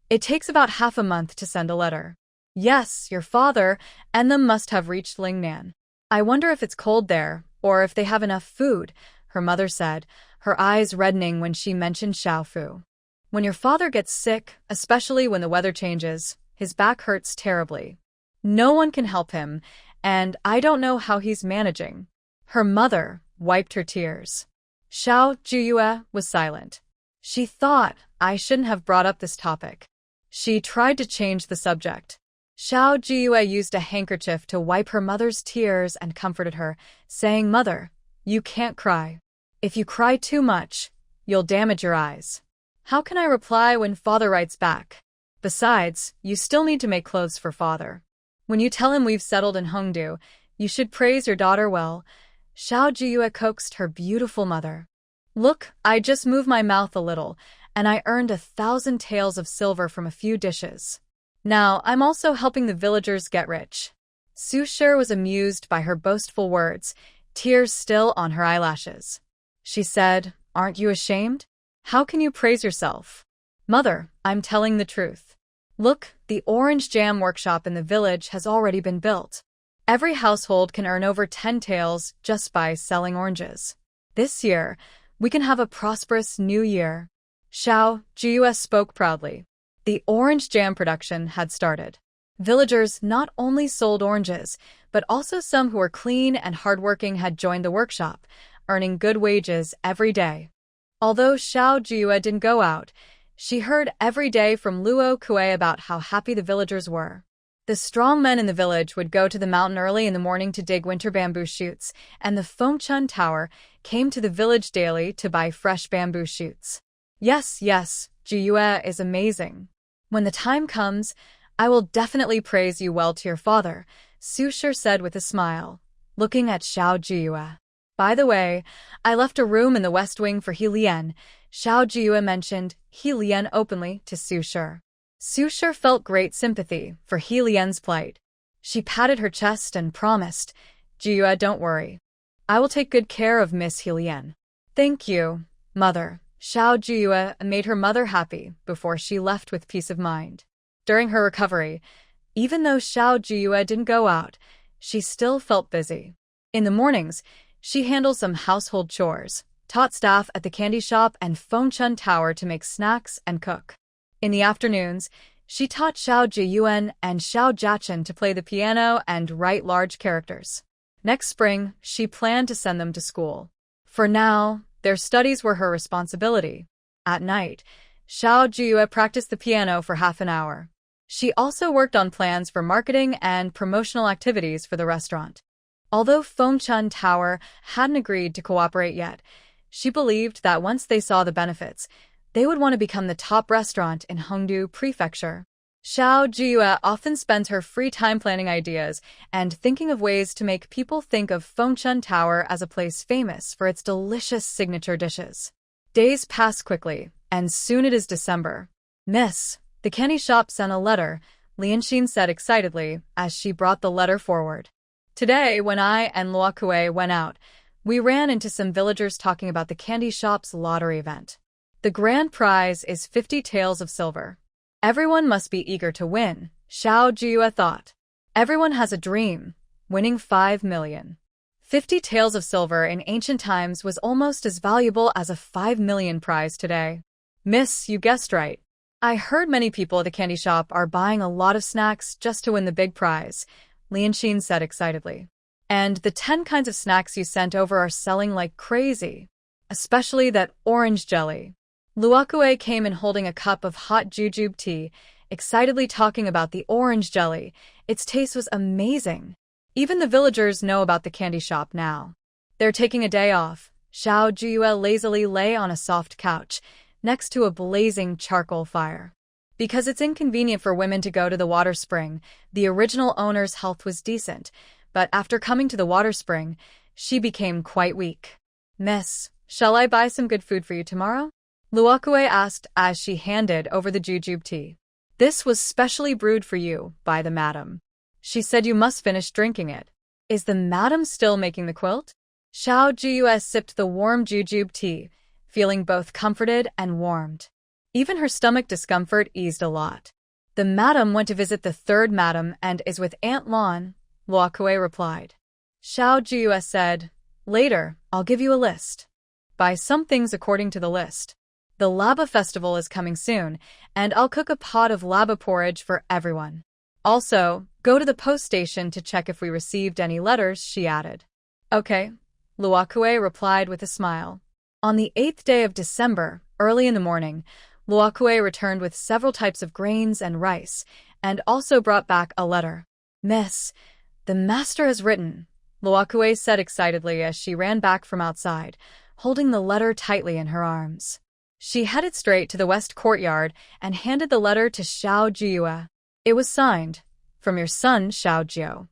It takes about half a month to send a letter. Yes, your father and them must have reached Lingnan. I wonder if it's cold there, or if they have enough food, her mother said, her eyes reddening when she mentioned Xiao Fu. When your father gets sick, especially when the weather changes, his back hurts terribly. No one can help him, and I don't know how he's managing. Her mother wiped her tears. Xiao Jiuyue was silent. She thought I shouldn't have brought up this topic. She tried to change the subject. Xiao Jiuyue used a handkerchief to wipe her mother's tears and comforted her, saying, Mother, you can't cry. If you cry too much, you'll damage your eyes. How can I reply when father writes back? Besides, you still need to make clothes for father. When you tell him we've settled in Hongdu, you should praise your daughter well. Xiao Jiuyue coaxed her beautiful mother. Look, I just moved my mouth a little, and I earned 1,000 taels of silver from a few dishes. Now, I'm also helping the villagers get rich. Su Shi was amused by her boastful words, tears still on her eyelashes. She said, Aren't you ashamed? How can you praise yourself? Mother, I'm telling the truth. Look, the orange jam workshop in the village has already been built. Every household can earn over 10 taels just by selling oranges. This year, we can have a prosperous new year. Xiao Jiuyue spoke proudly. The orange jam production had started. Villagers not only sold oranges, but also some who were clean and hardworking had joined the workshop, earning good wages every day. Although Xiao Jiuyue didn't go out, she heard every day from Luo Kue about how happy the villagers were. The strong men in the village would go to the mountain early in the morning to dig winter bamboo shoots, and the Fengchun Tower came to the village daily to buy fresh bamboo shoots. Yes, Jiuyue is amazing. When the time comes, I will definitely praise you well to your father, Su Shi said with a smile, looking at Xiao Jiuyue. By the way, I left a room in the west wing for He Lian. Xiao Jiuyue mentioned He Lian openly to Su Shi. Su Shi felt great sympathy for He Lian's plight. She patted her chest and promised, "Jiuyue, don't worry. I will take good care of Miss He Lian." "Thank you, Mother." Xiao Jiuyue made her mother happy before she left with peace of mind. During her recovery, even though Xiao Jiuyue didn't go out, she still felt busy. In the mornings, she handled some household chores, taught staff at the candy shop and Fengchun Tower to make snacks and cook. In the afternoons, she taught Xiao Jiuyue and Xiao Jiaqin to play the piano and write large characters. Next spring, she planned to send them to school. For now, their studies were her responsibility. At night, Xiao Jiuyue practiced the piano for half an hour. She also worked on plans for marketing and promotional activities for the restaurant. Although Fengchun Tower hadn't agreed to cooperate yet, she believed that once they saw the benefits, they would want to become the top restaurant in Hongdu Prefecture. Xiao Jiuyue often spends her free time planning ideas and thinking of ways to make people think of Fengchun Tower as a place famous for its delicious signature dishes. Days pass quickly, and soon it is December. "Miss, the candy shop sent a letter," Lianxin said excitedly as she brought the letter forward. "Today, when I and Luokue went out, we ran into some villagers talking about the candy shop's lottery event. The grand prize is 50 taels of silver. Everyone must be eager to win," Xiao Jiuyue thought. Everyone has a dream, winning 5 million. 50 taels of silver in ancient times was almost as valuable as a 5 million prize today. "Miss, you guessed right. I heard many people at the candy shop are buying a lot of snacks just to win the big prize," Lianxin said excitedly. "And the 10 kinds of snacks you sent over are selling like crazy. Especially that orange jelly." Luokue came in holding a cup of hot jujube tea, excitedly talking about the orange jelly. Its taste was amazing. Even the villagers know about the candy shop now. They're taking a day off. Xiao Jiuyue lazily lay on a soft couch, next to a blazing charcoal fire. Because it's inconvenient for women to go to the water spring, the original owner's health was decent, but after coming to the water spring, she became quite weak. "Miss, shall I buy some good food for you tomorrow?" Luokue asked as she handed over the jujube tea. "This was specially brewed for you by the madam. She said you must finish drinking it." "Is the madam still making the quilt?" Xiao Jiuyue sipped the warm jujube tea, feeling both comforted and warmed. Even her stomach discomfort eased a lot. "The madam went to visit the third madam and is with Aunt Lan," Luokue replied. Xiao Jiuyue said, "Later, I'll give you a list. Buy some things according to the list. The Laba festival is coming soon, and I'll cook a pot of Laba porridge for everyone. Also, go to the post station to check if we received any letters," she added. "Okay," Luokue replied with a smile. On the 8th day of December, early in the morning, Luokue returned with several types of grains and rice, and also brought back a letter. "Miss, the master has written," Luokue said excitedly as she ran back from outside, holding the letter tightly in her arms. She headed straight to the west courtyard and handed the letter to Xiao Jiuyue. It was signed, "From your son, Xiao Jiu."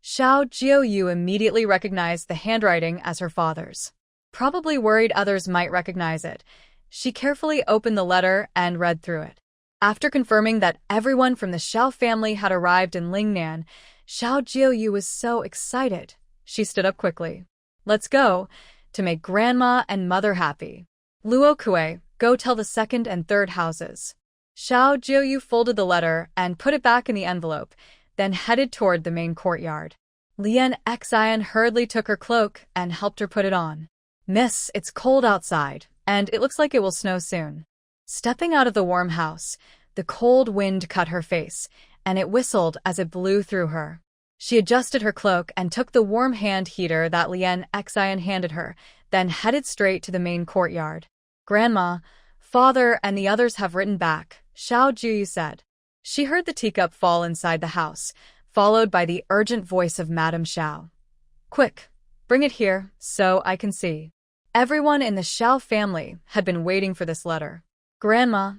Xiao Jiuyue immediately recognized the handwriting as her father's. Probably worried others might recognize it, she carefully opened the letter and read through it. After confirming that everyone from the Xiao family had arrived in Lingnan, Xiao Jiuyue was so excited. She stood up quickly. "Let's go, to make grandma and mother happy. Luokue, go tell the second and third houses." Xiao Jiuyue folded the letter and put it back in the envelope, then headed toward the main courtyard. Lian Exile hurriedly took her cloak and helped her put it on. "Miss, it's cold outside, and it looks like it will snow soon." Stepping out of the warm house, the cold wind cut her face, and it whistled as it blew through her. She adjusted her cloak and took the warm hand heater that Lian Exile handed her, then headed straight to the main courtyard. "Grandma, father, and the others have written back," Xiao Jiuyue said. She heard the teacup fall inside the house, followed by the urgent voice of Madame Xiao. "Quick, bring it here, so I can see." Everyone in the Xiao family had been waiting for this letter. "Grandma,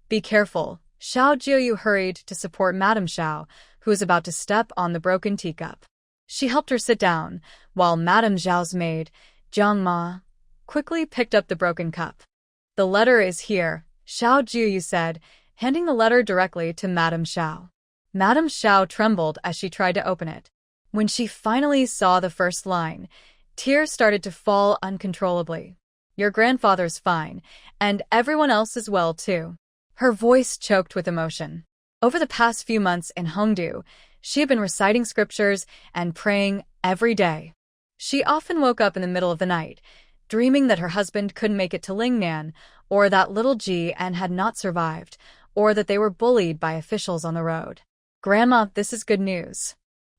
be careful." Xiao Jiuyue hurried to support Madame Xiao, who was about to step on the broken teacup. She helped her sit down, while Madame Xiao's maid, Jiang Ma, quickly picked up the broken cup. "The letter is here," Xiao Jiuyue said, handing the letter directly to Madame Xiao. Madame Xiao trembled as she tried to open it. When she finally saw the first line, tears started to fall uncontrollably. Your grandfather's fine, and everyone else is well too. Her voice choked with emotion. Over the past few months in Hongdu, she had been reciting scriptures and praying every day. She often woke up in the middle of the night, dreaming that her husband couldn't make it to Lingnan, or that little Ji and had not survived, or that they were bullied by officials on the road. Grandma, this is good news.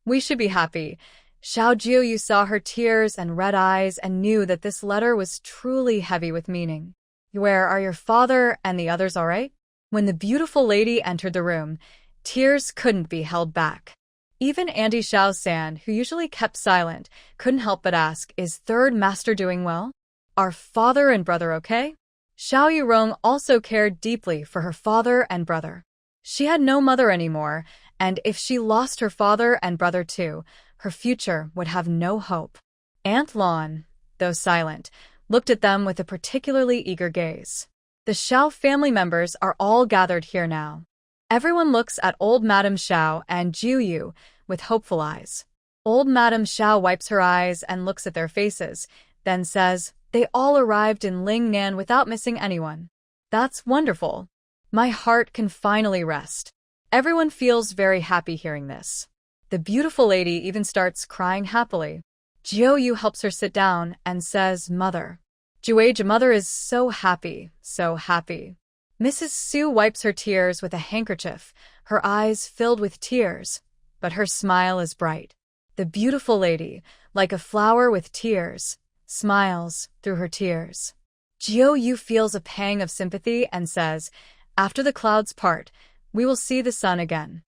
We should be happy. Xiao Jiuyue saw her tears and red eyes and knew that this letter was truly heavy with meaning. Where are your father and the others, all right? When the beautiful lady entered the room, tears couldn't be held back. Even Auntie Xiao San, who usually kept silent, couldn't help but ask, is third master doing well? Are father and brother okay? Xiao Yurong also cared deeply for her father and brother. She had no mother anymore, and if she lost her father and brother too, her future would have no hope. Aunt Lan, though silent, looked at them with a particularly eager gaze. The Xiao family members are all gathered here now. Everyone looks at old Madame Xiao and Jiuyue with hopeful eyes. Old Madame Xiao wipes her eyes and looks at their faces, then says, they all arrived in Lingnan without missing anyone. That's wonderful. My heart can finally rest. Everyone feels very happy hearing this. The beautiful lady even starts crying happily. Jiuyue helps her sit down and says, Mother. Jiuyue, mother is so happy, so happy. Mrs. Su wipes her tears with a handkerchief, her eyes filled with tears, but her smile is bright. The beautiful lady, like a flower with tears, smiles through her tears. Jiuyue feels a pang of sympathy and says, after the clouds part, we will see the sun again.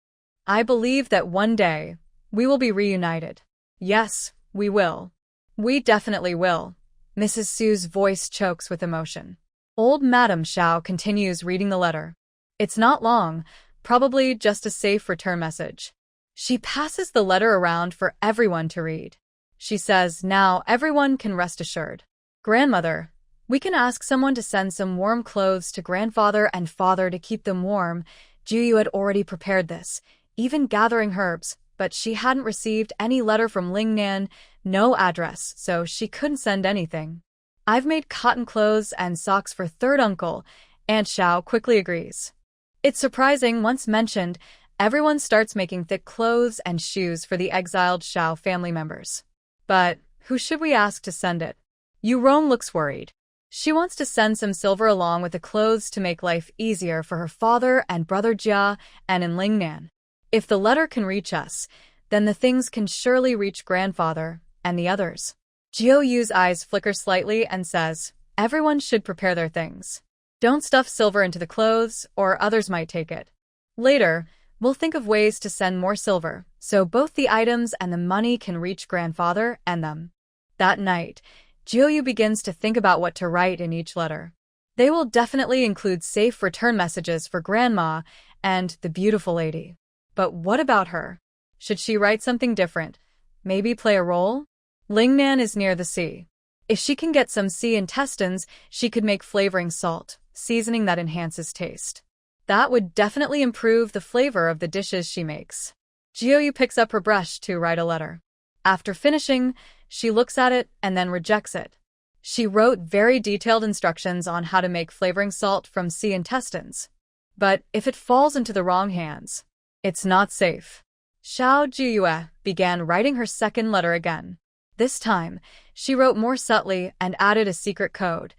I believe that one day, we will be reunited. Yes, we will. We definitely will. Mrs. Su's voice chokes with emotion. Old Madame Xiao continues reading the letter. It's not long, probably just a safe return message. She passes the letter around for everyone to read. She says, now everyone can rest assured. Grandmother, we can ask someone to send some warm clothes to grandfather and father to keep them warm. Jiuyue had already prepared this, even gathering herbs, but she hadn't received any letter from Lingnan, no address, so she couldn't send anything. I've made cotton clothes and socks for third uncle, Aunt Xiao quickly agrees. It's surprising, once mentioned, everyone starts making thick clothes and shoes for the exiled Xiao family members. But who should we ask to send it? Yurong looks worried. She wants to send some silver along with the clothes to make life easier for her father and brother Jia and in Lingnan. If the letter can reach us, then the things can surely reach grandfather and the others. Jiuyue's eyes flicker slightly and says, everyone should prepare their things. Don't stuff silver into the clothes, or others might take it. Later, we'll think of ways to send more silver, so both the items and the money can reach grandfather and them. That night, Jiuyue begins to think about what to write in each letter. They will definitely include safe return messages for grandma and the beautiful lady. But what about her? Should she write something different? Maybe play a role? Lingnan is near the sea. If she can get some sea intestines, she could make flavoring salt, seasoning that enhances taste. That would definitely improve the flavor of the dishes she makes. Jiuyue picks up her brush to write a letter. After finishing, she looks at it and then rejects it. She wrote very detailed instructions on how to make flavoring salt from sea intestines. But if it falls into the wrong hands, it's not safe. Xiao Jiuyue began writing her second letter again. This time, she wrote more subtly and added a secret code.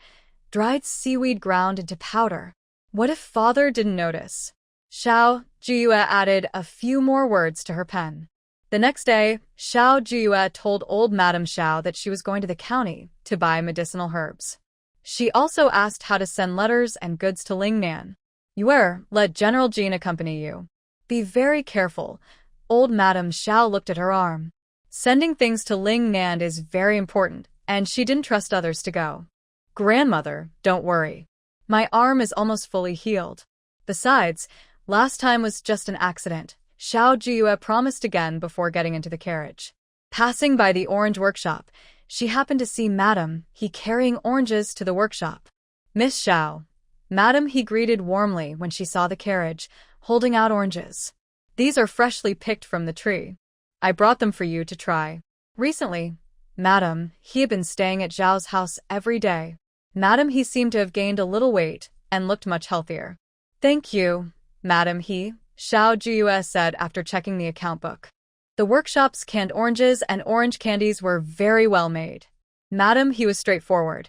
Dried seaweed ground into powder. What if father didn't notice? Xiao Jiuyue added a few more words to her pen. The next day, Xiao Jiuyue told old Madame Xiao that she was going to the county to buy medicinal herbs. She also asked how to send letters and goods to Lingnan. Let General Jean accompany you. Be very careful. Old Madame Xiao looked at her arm. Sending things to Lingnan is very important, and she didn't trust others to go. Grandmother, don't worry. My arm is almost fully healed. Besides, last time was just an accident. Xiao Jiuyue promised again before getting into the carriage. Passing by the orange workshop, she happened to see Madame He carrying oranges to the workshop. Miss Xiao, Madam, he greeted warmly when she saw the carriage, holding out oranges. These are freshly picked from the tree. I brought them for you to try. Recently, Madam, he had been staying at Zhao's house every day. Madam, he seemed to have gained a little weight and looked much healthier. Thank you, Madam, Xiao Jiuyue said after checking the account book. The workshop's canned oranges and orange candies were very well made. Madam, he was straightforward.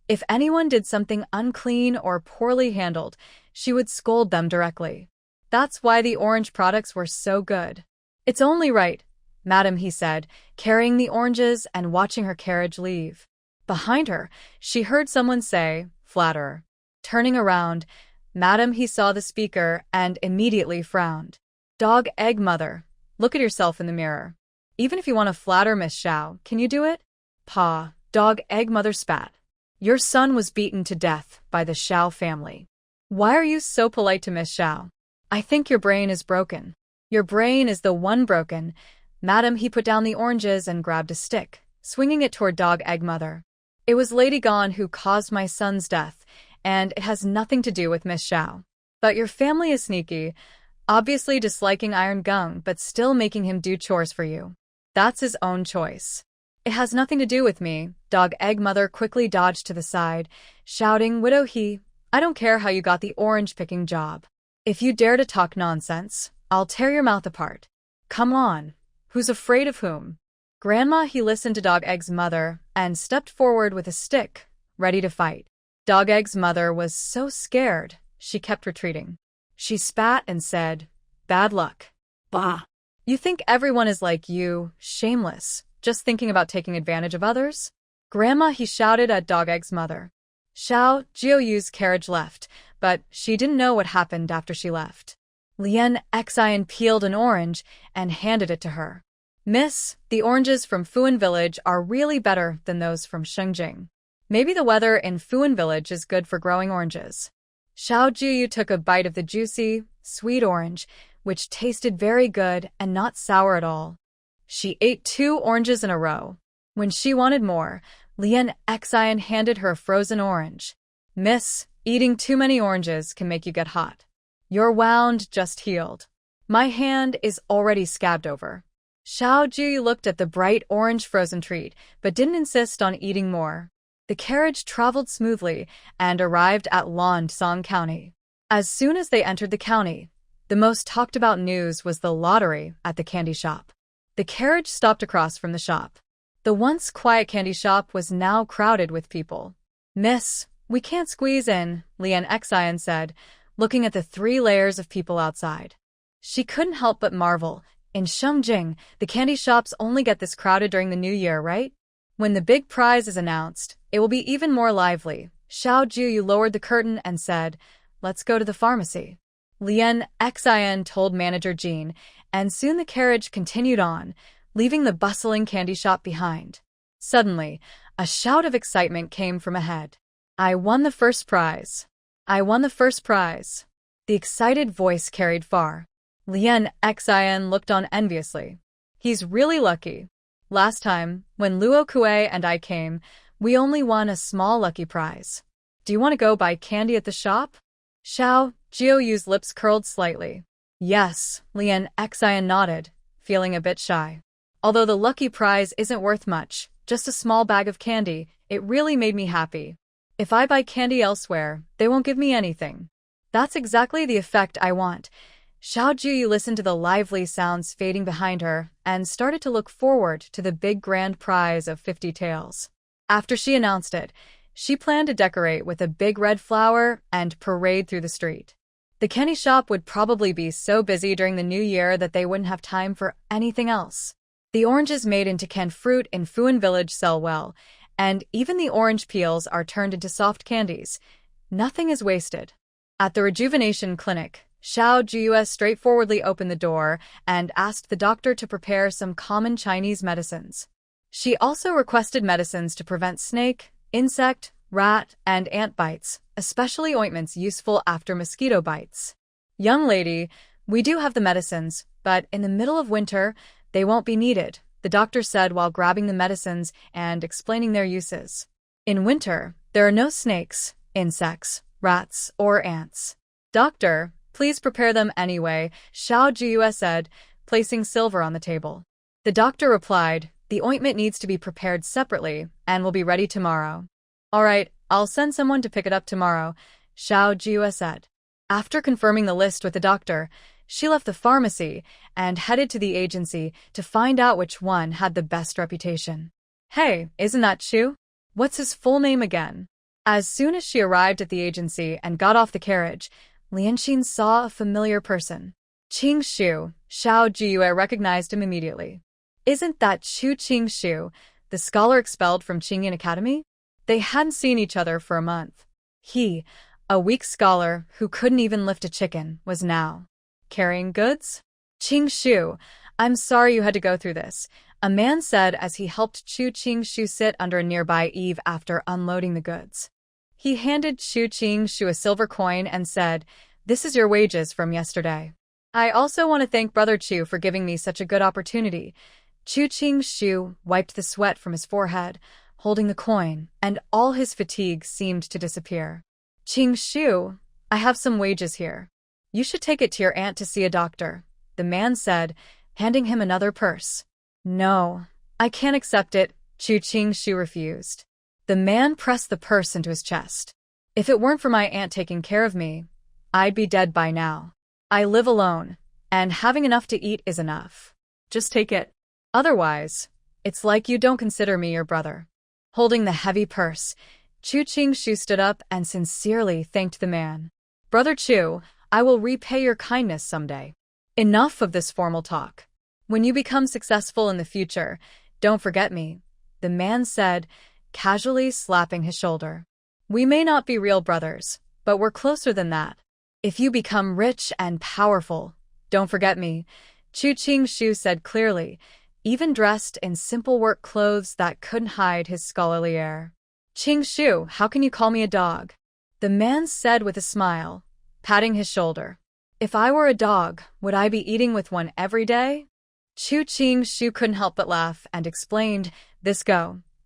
If anyone did something unclean or poorly handled, she would scold them directly. That's why the orange products were so good. It's only right, Madam, he said, carrying the oranges and watching her carriage leave. Behind her, she heard someone say, "Flatterer." Turning around, Madam, he saw the speaker and immediately frowned. Dog egg mother, look at yourself in the mirror. Even if you want to flatter Miss Xiao, can you do it? Pa, dog egg mother spat. Your son was beaten to death by the Xiao family. Why are you so polite to Miss Xiao? I think your brain is broken. Your brain is the one broken. Madam, he put down the oranges and grabbed a stick, swinging it toward dog egg mother. It was Lady Gan who caused my son's death, and it has nothing to do with Miss Xiao. But your family is sneaky, obviously disliking Iron Gung but still making him do chores for you. That's his own choice. It has nothing to do with me. Dog egg mother quickly dodged to the side, shouting, Widow I don't care how you got the orange-picking job. If you dare to talk nonsense, I'll tear your mouth apart. Come on. Who's afraid of whom? Grandma, he listened to Dog Egg's mother and stepped forward with a stick, ready to fight. Dog Egg's mother was so scared, she kept retreating. She spat and said, Bad luck. Bah. You think everyone is like you, shameless, just thinking about taking advantage of others? Grandma, he shouted at Dog Egg's mother. Xiao Jiuyue's carriage left, but she didn't know what happened after she left. Exile peeled an orange and handed it to her. Miss, the oranges from Fuan Village are really better than those from Shengjing. Maybe the weather in Fuan Village is good for growing oranges. Xiao Jiuyue took a bite of the juicy, sweet orange, which tasted very good and not sour at all. She ate 2 oranges in a row. When she wanted more, Exile handed her a frozen orange. Miss, eating too many oranges can make you get hot. Your wound just healed. My hand is already scabbed over. Xiao Jiuyue looked at the bright orange frozen treat, but didn't insist on eating more. The carriage traveled smoothly and arrived at Lingzhi County. As soon as they entered the county, the most talked about news was the lottery at the candy shop. The carriage stopped across from the shop. The once quiet candy shop was now crowded with people. Miss, we can't squeeze in, Exile said, looking at the 3 layers of people outside. She couldn't help but marvel. In Shengjing, the candy shops only get this crowded during the New Year, right? When the big prize is announced, it will be even more lively. Xiao Jiuyue lowered the curtain and said, Let's go to the pharmacy. Exile told manager Jean, and soon the carriage continued on, leaving the bustling candy shop behind. Suddenly, a shout of excitement came from ahead. I won the first prize. I won the first prize. The excited voice carried far. Exile looked on enviously. He's really lucky. Last time, when Luo Kue and I came, we only won a small lucky prize. Do you want to go buy candy at the shop? Xiao Jiuyue's lips curled slightly. Yes, Exile nodded, feeling a bit shy. Although the lucky prize isn't worth much, just a small bag of candy, it really made me happy. If I buy candy elsewhere, they won't give me anything. That's exactly the effect I want. Xiao Jiuyue listened to the lively sounds fading behind her and started to look forward to the big grand prize of 50 taels. After she announced it, she planned to decorate with a big red flower and parade through the street. The candy shop would probably be so busy during the new year that they wouldn't have time for anything else. The oranges made into canned fruit in Fuan Village sell well, and even the orange peels are turned into soft candies. Nothing is wasted. At the rejuvenation clinic, Xiao Jiuyue straightforwardly opened the door and asked the doctor to prepare some common Chinese medicines. She also requested medicines to prevent snake, insect, rat, and ant bites, especially ointments useful after mosquito bites. Young lady, we do have the medicines, but in the middle of winter, they won't be needed, the doctor said while grabbing the medicines and explaining their uses. In winter, there are no snakes, insects, rats, or ants. Doctor, please prepare them anyway, Xiao Jiuyue said, placing silver on the table. The doctor replied, the ointment needs to be prepared separately and will be ready tomorrow. All right, I'll send someone to pick it up tomorrow, Xiao Jiuyue said. After confirming the list with the doctor, she left the pharmacy and headed to the agency to find out which one had the best reputation. Hey, isn't that Chu? What's his full name again? As soon as she arrived at the agency and got off the carriage, Lianxin saw a familiar person. Qing Shu, Xiao Jiuyue recognized him immediately. Isn't that Chu Qing Shu, the scholar expelled from Qingyan Academy? They hadn't seen each other for a month. He, a weak scholar who couldn't even lift a chicken, was now carrying goods? Qing Shu, I'm sorry you had to go through this, a man said as he helped Chu Qing Shu sit under a nearby eave after unloading the goods. He handed Chu Qing Shu a silver coin and said, this is your wages from yesterday. I also want to thank Brother Chu for giving me such a good opportunity. Chu Qing Shu wiped the sweat from his forehead, holding the coin, and all his fatigue seemed to disappear. Qing Shu, I have some wages here. You should take it to your aunt to see a doctor, the man said, handing him another purse. No, I can't accept it, Chu Qing Shu refused. The man pressed the purse into his chest. If it weren't for my aunt taking care of me, I'd be dead by now. I live alone, and having enough to eat is enough. Just take it. Otherwise, it's like you don't consider me your brother. Holding the heavy purse, Chu Qing Shu stood up and sincerely thanked the man. Brother Chu, I will repay your kindness someday. Enough of this formal talk. When you become successful in the future, don't forget me, the man said, casually slapping his shoulder. We may not be real brothers, but we're closer than that. If you become rich and powerful, don't forget me, Chu Qing Shu said clearly, even dressed in simple work clothes that couldn't hide his scholarly air. Qing Shu, how can you call me a dog? The man said with a smile, patting his shoulder. If I were a dog, would I be eating with one every day? Chu Qing Shu couldn't help but laugh and explained, this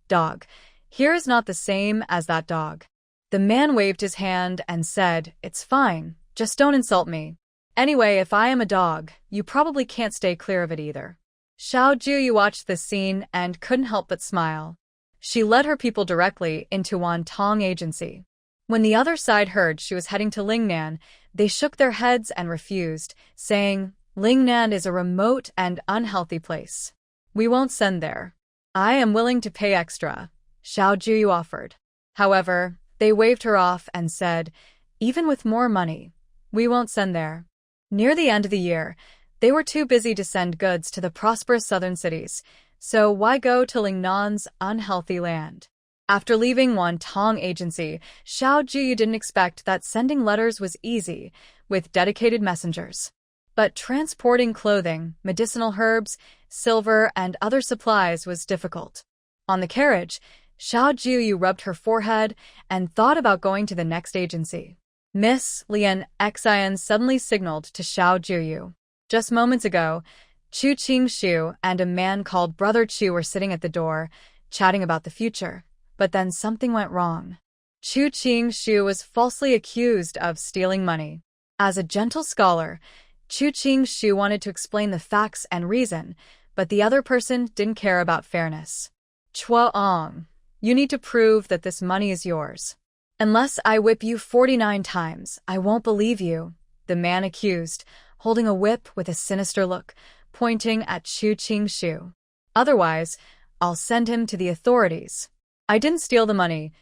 dog, here is not the same as that dog. The man waved his hand and said, it's fine, just don't insult me. Anyway, if I am a dog, you probably can't stay clear of it either. Xiao Jiuyue watched this scene and couldn't help but smile. She led her people directly into Wantong Agency. When the other side heard she was heading to Lingnan, they shook their heads and refused, saying, Lingnan is a remote and unhealthy place. We won't send there. I am willing to pay extra, Xiao Jiuyue offered. However, they waved her off and said, even with more money, we won't send there. Near the end of the year, they were too busy to send goods to the prosperous southern cities, so why go to Lingnan's unhealthy land? After leaving Wantong Agency, Xiao Jiuyue didn't expect that sending letters was easy, with dedicated messengers. But transporting clothing, medicinal herbs, silver, and other supplies was difficult. On the carriage, Xiao Jiuyue rubbed her forehead and thought about going to the next agency. Miss Lian Exile suddenly signaled to Xiao Jiuyue. Just moments ago, Chu Qing Shu and a man called Brother Chu were sitting at the door, chatting about the future. But then something went wrong. Chu Qing Shu was falsely accused of stealing money. As a gentle scholar, Chu Qing Shu wanted to explain the facts and reason, but the other person didn't care about fairness. Chuaong, you need to prove that this money is yours. Unless I whip you 49 times, I won't believe you, the man accused, holding a whip with a sinister look, pointing at Chu Qing Shu. Otherwise, I'll send him to the authorities. I didn't steal the money,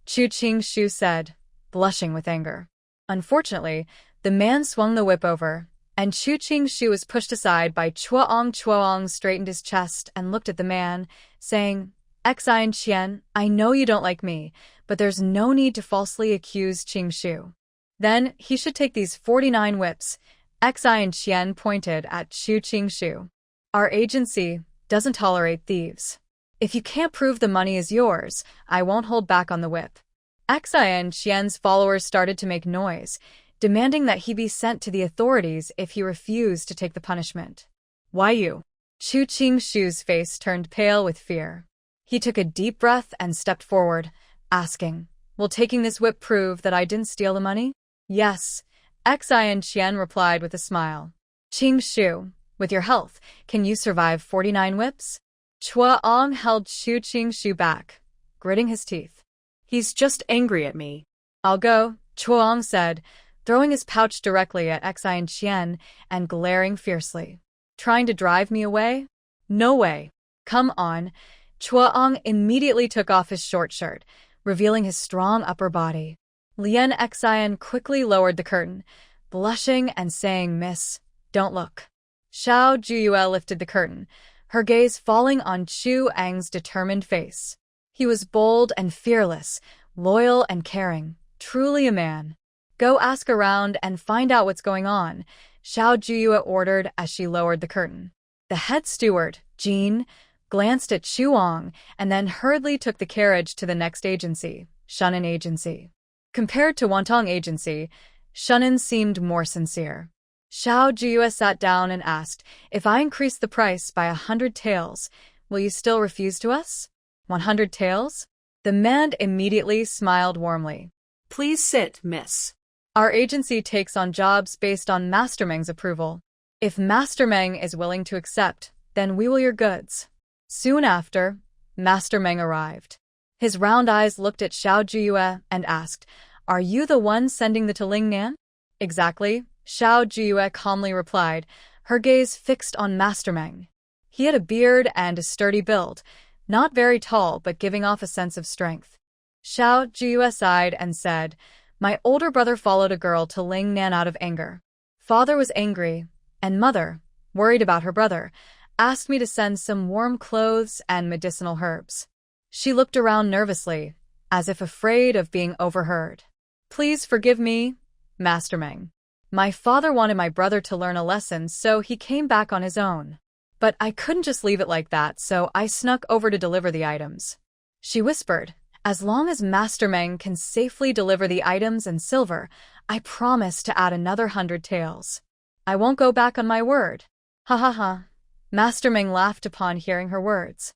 Chu Qing Shu said, blushing with anger. Unfortunately, the man swung the whip over, and Chu Qing Shu was pushed aside by Chuaong. Chuaong straightened his chest and looked at the man, saying, Exile Qian, I know you don't like me, but there's no need to falsely accuse Qing Shu. Then he should take these 49 whips. Exile Qian pointed at Chu Qing Shu. Our agency doesn't tolerate thieves. If you can't prove the money is yours, I won't hold back on the whip. Exile Qian's followers started to make noise, demanding that he be sent to the authorities if he refused to take the punishment. Why you? Chu Qing Shu's face turned pale with fear. He took a deep breath and stepped forward, asking, Will taking this whip prove that I didn't steal the money? Yes, Exile Qian replied with a smile. Qing Shu, with your health, can you survive 49 whips? Chuang held Qing Shu back, gritting his teeth. He's just angry at me. I'll go, Chuang said, throwing his pouch directly at Exile Qian and glaring fiercely. Trying to drive me away? No way. Come on. Chuang immediately took off his short shirt, revealing his strong upper body. Lien Xian quickly lowered the curtain, blushing and saying, Miss, don't look. Xiao Jiuyue lifted the curtain, her gaze falling on Chu Ang's determined face. He was bold and fearless, loyal and caring, truly a man. Go ask around and find out what's going on, Xiao Jiuyue ordered as she lowered the curtain. The head steward, Jean, glanced at Chuang and then hurriedly took the carriage to the next agency, Shunan Agency. Compared to Wantong Agency, Shunan seemed more sincere. Xiao Jiuyue sat down and asked, if I increase the price by 100 taels, will you still refuse to us? 100 taels? The man immediately smiled warmly. Please sit, miss. Our agency takes on jobs based on Master Meng's approval. If Master Meng is willing to accept, then we will your goods. Soon after, Master Meng arrived. His round eyes looked at Xiao Jiuyue and asked, are you the one sending the to Lingnan? Exactly, Xiao Jiuyue calmly replied, her gaze fixed on Master Meng. He had a beard and a sturdy build, not very tall but giving off a sense of strength. Xiao Jiuyue sighed and said, my older brother followed a girl to Lingnan out of anger. Father was angry, and mother, worried about her brother, asked me to send some warm clothes and medicinal herbs. She looked around nervously, as if afraid of being overheard. Please forgive me, Master Meng. My father wanted my brother to learn a lesson, so he came back on his own. But I couldn't just leave it like that, so I snuck over to deliver the items. She whispered, as long as Master Meng can safely deliver the items and silver, I promise to add another 100 taels. I won't go back on my word. Ha ha ha. Master Meng laughed upon hearing her words.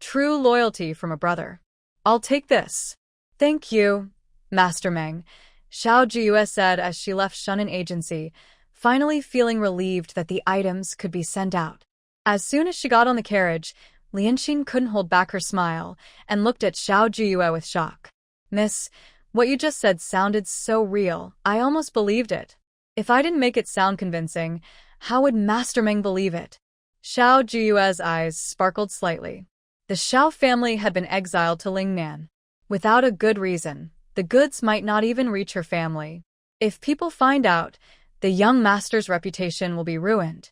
True loyalty from a brother. I'll take this. Thank you, Master Meng, Xiao Jiuyue said as she left Shunan Agency, finally feeling relieved that the items could be sent out. As soon as she got on the carriage, Lianxin couldn't hold back her smile and looked at Xiao Jiuyue with shock. Miss, what you just said sounded so real, I almost believed it. If I didn't make it sound convincing, how would Master Meng believe it? Xiao Jiuyue's eyes sparkled slightly. The Xiao family had been exiled to Lingnan. Without a good reason, the goods might not even reach her family. If people find out, the young master's reputation will be ruined.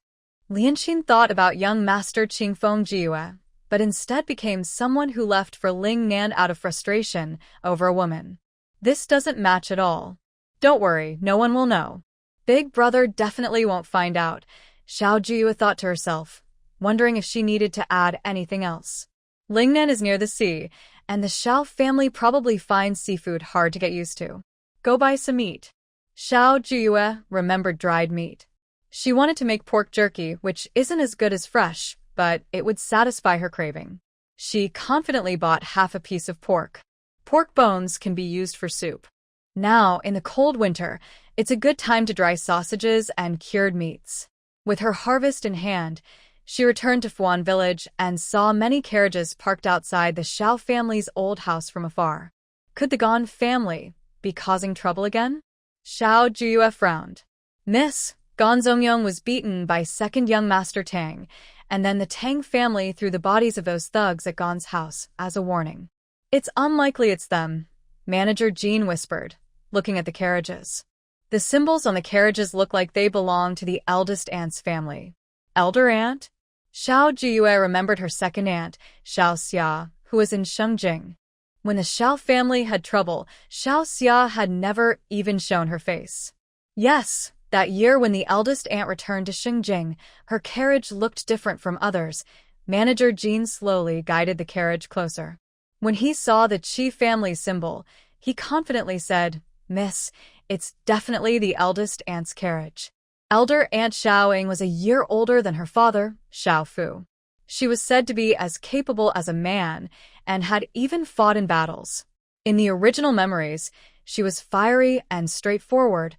Lianxin thought about young master Qingfeng Jiuyue, but instead became someone who left for Lingnan out of frustration over a woman. This doesn't match at all. Don't worry, no one will know. Big brother definitely won't find out, Xiao Jiuyue thought to herself, wondering if she needed to add anything else. Lingnan is near the sea, and the Xiao family probably finds seafood hard to get used to. Go buy some meat. Xiao Jiuyue remembered dried meat. She wanted to make pork jerky, which isn't as good as fresh, but it would satisfy her craving. She confidently bought half a piece of pork. Pork bones can be used for soup. Now, in the cold winter, it's a good time to dry sausages and cured meats. With her harvest in hand, she returned to Fuan village and saw many carriages parked outside the Xiao family's old house from afar. Could the Gan family be causing trouble again? Xiao Jiuyue frowned. Miss, Gan Zongyong was beaten by second young master Tang, and then the Tang family threw the bodies of those thugs at Gan's house as a warning. It's unlikely it's them, Manager Jean whispered, looking at the carriages. The symbols on the carriages look like they belong to the eldest aunt's family. Elder aunt? Xiao Jiuyue remembered her second aunt, Xiao Xia, who was in Shengjing. When the Xiao family had trouble, Xiao Xia had never even shown her face. Yes, that year when the eldest aunt returned to Shengjing, her carriage looked different from others. Manager Jean slowly guided the carriage closer. When he saw the Qi family symbol, he confidently said, Miss, it's definitely the eldest aunt's carriage. Elder Aunt Xiaoing was a year older than her father, Xiao Fu. She was said to be as capable as a man and had even fought in battles. In the original memories, she was fiery and straightforward,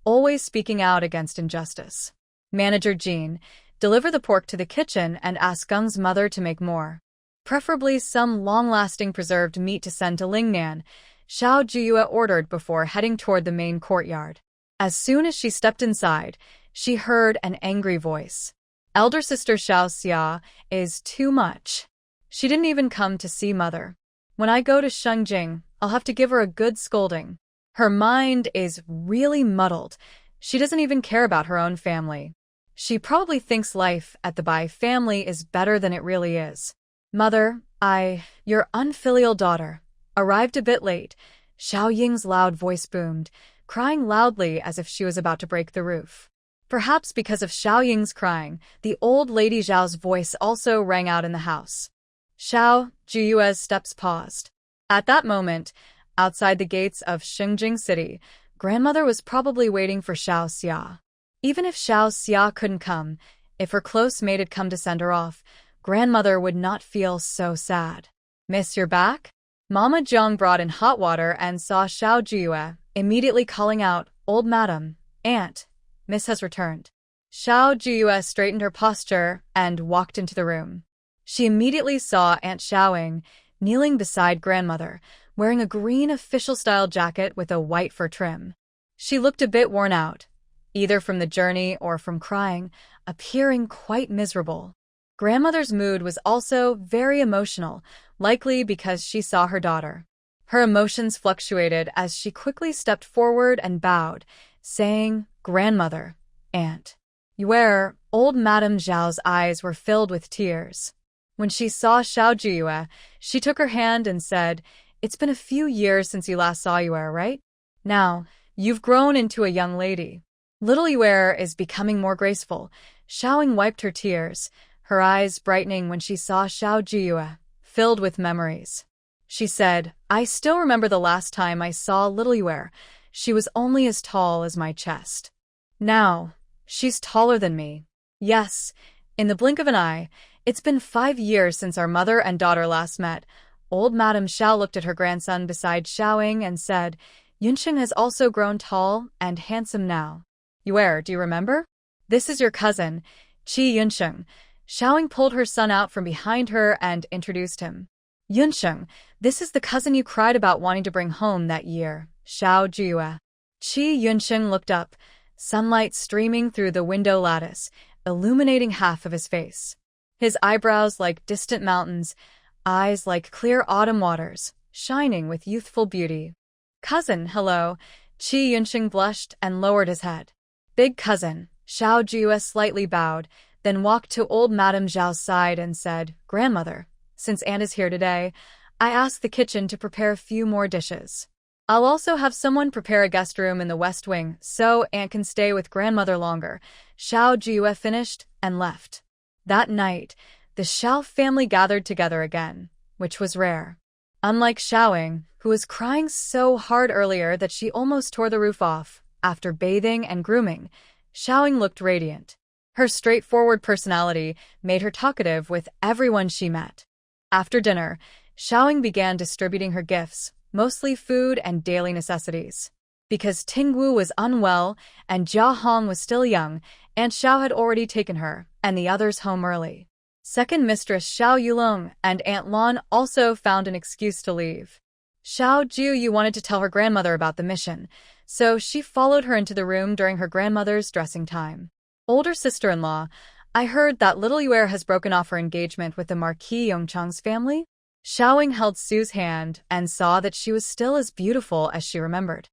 always speaking out against injustice. Manager Jean, deliver the pork to the kitchen and ask Gung's mother to make more. Preferably some long-lasting preserved meat to send to Lingnan, Xiao Jiuyue ordered before heading toward the main courtyard. As soon as she stepped inside, she heard an angry voice. Elder sister Xiao Xia is too much. She didn't even come to see mother. When I go to Shengjing, I'll have to give her a good scolding. Her mind is really muddled. She doesn't even care about her own family. She probably thinks life at the Bai family is better than it really is. Mother, your unfilial daughter, arrived a bit late. Xiao Ying's loud voice boomed, crying loudly as if she was about to break the roof. Perhaps because of Xiao Ying's crying, the old lady Zhao's voice also rang out in the house. Xiao Jiuyue's steps paused. At that moment, outside the gates of Shengjing City, grandmother was probably waiting for Xiao Xia. Even if Xiao Xia couldn't come, if her close maid had come to send her off, grandmother would not feel so sad. Miss, you're back? Mama Jiang brought in hot water and saw Xiao Jiuyue, immediately calling out, Old madam, aunt, Miss has returned. Xiao Jiuyue straightened her posture and walked into the room. She immediately saw Aunt Xiaoying, kneeling beside grandmother, wearing a green official-style jacket with a white fur trim. She looked a bit worn out, either from the journey or from crying, appearing quite miserable. Grandmother's mood was also very emotional, likely because she saw her daughter. Her emotions fluctuated as she quickly stepped forward and bowed, saying, Grandmother, Aunt Yuer. Old Madame Zhao's eyes were filled with tears. When she saw Xiao Jiuyue, she took her hand and said, It's been a few years since you last saw Yuer, right? Now, you've grown into a young lady. Little Yuer is becoming more graceful. Xiaoying wiped her tears, her eyes brightening when she saw Xiao Jiuyue, filled with memories. She said, I still remember the last time I saw little Yuer. She was only as tall as my chest. Now, she's taller than me. Yes, in the blink of an eye, it's been 5 years since our mother and daughter last met. Old Madame Xiao looked at her grandson beside Xiaoying and said, Yunsheng has also grown tall and handsome now. Yuer, do you remember? This is your cousin, Qi Yunsheng. Xiaoying pulled her son out from behind her and introduced him. Yunsheng, this is the cousin you cried about wanting to bring home that year, Xiao Jiuyue. Qi Yunsheng looked up, sunlight streaming through the window lattice, illuminating half of his face. His eyebrows like distant mountains, eyes like clear autumn waters, shining with youthful beauty. Cousin, hello. Qi Yunsheng blushed and lowered his head. Big cousin, Xiao Jiuyue slightly bowed, then walked to old Madame Zhao's side and said, Grandmother, since Aunt is here today, I asked the kitchen to prepare a few more dishes. I'll also have someone prepare a guest room in the west wing so Aunt can stay with grandmother longer. Xiao Jiuyue finished and left. That night, the Xiao family gathered together again, which was rare. Unlike Xiaoying, who was crying so hard earlier that she almost tore the roof off, after bathing and grooming, Xiaoying looked radiant. Her straightforward personality made her talkative with everyone she met. After dinner, Xiaoying began distributing her gifts, mostly food and daily necessities. Because Tingwu was unwell and Jia Hong was still young, Aunt Xiao had already taken her and the others home early. Second mistress Xiao Yulong and Aunt Lan also found an excuse to leave. Xiao Jiuyue wanted to tell her grandmother about the mission, so she followed her into the room during her grandmother's dressing time. Older sister-in-law, I heard that little Yuer has broken off her engagement with the Marquis Yongchang's family. Xiaoying held Sue's hand and saw that she was still as beautiful as she remembered.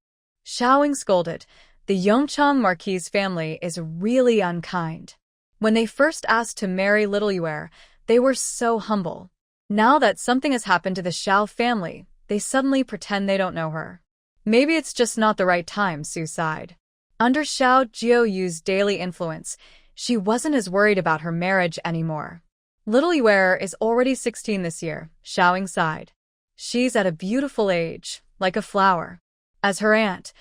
Xiaoying scolded, the Yongchang Marquis family is really unkind. When they first asked to marry little Yuer, they were so humble. Now that something has happened to the Xiao family, they suddenly pretend they don't know her. Maybe it's just not the right time, Sue sighed. Under Xiao Jiuyue's daily influence, she wasn't as worried about her marriage anymore. Little Yuer is already 16 this year, Xiaoying sighed. She's at a beautiful age, like a flower. As her aunt,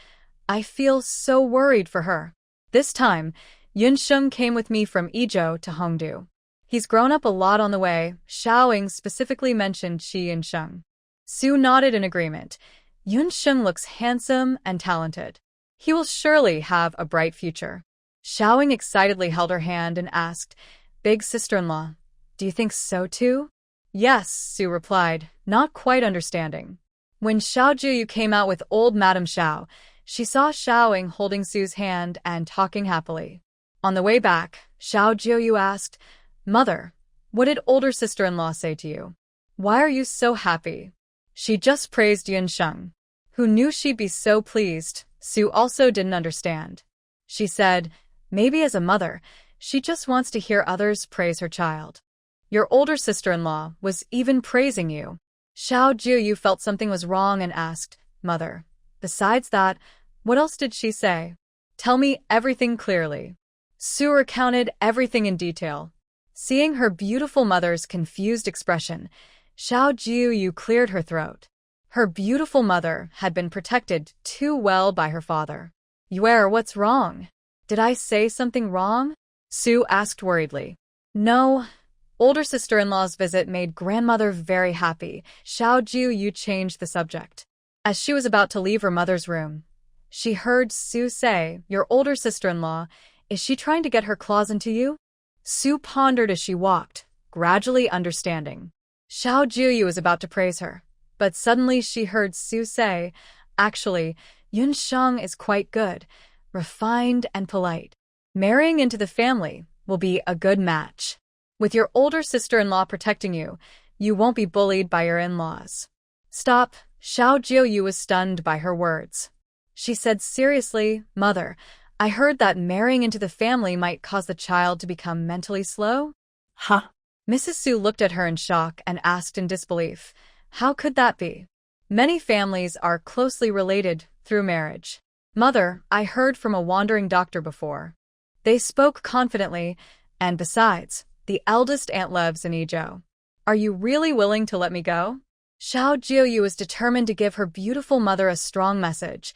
I feel so worried for her. This time, Yunsheng came with me from Izhou to Hongdu. He's grown up a lot on the way. Xiaoying specifically mentioned Qi Yunsheng. Sue nodded in agreement. Yunsheng looks handsome and talented. He will surely have a bright future. Xiaoing excitedly held her hand and asked, Big sister-in-law, do you think so too? Yes, Sue replied, not quite understanding. When Xiao Jiuyue came out with old Madame Xiao, she saw Xiaoing holding Sue's hand and talking happily. On the way back, Xiao Jiuyue asked, Mother, what did older sister-in-law say to you? Why are you so happy? She just praised Yunsheng. Who knew she'd be so pleased? Sue also didn't understand. She said, maybe as a mother, she just wants to hear others praise her child. Your older sister-in-law was even praising you. Xiao Jiuyue felt something was wrong and asked, Mother, besides that, what else did she say? Tell me everything clearly. Sue recounted everything in detail. Seeing her beautiful mother's confused expression, Xiao Jiuyue cleared her throat. Her beautiful mother had been protected too well by her father. Yuer, what's wrong? Did I say something wrong? Sue asked worriedly. No. Older sister-in-law's visit made grandmother very happy. Xiao Jiuyue changed the subject. As she was about to leave her mother's room, she heard Sue say, Your older sister-in-law, is she trying to get her claws into you? Sue pondered as she walked, gradually understanding. Xiao Jiuyue was about to praise her, but suddenly she heard Sue say, Actually, Yunsheng is quite good, refined and polite. Marrying into the family will be a good match. With your older sister-in-law protecting you, you won't be bullied by your in-laws. Stop. Xiao Jiuyue was stunned by her words. She said seriously, Mother, I heard that marrying into the family might cause the child to become mentally slow? Huh? Mrs. Sue looked at her in shock and asked in disbelief, How could that be? Many families are closely related through marriage. Mother, I heard from a wandering doctor before. They spoke confidently, and besides, the eldest aunt lives in Ezhou. Are you really willing to let me go? Xiao Jiuyue was determined to give her beautiful mother a strong message.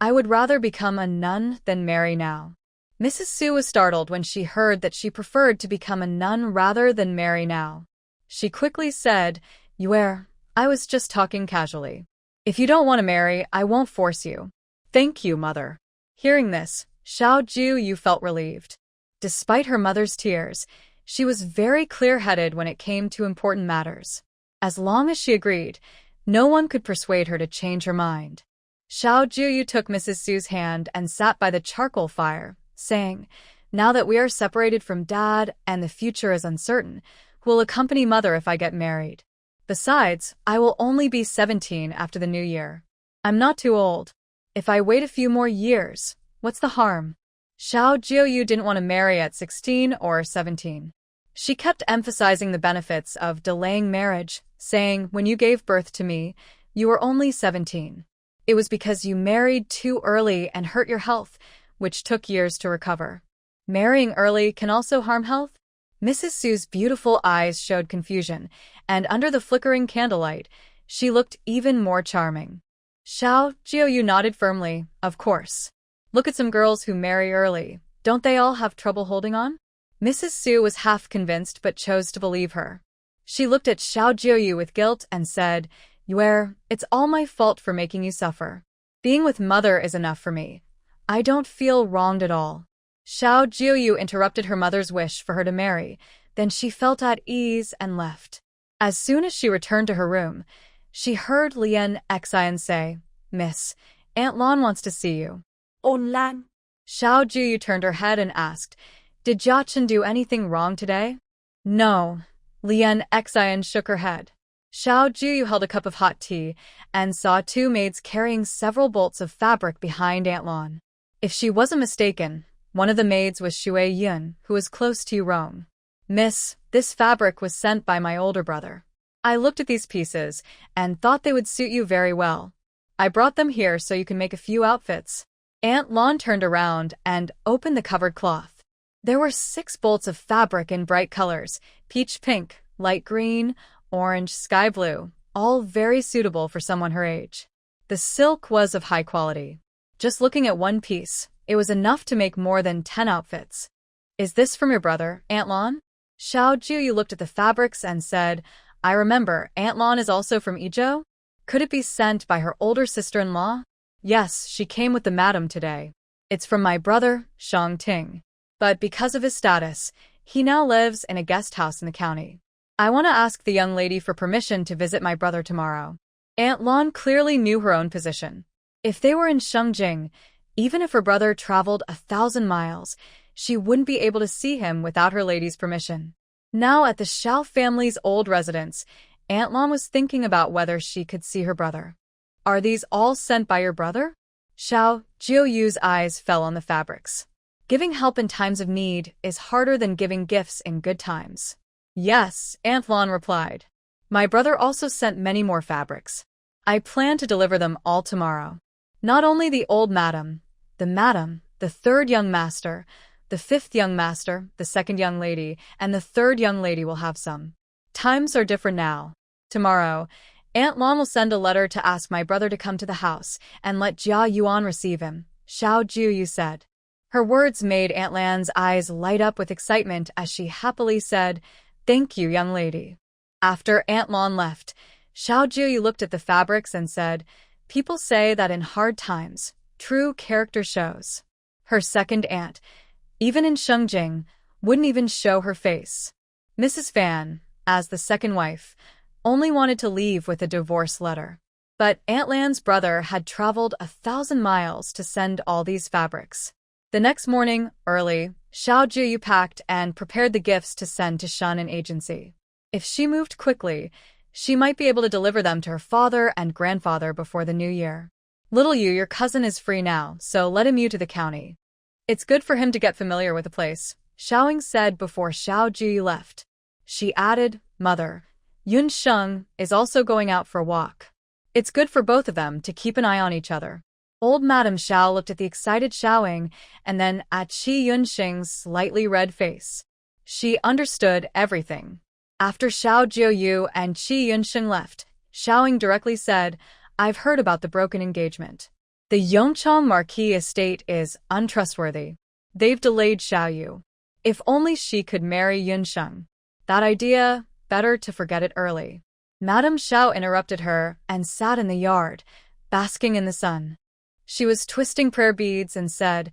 I would rather become a nun than marry now. Mrs. Sue was startled when she heard that she preferred to become a nun rather than marry now. She quickly said, Yuer, I was just talking casually. If you don't want to marry, I won't force you. Thank you, Mother. Hearing this, Xiao Jiuyue felt relieved. Despite her mother's tears, she was very clear-headed when it came to important matters. As long as she agreed, no one could persuade her to change her mind. Xiao Jiuyue took Mrs. Sue's hand and sat by the charcoal fire, saying, Now that we are separated from Dad and the future is uncertain, who will accompany Mother if I get married? Besides, I will only be 17 after the new year. I'm not too old. If I wait a few more years, what's the harm? Xiao Jiuyue didn't want to marry at 16 or 17. She kept emphasizing the benefits of delaying marriage, saying, When you gave birth to me, you were only 17. It was because you married too early and hurt your health, which took years to recover. Marrying early can also harm health? Mrs. Sue's beautiful eyes showed confusion, and under the flickering candlelight, she looked even more charming. Xiao Jiuyue nodded firmly, Of course. Look at some girls who marry early. Don't they all have trouble holding on? Mrs. Sue was half convinced but chose to believe her. She looked at Xiao Jiuyue with guilt and said, Yuer, it's all my fault for making you suffer. Being with Mother is enough for me. I don't feel wronged at all. Xiao Jiuyue interrupted her mother's wish for her to marry, then she felt at ease and left. As soon as she returned to her room, she heard Lian Exile say, Miss, Aunt Lan wants to see you. Oh, Lan. Xiao Jiuyue turned her head and asked, Did Jiaqin do anything wrong today? No. Lian Exile shook her head. Xiao Jiuyue held a cup of hot tea and saw two maids carrying several bolts of fabric behind Aunt Lan. If she wasn't mistaken, one of the maids was Shui Yun, who was close to Rong. Miss, this fabric was sent by my older brother. I looked at these pieces and thought they would suit you very well. I brought them here so you can make a few outfits. Aunt Lan turned around and opened the covered cloth. There were 6 bolts of fabric in bright colors, peach pink, light green, orange, sky blue, all very suitable for someone her age. The silk was of high quality. Just looking at one piece, it was enough to make more than 10 outfits. Is this from your brother, Aunt Lan? Xiao Jiuyue looked at the fabrics and said, I remember, Aunt Lan is also from Ezhou? Could it be sent by her older sister-in-law? Yes, she came with the madam today. It's from my brother, Shang Ting. But because of his status, he now lives in a guest house in the county. I want to ask the young lady for permission to visit my brother tomorrow. Aunt Lan clearly knew her own position. If they were in Shengjing, even if her brother traveled 1,000 miles, she wouldn't be able to see him without her lady's permission. Now at the Xiao family's old residence, Aunt Lan was thinking about whether she could see her brother. Are these all sent by your brother? Xiao Jiuyue's eyes fell on the fabrics. Giving help in times of need is harder than giving gifts in good times. Yes, Aunt Lan replied. My brother also sent many more fabrics. I plan to deliver them all tomorrow. Not only the old madam, the third young master, the fifth young master, the second young lady, and the third young lady will have some. Times are different now. Tomorrow, Aunt Lan will send a letter to ask my brother to come to the house and let Jia Yuan receive him, Xiao Jiuyue said. Her words made Aunt Lan's eyes light up with excitement as she happily said, Thank you, young lady. After Aunt Lan left, Xiao Jiuyue looked at the fabrics and said, People say that in hard times, true character shows. Her second aunt, even in Shengjing, wouldn't even show her face. Mrs. Fan, as the second wife, only wanted to leave with a divorce letter. But Aunt Lan's brother had traveled 1,000 miles to send all these fabrics. The next morning, early, Xiao Jiuyue packed and prepared the gifts to send to Shun and agency. If she moved quickly, she might be able to deliver them to her father and grandfather before the new year. Little Yu, your cousin is free now, so let him you to the county. It's good for him to get familiar with the place, Xiaoing said before Xiao Jiuyue left. She added, Mother, Yun Sheng is also going out for a walk. It's good for both of them to keep an eye on each other. Old Madame Xiao looked at the excited Xiaoing and then at Qi Yunsheng's slightly red face. She understood everything. After Xiao Jiuyue and Qi Yunsheng left, Xiaoing directly said, I've heard about the broken engagement. The Yongchang Marquis estate is untrustworthy. They've delayed Xiaoyu. If only she could marry Yunsheng. That idea, better to forget it early. Madame Xiao interrupted her and sat in the yard, basking in the sun. She was twisting prayer beads and said,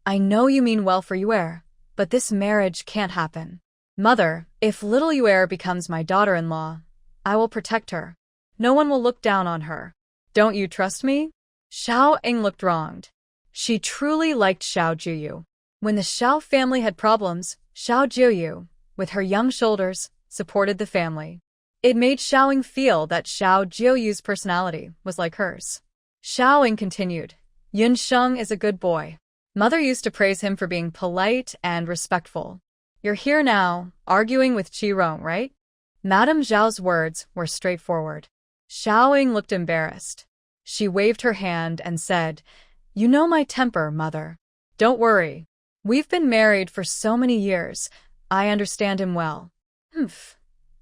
I know you mean well for Yuer, but this marriage can't happen. Mother, if little Yuer becomes my daughter-in-law, I will protect her. No one will look down on her. Don't you trust me? Xiao Ing looked wronged. She truly liked Xiao Jiuyue. When the Xiao family had problems, Xiao Jiuyue, with her young shoulders, supported the family. It made Xiaoing feel that Xiao Jiuyue's personality was like hers. Xiaoing continued, Yun Sheng is a good boy. Mother used to praise him for being polite and respectful. You're here now, arguing with Qi Rong, right? Madame Zhao's words were straightforward. Xiaoing looked embarrassed. She waved her hand and said, You know my temper, Mother. Don't worry. We've been married for so many years. I understand him well. Humph.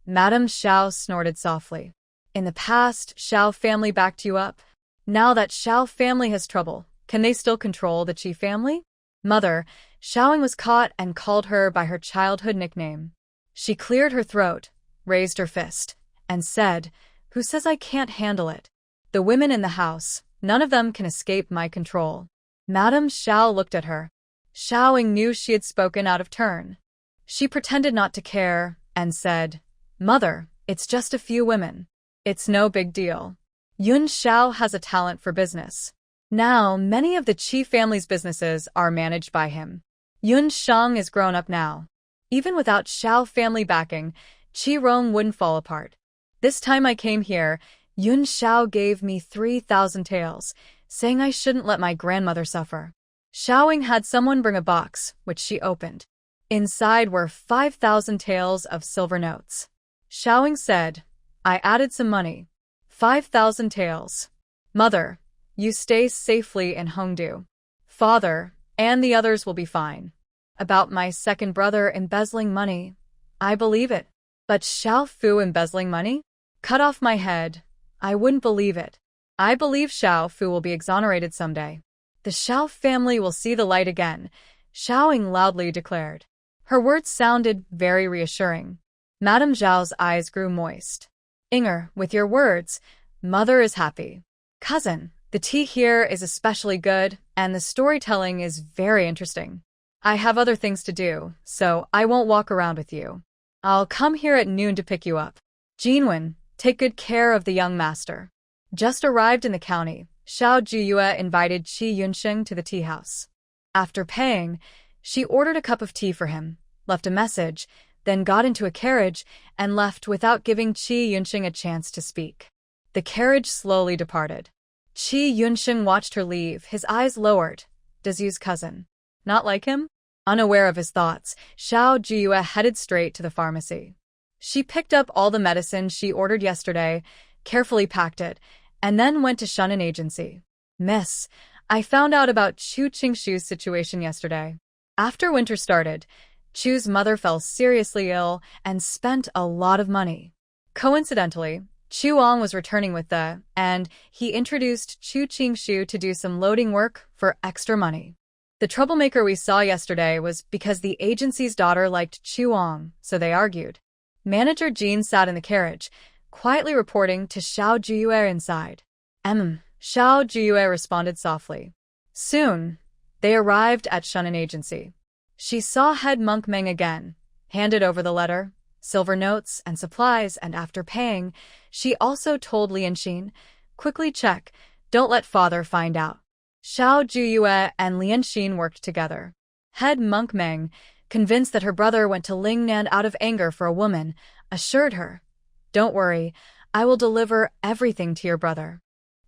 Madame Xiao snorted softly. In the past, Xiao family backed you up. Now that Xiao family has trouble, can they still control the Qi family? Mother, Xiaoing was caught and called her by her childhood nickname. She cleared her throat, raised her fist, and said, Who says I can't handle it? The women in the house, none of them can escape my control. Madame Xiao looked at her. Xiaoing knew she had spoken out of turn. She pretended not to care and said, Mother, it's just a few women. It's no big deal. Yun Xiao has a talent for business. Now, many of the Qi family's businesses are managed by him. Yun Sheng is grown up now. Even without Xiao family backing, Qi Rong wouldn't fall apart. This time I came here, Yun Xiao gave me 3,000 taels, saying I shouldn't let my grandmother suffer. Xiaoing had someone bring a box, which she opened. Inside were 5,000 taels of silver notes. Xiaoing said, I added some money. 5,000 taels. Mother, you stay safely in Hongdu. Father, and the others will be fine. About my second brother embezzling money, I believe it. But Xiao Fu embezzling money? Cut off my head. I wouldn't believe it. I believe Xiao Fu will be exonerated someday. The Xiao family will see the light again, Xiaoing loudly declared. Her words sounded very reassuring. Madame Zhao's eyes grew moist. Inger, with your words, Mother is happy. Cousin, the tea here is especially good, and the storytelling is very interesting. I have other things to do, so I won't walk around with you. I'll come here at noon to pick you up. Jinwen, take good care of the young master. Just arrived in the county, Xiao Jiuyue invited Qi Yunsheng to the tea house. After paying, she ordered a cup of tea for him, left a message, then got into a carriage and left without giving Qi Yunsheng a chance to speak. The carriage slowly departed. Qi Yunsheng watched her leave, his eyes lowered. Does Yu's cousin not like him? Unaware of his thoughts, Xiao Jiuyue headed straight to the pharmacy. She picked up all the medicine she ordered yesterday, carefully packed it, and then went to Shunin Agency. Miss, I found out about Chu Qingshu's situation yesterday. After winter started, Chu's mother fell seriously ill and spent a lot of money. Coincidentally, Chu Wang was returning with and he introduced Chu Qingshu to do some loading work for extra money. The troublemaker we saw yesterday was because the agency's daughter liked Chu Wang, so they argued. Manager Jean sat in the carriage, quietly reporting to Xiao Jiuyue inside. Xiao Jiuyue responded softly. Soon, they arrived at Shunin Agency. She saw head monk Meng again, handed over the letter, silver notes, and supplies, and after paying, she also told Lianxin, quickly check, don't let father find out. Xiao Jiuyue and Lianxin worked together. Head monk Meng, convinced that her brother went to Lingnan out of anger for a woman, assured her, don't worry, I will deliver everything to your brother.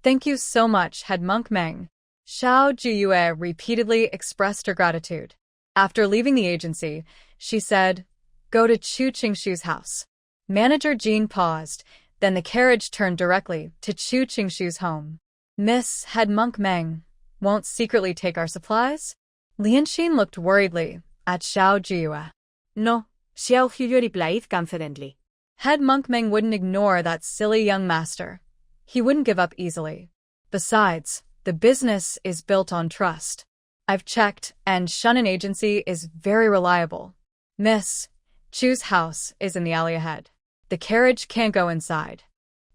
Thank you so much, head monk Meng. Xiao Jiuyue repeatedly expressed her gratitude. After leaving the agency, she said, go to Chu Qingshu's house. Manager Jean paused, then the carriage turned directly to Chu Qingshu's home. Miss, head monk Meng, won't secretly take our supplies? Lianxin looked worriedly at Xiao Jiuyue. No, Xiao Jiuyue replied confidently. Head monk Meng wouldn't ignore that silly young master. He wouldn't give up easily. Besides, the business is built on trust. I've checked, and Shunin Agency is very reliable. Miss, Chu's house is in the alley ahead. The carriage can't go inside.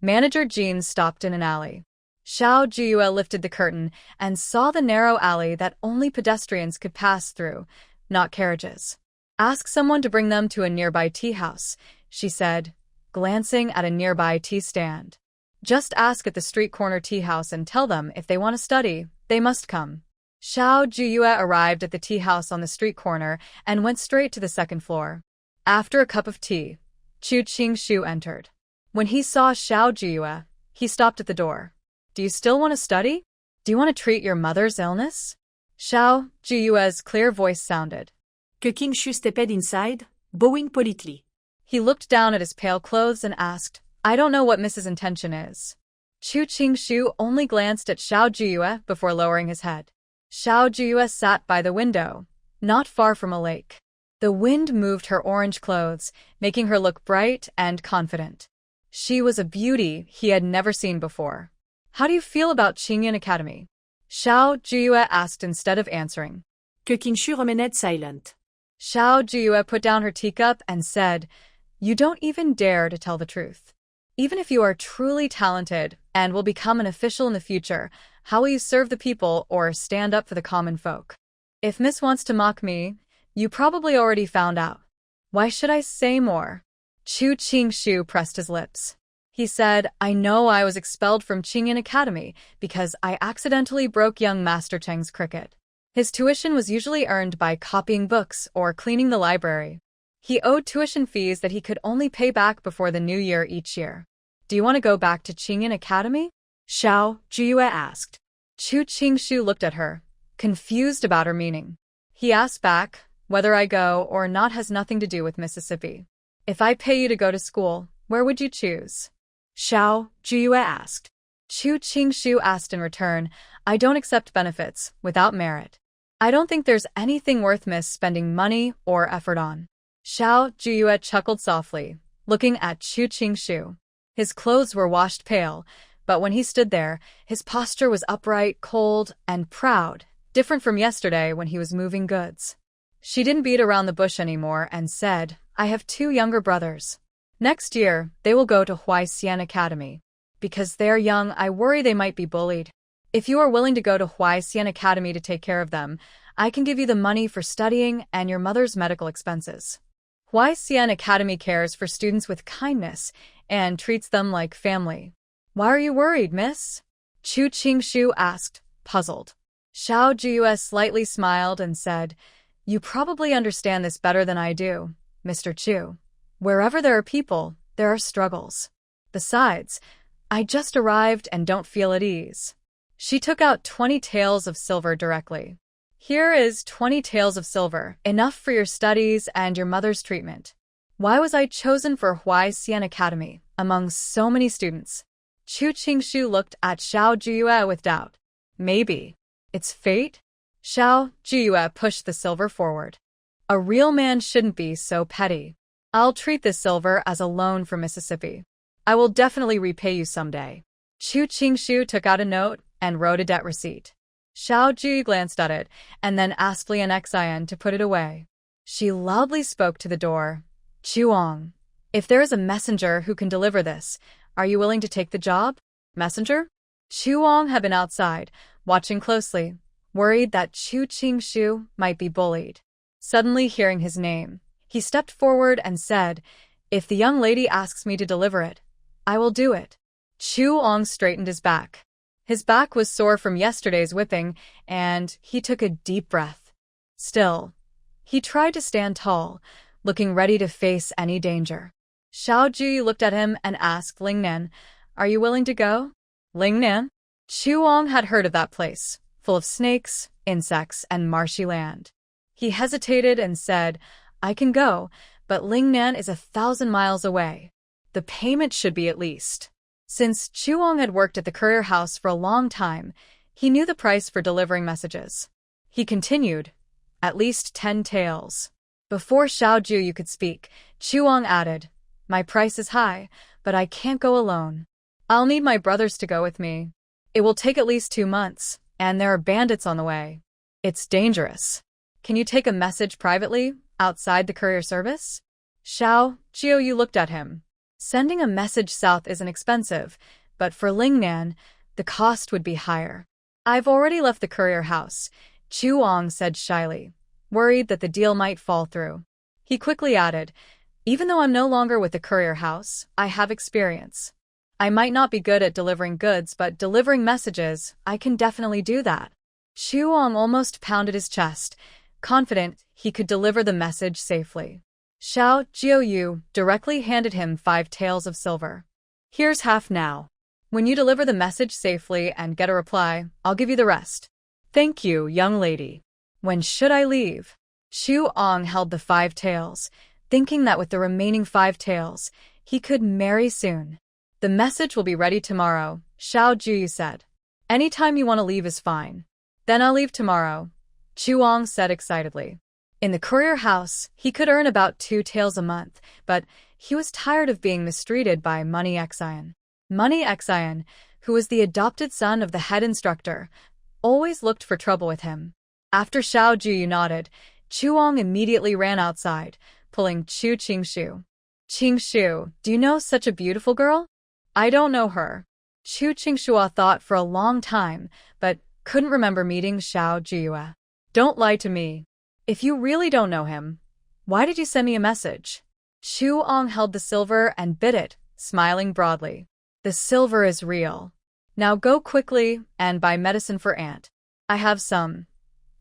Manager Jean stopped in an alley. Xiao Jiuyue lifted the curtain and saw the narrow alley that only pedestrians could pass through, not carriages. Ask someone to bring them to a nearby tea house, she said, glancing at a nearby tea stand. Just ask at the street corner tea house and tell them if they want to study, they must come. Xiao Jiuyue arrived at the tea house on the street corner and went straight to the second floor. After a cup of tea, Chu Qingshu entered. When he saw Xiao Jiuyue, he stopped at the door. Do you still want to study? Do you want to treat your mother's illness? Xiao Jiuyue's clear voice sounded. Qingshu stepped inside, bowing politely. He looked down at his pale clothes and asked, I don't know what Mrs. Intention is. Chu Qingshu only glanced at Xiao Jiuyue before lowering his head. Xiao Jiuyue sat by the window, not far from a lake. The wind moved her orange clothes, making her look bright and confident. She was a beauty he had never seen before. How do you feel about Qingyan Academy? Xiao Jiuyue asked instead of answering. Qingshu remained silent. Xiao Jiuyue put down her teacup and said, You don't even dare to tell the truth. Even if you are truly talented and will become an official in the future, how will you serve the people or stand up for the common folk? If Miss wants to mock me, you probably already found out. Why should I say more? Chu Qingshu pressed his lips. He said, I know I was expelled from Qingyan Academy because I accidentally broke young Master Cheng's cricket. His tuition was usually earned by copying books or cleaning the library. He owed tuition fees that he could only pay back before the new year each year. Do you want to go back to Qingyan Academy? Xiao Jiuyue asked. Chu Qingshu looked at her, confused about her meaning. He asked back, whether I go or not has nothing to do with Mississippi. If I pay you to go to school, where would you choose? Xiao Jiuyue asked. Chu Qingshu asked in return, I don't accept benefits without merit. I don't think there's anything worth Miss spending money or effort on. Xiao Jiuyue chuckled softly, looking at Chu Qingshu. His clothes were washed pale, but when he stood there, his posture was upright, cold, and proud, different from yesterday when he was moving goods. She didn't beat around the bush anymore and said, I have 2 younger brothers. Next year, they will go to Huaxian Academy. because they're young, I worry they might be bullied. If you are willing to go to Huaisian Academy to take care of them, I can give you the money for studying and your mother's medical expenses. Huaisian Academy cares for students with kindness and treats them like family. Why are you worried, miss? Chu Qingshu asked, puzzled. Xiao Jiuyue slightly smiled and said, You probably understand this better than I do, Mr. Chu. Wherever there are people, there are struggles. Besides, I just arrived and don't feel at ease. She took out 20 taels of silver directly. Here is 20 taels of silver, enough for your studies and your mother's treatment. Why was I chosen for Huaisian Academy among so many students? Chu Qingshu looked at Xiao Jiuyue with doubt. Maybe it's fate? Xiao Jiuyue pushed the silver forward. A real man shouldn't be so petty. I'll treat this silver as a loan from Mississippi. I will definitely repay you someday. Chu Qingshu took out a note and wrote a debt receipt. Xiao Jiuyue glanced at it and then asked Lian Exile to put it away. She loudly spoke to the door. Chuang, if there is a messenger who can deliver this, are you willing to take the job? Messenger? Chuang had been outside, watching closely, worried that Chu Qingshu might be bullied. Suddenly hearing his name, he stepped forward and said, If the young lady asks me to deliver it, I will do it. Chuang straightened his back. His back was sore from yesterday's whipping, and he took a deep breath. Still, he tried to stand tall, looking ready to face any danger. Xiao Jiuyue looked at him and asked Lingnan, Are you willing to go? Lingnan? Chuang had heard of that place, full of snakes, insects, and marshy land. He hesitated and said, I can go, but Lingnan is 1,000 miles away. The payment should be at least. Since Chuang had worked at the courier house for a long time, he knew the price for delivering messages. He continued, At least 10 taels. Before Xiao Jiuyue could speak, Chuang added, My price is high, but I can't go alone. I'll need my brothers to go with me. It will take at least 2 months, and there are bandits on the way. It's dangerous. Can you take a message privately, outside the courier service? Xiao Jiuyue looked at him. Sending a message south isn't expensive, but for Lingnan, the cost would be higher. I've already left the courier house, Chuang said shyly, worried that the deal might fall through. He quickly added, Even though I'm no longer with the courier house, I have experience. I might not be good at delivering goods, but delivering messages, I can definitely do that. Chuang almost pounded his chest, confident he could deliver the message safely. Xiao Jiuyue directly handed him 5 taels of silver. Here's half now. When you deliver the message safely and get a reply, I'll give you the rest. Thank you, young lady. When should I leave? Chuang held the 5 taels, thinking that with the remaining 5 taels, he could marry soon. The message will be ready tomorrow, Xiao Jiuyue said. Anytime you want to leave is fine. Then I'll leave tomorrow, Chuang said excitedly. In the courier house, he could earn about 2 taels a month, but he was tired of being mistreated by Money Exile. Money Exile, who was the adopted son of the head instructor, always looked for trouble with him. After Xiao Jiuyue nodded, Chuang immediately ran outside, pulling Chu Qingshu. Qingshu, do you know such a beautiful girl? I don't know her. Chu Qingshu thought for a long time, but couldn't remember meeting Xiao Jiuyue. Don't lie to me. If you really don't know him, why did you send me a message? Chuang held the silver and bit it, smiling broadly. The silver is real. Now go quickly and buy medicine for Aunt. I have some,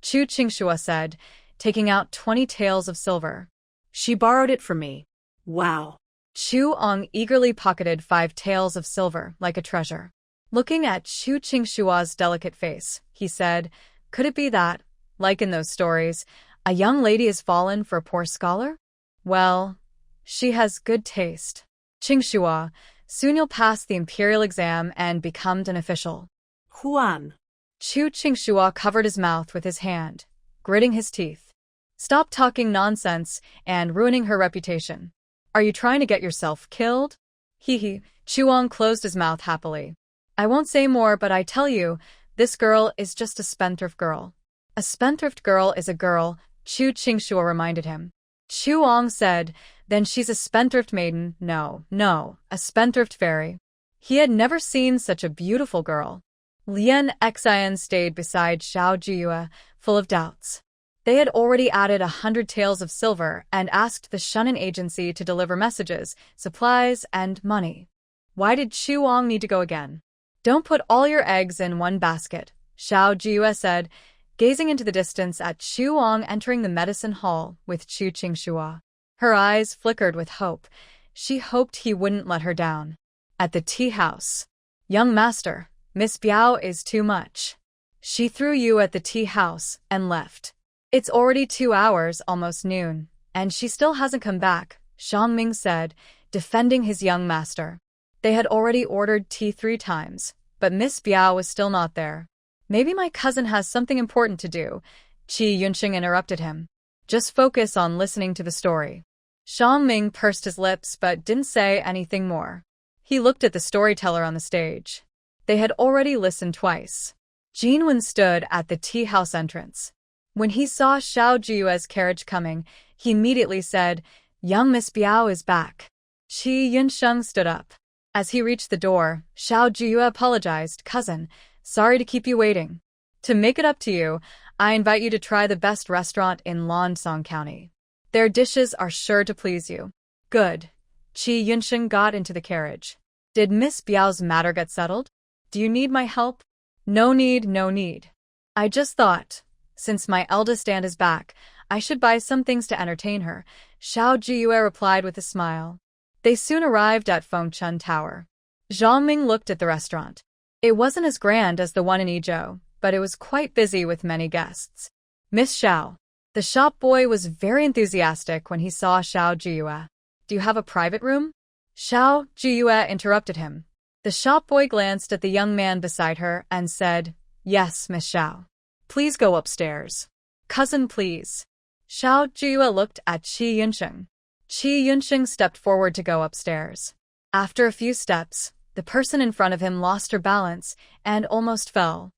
Chu Qingshu said, taking out 20 taels of silver. She borrowed it from me. Wow. Chuang eagerly pocketed 5 taels of silver like a treasure. Looking at Chu Qingshua's delicate face, he said, Could it be that, like in those stories, a young lady has fallen for a poor scholar? Well, she has good taste. Qingshua, soon you'll pass the imperial exam and become an official. Huan. Chu Qingshua covered his mouth with his hand, gritting his teeth. Stop talking nonsense and ruining her reputation. Are you trying to get yourself killed? Hee. Chuang closed his mouth happily. I won't say more, but I tell you, this girl is just a spendthrift girl. A spendthrift girl is a girl, Chu Qingshua reminded him. Chuang said, Then she's a spendthrift maiden. No, a spendthrift fairy. He had never seen such a beautiful girl. Exile stayed beside Xiao Jiuyue, full of doubts. They had already added 100 taels of silver and asked the Shunan agency to deliver messages, supplies, and money. Why did Chu Wang need to go again? Don't put all your eggs in one basket, Xiao Jiuyue said, gazing into the distance at Chu Wang entering the medicine hall with Chu Qingxua. Her eyes flickered with hope. She hoped he wouldn't let her down. At the tea house. Young master, Miss Biao is too much. She threw you at the tea house and left. It's already 2 hours, almost noon, and she still hasn't come back, Xiang Ming said, defending his young master. They had already ordered tea 3 times, but Miss Biao was still not there. Maybe my cousin has something important to do, Qi Yunxing interrupted him. Just focus on listening to the story. Xiang Ming pursed his lips but didn't say anything more. He looked at the storyteller on the stage. They had already listened twice. Jinwen stood at the tea house entrance. When he saw Xiao Jiuyue's carriage coming, he immediately said, "Young Miss Biao is back." Qi Yunsheng stood up. As he reached the door, Xiao Jiuyue apologized, "Cousin, sorry to keep you waiting. To make it up to you, I invite you to try the best restaurant in Lansong County. Their dishes are sure to please you." "Good." Qi Yunsheng got into the carriage. "Did Miss Biao's matter get settled? Do you need my help?" "No need, no need. I just thought, since my eldest aunt is back, I should buy some things to entertain her," Xiao Jiuyue replied with a smile. They soon arrived at Fengchun Tower. Zhang Ming looked at the restaurant. It wasn't as grand as the one in Yizhou, but it was quite busy with many guests. "Miss Xiao." The shop boy was very enthusiastic when he saw Xiao Jiuyue. "Do you have a private room?" Xiao Jiuyue interrupted him. The shop boy glanced at the young man beside her and said, "Yes, Miss Xiao. Please go upstairs." "Cousin, please." Xiao Jiuyue looked at Qi Yunsheng. Qi Yunsheng stepped forward to go upstairs. After a few steps, the person in front of him lost her balance and almost fell.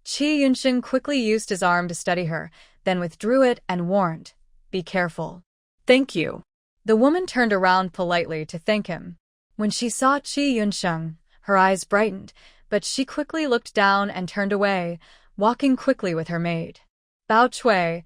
Qi Yunsheng quickly used his arm to steady her, then withdrew it and warned, "Be careful." "Thank you." The woman turned around politely to thank him. When she saw Qi Yunsheng, her eyes brightened, but she quickly looked down and turned away, walking quickly with her maid. "Bao Chui,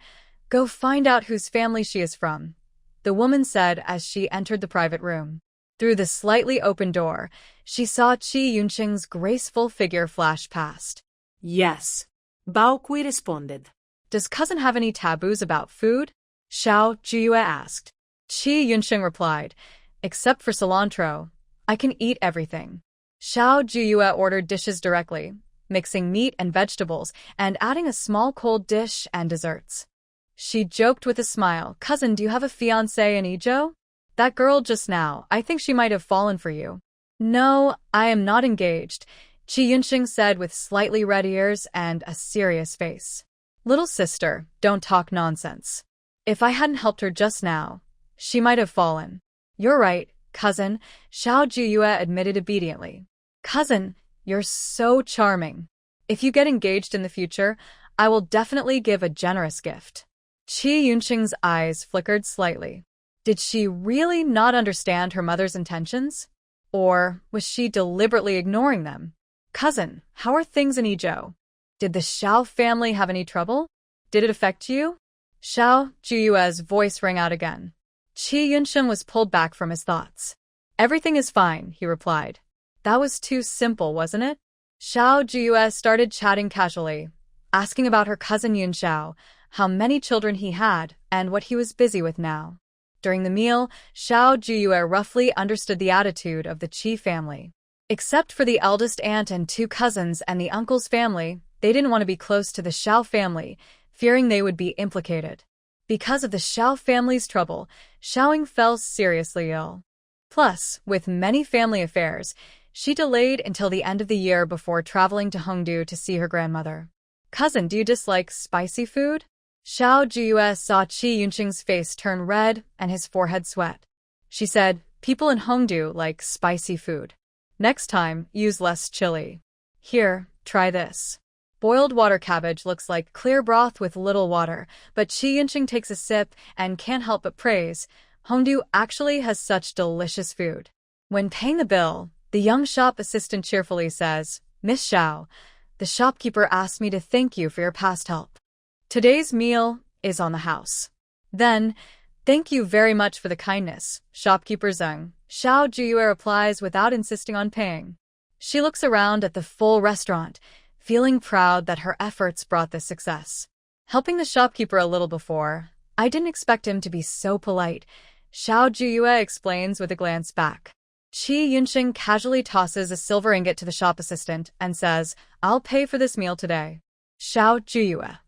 go find out whose family she is from," the woman said as she entered the private room. Through the slightly open door, she saw Qi Yunsheng's graceful figure flash past. "Yes," Bao Kui responded. "Does cousin have any taboos about food?" Xiao Jiuyue asked. Qi Yunsheng replied, "Except for cilantro, I can eat everything." Xiao Jiuyue ordered dishes directly, mixing meat and vegetables and adding a small cold dish and desserts. She joked with a smile, "Cousin, do you have a fiancé in Yizhou? That girl just now, I think she might have fallen for you." "No, I am not engaged," Qi Yunsheng said with slightly red ears and a serious face. "Little sister, don't talk nonsense. If I hadn't helped her just now, she might have fallen." "You're right, cousin," Xiao Jiuyue admitted obediently. "Cousin, you're so charming. If you get engaged in the future, I will definitely give a generous gift." Qi Yunsheng's eyes flickered slightly. Did she really not understand her mother's intentions? Or was she deliberately ignoring them? "Cousin, how are things in Yizhou? Did the Xiao family have any trouble? Did it affect you?" Xiao Jiuyue's voice rang out again. Qi Yunsheng was pulled back from his thoughts. "Everything is fine," he replied. That was too simple, wasn't it? Xiao Jiuyue started chatting casually, asking about her cousin Yun Xiao, how many children he had, and what he was busy with now. During the meal, Xiao Jiuyue roughly understood the attitude of the Qi family. Except for the eldest aunt and 2 cousins and the uncle's family, they didn't want to be close to the Xiao family, fearing they would be implicated. Because of the Xiao family's trouble, Xiaoying fell seriously ill. Plus, with many family affairs, she delayed until the end of the year before traveling to Hongdu to see her grandmother. "Cousin, do you dislike spicy food?" Xiao Jiuyue saw Qi Yunsheng's face turn red and his forehead sweat. She said, "People in Hongdu like spicy food. Next time, use less chili. Here, try this." Boiled water cabbage looks like clear broth with little water, but Qi Yunsheng takes a sip and can't help but praise, "Hongdu actually has such delicious food." When paying the bill, The young shop assistant cheerfully says, "Miss Xiao, the shopkeeper asked me to thank you for your past help. Today's meal is on the house." Then, "Thank you very much for the kindness, shopkeeper Zeng," Xiao Jiuyue replies without insisting on paying. She looks around at the full restaurant, feeling proud that her efforts brought this success. Helping the shopkeeper a little before, "I didn't expect him to be so polite," Xiao Jiuyue explains with a glance back. Qi Yunxing casually tosses a silver ingot to the shop assistant and says, "I'll pay for this meal today." Xiao Jiuyue.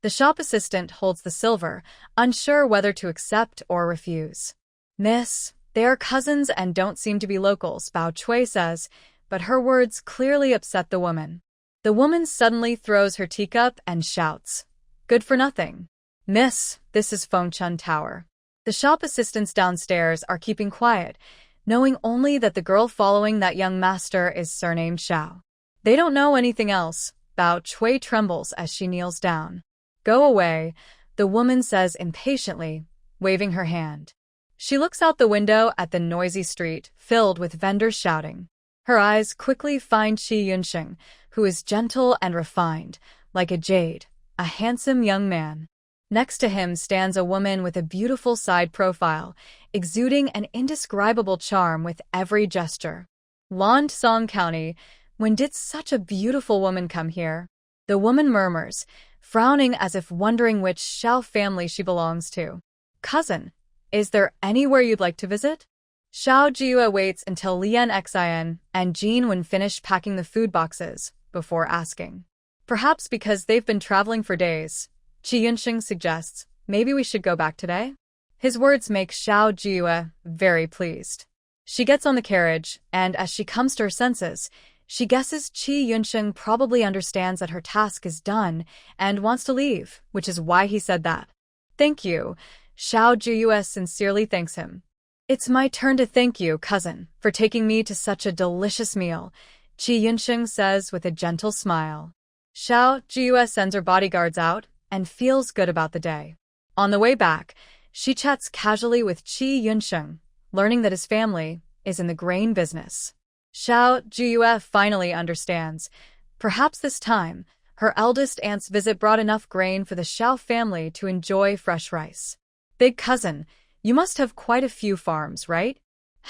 The shop assistant holds the silver, unsure whether to accept or refuse. "Miss, they are cousins and don't seem to be locals," Bao Chui says, but her words clearly upset the woman. The woman suddenly throws her teacup and shouts, "Good for nothing. Miss, this is Fengchun Tower." The shop assistants downstairs are keeping quiet, knowing only that the girl following that young master is surnamed Xiao. They don't know anything else. Bao Chui trembles as she kneels down. "Go away," the woman says impatiently, waving her hand. She looks out the window at the noisy street, filled with vendors shouting. Her eyes quickly find Qi Yunxing, who is gentle and refined, like a jade, a handsome young man. Next to him stands a woman with a beautiful side profile, exuding an indescribable charm with every gesture. Lan Song County, when did such a beautiful woman come here? The woman murmurs, frowning as if wondering which Xiao family she belongs to. "Cousin, is there anywhere you'd like to visit?" Xiao Jiuyue waits until Lian Xian and Jean Wen finish packing the food boxes before asking. Perhaps because they've been traveling for days, Qi Yunxing suggests, "Maybe we should go back today?" His words make Xiao Jiuyue very pleased. She gets on the carriage, and as she comes to her senses, she guesses Qi Yunxing probably understands that her task is done and wants to leave, which is why he said that. "Thank you," Xiao Jiuyue sincerely thanks him. "It's my turn to thank you, cousin, for taking me to such a delicious meal," Qi Yunxing says with a gentle smile. Xiao Jiuyue sends her bodyguards out and feels good about the day. On the way back, she chats casually with Qi Yunxing, learning that his family is in the grain business. Xiao Jiuyue finally understands. Perhaps this time, her eldest aunt's visit brought enough grain for the Xiao family to enjoy fresh rice. "Big cousin, you must have quite a few farms, right?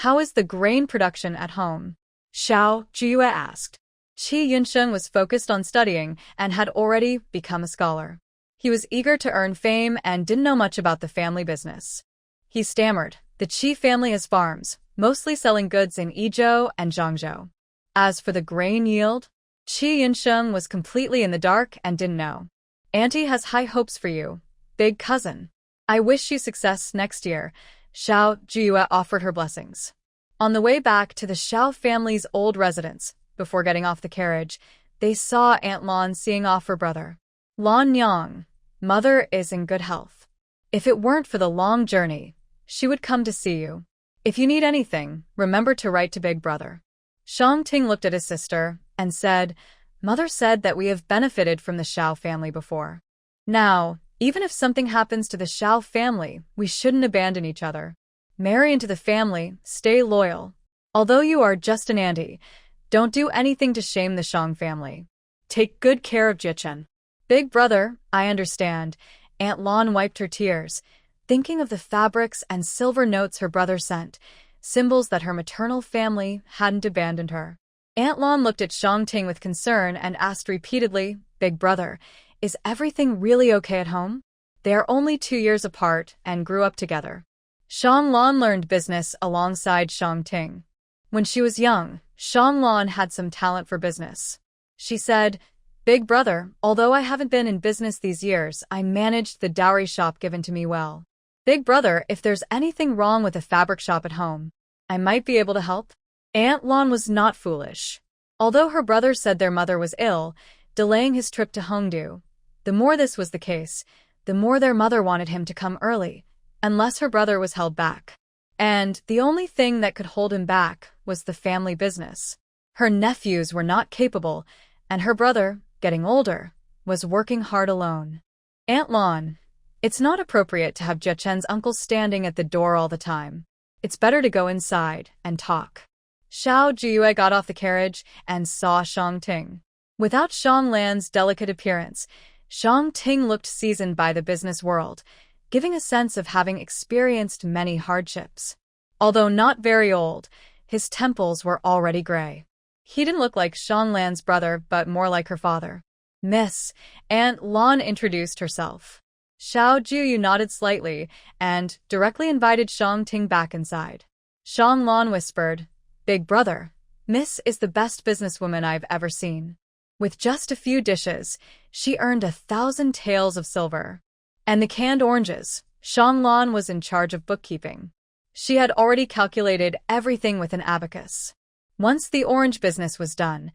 How is the grain production at home?" Xiao Jiuyue asked. Qi Yunxing was focused on studying and had already become a scholar. He was eager to earn fame and didn't know much about the family business. He stammered, "The Qi family has farms, mostly selling goods in Yizhou and Zhangzhou." As for the grain yield, Qi Yunxing was completely in the dark and didn't know. "Auntie has high hopes for you, big cousin. I wish you success next year," Xiao Jiuyue offered her blessings. On the way back to the Xiao family's old residence, before getting off the carriage, they saw Aunt Lan seeing off her brother. "Lan Yang, mother is in good health. If it weren't for the long journey, she would come to see you. If you need anything, remember to write to Big Brother." Shang Ting looked at his sister and said, "Mother said that we have benefited from the Xiao family before. Now, even if something happens to the Xiao family, we shouldn't abandon each other. Marry into the family, stay loyal. Although you are just an auntie, don't do anything to shame the Shang family. Take good care of Jichen." "Big brother, I understand." Aunt Lan wiped her tears, thinking of the fabrics and silver notes her brother sent, symbols that her maternal family hadn't abandoned her. Aunt Lan looked at Shang Ting with concern and asked repeatedly, "Big brother, is everything really okay at home?" They are only 2 years apart and grew up together. Shang Lan learned business alongside Shang Ting. When she was young, Shang Lan had some talent for business. She said, "Big brother, although I haven't been in business these years, I managed the dowry shop given to me well. Big brother, if there's anything wrong with the fabric shop at home, I might be able to help." Aunt Lan was not foolish. Although her brother said their mother was ill, delaying his trip to Hongdu, the more this was the case, the more their mother wanted him to come early, unless her brother was held back. And the only thing that could hold him back was the family business. Her nephews were not capable, and her brother, getting older, was working hard alone. "Aunt Lan, it's not appropriate to have Jiechen's uncle standing at the door all the time. It's better to go inside and talk." Xiao Jiuyue got off the carriage and saw Shang Ting. Without Shang Lan's delicate appearance, Shang Ting looked seasoned by the business world, giving a sense of having experienced many hardships. Although not very old, his temples were already gray. He didn't look like Shang Lan's brother, but more like her father. Miss, Aunt Lan introduced herself. Xiao Jiuyue nodded slightly and directly invited Shang Ting back inside. Shang Lan whispered, "Big brother, Miss is the best businesswoman I've ever seen." With just a few dishes, she earned 1,000 taels of silver. And the canned oranges, Shang Lan was in charge of bookkeeping. She had already calculated everything with an abacus. Once the orange business was done,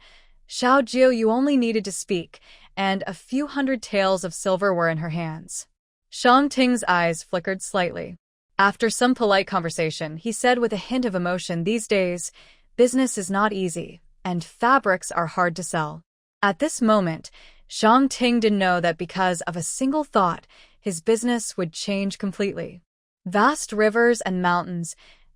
Xiao Jiuyue only needed to speak, and a few hundred taels of silver were in her hands. Shang Ting's eyes flickered slightly. After some polite conversation, he said with a hint of emotion, "These days, business is not easy, and fabrics are hard to sell." At this moment, Shang Ting didn't know that because of a single thought, his business would change completely. Vast rivers and mountains,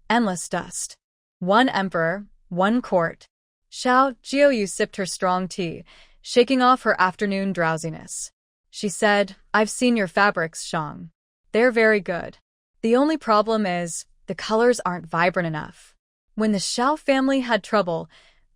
endless dust. One emperor, one court. Xiao Jiuyue sipped her strong tea, shaking off her afternoon drowsiness. She said, "I've seen your fabrics, Shang. They're very good. The only problem is, the colors aren't vibrant enough." When the Xiao family had trouble,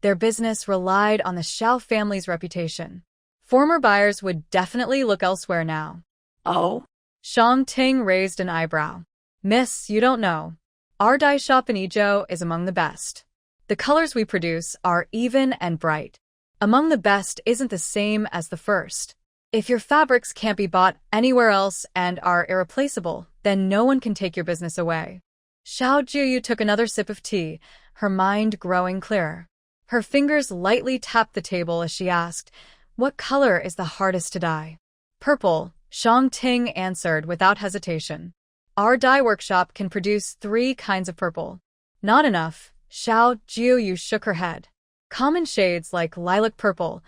their business relied on the Xiao family's reputation. Former buyers would definitely look elsewhere now. Oh? Shang Ting raised an eyebrow. "Miss, you don't know. Our dye shop in Ezhou is among the best. The colors we produce are even and bright. Among the best isn't the same as the first. If your fabrics can't be bought anywhere else and are irreplaceable, then no one can take your business away." Xiao Jiuyue took another sip of tea, her mind growing clearer. Her fingers lightly tapped the table as she asked, "What color is the hardest to dye?" "Purple," Shang Ting answered without hesitation. "Our dye workshop can produce 3 kinds of purple." "Not enough," Xiao Jiuyue shook her head. "Common shades like lilac purple,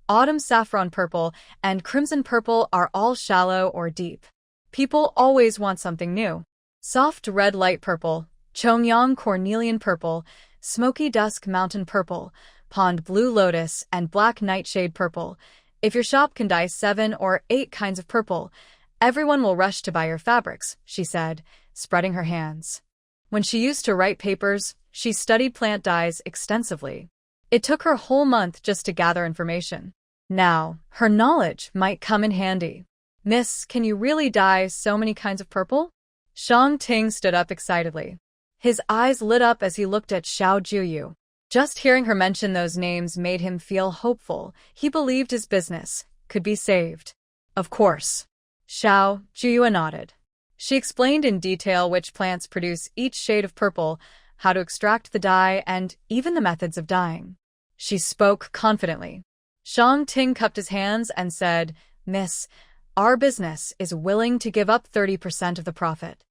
autumn saffron purple, and crimson purple are all shallow or deep. People always want something new. Soft red light purple, Chongyang cornelian purple, smoky dusk mountain purple, pond blue lotus, and black nightshade purple. If your shop can dye 7 or 8 kinds of purple, everyone will rush to buy your fabrics," she said, spreading her hands. When she used to write papers, she studied plant dyes extensively. It took her a whole month just to gather information. Now, her knowledge might come in handy. "Miss, can you really dye so many kinds of purple?" Shang Ting stood up excitedly. His eyes lit up as he looked at Xiao Jiuyue. Just hearing her mention those names made him feel hopeful. He believed his business could be saved. "Of course." Xiao Jiuyue nodded. She explained in detail which plants produce each shade of purple, how to extract the dye, and even the methods of dyeing. She spoke confidently. Shang Ting cupped his hands and said, "Miss, our business is willing to give up 30% of the profit."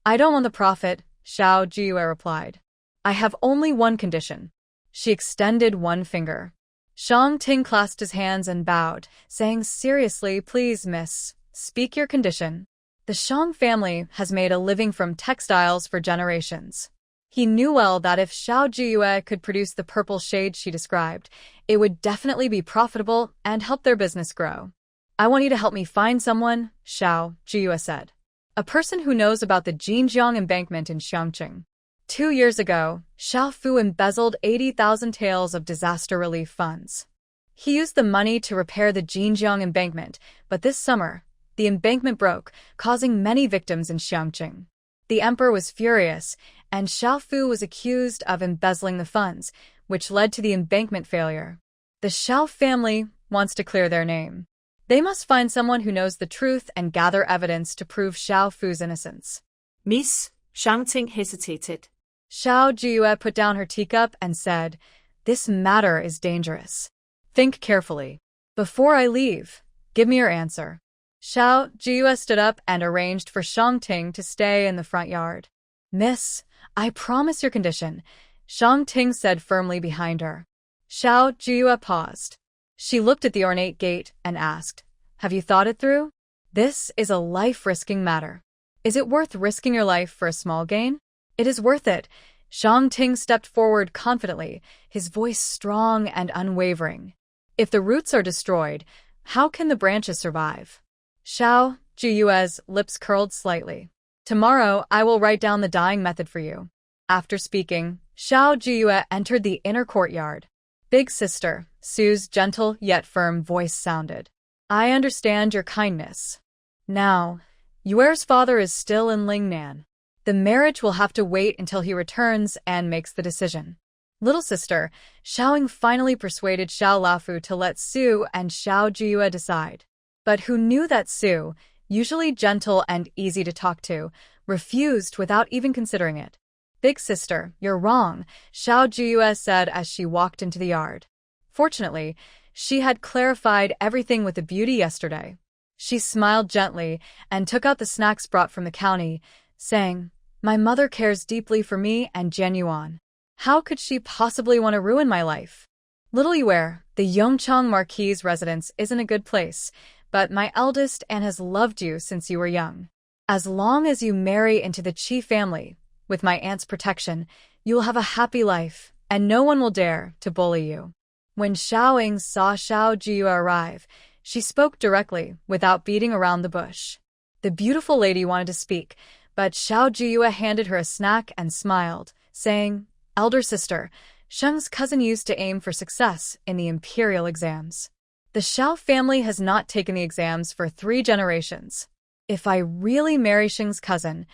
"I don't want the profit," Xiao Jiuyue replied. "I have only one condition." She extended one finger. Shang Ting clasped his hands and bowed, saying seriously, "Please, miss, speak your condition." The Shang family has made a living from textiles for generations. He knew well that if Xiao Jiuyue could produce the purple shade she described, it would definitely be profitable and help their business grow. "I want you to help me find someone," Xiao Jiuyue said. "A person who knows about the Jinjiang embankment in Xiangqing. 2 years ago, Xiao Fu embezzled 80,000 taels of disaster relief funds. He used the money to repair the Jinjiang embankment, but this summer, the embankment broke, causing many victims in Xiangqing. The emperor was furious, and Xiao Fu was accused of embezzling the funds, which led to the embankment failure. The Xiao family wants to clear their name. They must find someone who knows the truth and gather evidence to prove Xiao Fu's innocence." Miss, Shang Ting hesitated. Xiao Jiuyue put down her teacup and said, "This matter is dangerous. Think carefully. Before I leave, give me your answer." Xiao Jiuyue stood up and arranged for Shang Ting to stay in the front yard. "Miss, I promise your condition," Shang Ting said firmly behind her. Xiao Jiuyue paused. She looked at the ornate gate and asked, "Have you thought it through? This is a life-risking matter. Is it worth risking your life for a small gain?" "It is worth it," Shang Ting stepped forward confidently, his voice strong and unwavering. If the roots are destroyed, how can the branches survive? Xiao Jiuyue's lips curled slightly. Tomorrow, I will write down the dyeing method for you. After speaking, Xiao Jiuyue entered the inner courtyard. Big sister, Sue's gentle yet firm voice sounded. I understand your kindness. Now, Yuer's father is still in Lingnan. The marriage will have to wait until he returns and makes the decision. Little sister, Xiaoying finally persuaded Xiao Lafu to let Su and Xiao Jiuyue decide. But who knew that Su, usually gentle and easy to talk to, refused without even considering it. Big sister, you're wrong, Xiao Jiuyue said as she walked into the yard. Fortunately, she had clarified everything with the beauty yesterday. She smiled gently and took out the snacks brought from the county, saying, My mother cares deeply for me and Jianyuan. How could she possibly want to ruin my life? Little Yuer, the Yongchang Marquis' residence isn't a good place, but my eldest aunt has loved you since you were young. As long as you marry into the Qi family, with my aunt's protection, you will have a happy life, and no one will dare to bully you. When Xiaoying saw Xiao Jiuyue arrive, she spoke directly, without beating around the bush. The beautiful lady wanted to speak, but Xiao Jiuyue handed her a snack and smiled, saying, Elder sister, Sheng's cousin used to aim for success in the imperial exams. The Xiao family has not taken the exams for 3 generations. If I really marry Sheng's cousin,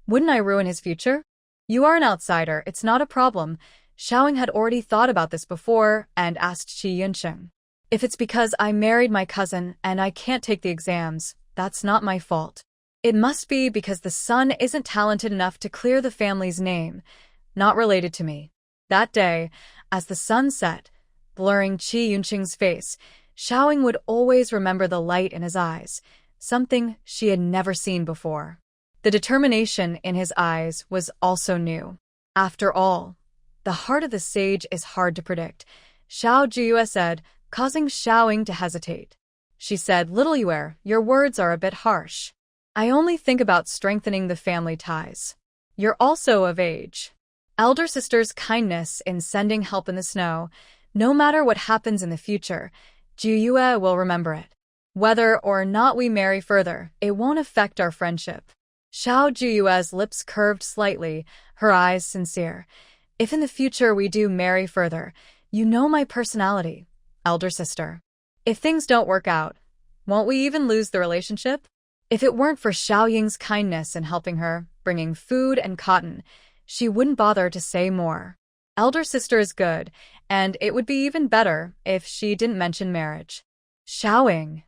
wouldn't I ruin his future? You are an outsider, it's not a problem. Xiaoying had already thought about this before and asked Qi Yunsheng. If it's because I married my cousin and I can't take the exams, that's not my fault. It must be because the son isn't talented enough to clear the family's name, not related to me. That day, as the sun set, blurring Qi Yunsheng's face, Xiaoying would always remember the light in his eyes, something she had never seen before. The determination in his eyes was also new. After all, the heart of the sage is hard to predict, Xiao Jiuyue said, causing Xiaoying to hesitate. She said, Little Yuer, your words are a bit harsh. I only think about strengthening the family ties. You're also of age. Elder sister's kindness in sending help in the snow, no matter what happens in the future, Jiuyue will remember it. Whether or not we marry further, it won't affect our friendship. Xiao Jiuyue's lips curved slightly, her eyes sincere. If in the future we do marry further, you know my personality, elder sister. If things don't work out, won't we even lose the relationship? If it weren't for Xiaoying's kindness in helping her, bringing food and cotton, she wouldn't bother to say more. Elder sister is good, and it would be even better if she didn't mention marriage. Xiaoying.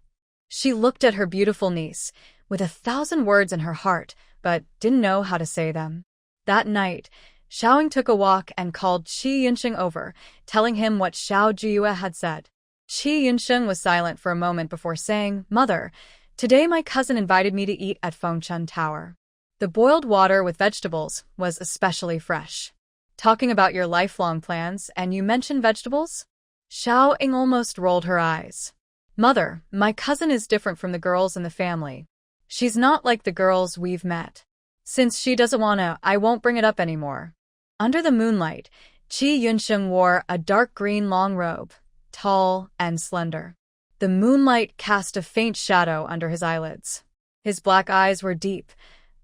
She looked at her beautiful niece, with 1,000 words in her heart, but didn't know how to say them. That night, Xiaoying took a walk and called Qi Yunsheng over, telling him what Xiao Jiuyue had said. Qi Yunsheng was silent for a moment before saying, Mother, today my cousin invited me to eat at Fengchun Tower. The boiled water with vegetables was especially fresh. Talking about your lifelong plans, and you mentioned vegetables? Xiaoying almost rolled her eyes. Mother, my cousin is different from the girls in the family. She's not like the girls we've met. Since she doesn't wanna, I won't bring it up anymore. Under the moonlight, Qi Yunsheng wore a dark green long robe, tall and slender. The moonlight cast a faint shadow under his eyelids. His black eyes were deep.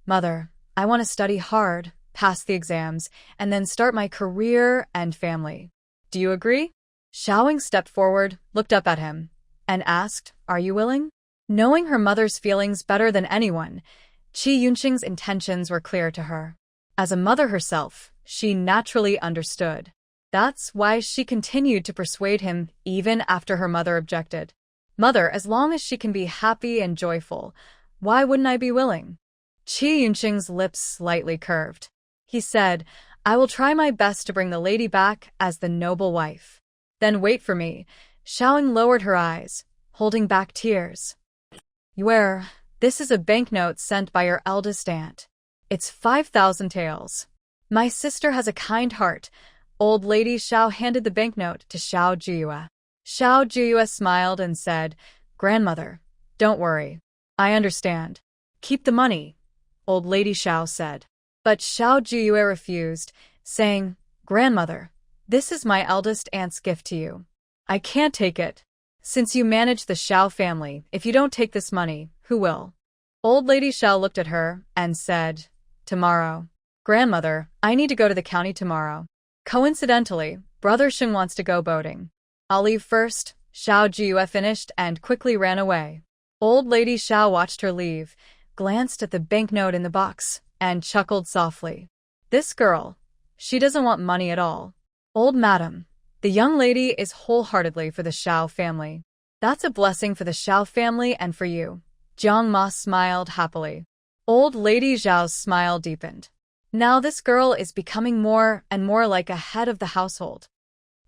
Mother, I want to study hard, pass the exams, and then start my career and family. Do you agree? Xiaoying stepped forward, looked up at him, and asked, Are you willing? Knowing her mother's feelings better than anyone, Qi Yunsheng's intentions were clear to her. As a mother herself, she naturally understood. That's why she continued to persuade him even after her mother objected. Mother, as long as she can be happy and joyful, why wouldn't I be willing? Qi Yunsheng's lips slightly curved. He said, I will try my best to bring the lady back as the noble wife. Then wait for me. Xiaoying lowered her eyes, holding back tears. Yuer, this is a banknote sent by your eldest aunt. It's 5,000 taels. My sister has a kind heart. Old lady Xiao handed the banknote to Xiao Jiuyue. Xiao Jiuyue smiled and said, Grandmother, don't worry. I understand. Keep the money, old lady Xiao said. But Xiao Jiuyue refused, saying, "Grandmother, this is my eldest aunt's gift to you. I can't take it. Since you manage the Xiao family, if you don't take this money, who will?" Old Lady Xiao looked at her and said, "Tomorrow. Grandmother, I need to go to the county tomorrow. Coincidentally, Brother Sheng wants to go boating. I'll leave first." Xiao Jiuyue finished and quickly ran away. Old Lady Xiao watched her leave, glanced at the banknote in the box, and chuckled softly. This girl, she doesn't want money at all. Old Madam, the young lady is wholeheartedly for the Xiao family. That's a blessing for the Xiao family and for you. Jiang Ma smiled happily. Old Lady Xiao's smile deepened. Now this girl is becoming more and more like a head of the household.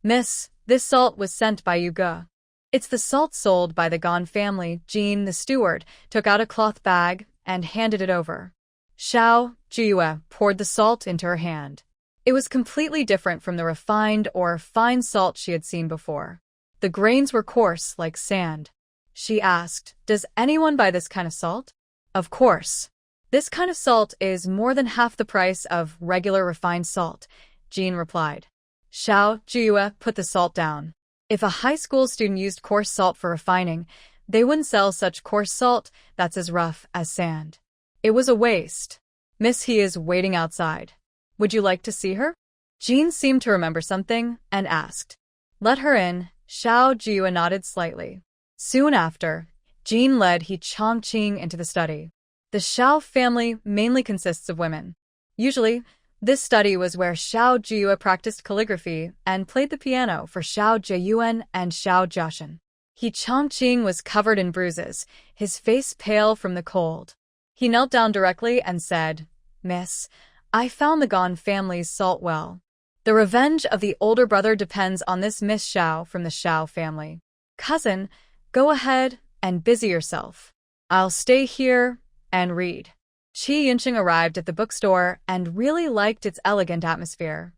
"Miss, this salt was sent by Yuge. It's the salt sold by the Gan family." Jean, the steward, took out a cloth bag and handed it over. Xiao Jiuyue poured the salt into her hand. It was completely different from the refined or fine salt she had seen before. The grains were coarse like sand. She asked, "Does anyone buy this kind of salt?" "Of course. This kind of salt is more than half the price of regular refined salt," Jean replied. Xiao Jiuyue put the salt down. If a high school student used coarse salt for refining, they wouldn't sell such coarse salt that's as rough as sand. It was a waste. "Miss He is waiting outside. Would you like to see her?" Jean seemed to remember something and asked. "Let her in." Xiao Jiuyue nodded slightly. Soon after, Jean led He Chongqing into the study. The Xiao family mainly consists of women. Usually, this study was where Xiao Jiuyue practiced calligraphy and played the piano for Xiao Jiuyue and Xiao Jiaoshan. He Chongqing was covered in bruises, his face pale from the cold. He knelt down directly and said, "Miss, I found the Gan family's salt well. The revenge of the older brother depends on this Miss Xiao from the Xiao family. Cousin, go ahead and busy yourself. I'll stay here and read." Qi Yinsheng arrived at the bookstore and really liked its elegant atmosphere.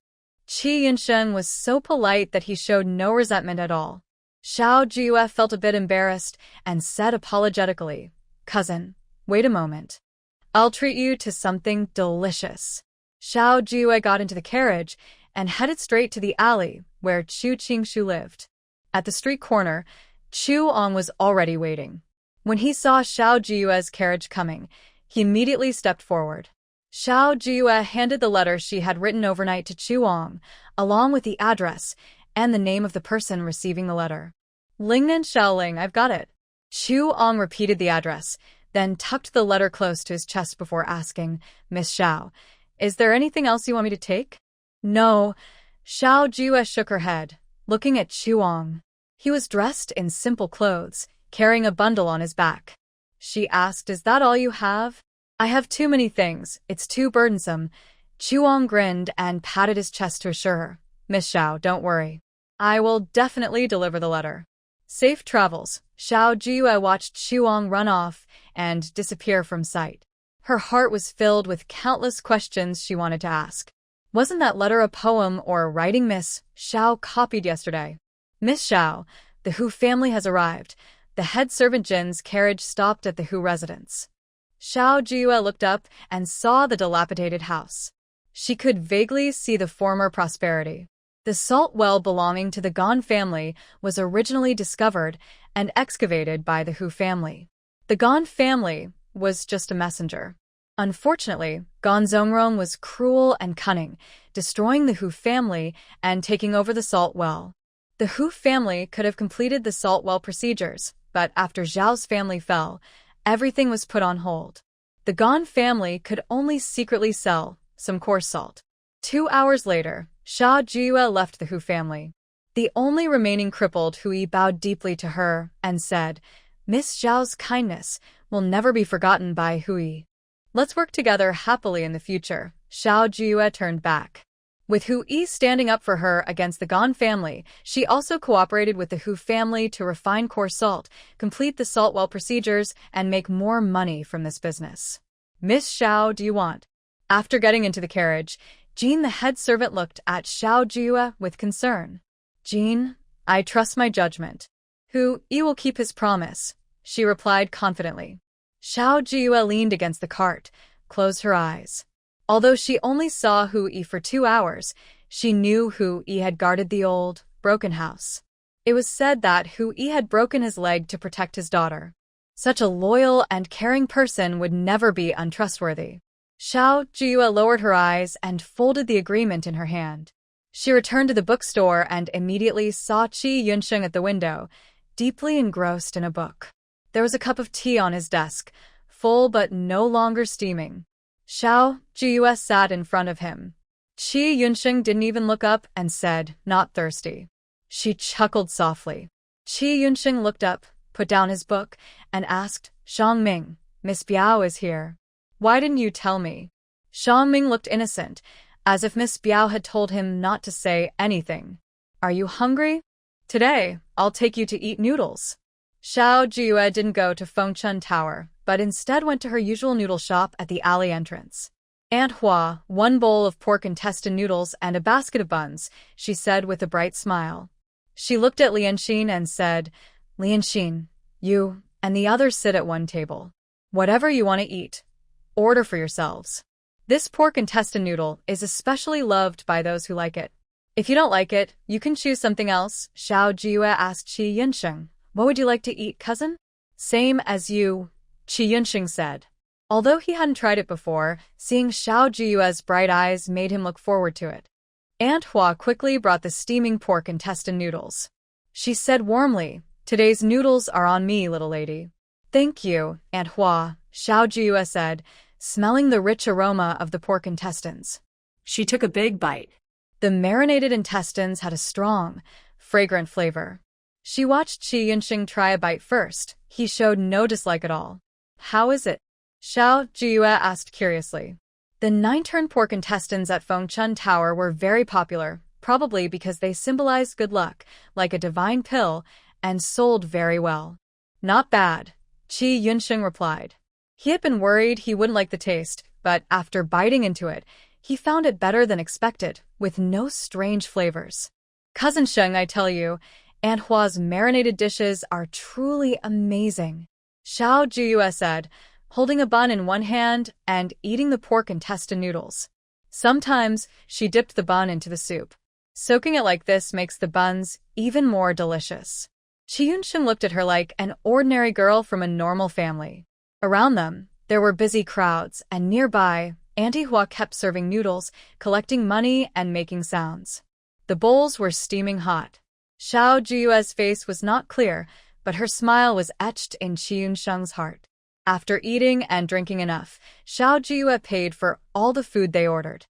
Qi Yinsheng was so polite that he showed no resentment at all. Xiao Jiuyue felt a bit embarrassed and said apologetically, "Cousin, wait a moment. I'll treat you to something delicious." Xiao Jiuyue got into the carriage and headed straight to the alley where Chu Qingshu lived. At the street corner, Chu Ong was already waiting. When he saw Xiao Jiuyue's carriage coming, he immediately stepped forward. Xiao Jiuyue handed the letter she had written overnight to Chu Ong, along with the address and the name of the person receiving the letter. "Lingnan Xiaoling, I've got it." Chu Ong repeated the address, then tucked the letter close to his chest before asking, "Miss Xiao, is there anything else you want me to take?" "No." Xiao Jiuyue shook her head, looking at Chu Ong. He was dressed in simple clothes, carrying a bundle on his back. She asked, "Is that all you have?" "I have too many things. It's too burdensome." Chu Ong grinned and patted his chest to assure her, "Miss Xiao, don't worry. I will definitely deliver the letter." Safe travels. Xiao Jiuyue watched Chu Ong run off and disappear from sight. Her heart was filled with countless questions she wanted to ask. Wasn't that letter a poem or a writing Miss Xiao copied yesterday? "Miss Xiao, the Hu family has arrived." The head servant Jin's carriage stopped at the Hu residence. Xiao Jiuyue looked up and saw the dilapidated house. She could vaguely see the former prosperity. The salt well belonging to the Gan family was originally discovered and excavated by the Hu family. The Gan family was just a messenger. Unfortunately, Gan Zongrong was cruel and cunning, destroying the Hu family and taking over the salt well. The Hu family could have completed the salt well procedures, but after Zhao's family fell, everything was put on hold. The Gan family could only secretly sell some coarse salt. 2 hours later, Xiao Jiuyue left the Hu family. The only remaining crippled Hui bowed deeply to her and said, "Miss Zhao's kindness will never be forgotten by Hui. Let's work together happily in the future." Xiao Jiuyue turned back. With Hui standing up for her against the Gan family, she also cooperated with the Hu family to refine coarse salt, complete the salt well procedures, and make more money from this business. "Miss Xiao, do you want?" After getting into the carriage, Jean the head servant looked at Xiao Jiuyue with concern. "Jean, I trust my judgment. Hu Yi will keep his promise," she replied confidently. Xiao Jiuyue leaned against the cart, closed her eyes. Although she only saw Hu Yi for 2 hours, she knew Hu Yi had guarded the old, broken house. It was said that Hu Yi had broken his leg to protect his daughter. Such a loyal and caring person would never be untrustworthy. Xiao Jiuyue lowered her eyes and folded the agreement in her hand. She returned to the bookstore and immediately saw Qi Yunsheng at the window, deeply engrossed in a book. There was a cup of tea on his desk, full but no longer steaming. Xiao Jiuyue sat in front of him. Qi Yunsheng didn't even look up and said, "Not thirsty." She chuckled softly. Qi Yunsheng looked up, put down his book, and asked, "Shangming, Miss Biao is here. Why didn't you tell me?" Shangming looked innocent, as if Miss Biao had told him not to say anything. "Are you hungry? Today, I'll take you to eat noodles." Xiao Jiuyue didn't go to Fengchun Tower, but instead went to her usual noodle shop at the alley entrance. "Aunt Hua, 1 bowl of pork intestine noodles and a basket of buns," she said with a bright smile. She looked at Lianxin and said, "Lianxin, you and the others sit at one table. Whatever you want to eat, order for yourselves. This pork intestine noodle is especially loved by those who like it. If you don't like it, you can choose something else." Xiao Jiuyue asked Qi Yunsheng, "What would you like to eat, cousin?" "Same as you," Qi Yunsheng said. Although he hadn't tried it before, seeing Xiao Jiuyue's bright eyes made him look forward to it. Aunt Hua quickly brought the steaming pork intestine noodles. She said warmly, "Today's noodles are on me, little lady." "Thank you, Aunt Hua," Xiao Jiuyue said, smelling the rich aroma of the pork intestines. She took a big bite. The marinated intestines had a strong, fragrant flavor. She watched Qi Yunsheng try a bite first. He showed no dislike at all. "How is it?" Xiao Jiuyue asked curiously. The 9-turn pork intestines at Fengchun Tower were very popular, probably because they symbolized good luck, like a divine pill, and sold very well. "Not bad," Qi Yunsheng replied. He had been worried he wouldn't like the taste, but after biting into it, he found it better than expected, with no strange flavors. "Cousin Sheng, I tell you, Aunt Hua's marinated dishes are truly amazing," Xiao Jiuyue said, holding a bun in one hand and eating the pork intestine noodles. Sometimes she dipped the bun into the soup. Soaking it like this makes the buns even more delicious. Qi Yunsheng looked at her like an ordinary girl from a normal family. Around them, there were busy crowds, and nearby, Auntie Hua kept serving noodles, collecting money and making sounds. The bowls were steaming hot. Xiao Jiuyue's face was not clear, but her smile was etched in Qi Yunsheng's heart. After eating and drinking enough, Xiao Jiuyue paid for all the food they ordered.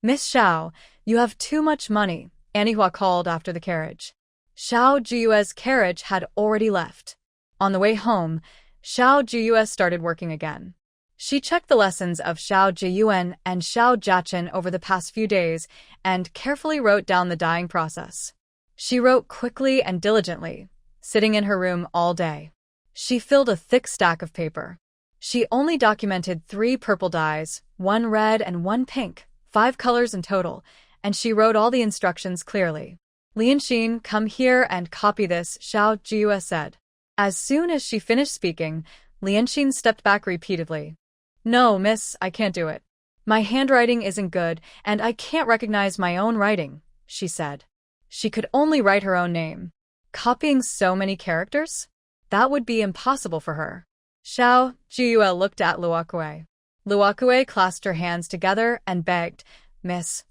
"Miss Xiao, you have too much money," Auntie Hua called after the carriage. Xiao Jiuyue's carriage had already left. On the way home, Xiao Jiuyue started working again. She checked the lessons of Xiao Jiuyuan and Xiao Jiachen over the past few days and carefully wrote down the dyeing process. She wrote quickly and diligently, sitting in her room all day. She filled a thick stack of paper. She only documented 3 purple dyes, 1 red and 1 pink, 5 colors in total, and she wrote all the instructions clearly. "Lianxin, come here and copy this," Xiao Jiuyue said. As soon as she finished speaking, Lianxin stepped back repeatedly. "No, miss, I can't do it. My handwriting isn't good, and I can't recognize my own writing," she said. She could only write her own name. Copying so many characters? That would be impossible for her. Xiao Jiuyue looked at Luokue. Luokue clasped her hands together and begged, "Miss,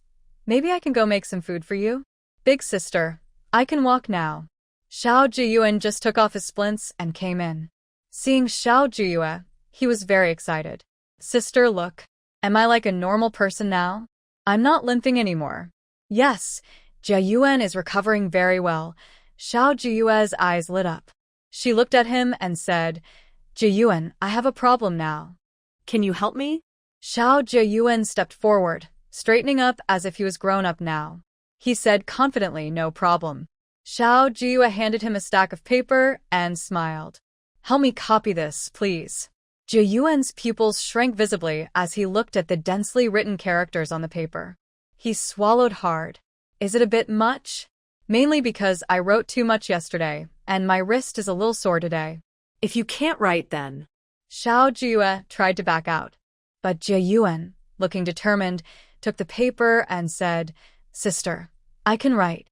maybe I can go make some food for you? Big sister, I can walk now." Xiao Jiuyuan just took off his splints and came in. Seeing Xiao Jiuyue, he was very excited. "Sister, look. Am I like a normal person now? I'm not limping anymore." "Yes, Jiuyuan is recovering very well." Xiao Jiuyue's eyes lit up. She looked at him and said, "Jiuyuan, I have a problem now." "Can you help me?" Xiao Jiuyuan stepped forward, straightening up as if he was grown up now. He said confidently, "No problem." Xiao Jiuyue handed him a stack of paper and smiled. "Help me copy this, please." Jiuyuan's pupils shrank visibly as he looked at the densely written characters on the paper. He swallowed hard. "Is it a bit much?" "Mainly because I wrote too much yesterday, and my wrist is a little sore today." "If you can't write then." Xiao Jiuyue tried to back out. "But Jiuyuan, looking determined, took the paper and said, "Sister, I can write."